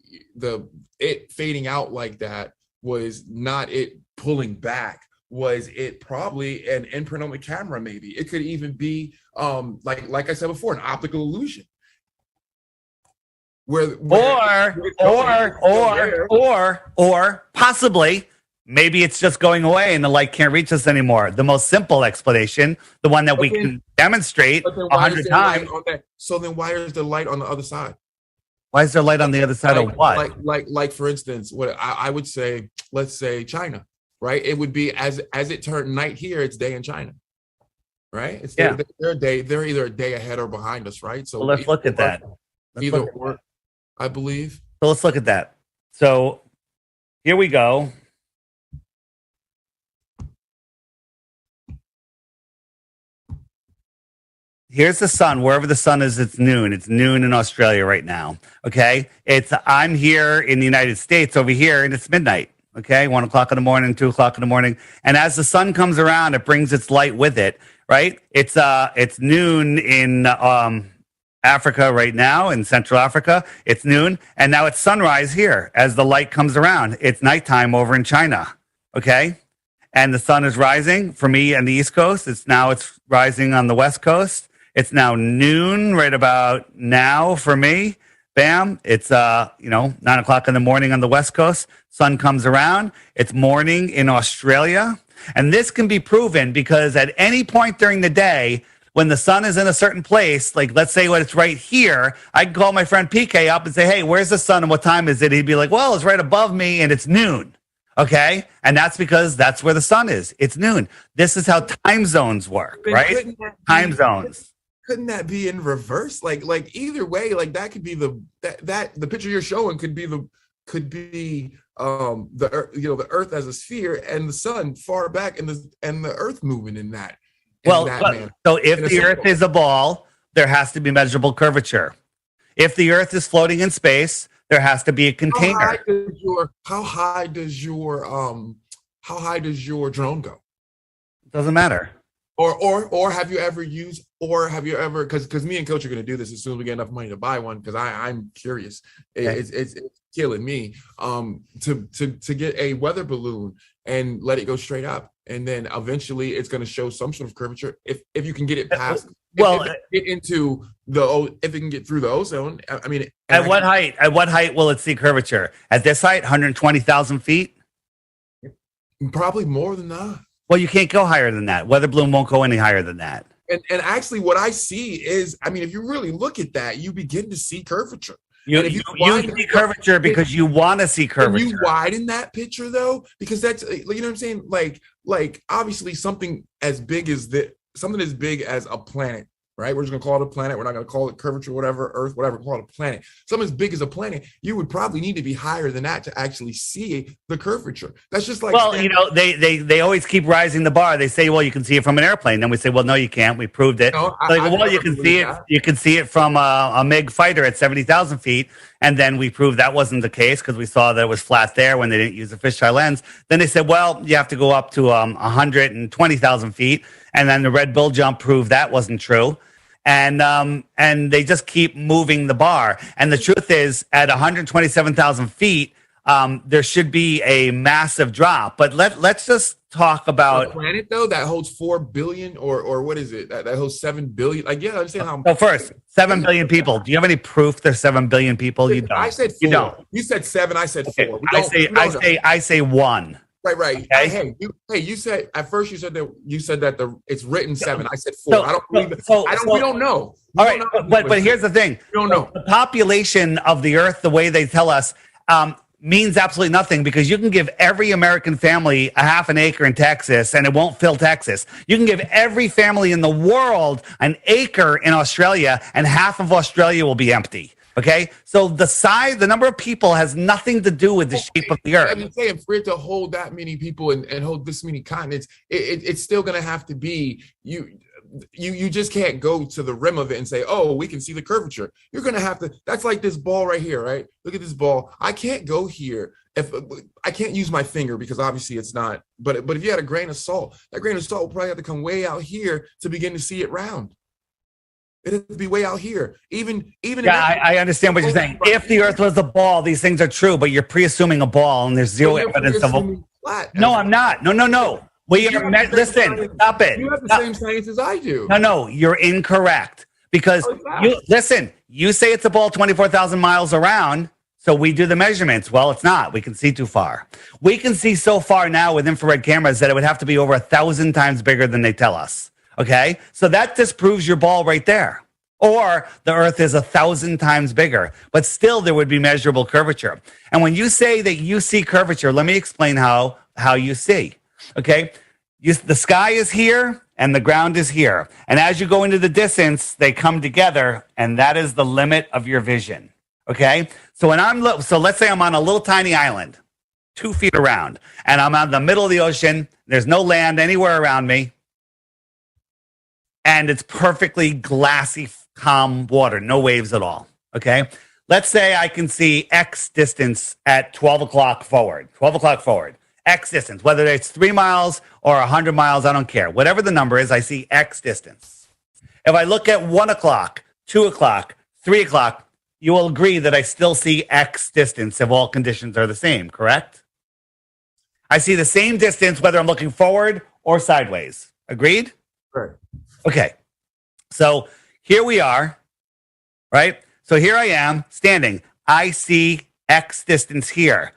it fading out like that was not it pulling back. Was it probably an imprint on the camera? Maybe it could even be like I said before, an optical illusion. Or possibly. Maybe it's just going away and the light can't reach us anymore. The most simple explanation, the one that we can demonstrate 100 times. So then why is the light on the other side? Why is there light on the other side of what? Like for instance, what I would say, let's say China, right? It would be as it turned night here, it's day in China, right? It's their day. They're either a day ahead or behind us, right? So let's look at that. I believe. So let's look at that. So here we go. Here's the sun. Wherever the sun is, it's noon. It's noon in Australia right now. Okay. I'm here in the United States over here, and it's midnight. Okay. 1 o'clock in the morning, 2 o'clock in the morning. And as the sun comes around, it brings its light with it. Right. It's noon in Africa right now, in Central Africa. It's noon. And now it's sunrise here as the light comes around. It's nighttime over in China. Okay. And the sun is rising for me on the East Coast. It's rising on the West Coast. It's now noon right about now for me. Bam. It's 9 o'clock in the morning on the West Coast. Sun comes around. It's morning in Australia. And this can be proven because at any point during the day, when the sun is in a certain place, like let's say when it's right here, I can call my friend PK up and say, hey, where's the sun and what time is it? He'd be like, well, it's right above me and it's noon. Okay. And that's because that's where the sun is. It's noon. This is how time zones work, right? Time zones. Couldn't that be in reverse? Like either way, like that could be the picture you're showing could be the Earth as a sphere and the sun far back and the Earth moving in that. So if the Earth is a ball, there has to be measurable curvature. If the Earth is floating in space, there has to be a container. How high does your drone go? Doesn't matter. Or have you ever because me and Coach are going to do this as soon as we get enough money to buy one, because I'm curious. It's killing me to get a weather balloon and let it go straight up, and then eventually it's going to show some sort of curvature if you can get it past if it can get through the ozone. I mean, at what height will it see curvature? At this height, 120,000 feet? Probably more than that. Well, you can't go higher than that. Weather balloon won't go any higher than that. And actually what I see is, I mean, if you really look at that, you begin to see curvature. You see curvature because you want to see curvature. Can you widen that picture though? Because that's, you know what I'm saying? Like obviously something as big as a planet, right? We're just gonna call it a planet. We're not gonna call it curvature, whatever, Earth, whatever, call it a planet. Something as big as a planet, you would probably need to be higher than that to actually see the curvature. That's just like, well, they always keep rising the bar. They say, well, you can see it from an airplane. Then we say, well, no, you can't. We proved it. No, you can see it. You can see it from a MiG fighter at 70,000 feet. And then we proved that wasn't the case because we saw that it was flat there when they didn't use a fisheye lens. Then they said, well, you have to go up to 120,000 feet. And then the Red Bull jump proved that wasn't true. And they just keep moving the bar. And the truth is, at 127,000 feet, there should be a massive drop. But let's just talk about a planet though that holds 4 billion or what is it that holds 7 billion? Like, yeah, I'm saying how. So first, 7 billion people. Do you have any proof there's 7 billion people? You don't. I said 4. You don't. You said 7. I said 4. I say 1. Right. Okay. You said at first you said that it's written 7. I said 4. I don't believe it. We don't know. All right, but here's the thing. We don't know. The population of the Earth, the way they tell us, means absolutely nothing because you can give every American family a half an acre in Texas and it won't fill Texas. You can give every family in the world an acre in Australia and half of Australia will be empty. Okay, so the number of people has nothing to do with the shape of the earth. I'm saying for it to hold that many people and hold this many continents, it's still going to have to be you just can't go to the rim of it and say, oh, we can see the curvature. You're going to have to. That's like this ball right here, right? Look at this ball. I can't go here if I can't use my finger because obviously it's not. But if you had a grain of salt, that grain of salt will probably have to come way out here to begin to see it round. It'd be way out here. Even yeah, I understand what you're saying. If the Earth was a ball, these things are true, but you're pre-assuming a ball, and there's zero evidence of a. No, I'm not. No. We are. Listen, stop it. You have the same science as I do. No, you're incorrect because you say it's a ball 24,000 miles around. So we do the measurements. Well, it's not. We can see too far. We can see so far now with infrared cameras that it would have to be over 1,000 times bigger than they tell us. Okay, so that disproves your ball right there. Or the Earth is 1,000 times bigger, but still there would be measurable curvature. And when you say that you see curvature, let me explain how you see. Okay, the sky is here and the ground is here. And as you go into the distance, they come together, and that is the limit of your vision. Okay, so let's say I'm on a little tiny island, 2 feet around, and I'm out in the middle of the ocean. There's no land anywhere around me. And it's perfectly glassy, calm water, no waves at all. Okay. Let's say I can see X distance at 12 o'clock forward, X distance, whether it's 3 miles or 100 miles, I don't care. Whatever the number is, I see X distance. If I look at 1 o'clock, 2 o'clock, 3 o'clock, you will agree that I still see X distance if all conditions are the same, correct? I see the same distance whether I'm looking forward or sideways. Agreed? Right. Okay, so here we are, right? So here I am standing. I see X distance here.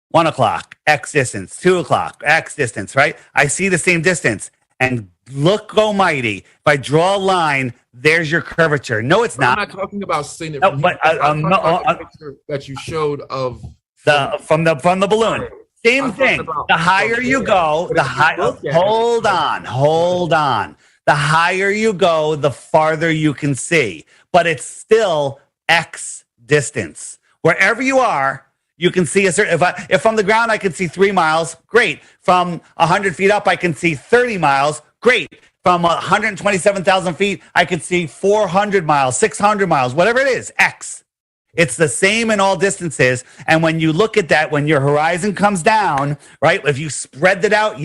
1 o'clock, X distance. 2 o'clock, X distance, right? I see the same distance. And look almighty, if I draw a line, there's your curvature. No, it's not. I'm not talking about seeing it. No, but that you showed of from the balloon. Same thing. The higher you go, the higher. Hold on. The higher you go, the farther you can see. But it's still X distance. Wherever you are, you can see a certain. If from the ground I can see 3 miles, great. From 100 feet up, I can see 30 miles, great. From 127,000 feet, I could see 400 miles, 600 miles, whatever it is, X. It's the same in all distances. And when you look at that, when your horizon comes down, right, if you spread it out,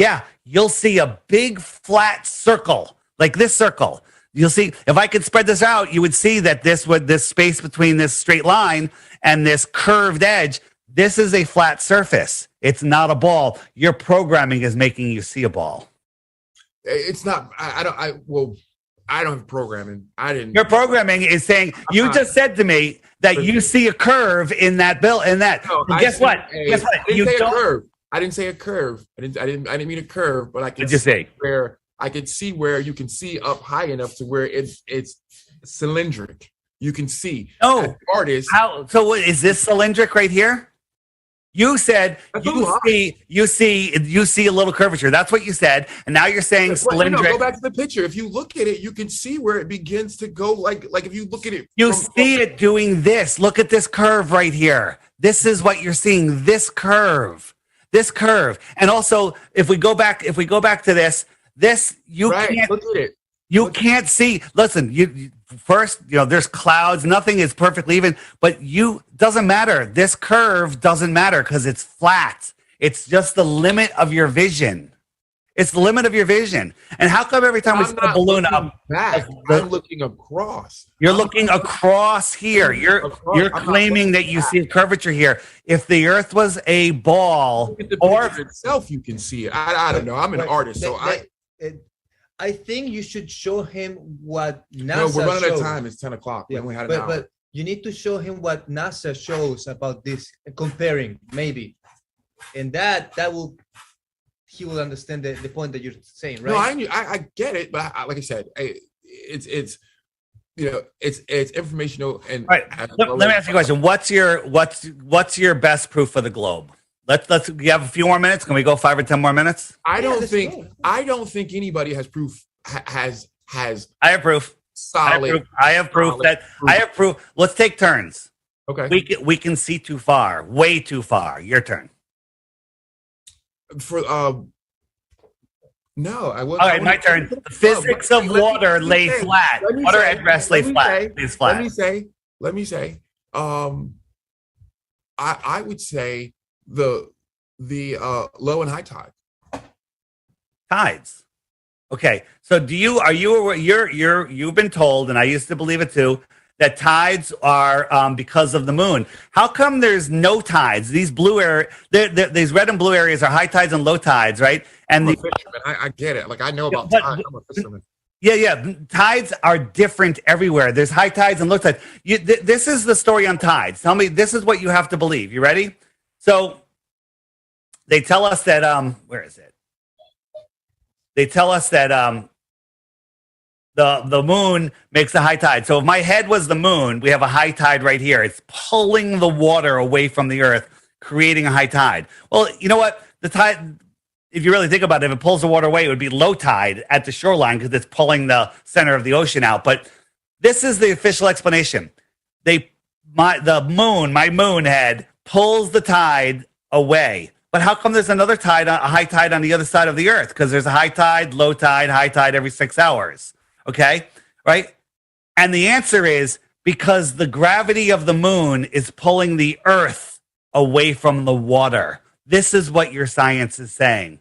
you'll see a big flat circle. Like this circle, you'll see. If I could spread this out, you would see that this space between this straight line and this curved edge. This is a flat surface. It's not a ball. Your programming is making you see a ball. It's not. I don't have programming. I didn't. Your programming is saying you just said to me that you see a curve in that bill. In that. No, guess what? Guess what? I didn't say a curve. I didn't say a curve. I didn't mean a curve. But I can. What'd you say? Where I could see where you can see up high enough to where it's cylindric. You can see. Oh, artist. How? So what is this cylindric right here? You said you see a little curvature. That's what you said, and now you're saying cylindric. Go back to the picture. If you look at it, you can see where it begins to go. Like if you look at it, you see it doing this. Look at this curve right here. This is what you're seeing. This curve, and also if we go back to this you can't look at it. You can't see. Listen, there's clouds. Nothing is perfectly even, but doesn't matter. This curve doesn't matter because it's flat. It's just the limit of your vision. It's the limit of your vision. And how come every time we set a balloon up, I'm looking across. You're looking across here. You're claiming that you see a curvature here. If the Earth was a ball, or itself, you can see it. I don't know. I'm an artist, so I think you should show him what NASA No, we're running out of showed. time. It's 10 o'clock. Yeah, we had an hour. But you need to show him what NASA shows about this, comparing maybe, and that will he will understand the point that you're saying, right? No, I get it, but like I said, it's it's informational. And all right, let me ask you a question. What's your best proof for the globe? Let's. You have a few more minutes. Can we go 5 or 10 more minutes? I don't think anybody has proof. Has I have proof. Solid. I have proof. Let's take turns. Okay. We can see too far, way too far. Your turn. No, I will. All right, my turn. The physics of water lay flat. Water at rest lay flat. Lays flat. Let me say. I would say the low and high tide. Tides. Okay, so you've been told, and I used to believe it too, that tides are because of the moon. How come there's no tides? These these red and blue areas are high tides and low tides, right? And I'm a fisherman. I get it. Like I know about tides. I'm a fisherman. Yeah. Tides are different everywhere. There's high tides and low tides. This is the story on tides. Tell me, this is what you have to believe. You ready? So they tell us that where is it? They tell us that the moon makes a high tide. So if my head was the moon, we have a high tide right here. It's pulling the water away from the earth, creating a high tide. Well, you know what? The tide, if you really think about it, if it pulls the water away, it would be low tide at the shoreline because it's pulling the center of the ocean out. But this is the official explanation. My moon head pulls the tide away. But how come there's another tide, a high tide on the other side of the earth? Because there's a high tide, low tide, high tide every 6 hours. Okay, right? And the answer is because the gravity of the moon is pulling the earth away from the water. This is what your science is saying.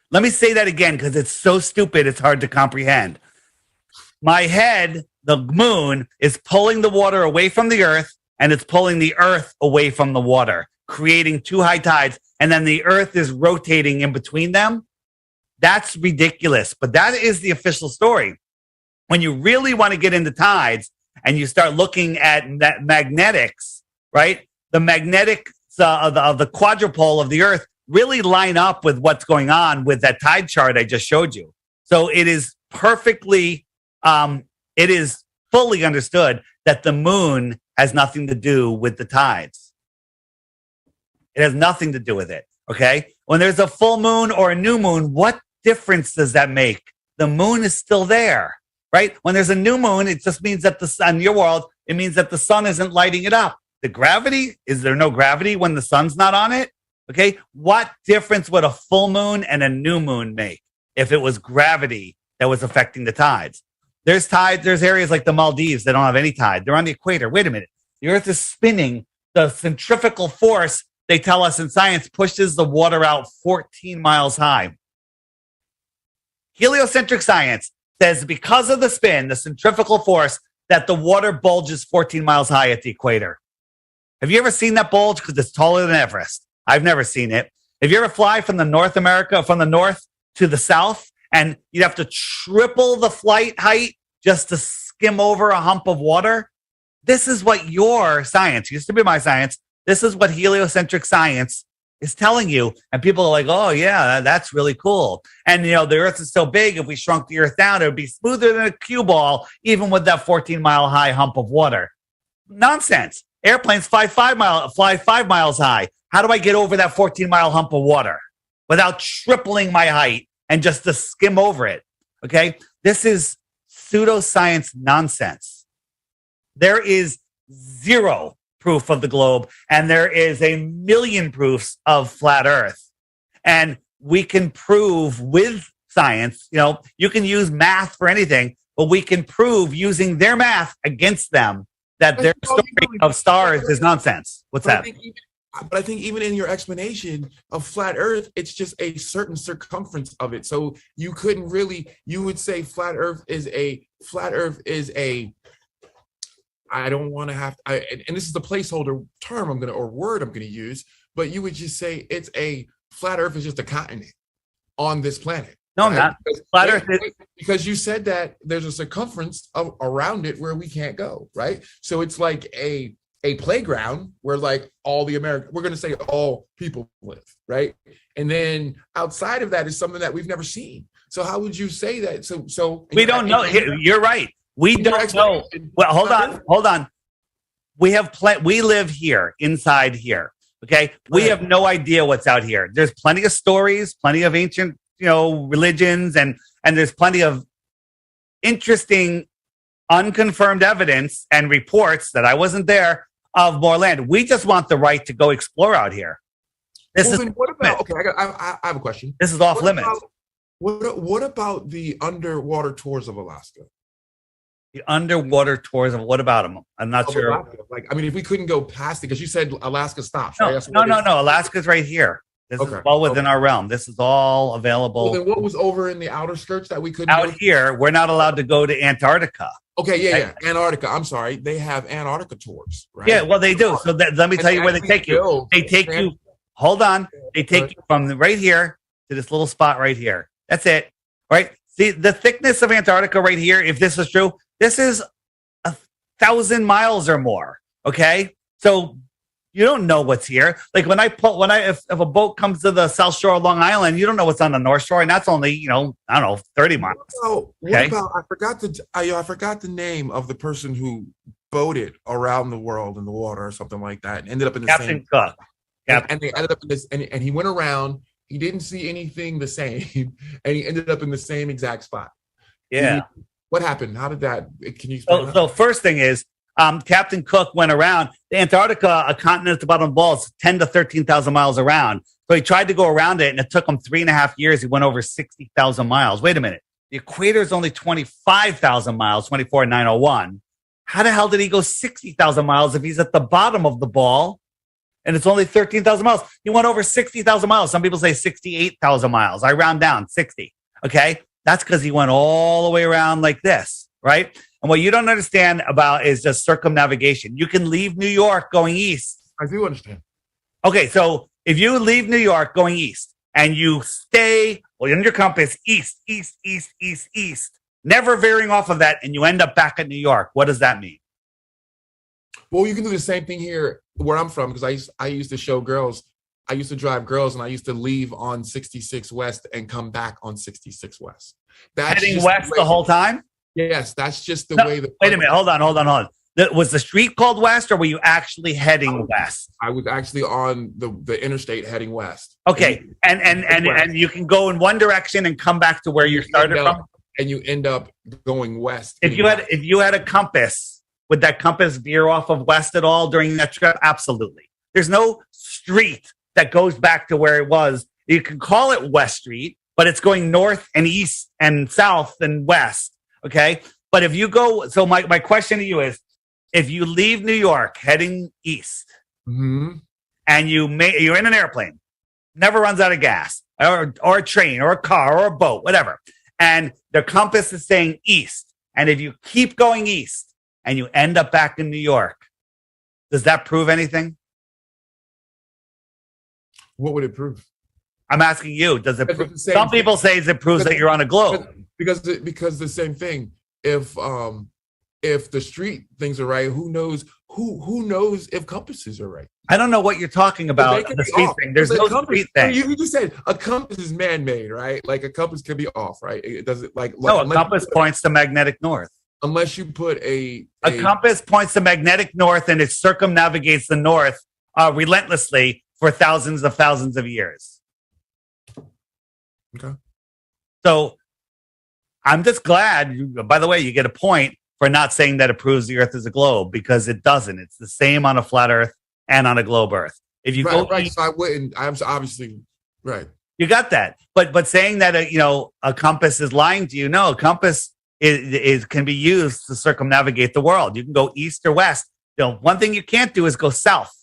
Let me say that again because it's so stupid, it's hard to comprehend. My head, the moon, is pulling the water away from the earth, and it's pulling the earth away from the water, creating two high tides, and then the earth is rotating in between them. That's ridiculous, but that is the official story. When you really want to get into tides and you start looking at magnetics, right? The magnetics of the quadrupole of the earth really line up with what's going on with that tide chart I just showed you. So it is perfectly, it is fully understood that the moon has nothing to do with the tides. It has nothing to do with it, okay? When there's a full moon or a new moon, what difference does that make? The moon is still there, right? When there's a new moon, it just means that the sun, in your world, it means that the sun isn't lighting it up. The gravity, is there no gravity when the sun's not on it? Okay, what difference would a full moon and a new moon make if it was gravity that was affecting the tides? There's tides, there's areas like the Maldives that don't have any tide. They're on the equator. Wait a minute. The earth is spinning. The centrifugal force, they tell us in science, pushes the water out 14 miles high. Heliocentric science says because of the spin, the centrifugal force, that the water bulges 14 miles high at the equator. Have you ever seen that bulge? Because it's taller than Everest. I've never seen it. If you ever fly from the north to the south, and you'd have to triple the flight height just to skim over a hump of water, this is what your science, used to be my science, this is what heliocentric science is telling you. And people are like, oh, yeah, that's really cool. And, you know, the earth is so big, if we shrunk the earth down, it would be smoother than a cue ball, even with that 14-mile high hump of water. Nonsense. Airplanes fly 5 miles high. How do I get over that 14-mile hump of water without tripling my height and just to skim over it? Okay? This is pseudoscience nonsense. There is zero proof of the globe, and there is a million proofs of flat Earth. And we can prove with science, you know, you can use math for anything, but we can prove using their math against them that their story of stars is nonsense. What's that? But I think even in your explanation of flat Earth, it's just a certain circumference of it. So you couldn't really, you would say flat Earth is a, I don't want to have, and this is the placeholder term or word I'm going to use, but you would just say it's a flat Earth is just a continent on this planet. No, I'm not. Flat Earth is, because you said that there's a circumference around it where we can't go, right? So it's like a playground where like all the we're going to say all people live, right? And then outside of that is something that we've never seen. So how would you say that? So we don't know. You're right. We don't know. Well, hold on. We have we live here, inside here. Okay, we have no idea what's out here. There's plenty of stories, plenty of ancient, religions, and there's plenty of interesting, unconfirmed evidence and reports that I wasn't there of more land. We just want the right to go explore out here. What about? Okay, I have a question. This is off limits. What about the underwater tours of Alaska? The underwater tours of what about them? I'm not sure. Alaska. If we couldn't go past it, because you said Alaska stops. No, right? no. Alaska's right here. This is all within our realm. This is all available. Well, then what was over in the outer skirts that we couldn't out here? We're not allowed to go to Antarctica. Okay, yeah. Antarctica. I'm sorry. They have Antarctica tours, right? Yeah, well, they do. So let me tell you where they take you. They take you. Hold on. They take you from right here to this little spot right here. That's it. Right? See the thickness of Antarctica right here. If this is true, this is 1,000 miles or more. Okay, so you don't know what's here. Like if a boat comes to the South Shore of Long Island, you don't know what's on the North Shore, and that's only 30 miles. Oh, what about? I forgot the name of the person who boated around the world in the water or something like that, and ended up in the Captain Cook. And they ended up in this, and he went around. He didn't see anything the same, and he ended up in the same exact spot. Yeah. What happened? How did that? Can you explain? So first thing is, Captain Cook went around the Antarctica, a continent at the bottom of the ball. It's 10 to 13,000 miles around. So he tried to go around it, and it took him 3.5 years. He went over 60,000 miles. Wait a minute. The equator is only 25,000 miles, 24,901. How the hell did he go 60,000 miles if he's at the bottom of the ball? And it's only 13,000 miles. He went over 60,000 miles. Some people say 68,000 miles. I round down 60. Okay. That's because he went all the way around like this, right? And what you don't understand about is just circumnavigation. You can leave New York going east. I do understand. Okay. So if you leave New York going east and you stay in your compass east, never veering off of that, and you end up back at New York, what does that mean? Well, you can do the same thing here where I'm from, because I used to show girls. I used to drive girls, and I used to leave on 66 West and come back on 66 West. Heading west the whole time? Yes, that's just the way. Wait a minute. Hold on. Was the street called west, or were you actually heading west? I was actually on the interstate heading west. Okay, and you can go in one direction and come back to where you started from, and you end up going west. If you had a compass, would that compass veer off of west at all during that trip? Absolutely. There's no street that goes back to where it was. You can call it West Street, but it's going north and east and south and west. Okay. But if you go, so my question to you is, if you leave New York heading east, and you're in an airplane, never runs out of gas, or a train or a car or a boat, whatever, and the compass is saying east, and if you keep going east and you end up back in New York, does that prove anything? What would it prove? I'm asking you. Does it? Some people say it proves that you're on a globe. Because the same thing. If the street things are right, who knows? Who knows if compasses are right? I don't know what you're talking about. The street thing. There's no street thing. You just said a compass is man-made, right? Like a compass can be off, right? It doesn't a compass points to magnetic north. Unless you put a compass points to magnetic north, and it circumnavigates the north relentlessly for thousands of years. Okay. So I'm just glad, by the way, you get a point for not saying that it proves the earth is a globe, because it doesn't. It's the same on a flat earth and on a globe earth. If you go right, so I wouldn't. I'm obviously right. You got that. But saying that a compass is lying to you, no, a compass can be used to circumnavigate the world. You can go east or west. One thing you can't do is go south.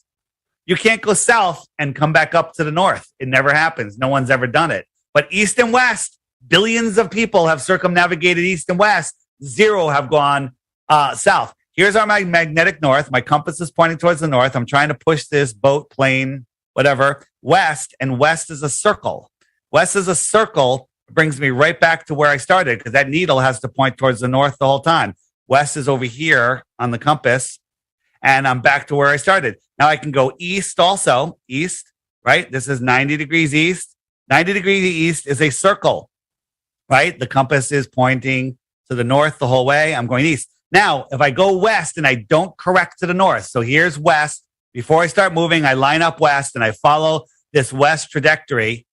You can't go south and come back up to the north. It never happens. No one's ever done it. But east and west, billions of people have circumnavigated east and west. 0 have gone south. Here's our magnetic north. My compass is pointing towards the north. I'm trying to push this boat, plane, whatever, west, and west is a circle. West is a circle. Brings me right back to where I started, because that needle has to point towards the north the whole time. West is over here on the compass, and I'm back to where I started. Now I can go east also, east, right? This is 90 degrees east. 90 degrees east is a circle, right? The compass is pointing to the north the whole way. I'm going east. Now, if I go west and I don't correct to the north, so here's west. Before I start moving, I line up west and I follow this west trajectory.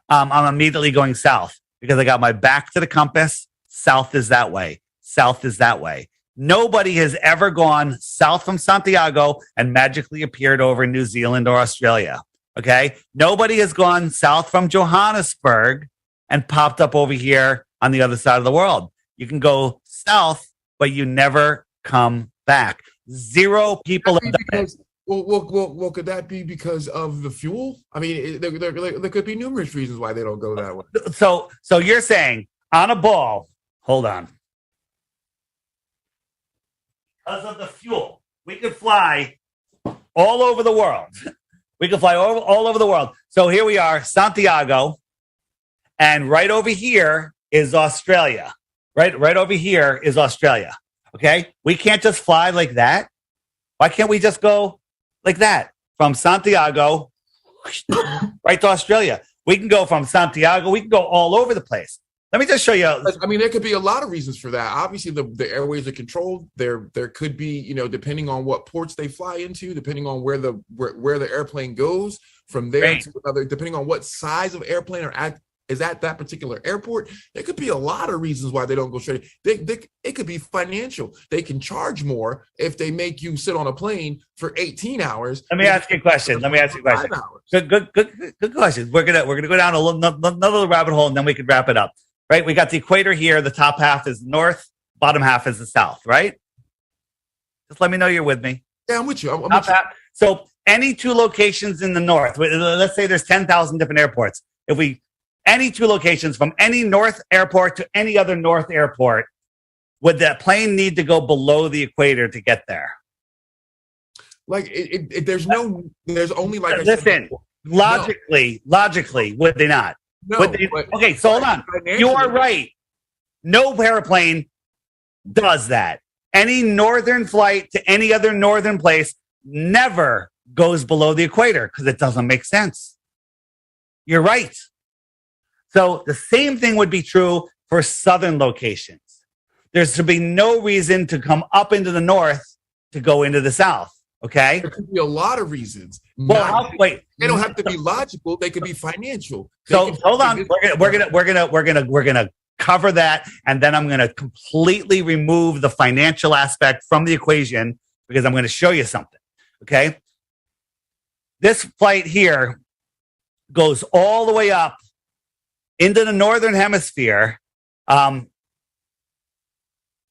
I'm immediately going south because I got my back to the compass. South is that way. South is that way. Nobody has ever gone south from Santiago and magically appeared over in New Zealand or Australia. Okay. Nobody has gone south from Johannesburg and popped up over here on the other side of the world. You can go south, but you never come back. Zero people have done it. Well, could that be because of the fuel? I mean, there could be numerous reasons why they don't go that way. So you're saying on a ball, hold on. Because of the fuel, we could fly all over the world. We could fly all over the world. So here we are, Santiago, and right over here is Australia. Right over here is Australia. Okay, we can't just fly like that. Why can't we just go like that from Santiago right to Australia? We can go from Santiago. We can go all over the place. Let me just show you. I mean, there could be a lot of reasons for that. Obviously, the airways are controlled. There could be, depending on what ports they fly into, depending on where the airplane goes from there to another, depending on what size of airplane is at that particular airport. There could be a lot of reasons why they don't go straight. It could be financial. They can charge more if they make you sit on a plane for 18 hours. Let me ask you a question. Good question. We're gonna go down another rabbit hole, and then we can wrap it up. Right? We got the equator here. The top half is north, bottom half is the south, right? Just let me know you're with me. Yeah, I'm with you. So any two locations in the north, let's say there's 10,000 different airports. Any two locations from any north airport to any other north airport, would that plane need to go below the equator to get there? Like there's only like listen, logically, would they not? No, okay, so hold on. You are right. No airplane does that. Any northern flight to any other northern place never goes below the equator because it doesn't make sense. You're right. So the same thing would be true for southern locations. There's to be no reason to come up into the north to go into the south. Okay, there could be a lot of reasons. Well, wait. They don't have to be logical. They could be financial. So hold on. We're gonna cover that, and then I'm gonna completely remove the financial aspect from the equation because I'm gonna show you something. Okay, this flight here goes all the way up into the northern hemisphere, and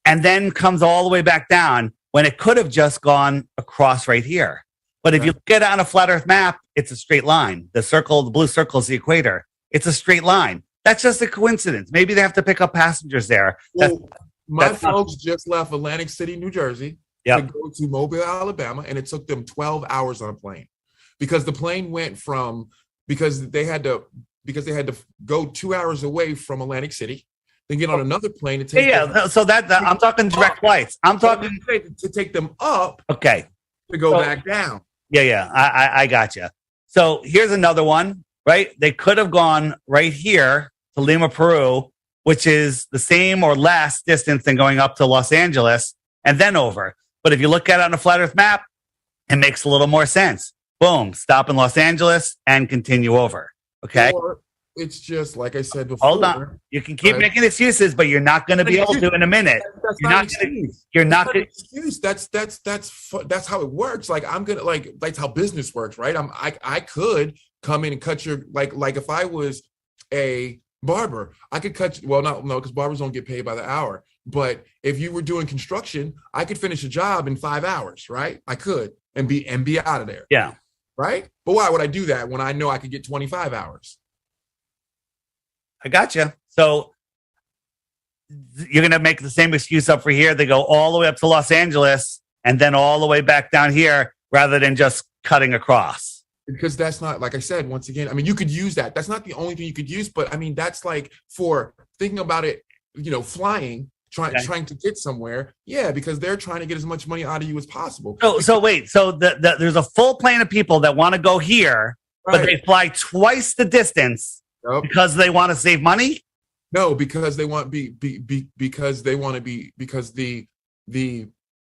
then comes all the way back down. When it could have just gone across right here. But if you look at it on a flat Earth map, it's a straight line. The blue circle is the equator. It's a straight line. That's just a coincidence. Maybe they have to pick up passengers there. Well, my folks just left Atlantic City, New Jersey to go to Mobile, Alabama, and it took them 12 hours on a plane because the plane went from, because they had to go 2 hours away from Atlantic City. Then get on another plane to take. So that I'm talking direct flights. I'm talking to take them up. Okay. To go back down. Yeah. I got you. So here's another one. Right? They could have gone right here to Lima, Peru, which is the same or less distance than going up to Los Angeles and then over. But if you look at it on a flat Earth map, it makes a little more sense. Boom. Stop in Los Angeles and continue over. Okay. Or it's just like I said before. Hold on. You can keep making excuses, but you're not going to be able to in a minute. You're not going to. Excuse. That's how it works. Like I'm gonna that's how business works, right? I could come in and cut your like if I was a barber, I could cut. Well, no, because barbers don't get paid by the hour. But if you were doing construction, I could finish a job in 5 hours, right? I could and be out of there. Yeah. Right. But why would I do that when I know I could get 25 hours? I got you. So you're going to make the same excuse up for here. They go all the way up to Los Angeles and then all the way back down here rather than just cutting across. Because that's not, like I said, once again, I mean, you could use that. That's not the only thing you could use, but I mean, that's like for thinking about it, flying, trying to get somewhere. Yeah, because they're trying to get as much money out of you as possible. So wait, so there's a full plane of people that want to go here, but they fly twice the distance. Because they want to save money? No, because they want because they want to be because the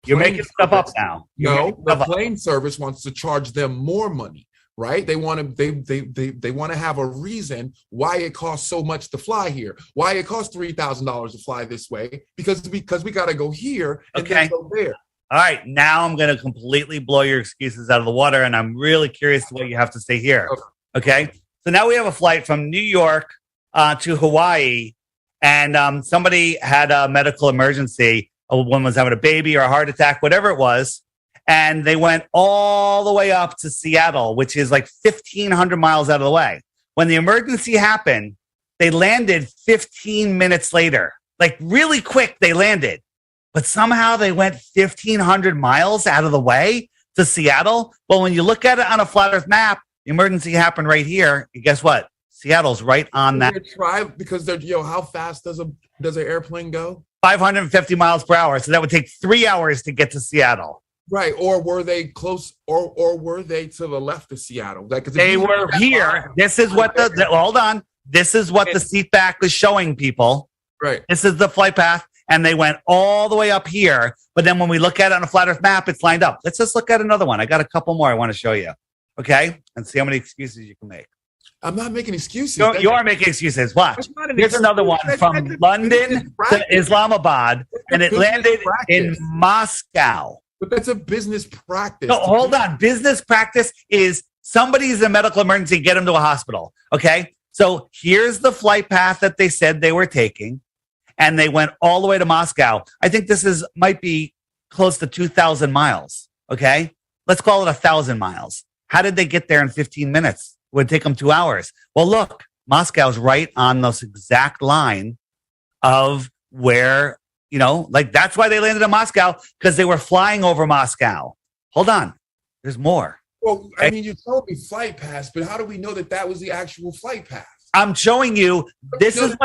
You're making stuff up now. No, the plane service wants to charge them more money, right? They want to they want to have a reason why it costs so much to fly here, why it costs $3,000 to fly this way, because we got to go here and then go there. All right, now I'm going to completely blow your excuses out of the water, and I'm really curious what you have to say here. Okay, so now we have a flight from New York to Hawaii, and somebody had a medical emergency. A woman was having a baby or a heart attack, whatever it was, and they went all the way up to Seattle, which is like 1,500 miles out of the way. When the emergency happened, they landed 15 minutes later. Like really quick, they landed. But somehow they went 1,500 miles out of the way to Seattle. Well, when you look at it on a flat Earth map, the emergency happened right here. And guess what? Seattle's right on that. Because they're, how fast does an airplane go? 550 miles per hour. So that would take 3 hours to get to Seattle. Right. Or were they close? Or were they to the left of Seattle? Like, they were here. This is what hold on. This is what the seat back was showing people. Right. This is the flight path. And they went all the way up here. But then when we look at it on a flat Earth map, it's lined up. Let's just look at another one. I got a couple more I want to show you. Okay? And see how many excuses you can make. I'm not making excuses. No, you are making excuses. Watch. Here's another one from London to Islamabad, and it landed in Moscow. But that's a business practice. No, hold on. Business practice is somebody's in a medical emergency, get them to a hospital. Okay? So here's the flight path that they said they were taking. And they went all the way to Moscow. I think this might be close to 2,000 miles. Okay, let's call it 1,000 miles. How did they get there in 15 minutes? It would take them 2 hours. Well, look, Moscow's right on this exact line of where that's why they landed in Moscow, because they were flying over Moscow. Hold on, there's more. Well, I mean, you told me flight path, but how do we know that was the actual flight path? I'm showing you. This is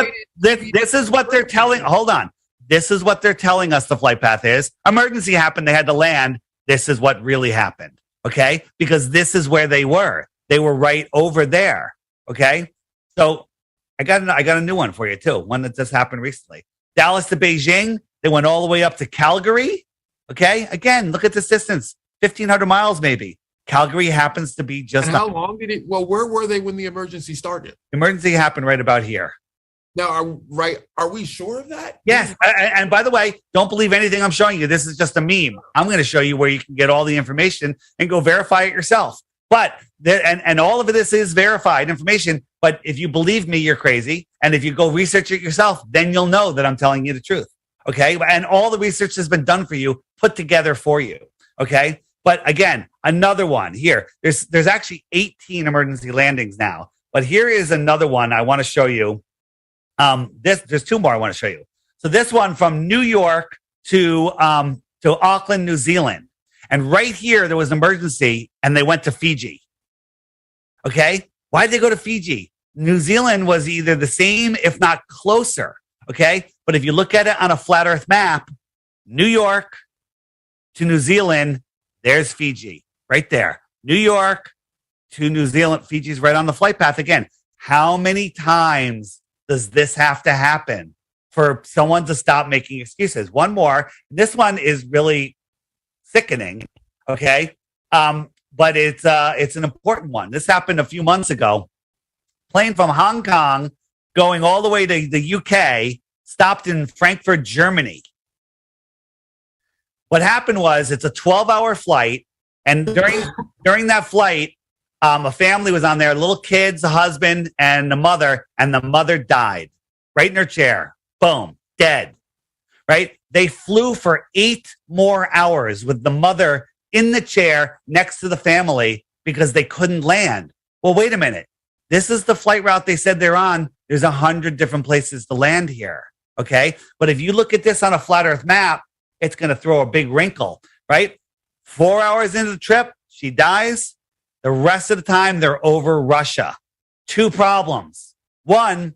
what they're telling. Hold on. This is what they're telling us the flight path is. Emergency happened. They had to land. This is what really happened. Okay, because this is where they were. They were right over there. Okay, so I got a new one for you too. One that just happened recently. Dallas to Beijing. They went all the way up to Calgary. Okay, again, look at this distance. 1,500 miles maybe. Calgary happens to be just. And how long did it? Well, where were they when the emergency started? Emergency happened right about here. Now, are we sure of that? Yes. And by the way, don't believe anything I'm showing you. This is just a meme. I'm going to show you where you can get all the information and go verify it yourself. But and all of this is verified information. But if you believe me, you're crazy. And if you go research it yourself, then you'll know that I'm telling you the truth. Okay. And all the research has been done for you, put together for you. Okay. But again, another one here. There's actually 18 emergency landings now. But here is another one I want to show you. There's two more I want to show you. So this one from New York to Auckland, New Zealand. And right here, there was an emergency and they went to Fiji. Okay. Why did they go to Fiji? New Zealand was either the same, if not closer. Okay. But if you look at it on a flat Earth map, New York to New Zealand, there's Fiji right there. New York to New Zealand. Fiji's right on the flight path again. How many times does this have to happen for someone to stop making excuses? One more. This one is really sickening. Okay. But it's an important one. This happened a few months ago. Plane from Hong Kong going all the way to the UK stopped in Frankfurt, Germany. What happened was it's a 12-hour flight, and during that flight, a family was on there, little kids, a husband, and the mother died right in her chair. Boom, dead. Right? They flew for 8 more hours with the mother in the chair next to the family because they couldn't land. Well, wait a minute. This is the flight route they said they're on. There's 100 different places to land here. Okay? But if you look at this on a flat Earth map, it's going to throw a big wrinkle, right? 4 hours into the trip, she dies. The rest of the time, they're over Russia. 2 problems. One,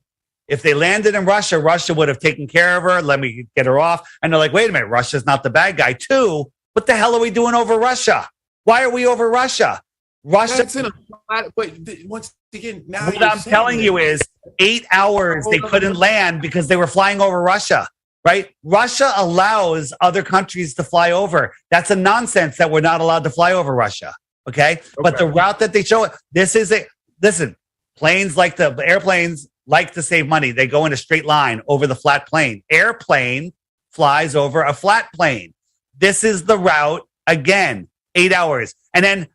if they landed in Russia, Russia would have taken care of her. Let me get her off. And they're like, wait a minute, Russia's not the bad guy. 2, what the hell are we doing over Russia? Why are we over Russia? Russia. That's in a flat, but once again, now what you're I'm telling saying you is 8 hours they couldn't land because they were flying over Russia, right? Russia allows other countries to fly over. That's a nonsense that we're not allowed to fly over Russia. Okay. But the route that they show, listen, airplanes like to save money. They go in a straight line over the flat plane. Airplane flies over a flat plane. This is the route again, 8 hours. And then,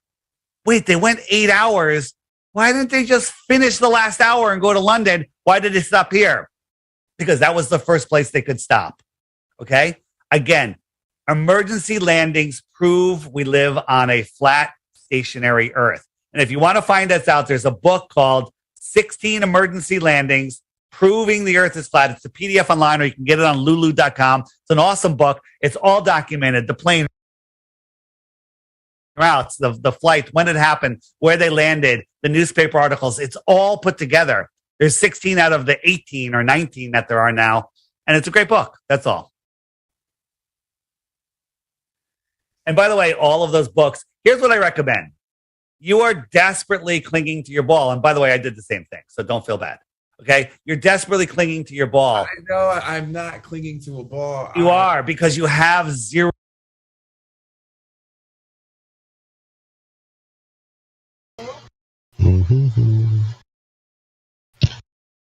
wait, they went 8 hours. Why didn't they just finish the last hour and go to London? Why did they stop here? Because that was the first place they could stop. Okay. Again, emergency landings prove we live on a flat, stationary Earth. And if you want to find us out, there's a book called 16 Emergency Landings Proving the Earth is Flat. It's a PDF online, or you can get it on lulu.com. It's an awesome book. It's all documented. The plane routes, the flight, when it happened, where they landed, the newspaper articles. It's all put together. There's 16 out of the 18 or 19 that there are now. And it's a great book. That's all. And by the way, all of those books, here's what I recommend. You are desperately clinging to your ball. And by the way, I did the same thing, so don't feel bad. Okay? You're desperately clinging to your ball. I know I'm not clinging to a ball. You are, because you have zero.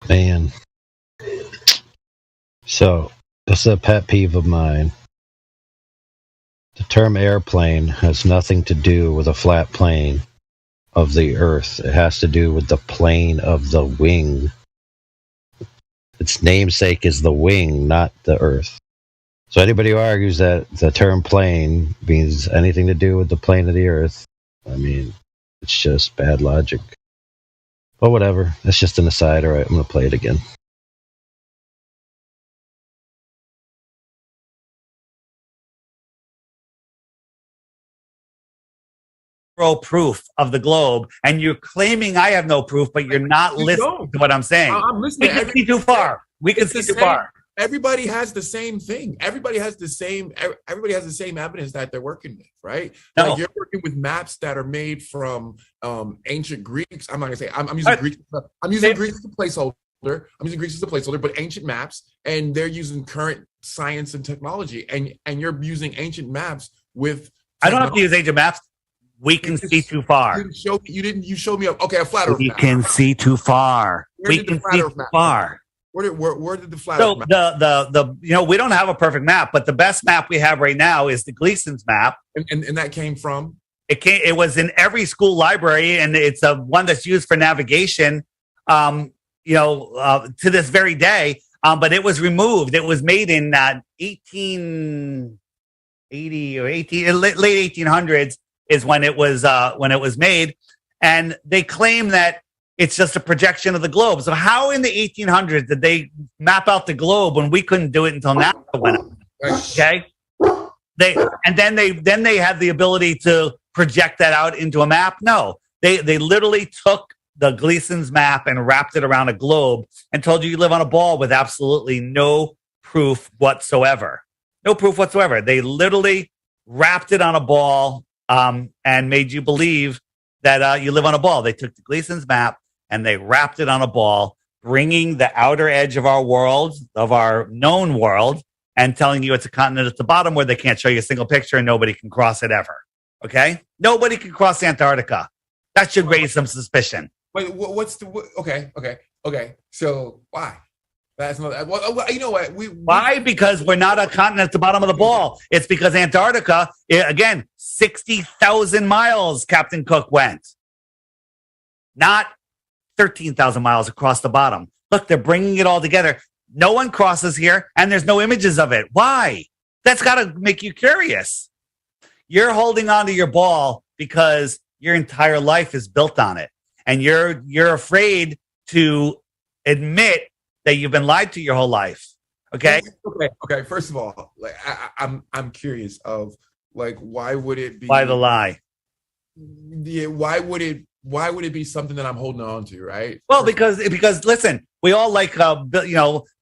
Man. So, this is a pet peeve of mine. The term airplane has nothing to do with a flat plane of the Earth. It has to do with the plane of the wing. Its namesake is the wing, not the Earth. So anybody who argues that the term plane means anything to do with the plane of the Earth, I mean, it's just bad logic. But whatever. That's just an aside. All right, I'm going to play it again. Proof of the globe, and you're claiming I have no proof, but you're not listening to what I'm saying. I'm listening. We can see too far. We can see too far. Everybody has the same thing. Everybody has the same evidence that they're working with, right? No. Like you're working with maps that are made from ancient Greeks. I'm not gonna say I'm using Greeks. I'm using Greeks as a placeholder. I'm using Greeks as a placeholder, but ancient maps, and they're using current science and technology, and you're using ancient maps with. I don't have to use ancient maps. We can see too far. You showed me a flat Earth map. We can see too far. We can see too far. Where did the flat Earth map? So we don't have a perfect map, but the best map we have right now is the Gleason's map. And that came from? It was in every school library, and it's a one that's used for navigation, to this very day. But it was removed. It was made in 1880 or late 1800s. Is when it was made, and they claim that it's just a projection of the globe. So how in the 1800s did they map out the globe when we couldn't do it until now? Okay, then they had the ability to project that out into a map. No, they literally took the Gleason's map and wrapped it around a globe and told you live on a ball with absolutely no proof whatsoever. No proof whatsoever. They literally wrapped it on a ball. And made you believe that you live on a ball. They took the Gleason's map and they wrapped it on a ball, bringing the outer edge of our world, of our known world, and telling you it's a continent at the bottom where they can't show you a single picture and nobody can cross it ever. Okay? Nobody can cross Antarctica. That should raise some suspicion. Wait, okay. So why? That's not. Well, you know what? Why? Because we're not a continent at the bottom of the ball. It's because Antarctica, again, 60,000 miles Captain Cook went. Not 13,000 miles across the bottom. Look, they're bringing it all together. No one crosses here, and there's no images of it. Why? That's got to make you curious. You're holding on to your ball because your entire life is built on it, and you're afraid to admit that you've been lied to your whole life. Okay. Okay. First of all, like I'm curious of like why would it be? Why the lie? Yeah. Why would it be something that I'm holding on to? Right. Well, because listen, we all like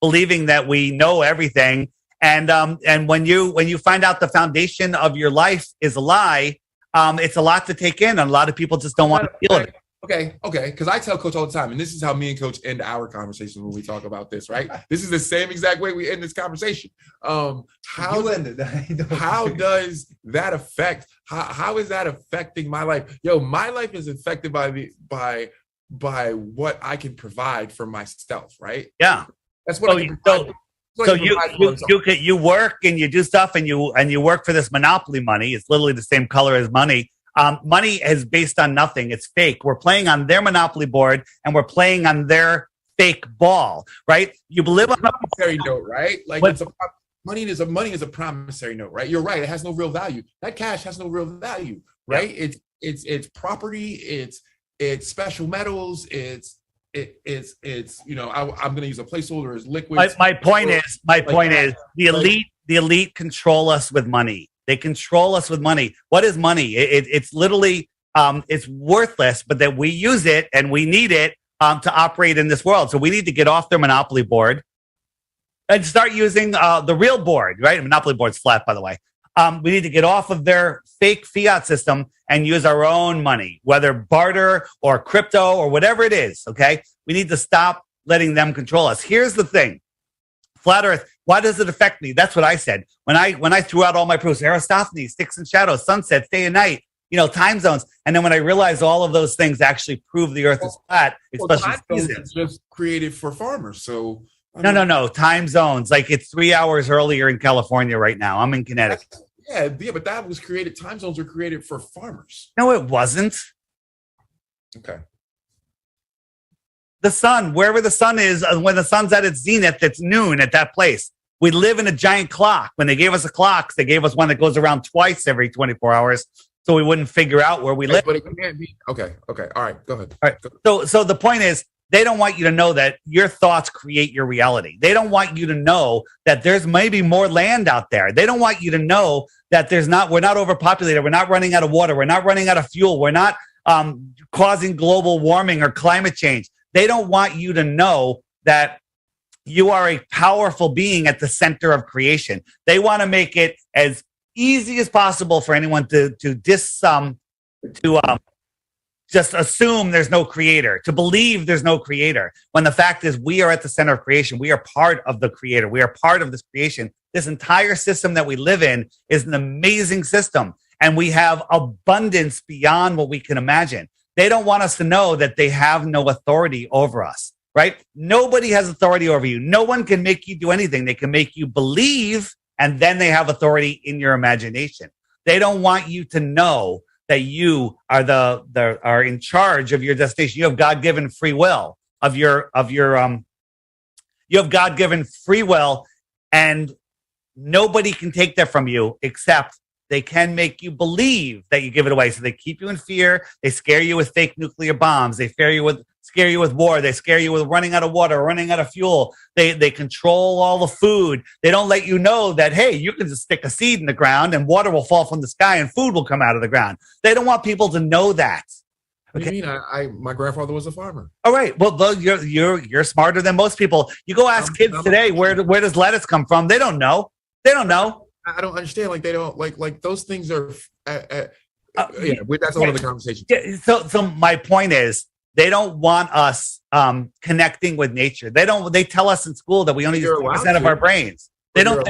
believing that we know everything, and when you find out the foundation of your life is a lie, it's a lot to take in, and a lot of people just don't want to feel it. Okay, because I tell Coach all the time, and this is how me and Coach end our conversations when we talk about this, right? This is the same exact way we end this conversation. How does that affect? How is that affecting my life? Yo, my life is affected by what I can provide for myself, right? Yeah, that's what. So you work and you do stuff and you work for this monopoly money. It's literally the same color as money. Money is based on nothing. It's fake. We're playing on their monopoly board and we're playing on their fake ball, right? You live on a promissory note, right? Like money is a promissory note, right? You're right. It has no real value. That cash has no real value, right? Yeah. It's property. It's special metals. It's I'm going to use a placeholder as liquid. My point is the elite control us with money. They control us with money. What is money? It's literally it's worthless, but that we use it and we need it to operate in this world. So we need to get off their monopoly board and start using the real board, right? Monopoly board's flat, by the way. We need to get off of their fake fiat system and use our own money, whether barter or crypto or whatever it is, okay? We need to stop letting them control us. Here's the thing. Flat Earth, why does it affect me? That's what I said. When I threw out all my proofs, Aristophanes, sticks and shadows, sunsets, day and night, time zones. And then when I realized all of those things actually prove the Earth is flat, especially seasons. It's just created for farmers. So No. Time zones. Like it's 3 hours earlier in California right now. I'm in Connecticut. Yeah, but that was created. Time zones were created for farmers. No, it wasn't. Okay. The sun, wherever the sun is, when the sun's at its zenith, it's noon at that place. We live in a giant clock. When they gave us a clock, they gave us one that goes around twice every 24 hours, so we wouldn't figure out where we live. But it can't be. Okay. All right. Go ahead. All right. So the point is, they don't want you to know that your thoughts create your reality. They don't want you to know that there's maybe more land out there. They don't want you to know that we're not overpopulated. We're not running out of water. We're not running out of fuel. We're not causing global warming or climate change. They don't want you to know that you are a powerful being at the center of creation. They want to make it as easy as possible for anyone to just assume there's no creator, to believe there's no creator, when the fact is we are at the center of creation. We are part of the creator. We are part of this creation. This entire system that we live in is an amazing system, and we have abundance beyond what we can imagine. They don't want us to know that they have no authority over us, right? Nobody has authority over you. No one can make you do anything. They can make you believe, and then they have authority in your imagination. They don't want you to know that you are are in charge of your destination. You have God-given free will you have God-given free will, and nobody can take that from you except they can make you believe that you give it away. So they keep you in fear. They scare you with fake nuclear bombs. They scare you with war. They scare you with running out of water, running out of fuel. They control all the food. They don't let you know that, hey, you can just stick a seed in the ground and water will fall from the sky and food will come out of the ground. They don't want people to know that. Okay. What do you mean? My grandfather was a farmer. All right. Well, you're smarter than most people. You go ask kids today, where does lettuce come from? They don't know. They don't know. I don't understand. Like they don't like those things are. That's a whole other conversation. Yeah, so my point is, they don't want us connecting with nature. They tell us in school that we only use 2% of our brains. They don't.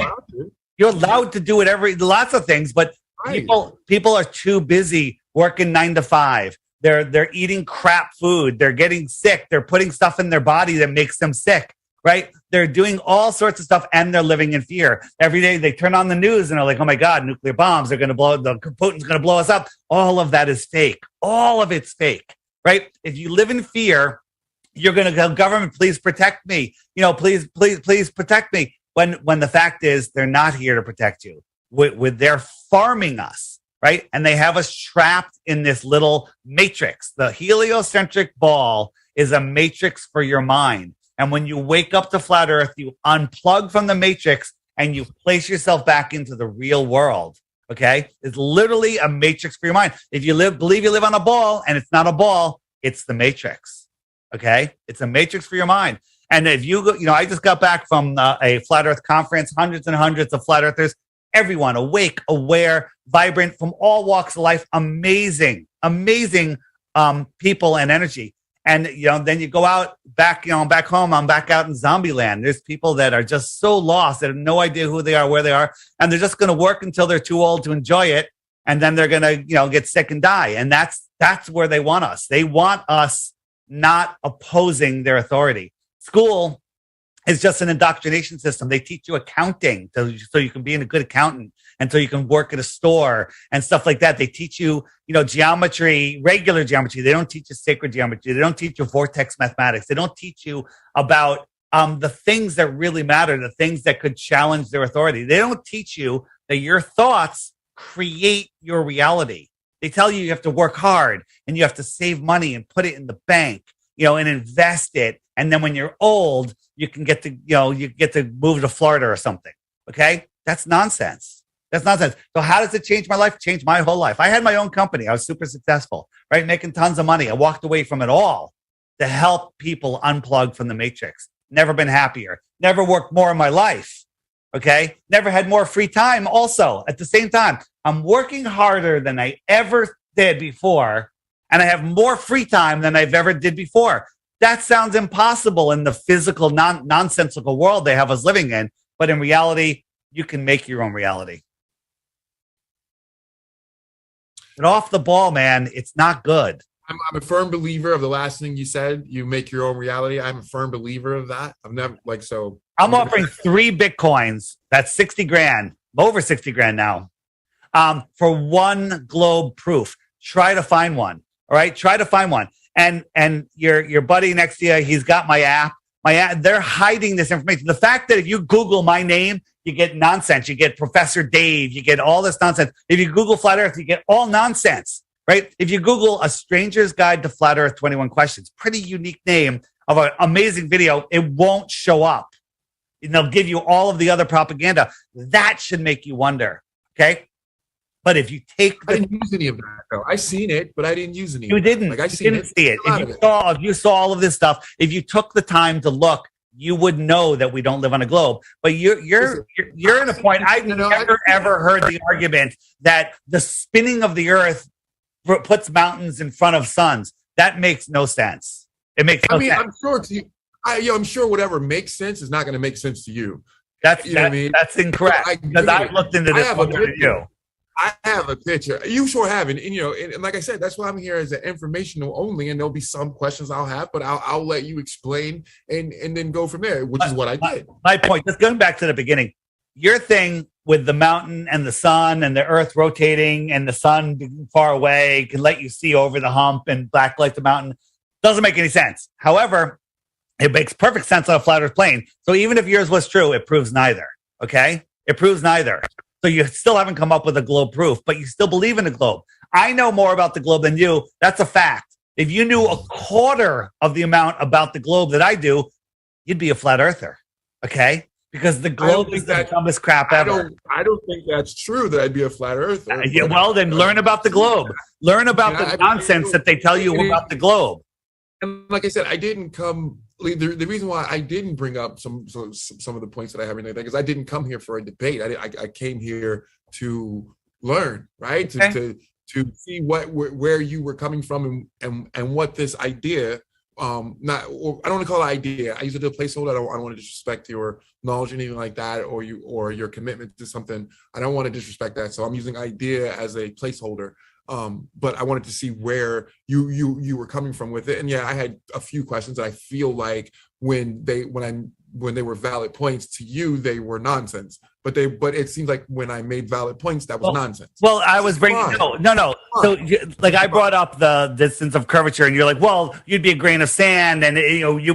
You're allowed to do it lots of things, but people are too busy working 9 to 5. They're eating crap food. They're getting sick. They're putting stuff in their body that makes them sick. Right? They're doing all sorts of stuff, and they're living in fear. Every day they turn on the news and they're like, oh my God, nuclear bombs, Putin's going to blow us up. All of that is fake. All of it's fake, right? If you live in fear, you're going to go, government, please protect me. Please protect me. When the fact is they're not here to protect you. They're farming us, right? And they have us trapped in this little matrix. The heliocentric ball is a matrix for your mind. And when you wake up to flat Earth, you unplug from the matrix and you place yourself back into the real world. Okay? It's literally a matrix for your mind. If you believe you live on a ball and it's not a ball, it's the matrix. Okay? It's a matrix for your mind. And if you go, I just got back from a flat Earth conference, hundreds and hundreds of flat earthers, everyone awake, aware, vibrant, from all walks of life. Amazing people and energy. And then you go out back home. I'm back out in zombie land. There's people that are just so lost that have no idea who they are, where they are, and they're just going to work until they're too old to enjoy it, and then they're going to get sick and die. And that's where they want us. They want us not opposing their authority. School is just an indoctrination system. They teach you accounting so you can be a good accountant, and so you can work at a store and stuff like that. They teach you, geometry, regular geometry. They don't teach you sacred geometry. They don't teach you vortex mathematics. They don't teach you about the things that really matter, the things that could challenge their authority. They don't teach you that your thoughts create your reality. They tell you have to work hard and you have to save money and put it in the bank, and invest it. And then when you're old, you can get to, you get to move to Florida or something. Okay. That's nonsense. That's nonsense. So how does it change my life? Change my whole life. I had my own company. I was super successful, right? Making tons of money. I walked away from it all to help people unplug from the matrix. Never been happier. Never worked more in my life. Okay. Never had more free time also at the same time. I'm working harder than I ever did before. And I have more free time than I've ever did before. That sounds impossible in the physical, nonsensical world they have us living in. But in reality, you can make your own reality. Get off the ball, man. It's not good. I'm a firm believer of the last thing you said. You make your own reality. I'm a firm believer of that. I've never I'm offering 3 Bitcoins. That's 60 grand, over 60 grand now, for one globe proof. Try to find one. All right. Try to find one. And your buddy next to you, he's got my app. They're hiding this information. The fact that if you Google my name, you get nonsense. You get Professor Dave. You get all this nonsense. If you Google Flat Earth, you get all nonsense, right? If you Google A Stranger's Guide to Flat Earth 21 Questions, pretty unique name of an amazing video, it won't show up. And they'll give you all of the other propaganda. That should make you wonder, okay? But if you take I didn't use any of that, though. I seen it, but I didn't use any. You didn't. I didn't see it. If you saw all of this stuff, if you took the time to look, you would know that we don't live on a globe. But you're in a point. I've never ever heard the argument that the spinning of the Earth puts mountains in front of suns. That makes no sense. It makes no sense. I'm sure to you. I'm sure whatever makes sense is not going to make sense to you. That's incorrect. Because I've looked into this more than you. I have a picture. You sure have, and like I said, that's why I'm here as an informational only. And there'll be some questions I'll have, but I'll let you explain and then go from there, which is what I did. My point, just going back to the beginning, your thing with the mountain and the sun and the Earth rotating and the sun being far away can let you see over the hump and blacklight the mountain doesn't make any sense. However, it makes perfect sense on a flat Earth plane. So even if yours was true, it proves neither. Okay, it proves neither. So you still haven't come up with a globe proof, but you still believe in the globe. I know more about the globe than you. That's a fact. If you knew a quarter of the amount about the globe that I do, you'd be a flat earther. Okay? Because the globe is the dumbest crap ever. I don't think that's true that I'd be a flat earther. Well, then learn about the globe. Learn about the nonsense that they tell you about the globe. And like I said, I didn't come. The reason why I didn't bring up some of the points that I have in there is I didn't come here for a debate. I came here to learn, right? To see where you were coming from and what this idea. I don't want to call it idea. I use it as a placeholder. I don't want to disrespect your knowledge or anything like that, or your commitment to something. I don't want to disrespect that. So I'm using idea as a placeholder. But I wanted to see where you were coming from with it. And yeah, I had a few questions that I feel like when they were valid points to you, they were nonsense. But it seems like when I made valid points, that was nonsense. Well, I was bringing no. So like I brought up the distance of curvature, and you're like, well, you'd be a grain of sand, and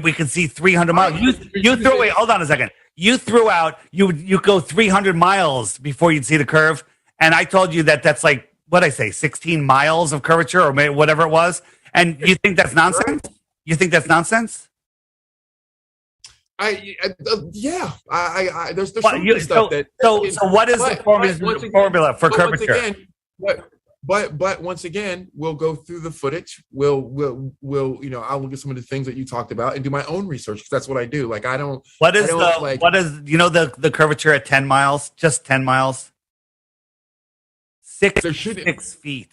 we could see 300 miles. You threw away. Hold on a second. You threw out. You go 300 miles before you'd see the curve, and I told you that's like. What I say, 16 miles of curvature or whatever it was. And you think that's nonsense? You think that's nonsense? Yeah. There's stuff that. So what is the formula for curvature? But once again, we'll go through the footage. We'll I'll look at some of the things that you talked about and do my own research because that's what I do. Like I don't. What is the curvature at 10 miles? Just 10 miles. 6 feet.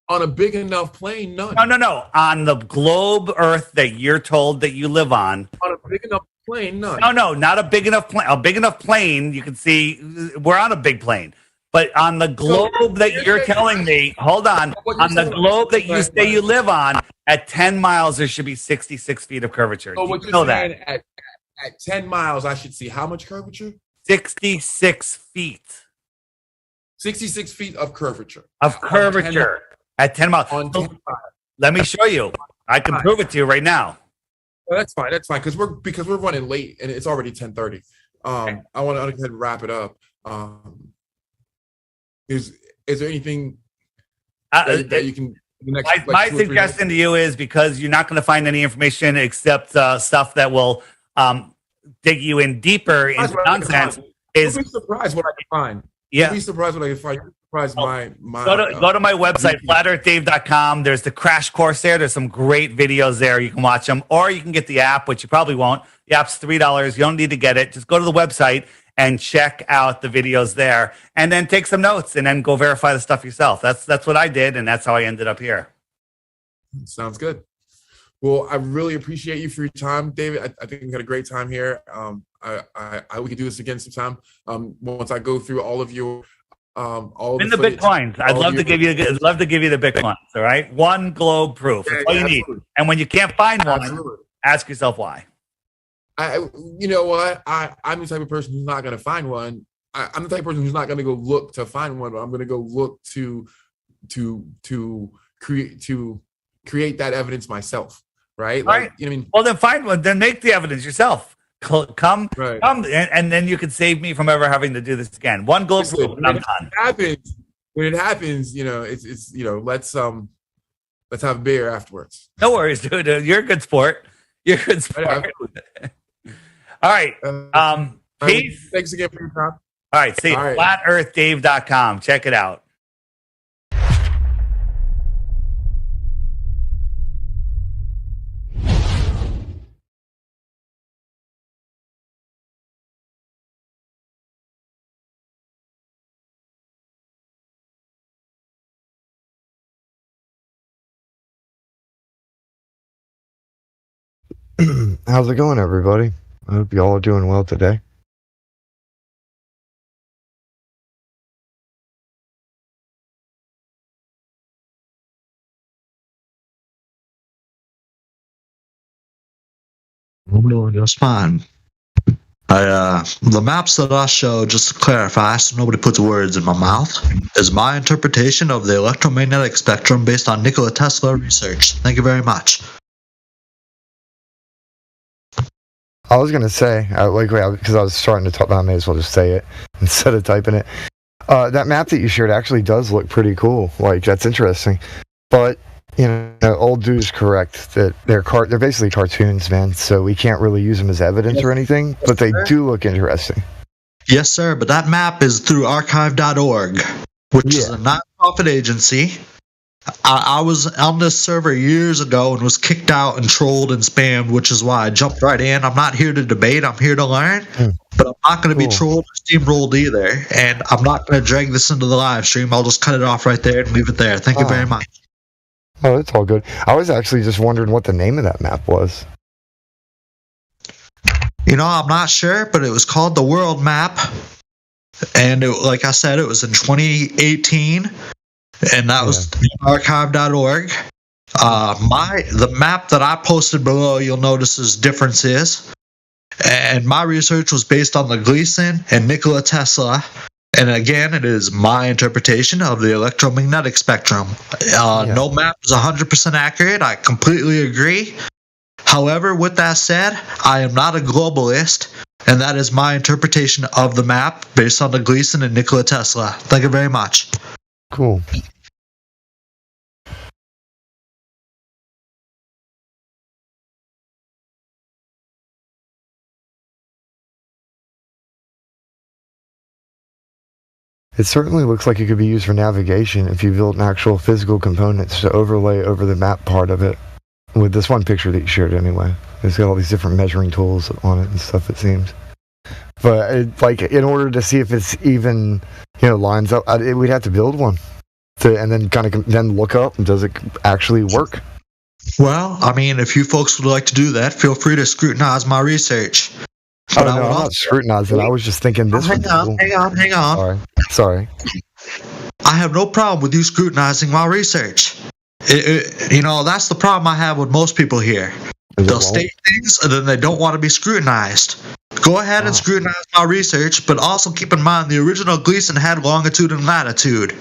On a big enough plane, none. No. On the globe Earth that you're told that you live on. On a big enough plane, none. No, not a big enough plane. A big enough plane, you can see we're on a big plane. But on the globe that you're telling me, hold on the globe that you say you live on, at 10 miles, there should be 66 feet of curvature. So what you're saying, at 10 miles, I should see how much curvature? 66 feet. 66 feet of curvature. Of curvature at 10 miles. On 10 miles. Let me show you. I can prove it to you right now. Well, that's fine. That's fine because we're running late and it's already 10:30. I want to go ahead and wrap it up. Is there anything that you can? My suggestion to you is, because you're not going to find any information except stuff that will dig you in deeper into nonsense. You'll be surprised what I can find. Yeah. You'll be surprised what I can find. You'll be surprised my go to my website, flatearthdave.com. There's the crash course there. There's some great videos there. You can watch them, or you can get the app, which you probably won't. The app's $3. You don't need to get it. Just go to the website and check out the videos there, and then take some notes, and then go verify the stuff yourself. That's what I did, and that's how I ended up here. Sounds good. Well, I really appreciate you for your time, David. I think we had a great time here. We could do this again sometime. Once I go through all of your all in the Bitcoins. I'd love to give you the Bitcoins. All right, one globe proof. That's all you need. And when you can't find one, ask yourself why. You know what? I'm the type of person who's not going to find one. I'm the type of person who's not going to go look to find one, but I'm going to go look to create that evidence myself. Right? Right. You know what I mean? Well, then find one. Then make the evidence yourself. Come, and then you can save me from ever having to do this again. One globe proof, and I'm done. When it happens, it's let's have a beer afterwards. No worries, dude. You're a good sport. You're a good sport. All right. Peace. Thanks again for your time. All right. See you. FlatEarthDave.com. Check it out. How's it going, everybody? I hope you all are doing well today. I'm doing just fine. The maps that I show, just to clarify, so nobody puts words in my mouth, is my interpretation of the electromagnetic spectrum based on Nikola Tesla research. Thank you very much. I was going to say, because I was starting to talk, but I may as well just say it instead of typing it. That map that you shared actually does look pretty cool. Like, that's interesting. But, old dude's correct that they're basically cartoons, man. So we can't really use them as evidence or anything, but they do look interesting. Yes, sir. But that map is through archive.org, which is a non-profit agency. I was on this server years ago and was kicked out and trolled and spammed, which is why I jumped right in. I'm not here to debate. I'm here to learn. But I'm not going to be trolled or steamrolled either. And I'm not going to drag this into the live stream. I'll just cut it off right there and leave it there. Thank you very much. Oh, that's all good. I was actually just wondering what the name of that map was. I'm not sure, but it was called the World Map. And like I said, it was in 2018. And that was archive.org. The map that I posted below, you'll notice is differences. And my research was based on the Gleason and Nikola Tesla. And again, it is my interpretation of the electromagnetic spectrum. No map is 100% accurate. I completely agree. However, with that said, I am not a globalist. And that is my interpretation of the map based on the Gleason and Nikola Tesla. Thank you very much. Cool. It certainly looks like it could be used for navigation if you built an actual physical components to overlay over the map part of it. With this one picture that you shared anyway. It's got all these different measuring tools on it and stuff, it seems. But in order to see if it's even, lines up, we'd have to build one. and then kind of then look up, does it actually work? Well, I mean, if you folks would like to do that, feel free to scrutinize my research. Oh, no, I'm not scrutinizing. I was just thinking this would be cool. Hang on. Sorry. I have no problem with you scrutinizing my research. That's the problem I have with most people here. They'll state things and then they don't want to be scrutinized. Go ahead and scrutinize my research, but also keep in mind the original Gleason had longitude and latitude.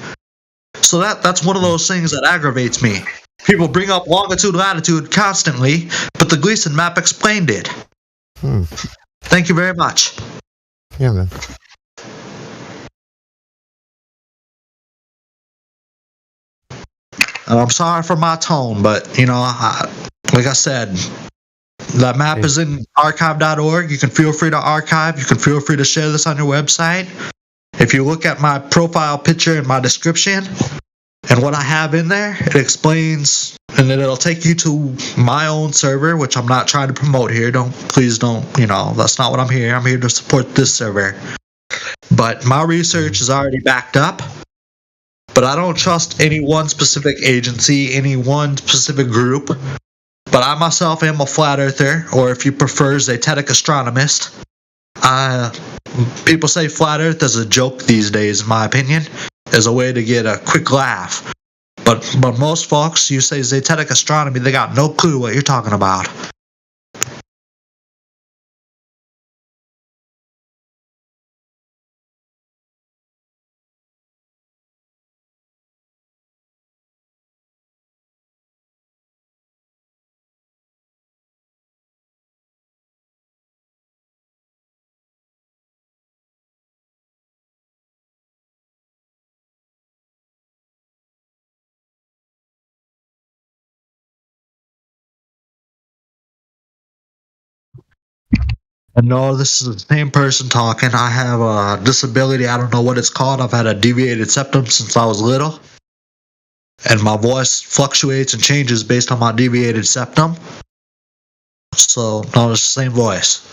So that's one of those things that aggravates me. People bring up longitude, latitude constantly, but the Gleason map explained it. Thank you very much. Yeah, man. And I'm sorry for my tone, but, like I said, that map is in archive.org. You can feel free to archive. You can feel free to share this on your website. If you look at my profile picture and my description and what I have in there, it explains, and then it'll take you to my own server, which I'm not trying to promote here. Please don't, that's not what I'm here. I'm here to support this server. But my research is already backed up. But I don't trust any one specific agency, any one specific group. But I myself am a flat earther, or if you prefer, zetetic astronomist. People say flat earth is a joke these days, in my opinion, as a way to get a quick laugh. But most folks, you say zetetic astronomy, they got no clue what you're talking about. And no, this is the same person talking. I have a disability. I don't know what it's called. I've had a deviated septum since I was little. And my voice fluctuates and changes based on my deviated septum. So, no, it's the same voice.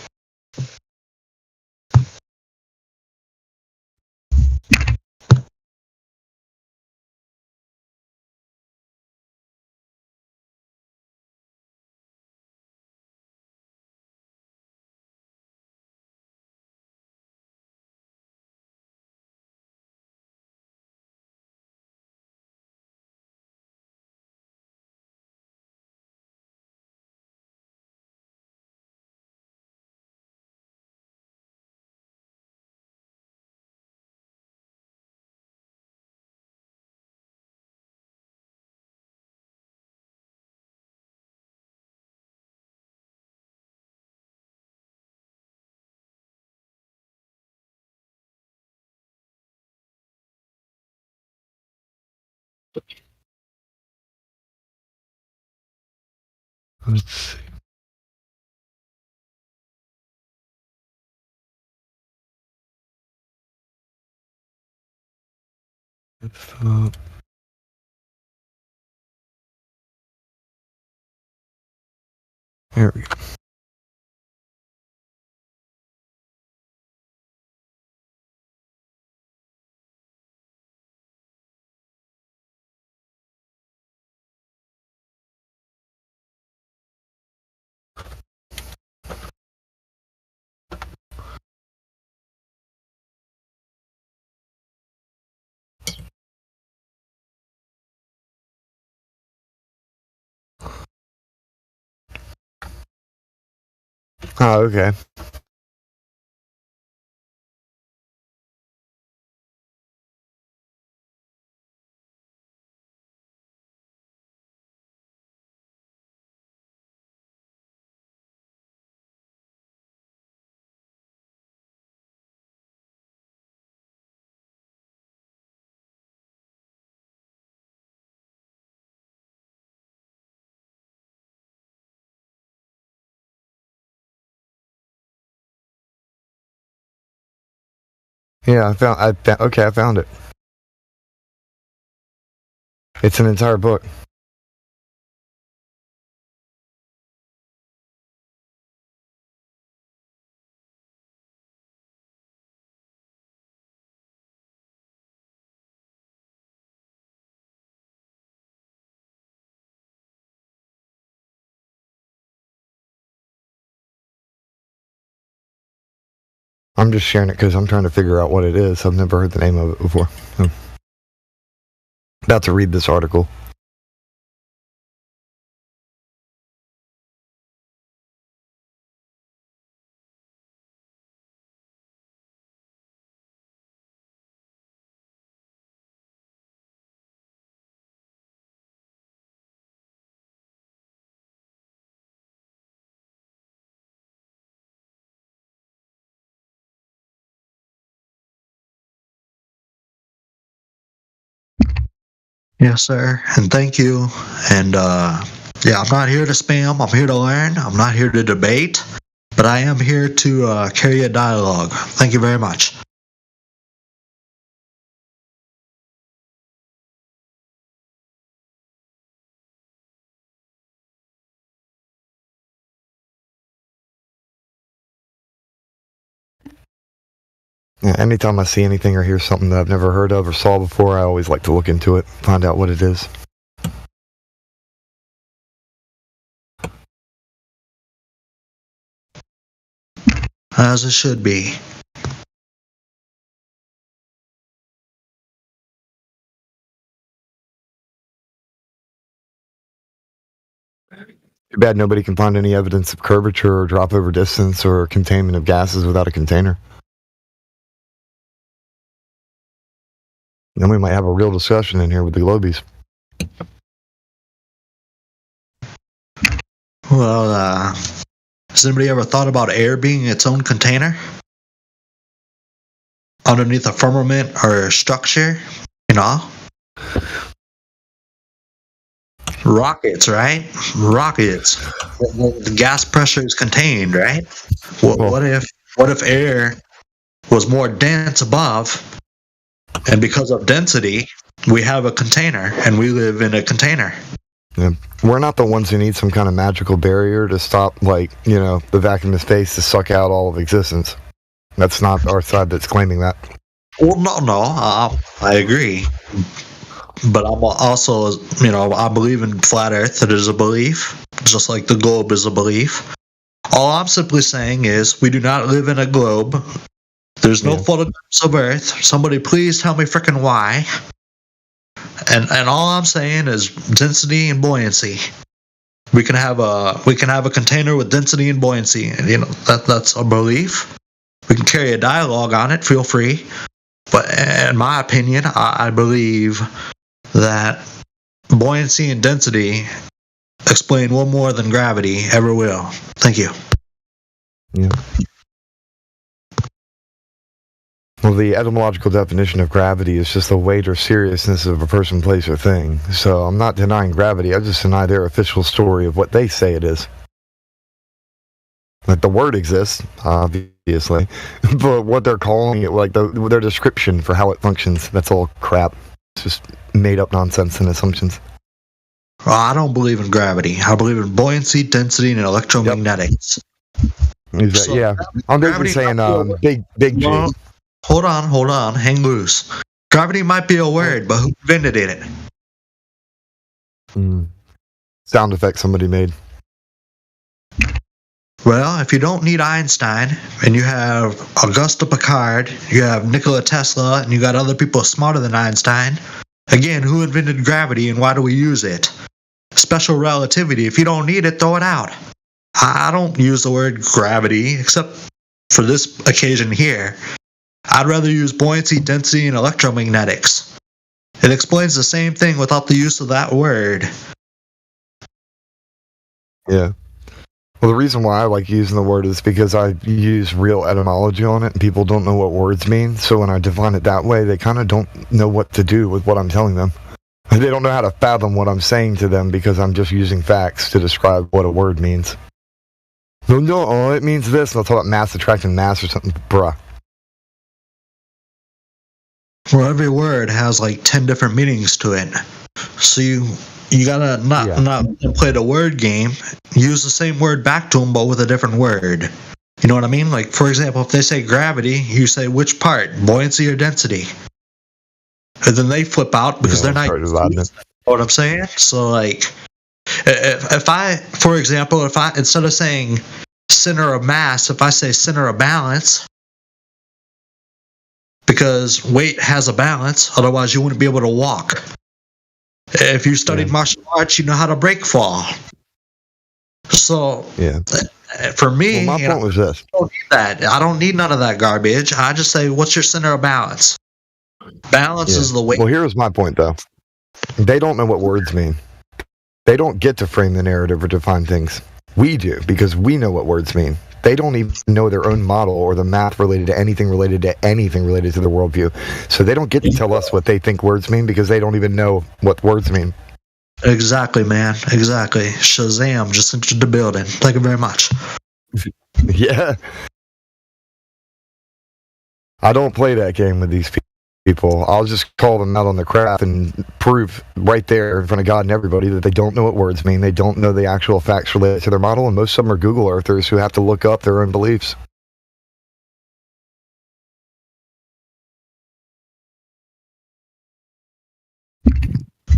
Let's see. There we go. Oh, okay. Yeah, I found it. It's an entire book. I'm just sharing it because I'm trying to figure out what it is. I've never heard the name of it before. About to read this article. Yes, sir. And thank you. And yeah, I'm not here to spam. I'm here to learn. I'm not here to debate, but I am here to carry a dialogue. Thank you very much. Yeah, anytime I see anything or hear something that I've never heard of or saw before, I always like to look into it, find out what it is. As it should be. Too bad nobody can find any evidence of curvature or drop over distance or containment of gases without a container. Then we might have a real discussion in here with the Globies. Well, has anybody ever thought about air being its own container? Underneath a firmament or a structure, you know? Rockets, right? Rockets. The gas pressure is contained, right? What if air was more dense above, and because of density, we have a container, and we live in a container? Yeah. We're not the ones who need some kind of magical barrier to stop, like, you know, the vacuum of space to suck out all of existence. That's not our side that's claiming that. Well, no, I agree. But I'm also, you know, I believe in flat Earth. It is a belief, just like the globe is a belief. All I'm simply saying is we do not live in a globe. There's no photographs of Earth. Somebody please tell me frickin' why. And all I'm saying is density and buoyancy. We can have a container with density and buoyancy. And, you know, that's a belief. We can carry a dialogue on it. Feel free. But in my opinion, I believe that buoyancy and density explain one more than gravity ever will. Thank you. Yeah. Well, the etymological definition of gravity is just the weight or seriousness of a person, place, or thing. So I'm not denying gravity. I just deny their official story of what they say it is. Like, the word exists, obviously, but what they're calling it, like their description for how it functions, that's all crap. It's just made up nonsense and assumptions. Well, I don't believe in gravity. I believe in buoyancy, density, and electromagnetics. Yep. So, yeah, I'm basically saying big G. Hold on, hang loose. Gravity might be a word, but who invented it? Sound effect somebody made. Well, if you don't need Einstein, and you have Auguste Piccard, you have Nikola Tesla, and you got other people smarter than Einstein, again, who invented gravity and why do we use it? Special relativity. If you don't need it, throw it out. I don't use the word gravity, except for this occasion here. I'd rather use buoyancy, density, and electromagnetics. It explains the same thing without the use of that word. Yeah. Well, the reason why I like using the word is because I use real etymology on it, and people don't know what words mean. So when I define it that way, they kind of don't know what to do with what I'm telling them. They don't know how to fathom what I'm saying to them because I'm just using facts to describe what a word means. No, it means this. And I'll talk about mass attracting mass or something. Bruh. Well, every word has like 10 different meanings to it. So you gotta not play the word game. Use the same word back to them, but with a different word. You know what I mean? Like, for example, if they say gravity, you say which part, buoyancy or density? And then they flip out because they're not. You know what I'm saying? So, like, if I, for example, instead of saying center of mass, if I say center of balance, because weight has a balance. Otherwise, you wouldn't be able to walk. If you studied martial arts, you know how to break fall. So, for me, my point was this. I don't need that. I don't need none of that garbage. I just say, what's your center of balance? Balance is the weight. Well, here's my point, though. They don't know what words mean. They don't get to frame the narrative or define things. We do, because we know what words mean. They don't even know their own model or the math related to anything related to their worldview. So they don't get to tell us what they think words mean because they don't even know what words mean. Exactly, man. Exactly. Shazam just entered the building. Thank you very much. Yeah. I don't play that game with these people. I'll just call them out on the crap and prove right there in front of God and everybody that they don't know what words mean. They don't know the actual facts related to their model, and most of them are Google Earthers who have to look up their own beliefs.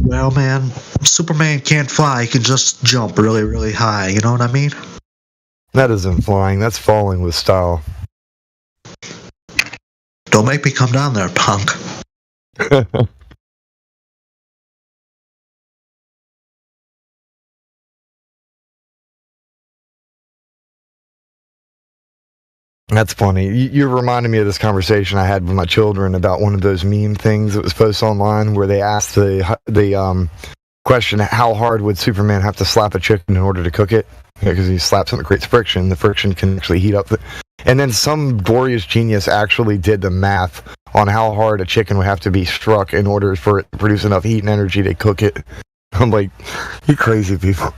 Well, man, Superman can't fly. He can just jump really, really high. You know what I mean? That isn't flying. That's falling with style. Don't make me come down there, punk. That's funny. You reminded me of this conversation I had with my children about one of those meme things that was posted online where they asked the question, how hard would Superman have to slap a chicken in order to cook it? Because he slaps something that creates friction. The friction can actually heat up. And then some glorious genius actually did the math on how hard a chicken would have to be struck in order for it to produce enough heat and energy to cook it. I'm like, you crazy people.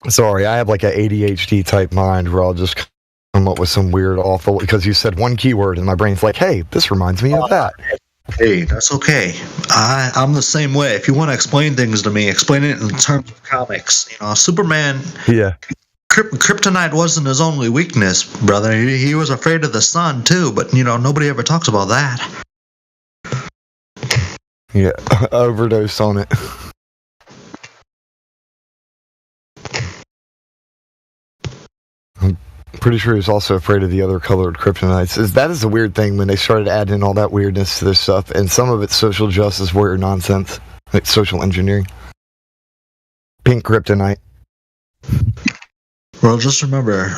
Sorry, I have like an ADHD type mind where I'll just come up with some weird, awful, because you said one keyword and my brain's like, hey, this reminds me of that. Hey, that's okay. I'm the same way. If you want to explain things to me, explain it in terms of comics. You know, Superman. Yeah. Kryptonite wasn't his only weakness, brother. He was afraid of the sun too, but you know, nobody ever talks about that. Yeah, overdose on it. I'm pretty sure he was also afraid of the other colored kryptonites. That is a weird thing when they started adding all that weirdness to their stuff, and some of it's social justice warrior nonsense, like social engineering. Pink kryptonite. Well, just remember,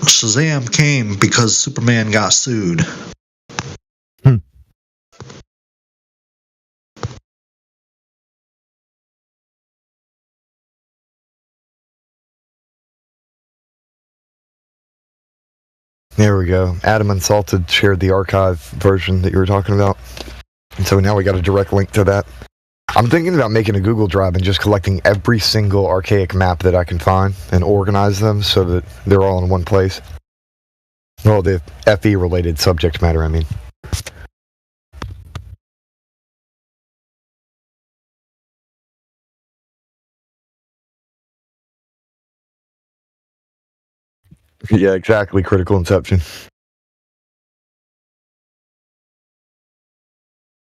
Shazam came because Superman got sued. There we go. Adam Unsalted shared the archive version that you were talking about. And so now we got a direct link to that. I'm thinking about making a Google Drive and just collecting every single archaic map that I can find and organize them so that they're all in one place. Well, the FE related subject matter, I mean. Yeah, exactly. Critical Inception.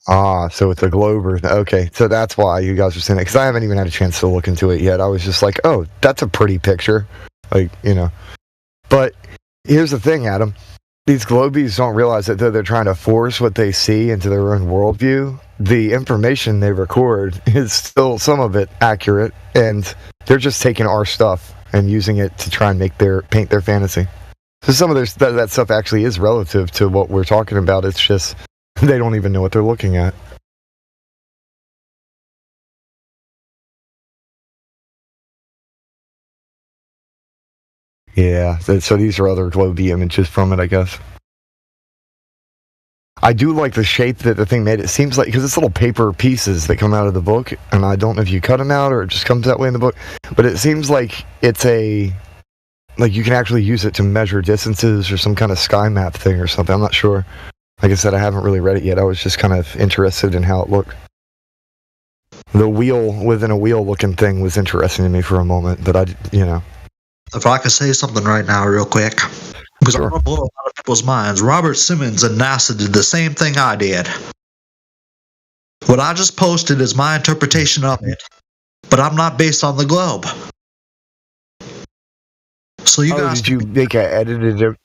Ah, so it's a Glover. Okay, so that's why you guys are saying it. Because I haven't even had a chance to look into it yet. I was just like, oh, that's a pretty picture. Like, you know. But here's the thing, Adam. These Globies don't realize that though they're trying to force what they see into their own worldview, the information they record is still some of it accurate. And they're just taking our stuff and using it to try and paint their fantasy. So some of that stuff actually is relative to what we're talking about. It's just they don't even know what they're looking at. Yeah, so these are other Globy images from it, I guess. I do like the shape that the thing made. It seems like, because it's little paper pieces that come out of the book, and I don't know if you cut them out or it just comes that way in the book, but it seems like it's like you can actually use it to measure distances or some kind of sky map thing or something. I'm not sure. Like I said, I haven't really read it yet. I was just kind of interested in how it looked. The wheel within a wheel looking thing was interesting to me for a moment, but If I could say something right now real quick, because I want to blow a lot of people's minds. Robert Simmons and NASA did the same thing I did. What I just posted is my interpretation of it, but I'm not based on the globe. So you guys... Did you make an edited...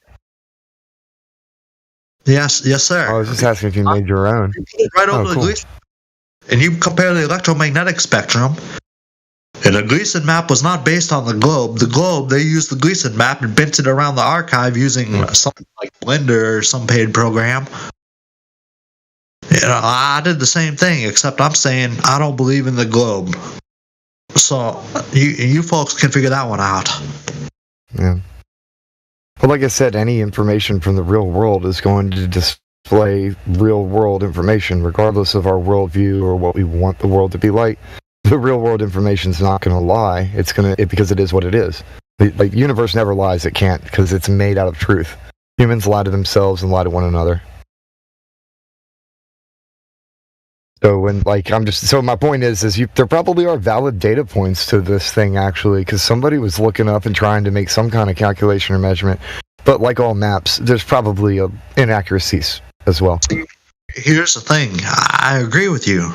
Yes, sir. I was just asking if you made your own. You put it right over the cool. Gleason, and you compare the electromagnetic spectrum. And the Gleason map was not based on the globe. The globe, they used the Gleason map and bent it around the archive using something like Blender or some paid program. You know, I did the same thing, except I'm saying I don't believe in the globe. So you folks can figure that one out. Yeah. Well, like I said, any information from the real world is going to display real world information, regardless of our worldview or what we want the world to be like. The real world information is not going to lie. It's because it is what it is. The universe never lies. It can't, because it's made out of truth. Humans lie to themselves and lie to one another. So my point is there probably are valid data points to this thing, actually, because somebody was looking up and trying to make some kind of calculation or measurement. But like all maps, there's probably inaccuracies as well. Here's the thing. I agree with you.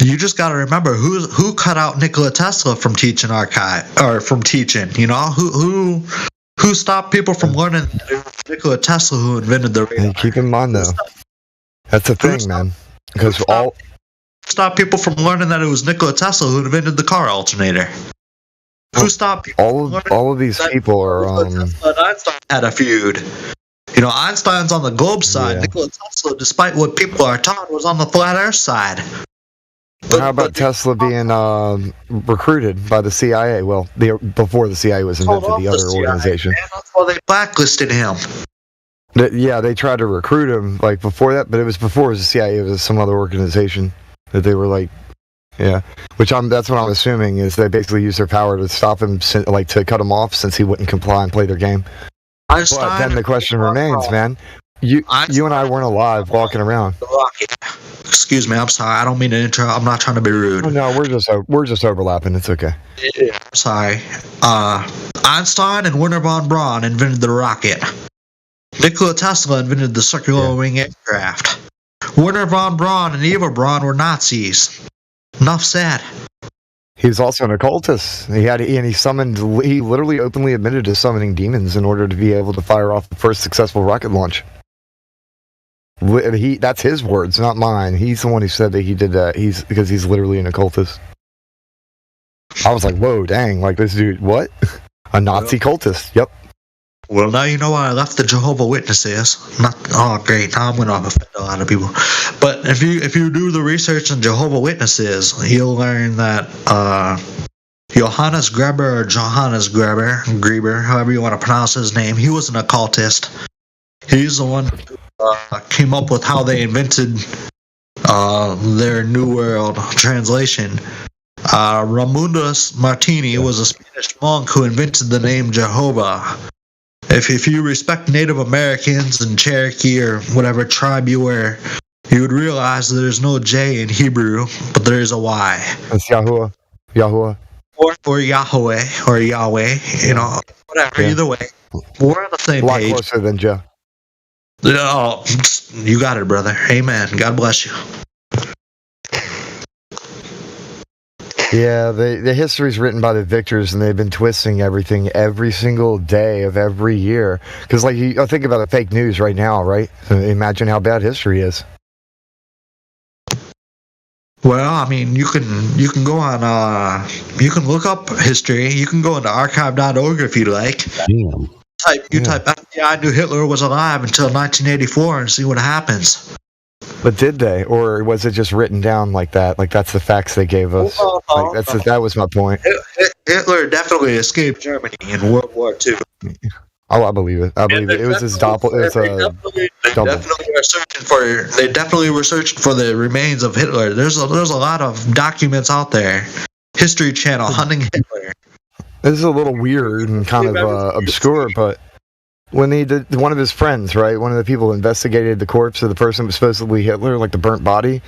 You just got to remember who cut out Nikola Tesla from teaching You know, who stopped people from learning that it was Nikola Tesla who invented the radar. And keep in mind, though, that's the thing, man. Because stop people from learning that it was Nikola Tesla who invented the car alternator. Who stopped people all of these people are Einstein had a feud. You know, Einstein's on the globe side. Nikola Tesla, despite what people are taught, was on the flat Earth side. How about Tesla being recruited by the CIA? Well, before the CIA was invented, the other organization. That's why they blacklisted him. They tried to recruit him before that, but it was before the CIA. It was some other organization that they were that's what I'm assuming is they basically used their power to stop him, to cut him off since he wouldn't comply and play their game. But then the question remains, man. You and I weren't alive walking around. Excuse me, I'm sorry. I don't mean to interrupt. I'm not trying to be rude. No, we're just overlapping. It's okay. Yeah, I'm sorry. Einstein and Wernher von Braun invented the rocket. Nikola Tesla invented the circular wing aircraft. Wernher von Braun and Eva Braun were Nazis. Enough said. He was also an occultist. He literally openly admitted to summoning demons in order to be able to fire off the first successful rocket launch. That's his words, not mine. He's the one who said that he did that. Because he's literally an occultist. I was like, whoa, dang, this dude, what? A Nazi cultist, yep. Well, now you know why I left the Jehovah's Witnesses. Great. Now I'm going to offend a lot of people. But if you do the research on Jehovah's Witnesses, you'll learn that Johannes Greber, however you want to pronounce his name, he was an occultist. He's the one who came up with how they invented their New World translation. Ramundus Martini was a Spanish monk who invented the name Jehovah. If you respect Native Americans and Cherokee or whatever tribe you were, you would realize that there's no J in Hebrew, but there is a Y. It's Yahuwah. Or Yahweh, or Yahweh, whatever, either way. We're on the same page. A lot closer than Joe. Oh, you got it, brother. Amen. God bless you. Yeah, the history's written by the victors, and they've been twisting everything every single day of every year. Because, think about the fake news right now, right? Imagine how bad history is. Well, I mean, you can go on, you can look up history. You can go into archive.org if you like. Damn. Type FBI knew Hitler was alive until 1984 and see what happens. But did they, or was it just written down like that? That's the facts they gave us. That was my point. Hitler definitely escaped Germany in World War II. Oh, I believe it. It was his They definitely were searching for the remains of Hitler. There's a lot of documents out there. History Channel hunting Hitler. This is a little weird and kind of obscure, but when one of his friends, right, one of the people investigated the corpse of the person who was supposedly Hitler, the burnt body,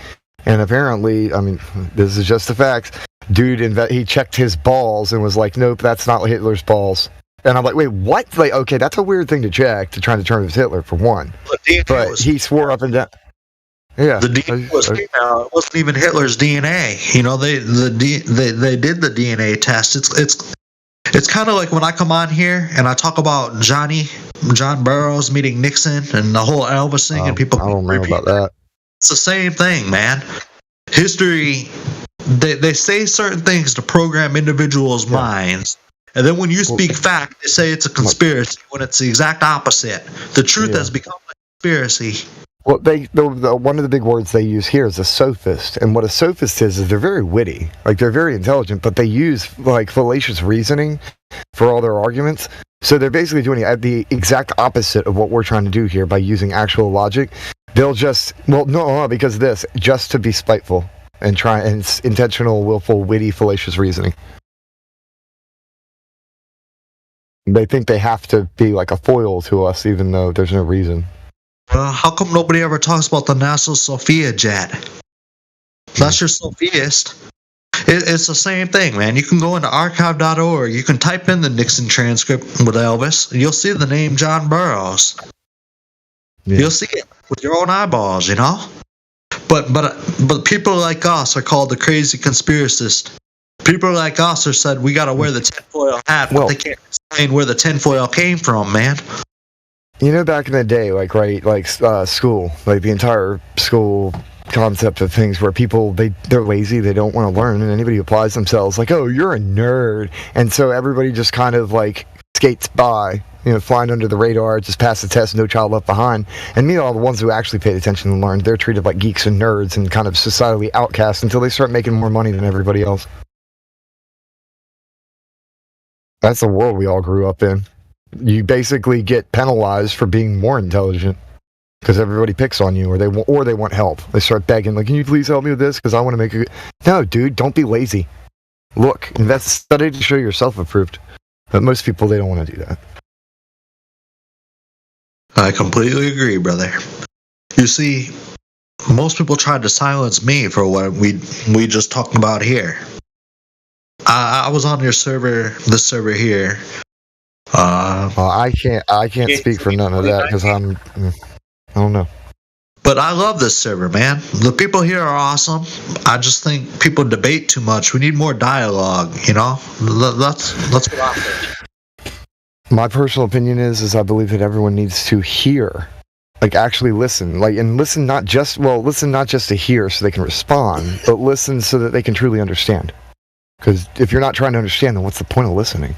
and apparently, I mean, this is just the facts. Dude, he checked his balls and was like, nope, that's not Hitler's balls. And I'm like, wait, what? Okay, that's a weird thing to check to try to determine if it's Hitler, for one. But he swore up and down. Yeah, the DNA was female. It wasn't even Hitler's DNA. They did the DNA test. It's kind of like when I come on here and I talk about John Burroughs meeting Nixon and the whole Elvis thing, and people. I don't know about that. It's the same thing, man. History, they say certain things to program individuals' minds, and then when you speak fact, they say it's a conspiracy when it's the exact opposite. The truth has become a conspiracy. Well, one of the big words they use here is a sophist, and what a sophist is they're very witty, like they're very intelligent, but they use like fallacious reasoning for all their arguments. So they're basically doing the exact opposite of what we're trying to do here by using actual logic. They'll just because of this, just to be spiteful and it's intentional, willful, witty, fallacious reasoning. They think they have to be like a foil to us, even though there's no reason. How come nobody ever talks about the NASA Sophia jet? That's your Sophist. It's the same thing, man. You can go into archive.org. You can type in the Nixon transcript with Elvis, and you'll see the name John Burroughs. Yeah. You'll see it with your own eyeballs, you know. But people like us are called the crazy conspiracists. People like us are said we got to wear the tinfoil hat, but they can't explain where the tinfoil came from, man. You know, back in the day, school, like the entire school concept of things where people, they're lazy, they don't want to learn, and anybody who applies themselves, like, oh, you're a nerd. And so everybody just kind of, like, skates by, flying under the radar, just pass the test, no child left behind. And meanwhile, the ones who actually paid attention and learned, they're treated like geeks and nerds and kind of societally outcast until they start making more money than everybody else. That's the world we all grew up in. You basically get penalized for being more intelligent because everybody picks on you, or they want help. They start begging, like, can you please help me with this? Because I want to make a... No, dude, don't be lazy. Look, study to show yourself approved. But most people, they don't want to do that. I completely agree, brother. You see, most people tried to silence me for what we just talked about here. I was on this server here. I can't speak for none of that because I don't know. But I love this server, man. The people here are awesome. I just think people debate too much. We need more dialogue, That's what I think. My personal opinion is I believe that everyone needs to hear, like actually listen, and listen not just to hear so they can respond, but listen so that they can truly understand. Because if you're not trying to understand, then what's the point of listening?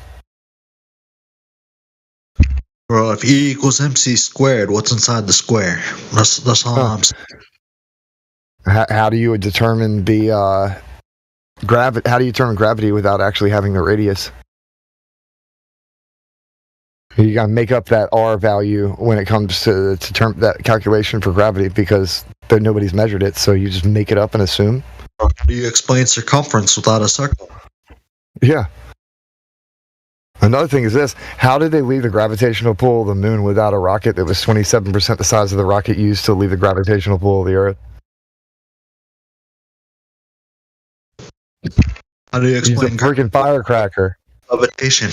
Bro, if E equals MC squared, what's inside the square? That's all I'm saying. How do you determine the gravity? How do you determine gravity without actually having the radius? You gotta make up that R value when it comes to that calculation for gravity because nobody's measured it, so you just make it up and assume. How do you explain circumference without a circle? Yeah. Another thing is this: how did they leave the gravitational pull of the moon without a rocket that was 27% the size of the rocket used to leave the gravitational pull of the Earth? How do you explain? Use a freaking firecracker. Levitation.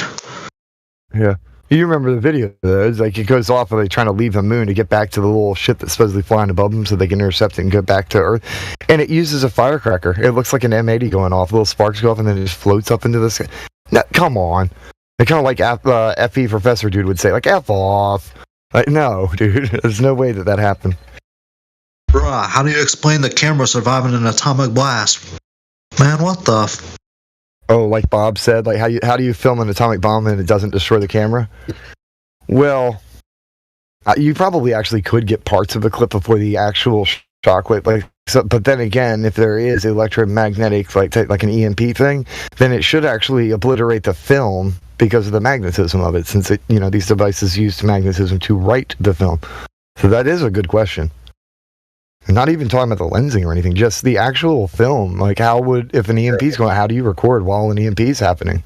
Yeah. You remember the video, though. It's like it goes off and they're trying to leave the moon to get back to the little ship that's supposedly flying above them so they can intercept it and go back to Earth. And it uses a firecracker. It looks like an M80 going off. Little sparks go off and then it just floats up into the sky. Now, come on. It's kind of like FE Professor dude would say, like, F off. Like, no, dude. There's no way that happened. Bruh, how do you explain the camera surviving an atomic blast? Man, what the... Oh, like Bob said, like how do you film an atomic bomb and it doesn't destroy the camera? Well, you probably actually could get parts of the clip before the actual shockwave. But then again, if there is electromagnetic, like an EMP thing, then it should actually obliterate the film because of the magnetism of it, since these devices use magnetism to write the film. So that is a good question. Not even talking about the lensing or anything, just the actual film. Like, if an EMP is going, how do you record while an EMP is happening?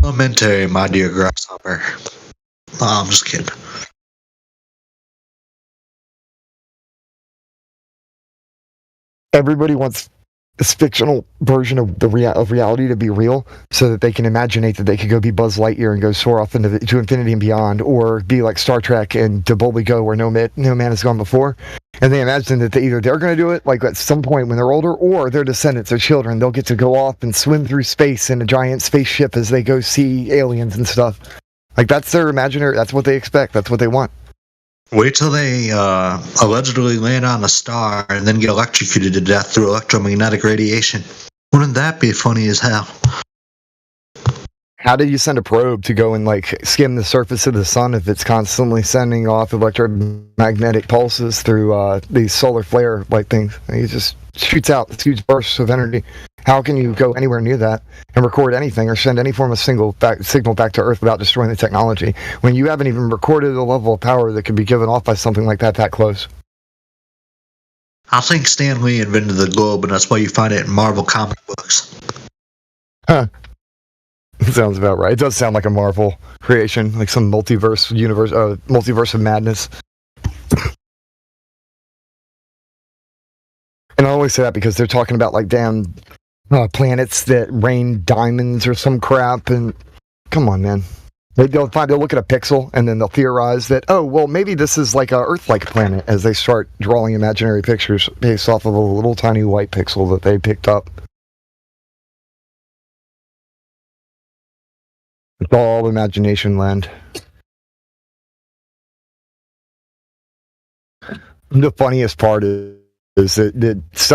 Elementary, my dear grasshopper. No, I'm just kidding. Everybody wants this fictional version of of reality to be real, so that they can imaginate that they could go be Buzz Lightyear and go soar off into to infinity and beyond, or be like Star Trek and to boldly go where no man has gone before. And they imagine that they're going to do it like at some point when they're older, or their descendants, their children, they'll get to go off and swim through space in a giant spaceship as they go see aliens and stuff. Like that's their imaginary. That's what they expect. That's what they want. Wait till they allegedly land on a star and then get electrocuted to death through electromagnetic radiation. Wouldn't that be funny as hell? How do you send a probe to go and like skim the surface of the sun if it's constantly sending off electromagnetic pulses through these solar flare like things? It just shoots out this huge bursts of energy. How can you go anywhere near that and record anything or send any form of signal back to Earth without destroying the technology when you haven't even recorded the level of power that could be given off by something like that close? I think Stan Lee invented the globe, and that's why you find it in Marvel comic books. Huh. Sounds about right. It does sound like a Marvel creation, like some multiverse of madness. And I always say that because they're talking about like damn planets that rain diamonds or some crap. And come on, man. They'll look at a pixel and then they'll theorize that, oh, well, maybe this is like a Earth-like planet as they start drawing imaginary pictures based off of a little tiny white pixel that they picked up. It's all imagination land. The funniest part is that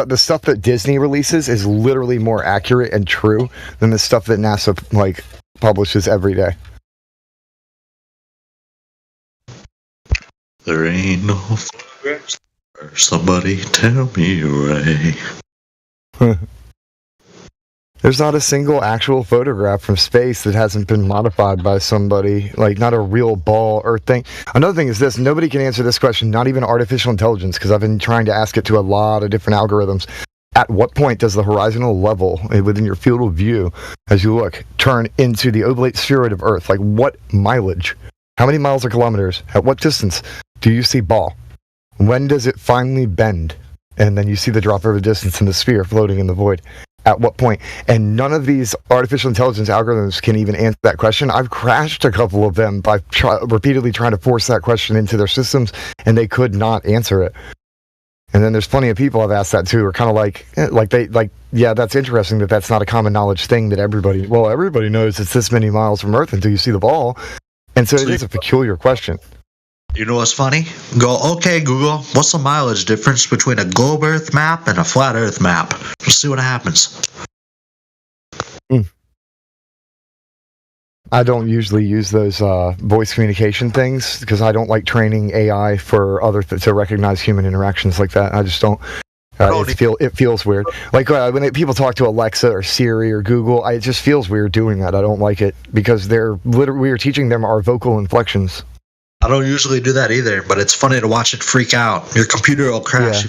the stuff that Disney releases is literally more accurate and true than the stuff that NASA like publishes every day. There ain't no photographs. Somebody tell me, Ray. There's not a single actual photograph from space that hasn't been modified by somebody, like not a real ball Earth thing. Another thing is this, nobody can answer this question, not even artificial intelligence, because I've been trying to ask it to a lot of different algorithms. At what point does the horizontal level within your field of view, as you look, turn into the oblate spheroid of Earth? Like what mileage? How many miles or kilometers? At what distance do you see ball? When does it finally bend? And then you see the drop of a distance in the sphere floating in the void. At what point? And none of these artificial intelligence algorithms can even answer that question. I've crashed a couple of them by repeatedly trying to force that question into their systems, and they could not answer it. And then there's plenty of people I've asked that to, are kind of yeah, that's interesting that that's not a common knowledge thing that everybody knows it's this many miles from Earth until you see the ball. And so it is a peculiar question. You know what's funny? Go, okay, Google, what's the mileage difference between a globe Earth map and a flat Earth map? We'll see what happens. I don't usually use those voice communication things because I don't like training AI for to recognize human interactions like that. I just don't. It feels weird. Like when people talk to Alexa or Siri or Google, it just feels weird doing that. I don't like it because we are teaching them our vocal inflections. I don't usually do that either, but it's funny to watch it freak out. Your computer will crash.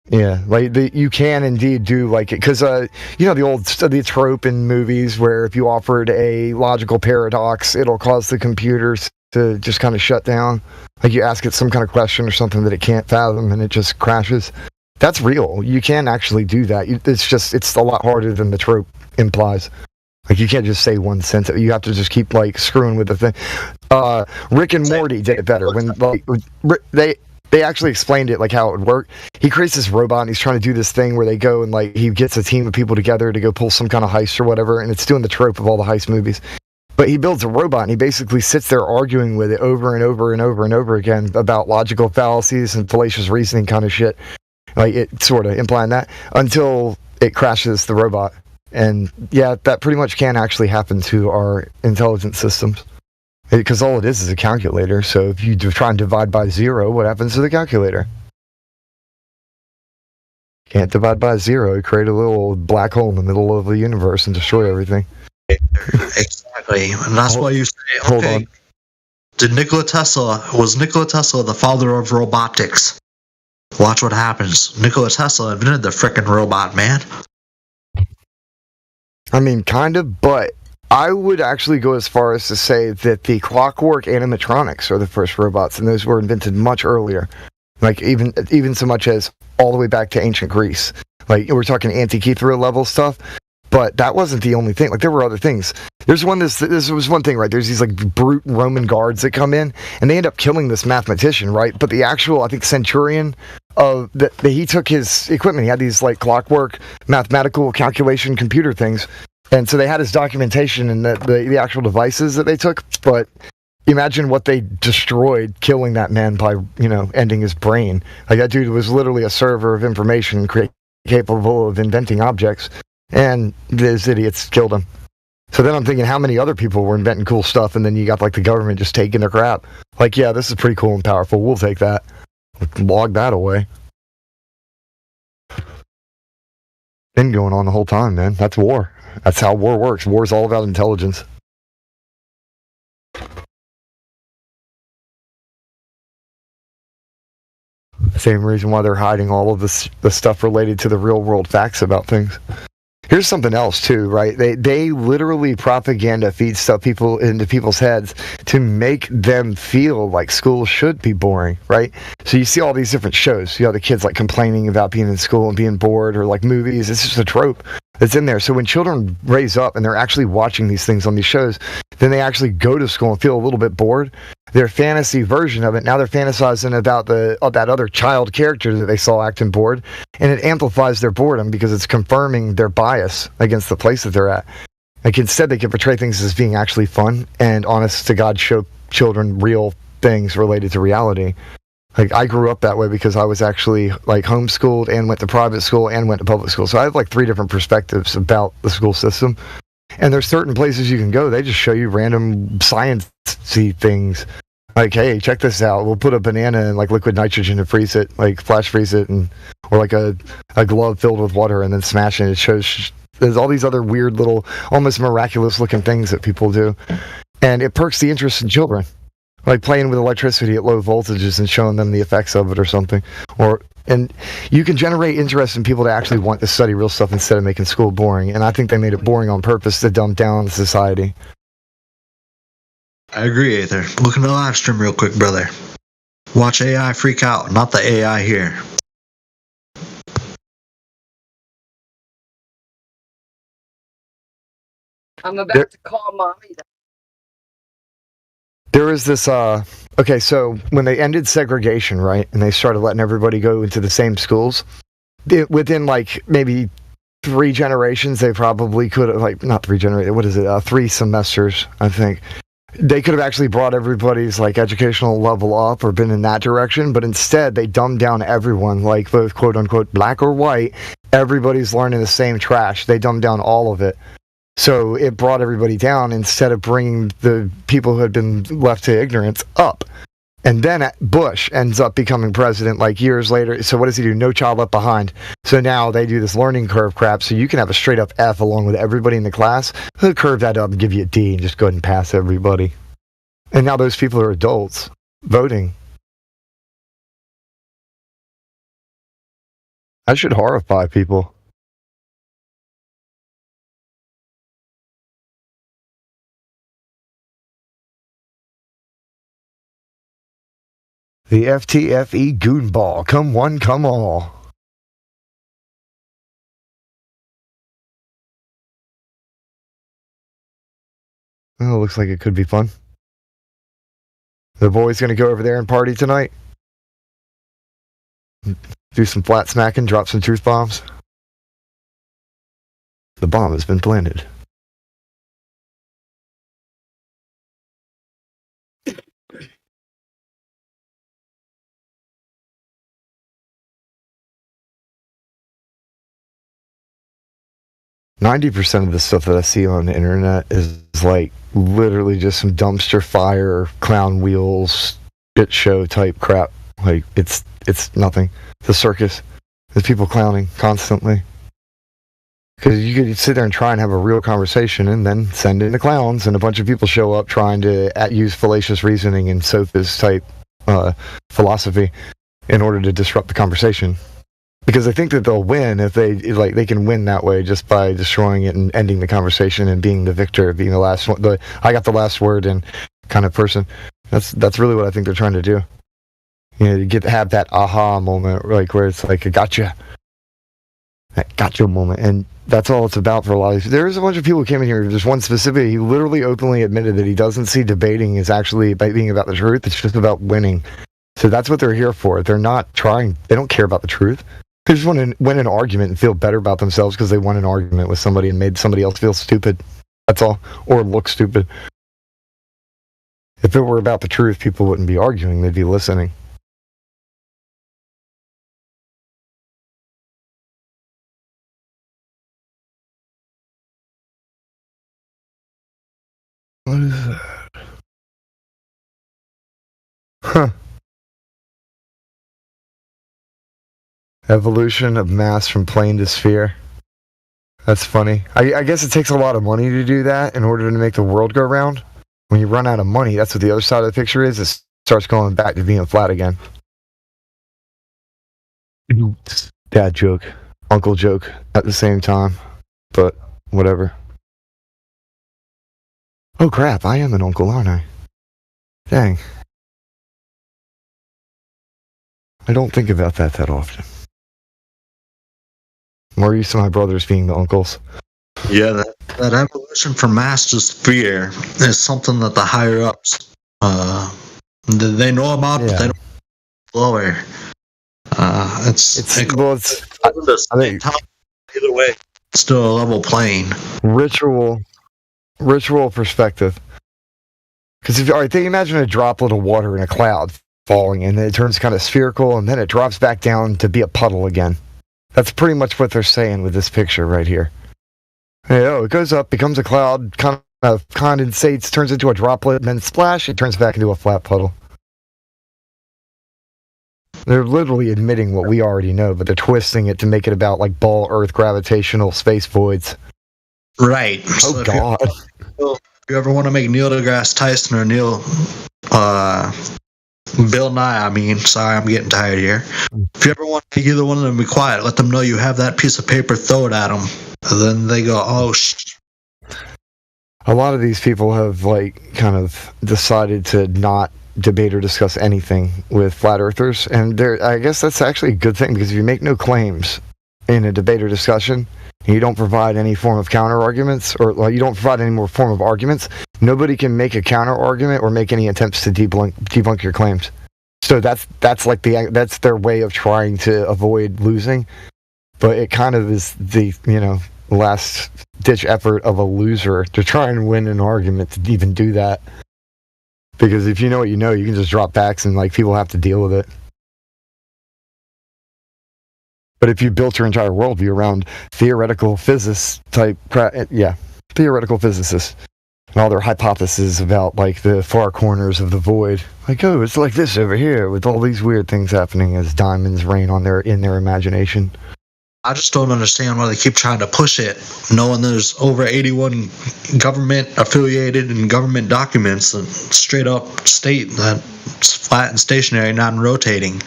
Yeah, like you can indeed do like it because the trope in movies where if you offered a logical paradox, it'll cause the computers to just kind of shut down. Like you ask it some kind of question or something that it can't fathom and it just crashes. That's real. You can actually do that. It's a lot harder than the trope implies. Like you can't just say one sentence. You have to just keep like screwing with the thing. Rick and Morty did it better when like they actually explained it like how it would work. He creates this robot and he's trying to do this thing where they go and like he gets a team of people together to go pull some kind of heist or whatever, and it's doing the trope of all the heist movies. But he builds a robot and he basically sits there arguing with it over and over and over and over again about logical fallacies and fallacious reasoning kind of shit. Like it sort of implying that until it crashes the robot. And yeah, that pretty much can actually happen to our intelligence systems. Because all it is a calculator. So if you try and divide by 0, what happens to the calculator? Can't divide by 0. You create a little black hole in the middle of the universe and destroy everything. Exactly. And that's why you say, okay, was Nikola Tesla the father of robotics? Watch what happens. Nikola Tesla invented the frickin' robot, man. I mean, kind of, but I would actually go as far as to say that the clockwork animatronics are the first robots, and those were invented much earlier. Like even so much as all the way back to ancient Greece. Like, we're talking Antikythera level stuff, but that wasn't the only thing. Like, there were other things. This was one thing, right? There's these like brute Roman guards that come in, and they end up killing this mathematician, right? But the actual, I think, centurion he took his equipment. He had these like clockwork, mathematical calculation computer things, and so they had his documentation and the actual devices that they took. But imagine what they destroyed, killing that man by ending his brain. Like, that dude was literally a server of information, capable of inventing objects, and these idiots killed him. So then I'm thinking, how many other people were inventing cool stuff, and then you got like the government just taking their crap. Like, yeah, this is pretty cool and powerful. We'll take that. Log that away. Been going on the whole time, man. That's war. That's how war works. War's all about intelligence. Same reason why they're hiding all of the stuff related to the real world facts about things. Here's something else too, right? They literally propaganda feed stuff into people's heads to make them feel like school should be boring, right? So you see all these different shows. You know, the kids like complaining about being in school and being bored, or like movies. It's just a trope that's in there. So when children raise up and they're actually watching these things on these shows, then they actually go to school and feel a little bit bored. Their fantasy version of it, now they're fantasizing about that other child character that they saw acting bored, and it amplifies their boredom because it's confirming their bias against the place that they're at. Like, instead, they can portray things as being actually fun and honest to God, show children real things related to reality. Like, I grew up that way because I was actually like homeschooled and went to private school and went to public school. So I have like 3 different perspectives about the school system. And there's certain places you can go. They just show you random science-y things. Like, hey, check this out. We'll put a banana in like liquid nitrogen and freeze it, like flash freeze it, or like a glove filled with water and then smash it. It shows there's all these other weird little, almost miraculous-looking things that people do, and it perks the interest in children. Like playing with electricity at low voltages and showing them the effects of it or something. And you can generate interest in people to actually want to study real stuff instead of making school boring. And I think they made it boring on purpose to dumb down society. I agree, Aether. Look in the live stream real quick, brother. Watch AI freak out, not the AI here. I'm about to call mommy. There is this, okay, so when they ended segregation, right, and they started letting everybody go into the same schools, within like maybe 3 generations, they probably could have, like, not 3 generations, what is it, 3 semesters, I think. They could have actually brought everybody's like educational level up or been in that direction, but instead they dumbed down everyone, like both quote unquote black or white. Everybody's learning the same trash. They dumbed down all of it. So it brought everybody down instead of bringing the people who had been left to ignorance up. And then Bush ends up becoming president like years later. So what does he do? No Child Left Behind. So now they do this learning curve crap. So you can have a straight up F along with everybody in the class. They'll curve that up and give you a D and just go ahead and pass everybody. And now those people are adults voting. That should horrify people. The FTFE Goonball. Come one, come all. Oh, looks like it could be fun. The boys going to go over there and party tonight? Do some flat smacking, drop some truth bombs? The bomb has been planted. %90 of the stuff that I see on the internet is like literally just some dumpster fire, clown wheels, shit show type crap. Like it's nothing. It's a circus. There's people clowning constantly. Because you could sit there and try and have a real conversation and then send in the clowns, and a bunch of people show up trying to use fallacious reasoning and sophist type philosophy in order to disrupt the conversation. Because they think that they'll win if they can win that way just by destroying it and ending the conversation and being the victor, being the last one, I got the last word and kind of person. That's really what I think they're trying to do. You know, to have that aha moment, like where it's like a gotcha. That gotcha moment. And that's all it's about for a lot of people. There's a bunch of people who came in here. There's one specifically, he literally openly admitted that he doesn't see debating as actually being about the truth. It's just about winning. So that's what they're here for. They're not trying, they don't care about the truth. They just want to win an argument and feel better about themselves because they won an argument with somebody and made somebody else feel stupid. That's all. Or look stupid. If it were about the truth, people wouldn't be arguing. They'd be listening. What is that? Huh. Evolution of mass from plane to sphere. That's funny. I guess it takes a lot of money to do that in order to make the world go round. When you run out of money, that's what the other side of the picture is. It starts going back to being flat again. Dad joke. Uncle joke at the same time. But whatever. Oh crap, I am an uncle, aren't I? Dang. I don't think about that often. More used to my brothers being the uncles. Yeah, that evolution from mass to sphere is something that the higher ups they know about, but they don't lower. I think either way, it's still a level plane. Ritual perspective. Because if all right, think imagine a droplet of water in a cloud falling, and then it turns kind of spherical, and then it drops back down to be a puddle again. That's pretty much what they're saying with this picture right here. It goes up, becomes a cloud, kind of condensates, turns into a droplet, and then splash, it turns back into a flat puddle. They're literally admitting what we already know, but they're twisting it to make it about like ball Earth gravitational space voids. Right. Oh So God. If you ever want to make Neil deGrasse Tyson or Bill Nye, sorry, I'm getting tired here. If you ever want to make either one of them be quiet, let them know you have that piece of paper, throw it at them. And then they go, oh, A lot of these people have kind of decided to not debate or discuss anything with flat earthers, and I guess that's actually a good thing, because if you make no claims in a debate or discussion, and you don't provide any form of counter arguments, or you don't provide any more form of arguments, nobody can make a counter argument or make any attempts to debunk your claims. So that's their way of trying to avoid losing, but it kind of is the last ditch effort of a loser to try and win an argument to even do that. Because if you know what you know, you can just drop facts and people have to deal with it. But if you built your entire worldview around theoretical physicists theoretical physicists and all their hypotheses about the far corners of the void, it's like this over here with all these weird things happening as diamonds rain in their imagination. I just don't understand why they keep trying to push it, knowing there's over 81 government-affiliated and government documents that straight up state that it's flat and stationary, not rotating.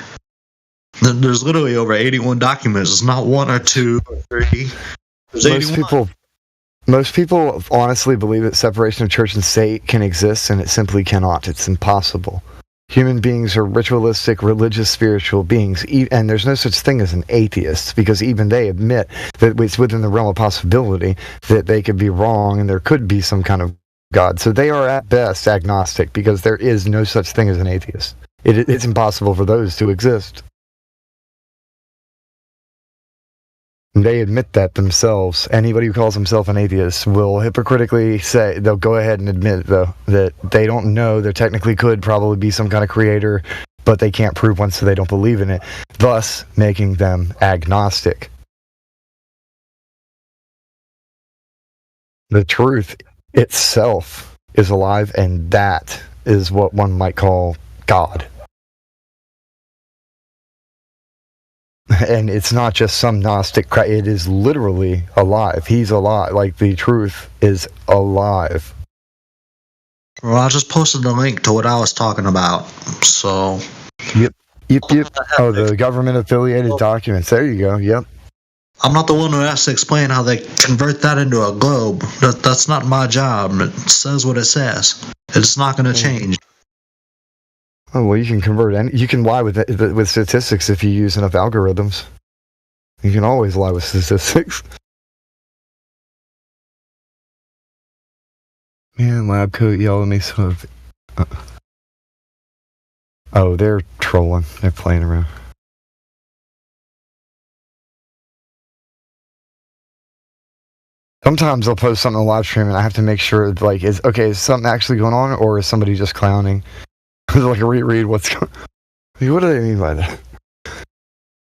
There's literally over 81 documents. It's not one or two or three. There's 81. Most people honestly believe that separation of church and state can exist, and it simply cannot. It's impossible. Human beings are ritualistic, religious, spiritual beings, and there's no such thing as an atheist, because even they admit that it's within the realm of possibility that they could be wrong and there could be some kind of God. So they are at best agnostic, because there is no such thing as an atheist. It's impossible for those to exist. They admit that themselves. Anybody who calls himself an atheist will hypocritically say, they'll go ahead and admit, though, that they don't know. There technically could probably be some kind of creator, but they can't prove one, so they don't believe in it, thus making them agnostic. The truth itself is alive, and that is what one might call God. And it's not just some Gnostic it is literally alive. He's alive. The truth is alive. Well, I just posted the link to what I was talking about. So. Yep. Oh, the government-affiliated documents. There you go. Yep. I'm not the one who has to explain how they convert that into a globe. That's not my job. It says what it says. It's not going to change. Oh well, you can convert any. You can lie with statistics if you use enough algorithms. You can always lie with statistics. Man, lab coat yelled at me. Oh, they're trolling. They're playing around. Sometimes they'll post something on live stream, and I have to make sure, like, is something actually going on, or is somebody just clowning? Like, read what's going. What do they mean by that?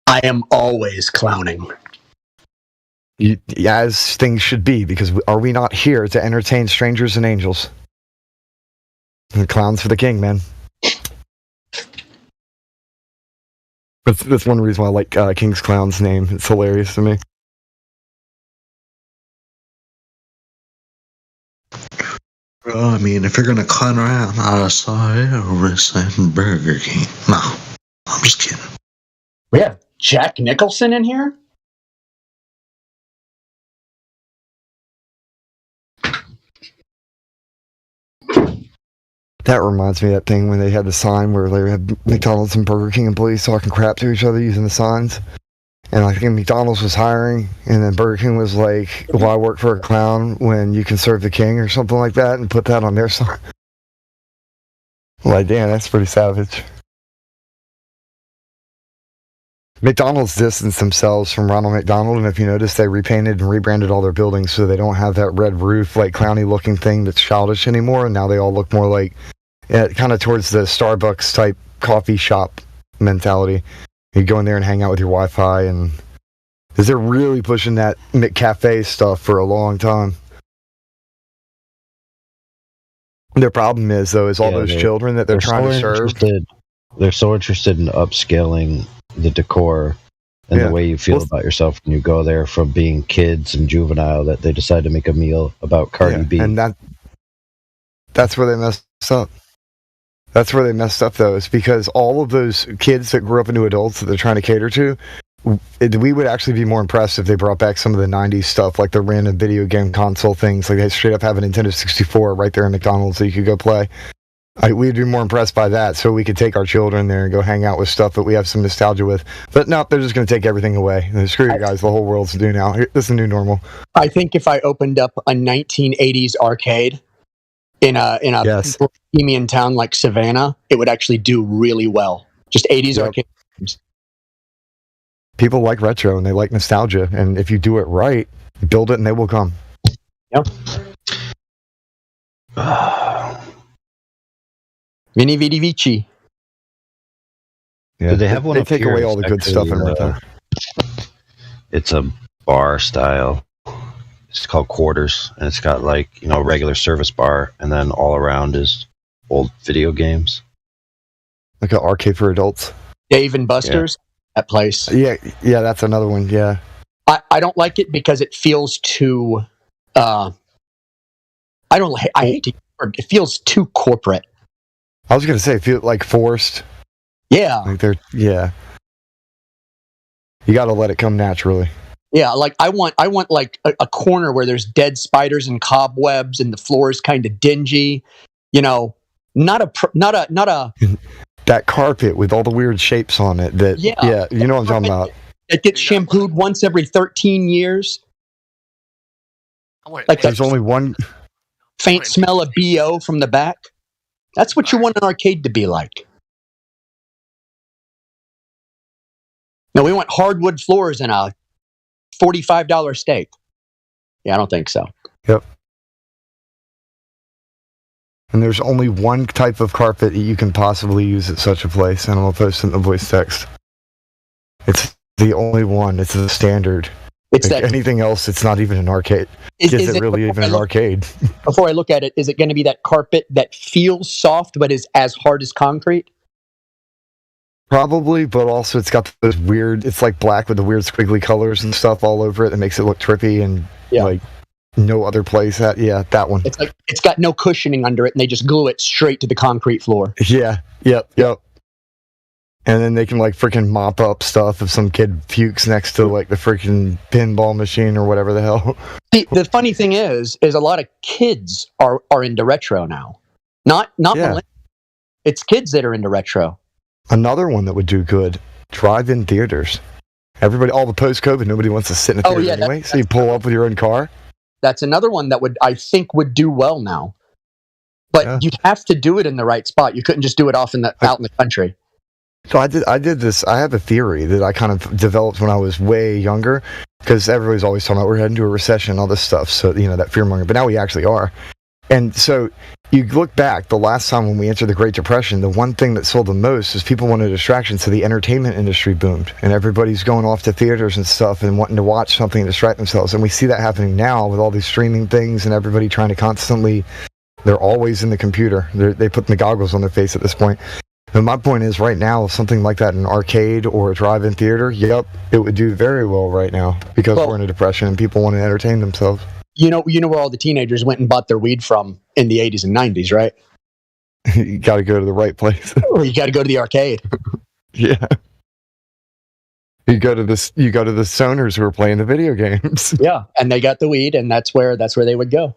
I am always clowning. As things should be, because are we not here to entertain strangers and angels? And clowns for the king, man. That's one reason why I like King's Clown's name. It's hilarious to me. Well, I mean, if you're gonna clown around, I saw Elvis and Burger King. No, I'm just kidding. We have Jack Nicholson in here? That reminds me of that thing when they had the sign where they had McDonald's and Burger King employees talking crap to each other using the signs. And I think McDonald's was hiring, and then Burger King was like, "Why work for a clown when you can serve the king?" or something like that, and put that on their sign. Like, damn, that's pretty savage. McDonald's distanced themselves from Ronald McDonald, and if you notice, they repainted and rebranded all their buildings so they don't have that red roof, like clowny-looking thing that's childish anymore, and now they all look more like, kind of towards the Starbucks-type coffee shop mentality. You go in there and hang out with your Wi-Fi, and because they're really pushing that McCafe stuff for a long time. Their problem is, though, is all those children that they're trying to serve. They're so interested in upscaling the decor and the way you feel about yourself when you go there from being kids and juvenile that they decide to make a meal about Cardi B. And that's where they messed up. That's where they messed up, though, is because all of those kids that grew up into adults that they're trying to cater to, we would actually be more impressed if they brought back some of the 90s stuff, like the random video game console things. Like they straight up have a Nintendo 64 right there in McDonald's that you could go play. We'd be more impressed by that, so we could take our children there and go hang out with stuff that we have some nostalgia with. But no, they're just going to take everything away. Screw you guys, the whole world's new now. This is the new normal. I think if I opened up a 1980s arcade in a bohemian town like Savannah, it would actually do really well. Just 80s arcade games. People like retro and they like nostalgia, and if you do it right, build it and they will come. Yep. Vini Vidi Vici. Yeah, do they have one? They take away all the good stuff in retro. It's a bar style. It's called Quarters, and it's got regular service bar, and then all around is old video games. Like an arcade for adults. Dave and Buster's, that place. Yeah, that's another one. Yeah, I don't like it because it feels too. I hate to. It feels too corporate. I was gonna say, feel like forced. Yeah, like they're You got to let it come naturally. Yeah, like I want like a corner where there's dead spiders and cobwebs, and the floor is kind of dingy. You know, not a. That carpet with all the weird shapes on it. Yeah, you know what I'm talking about. It gets shampooed once every 13 years. Like there's only one faint smell of BO from the back. That's what you want an arcade to be like. No, we want hardwood floors and a $45 steak. Yeah, I don't think so. Yep. And there's only one type of carpet that you can possibly use at such a place, and I'll post it in the voice text. It's the only one. It's the standard. It's like anything else, it's not even an arcade. Is it really even an arcade? Before I look at it, is it going to be that carpet that feels soft but is as hard as concrete? Probably, but also it's got those weird, it's like black with the weird squiggly colors and stuff all over it that makes it look trippy and like no other place. That one. It's like it's got no cushioning under it and they just glue it straight to the concrete floor. Yeah, yep. And then they can like freaking mop up stuff if some kid pukes next to like the freaking pinball machine or whatever the hell. The funny thing is a lot of kids are into retro now. Not millennials. It's kids that are into retro. Another one that would do good: drive-in theaters. Everybody, all the post-COVID, nobody wants to sit in a theater anyway. So you pull up with your own car. That's another one that I think would do well now. But you'd have to do it in the right spot. You couldn't just do it out in the country. So I did this. I have a theory that I kind of developed when I was way younger, because everybody's always talking about we're heading to a recession and all this stuff. So, that fear-mongering. But now we actually are. And so you look back, the last time when we entered the Great Depression, the one thing that sold the most is people wanted a distraction. So the entertainment industry boomed, and everybody's going off to theaters and stuff and wanting to watch something and distract themselves. And we see that happening now with all these streaming things and everybody trying to constantly, they're always in the computer. They put the goggles on their face at this point. And my point is, right now, something like that in an arcade or a drive-in theater, it would do very well right now, because we're in a depression and people want to entertain themselves. You know where all the teenagers went and bought their weed from in the 80s and 90s, right? You got to go to the right place. Or you got to go to the arcade. Yeah. You go to the stoners who are playing the video games. Yeah, and they got the weed, and that's where they would go.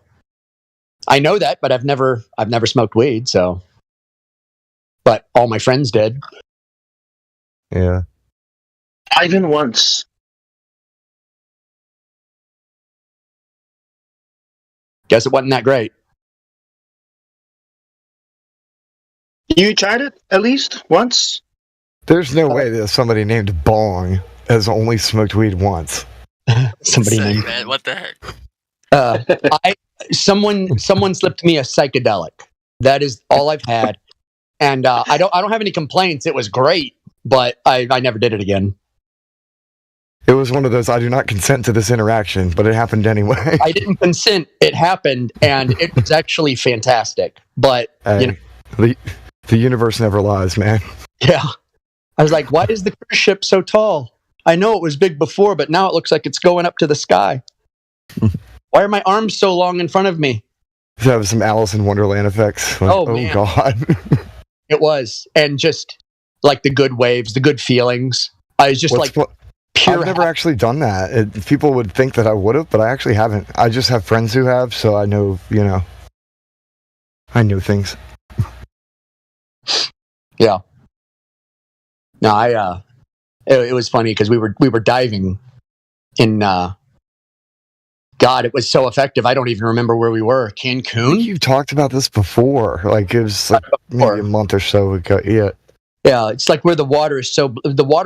I know that, but I've never smoked weed, so. But all my friends did. Yeah. Even once. Guess it wasn't that great. You tried it at least once? There's no way that somebody named Bong has only smoked weed once. Somebody named. Man, what the heck? Someone slipped me a psychedelic. That is all I've had, and I don't have any complaints. It was great, but I never did it again. It was one of those, I do not consent to this interaction, but it happened anyway. I didn't consent. It happened, and it was actually fantastic. But, the universe never lies, man. Yeah. I was like, why is the cruise ship so tall? I know it was big before, but now it looks like it's going up to the sky. Why are my arms so long in front of me? You have some Alice in Wonderland effects. Like, oh man. God. It was. And just like the good waves, the good feelings. I was just I've never actually done that. People would think that I would have, but I actually haven't. I just have friends who have, so I know, I know things. Yeah. No, it was funny because we were diving in, God, it was so effective. I don't even remember where we were. Cancun? You've talked about this before. Like, it was maybe a month or so ago. Yeah. Yeah, it's like where the water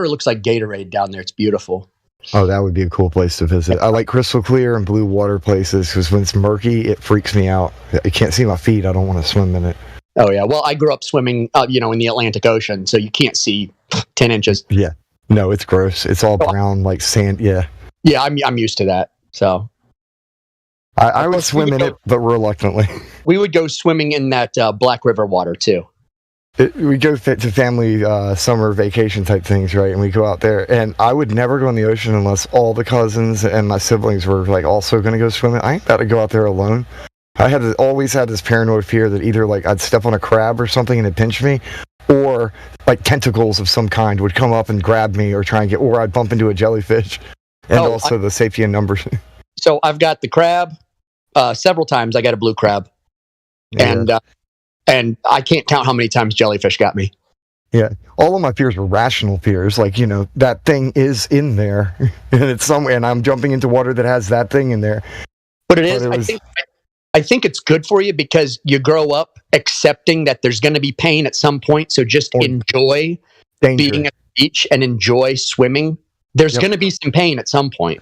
looks like Gatorade down there. It's beautiful. Oh, that would be a cool place to visit. I like crystal clear and blue water places, because when it's murky, it freaks me out. I can't see my feet. I don't want to swim in it. Oh, yeah. Well, I grew up swimming, in the Atlantic Ocean, so you can't see 10 inches. Yeah. No, it's gross. It's all brown, like sand. Yeah. Yeah, I'm used to that. So I would swim in it, but reluctantly. We would go swimming in that Black River water, too. We go to family summer vacation type things, right? And we go out there, and I would never go in the ocean unless all the cousins and my siblings were like also going to go swimming. I ain't about to go out there alone. I always had this paranoid fear that either like I'd step on a crab or something and it'd pinch me, or like tentacles of some kind would come up and grab me or try and or I'd bump into a jellyfish, and also the safety in numbers. So I've got the crab. Several times I got a blue crab, and I can't count how many times jellyfish got me. Yeah, all of my fears were rational fears. Like, that thing is in there, and it's somewhere, and I'm jumping into water that has that thing in there. But I think it's good for you because you grow up accepting that there's going to be pain at some point. So just enjoy being at the beach and enjoy swimming. There's going to be some pain at some point.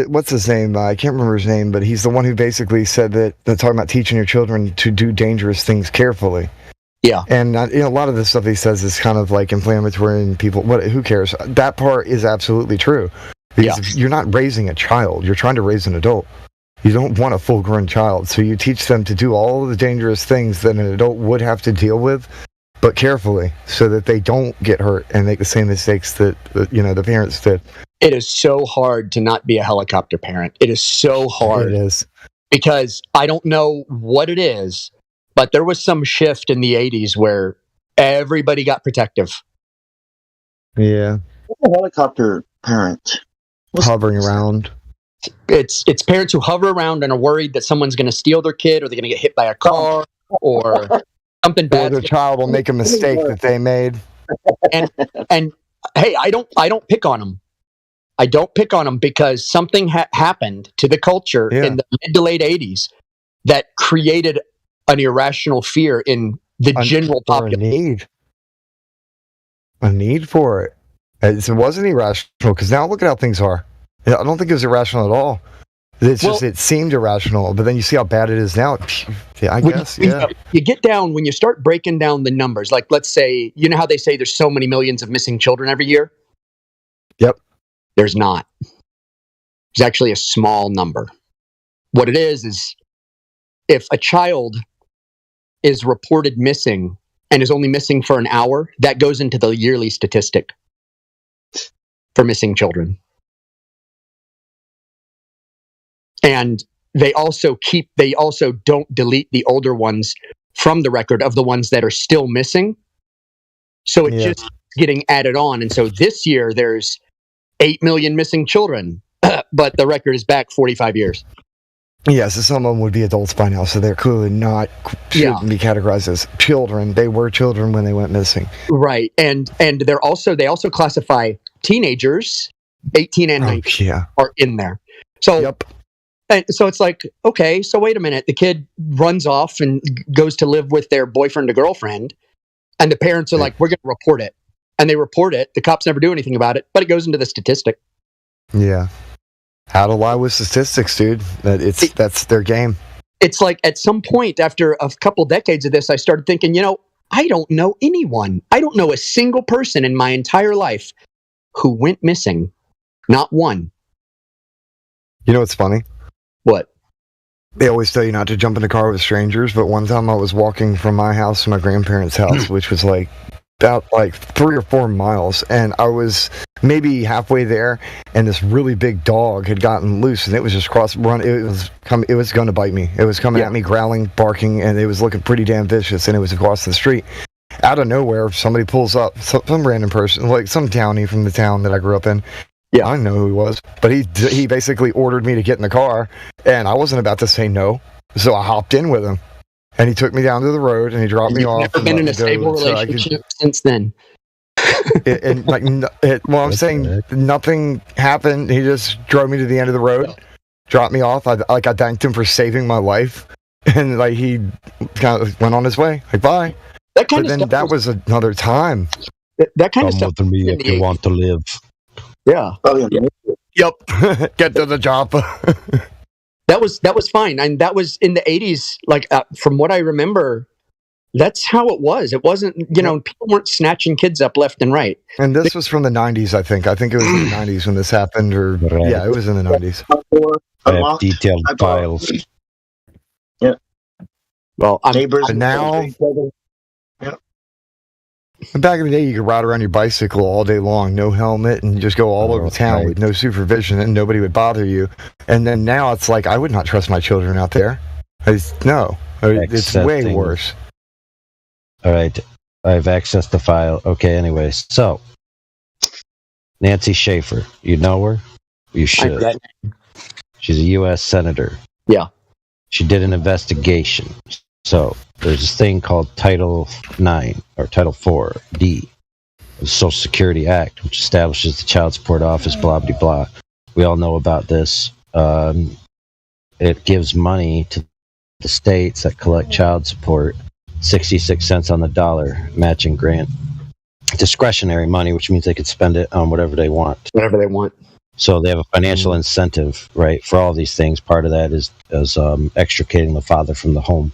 What's his name? I can't remember his name, but he's the one who basically said that they're talking about teaching your children to do dangerous things carefully. Yeah. And a lot of the stuff he says is kind of like inflammatory, and people, who cares? That part is absolutely true. Because you're not raising a child. You're trying to raise an adult. You don't want a full-grown child. So you teach them to do all of the dangerous things that an adult would have to deal with, but carefully, so that they don't get hurt and make the same mistakes that the parents did. It is so hard to not be a helicopter parent. It is so hard. It is. Because I don't know what it is, but there was some shift in the 80s where everybody got protective. Yeah. What's a helicopter parent? Hovering around. It's parents who hover around and are worried that someone's going to steal their kid, or they're going to get hit by a car, or something Or bad. their child will make a mistake that they made. And hey, I don't pick on them. I don't pick on them because something happened to the culture in the mid to late 80s that created an irrational fear in the general population. A need for it. It wasn't irrational because now look at how things are. I don't think it was irrational at all. It's just it seemed irrational, but then you see how bad it is now. I guess, yeah. You get down when you start breaking down the numbers. Like, let's say, you know how they say there's so many millions of missing children every year? Yep. There's not. There's actually a small number. What it is if a child is reported missing and is only missing for an hour, that goes into the yearly statistic for missing children. And they also don't delete the older ones from the record of the ones that are still missing. So it's just getting added on. And so this year there's 8 million missing children, but the record is back 45 years. Yeah, so some of them would be adults by now, so they're clearly shouldn't be categorized as children. They were children when they went missing. Right. And they also classify teenagers, 18 and 19 are in there. So and so it's like, okay, so wait a minute. The kid runs off and goes to live with their boyfriend or girlfriend, and the parents are like, we're going to report it. And they report it. The cops never do anything about it, but it goes into the statistic. Yeah. How to lie with statistics, dude. That's their game. It's like at some point after a couple decades of this, I started thinking, I don't know anyone. I don't know a single person in my entire life who went missing. Not one. You know what's funny? What? They always tell you not to jump in the car with strangers, but one time I was walking from my house to my grandparents' house, which was about 3 or 4 miles, and I was maybe halfway there, and this really big dog had gotten loose, and it was just it was going to bite me. It was coming at me, growling, barking, and it was looking pretty damn vicious, and it was across the street. Out of nowhere, somebody pulls up, some random person, like some townie from the town that I grew up in. Yeah, I don't know who he was, but he basically ordered me to get in the car, and I wasn't about to say no, so I hopped in with him. And he took me down to the road, and he dropped me off. Never been in a stable relationship since then. I'm saying nothing happened. He just drove me to the end of the road, dropped me off. I thanked him for saving my life, and he kind of went on his way. Bye. That was another time. That kind of Come stuff. with me if you want to live. Yeah. Yep. Get to the job. That was fine, and that was in the 80s. From what I remember, that's how it was. It wasn't, people weren't snatching kids up left and right. And this was from the 90s, I think. I think it was in the 90s when this happened, yeah, it was in the 90s. I have detailed files. Yeah. Well, neighbors now. Back in the day, you could ride around your bicycle all day long, no helmet, and just go all over town with no supervision, and nobody would bother you. And then now it's like, I would not trust my children out there. No, it's way worse. All right, I've accessed the file. Okay, anyways, so Nancy Schaefer, you know her? You should. She's a U.S. senator. Yeah. She did an investigation. So there's this thing called Title 9 or Title 4D of the Social Security Act, which establishes the Child Support Office, blah, blah, blah. We all know about this. It gives money to the states that collect child support, 66 cents on the dollar, matching grant. Discretionary money, which means they could spend it on whatever they want. Whatever they want. So they have a financial incentive, right, for all these things. Part of that is extricating the father from the home.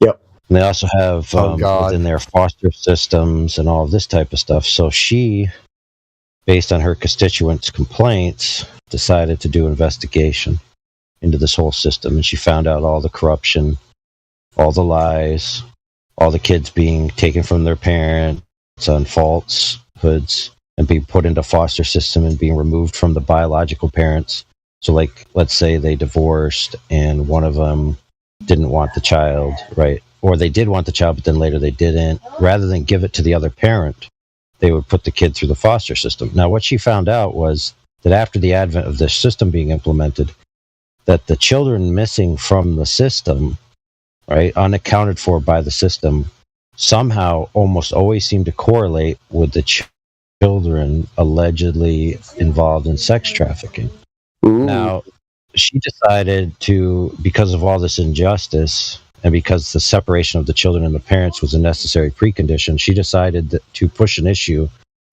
Yep. And they also have within their foster systems and all of this type of stuff. So she, based on her constituents' complaints, decided to do an investigation into this whole system. And she found out all the corruption, all the lies, all the kids being taken from their parents on falsehoods and being put into foster system and being removed from the biological parents. So let's say they divorced and one of them didn't want the child, right? Or they did want the child, but then later they didn't. Rather than give it to the other parent, they would put the kid through the foster system. Now, what she found out was that after the advent of this system being implemented, that the children missing from the system, right, unaccounted for by the system, somehow almost always seem to correlate with the children allegedly involved in sex trafficking. Now, she decided to, because of all this injustice and because the separation of the children and the parents was a necessary precondition, she decided to push an issue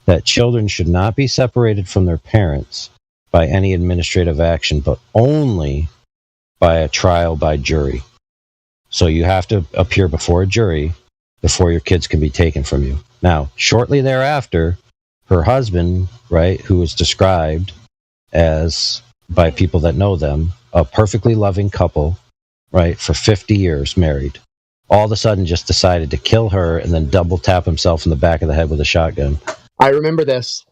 that children should not be separated from their parents by any administrative action, but only by a trial by jury. So you have to appear before a jury before your kids can be taken from you. Now, shortly thereafter, her husband, right, who is described as, by people that know them, a perfectly loving couple, right, for 50 years married, all of a sudden just decided to kill her and then double tap himself in the back of the head with a shotgun. I remember this.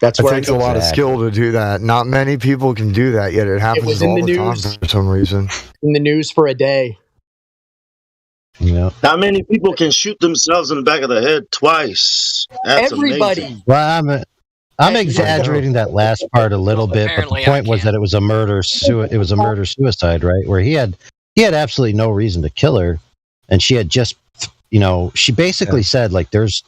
That's It where takes a lot of skill to do that. Not many people can do that, yet it happens all the time for some reason. In the news for a day. Yeah. Not many people can shoot themselves in the back of the head twice. That's Everybody. amazing. Well, I'm exaggerating that last part a little bit, but the point was that it was a murder-suicide, right? Where he had absolutely no reason to kill her, and she had just, she basically said, like, there's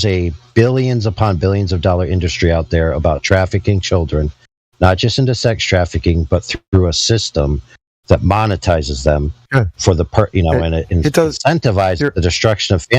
a billions upon billions of dollar industry out there about trafficking children, not just into sex trafficking, but through a system that monetizes them for the and it incentivizes the destruction of families.